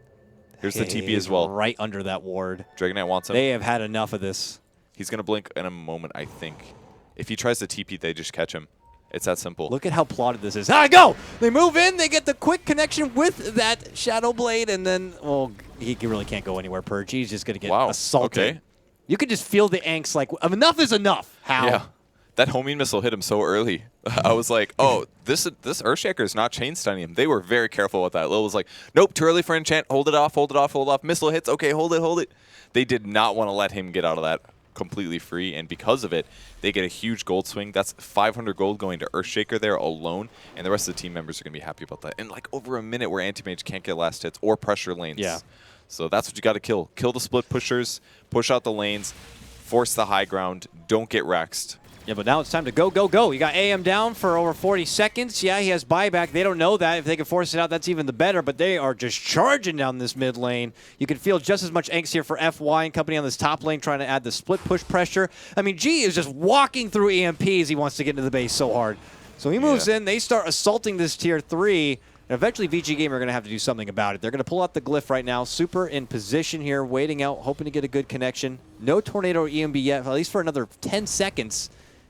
Here's the TP He's as well. right under that ward. Dragonite wants him. They have had enough of this. He's going to blink in a moment, I think. If he tries to TP, they just catch him. It's that simple. Look at how plotted this is. Ah, go! They move in. They get the quick connection with that Shadow Blade, and then, well, he really can't go anywhere, Purge. He's just going to get assaulted. Okay. You could just feel the angst, like, enough is enough. How? Yeah. That homing missile hit him so early. I was like, oh, this Earthshaker is not chain stunning him. They were very careful with that. Lil was like, nope, too early for enchant. Hold it off, hold it off, hold it off. Missile hits. Okay, hold it. They did not want to let him get out of that completely free, and because of it, they get a huge gold swing. That's 500 gold going to Earthshaker there alone, and the rest of the team members are going to be happy about that. And like over a minute where Anti-Mage can't get last hits or pressure lanes. Yeah. So that's what you got to kill. Kill the split pushers, push out the lanes, force the high ground, don't get rexed. Yeah, but now it's time to go, go, go. You got AM down for over 40 seconds. Yeah, he has buyback. They don't know that. If they can force it out, that's even the better. But they are just charging down this mid lane. You can feel just as much angst here for FY and company on this top lane trying to add the split push pressure. I mean, G is just walking through EMP as he wants to get into the base so hard. So he moves in. They start assaulting this tier 3. And eventually, VG Gamer are going to have to do something about it. They're going to pull out the glyph right now. Super in position here, waiting out, hoping to get a good connection. No Tornado or EMB yet, at least for another 10 seconds.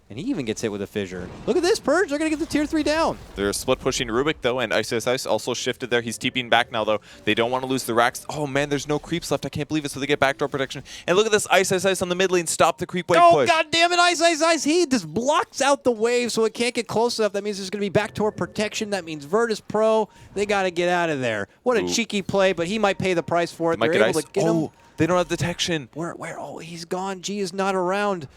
And he even gets hit with a fissure. Look at this, Purge. They're going to get the tier 3 down. They're split pushing Rubik, though, and Ice also shifted there. He's TPing back now, though. They don't want to lose the racks. Oh, man, there's no creeps left. I can't believe it, so they get backdoor protection. And look at this Ice on the mid lane. Stop the creep wave push. Oh, God damn it, Ice. He just blocks out the wave so it can't get close enough. That means there's going to be backdoor protection. That means Virtus.pro. They got to get out of there. What a cheeky play, but he might pay the price for it. They're able to get him. They don't have detection. Where? Oh, he's gone. G is not around.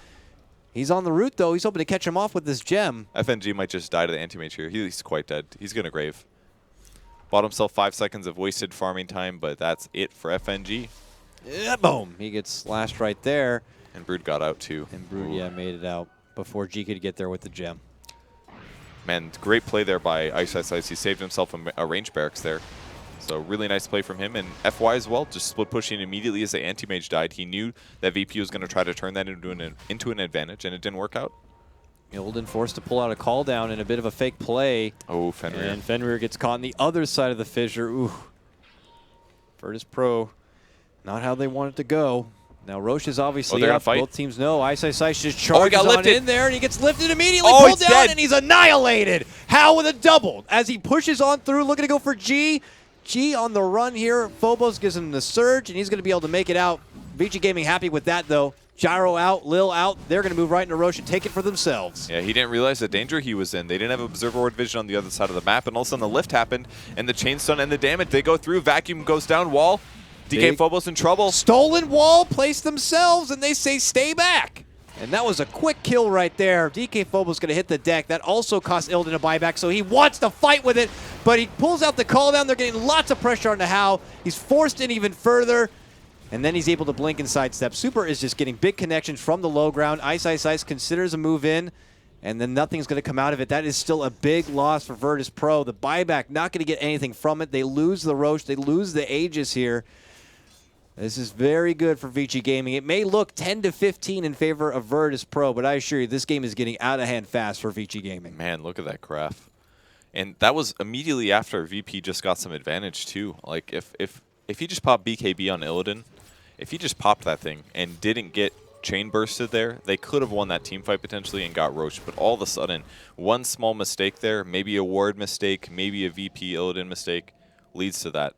He's on the route, though. He's hoping to catch him off with this gem. FNG might just die to the Anti-Mage here. He's quite dead. He's going to grave. Bought himself 5 seconds of wasted farming time, but that's it for FNG. Yeah, boom. He gets slashed right there. And Brood got out, too. And Brood, yeah, made it out before G could get there with the gem. Man, great play there by Ice Ice Ice. He saved himself a range barracks there. So really nice play from him. And FY as well, just split pushing immediately as the anti-mage died. He knew that VP was going to try to turn that into an advantage, and it didn't work out. Ilden forced to pull out a call down and a bit of a fake play. Oh, Fenrir. And Fenrir gets caught on the other side of the fissure. Ooh. Virtus Pro, not how they want it to go. Now Roche is obviously they're up. gonna fight. Both teams know. Ice Ice Ice just He charges got on lifted. in there, and he gets lifted immediately, Oh, pulled he's down, dead. and he's annihilated. How with a double as he pushes on through, looking to go for G. G on the run here. Phobos gives him the surge, and he's going to be able to make it out. VG Gaming happy with that, though. Gyro out, Lil out. They're going to move right into Roche and take it for themselves. Yeah, he didn't realize the danger he was in. They didn't have observer ward vision on the other side of the map, and all of a sudden the lift happened, and the chain stun and the damage. They go through, vacuum goes down, wall. DK Big Phobos in trouble. Stolen wall placed themselves, and they say stay back. And that was a quick kill right there. DK Phobos going to hit the deck. That also cost Ilden a buyback, so he wants to fight with it, but he pulls out the call down. They're getting lots of pressure on the How. He's forced in even further, and then he's able to blink and sidestep. Super is just getting big connections from the low ground. Ice Ice Ice considers a move in, and then nothing's going to come out of it. That is still a big loss for Virtus Pro. The buyback, not going to get anything from it. They lose the Roche. They lose the Aegis here. This is very good for VG Gaming. It may look 10-15 in favor of Virtus Pro, but I assure you this game is getting out of hand fast for VG Gaming. Man, look at that graph. And that was immediately after VP just got some advantage too. Like if he just popped BKB on Illidan, if he just popped that thing and didn't get chain bursted there, they could have won that team fight potentially and got Roche. But all of a sudden, one small mistake there, maybe a ward mistake, maybe a VP Illidan mistake, leads to that.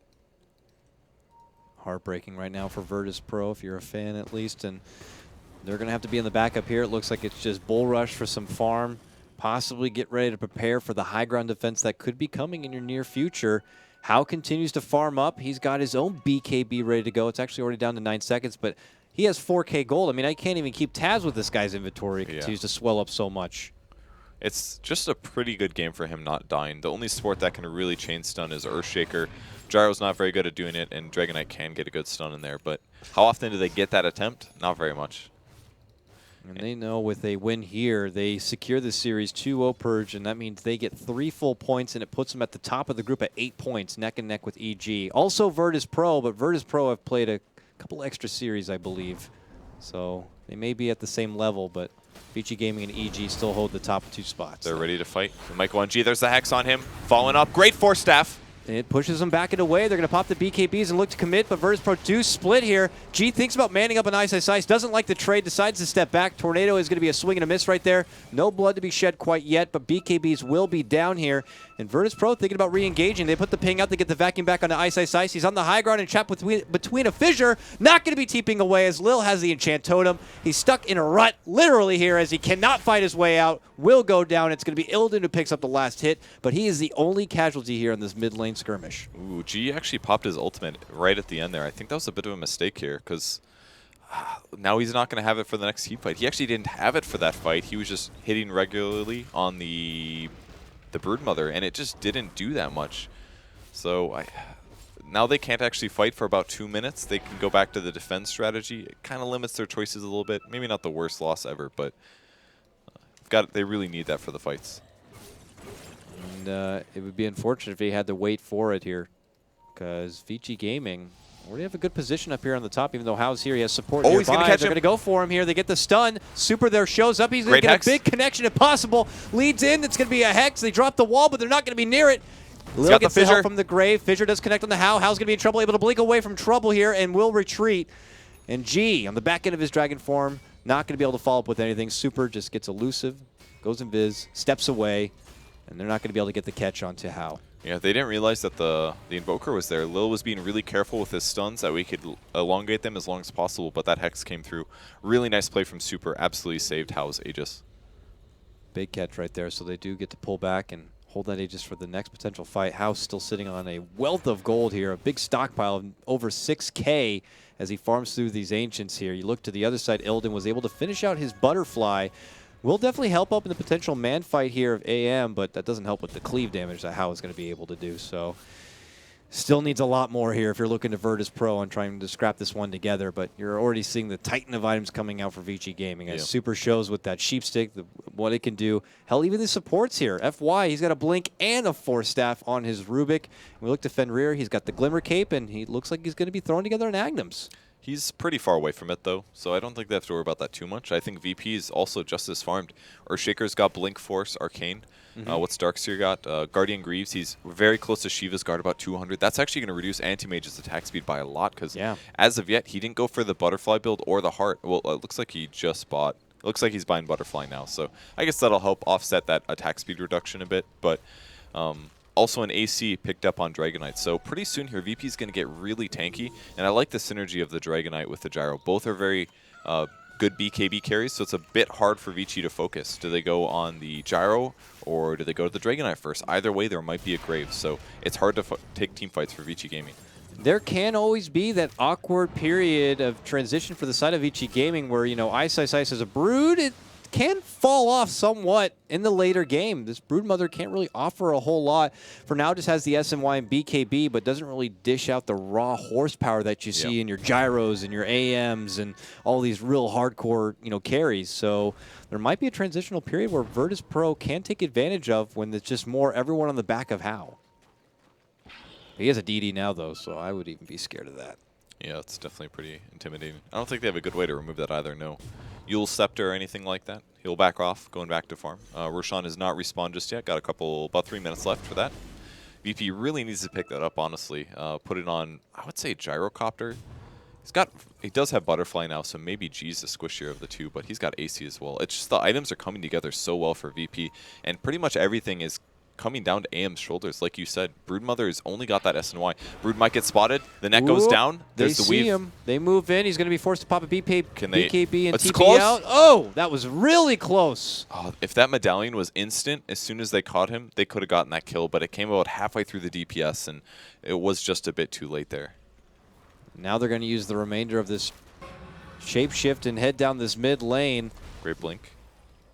Heartbreaking right now for Virtus Pro, if you're a fan at least, and they're going to have to be in the backup here. It looks like it's just bull rush for some farm, possibly get ready to prepare for the high ground defense that could be coming in your near future. How continues to farm up. He's got his own BKB ready to go. It's actually already down to 9 seconds, but he has 4K gold. I mean, I can't even keep tabs with this guy's inventory. It continues to swell up so much. It's just a pretty good game for him not dying. The only support that can really chain stun is Earthshaker. Gyro's not very good at doing it, and Dragonite can get a good stun in there. But how often do they get that attempt? Not very much. And they know with a win here, they secure the series 2-0 purge, and that means they get 3 full points, and it puts them at the top of the group at 8 points, neck and neck with EG. Also Virtus Pro, but Virtus Pro have played a couple extra series, I believe. So they may be at the same level, but VG Gaming and EG still hold the top 2 spots. They're ready to fight. Michael on G, there's the Hex on him. Following up, great force staff. It pushes them back and away. They're going to pop the BKBs and look to commit, but Virtus Pro do split here. G thinks about manning up an Ice Ice Ice, doesn't like the trade, decides to step back. Tornado is going to be a swing and a miss right there. No blood to be shed quite yet, but BKBs will be down here. And Virtus Pro thinking about re-engaging. They put the ping out to get the vacuum back onto Ice Ice Ice. He's on the high ground and trapped between a fissure. Not going to be TPing away as Lil has the enchant totem. He's stuck in a rut, literally here, as he cannot fight his way out. Will go down. It's going to be Ilden who picks up the last hit, but he is the only casualty here in this mid lane skirmish. Ooh, G actually popped his ultimate right at the end there. I think that was a bit of a mistake here because now he's not going to have it for the next team fight. He actually didn't have it for that fight. He was just hitting regularly on the Broodmother, and it just didn't do that much. So now they can't actually fight for about 2 minutes. They can go back to the defense strategy. It kind of limits their choices a little bit. Maybe not the worst loss ever, but they really need that for the fights. And it would be unfortunate if he had to wait for it here, because VG Gaming already have a good position up here on the top, even though How's here. He has support nearby. He's going to catch They're him. going to go for him here. They get the stun. Super there shows up. He's going to get Hex. a big connection if possible. Leads in. It's going to be a Hex. They drop the wall, but they're not going to be near it. Lil gets the help from the Grave. Fissure does connect on the How. How's going to be in trouble, able to blink away from trouble here, and will retreat. And G, on the back end of his Dragon form, not going to be able to follow up with anything. Super just gets elusive, goes invis, steps away, and they're not going to be able to get the catch onto How. Yeah, they didn't realize that the Invoker was there. Lil was being really careful with his stuns that we could elongate them as long as possible, but that Hex came through. Really nice play from Super. Absolutely saved How's Aegis. Big catch right there, so they do get to pull back and hold that Aegis for the next potential fight. House still sitting on a wealth of gold here, a big stockpile of over 6K as he farms through these Ancients here. You look to the other side, Ilden was able to finish out his Butterfly. Will definitely help up in the potential man fight here of AM, but that doesn't help with the cleave damage that How is going to be able to do. So still needs a lot more here if you're looking to Virtus Pro and trying to scrap this one together, but you're already seeing the titan of items coming out for VG Gaming as Super shows with that sheep stick, the what it can do. Hell, even the supports here. FY, he's got a Blink and a Force Staff on his Rubik. We look to Fenrir, he's got the Glimmer Cape, and he looks like he's going to be throwing together an Agnums. He's pretty far away from it, though, so I don't think they have to worry about that too much. I think VP is also just as farmed. Earthshaker's got Blink, Force, Arcane. What's Darkseer got? Guardian Greaves, he's very close to Shiva's guard, about 200. That's actually going to reduce Anti-Mage's attack speed by a lot, because as of yet, he didn't go for the Butterfly build or the Heart. Well, it looks like he just bought... It looks like he's buying Butterfly now, so I guess that'll help offset that attack speed reduction a bit, but... also an AC picked up on Dragonite, so pretty soon here VP is going to get really tanky, and I like the synergy of the Dragonite with the Gyro. Both are very good BKB carries, so it's a bit hard for Vici to focus. Do they go on the Gyro, or do they go to the Dragonite first? Either way, there might be a Grave, so it's hard to take team fights for Vici Gaming. There can always be that awkward period of transition for the side of Vici Gaming where, you know, Ice as a Brood, it can fall off somewhat in the later game. This Broodmother can't really offer a whole lot. For now, just has the SNY and BKB, but doesn't really dish out the raw horsepower that you see in your Gyros and your AMs and all these real hardcore, you know, carries. So there might be a transitional period where Virtus Pro can take advantage of when it's just more everyone on the back of How. He has a DD now, though, so I would even be scared of that. Yeah, it's definitely pretty intimidating. I don't think they have a good way to remove that either, no. Yule Scepter or anything like that. He'll back off, going back to farm. Roshan is not respawned just yet. Got about 3 minutes left for that. VP really needs to pick that up, honestly. Put it on, I would say, Gyrocopter. He does have Butterfly now, so maybe G's the squishier of the two, but he's got AC as well. It's just the items are coming together so well for VP, and pretty much everything is coming down to AM's shoulders. Like you said, Broodmother has only got that SNY. Brood might get spotted. The net goes down. There's the weave. They see him. They move in. He's going to be forced to pop a BKB and it's TP close. out. Oh, that was really close. Oh, if that medallion was instant, as soon as they caught him, they could have gotten that kill, but it came about halfway through the DPS, and it was just a bit too late there. Now they're going to use the remainder of this shapeshift and head down this mid lane. Great blink.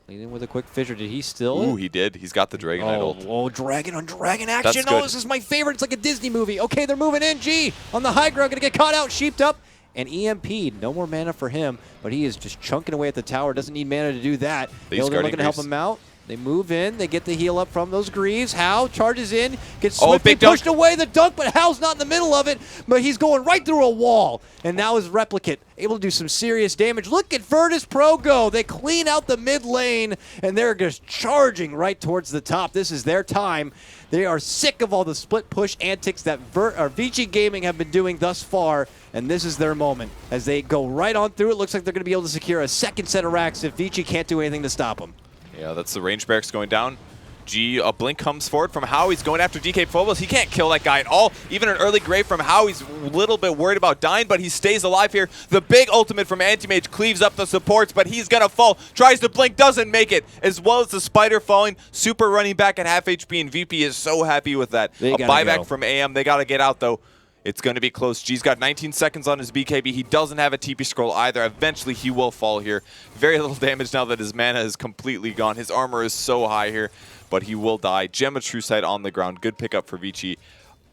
Leading with a quick fissure. Did he still? Ooh, he did. He's got the Dragonite ult. Oh, dragon on dragon action. That's Oh, good. this is my favorite. It's like a Disney movie. Okay, they're moving in. G on the high ground. Going to get caught out, sheeped up, and EMP'd. No more mana for him, but he is just chunking away at the tower. Doesn't need mana to do that. They're looking to help him out. They move in. They get the heal up from those Greaves. Hal charges in, gets swiftly pushed away the dunk, but Hal's not in the middle of it. But he's going right through a wall. And now his Replicant able to do some serious damage. Look at Virtus Pro go. They clean out the mid lane, and they're just charging right towards the top. This is their time. They are sick of all the split push antics that Vici Gaming have been doing thus far, and this is their moment. As they go right on through, it looks like they're going to be able to secure a second set of racks if Vici can't do anything to stop them. Yeah, that's the range barracks going down. G, a blink comes forward from How. He's going after DK Phobos. He can't kill that guy at all. Even an early grave from How. He's a little bit worried about dying, but he stays alive here. The big ultimate from Anti-Mage cleaves up the supports, but he's going to fall. Tries to blink, doesn't make it. As well as the Spider falling. Super running back at half HP, and VP is so happy with that. A buyback from AM. They got to get out, though. It's going to be close. G's got 19 seconds on his BKB. He doesn't have a TP scroll either. Eventually, he will fall here. Very little damage now that his mana is completely gone. His armor is so high here, but he will die. Gem of True Sight on the ground. Good pickup for Vici.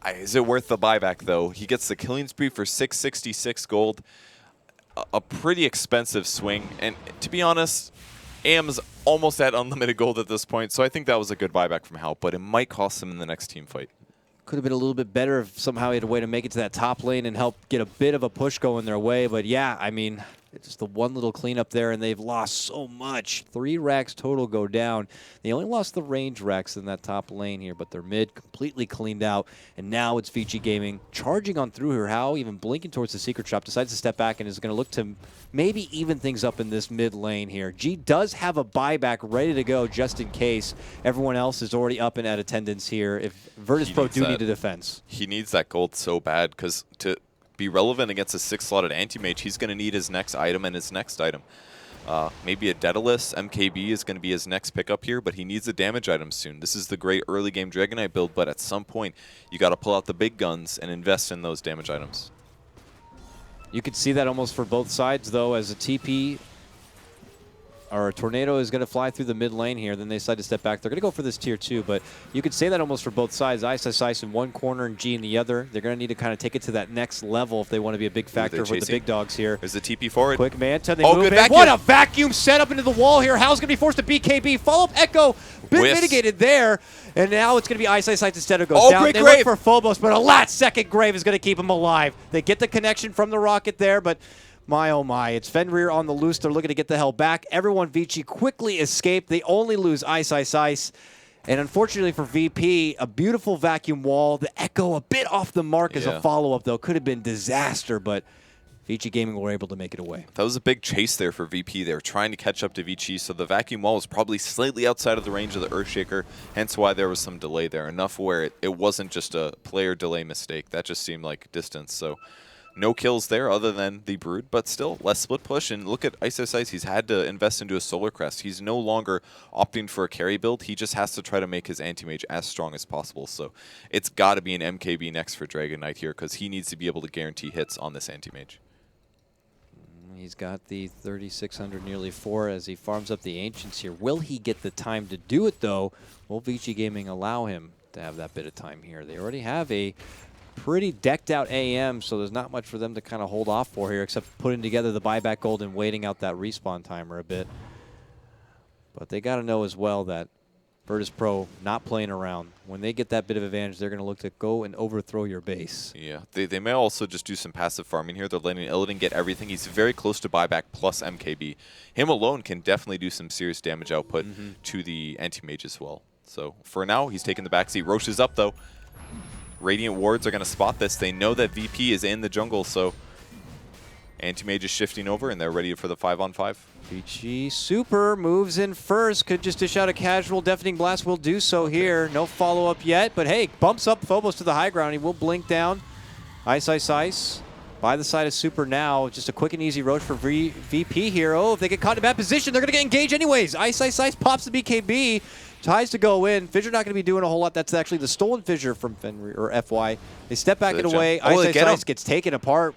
Is it worth the buyback, though? He gets the killing spree for 666 gold. A pretty expensive swing. And to be honest, AM's almost at unlimited gold at this point, so I think that was a good buyback from Hal, but it might cost him in the next team fight. Could have been a little bit better if somehow he had a way to make it to that top lane and help get a bit of a push going their way. But yeah, I mean, it's just the one little cleanup there, and they've lost so much. 3 racks total go down. They only lost the range racks in that top lane here, but their mid completely cleaned out. And now it's Vici Gaming charging on through here. How even blinking towards the secret shop, decides to step back and is going to look to maybe even things up in this mid lane here. G does have a buyback ready to go just in case everyone else is already up and at attendance here if Virtus Pro do need a defense. He needs that gold so bad because to be relevant against a 6-slotted anti-mage, he's going to need his next item and his next item. Maybe a Daedalus MKB is going to be his next pickup here, but he needs a damage item soon. This is the great early game Dragonite build, but at some point you got to pull out the big guns and invest in those damage items. You could see that almost for both sides, though, as a TP or a tornado is going to fly through the mid lane here. Then they decide to step back. They're going to go for this tier 2, but you could say that almost for both sides. Ice in one corner and G in the other. They're going to need to kind of take it to that next level if they want to be a big factor with the big dogs here. There's the TP forward. Quick Manta. They Oh, move good in. vacuum. What a vacuum set up into the wall here. How's going to be forced to BKB. Follow-up Echo. Bit Whiffs. mitigated there. And now it's going to be Ice instead of goes Oh, down. great They Grave. look for Phobos, but a last-second Grave is going to keep him alive. They get the connection from the rocket there, but my oh my. It's Fenrir on the loose. They're looking to get the hell back. Everyone Vici quickly escaped. They only lose Ice. And unfortunately for VP, a beautiful vacuum wall. The Echo a bit off the mark as a follow-up, though. Could have been disaster, but Vici Gaming were able to make it away. That was a big chase there for VP. They were trying to catch up to Vici, so the vacuum wall was probably slightly outside of the range of the Earthshaker, hence why there was some delay there. Enough where it wasn't just a player delay mistake. That just seemed like distance. So no kills there other than the Brood, but still less split push. And look at Ice. He's had to invest into a Solar Crest. He's no longer opting for a carry build. He just has to try to make his anti-mage as strong as possible. So it's got to be an MKB next for Dragon Knight here because he needs to be able to guarantee hits on this anti-mage. He's got the 3,600, nearly 4, as he farms up the Ancients here. Will he get the time to do it, though? Will Vici Gaming allow him to have that bit of time here? They already have a pretty decked out AM, so there's not much for them to kind of hold off for here, except putting together the buyback gold and waiting out that respawn timer a bit. But they got to know as well that Virtus Pro not playing around. When they get that bit of advantage, they're going to look to go and overthrow your base. Yeah, they may also just do some passive farming here. They're letting Illidan get everything. He's very close to buyback plus MKB. Him alone can definitely do some serious damage output to the anti-mage as well. So for now, he's taking the backseat. Roche is up, though. Radiant Wards are going to spot this. They know that VP is in the jungle, so anti-mage is shifting over, and they're ready for the 5-on-5. Vici Super moves in first. Could just dish out a casual Deafening Blast. Will do so here. No follow-up yet, but hey, bumps up Phobos to the high ground. He will blink down. Ice. By the side of Super now. Just a quick and easy roach for VP here. Oh, if they get caught in a bad position, they're going to get engaged anyways. Ice pops the BKB. Tries to go in. Fissure not going to be doing a whole lot. That's actually the stolen Fissure from Fenrir, or FY. They step back and away. Ice gets taken apart.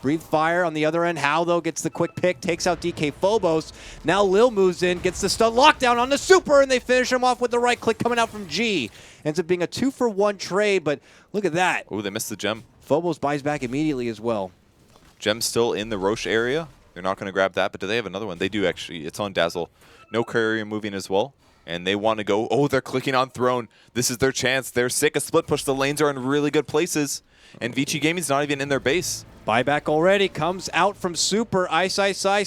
Breathe Fire on the other end. How, though, gets the quick pick, takes out DK Phobos. Now Lil moves in, gets the stun lockdown on the Super, and they finish him off with the right click coming out from G. Ends up being a 2-for-1 trade, but look at that. Oh, they missed the gem. Phobos buys back immediately as well. Gem's still in the Roche area. They're not going to grab that, but do they have another one? They do, actually. It's on Dazzle. No courier moving as well. And they want to go. Oh, they're clicking on Throne. This is their chance. They're sick of split push. The lanes are in really good places. And Vici Gaming's not even in their base. Buyback already comes out from Super. Ice.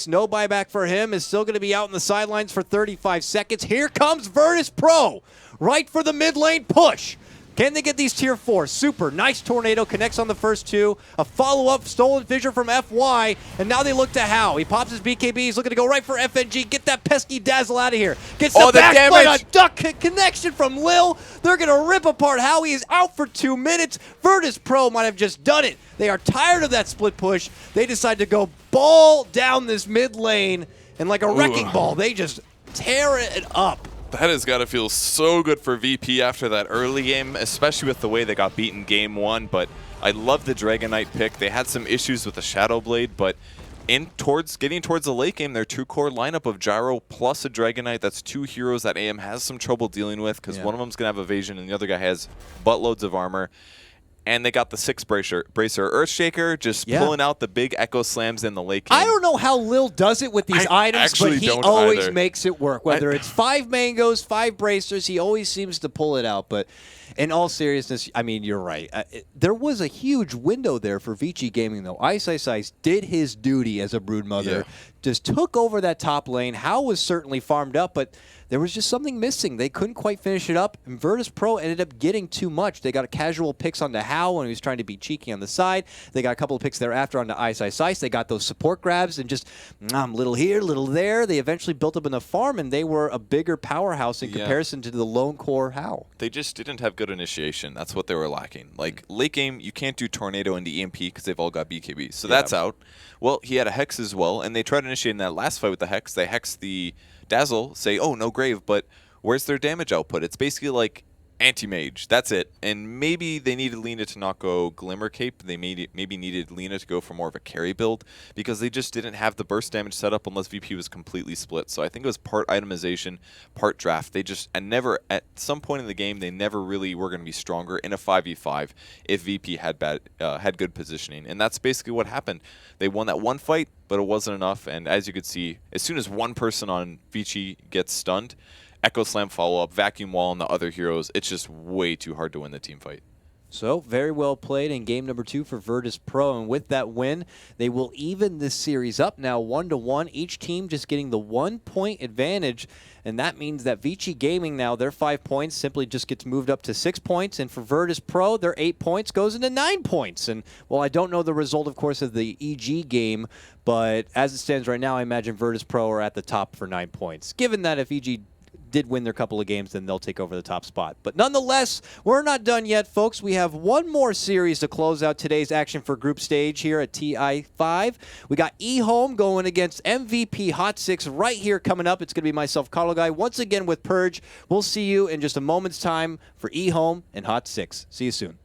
No buyback for him. Is still going to be out in the sidelines for 35 seconds. Here comes Virtus Pro. Right for the mid lane push. Can they get these tier 4? Super. Nice tornado. Connects on the first 2. A follow-up. Stolen Fissure from FY. And now they look to How. He pops his BKB. He's looking to go right for FNG. Get that pesky Dazzle out of here. Gets the back damage. foot. A duck connection from Lil. They're going to rip apart How. He is out for 2 minutes. Virtus Pro might have just done it. They are tired of that split push. They decide to go ball down this mid lane. And like a wrecking ball, they just tear it up. That has got to feel so good for VP after that early game, especially with the way they got beaten game 1. But I love the Dragon Knight pick. They had some issues with the Shadow Blade, but getting towards the late game, their 2-core lineup of Gyro plus a Dragon Knight, that's 2 heroes that AM has some trouble dealing with because one of them's going to have evasion and the other guy has buttloads of armor. And they got the 6 bracer. Earthshaker just pulling out the big Echo Slams in the late game. I don't know how Lil does it with these items, but he always makes it work. Whether it's 5 mangoes, 5 bracers, he always seems to pull it out. But in all seriousness, I mean, you're right. There was a huge window there for Vici Gaming, though. Ice did his duty as a broodmother. Just took over that top lane. How was certainly farmed up, but there was just something missing. They couldn't quite finish it up, and Virtus Pro ended up getting too much. They got a casual picks onto How when he was trying to be cheeky on the side. They got a couple of picks thereafter onto Ice. They got those support grabs and just little here, little there. They eventually built up enough farm, and they were a bigger powerhouse in comparison to the lone core How. They just didn't have good initiation. That's what they were lacking. Like, late game, you can't do Tornado into EMP because they've all got BKB. So that's out. Well, he had a Hex as well, and they tried initiating that last fight with the Hex. They Hex the Dazzle, say, oh, no Grave, but where's their damage output? It's basically like Anti-Mage, that's it. And maybe they needed Lena to not go Glimmer Cape. They maybe needed Lena to go for more of a carry build because they just didn't have the burst damage set up unless VP was completely split. So I think it was part itemization, part draft. They just, and never, at some point in the game, they never really were going to be stronger in a 5v5 if VP had had good positioning. And that's basically what happened. They won that one fight, but it wasn't enough. And as you could see, as soon as one person on Vici gets stunned, Echo Slam follow-up, Vacuum Wall, and the other heroes, it's just way too hard to win the team fight. So, very well played in game number 2 for Virtus Pro, and with that win, they will even this series up now 1-1, each team just getting the 1-point advantage, and that means that Vici Gaming now, their 5 points simply just gets moved up to 6 points, and for Virtus Pro, their 8 points goes into 9 points. And, well, I don't know the result, of course, of the EG game, but as it stands right now, I imagine Virtus Pro are at the top for 9 points, given that if EG did win their couple of games, then they'll take over the top spot. But nonetheless, we're not done yet, folks. We have one more series to close out today's action for group stage here at TI5. We got eHome going against MVP Hot 6 right here coming up. It's going to be myself, Carlo Guy, once again with Purge. We'll see you in just a moment's time for eHome and Hot 6. See you soon.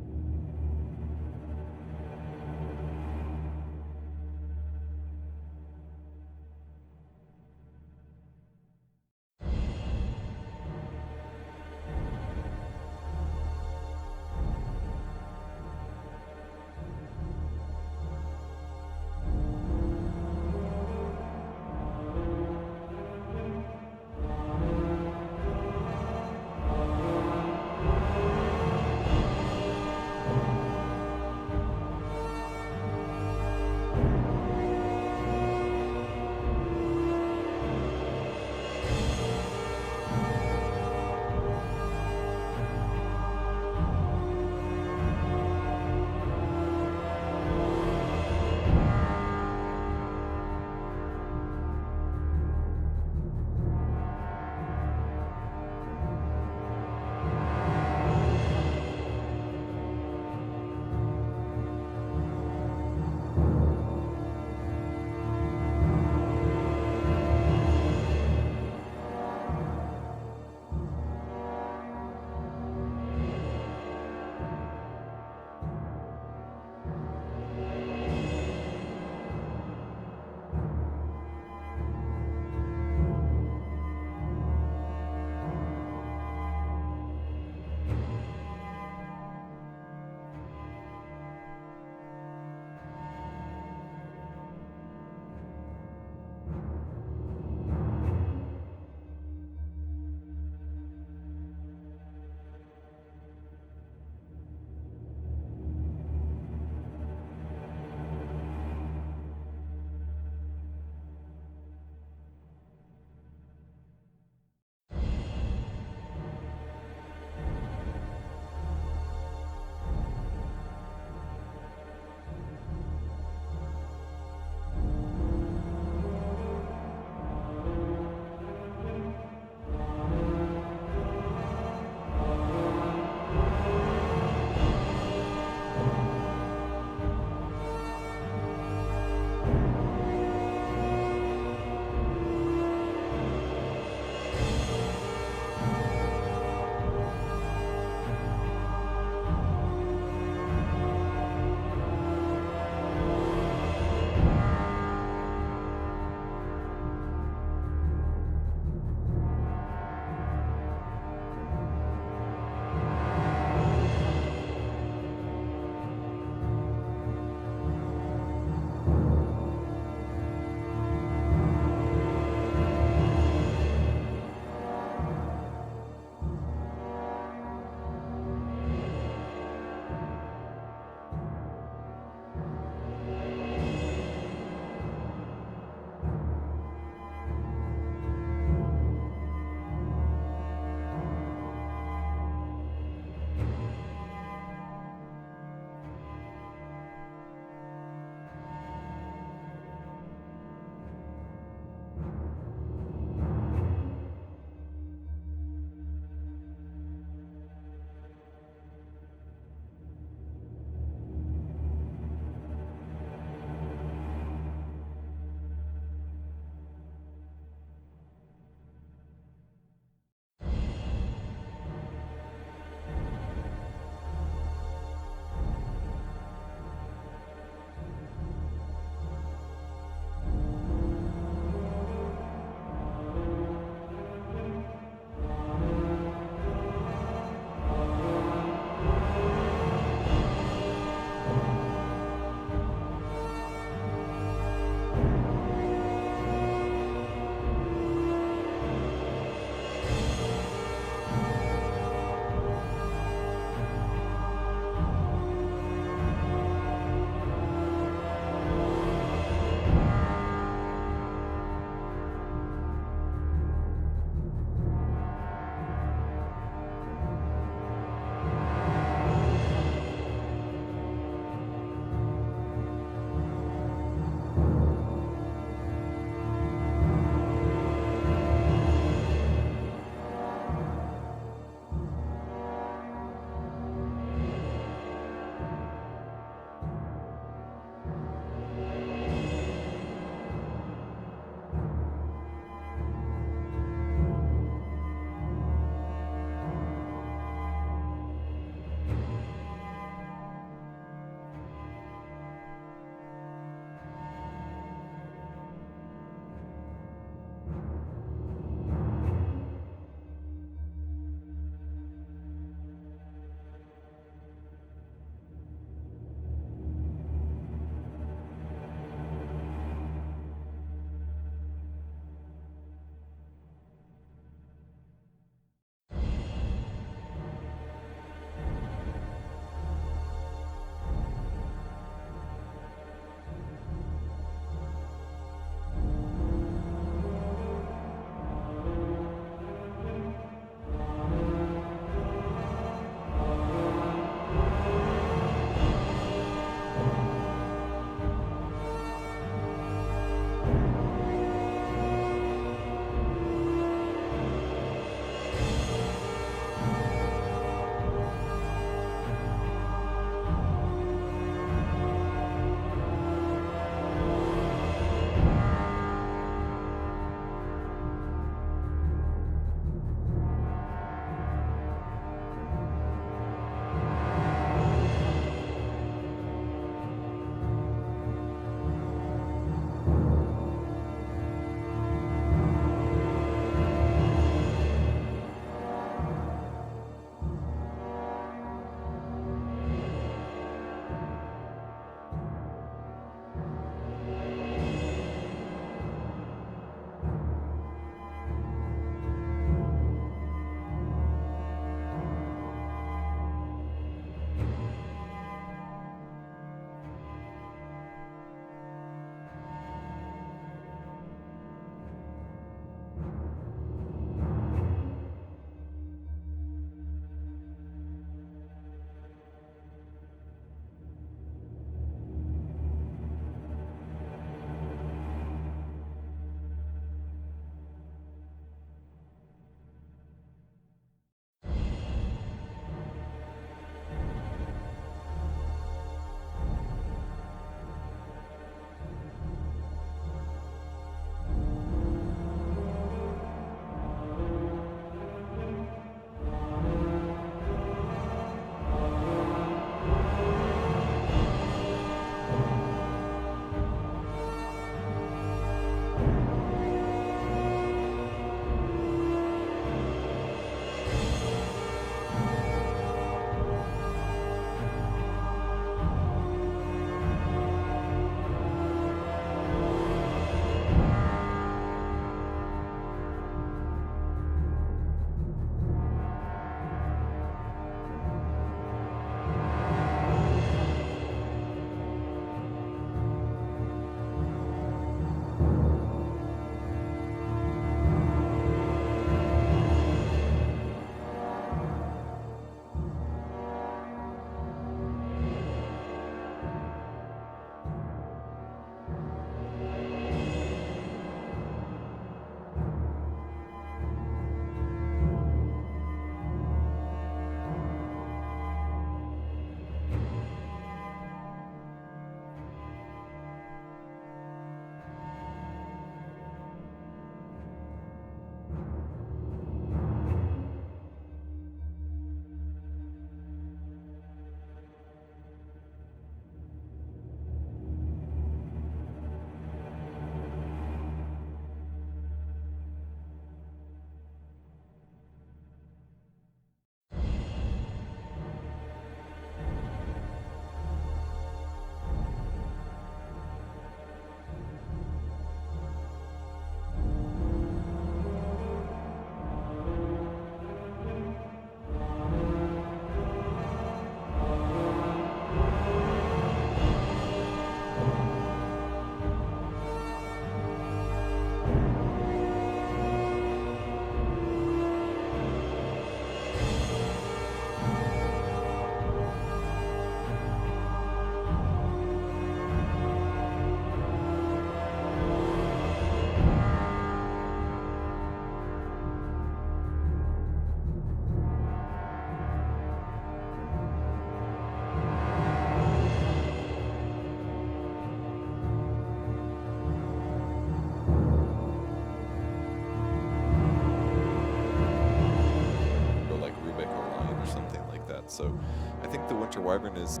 defense. So I think the Winter Wyvern is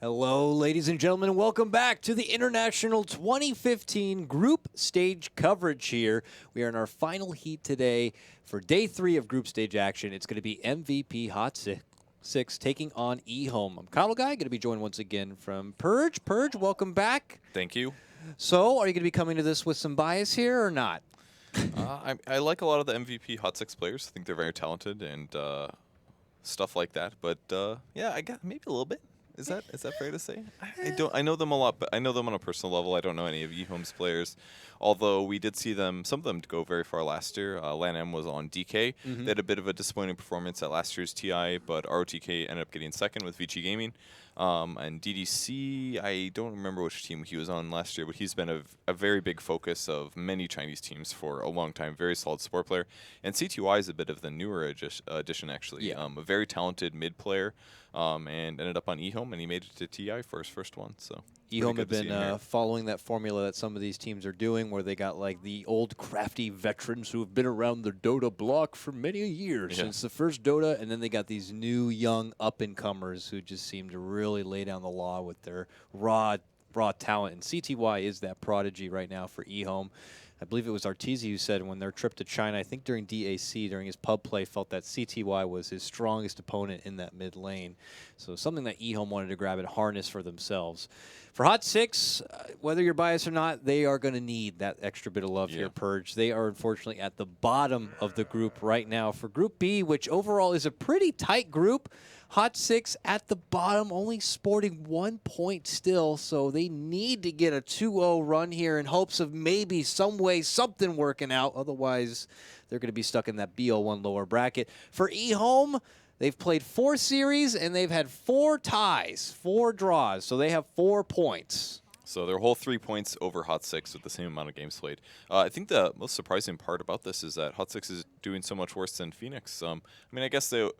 Hello, ladies and gentlemen. Welcome back to the International 2015 Group Stage coverage here. We are in our final heat today for day 3 of Group Stage action. It's going to be MVP Hot Six taking on eHome. I'm Kyle Guy, going to be joined once again from Purge. Purge, welcome back. Thank you. So, are you going to be coming to this with some bias here or not? I like a lot of the MVP Hot Six players. I think they're very talented and stuff like that. But yeah, I got maybe a little bit. Is that fair to say? I know them a lot, but I know them on a personal level. I don't know any of eHome's players, although we did see some of them go very far last year. LAN-M was on DK. They had a bit of a disappointing performance at last year's TI, but ROTK ended up getting second with VG Gaming. And DDC, I don't remember which team he was on last year, but he's been a very big focus of many Chinese teams for a long time. Very solid support player. And CTY is a bit of the newer addition, actually. Yeah. A very talented mid player. And ended up on eHome, and he made it to TI for his first one. So eHome have been following that formula that some of these teams are doing, where they got like the old crafty veterans who have been around the Dota block for many years, since the first Dota, and then they got these new young up-and-comers who just seem to really lay down the law with their raw talent. And CTY is that prodigy right now for eHome. I believe it was Arteezy who said when their trip to China, I think during DAC, during his pub play, felt that CTY was his strongest opponent in that mid lane. So something that eHome wanted to grab and harness for themselves. For Hot Six, whether you're biased or not, they are going to need that extra bit of love here, Purge. They are unfortunately at the bottom of the group right now. For Group B, which overall is a pretty tight group, Hot Six at the bottom, only sporting 1 point still, so they need to get a 2-0 run here in hopes of maybe some way something working out. Otherwise, they're going to be stuck in that BO1 lower bracket. For eHome, they've played 4 series, and they've had 4 ties, 4 draws, so they have 4 points. So their whole 3 points over Hot Six with the same amount of games played. I think the most surprising part about this is that Hot Six is doing so much worse than Phoenix. I mean, I guess they...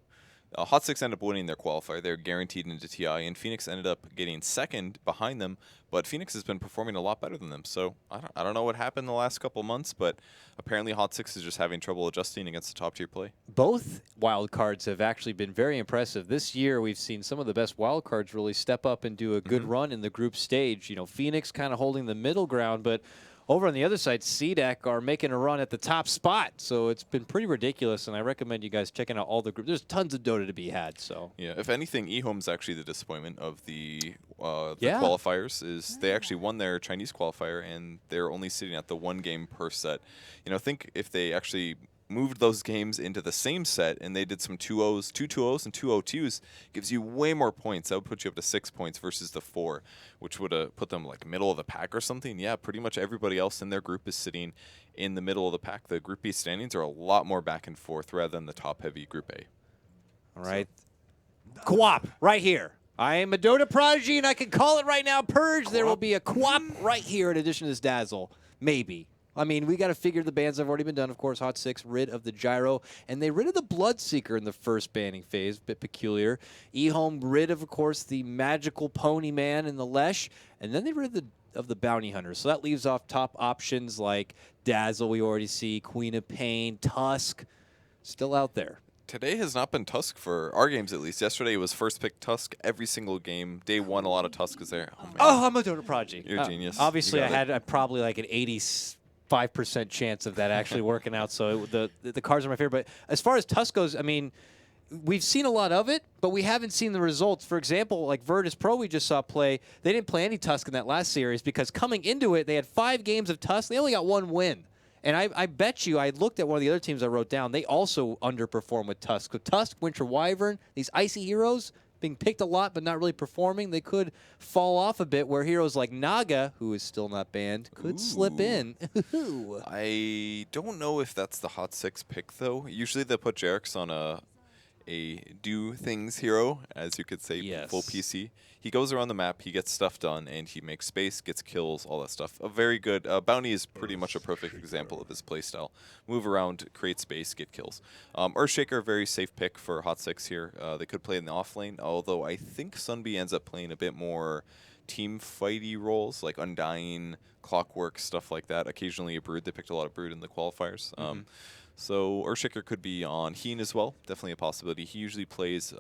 Hot Six ended up winning their qualifier. They're guaranteed into TI, and Phoenix ended up getting second behind them, but Phoenix has been performing a lot better than them. So I don't know what happened the last couple months, but apparently Hot Six is just having trouble adjusting against the top-tier play. Both wild cards have actually been very impressive. This year, we've seen some of the best wild cards really step up and do a good run in the group stage. You know, Phoenix kind of holding the middle ground, but over on the other side, CDEC are making a run at the top spot. So it's been pretty ridiculous, and I recommend you guys checking out all the groups. There's tons of Dota to be had. So yeah, if anything, eHome's actually the disappointment of the qualifiers. Is they actually won their Chinese qualifier, and they're only sitting at the 1 game per set. You know, think if they actually moved those games into the same set and they did some 2-0s, 2-2-0s, and 2-0-2s, gives you way more points. That would put you up to 6 points versus the 4, which would put them like middle of the pack or something. Yeah, pretty much everybody else in their group is sitting in the middle of the pack. The Group B standings are a lot more back and forth rather than the top-heavy Group A. All right. So. Co-op right here. I am a Dota prodigy, and I can call it right now, Purge. There will be a co-op right here in addition to this Dazzle. Maybe. I mean, we got to figure the bans have already been done. Of course, Hot Six rid of the Gyro, and they rid of the Bloodseeker in the first banning phase. Bit peculiar. eHome rid of course, the magical Pony Man and the Lesh, and then they rid of the Bounty Hunter. So that leaves off top options like Dazzle. We already see Queen of Pain, Tusk, still out there. Today has not been Tusk for our games, at least. Yesterday was first pick Tusk every single game. Day 1, a lot of Tusk is there. Oh, man. Oh, I'm a Dota prodigy. You're a genius. Obviously, I had probably like an 85% chance of that actually working out. So the cards are my favorite. But as far as Tusk goes, I mean, we've seen a lot of it, but we haven't seen the results. For example, like Virtus Pro we just saw play, they didn't play any Tusk in that last series because coming into it, they had 5 games of Tusk. They only got 1 win. And I bet you, I looked at one of the other teams I wrote down, they also underperform with Tusk. So Tusk, Winter Wyvern, these icy heroes being picked a lot but not really performing, they could fall off a bit where heroes like Naga, who is still not banned, could slip in. I don't know if that's the Hot Six pick, though. Usually they put Jerix on a do things hero, as you could say, full PC. He goes around the map, he gets stuff done, and he makes space, gets kills, all that stuff. A very good Bounty is pretty much a perfect example of his playstyle. Move around, create space, get kills. Earthshaker, very safe pick for Hot Six here. They could play in the off lane, although I think Sunbee ends up playing a bit more team fighty roles, like Undying, Clockwork, stuff like that. Occasionally a Brood. They picked a lot of Brood in the qualifiers. So Earthshaker could be on Heen as well. Definitely a possibility. He usually plays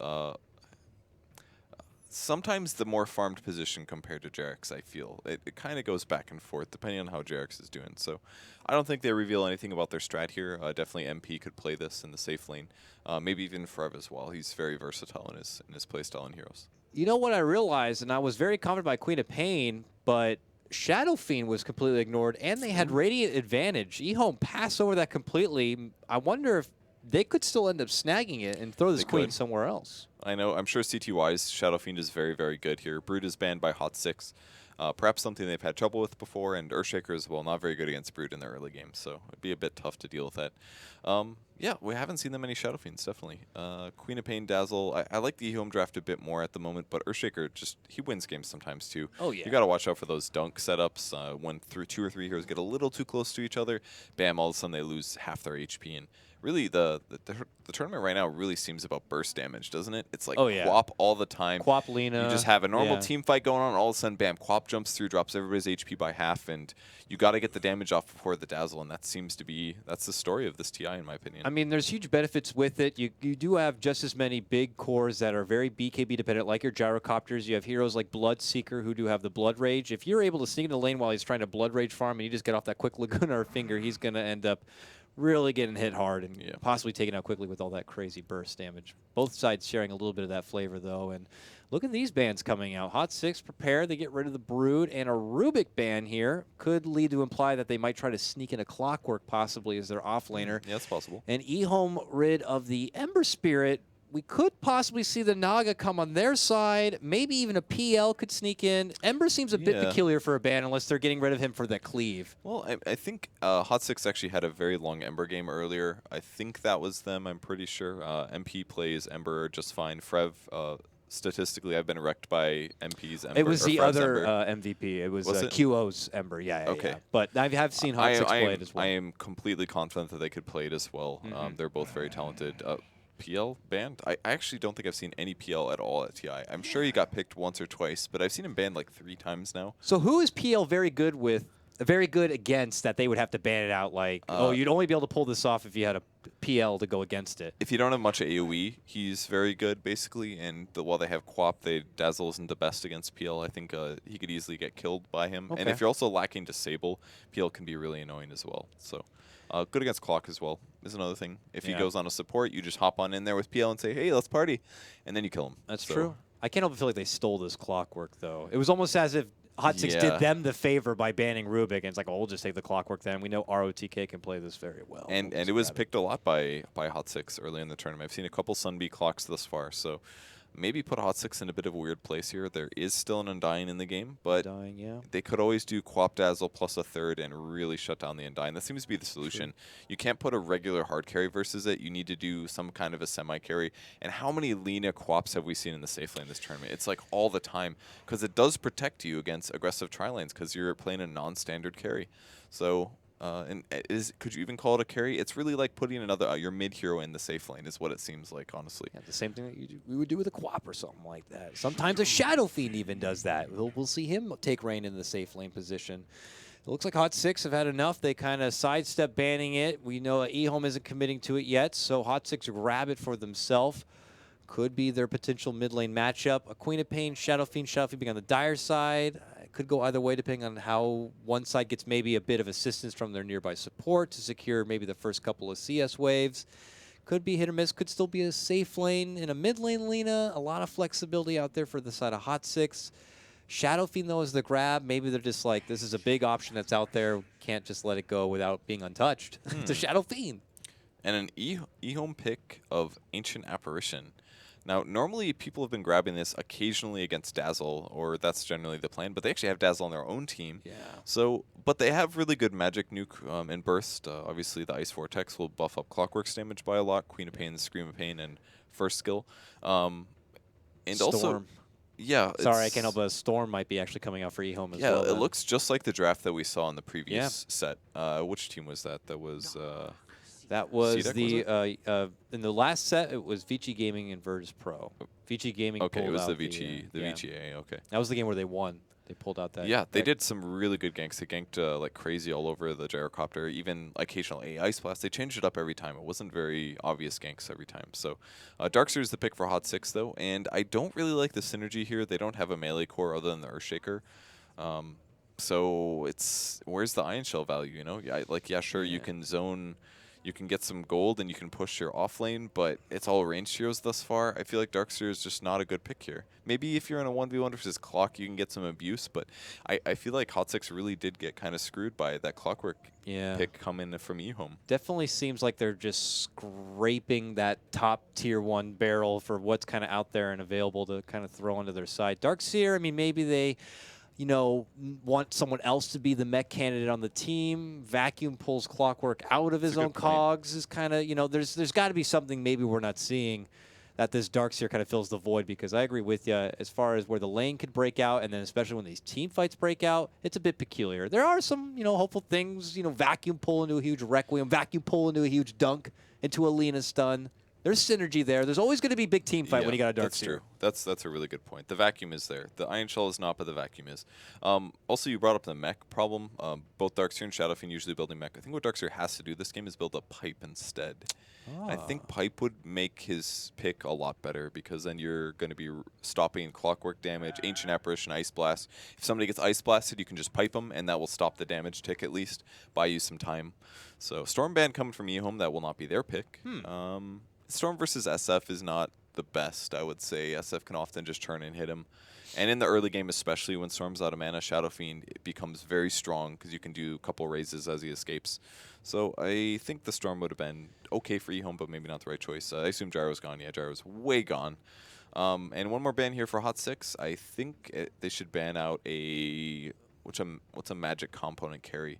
sometimes the more farmed position compared to Jarek's, I feel. It kind of goes back and forth depending on how Jarek's is doing. So I don't think they reveal anything about their strat here. Definitely MP could play this in the safe lane. Maybe even Frev as well. He's very versatile in his playstyle in Heroes. You know what I realized, and I was very confident by Queen of Pain, but Shadow Fiend was completely ignored, and they had Radiant Advantage. eHome passed over that completely. I wonder if they could still end up snagging it and throw this Queen somewhere else. I know. I'm sure CTY's Shadow Fiend is very, very good here. Brood is banned by Hot 6. Perhaps something they've had trouble with before, and Earthshaker as well. Not very good against Brood in their early game, so it'd be a bit tough to deal with that. Yeah, we haven't seen that many Shadow Fiends, definitely. Queen of Pain, Dazzle. I like the eHome draft a bit more at the moment, but Earthshaker, he wins games sometimes too. Oh, yeah. You got to watch out for those dunk setups when through 2 or 3 heroes get a little too close to each other. Bam, all of a sudden they lose half their HP, and really, the tournament right now really seems about burst damage, doesn't it? It's like Quap all the time. Quap Lina. You just have a normal team fight going on, all of a sudden, bam, Quap jumps through, drops everybody's HP by half, and you got to get the damage off before the Dazzle, and that seems to be, that's the story of this TI, in my opinion. I mean, there's huge benefits with it. You do have just as many big cores that are very BKB dependent, like your Gyrocopters. You have heroes like Bloodseeker who do have the Blood Rage. If you're able to sneak in the lane while he's trying to Blood Rage farm and you just get off that quick Laguna or Finger, he's going to end up really getting hit hard and possibly taken out quickly with all that crazy burst damage. Both sides sharing a little bit of that flavor, though. And look at these bans coming out. Hot 6 prepare. They get rid of the Brood. And a Rubik ban here could lead to imply that they might try to sneak in a Clockwork possibly as their offlaner. Yeah, it's possible. And eHome rid of the Ember Spirit. We could possibly see the Naga come on their side. Maybe even a PL could sneak in. Ember seems a bit peculiar for a ban unless they're getting rid of him for that cleave. Well, I think Hot 6 actually had a very long Ember game earlier. I think that was them, I'm pretty sure. MP plays Ember just fine. Frev, statistically, I've been wrecked by MP's Ember. It was the Frev's other Ember. MVP. It was, Was it? QO's Ember, Okay. But I have seen Hot 6 play it as well. I am completely confident that they could play it as well. They're both very talented. PL banned? I actually don't think I've seen any PL at all at TI. I'm sure he got picked once or twice, but I've seen him banned like 3 times now. So who is PL very good with, very good against that they would have to ban it out? Like, you'd only be able to pull this off if you had a PL to go against it. If you don't have much AoE, he's very good, basically. And while they have Quap, Dazzle isn't the best against PL. I think he could easily get killed by him. Okay. And if you're also lacking Disable, PL can be really annoying as well. So good against Clock as well is another thing. If he goes on a support, you just hop on in there with PL and say, hey, let's party. And then you kill him. That's true. I can't help but feel like they stole this Clockwork, though. It was almost as if Hot 6 did them the favor by banning Rubik, and it's like, oh, we'll just take the Clockwork then. We know ROTK can play this very well. And it was picked a lot by Hot 6 early in the tournament. I've seen a couple Sunbee clocks thus far, so maybe put Hot 6 in a bit of a weird place here. There is still an Undying in the game, but they could always do Quap Dazzle plus a third and really shut down the Undying. That seems to be the solution. You can't put a regular hard carry versus it. You need to do some kind of a semi-carry. And how many Lina Quaps have we seen in the safe lane this tournament? It's like all the time, because it does protect you against aggressive tri-lanes because you're playing a non-standard carry. So could you even call it a carry? It's really like putting another your mid hero in the safe lane is what it seems like, honestly. Yeah, the same thing that we would do with a Quap or something like that. Sometimes a Shadow Fiend even does that. We'll see him take reign in the safe lane position. It looks like Hot 6 have had enough. They kind of sidestep banning it. We know eHome isn't committing to it yet, so Hot 6 grab it for themselves. Could be their potential mid lane matchup. A Queen of Pain, Shadow Fiend being on the dire side. It could go either way depending on how one side gets maybe a bit of assistance from their nearby support to secure maybe the first couple of CS waves. Could be hit or miss. Could still be a safe lane in a mid lane Lina. A lot of flexibility out there for the side of Hot 6. Shadow Fiend, though, is the grab. Maybe they're just like, this is a big option that's out there. Can't just let it go without being untouched. It's a Shadow Fiend. And an eHome pick of Ancient Apparition. Now, normally people have been grabbing this occasionally against Dazzle, or that's generally the plan, but they actually have Dazzle on their own team. Yeah. So, but they have really good magic nuke and burst. Obviously, the Ice Vortex will buff up Clockwork's damage by a lot, Queen of Pain, Scream of Pain, and first skill. And Storm. also, yeah. Sorry, I can't help but Storm might be actually coming out for eHome as well. Yeah, it looks just like the draft that we saw in the previous set. Which team was that? That was... That was CDEC, the in the last set. It was Vici Gaming and Virtus Pro. Vici Gaming. Okay, pulled it was out the Vici, VGA. Okay, that was the game where they won. They pulled out that. Yeah, they did some really good ganks. They ganked like crazy all over the gyrocopter, even occasional Ice Blast. They changed it up every time. It wasn't very obvious ganks every time. So Darkseer is the pick for Hot 6, though, and I don't really like the synergy here. They don't have a melee core other than the Earthshaker. So it's, where's the Ion Shell value, you know? Yeah, sure, you can zone, you can get some gold and you can push your off lane, but it's all ranged heroes thus far. I feel like Darkseer is just not a good pick here. Maybe if you're in a 1v1 versus Clock, you can get some abuse, but I feel like Hot 6 really did get kind of screwed by that Clockwork pick coming from eHome. Definitely seems like they're just scraping that top tier 1 barrel for what's kind of out there and available to kind of throw onto their side. Darkseer, I mean, maybe they, you know, want someone else to be the mech candidate on the team. Vacuum pulls Clockwork out of his own cogs is kind of, you know, there's got to be something maybe we're not seeing that this Darkseer kind of fills the void, because I agree with you as far as where the lane could break out, and then especially when these team fights break out, it's a bit peculiar. There are some, you know, hopeful things, you know, vacuum pull into a huge Requiem, vacuum pull into a huge dunk, into a Lina stun. There's synergy there. There's always going to be big team fight when you got a Darkseer. That's true. That's a really good point. The vacuum is there. The Ion Shell is not, but the vacuum is. Also, you brought up the mech problem. Both Darkseer and Shadowfiend usually building mech. I think what Darkseer has to do this game is build a pipe instead. I think pipe would make his pick a lot better, because then you're going to be stopping Clockwork damage, Ancient Apparition, Ice Blast. If somebody gets Ice Blasted, you can just pipe them, and that will stop the damage tick at least, buy you some time. So Stormband coming from eHome, that will not be their pick. Storm versus SF is not the best, I would say. SF can often just turn and hit him. And in the early game, especially when Storm's out of mana, Shadowfiend, it becomes very strong because you can do a couple raises as he escapes. So I think the Storm would have been okay for eHome, but maybe not the right choice. I assume Gyro's gone. Yeah, Gyro's way gone. And one more ban here for Hot 6. I think they should ban out what's a magic component carry.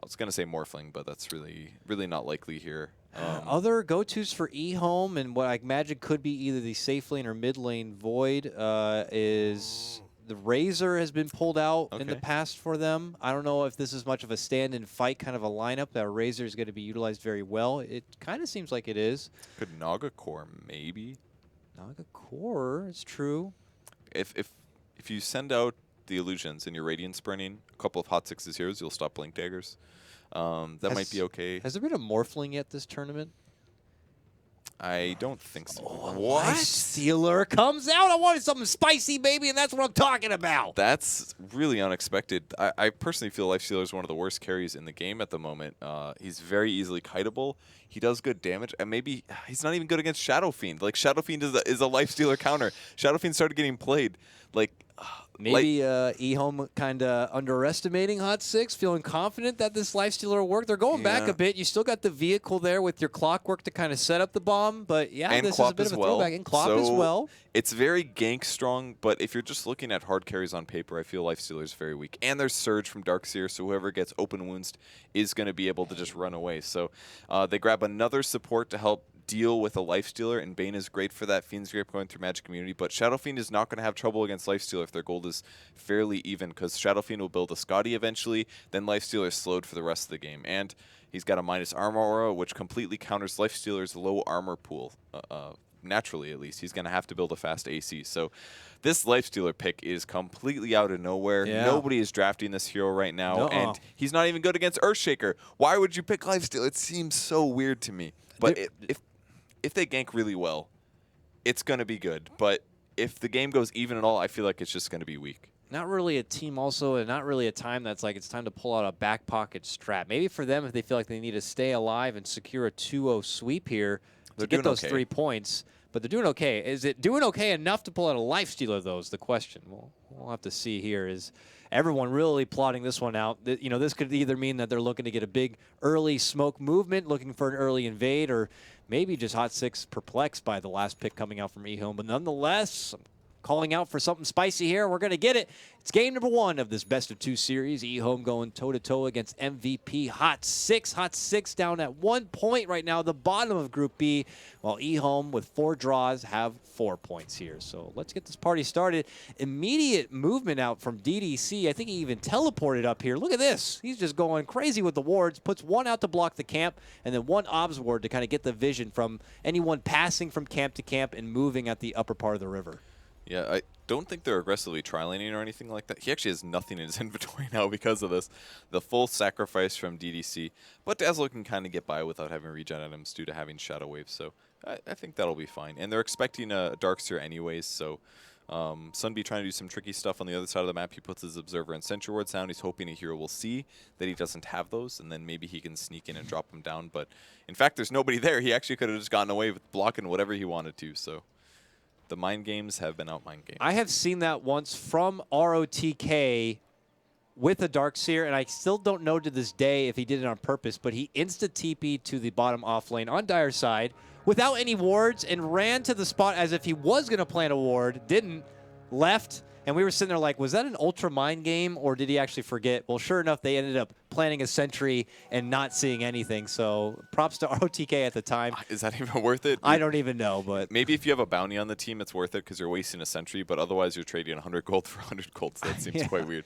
I was going to say Morphling, but that's really not likely here. Other go-tos for eHome, and what I imagine could be either the safe lane or mid lane Void, is the Razor has been pulled out in the past for them. I don't know if this is much of a stand and fight kind of a lineup that Razor is going to be utilized very well. It kind of seems like it is. Could Naga Core maybe? Naga Core, it's true. If you send out the illusions and you're Radiant sprinting a couple of Hot 6's heroes, you'll stop Blink Daggers. That might be okay. Has there been a Morphling yet this tournament? I don't think so. What? Stealer comes out. I wanted something spicy, baby, and that's what I'm talking about. That's really unexpected. I personally feel Lifestealer is one of the worst carries in the game at the moment. He's very easily kiteable. He does good damage, and maybe he's not even good against Shadowfiend. Like, Shadowfiend is a Lifestealer counter. Shadowfiend started getting played. Like, maybe eHome kind of underestimating Hot 6, feeling confident that this Lifestealer will work. They're going back a bit. You still got the vehicle there with your Clockwork to kind of set up the bomb, but yeah, and this Clop is a bit as of a well. throwback. And Clop so as well. It's very gank strong, but if you're just looking at hard carries on paper, I feel Lifestealer is very weak. And there's Surge from Darkseer, so whoever gets Open Wounds is going to be able to just run away. So they grab another support to help deal with a Lifestealer, and Bane is great for that. Fiend's Grip going through Magic Community, but Shadowfiend is not going to have trouble against Lifestealer if their gold is fairly even, because Shadowfiend will build a Scotty eventually, then Lifestealer is slowed for the rest of the game. And he's got a minus armor aura, which completely counters Lifestealer's low armor pool. Naturally, at least. He's going to have to build a fast AC. So this Lifestealer pick is completely out of nowhere. Yeah. Nobody is drafting this hero right now, and he's not even good against Earthshaker. Why would you pick Lifestealer? It seems so weird to me. But if they gank really well, it's going to be good. But if the game goes even at all, I feel like it's just going to be weak. Not really a team also, and not really a time that's like it's time to pull out a back pocket strap. Maybe for them, if they feel like they need to stay alive and secure a 2-0 sweep here to get those 3 points. But they're doing okay. Is it doing okay enough to pull out a Lifestealer, though, is the question. Well, we'll have to see here. Is everyone really plotting this one out? You know, this could either mean that they're looking to get a big early smoke movement, looking for an early invade, or maybe just Hot 6 perplexed by the last pick coming out from eHome. But nonetheless, I'm calling out for something spicy here. We're going to get it. It's game number 1 of this best-of-2 series. eHome going toe-to-toe against MVP Hot 6. Hot 6 down at 1 point right now, the bottom of Group B, while eHome with 4 draws have 4 points here. So let's get this party started. Immediate movement out from DDC. I think he even teleported up here. Look at this. He's just going crazy with the wards. Puts 1 out to block the camp, and then 1 obs ward to kind of get the vision from anyone passing from camp to camp and moving at the upper part of the river. Yeah, I don't think they're aggressively tri-laning or anything like that. He actually has nothing in his inventory now because of this. The full sacrifice from DDC. But Dazzler can kind of get by without having regen items due to having Shadow Wave, so I think that'll be fine. And they're expecting a Darkseer anyways, so Sunbee trying to do some tricky stuff on the other side of the map. He puts his Observer and Sentry Wards down. He's hoping a hero will see that he doesn't have those, and then maybe he can sneak in and drop them down. But in fact, there's nobody there. He actually could have just gotten away with blocking whatever he wanted to, so... The mind games have been out mind games. I have seen that once from ROTK with a Darkseer, and I still don't know to this day if he did it on purpose, but he insta-TP'd to the bottom off lane on Dire side without any wards and ran to the spot as if he was going to plant a ward, didn't, left, and we were sitting there like, was that an ultra mind game, or did he actually forget? Well, sure enough, they ended up planting a sentry and not seeing anything, so props to ROTK at the time. Is that even worth it? I don't even know, but... Maybe if you have a bounty on the team, it's worth it because you're wasting a sentry, but otherwise you're trading 100 gold for 100 gold, so that seems quite weird.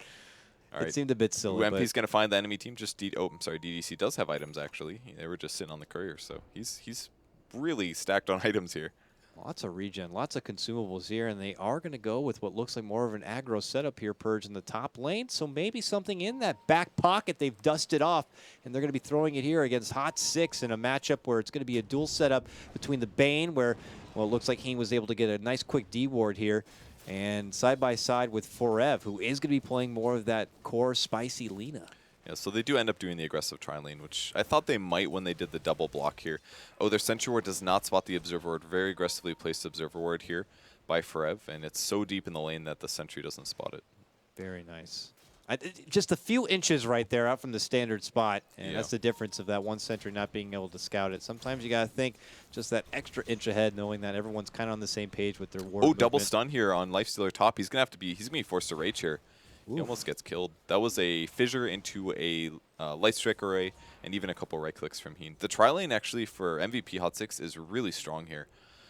All right. It seemed a bit silly. UMP's going to find the enemy team. Oh, I'm sorry, DDC does have items, actually. They were just sitting on the courier, so he's really stacked on items here. Lots of regen, lots of consumables here, and they are going to go with what looks like more of an aggro setup here, Purge, in the top lane. So maybe something in that back pocket they've dusted off, and they're going to be throwing it here against Hot 6 in a matchup where it's going to be a dual setup between the Bane, where, well, it looks like he was able to get a nice quick D-ward here, and side by side with Forev, who is going to be playing more of that core spicy Lina. Yeah, so they do end up doing the aggressive tri-lane, which I thought they might when they did the double block here. Oh, their Sentry Ward does not spot the Observer Ward. Very aggressively placed Observer Ward here by Forev, and it's so deep in the lane that the Sentry doesn't spot it. Very nice. Just a few inches right there out from the standard spot, and that's the difference of that one Sentry not being able to scout it. Sometimes you got to think just that extra inch ahead, knowing that everyone's kind of on the same page with their ward. Oh, double stun here on Lifestealer top. He's going to be forced to rage here. He almost gets killed. That was a fissure into a light strike array and even a couple right clicks from Heen. The tri-lane actually for MVP Hot 6 is really strong here.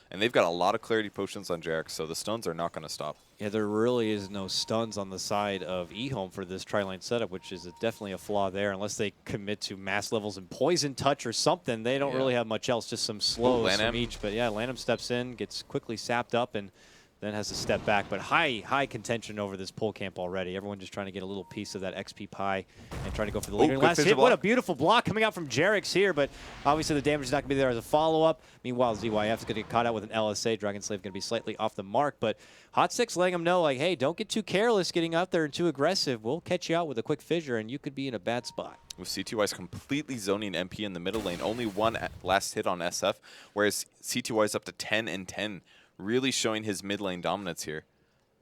And they've got a lot of clarity potions on Jarek, so the stuns are not going to stop. Yeah, there really is no stuns on the side of eHome for this tri-lane setup, which is definitely a flaw there. Unless they commit to mass levels and poison touch or something, they don't really have much else, just some slows from each. But yeah, Lanham steps in, gets quickly sapped up, and then has to step back. But high contention over this pole camp already. Everyone just trying to get a little piece of that XP pie and trying to go for the lingering last hit. What a beautiful block coming out from Jarek's here, but obviously the damage is not going to be there as a follow-up. Meanwhile, ZYF is going to get caught out with an LSA. Dragon Slave going to be slightly off the mark, but Hot 6 letting them know, like, hey, don't get too careless getting out there and too aggressive. We'll catch you out with a quick fissure, and you could be in a bad spot. With CTY's completely zoning MP in the middle lane, only one last hit on SF, whereas CTY's up to 10 and 10. Really showing his mid lane dominance here.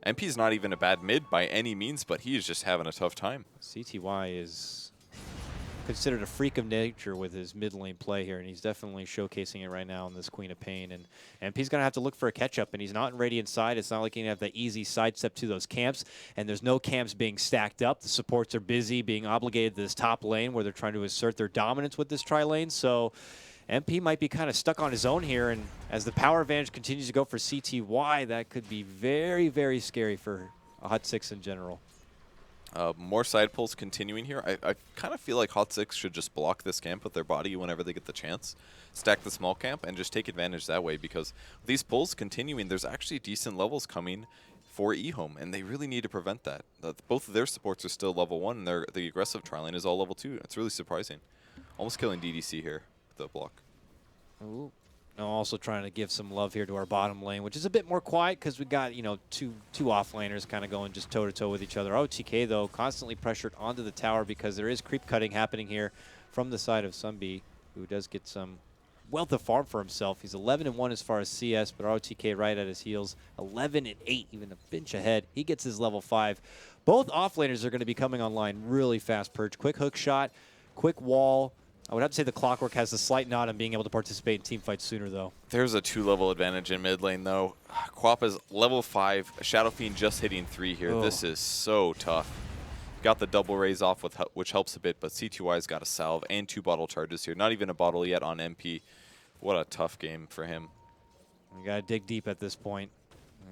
MP's not even a bad mid by any means, but he is just having a tough time. CTY is considered a freak of nature with his mid lane play here, and he's definitely showcasing it right now in this Queen of Pain. And MP's going to have to look for a catch-up, and he's not in Radiant side. It's not like he can have that easy sidestep to those camps, and there's no camps being stacked up. The supports are busy being obligated to this top lane where they're trying to assert their dominance with this tri-lane. So MP might be kind of stuck on his own here, and as the power advantage continues to go for CTY, that could be very, very scary for Hot 6 in general. More side pulls continuing here. I kind of feel like Hot 6 should just block this camp with their body whenever they get the chance. Stack the small camp and just take advantage that way, because with these pulls continuing, there's actually decent levels coming for eHome, and they really need to prevent that. Both of their supports are still level 1, and the aggressive tri-lane is all level 2. It's really surprising. Almost killing DDC here. The block. Ooh. Also trying to give some love here to our bottom lane, which is a bit more quiet because we got, you know, two offlaners kind of going just toe-to-toe with each other. OTK, though, constantly pressured onto the tower because there is creep cutting happening here from the side of Sunbee, who does get some wealth of farm for himself. He's 11-1 as far as CS, but OTK right at his heels, 11-8, even a pinch ahead. He gets his level 5. Both offlaners are going to be coming online really fast, Purge. Quick hook shot, quick wall. I would have to say the Clockwork has a slight nod on being able to participate in team fights sooner, though. There's a 2-level advantage in mid lane, though. Quap is level 5. Shadow Fiend just hitting 3 here. Oh. This is so tough. Got the double raise off, which helps a bit, but CTY's got a salve and 2 bottle charges here. Not even a bottle yet on MP. What a tough game for him. We got to dig deep at this point.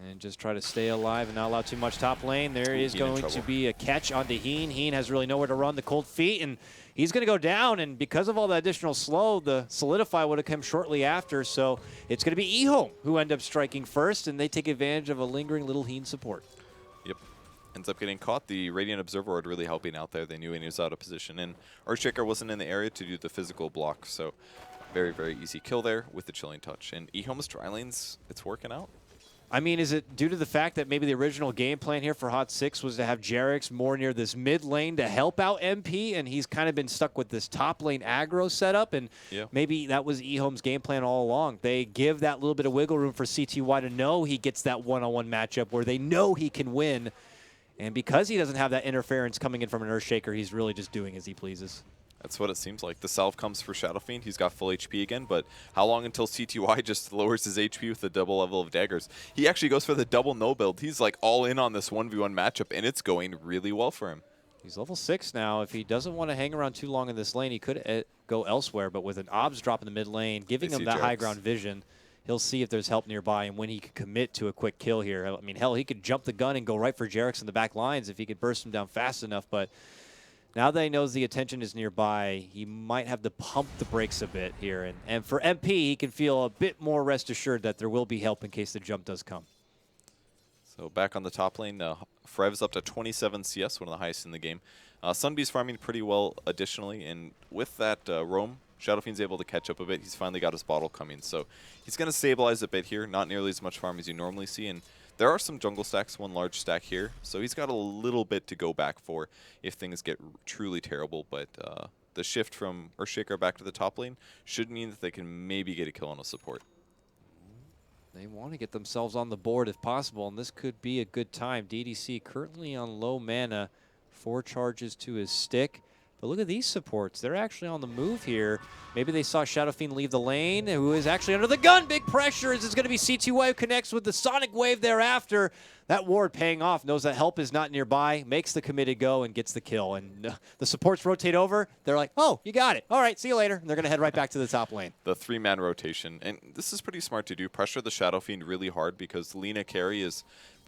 And just try to stay alive and not allow too much top lane. There is Heen in going to trouble. be a catch onto Heen. Heen has really nowhere to run, the cold feet, and he's going to go down. And because of all the additional slow, the Solidify would have come shortly after. So it's going to be Ehome who end up striking first, and they take advantage of a lingering little Heen support. Yep. Ends up getting caught. The Radiant Observer Ward really helping out there. They knew he was out of position. And Earthshaker wasn't in the area to do the physical block. So very, very easy kill there with the Chilling Touch. And Ehome's dry lanes, it's working out. I mean, is it due to the fact that maybe the original game plan here for Hot 6 was to have Jarex more near this mid lane to help out MP, and he's kind of been stuck with this top lane aggro setup, and maybe that was Ehome's game plan all along. They give that little bit of wiggle room for CTY to know he gets that one-on-one matchup where they know he can win, and because he doesn't have that interference coming in from an Earthshaker, he's really just doing as he pleases. That's what it seems like. The salve comes for Shadow Fiend. He's got full HP again, but how long until CTY just lowers his HP with the double level of daggers? He actually goes for the double no build. He's like all in on this 1v1 matchup, and it's going really well for him. He's level 6 now. If he doesn't want to hang around too long in this lane, he could go elsewhere, but with an obs drop in the mid lane, giving him that high ground vision, he'll see if there's help nearby and when he can commit to a quick kill here. I mean, hell, he could jump the gun and go right for Jarex in the back lines if he could burst him down fast enough, but now that he knows the attention is nearby, he might have to pump the brakes a bit here. And for MP, he can feel a bit more rest assured that there will be help in case the jump does come. So back on the top lane, Frev's up to 27 CS, one of the highest in the game. Sunbee's farming pretty well additionally, and with that roam, Shadow Fiend's able to catch up a bit. He's finally got his bottle coming, so he's going to stabilize a bit here, not nearly as much farm as you normally see, and there are some jungle stacks, one large stack here, so he's got a little bit to go back for if things get truly terrible, but the shift from Earthshaker back to the top lane should mean that they can maybe get a kill on a support. They want to get themselves on the board if possible, and this could be a good time. DDC currently on low mana, 4 charges to his stick. But look at these supports. They're actually on the move here. Maybe they saw Shadow Fiend leave the lane, who is actually under the gun. Big pressure as it's going to be CTY who connects with the Sonic Wave thereafter. That ward paying off, knows that help is not nearby, makes the committed go, and gets the kill. And the supports rotate over. They're like, oh, you got it. All right, see you later. And they're going to head right back to the top lane. The 3-man rotation. And this is pretty smart to do. Pressure the Shadow Fiend really hard because Lina carry is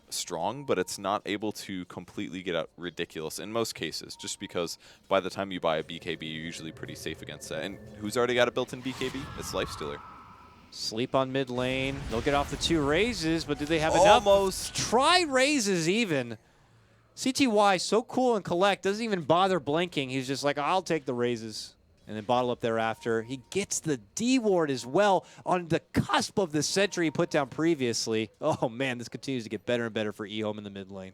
strong, but it's not able to completely get out ridiculous in most cases, just because by the time you buy a BKB, you're usually pretty safe against that. And who's already got a built-in BKB? It's Lifestealer. Sleep on mid lane. They'll get off the 2 raises, but do they have Almost. enough? Try raises even. CTY, so cool and collect, doesn't even bother blinking. He's just like, I'll take the raises. And then bottle up thereafter. He gets the D ward as well on the cusp of the sentry he put down previously. Oh man, this continues to get better and better for Ehome in the mid lane.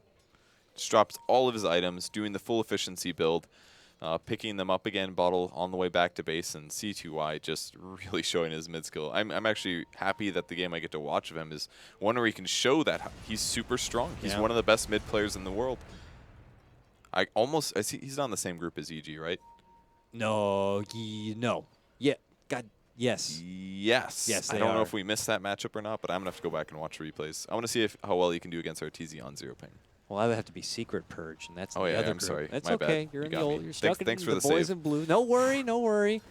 Just drops all of his items, doing the full efficiency build, picking them up again, bottle on the way back to base, and C2Y just really showing his mid skill. I'm actually happy that the game I get to watch of him is one where he can show that he's super strong. He's one of the best mid players in the world. I see he's not in the same group as EG, right? No, no. Yeah, God, yes. Yes. Yes, I don't know if we missed that matchup or not, but I'm going to have to go back and watch replays. I want to see how well he can do against RTZ on 0 ping. Well, that would have to be Secret Purge, and that's the other I'm group. sorry. That's My okay. bad. You're You in the got old. me. You're stuck Thanks in for the the boys save. in blue. No worry, no worry.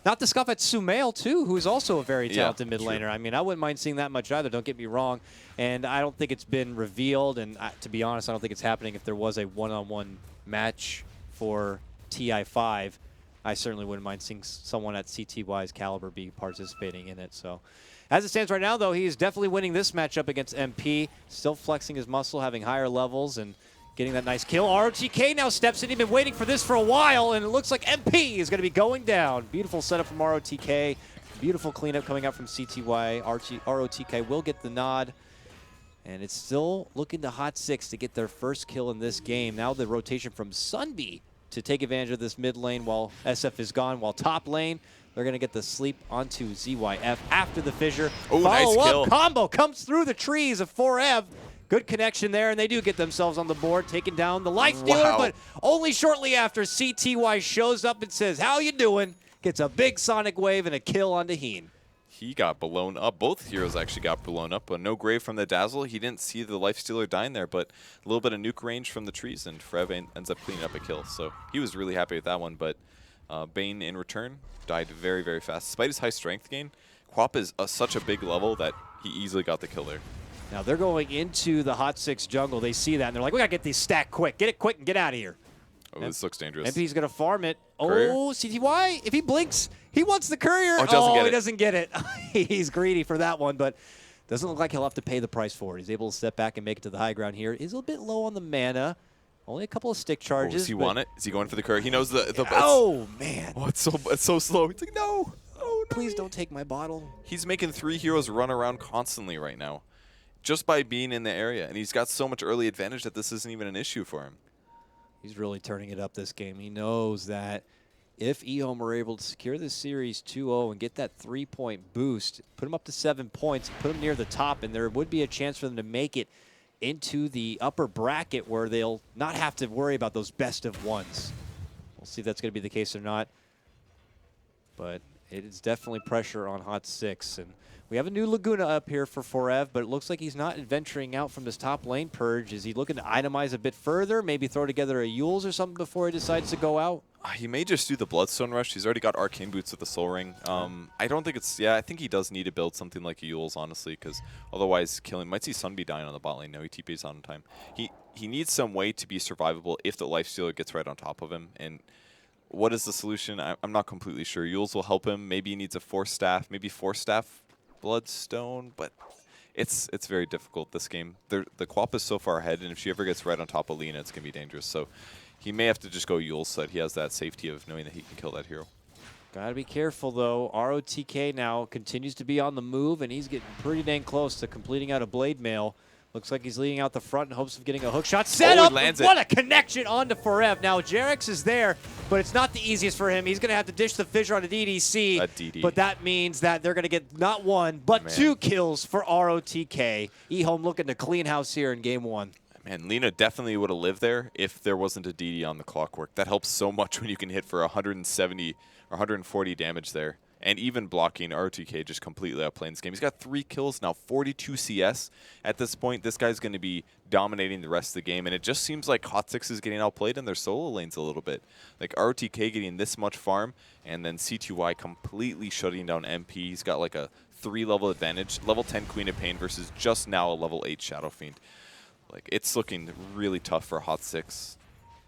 Not to scoff at Sumail, too, who is also a very talented mid laner. I mean, I wouldn't mind seeing that much either, don't get me wrong. And I don't think it's been revealed, and to be honest, I don't think it's happening. If there was a one-on-one match for TI5, I certainly wouldn't mind seeing someone at CTY's caliber be participating in it. So, as it stands right now, though, he is definitely winning this matchup against MP. Still flexing his muscle, having higher levels, and getting that nice kill. ROTK now steps in. He's been waiting for this for a while, and it looks like MP is going to be going down. Beautiful setup from ROTK. Beautiful cleanup coming out from CTY. ROTK will get the nod. And it's still looking to Hot 6 to get their first kill in this game. Now the rotation from Sunbee to take advantage of this mid lane while SF is gone. While top lane, they're going to get the sleep onto ZYF after the fissure. Oh, nice kill. Follow-up combo comes through the trees of 4Ev. Good connection there, and they do get themselves on the board, taking down the Life Stealer, but only shortly after CTY shows up and says, how you doing? Gets a big Sonic Wave and a kill onto Heen. He got blown up. Both heroes actually got blown up, but no grave from the Dazzle. He didn't see the Lifestealer dying there, but a little bit of nuke range from the trees, and Frev ends up cleaning up a kill. So he was really happy with that one, but Bane in return died very, very fast. Despite his high strength gain, Quap is such a big level that he easily got the kill there. Now they're going into the Hot 6 jungle. They see that, and they're like, we got to get these stacked quick. Get it quick and get out of here. Oh, this looks dangerous. MP's going to farm it. Courier? Oh, CTY, if he blinks, he wants the courier. Oh, he doesn't get it. He's greedy for that one, but doesn't look like he'll have to pay the price for it. He's able to step back and make it to the high ground here. He's a bit low on the mana. Only a couple of stick charges. Does he want it? Is he going for the courier? He knows the Oh, man. Oh, it's so slow. He's like, no. Oh, no. Please don't take my bottle. He's making 3 heroes run around constantly right now, just by being in the area. And he's got so much early advantage that this isn't even an issue for him. He's really turning it up this game. He knows that if eHome are able to secure this series 2-0 and get that 3-point boost, put them up to 7 points, put them near the top, and there would be a chance for them to make it into the upper bracket where they'll not have to worry about those best of ones. We'll see if that's going to be the case or not. But it is definitely pressure on Hot 6. And we have a new Laguna up here for Forev, but it looks like he's not venturing out from this top lane purge. Is he looking to itemize a bit further, maybe throw together a Yules or something before he decides to go out? He may just do the Bloodstone Rush. He's already got Arcane Boots with the Soul Ring. I don't think it's... Yeah, I think he does need to build something like a Yules, honestly, because otherwise killing... Might see Sunby dying on the bot lane. No, he TPs on time. He needs some way to be survivable if the Lifestealer gets right on top of him. And what is the solution? I'm not completely sure. Yules will help him. Maybe he needs a Force Staff. Maybe Force Staff Bloodstone, but it's very difficult this game. The Quap is so far ahead, and if she ever gets right on top of Lina, it's going to be dangerous. So he may have to just go Yules so that he has that safety of knowing that he can kill that hero. Gotta be careful, though. ROTK now continues to be on the move, and he's getting pretty dang close to completing out a Blade Mail. Looks like he's leading out the front in hopes of getting a hook shot. Set up! What a connection onto Forev. Now, Jarex is there, but it's not the easiest for him. He's going to have to dish the fissure on a DDC. But that means that they're going to get not one, but 2 kills for ROTK. eHome looking to clean house here in game 1. Man, Lina definitely would have lived there if there wasn't a DD on the clockwork. That helps so much when you can hit for 170 or 140 damage there. And even blocking, ROTK just completely outplaying this game. He's got 3 kills now, 42 CS. At this point, this guy's going to be dominating the rest of the game. And it just seems like Hot 6 is getting outplayed in their solo lanes a little bit. Like ROTK getting this much farm, and then CTY completely shutting down MP. He's got like a 3-level advantage. Level 10 Queen of Pain versus just now a level 8 Shadow Fiend. Like, it's looking really tough for Hot 6.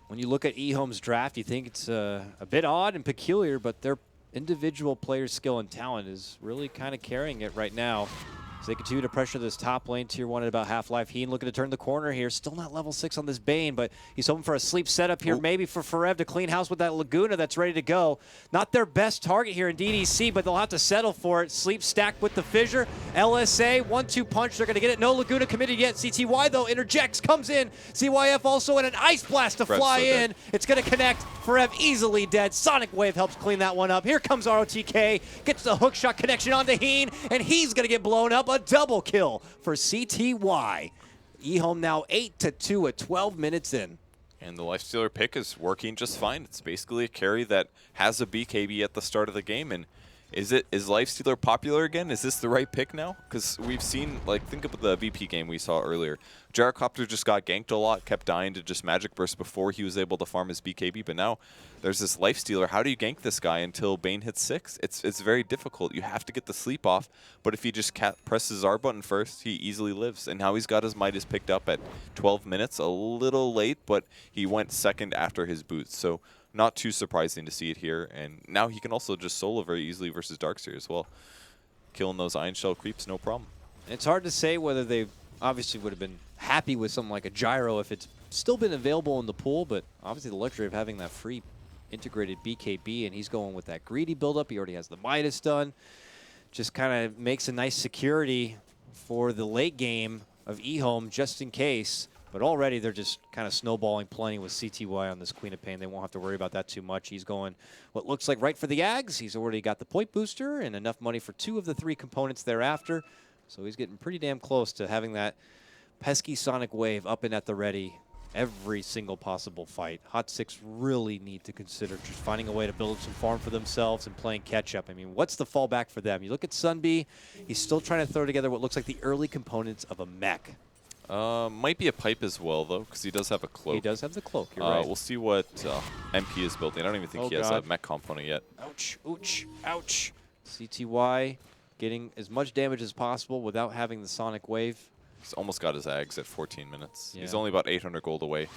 When you look at eHome's draft, you think it's a bit odd and peculiar, but they're individual player skill and talent is really kind of carrying it right now. As they continue to pressure this top lane, tier 1 at about half-life. Heen looking to turn the corner here. Still not level 6 on this Bane, but he's hoping for a sleep setup here, maybe for Forev to clean house with that Laguna that's ready to go. Not their best target here in DDC, but they'll have to settle for it. Sleep stacked with the fissure. LSA, 1-2 punch. They're going to get it. No Laguna committed yet. CTY, though, interjects, comes in. CYF also in an Ice Blast to fly in. Dead. It's going to connect. Forev easily dead. Sonic Wave helps clean that one up. Here comes ROTK. Gets the hookshot connection onto Heen, and he's going to get blown up. A double kill for CTY. eHome now 8-2 at 12 minutes in. And the Lifestealer pick is working just fine. It's basically a carry that has a BKB at the start of the game. And is Lifestealer popular again? Is this the right pick now? Because we've seen, like, think of the VP game we saw earlier. Gyrocopter just got ganked a lot, kept dying to just Magic Burst before he was able to farm his BKB. But now there's this Lifestealer. How do you gank this guy until Bane hits 6? It's very difficult. You have to get the sleep off. But if he just presses R button first, he easily lives. And now he's got his Midas picked up at 12 minutes. A little late, but he went second after his boots. So not too surprising to see it here. And now he can also just solo very easily versus Darkseer as well. Killing those Iron Shell creeps, no problem. It's hard to say whether they obviously would have been happy with something like a Gyro if it's still been available in the pool, but obviously the luxury of having that free integrated BKB, and he's going with that greedy buildup. He already has the Midas done. Just kind of makes a nice security for the late game of eHome just in case. But already they're just kind of snowballing plenty with CTY on this Queen of Pain. They won't have to worry about that too much. He's going what looks like right for the Ags. He's already got the point booster and enough money for 2 of the 3 components thereafter. So he's getting pretty damn close to having that pesky Sonic Wave up and at the ready every single possible fight. Hot 6 really need to consider just finding a way to build some farm for themselves and playing catch-up. I mean, what's the fallback for them? You look at Sunby, he's still trying to throw together what looks like the early components of a mech. Might be a pipe as well, though, because he does have a cloak. He does have the cloak, you're right. We'll see what MP is building. I don't even think he has a mech component yet. Ouch, ouch, ouch. CTY getting as much damage as possible without having the Sonic Wave. He's almost got his Ags at 14 minutes. Yeah. He's only about 800 gold away.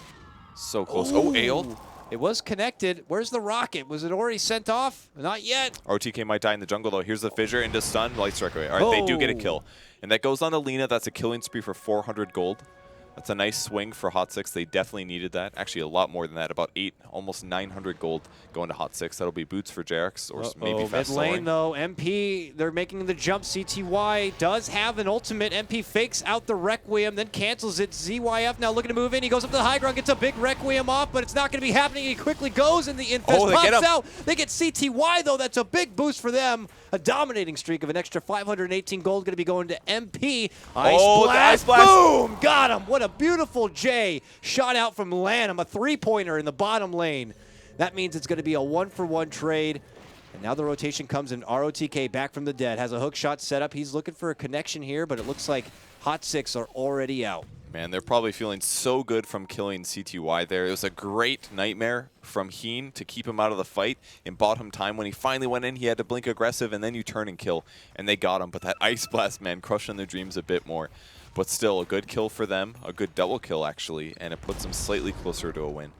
So close. Oh, Ale. It was connected. Where's the rocket? Was it already sent off? Not yet. ROTK might die in the jungle, though. Here's the fissure into stun. Light strike away. All right, they do get a kill. And that goes on to Lina. That's a killing spree for 400 gold. That's a nice swing for Hot 6. They definitely needed that. Actually, a lot more than that. About 8, almost 900 gold going to Hot 6. That'll be boots for Jarex or maybe fast mid lane, soaring. though. MP, they're making the jump. CTY does have an ultimate. MP fakes out the Requiem, then cancels it. ZYF now looking to move in. He goes up to the high ground, gets a big Requiem off, but it's not going to be happening. He quickly goes, and the Infest pops out. They get CTY, though. That's a big boost for them. A dominating streak of an extra 518 gold going to be going to MP. Ice blast. Boom! Got him. What a beautiful J shot out from Lanham. A three-pointer in the bottom lane. That means it's going to be a one-for-one trade. And now the rotation comes in. ROTK back from the dead. Has a hook shot set up. He's looking for a connection here, but it looks like Hot 6 are already out. Man, they're probably feeling so good from killing CTY there. It was a great nightmare from Heen to keep him out of the fight in bottom time. When he finally went in, he had to blink aggressive, and then you turn and kill, and they got him. But that Ice Blast, man, crushing their dreams a bit more. But still, a good kill for them, a good double kill, actually, and it puts them slightly closer to a win.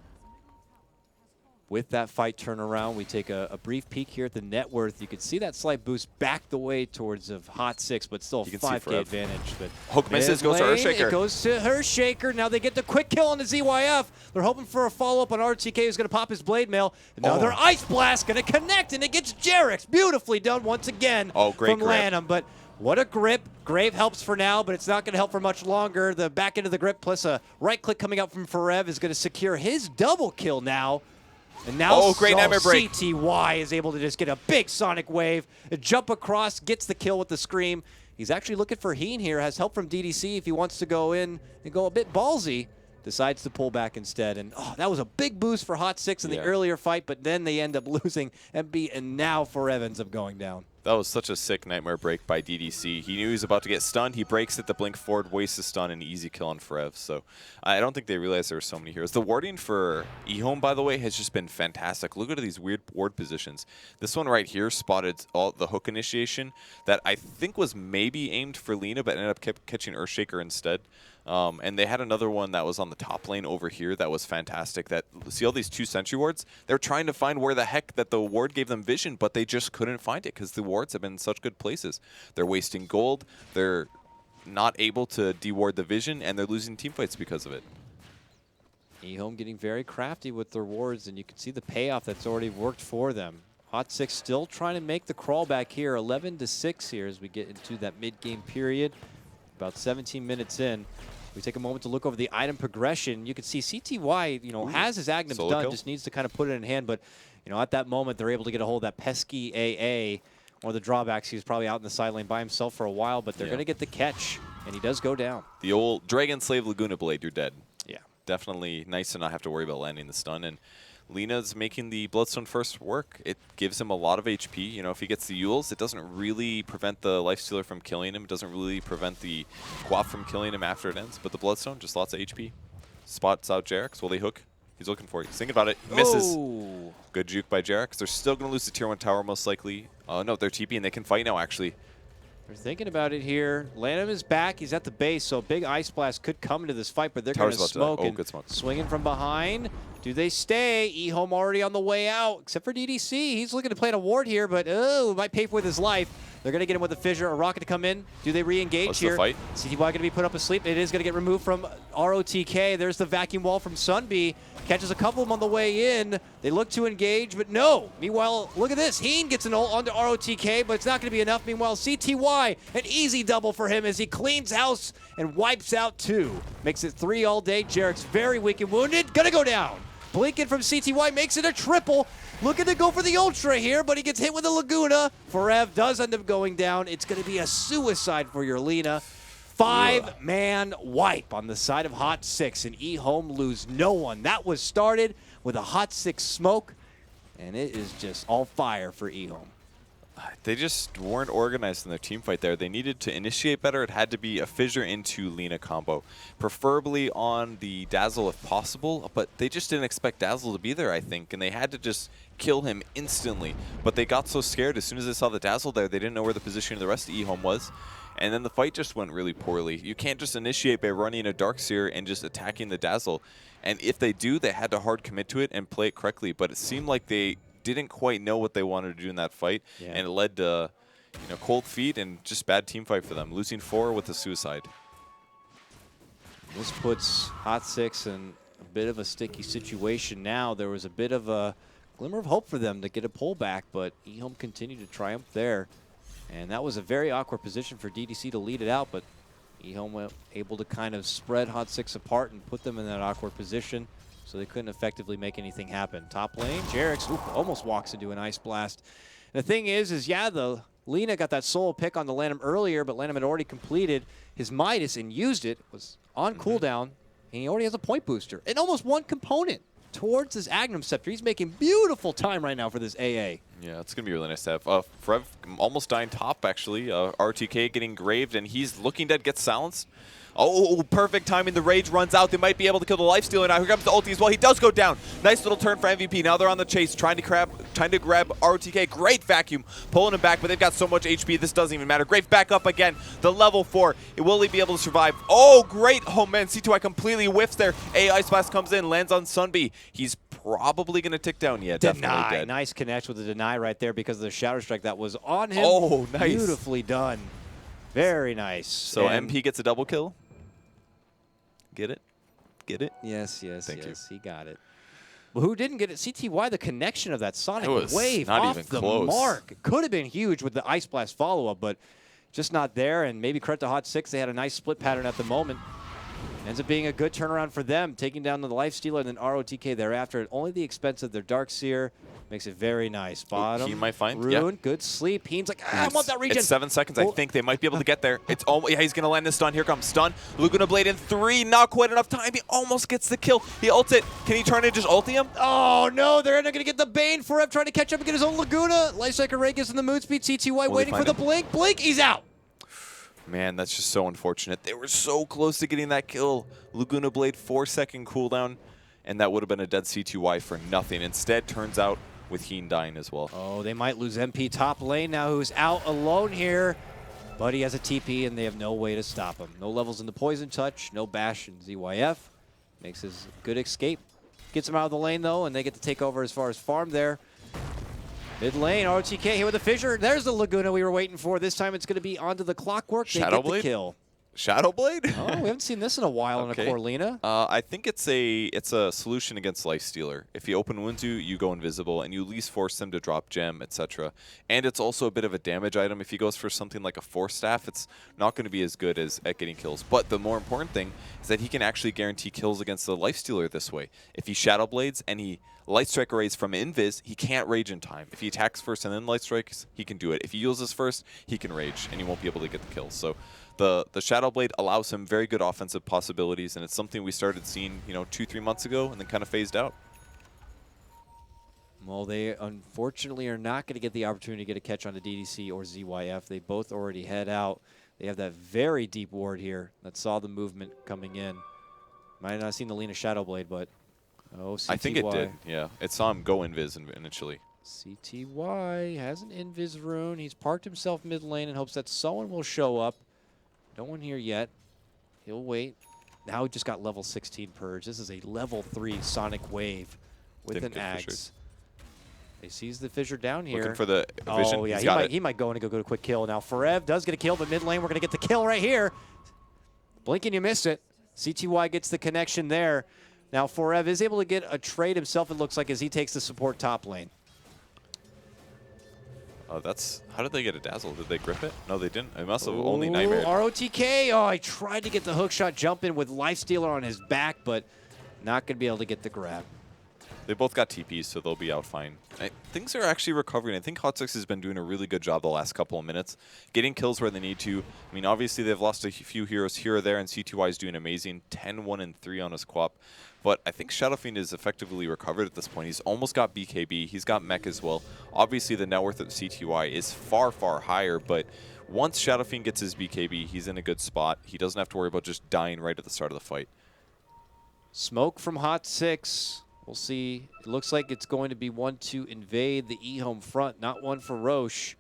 With that fight turnaround, we take a brief peek here at the net worth. You can see that slight boost back the way towards of Hot 6, but still a 5K advantage. But Hook misses, goes to Earthshaker. It goes to Earthshaker. Now they get the quick kill on the ZYF. They're hoping for a follow-up on RTK, who's going to pop his Blade Mail. Another Ice Blast going to connect, and it gets Jarex. Beautifully done once again from Lanham. But what a grip. Grave helps for now, but it's not going to help for much longer. The back end of the grip plus a right click coming out from Forev is going to secure his double kill now. And now great nightmare break. CTY is able to just get a big sonic wave, jump across, gets the kill with the scream. He's actually looking for Heen here, has help from DDC if he wants to go in and go a bit ballsy. Decides to pull back instead. And that was a big boost for Hot 6 in the earlier fight, but then they end up losing MB, and now Forev ends up going down. That was such a sick nightmare break by DDC. He knew he was about to get stunned. He breaks it, the blink forward, wastes the stun, and easy kill on Forev. So I don't think they realized there were so many heroes. The warding for eHome, by the way, has just been fantastic. Look at these weird ward positions. This one right here spotted the hook initiation that I think was maybe aimed for Lina, but ended up catching Earthshaker instead. And they had another one that was on the top lane over here that was fantastic. That see all these 2 sentry wards? They're trying to find where the heck that the ward gave them vision, but they just couldn't find it because the wards have been in such good places. They're wasting gold. They're not able to deward the vision, and they're losing team fights because of it. eHome getting very crafty with their wards, and you can see the payoff that's already worked for them. Hot 6 still trying to make the crawl back here. 11-6 here as we get into that mid-game period. About 17 minutes in. We take a moment to look over the item progression. You can see CTY, has his Agnums done, kill. just needs to kind of put it in hand. But, at that moment, they're able to get a hold of that pesky AA. One of the drawbacks, he was probably out in the side lane by himself for a while, but they're going to get the catch, and he does go down. The old Dragon Slave Laguna Blade, you're dead. Yeah. Definitely nice to not have to worry about landing the stun. And Lina's making the Bloodstone first work. It gives him a lot of HP. If he gets the Euls, it doesn't really prevent the Lifestealer from killing him. It doesn't really prevent the Quap from killing him after it ends. But the Bloodstone, just lots of HP. Spots out Jarex. Will they hook? He's looking for it. He's thinking about it. Misses. Oh. Good juke by Jarex. They're still going to lose the tier 1 tower most likely. No, they're TP and they can fight now actually. They're thinking about it here. Lanham is back. He's at the base, so a big Ice Blast could come into this fight, but they're going to smoke. Good smoke. Swinging from behind. Do they stay? eHome already on the way out, except for DDC. He's looking to play an award here, but might pay for with his life. They're going to get him with a fissure, a rocket to come in. Do they re-engage here? Fight? CTY going to be put up asleep. It is going to get removed from ROTK. There's the vacuum wall from Sunbee. Catches a couple of them on the way in. They look to engage, but no. Meanwhile, look at this. Heen gets an ult onto ROTK, but it's not going to be enough. Meanwhile, CTY, an easy double for him as he cleans house and wipes out 2. Makes it 3 all day. Jarex very weak and wounded. Going to go down. Blinking from CTY makes it a triple. Looking to go for the Ultra here, but he gets hit with a Laguna. Forev does end up going down. It's going to be a suicide for your Lina. 5-man wipe on the side of Hot 6, and eHome lose no one. That was started with a Hot 6 smoke, and it is just all fire for eHome. They just weren't organized in their team fight there. They needed to initiate better. It had to be a fissure into Lina combo, preferably on the Dazzle if possible, but they just didn't expect Dazzle to be there, I think, and they had to just kill him instantly. But they got so scared as soon as they saw the Dazzle there, they didn't know where the position of the rest of eHome was. And then the fight just went really poorly. You can't just initiate by running a Darkseer and just attacking the Dazzle. And if they do, they had to hard commit to it and play it correctly. But it seemed like they didn't quite know what they wanted to do in that fight. Yeah. And it led to cold feet and just bad team fight for them, losing 4 with a suicide. This puts Hot Six in a bit of a sticky situation now. There was a bit of a glimmer of hope for them to get a pullback, but eHome continued to triumph there. And that was a very awkward position for DDC to lead it out, but eHome was able to kind of spread Hot Six apart and put them in that awkward position, so they couldn't effectively make anything happen. Top lane, Jerix almost walks into an Ice Blast. And the thing is yeah, the Lina got that solo pick on the Lanham earlier, but Lanham had already completed his Midas and used it, was on cooldown, and he already has a point booster. And almost one component towards his Agnum Scepter. He's making beautiful time right now for this AA. Yeah, it's going to be really nice to have. Frev almost dying top, actually. RTK getting graved, and he's looking dead, gets silenced. Oh, perfect timing. The Rage runs out. They might be able to kill the Lifestealer now. Here comes the ulti as well. He does go down. Nice little turn for MVP. Now they're on the chase, trying to grab RTK. Great vacuum, pulling him back, but they've got so much HP, this doesn't even matter. Great back up again. The level 4. Will he be able to survive? Oh, great. Oh, man. C2I completely whiffs there. Ice Blast comes in, lands on Sunbee. He's probably going to tick down. Yeah, definitely dead. Nice connect with the deny right there because of the Shadow Strike that was on him. Oh, nice. Beautifully done. Very nice. So and MP gets a double kill. Get it? Get it? Yes, Thank you. he got it. Well, who didn't get it? CTY, the connection of that Sonic It was Wave not off even the close. mark. It could have been huge with the Ice Blast follow-up, but just not there. And maybe credit to Hot Six, they had a nice split pattern at the moment. Ends up being a good turnaround for them, taking down the Lifestealer and then ROTK thereafter at only the expense of their Darkseer. Makes it very nice. Bottom. He might find. Rune, good sleep. Heen's like, I want that regen. It's 7 seconds. I think they might be able to get there. It's almost. Yeah, he's going to land this stun. Here comes stun. Laguna Blade in 3. Not quite enough time. He almost gets the kill. He ults it. Can he turn and just ulti him? Oh, no. They're not going to get the Bane. Forever trying to catch up and get his own Laguna. Lifecycle Ray gets in the mood speed. CTY waiting for the blink. Blink. He's out. Man, that's just so unfortunate. They were so close to getting that kill. Laguna Blade 4-second cooldown, and that would have been a dead C2Y for nothing. Instead, turns out with Heen dying as well. Oh, they might lose MP top lane now, who's out alone here. But he has a TP, and they have no way to stop him. No levels in the Poison Touch, no bash in ZYF. Makes his good escape. Gets him out of the lane, though, and they get to take over as far as farm there. Mid lane, RTK here with a fissure. There's the Laguna we were waiting for. This time it's going to be onto the Clockwork. They Shadow get Blade? the kill. Shadow Blade? Oh, we haven't seen this in a while in a Corlina. I think it's a solution against Lifestealer. If you open wounds you go invisible, and you at least force them to drop gem, etc. And it's also a bit of a damage item. If he goes for something like a Force Staff, it's not going to be as good as at getting kills. But the more important thing is that he can actually guarantee kills against the Lifestealer this way. If he Shadow Blades and he Light Strike arrays from Invis, he can't rage in time. If he attacks first and then Light Strikes, he can do it. If he uses first, he can rage, and he won't be able to get the kills. So the Shadow Blade allows him very good offensive possibilities, and it's something we started seeing 2-3 months ago and then kind of phased out. Well, they unfortunately are not going to get the opportunity to get a catch on the DDC or ZYF. They both already head out. They have that very deep ward here that saw the movement coming in. Might have not seen the Lina Shadow Blade, but CTY. I think it did, yeah. It saw him go invis initially. CTY has an invis rune. He's parked himself mid lane in hopes that someone will show up. No one here yet. He'll wait. Now he just got level 16 Purge. This is a level 3 Sonic Wave with an axe. He sees the fissure down here. Looking for the vision. Oh, yeah, he might go in and go to a quick kill. Now, Forev does get a kill, but mid lane, we're going to get the kill right here. Blink and you missed it. CTY gets the connection there. Now, Forev is able to get a trade himself, it looks like, as he takes the support top lane. Oh, how did they get a dazzle? Did they grip it? No, they didn't. It must have only nightmared. ROTK. Oh, I tried to get the hookshot jump in with Lifestealer on his back, but not going to be able to get the grab. They both got TPs, so they'll be out fine. Things are actually recovering. I think Hot Six has been doing a really good job the last couple of minutes, getting kills where they need to. I mean, obviously, they've lost a few heroes here or there, and C2Y is doing amazing. 10-1-3 on his QoP. But I think Shadowfiend is effectively recovered at this point. He's almost got BKB. He's got mech as well. Obviously, the net worth of CTY is far, far higher, but once Shadowfiend gets his BKB, he's in a good spot. He doesn't have to worry about just dying right at the start of the fight. Smoke from Hot Six. We'll see. It looks like it's going to be one to invade the eHome front, not one for Roche.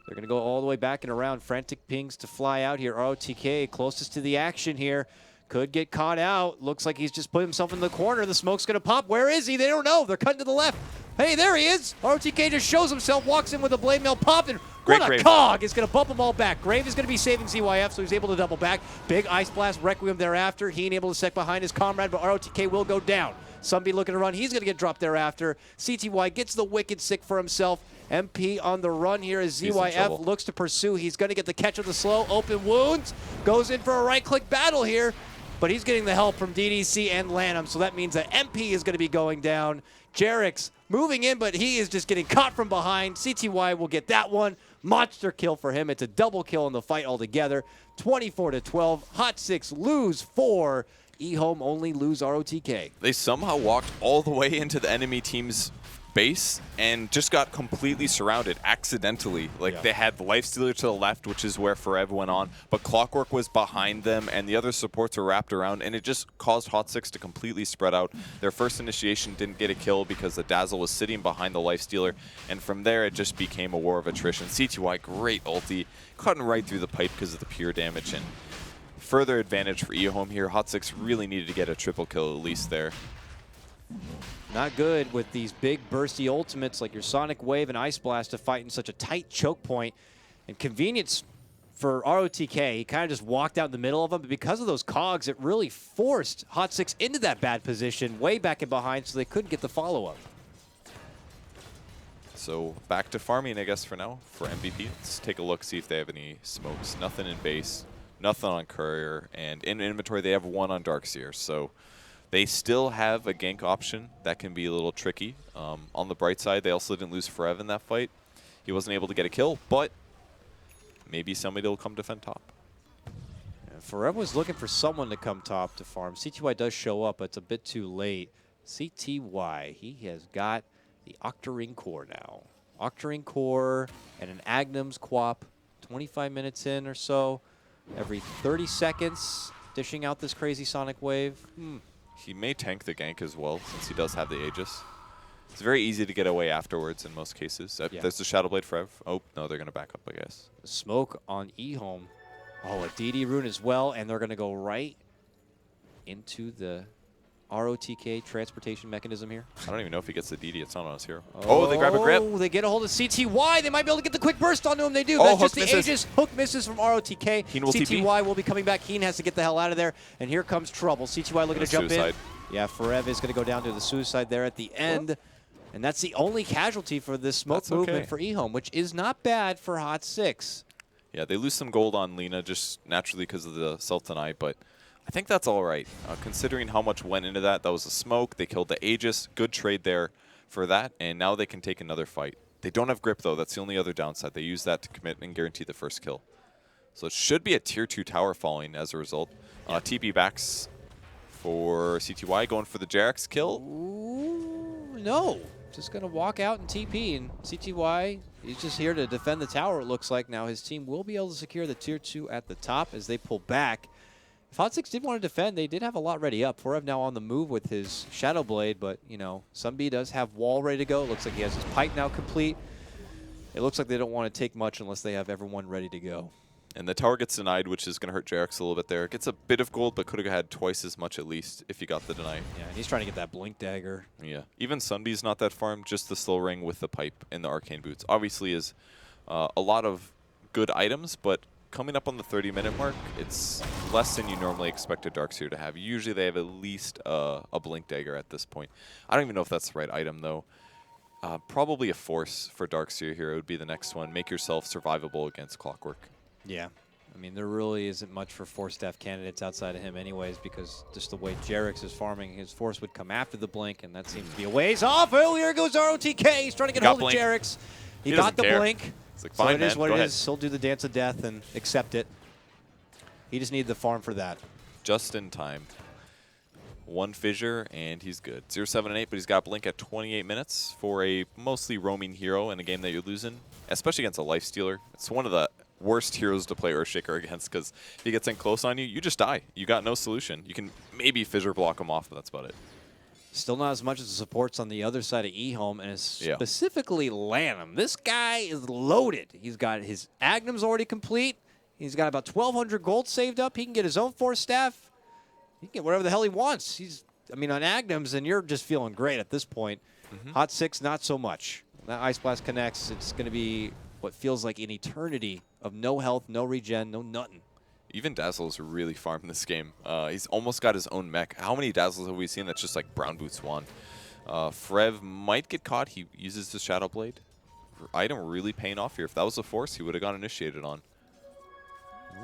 They're going to go all the way back and around. Frantic pings to fly out here. ROTK closest to the action here. Could get caught out. Looks like he's just put himself in the corner. The smoke's going to pop. Where is he? They don't know. They're cutting to the left. Hey, there he is. ROTK just shows himself, walks in with a blade mail pop, and Great what a Grave. cog. It's going to bump them all back. Grave is going to be saving ZYF, so he's able to double back. Big Ice Blast Requiem thereafter. He ain't able to sec behind his comrade, but ROTK will go down. Sunby looking to run. He's going to get dropped thereafter. CTY gets the wicked sick for himself. MP on the run here as He's in ZYF trouble. looks to pursue. He's going to get the catch of the slow. Open wounds. Goes in for a right-click battle here. But he's getting the help from DDC and Lanham, so that means that MP is going to be going down. Jarix moving in, but he is just getting caught from behind. CTY will get that one. Monster kill for him. It's a double kill in the fight altogether. 24-12. Hot 6 lose 4. eHome only lose ROTK. They somehow walked all the way into the enemy team's base and just got completely surrounded accidentally. Like, they had the Lifestealer to the left, which is where Forev went on, but Clockwork was behind them, and the other supports were wrapped around, and it just caused Hot 6 to completely spread out. Their first initiation didn't get a kill because the Dazzle was sitting behind the Lifestealer, and from there it just became a war of attrition. CTY, great ulti, cutting right through the pipe because of the pure damage, and further advantage for eHome here. Hot 6 really needed to get a triple kill at least there. Not good with these big bursty ultimates like your Sonic Wave and Ice Blast to fight in such a tight choke point. And convenience for ROTK, he kind of just walked out in the middle of them, but because of those cogs, it really forced Hot 6 into that bad position, way back and behind, so they couldn't get the follow-up. So back to farming, I guess, for now, for MVP. Let's take a look, see if they have any smokes. Nothing in base, nothing on Courier, and in inventory they have one on Darkseer. So they still have a gank option that can be a little tricky. On the bright side, they also didn't lose Forev in that fight. He wasn't able to get a kill, but maybe somebody will come defend top. Forever was looking for someone to come top to farm. CTY does show up, but it's a bit too late. CTY, he has got the Octarine Core now. Octarine Core and an Agnum's Quap, 25 minutes in or so. Every 30 seconds, dishing out this crazy Sonic Wave. He may tank the gank as well, since he does have the Aegis. It's very easy to get away afterwards in most cases. Yeah. There's the Shadow Blade Forev. Oh, no, they're going to back up, I guess. Smoke on eHome. Oh, a DD rune as well, and they're going to go right into the ROTK transportation mechanism here. I don't even know if he gets the DD. It's not on his hero. Oh, they grab a grip. Oh, they get a hold of CTY. They might be able to get the quick burst onto him. They do. Oh, That's just hook the misses. Aegis. Hook misses from ROTK. Keen will TP. CTY will be coming back. Keen has to get the hell out of there. And here comes trouble. CTY looking to jump Suicide. in. Yeah, Forev is going to go down to the suicide there at the end. And that's the only casualty for this smoke That's movement okay. for eHome, which is not bad for Hot 6. Yeah, they lose some gold on Lena just naturally because of the self-deny, but I think that's all right. Considering how much went into that, that was a smoke. They killed the Aegis. Good trade there for that, and now they can take another fight. They don't have grip, though. That's the only other downside. They use that to commit and guarantee the first kill. So it should be a Tier 2 tower falling as a result. TP backs for CTY, going for the Jarix kill. Ooh, no. Just going to walk out and TP, and CTY, he's just here to defend the tower, it looks like. Now his team will be able to secure the Tier 2 at the top as they pull back. If Hot 6 did want to defend, they did have a lot ready up. Forev now on the move with his Shadow Blade, but, you know, Sunby does have wall ready to go. It looks like he has his pipe now complete. It looks like they don't want to take much unless they have everyone ready to go. And the tower gets denied, which is going to hurt Jarix a little bit there. Gets a bit of gold, but could have had twice as much at least if he got the deny. Yeah, and he's trying to get that Blink Dagger. Yeah, even Sunby's not that farm, just the slow ring with the pipe and the arcane boots. Obviously is a lot of good items, but coming up on the 30-minute mark, it's less than you normally expect a Darkseer to have. Usually they have at least a Blink Dagger at this point. I don't even know if that's the right item, though. Probably a Force for Darkseer here would be the next one. Make yourself survivable against Clockwork. Yeah. I mean, there really isn't much for Force staff candidates outside of him anyways, because just the way Jarix is farming, his Force would come after the Blink, and that seems to be a ways off. Oh, here goes ROTK. He's trying to get hold of Jarix. He got the care. Blink. It's like, So fine, it is man, what go it ahead. is. He'll do the dance of death and accept it. He just needed the farm for that. Just in time. One fissure, and he's good. 0-7 and 8, but he's got Blink at 28 minutes for a mostly roaming hero in a game that you're losing, especially against a Lifestealer. It's one of the worst heroes to play Earthshaker against, because if he gets in close on you, you just die. You got no solution. You can maybe fissure block him off, but that's about it. Still not as much as the supports on the other side of eHome, and specifically Lanham. This guy is loaded. He's got his Agnum's already complete. He's got about 1,200 gold saved up. He can get his own 4 staff. He can get whatever the hell he wants. I mean, on Agnum's, and you're just feeling great at this point. Hot 6, not so much. That Ice Blast connects. It's going to be what feels like an eternity of no health, no regen, no nothing. Even Dazzle's really farmed this game. He's almost got his own mech. How many Dazzles have we seen that's just like Brown Boots Swan? Frev might get caught. He uses the Shadow Blade. Item really paying off here. If that was a Force, he would have got initiated on.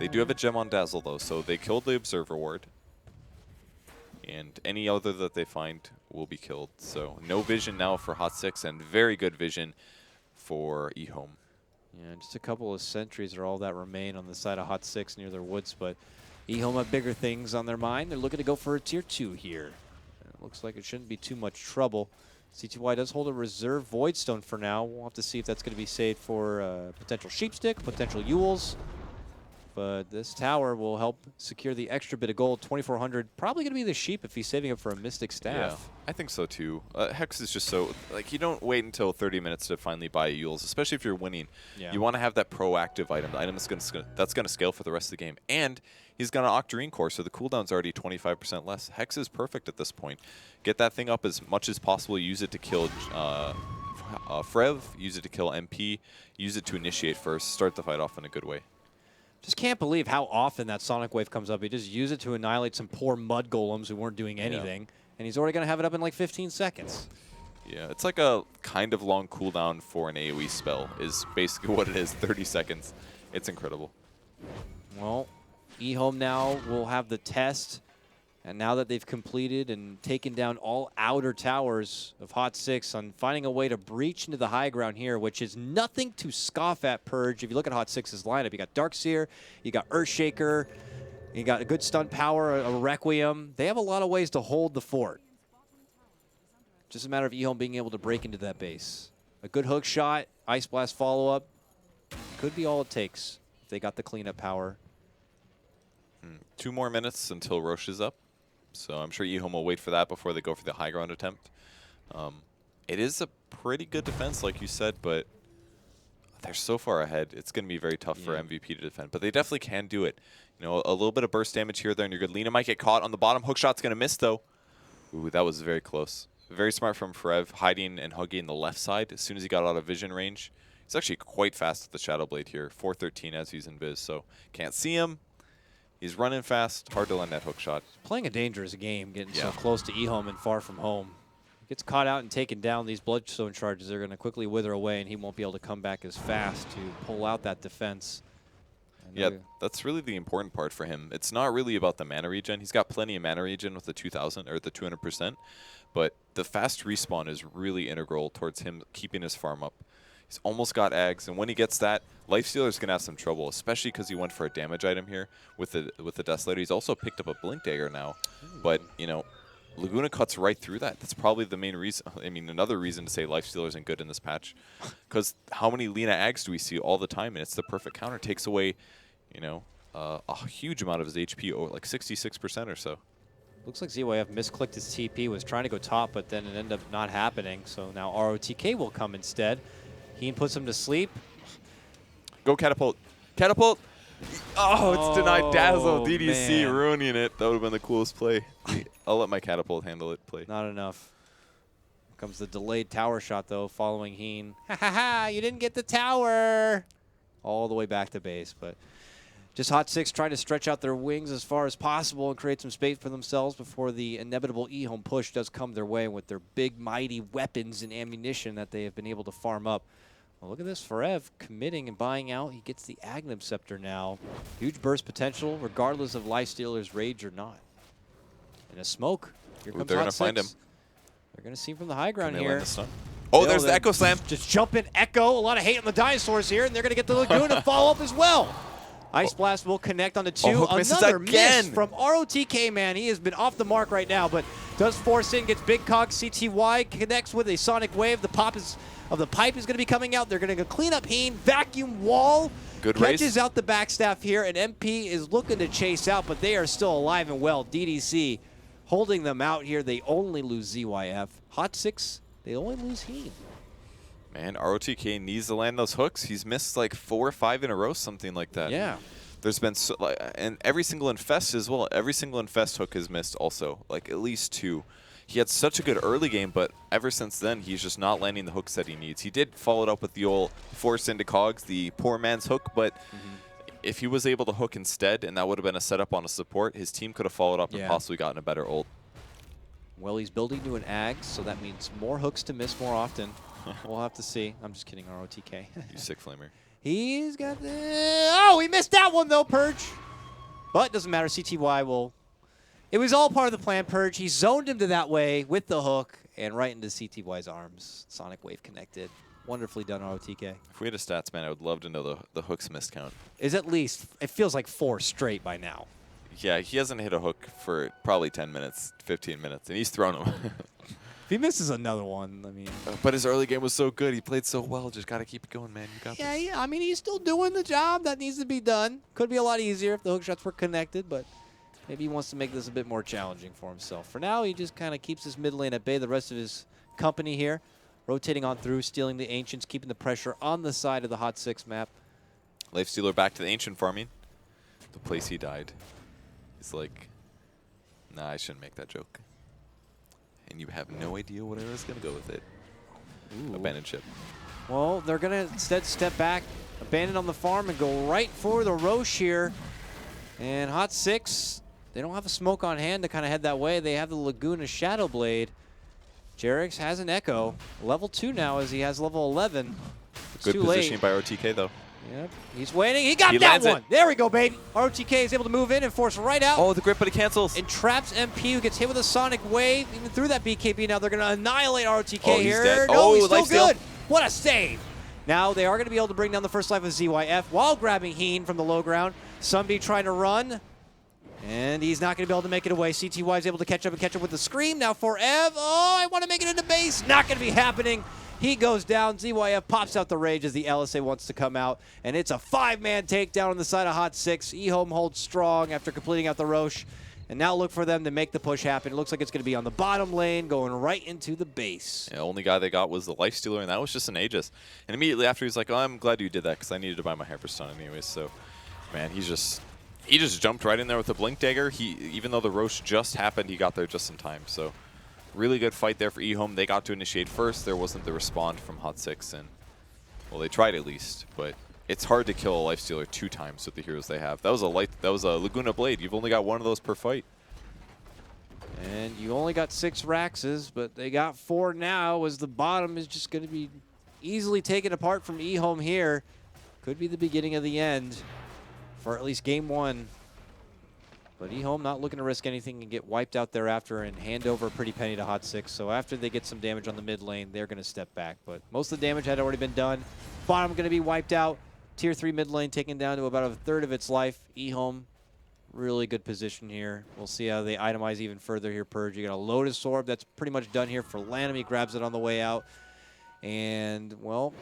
They do have a gem on Dazzle, though, so they killed the Observer Ward. And any other that they find will be killed. So no vision now for Hot 6, and very good vision for eHome. Yeah, just a couple of sentries are all that remain on the side of Hot 6 near their woods, but eHome have bigger things on their mind. They're looking to go for a tier 2 here. And it looks like it shouldn't be too much trouble. CTY does hold a reserve Void Stone for now. We'll have to see if that's going to be saved for potential Sheepstick, potential Ewels. But this tower will help secure the extra bit of gold. 2,400, probably going to be the Sheep if he's saving up for a Mystic Staff. Yeah, I think so too. Hex is just so, like, you don't wait until 30 minutes to finally buy Ewels, especially if you're winning. Yeah. You want to have that proactive item, the item that's going to scale for the rest of the game. And he's got an Octarine core, so the cooldown's already 25% less. Hex is perfect at this point. Get that thing up as much as possible. Use it to kill Frev, use it to kill MP, use it to initiate first, start the fight off in a good way. Just can't believe how often that Sonic Wave comes up. He just used it to annihilate some poor mud golems who weren't doing anything, and he's already going to have it up in like 15 seconds. Yeah, it's like a kind of long cooldown for an AoE spell is basically what it is, 30 seconds. It's incredible. Well, eHome now will have the test, and now that they've completed and taken down all outer towers of Hot 6 on finding a way to breach into the high ground here, which is nothing to scoff at, Purge. If you look at Hot 6's lineup, you got Darkseer, you got Earthshaker, you got a good stun power, a Requiem. They have a lot of ways to hold the fort. Just a matter of eHome being able to break into that base. A good hook shot, Ice Blast follow-up, could be all it takes if they got the cleanup power. 2 more minutes until Roche is up. So I'm sure eHome will wait for that before they go for the high ground attempt. It is a pretty good defense, like you said, but they're so far ahead. It's going to be very tough for MVP to defend. But they definitely can do it. You know, a little bit of burst damage here, there, and you're good. Lina might get caught on the bottom. Hook shot's going to miss, though. Ooh, that was very close. Very smart from Frev, hiding and hugging the left side as soon as he got out of vision range. He's actually quite fast with the Shadow Blade here. 413 as he's in Viz, so can't see him. He's running fast. Hard to land that hook shot. Playing a dangerous game, getting so close to eHome and far from home. Gets caught out and taken down. These Bloodstone charges are going to quickly wither away, and he won't be able to come back as fast to pull out that defense. Yeah, that's really the important part for him. It's not really about the mana regen. He's got plenty of mana regen with the 2,000 or the 200%, but the fast respawn is really integral towards him keeping his farm up. He's almost got Ags, and when he gets that, Lifestealer's going to have some trouble, especially because he went for a damage item here with the Desolator. He's also picked up a Blink Dagger now, but, you know, Laguna cuts right through that. That's probably the main reason. I mean, another reason to say Lifestealer isn't good in this patch, because how many Lina Ags do we see all the time? And it's the perfect counter. Takes away, you know, a huge amount of his HP, or like 66% or so. Looks like ZYF misclicked his TP, was trying to go top, but then it ended up not happening. So now ROTK will come instead. He puts him to sleep. Go Catapult. Catapult! Oh, it's denied Dazzle. DDC man. ruining it. That would have been the coolest play. I'll let my Catapult handle it. Play. Not enough. Comes the delayed tower shot, though, following Heen. Ha ha ha! You didn't get the tower! All the way back to base, but just Hot 6 trying to stretch out their wings as far as possible and create some space for themselves before the inevitable eHome push does come their way with their big, mighty weapons and ammunition that they have been able to farm up. Well, look at this, Forev committing and buying out. He gets the Agnum Scepter now. Huge burst potential, regardless of Lifestealer's rage or not. And a smoke. Here comes they're Hot going to find him. They're going to see him from the high ground Can they here. land the stun? Oh, there's the Echo Slam. Just jump in Echo. A lot of hate on the dinosaurs here, and they're going to get the Laguna follow up as well. Ice Blast will connect on the 2. Hook misses Another again. miss from ROTK, man. He has been off the mark right now, but does force in, gets Big Cog, CTY, connects with a Sonic Wave. The pop of the pipe is going to be coming out. They're going to go clean up Heen, vacuum wall. Good catches race. out the backstaff here, and MP is looking to chase out, but they are still alive and well. DDC holding them out here. They only lose ZYF. Hot 6, they only lose Heen. Man, ROTK needs to land those hooks. He's missed like 4 or 5 in a row, something like that. Yeah. There's been, and every single Infest as well. Every single Infest hook is missed also, like at least 2. He had such a good early game, but ever since then, he's just not landing the hooks that he needs. He did follow it up with the old force into cogs, the poor man's hook, but if he was able to hook instead, and that would have been a setup on a support, his team could have followed up and possibly gotten a better ult. Well, he's building to an Ag, so that means more hooks to miss more often. We'll have to see. I'm just kidding, ROTK. You sick flamer. He's got the... Oh, he missed that one, though, Purge. But it doesn't matter. CTY will... It was all part of the plan, Purge. He zoned him to that way with the hook and right into CTY's arms. Sonic Wave connected. Wonderfully done, ROTK. If we had a stats man, I would love to know the hooks missed count. Is at least... It feels like 4 straight by now. Yeah, he hasn't hit a hook for probably 10 minutes, 15 minutes, and he's thrown them. If he misses another one, I mean... But his early game was so good. He played so well. Just got to keep it going, man. You got this. Yeah, I mean, he's still doing the job that needs to be done. Could be a lot easier if the hook shots were connected, but maybe he wants to make this a bit more challenging for himself. For now, he just kind of keeps his mid lane at bay. The rest of his company here, rotating on through, stealing the Ancients, keeping the pressure on the side of the Hot 6 map. Lifestealer back to the Ancient farming. The place he died. He's like, nah, I shouldn't make that joke. And you have no idea where I was going to go with it. Ooh. Abandoned ship. Well, they're going to instead step back, abandon on the farm, and go right for the Roche here. And Hot 6, they don't have a smoke on hand to kind of head that way. They have the Laguna Shadow Blade. Jerix has an Echo. Level 2 now as he has level 11. It's Good too positioning late. by RTK, though. Yep, he's waiting. He got that one. There we go, baby. RTK is able to move in and force right out. Oh, the grip, but he cancels. And traps MP, who gets hit with a Sonic Wave, even through that BKB. Now they're going to annihilate RTK oh, here. He's dead. No, he's still steal. good. What a save. Now they are going to be able to bring down the first life of ZYF while grabbing Heen from the low ground. Sunby trying to run. And he's not going to be able to make it away. CTY is able to catch up with the Scream. Now for Ev. Oh, I want to make it into base. Not going to be happening. He goes down. ZYF pops out the rage as the LSA wants to come out. And it's a 5-man takedown on the side of Hot 6. eHome holds strong after completing out the Roche. And now look for them to make the push happen. It looks like it's going to be on the bottom lane, going right into the base. The only guy they got was the Lifestealer, and that was just an Aegis. And immediately after, he's like, oh, I'm glad you did that, because I needed to buy my Hyperstun anyways. So, man, he just jumped right in there with the Blink Dagger. Even though the Roche just happened, he got there just in time. So, really good fight there for eHome. They got to initiate first. There wasn't the respond from Hot 6, and, well, they tried at least, but it's hard to kill a Lifestealer 2 times with the heroes they have. That was a Laguna Blade. You've only got 1 of those per fight. And you only got 6 Raxes, but they got 4 now, as the bottom is just going to be easily taken apart from eHome here. Could be the beginning of the end for at least game 1. But eHome not looking to risk anything and get wiped out thereafter and hand over a pretty penny to Hot 6. So after they get some damage on the mid lane, they're going to step back. But most of the damage had already been done. Bottom going to be wiped out. Tier 3 mid lane taken down to about a third of its life. eHome, really good position here. We'll see how they itemize even further here, Purge. You got a Lotus Orb that's pretty much done here for Lanham. He grabs it on the way out. And, well,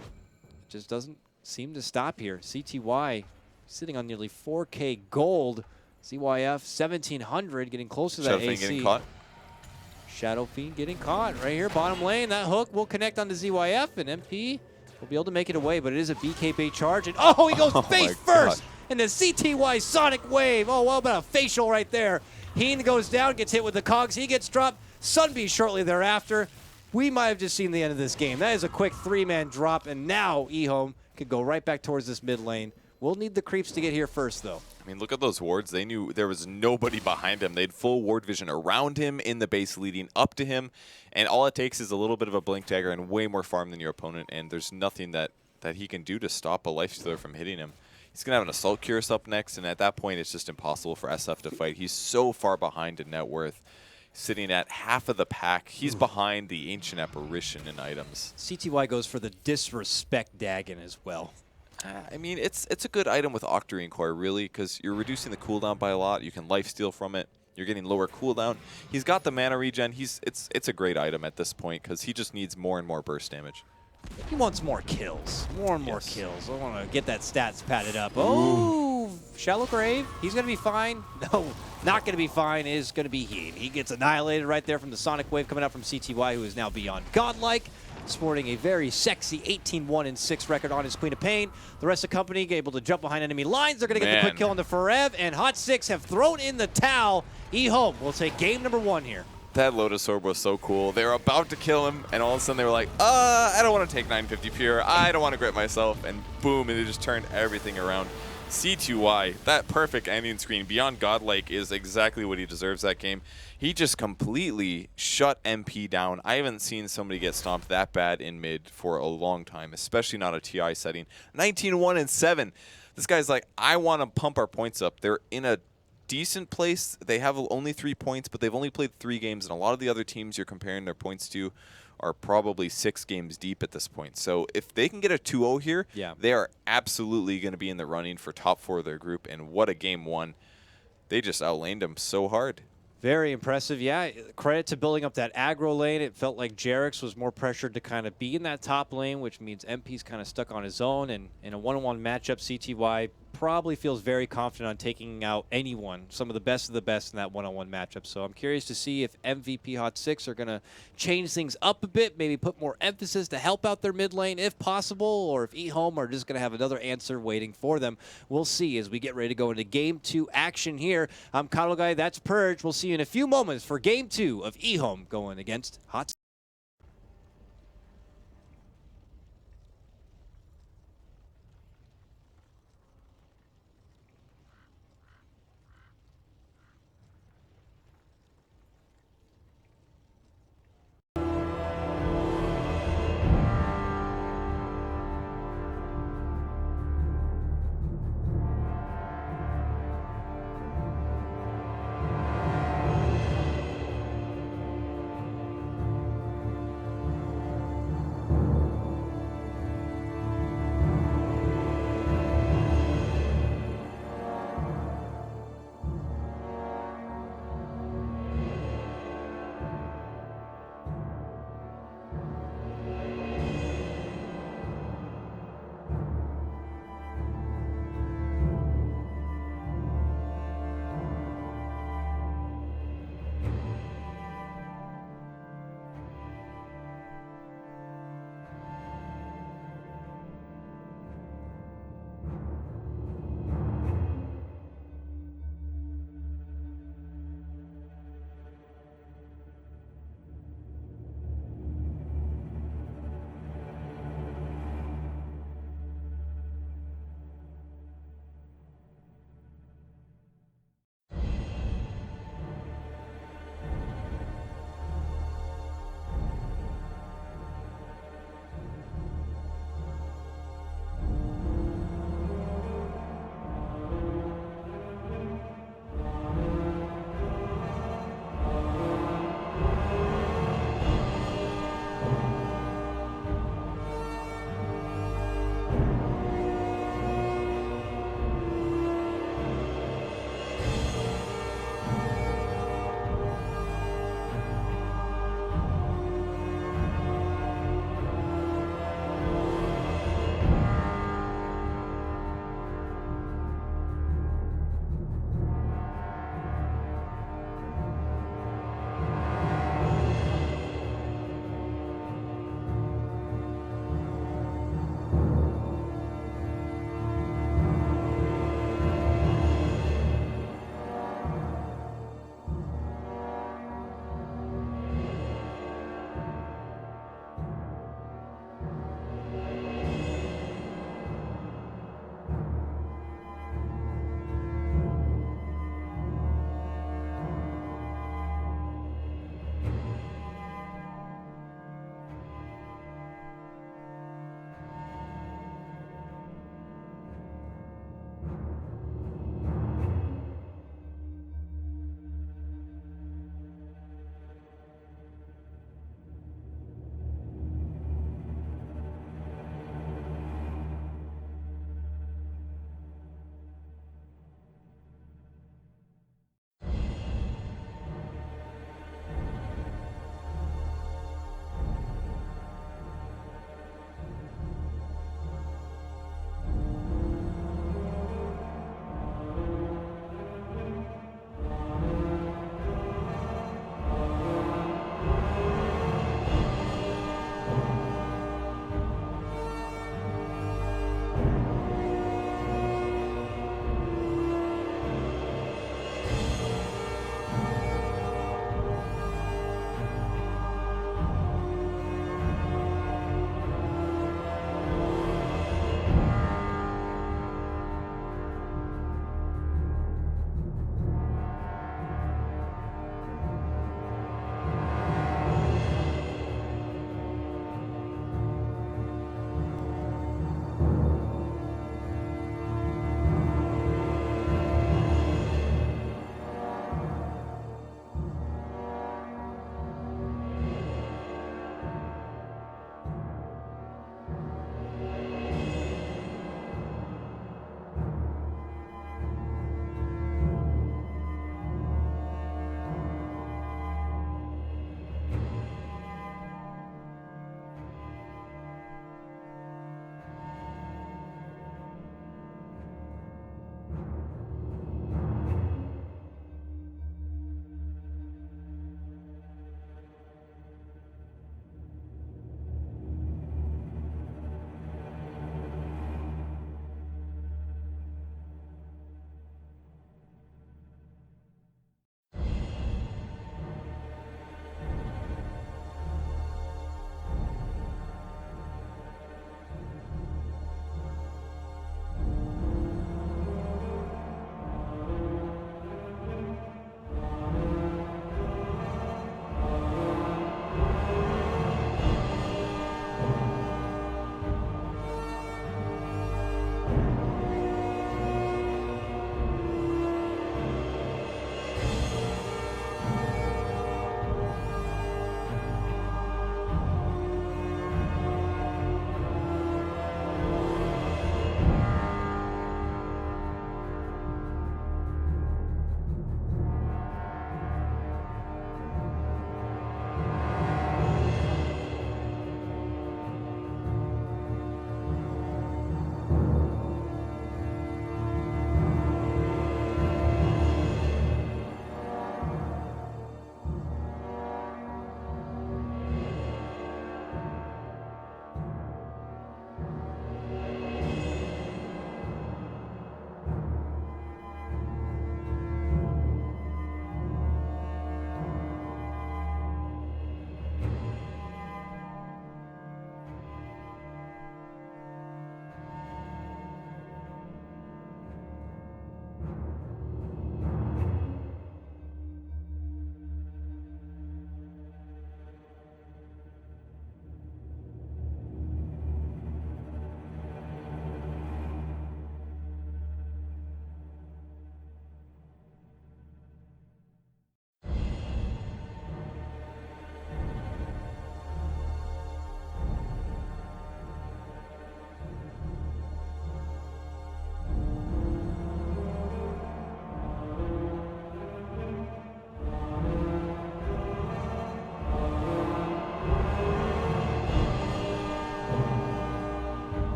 just doesn't seem to stop here. CTY sitting on nearly 4K gold. ZYF 1,700, getting close to that Shadow AC. Fiend getting caught. Shadow Fiend getting caught right here, bottom lane. That hook will connect onto ZYF, and MP will be able to make it away, but it is a BKB charge. And oh, he goes face first! And the CTY Sonic Wave. Oh, well, about a facial right there. Heen goes down, gets hit with the cogs. He gets dropped. Sunbeam shortly thereafter. We might have just seen the end of this game. That is a quick 3-man drop, and now eHome could go right back towards this mid lane. We'll need the creeps to get here first, though. I mean, look at those wards. They knew there was nobody behind him. They had full ward vision around him, in the base leading up to him. And all it takes is a little bit of a Blink Dagger and way more farm than your opponent. And there's nothing that he can do to stop a Lifestealer from hitting him. He's going to have an Assault Curse up next. And at that point, it's just impossible for SF to fight. He's so far behind in net worth. Sitting at half of the pack. He's behind the Ancient Apparition in items. CTY goes for the Disrespect Dagon as well. I mean, it's a good item with Octarine Core, really, because you're reducing the cooldown by a lot. You can lifesteal from it. You're getting lower cooldown. He's got the mana regen. It's a great item at this point because he just needs more and more burst damage. He wants more kills. More and more kills. I want to get that stats padded up. Oh, Shallow Grave. He's going to be fine. No, not going to be fine is going to be Heat. He gets annihilated right there from the Sonic Wave coming out from CTY, who is now beyond godlike, sporting a very sexy 18-1-6 record on his Queen of Pain. The rest of the company able to jump behind enemy lines. They're going to get the quick kill on the Forev, and Hot 6 have thrown in the towel. eHome will take game number 1 here. That Lotus Orb was so cool. They were about to kill him, and all of a sudden they were like, I don't want to take 950 pure. I don't want to grit myself. And boom, and they just turned everything around. C2Y, that perfect ending screen, beyond godlike, is exactly what he deserves that game. He just completely shut MP down. I haven't seen somebody get stomped that bad in mid for a long time, especially not a TI setting. 19-1-7. This guy's like, I want to pump our points up. They're in a decent place. They have only 3 points, but they've only played 3 games, and a lot of the other teams you're comparing their points to are probably 6 games deep at this point. So if they can get a 2-0 here, they are absolutely going to be in the running for top 4 of their group, and what a game 1. They just outlaned them so hard. Very impressive. Yeah, credit to building up that aggro lane. It felt like Jarex was more pressured to kind of be in that top lane, which means MP's kind of stuck on his own. And in a one-on-one matchup, CTY probably feels very confident on taking out anyone, some of the best in that one-on-one matchup. So I'm curious to see if MVP Hot 6 are going to change things up a bit, maybe put more emphasis to help out their mid lane if possible, or if eHome are just going to have another answer waiting for them. We'll see as we get ready to go into Game 2 action here. I'm Cuddle Guy, that's Purge. We'll see you in a few moments for Game 2 of eHome going against Hot 6.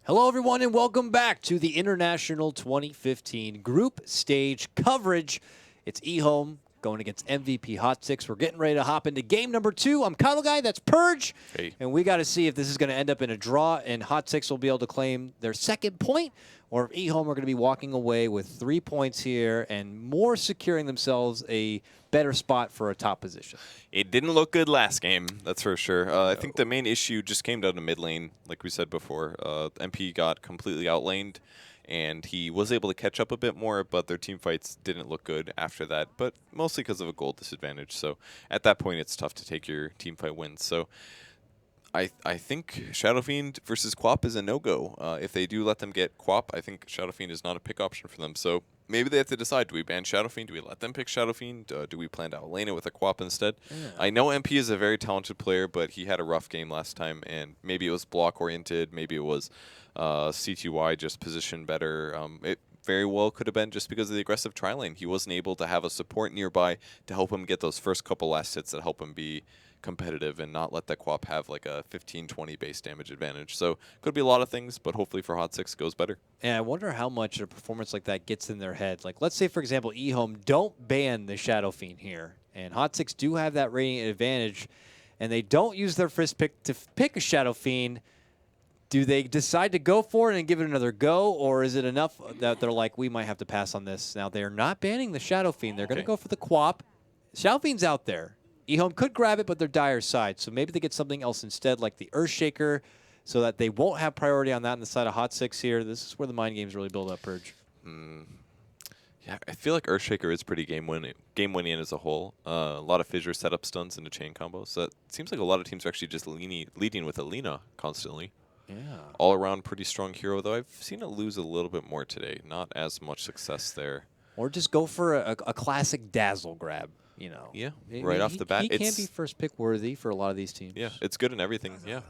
Hello, everyone, and welcome back to the International 2015 Group Stage coverage. It's eHome going against MVP Hot Six. We're getting ready to hop into game number 2. I'm Kyle Guy, that's Purge. Hey. And we got to see if this is going to end up in a draw and Hot Six will be able to claim their second point, or if eHome are going to be walking away with 3 points here and more securing themselves a better spot for a top position. It didn't look good last game, that's for sure. I think the main issue just came down to mid lane, like we said before. MP got completely outlaned, and he was able to catch up a bit more, but their team fights didn't look good after that, but mostly because of a goal disadvantage. So at that point, it's tough to take your team fight wins. So I think Shadow Fiend versus Quap is a no-go. If they do let them get Quap, I think Shadow Fiend is not a pick option for them. So maybe they have to decide, do we ban Shadow Fiend? Do we let them pick Shadow Fiend? Do we plan to outlane it with a Quap instead? Yeah. I know MP is a very talented player, but he had a rough game last time, and maybe it was block-oriented, maybe it was CTY just positioned better. It very well could have been just because of the aggressive tri-lane. He wasn't able to have a support nearby to help him get those first couple last hits that help him be competitive and not let that Quap have like a 15-20 base damage advantage. So could be a lot of things, but hopefully for Hot Six goes better. And I wonder how much a performance like that gets in their head. Like, let's say, for example, eHome don't ban the Shadow Fiend here, and Hot Six do have that rating advantage, and they don't use their first pick to pick a Shadow Fiend. Do they decide to go for it and give it another go, or is it enough that they're like, we might have to pass on this? Now, they're not banning the Shadow Fiend. They're going to go for the Quap. Shadow Fiend's out there. eHome could grab it, but they're dire side, so maybe they get something else instead, like the Earthshaker, so that they won't have priority on that on the side of Hot Six here. This is where the mind games really build up, Purge. Yeah, I feel like Earthshaker is pretty game winning as a whole. A lot of fissure setup stuns into chain combos. So it seems like a lot of teams are actually just leading with Alina constantly. Yeah. All around pretty strong hero, though I've seen it lose a little bit more today. Not as much success there. Or just go for a classic Dazzle grab, you know. Yeah, right off the bat. He can't be first pick worthy for a lot of these teams. Yeah, it's good in everything. Yeah.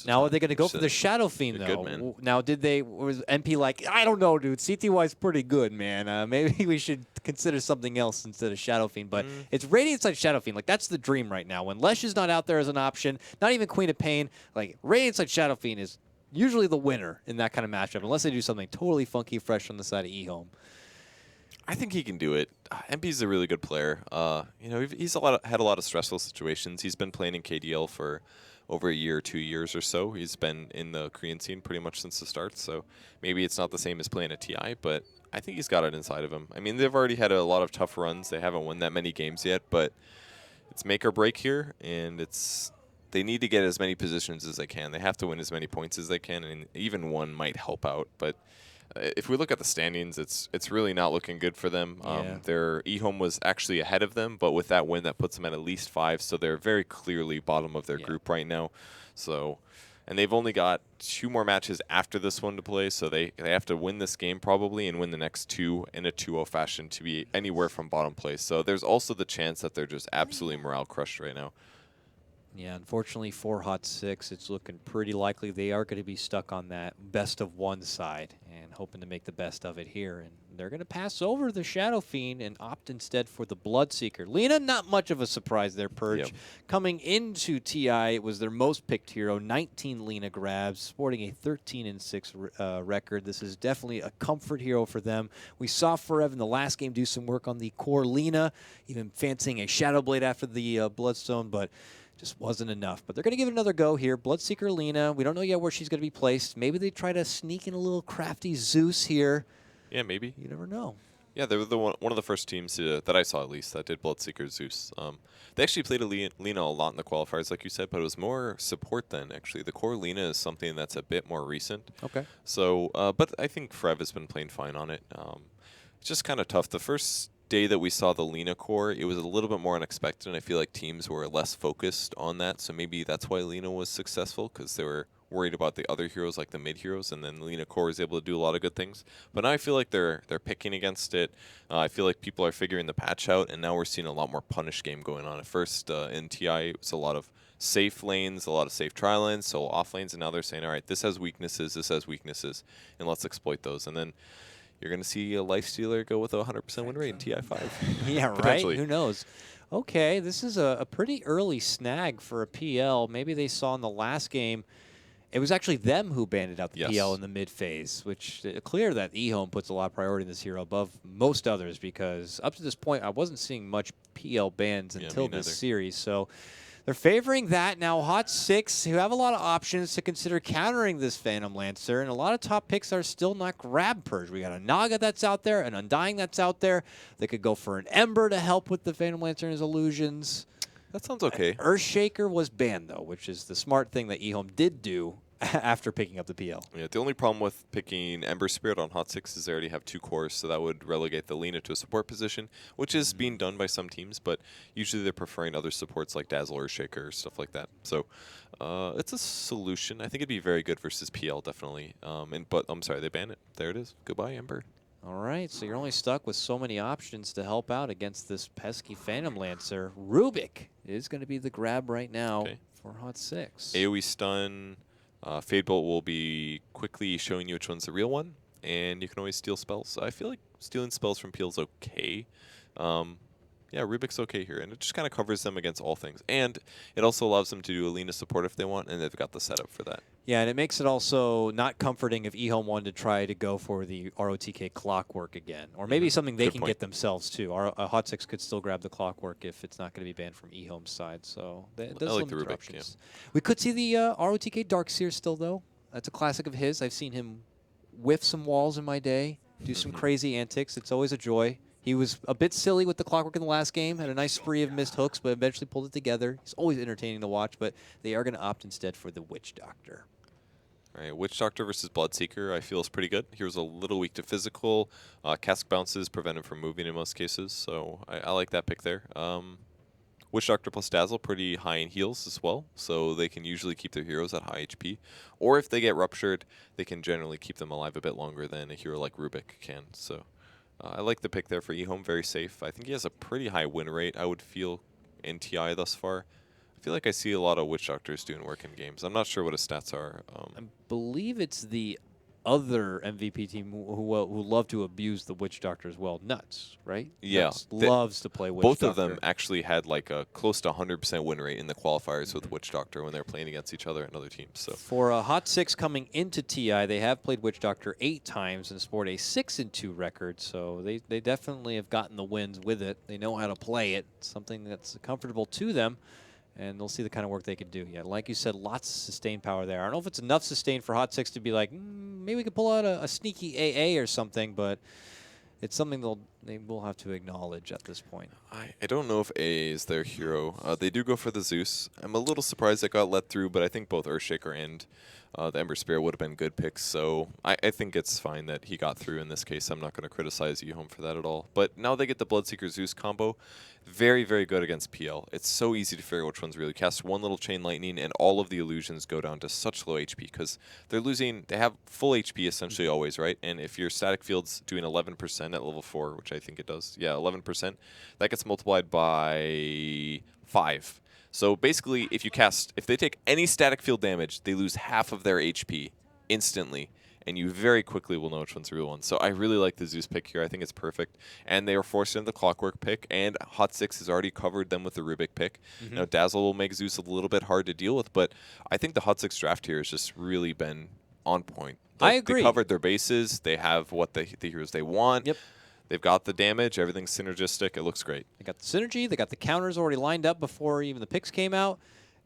Now are they going to go for the Shadow Fiend, though? Good, man. Now, was MP like, I don't know, dude. CTY's pretty good, man. Maybe we should consider something else instead of Shadow Fiend. But it's Radiant Sight Shadow Fiend. Like, that's the dream right now. When Lesh is not out there as an option, not even Queen of Pain, like, Radiant Sight Shadow Fiend is usually the winner in that kind of matchup, unless they do something totally funky, fresh on the side of eHome. I think he can do it. MP's a really good player. You know, he's had a lot of stressful situations. He's been playing in KDL for over a year, 2 years or so. He's been in the Korean scene pretty much since the start, so maybe it's not the same as playing at TI, but I think he's got it inside of him. I mean, they've already had a lot of tough runs. They haven't won that many games yet, but it's make or break here, and they need to get as many positions as they can. They have to win as many points as they can, and even one might help out, but if we look at the standings, it's really not looking good for them. Their eHome was actually ahead of them, but with that win, that puts them at least 5. So they're very clearly bottom of their group right now. So, and they've only got 2 more matches after this one to play. So they have to win this game probably and win the next 2 in a 2-0 fashion to be anywhere from bottom place. So there's also the chance that they're just absolutely morale crushed right now. Yeah, unfortunately for Hot Six, it's looking pretty likely they are going to be stuck on that best of one side and hoping to make the best of it here. And they're going to pass over the Shadow Fiend and opt instead for the Bloodseeker. Lina, not much of a surprise there, Purge. Yep. Coming into TI, it was their most picked hero, 19 Lina grabs, sporting a 13-6 record. This is definitely a comfort hero for them. We saw Forev in the last game do some work on the core Lina, even fancying a Shadow Blade after the Bloodstone, but just wasn't enough. But they're going to give it another go here. Bloodseeker Lina. We don't know yet where she's going to be placed. Maybe they try to sneak in a little crafty Zeus here. Yeah, maybe. You never know. Yeah, they were one of the first teams that I saw, at least, that did Bloodseeker Zeus. They actually played Lina a lot in the qualifiers, like you said, but it was more support then, actually. The core Lina is something that's a bit more recent. Okay. So, but I think Frev has been playing fine on it. It's just kind of tough. The first day that we saw the Lina core, it was a little bit more unexpected, and I feel like teams were less focused on that, so maybe that's why Lina was successful, because they were worried about the other heroes, like the mid heroes, and then Lina core was able to do a lot of good things. But now I feel like they're picking against it. I feel like people are figuring the patch out, and now we're seeing a lot more punish game going on. At first, in TI, it was a lot of safe lanes, a lot of safe tri lanes, so off lanes, and now they're saying, all right, this has weaknesses, and let's exploit those. And then you're going to see a Lifestealer go with a 100% win rate in TI5. Yeah, right? Who knows? Okay, this is a pretty early snag for a PL. Maybe they saw in the last game it was actually them who banded out the Yes. PL in the mid phase, which clear that eHome puts a lot of priority in this hero above most others, because up to this point I wasn't seeing much PL bans Yeah, until me this neither. series. So they're favoring that. Now Hot 6, who have a lot of options to consider countering this Phantom Lancer, and a lot of top picks are still not grab purge. We got a Naga that's out there, an Undying that's out there. They could go for an Ember to help with the Phantom Lancer and his illusions. That sounds okay. Earthshaker was banned, though, which is the smart thing that eHome did do after picking up the PL. Yeah, the only problem with picking Ember Spirit on Hot 6 is they already have 2 cores, so that would relegate the Lina to a support position, which is being done by some teams, but usually they're preferring other supports like Dazzle or Shaker, stuff like that. So it's a solution. I think it'd be very good versus PL, definitely. But I'm sorry, they banned it. There it is. Goodbye, Ember. All right, so you're only stuck with so many options to help out against this pesky Phantom Lancer. Rubik is going to be the grab right now for Hot 6. AoE stun. Fade Bolt will be quickly showing you which one's the real one, and you can always steal spells. I feel like stealing spells from Peel's okay. Yeah, Rubik's okay here, and it just kind of covers them against all things. And it also allows them to do Alina support if they want, and they've got the setup for that. Yeah, and it makes it also not comforting if eHome wanted to try to go for the ROTK Clockwork again, or maybe something they Good can point. get themselves too. Hot 6 could still grab the Clockwork if it's not going to be banned from eHome's side, so that does I like limit the their Rubik, options. We could see the ROTK Darkseer still, though. That's a classic of his. I've seen him whiff some walls in my day, do some crazy antics. It's always a joy. He was a bit silly with the Clockwork in the last game, had a nice spree of missed hooks, but eventually pulled it together. He's always entertaining to watch, but they are going to opt instead for the Witch Doctor. All right, Witch Doctor versus Bloodseeker, I feel is pretty good. He was a little weak to physical. Cask bounces prevent him from moving in most cases, so I like that pick there. Witch Doctor plus Dazzle, pretty high in heals as well, so they can usually keep their heroes at high HP. Or if they get ruptured, they can generally keep them alive a bit longer than a hero like Rubik can. So I like the pick there for eHome, very safe. I think he has a pretty high win rate, I would feel, in TI thus far. I feel like I see a lot of Witch Doctors doing work in games. I'm not sure what his stats are. I believe it's the other MVP team who love to abuse the Witch Doctor as well. Nuts, right? Yeah. Nuts loves to play Witch Both Doctor. of them actually had like a close to 100% win rate in the qualifiers with Witch Doctor when they were playing against each other and other teams. So For a Hot 6 coming into TI, they have played Witch Doctor 8 times and sport a 6-2 record, so they definitely have gotten the wins with it. They know how to play it, something that's comfortable to them, and they'll see the kind of work they can do. Yeah, like you said, lots of sustained power there. I don't know if it's enough sustain for Hot 6 to be like, maybe we could pull out a sneaky AA or something, but it's something they will have to acknowledge at this point. I don't know if AA is their hero. They do go for the Zeus. I'm a little surprised it got let through, but I think both Earthshaker and the Ember Spirit would have been good picks, so I think it's fine that he got through in this case. I'm not going to criticize eHome for that at all. But now they get the Bloodseeker Zeus combo. Very, very good against PL. It's so easy to figure out which one's really. Cast one little Chain Lightning, and all of the illusions go down to such low HP because they're losing. They have full HP essentially always, right? And if your static field's doing 11% at level 4, which I think it does, yeah, 11%, that gets multiplied by 5. So basically, if they take any static field damage, they lose half of their HP instantly, and you very quickly will know which one's the real one. So I really like the Zeus pick here. I think it's perfect. And they are forced into the Clockwork pick, and Hot 6 has already covered them with the Rubik pick. Now, Dazzle will make Zeus a little bit hard to deal with, but I think the Hot 6 draft here has just really been on point. I agree. They covered their bases. They have what the heroes they want. Yep. They've got the damage. Everything's synergistic. It looks great. They got the synergy. They got the counters already lined up before even the picks came out.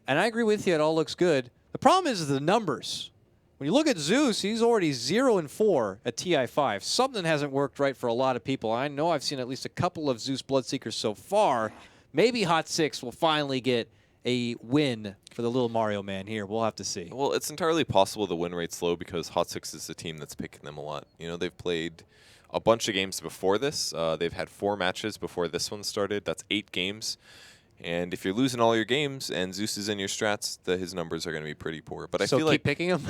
And I agree with you. It all looks good. The problem is the numbers. When you look at Zeus, he's already 0-4 at TI5. Something hasn't worked right for a lot of people. I know I've seen at least a couple of Zeus Bloodseekers so far. Maybe Hot 6 will finally get a win for the little Mario man here. We'll have to see. Well, it's entirely possible the win rate's low because Hot 6 is a team that's picking them a lot. You know, they've played a bunch of games before this. They've had 4 matches before this one started. That's 8 games. And if you're losing all your games and Zeus is in your strats, his numbers are going to be pretty poor. But I So feel keep like picking him?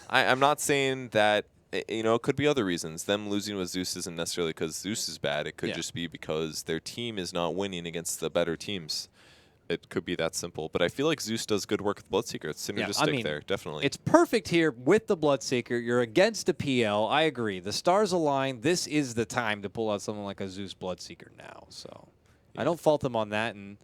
I'm not saying that, you know, it could be other reasons. Them losing with Zeus isn't necessarily because Zeus is bad. It could just be because their team is not winning against the better teams. It could be that simple. But I feel like Zeus does good work with Bloodseeker. It's synergistic there, definitely. It's perfect here with the Bloodseeker. You're against a PL. I agree. The stars align. This is the time to pull out something like a Zeus Bloodseeker now. So I don't fault them on that. And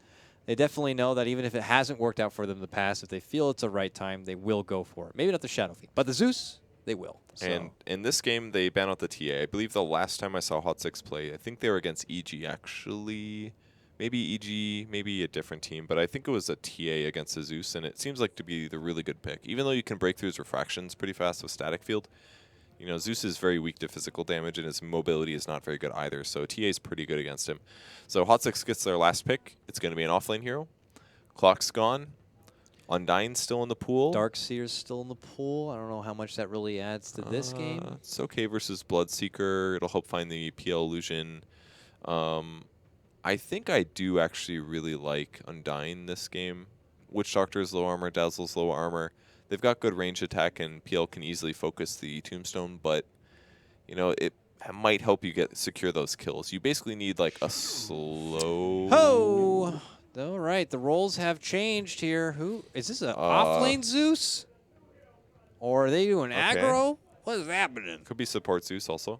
they definitely know that even if it hasn't worked out for them in the past, if they feel it's the right time, they will go for it. Maybe not the Shadow Fiend, but the Zeus, they will. So. And in this game, they ban out the TA. I believe the last time I saw Hot 6 play, I think they were against EG, actually. Maybe EG, maybe a different team, but I think it was a TA against the Zeus, and it seems like to be the really good pick. Even though you can break through his refractions pretty fast with Static Field, you know, Zeus is very weak to physical damage, and his mobility is not very good either, so TA is pretty good against him. So Hot 6 gets their last pick. It's going to be an offlane hero. Clock's gone. Undyne's still in the pool. Darkseer's still in the pool. I don't know how much that really adds to this game. It's okay versus Bloodseeker. It'll help find the PL illusion. I think I do actually really like Undyne this game. Witch Doctor's low armor, Dazzle's low armor. They've got good range attack, and PL can easily focus the Tombstone, but you know it might help you secure those kills. You basically need like a slow. Oh, all right. The roles have changed here. Who is this? An off-lane Zeus, or are they doing aggro? What is happening? Could be support Zeus also.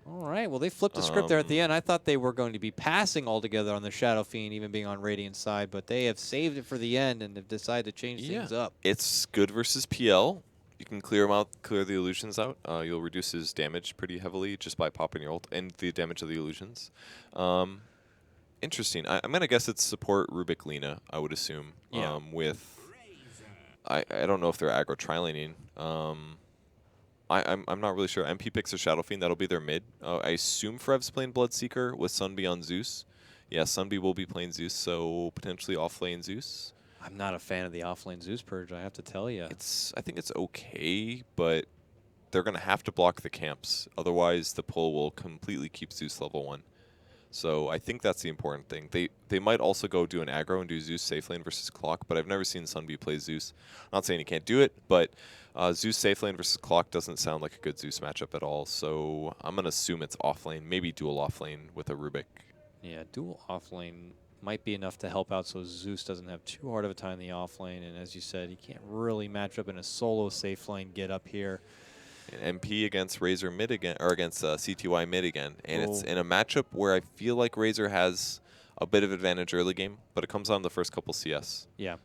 All right. Well, they flipped the script there at the end. I thought they were going to be passing altogether on the Shadow Fiend, even being on Radiant side, but they have saved it for the end and have decided to change things up. It's good versus PL. You can clear him out, clear the illusions out. You'll reduce his damage pretty heavily just by popping your ult and the damage of the illusions. Interesting. I'm going to guess it's support Rubik Lina, I would assume. Yeah. With I don't know if they're aggro tri-laning. I'm not really sure. MP picks a Shadow Fiend. That'll be their mid. I assume Frev's playing Bloodseeker with Sunby on Zeus. Yeah, Sunby will be playing Zeus, so potentially off-lane Zeus. I'm not a fan of the off-lane Zeus purge, I have to tell you. I think it's okay, but they're going to have to block the camps. Otherwise, the pull will completely keep Zeus level 1. So I think that's the important thing. They might also go do an aggro and do Zeus safe lane versus Clock, but I've never seen Sunby play Zeus. I'm not saying he can't do it, but Zeus safe lane versus Clock doesn't sound like a good Zeus matchup at all. So I'm going to assume it's off lane, maybe dual off lane with a Rubik. Yeah, dual off lane might be enough to help out so Zeus doesn't have too hard of a time in the off lane. And as you said, he can't really match up in a solo safe lane get up here. MP against Razor mid again, or against CTY mid again. And it's in a matchup where I feel like Razor has a bit of advantage early game, but it comes on the first couple CS. Yeah.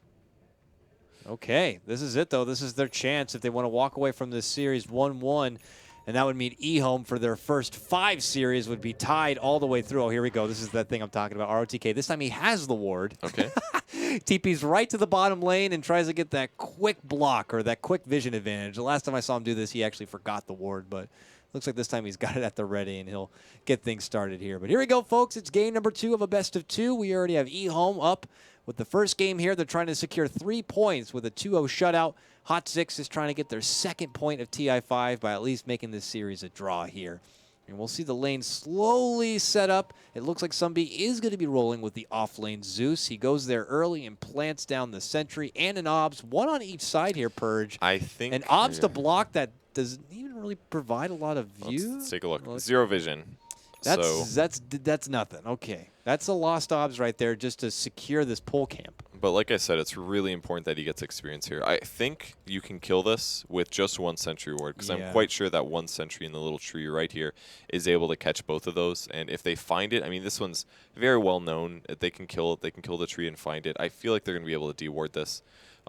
Okay, this is it, though. This is their chance if they want to walk away from this series 1-1. And that would mean eHome for their first 5 series would be tied all the way through. Oh, here we go. This is that thing I'm talking about, ROTK. This time he has the ward. Okay. TP's right to the bottom lane and tries to get that quick block or that quick vision advantage. The last time I saw him do this, he actually forgot the ward, but looks like this time he's got it at the ready and he'll get things started here. But here we go, folks. It's game number 2 of a best of 2. We already have eHome up with the first game here. They're trying to secure 3 points with a 2-0 shutout. Hot 6 is trying to get their second point of TI5 by at least making this series a draw here. And we'll see the lane slowly set up. It looks like Sunby is going to be rolling with the off-lane Zeus. He goes there early and plants down the sentry and an obs, one on each side here, Purge. I think... An obs to block that doesn't even really provide a lot of view. Let's take a look. Zero vision. That's nothing. Okay. That's a lost obs right there just to secure this pull camp. But like I said, it's really important that he gets experience here. I think you can kill this with just 1 sentry ward, because I'm quite sure that 1 sentry in the little tree right here is able to catch both of those. And if they find it, I mean, this one's very well known. If they can kill it, they can kill the tree and find it. I feel like they're going to be able to de-ward this.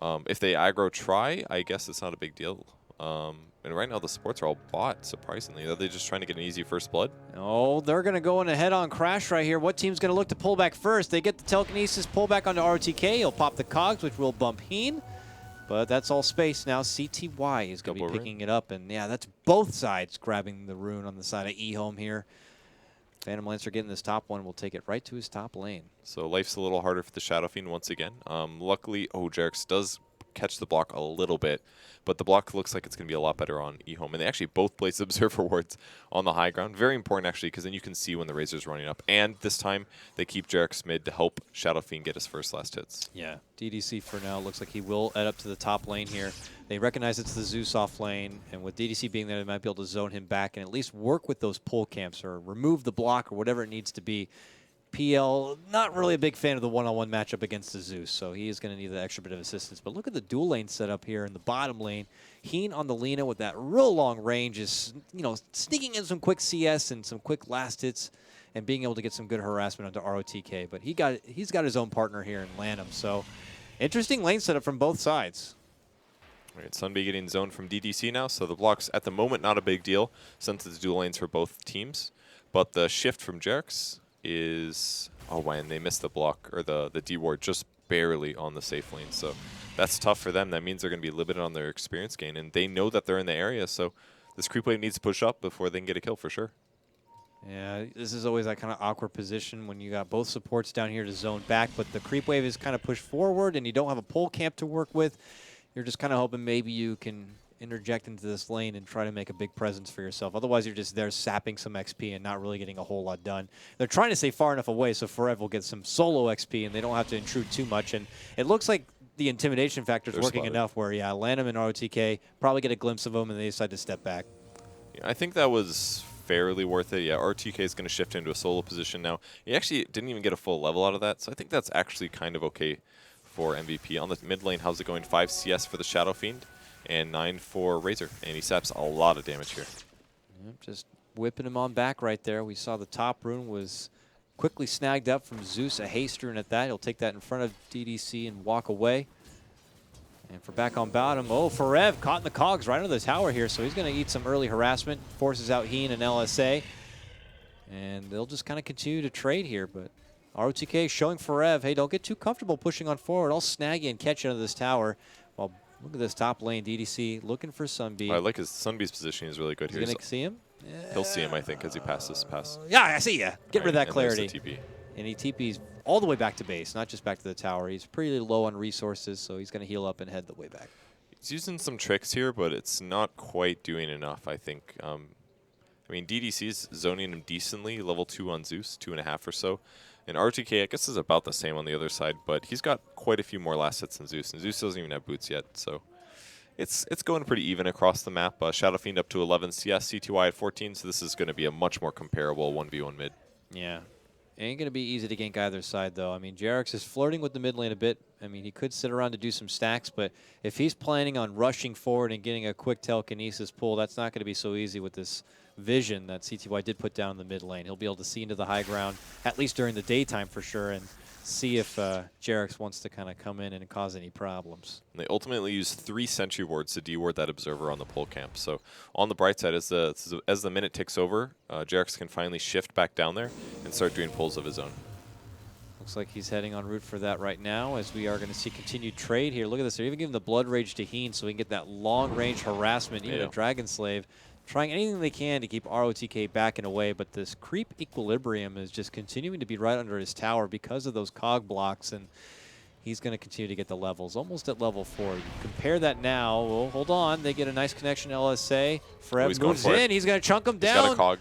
If they aggro try, I guess it's not a big deal. And right now the supports are all bot, surprisingly. Are they just trying to get an easy first blood? Oh, they're going to go in a head-on crash right here. What team's going to look to pull back first? They get the telekinesis pull back onto RTK. He'll pop the cogs, which will bump Heen. But that's all space now. CTY is going to be picking it up. And yeah, that's both sides grabbing the rune on the side of eHome here. Phantom Lancer getting this top one will take it right to his top lane. So life's a little harder for the Shadow Fiend once again. Luckily, Jerix does catch the block a little bit, but the block looks like it's going to be a lot better on eHome. And they actually both place Observer wards on the high ground. Very important, actually, because then you can see when the Razor's running up. And this time, they keep Jerix mid to help Shadow Fiend get his first last hits. Yeah, DDC for now looks like he will head up to the top lane here. They recognize it's the Zeus off lane, and with DDC being there, they might be able to zone him back and at least work with those pull camps or remove the block or whatever it needs to be. PL, not really a big fan of the one-on-one matchup against the Zeus, so he is going to need that extra bit of assistance. But look at the dual lane setup here in the bottom lane. Heen on the Lina with that real long range is, sneaking in some quick CS and some quick last hits and being able to get some good harassment onto ROTK. But he's got his own partner here in Lanham. So interesting lane setup from both sides. All right, Sunby getting zoned from DDC now, so the blocks at the moment not a big deal since it's dual lanes for both teams. But the shift from Jerks is, oh man, they missed the block, or the D ward just barely on the safe lane. So that's tough for them. That means they're going to be limited on their experience gain, and they know that they're in the area, so this creep wave needs to push up before they can get a kill for sure. Yeah, this is always that kind of awkward position when you got both supports down here to zone back, but the creep wave is kind of pushed forward and you don't have a pole camp to work with. You're just kind of hoping maybe you can interject into this lane and try to make a big presence for yourself. Otherwise, you're just there sapping some XP and not really getting a whole lot done. They're trying to stay far enough away so Forever will get some solo XP and they don't have to intrude too much. And it looks like the intimidation factor is working enough where, yeah, Lanham and ROTK probably get a glimpse of them and they decide to step back. Yeah, I think that was fairly worth it. Yeah, RTK is going to shift into a solo position now. He actually didn't even get a full level out of that, so I think that's actually kind of okay for MVP. On the mid lane, how's it going? 5 CS for the Shadow Fiend and 9 for Razor, and he saps a lot of damage here. Yep, just whipping him on back right there. We saw the top rune was quickly snagged up from Zeus, a haste rune at that. He'll take that in front of DDC and walk away. And for back on bottom, oh, Forev caught in the cogs right under the tower here, so he's going to eat some early harassment, forces out Heen and LSA. And they'll just kind of continue to trade here, but ROTK showing Forev, hey, don't get too comfortable pushing on forward. I'll snag you and catch you under this tower. Well, look at this top lane, DDC looking for Sunby. I like his Sunby's positioning is really good here. He's going to see him? He'll see him, I think, as he passes pass. Yeah, I see ya. Get rid of that and clarity. there's the TP. And he TP's all the way back to base, not just back to the tower. He's pretty low on resources, so he's going to heal up and head the way back. He's using some tricks here, but it's not quite doing enough, I think. I mean, DDC's zoning him decently, level 2 on Zeus, 2.5 or so. And RTK, I guess, is about the same on the other side, but he's got quite a few more last hits than Zeus, and Zeus doesn't even have boots yet, so it's going pretty even across the map. Shadow Fiend up to 11 CS, CTY at 14, so this is going to be a much more comparable 1v1 mid. Yeah. Ain't going to be easy to gank either side, though. I mean, Jarex is flirting with the mid lane a bit. I mean, he could sit around to do some stacks, but if he's planning on rushing forward and getting a quick telekinesis pull, that's not going to be so easy with this vision that CTY did put down in the mid lane. He'll be able to see into the high ground, at least during the daytime for sure, and see if Jarex wants to kind of come in and cause any problems. And they ultimately use 3 sentry wards to deward that observer on the pole camp. So on the bright side, as the minute ticks over, Jarex can finally shift back down there and start doing pulls of his own. Looks like he's heading en route for that right now, as we are going to see continued trade here. Look at this. They're even giving the Blood Rage to Heen so he can get that long-range harassment, even a Dragon Slave. Trying anything they can to keep ROTK back and away, but this creep equilibrium is just continuing to be right under his tower because of those cog blocks, and he's going to continue to get the levels, almost at level 4. You compare that now. Well, hold on. They get a nice connection, LSA. Forever moves in. He's going to chunk him down. He's got a cog.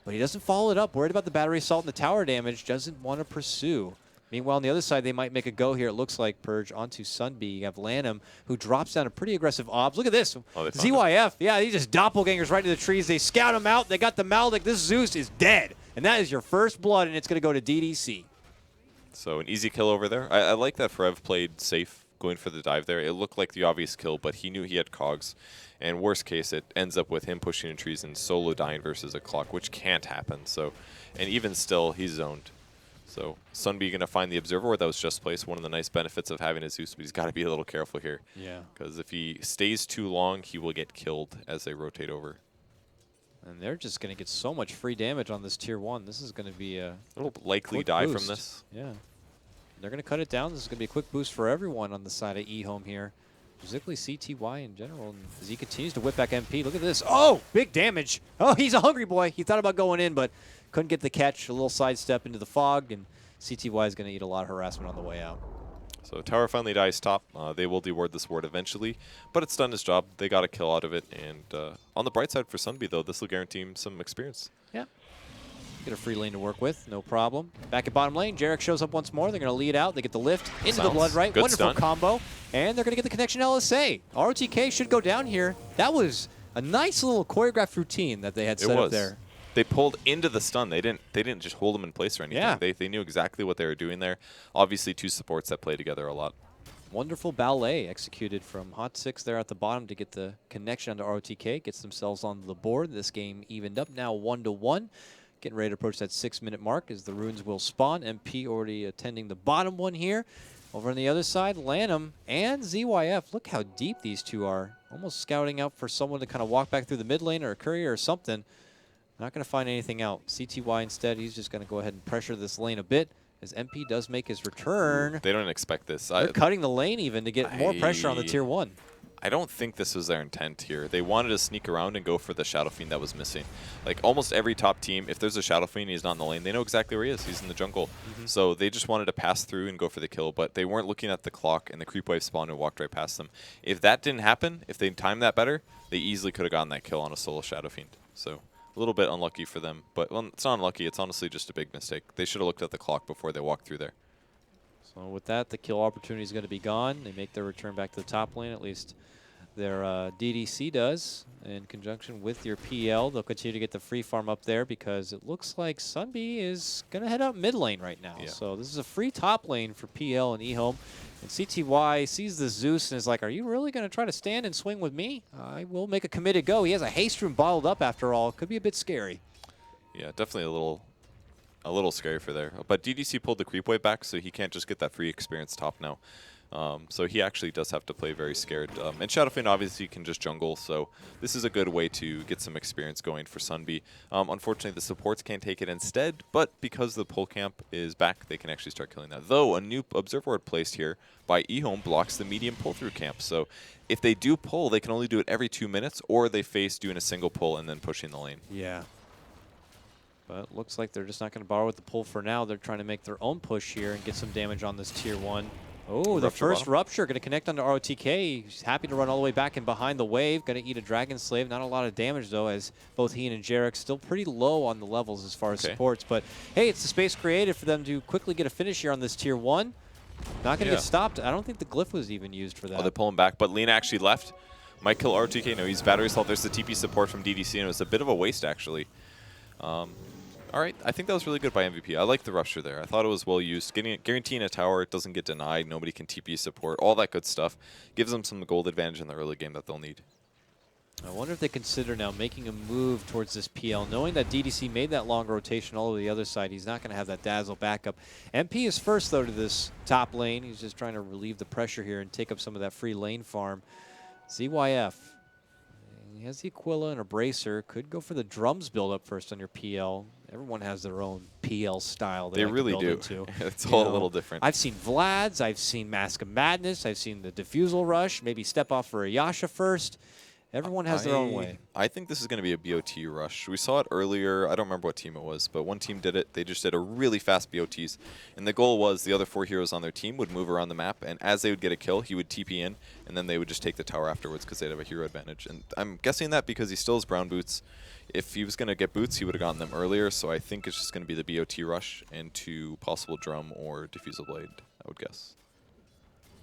But he doesn't follow it up. Worried about the battery assault and the tower damage. Doesn't want to pursue. Meanwhile, on the other side, they might make a go here. It looks like Purge onto Sunby. You have Lanham, who drops down a pretty aggressive obs. Look at this. ZYF. Yeah, these just doppelgangers right to the trees. They scout him out. They got the Maldic. This Zeus is dead. And that is your first blood, and it's going to go to DDC. So an easy kill over there. I like that Forev played safe going for the dive there. It looked like the obvious kill, but he knew he had cogs. And worst case, it ends up with him pushing in trees and solo dying versus a clock, which can't happen. So, and even still, he's zoned. So Sunby going to find the observer where that was just placed. One of the nice benefits of having a Zeus, but he's got to be a little careful here. Yeah. Because if he stays too long, he will get killed as they rotate over. And they're just going to get so much free damage on this tier 1. This is going to be a little likely die from this. Yeah. They're going to cut it down. This is going to be a quick boost for everyone on the side of eHome here. Particularly CTY in general. And as he continues to whip back MP, look at this. Oh, big damage. Oh, he's a hungry boy. He thought about going in, but couldn't get the catch. A little sidestep into the fog, and CTY is going to eat a lot of harassment on the way out. So tower finally dies top. They will deward this ward eventually, but it's done its job. They got a kill out of it, and on the bright side for Sunby, though, this will guarantee him some experience. Yeah. Get a free lane to work with, no problem. Back at bottom lane, Jarek shows up once more. They're going to lead out. They get the lift into the blood right. Wonderful combo. And they're going to get the connection LSA. ROTK should go down here. That was a nice little choreographed routine that they had set up there. They pulled into the stun. They didn't just hold them in place or anything. Yeah. They knew exactly what they were doing there. Obviously, 2 supports that play together a lot. Wonderful ballet executed from Hot 6 there at the bottom to get the connection onto ROTK. Gets themselves on the board. This game evened up now 1-1. Getting ready to approach that 6-minute mark as the runes will spawn. MP already attending the bottom one here. Over on the other side, Lanham and ZYF. Look how deep these two are. Almost scouting out for someone to kind of walk back through the mid lane or a courier or something. Not going to find anything out. CTY instead, he's just going to go ahead and pressure this lane a bit as MP does make his return. They don't expect this. They're cutting the lane even to get more pressure on the tier 1. I don't think this was their intent here. They wanted to sneak around and go for the Shadow Fiend that was missing. Like almost every top team, if there's a Shadow Fiend and he's not in the lane, they know exactly where he is. He's in the jungle. So they just wanted to pass through and go for the kill, but they weren't looking at the clock and the creep wave spawned and walked right past them. If that didn't happen, if they timed that better, they easily could have gotten that kill on a solo Shadow Fiend. So a little bit unlucky for them, but well, it's not unlucky. It's honestly just a big mistake. They should have looked at the clock before they walked through there. So with that, the kill opportunity is going to be gone. They make their return back to the top lane, at least their DDC does, in conjunction with your PL. They'll continue to get the free farm up there because it looks like Sunbee is going to head up mid lane right now. Yeah. So this is a free top lane for PL and eHome. And CTY sees the Zeus and is like, are you really going to try to stand and swing with me? I will make a committed go. He has a haste room bottled up after all. Could be a bit scary. Yeah, definitely a little scary for there. But DDC pulled the creep wave back, so he can't just get that free experience top now. So he actually does have to play very scared. And Shadowfiend obviously can just jungle, so this is a good way to get some experience going for Sunbee. Unfortunately, the supports can't take it instead, but because the pull camp is back, they can actually start killing that. Though a new observer ward placed here by eHome blocks the medium pull-through camp. So if they do pull, they can only do it every 2 minutes, or they face doing a single pull and then pushing the lane. Yeah. But looks like they're just not going to borrow with the pull for now. They're trying to make their own push here and get some damage on this tier 1. Oh, the first Rupture going to connect onto ROTK. He's happy to run all the way back and behind the wave. Going to eat a Dragon Slave. Not a lot of damage, though, as both he and Jarek still pretty low on the levels as far as supports. But, hey, it's the space created for them to quickly get a finish here on this tier 1. Not going to get stopped. I don't think the glyph was even used for that. Oh, they pull him back, but Lena actually left. Might kill ROTK. No, he's battery assault. There's the TP support from DDC, and it was a bit of a waste, actually. All right, I think that was really good by MVP. I like the Rupture there. I thought it was well used. Guaranteeing a tower, it doesn't get denied. Nobody can TP support. All that good stuff. Gives them some gold advantage in the early game that they'll need. I wonder if they consider now making a move towards this PL, knowing that DDC made that long rotation all over the other side. He's not going to have that dazzle backup. MP is first, though, to this top lane. He's just trying to relieve the pressure here and take up some of that free lane farm. ZYF. He has the Aquila and a Bracer. Could go for the drums build up first on your PL. Everyone has their own PL style. They really do. It's all a little different. I've seen Vlad's. I've seen Mask of Madness. I've seen the Diffusal Rush. Maybe step off for a Yasha first. Everyone has their own way. I think this is going to be a BOT rush. We saw it earlier. I don't remember what team it was, but one team did it. They just did a really fast BOTs. And the goal was the other 4 heroes on their team would move around the map, and as they would get a kill, he would TP in, and then they would just take the tower afterwards because they'd have a hero advantage. And I'm guessing that because he still has brown boots. If he was going to get boots, he would have gotten them earlier, so I think it's just going to be the BOT rush into possible drum or diffusal blade, I would guess.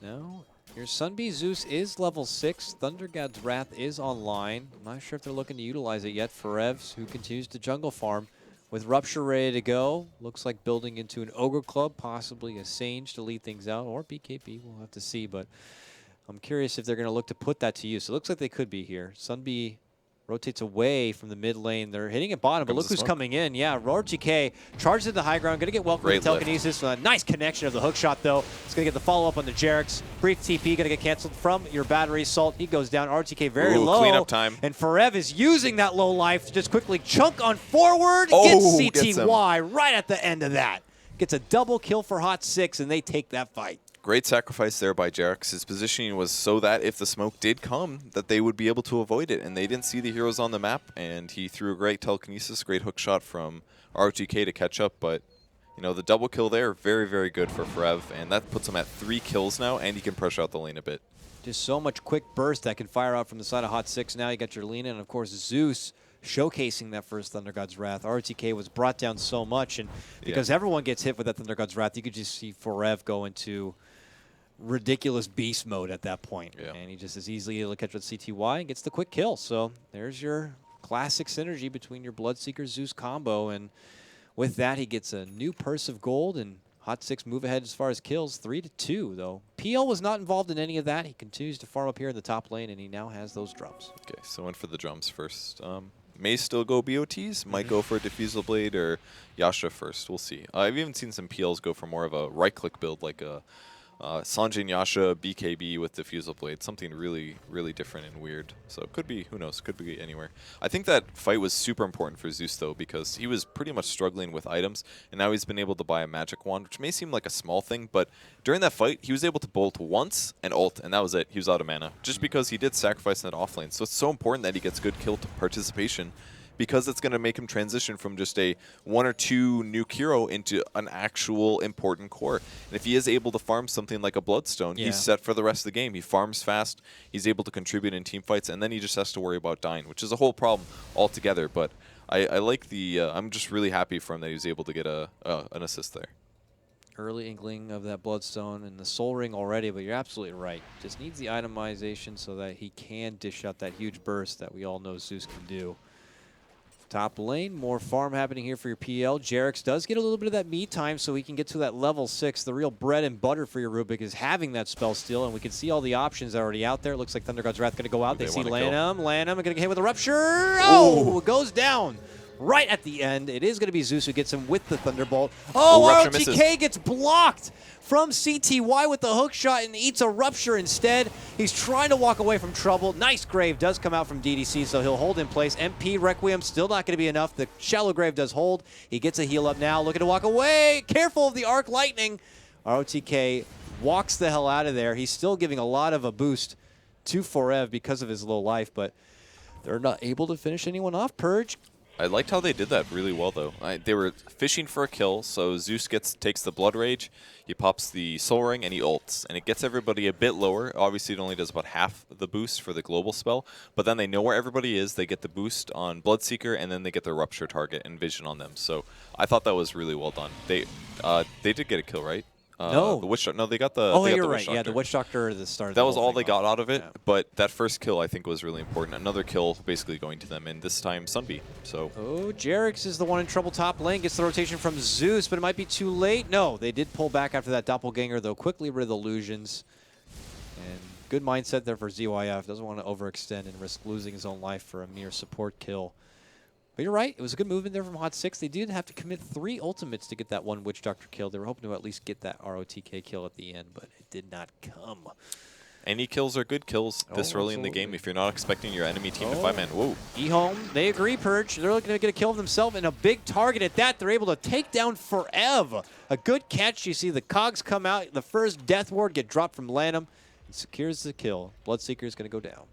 No. Your Sunbee Zeus is level 6. Thunder God's Wrath is online. I'm not sure if they're looking to utilize it yet. Forevs, who continues to jungle farm with Rupture ready to go. Looks like building into an Ogre Club, possibly a Sage to lead things out, or BKB. We'll have to see, but I'm curious if they're going to look to put that to use. It looks like they could be here. Sunbee rotates away from the mid lane. They're hitting it bottom, but look who's coming in. Yeah, RTK charges at the high ground. Going to get welcomed with telekinesis. Nice connection of the hook shot, though. It's going to get the follow-up on the Jarek's. Brief TP going to get canceled from your battery assault. He goes down. RTK very low. Cleanup time. And Forev is using that low life to just quickly chunk on forward. Gets CTY right at the end of that. Gets a double kill for Hot 6, and they take that fight. Great sacrifice there by Jarex. His positioning was so that if the smoke did come, that they would be able to avoid it. And they didn't see the heroes on the map, and he threw a great telekinesis, great hook shot from RTK to catch up. But, you know, the double kill there, very, very good for Forev. And that puts him at 3 kills now, and he can pressure out the lane a bit. Just so much quick burst that can fire out from the side of Hot 6. Now you got your Lena, and of course Zeus showcasing that first Thunder God's Wrath. RTK was brought down so much, and because everyone gets hit with that Thunder God's Wrath, you could just see Forev go into ridiculous beast mode at that point. And he just is easily able to catch with CTY and gets the quick kill. So there's your classic synergy between your Bloodseeker Zeus combo, and with that he gets a new purse of gold, and Hot 6 move ahead as far as kills, 3-2 though. PL was not involved in any of that. He continues to farm up here in the top lane, and he now has those drums. Okay, so went for the drums first. may still go BOTs, might go for a Diffusal Blade or Yasha first. We'll see. I've even seen some PLs go for more of a right-click build, like a Sanjin Yasha BKB with Diffusal Blade, something really, really different and weird. So it could be, who knows, could be anywhere. I think that fight was super important for Zeus, though, because he was pretty much struggling with items, and now he's been able to buy a magic wand, which may seem like a small thing, but during that fight, he was able to bolt once and ult, and that was it. He was out of mana, just because he did sacrifice in that offlane. So it's so important that he gets good kill participation, because it's going to make him transition from just a 1 or 2 nuke hero into an actual important core. And if he is able to farm something like a Bloodstone, he's set for the rest of the game. He farms fast, he's able to contribute in team fights, and then he just has to worry about dying, which is a whole problem altogether. But I like the, I'm just really happy for him that he was able to get an assist there. Early inkling of that Bloodstone and the Soul Ring already, but you're absolutely right. Just needs the itemization so that he can dish out that huge burst that we all know Zeus can do. Top lane, more farm happening here for your PL. Jerix does get a little bit of that me time so he can get to that level 6. The real bread and butter for your Rubik is having that spell steal, and we can see all the options already out there. Looks like Thunder God's Wrath going to go out. They see Lanham. Lanham going to get hit with a Rupture. Oh, it goes down right at the end. It is going to be Zeus who gets him with the Thunderbolt. Oh, ROTK gets blocked from CTY with the hook shot and eats a Rupture instead. He's trying to walk away from trouble. Nice grave does come out from DDC, so he'll hold in place. MP Requiem still not going to be enough. The shallow grave does hold. He gets a heal up now, looking to walk away. Careful of the Arc Lightning. ROTK walks the hell out of there. He's still giving a lot of a boost to Forev because of his low life, but they're not able to finish anyone off. Purge. I liked how they did that really well, though. They were fishing for a kill, so Zeus takes the Blood Rage, he pops the Soul Ring, and he ults. And it gets everybody a bit lower. Obviously, it only does about half the boost for the global spell, but then they know where everybody is, they get the boost on Bloodseeker, and then they get their Rupture target and Vision on them. So I thought that was really well done. They did get a kill, right? No. The Witch Doctor. No, they got the. Oh, they got you're the right. Witch Doctor. Yeah, the Witch Doctor at the start. That was all they got out of it. Yeah. But that first kill, I think, was really important. Another kill basically going to them, and this time Sunbeam. So. Oh, Jerix is the one in trouble top lane. Gets the rotation from Zeus, but it might be too late. No, they did pull back after that doppelganger, though. Quickly rid of the illusions. And good mindset there for ZYF. Doesn't want to overextend and risk losing his own life for a mere support kill. But you're right. It was a good movement there from Hot 6. They did have to commit 3 ultimates to get that one Witch Doctor kill. They were hoping to at least get that ROTK kill at the end, but it did not come. Any kills are good kills this early in the game if you're not expecting your enemy team to fight, man. Whoa. eHome, they agree, Purge. They're looking to get a kill of themselves and a big target at that. They're able to take down Forev. A good catch. You see the cogs come out. The first Death Ward get dropped from Lanham. It secures the kill. Bloodseeker is going to go down.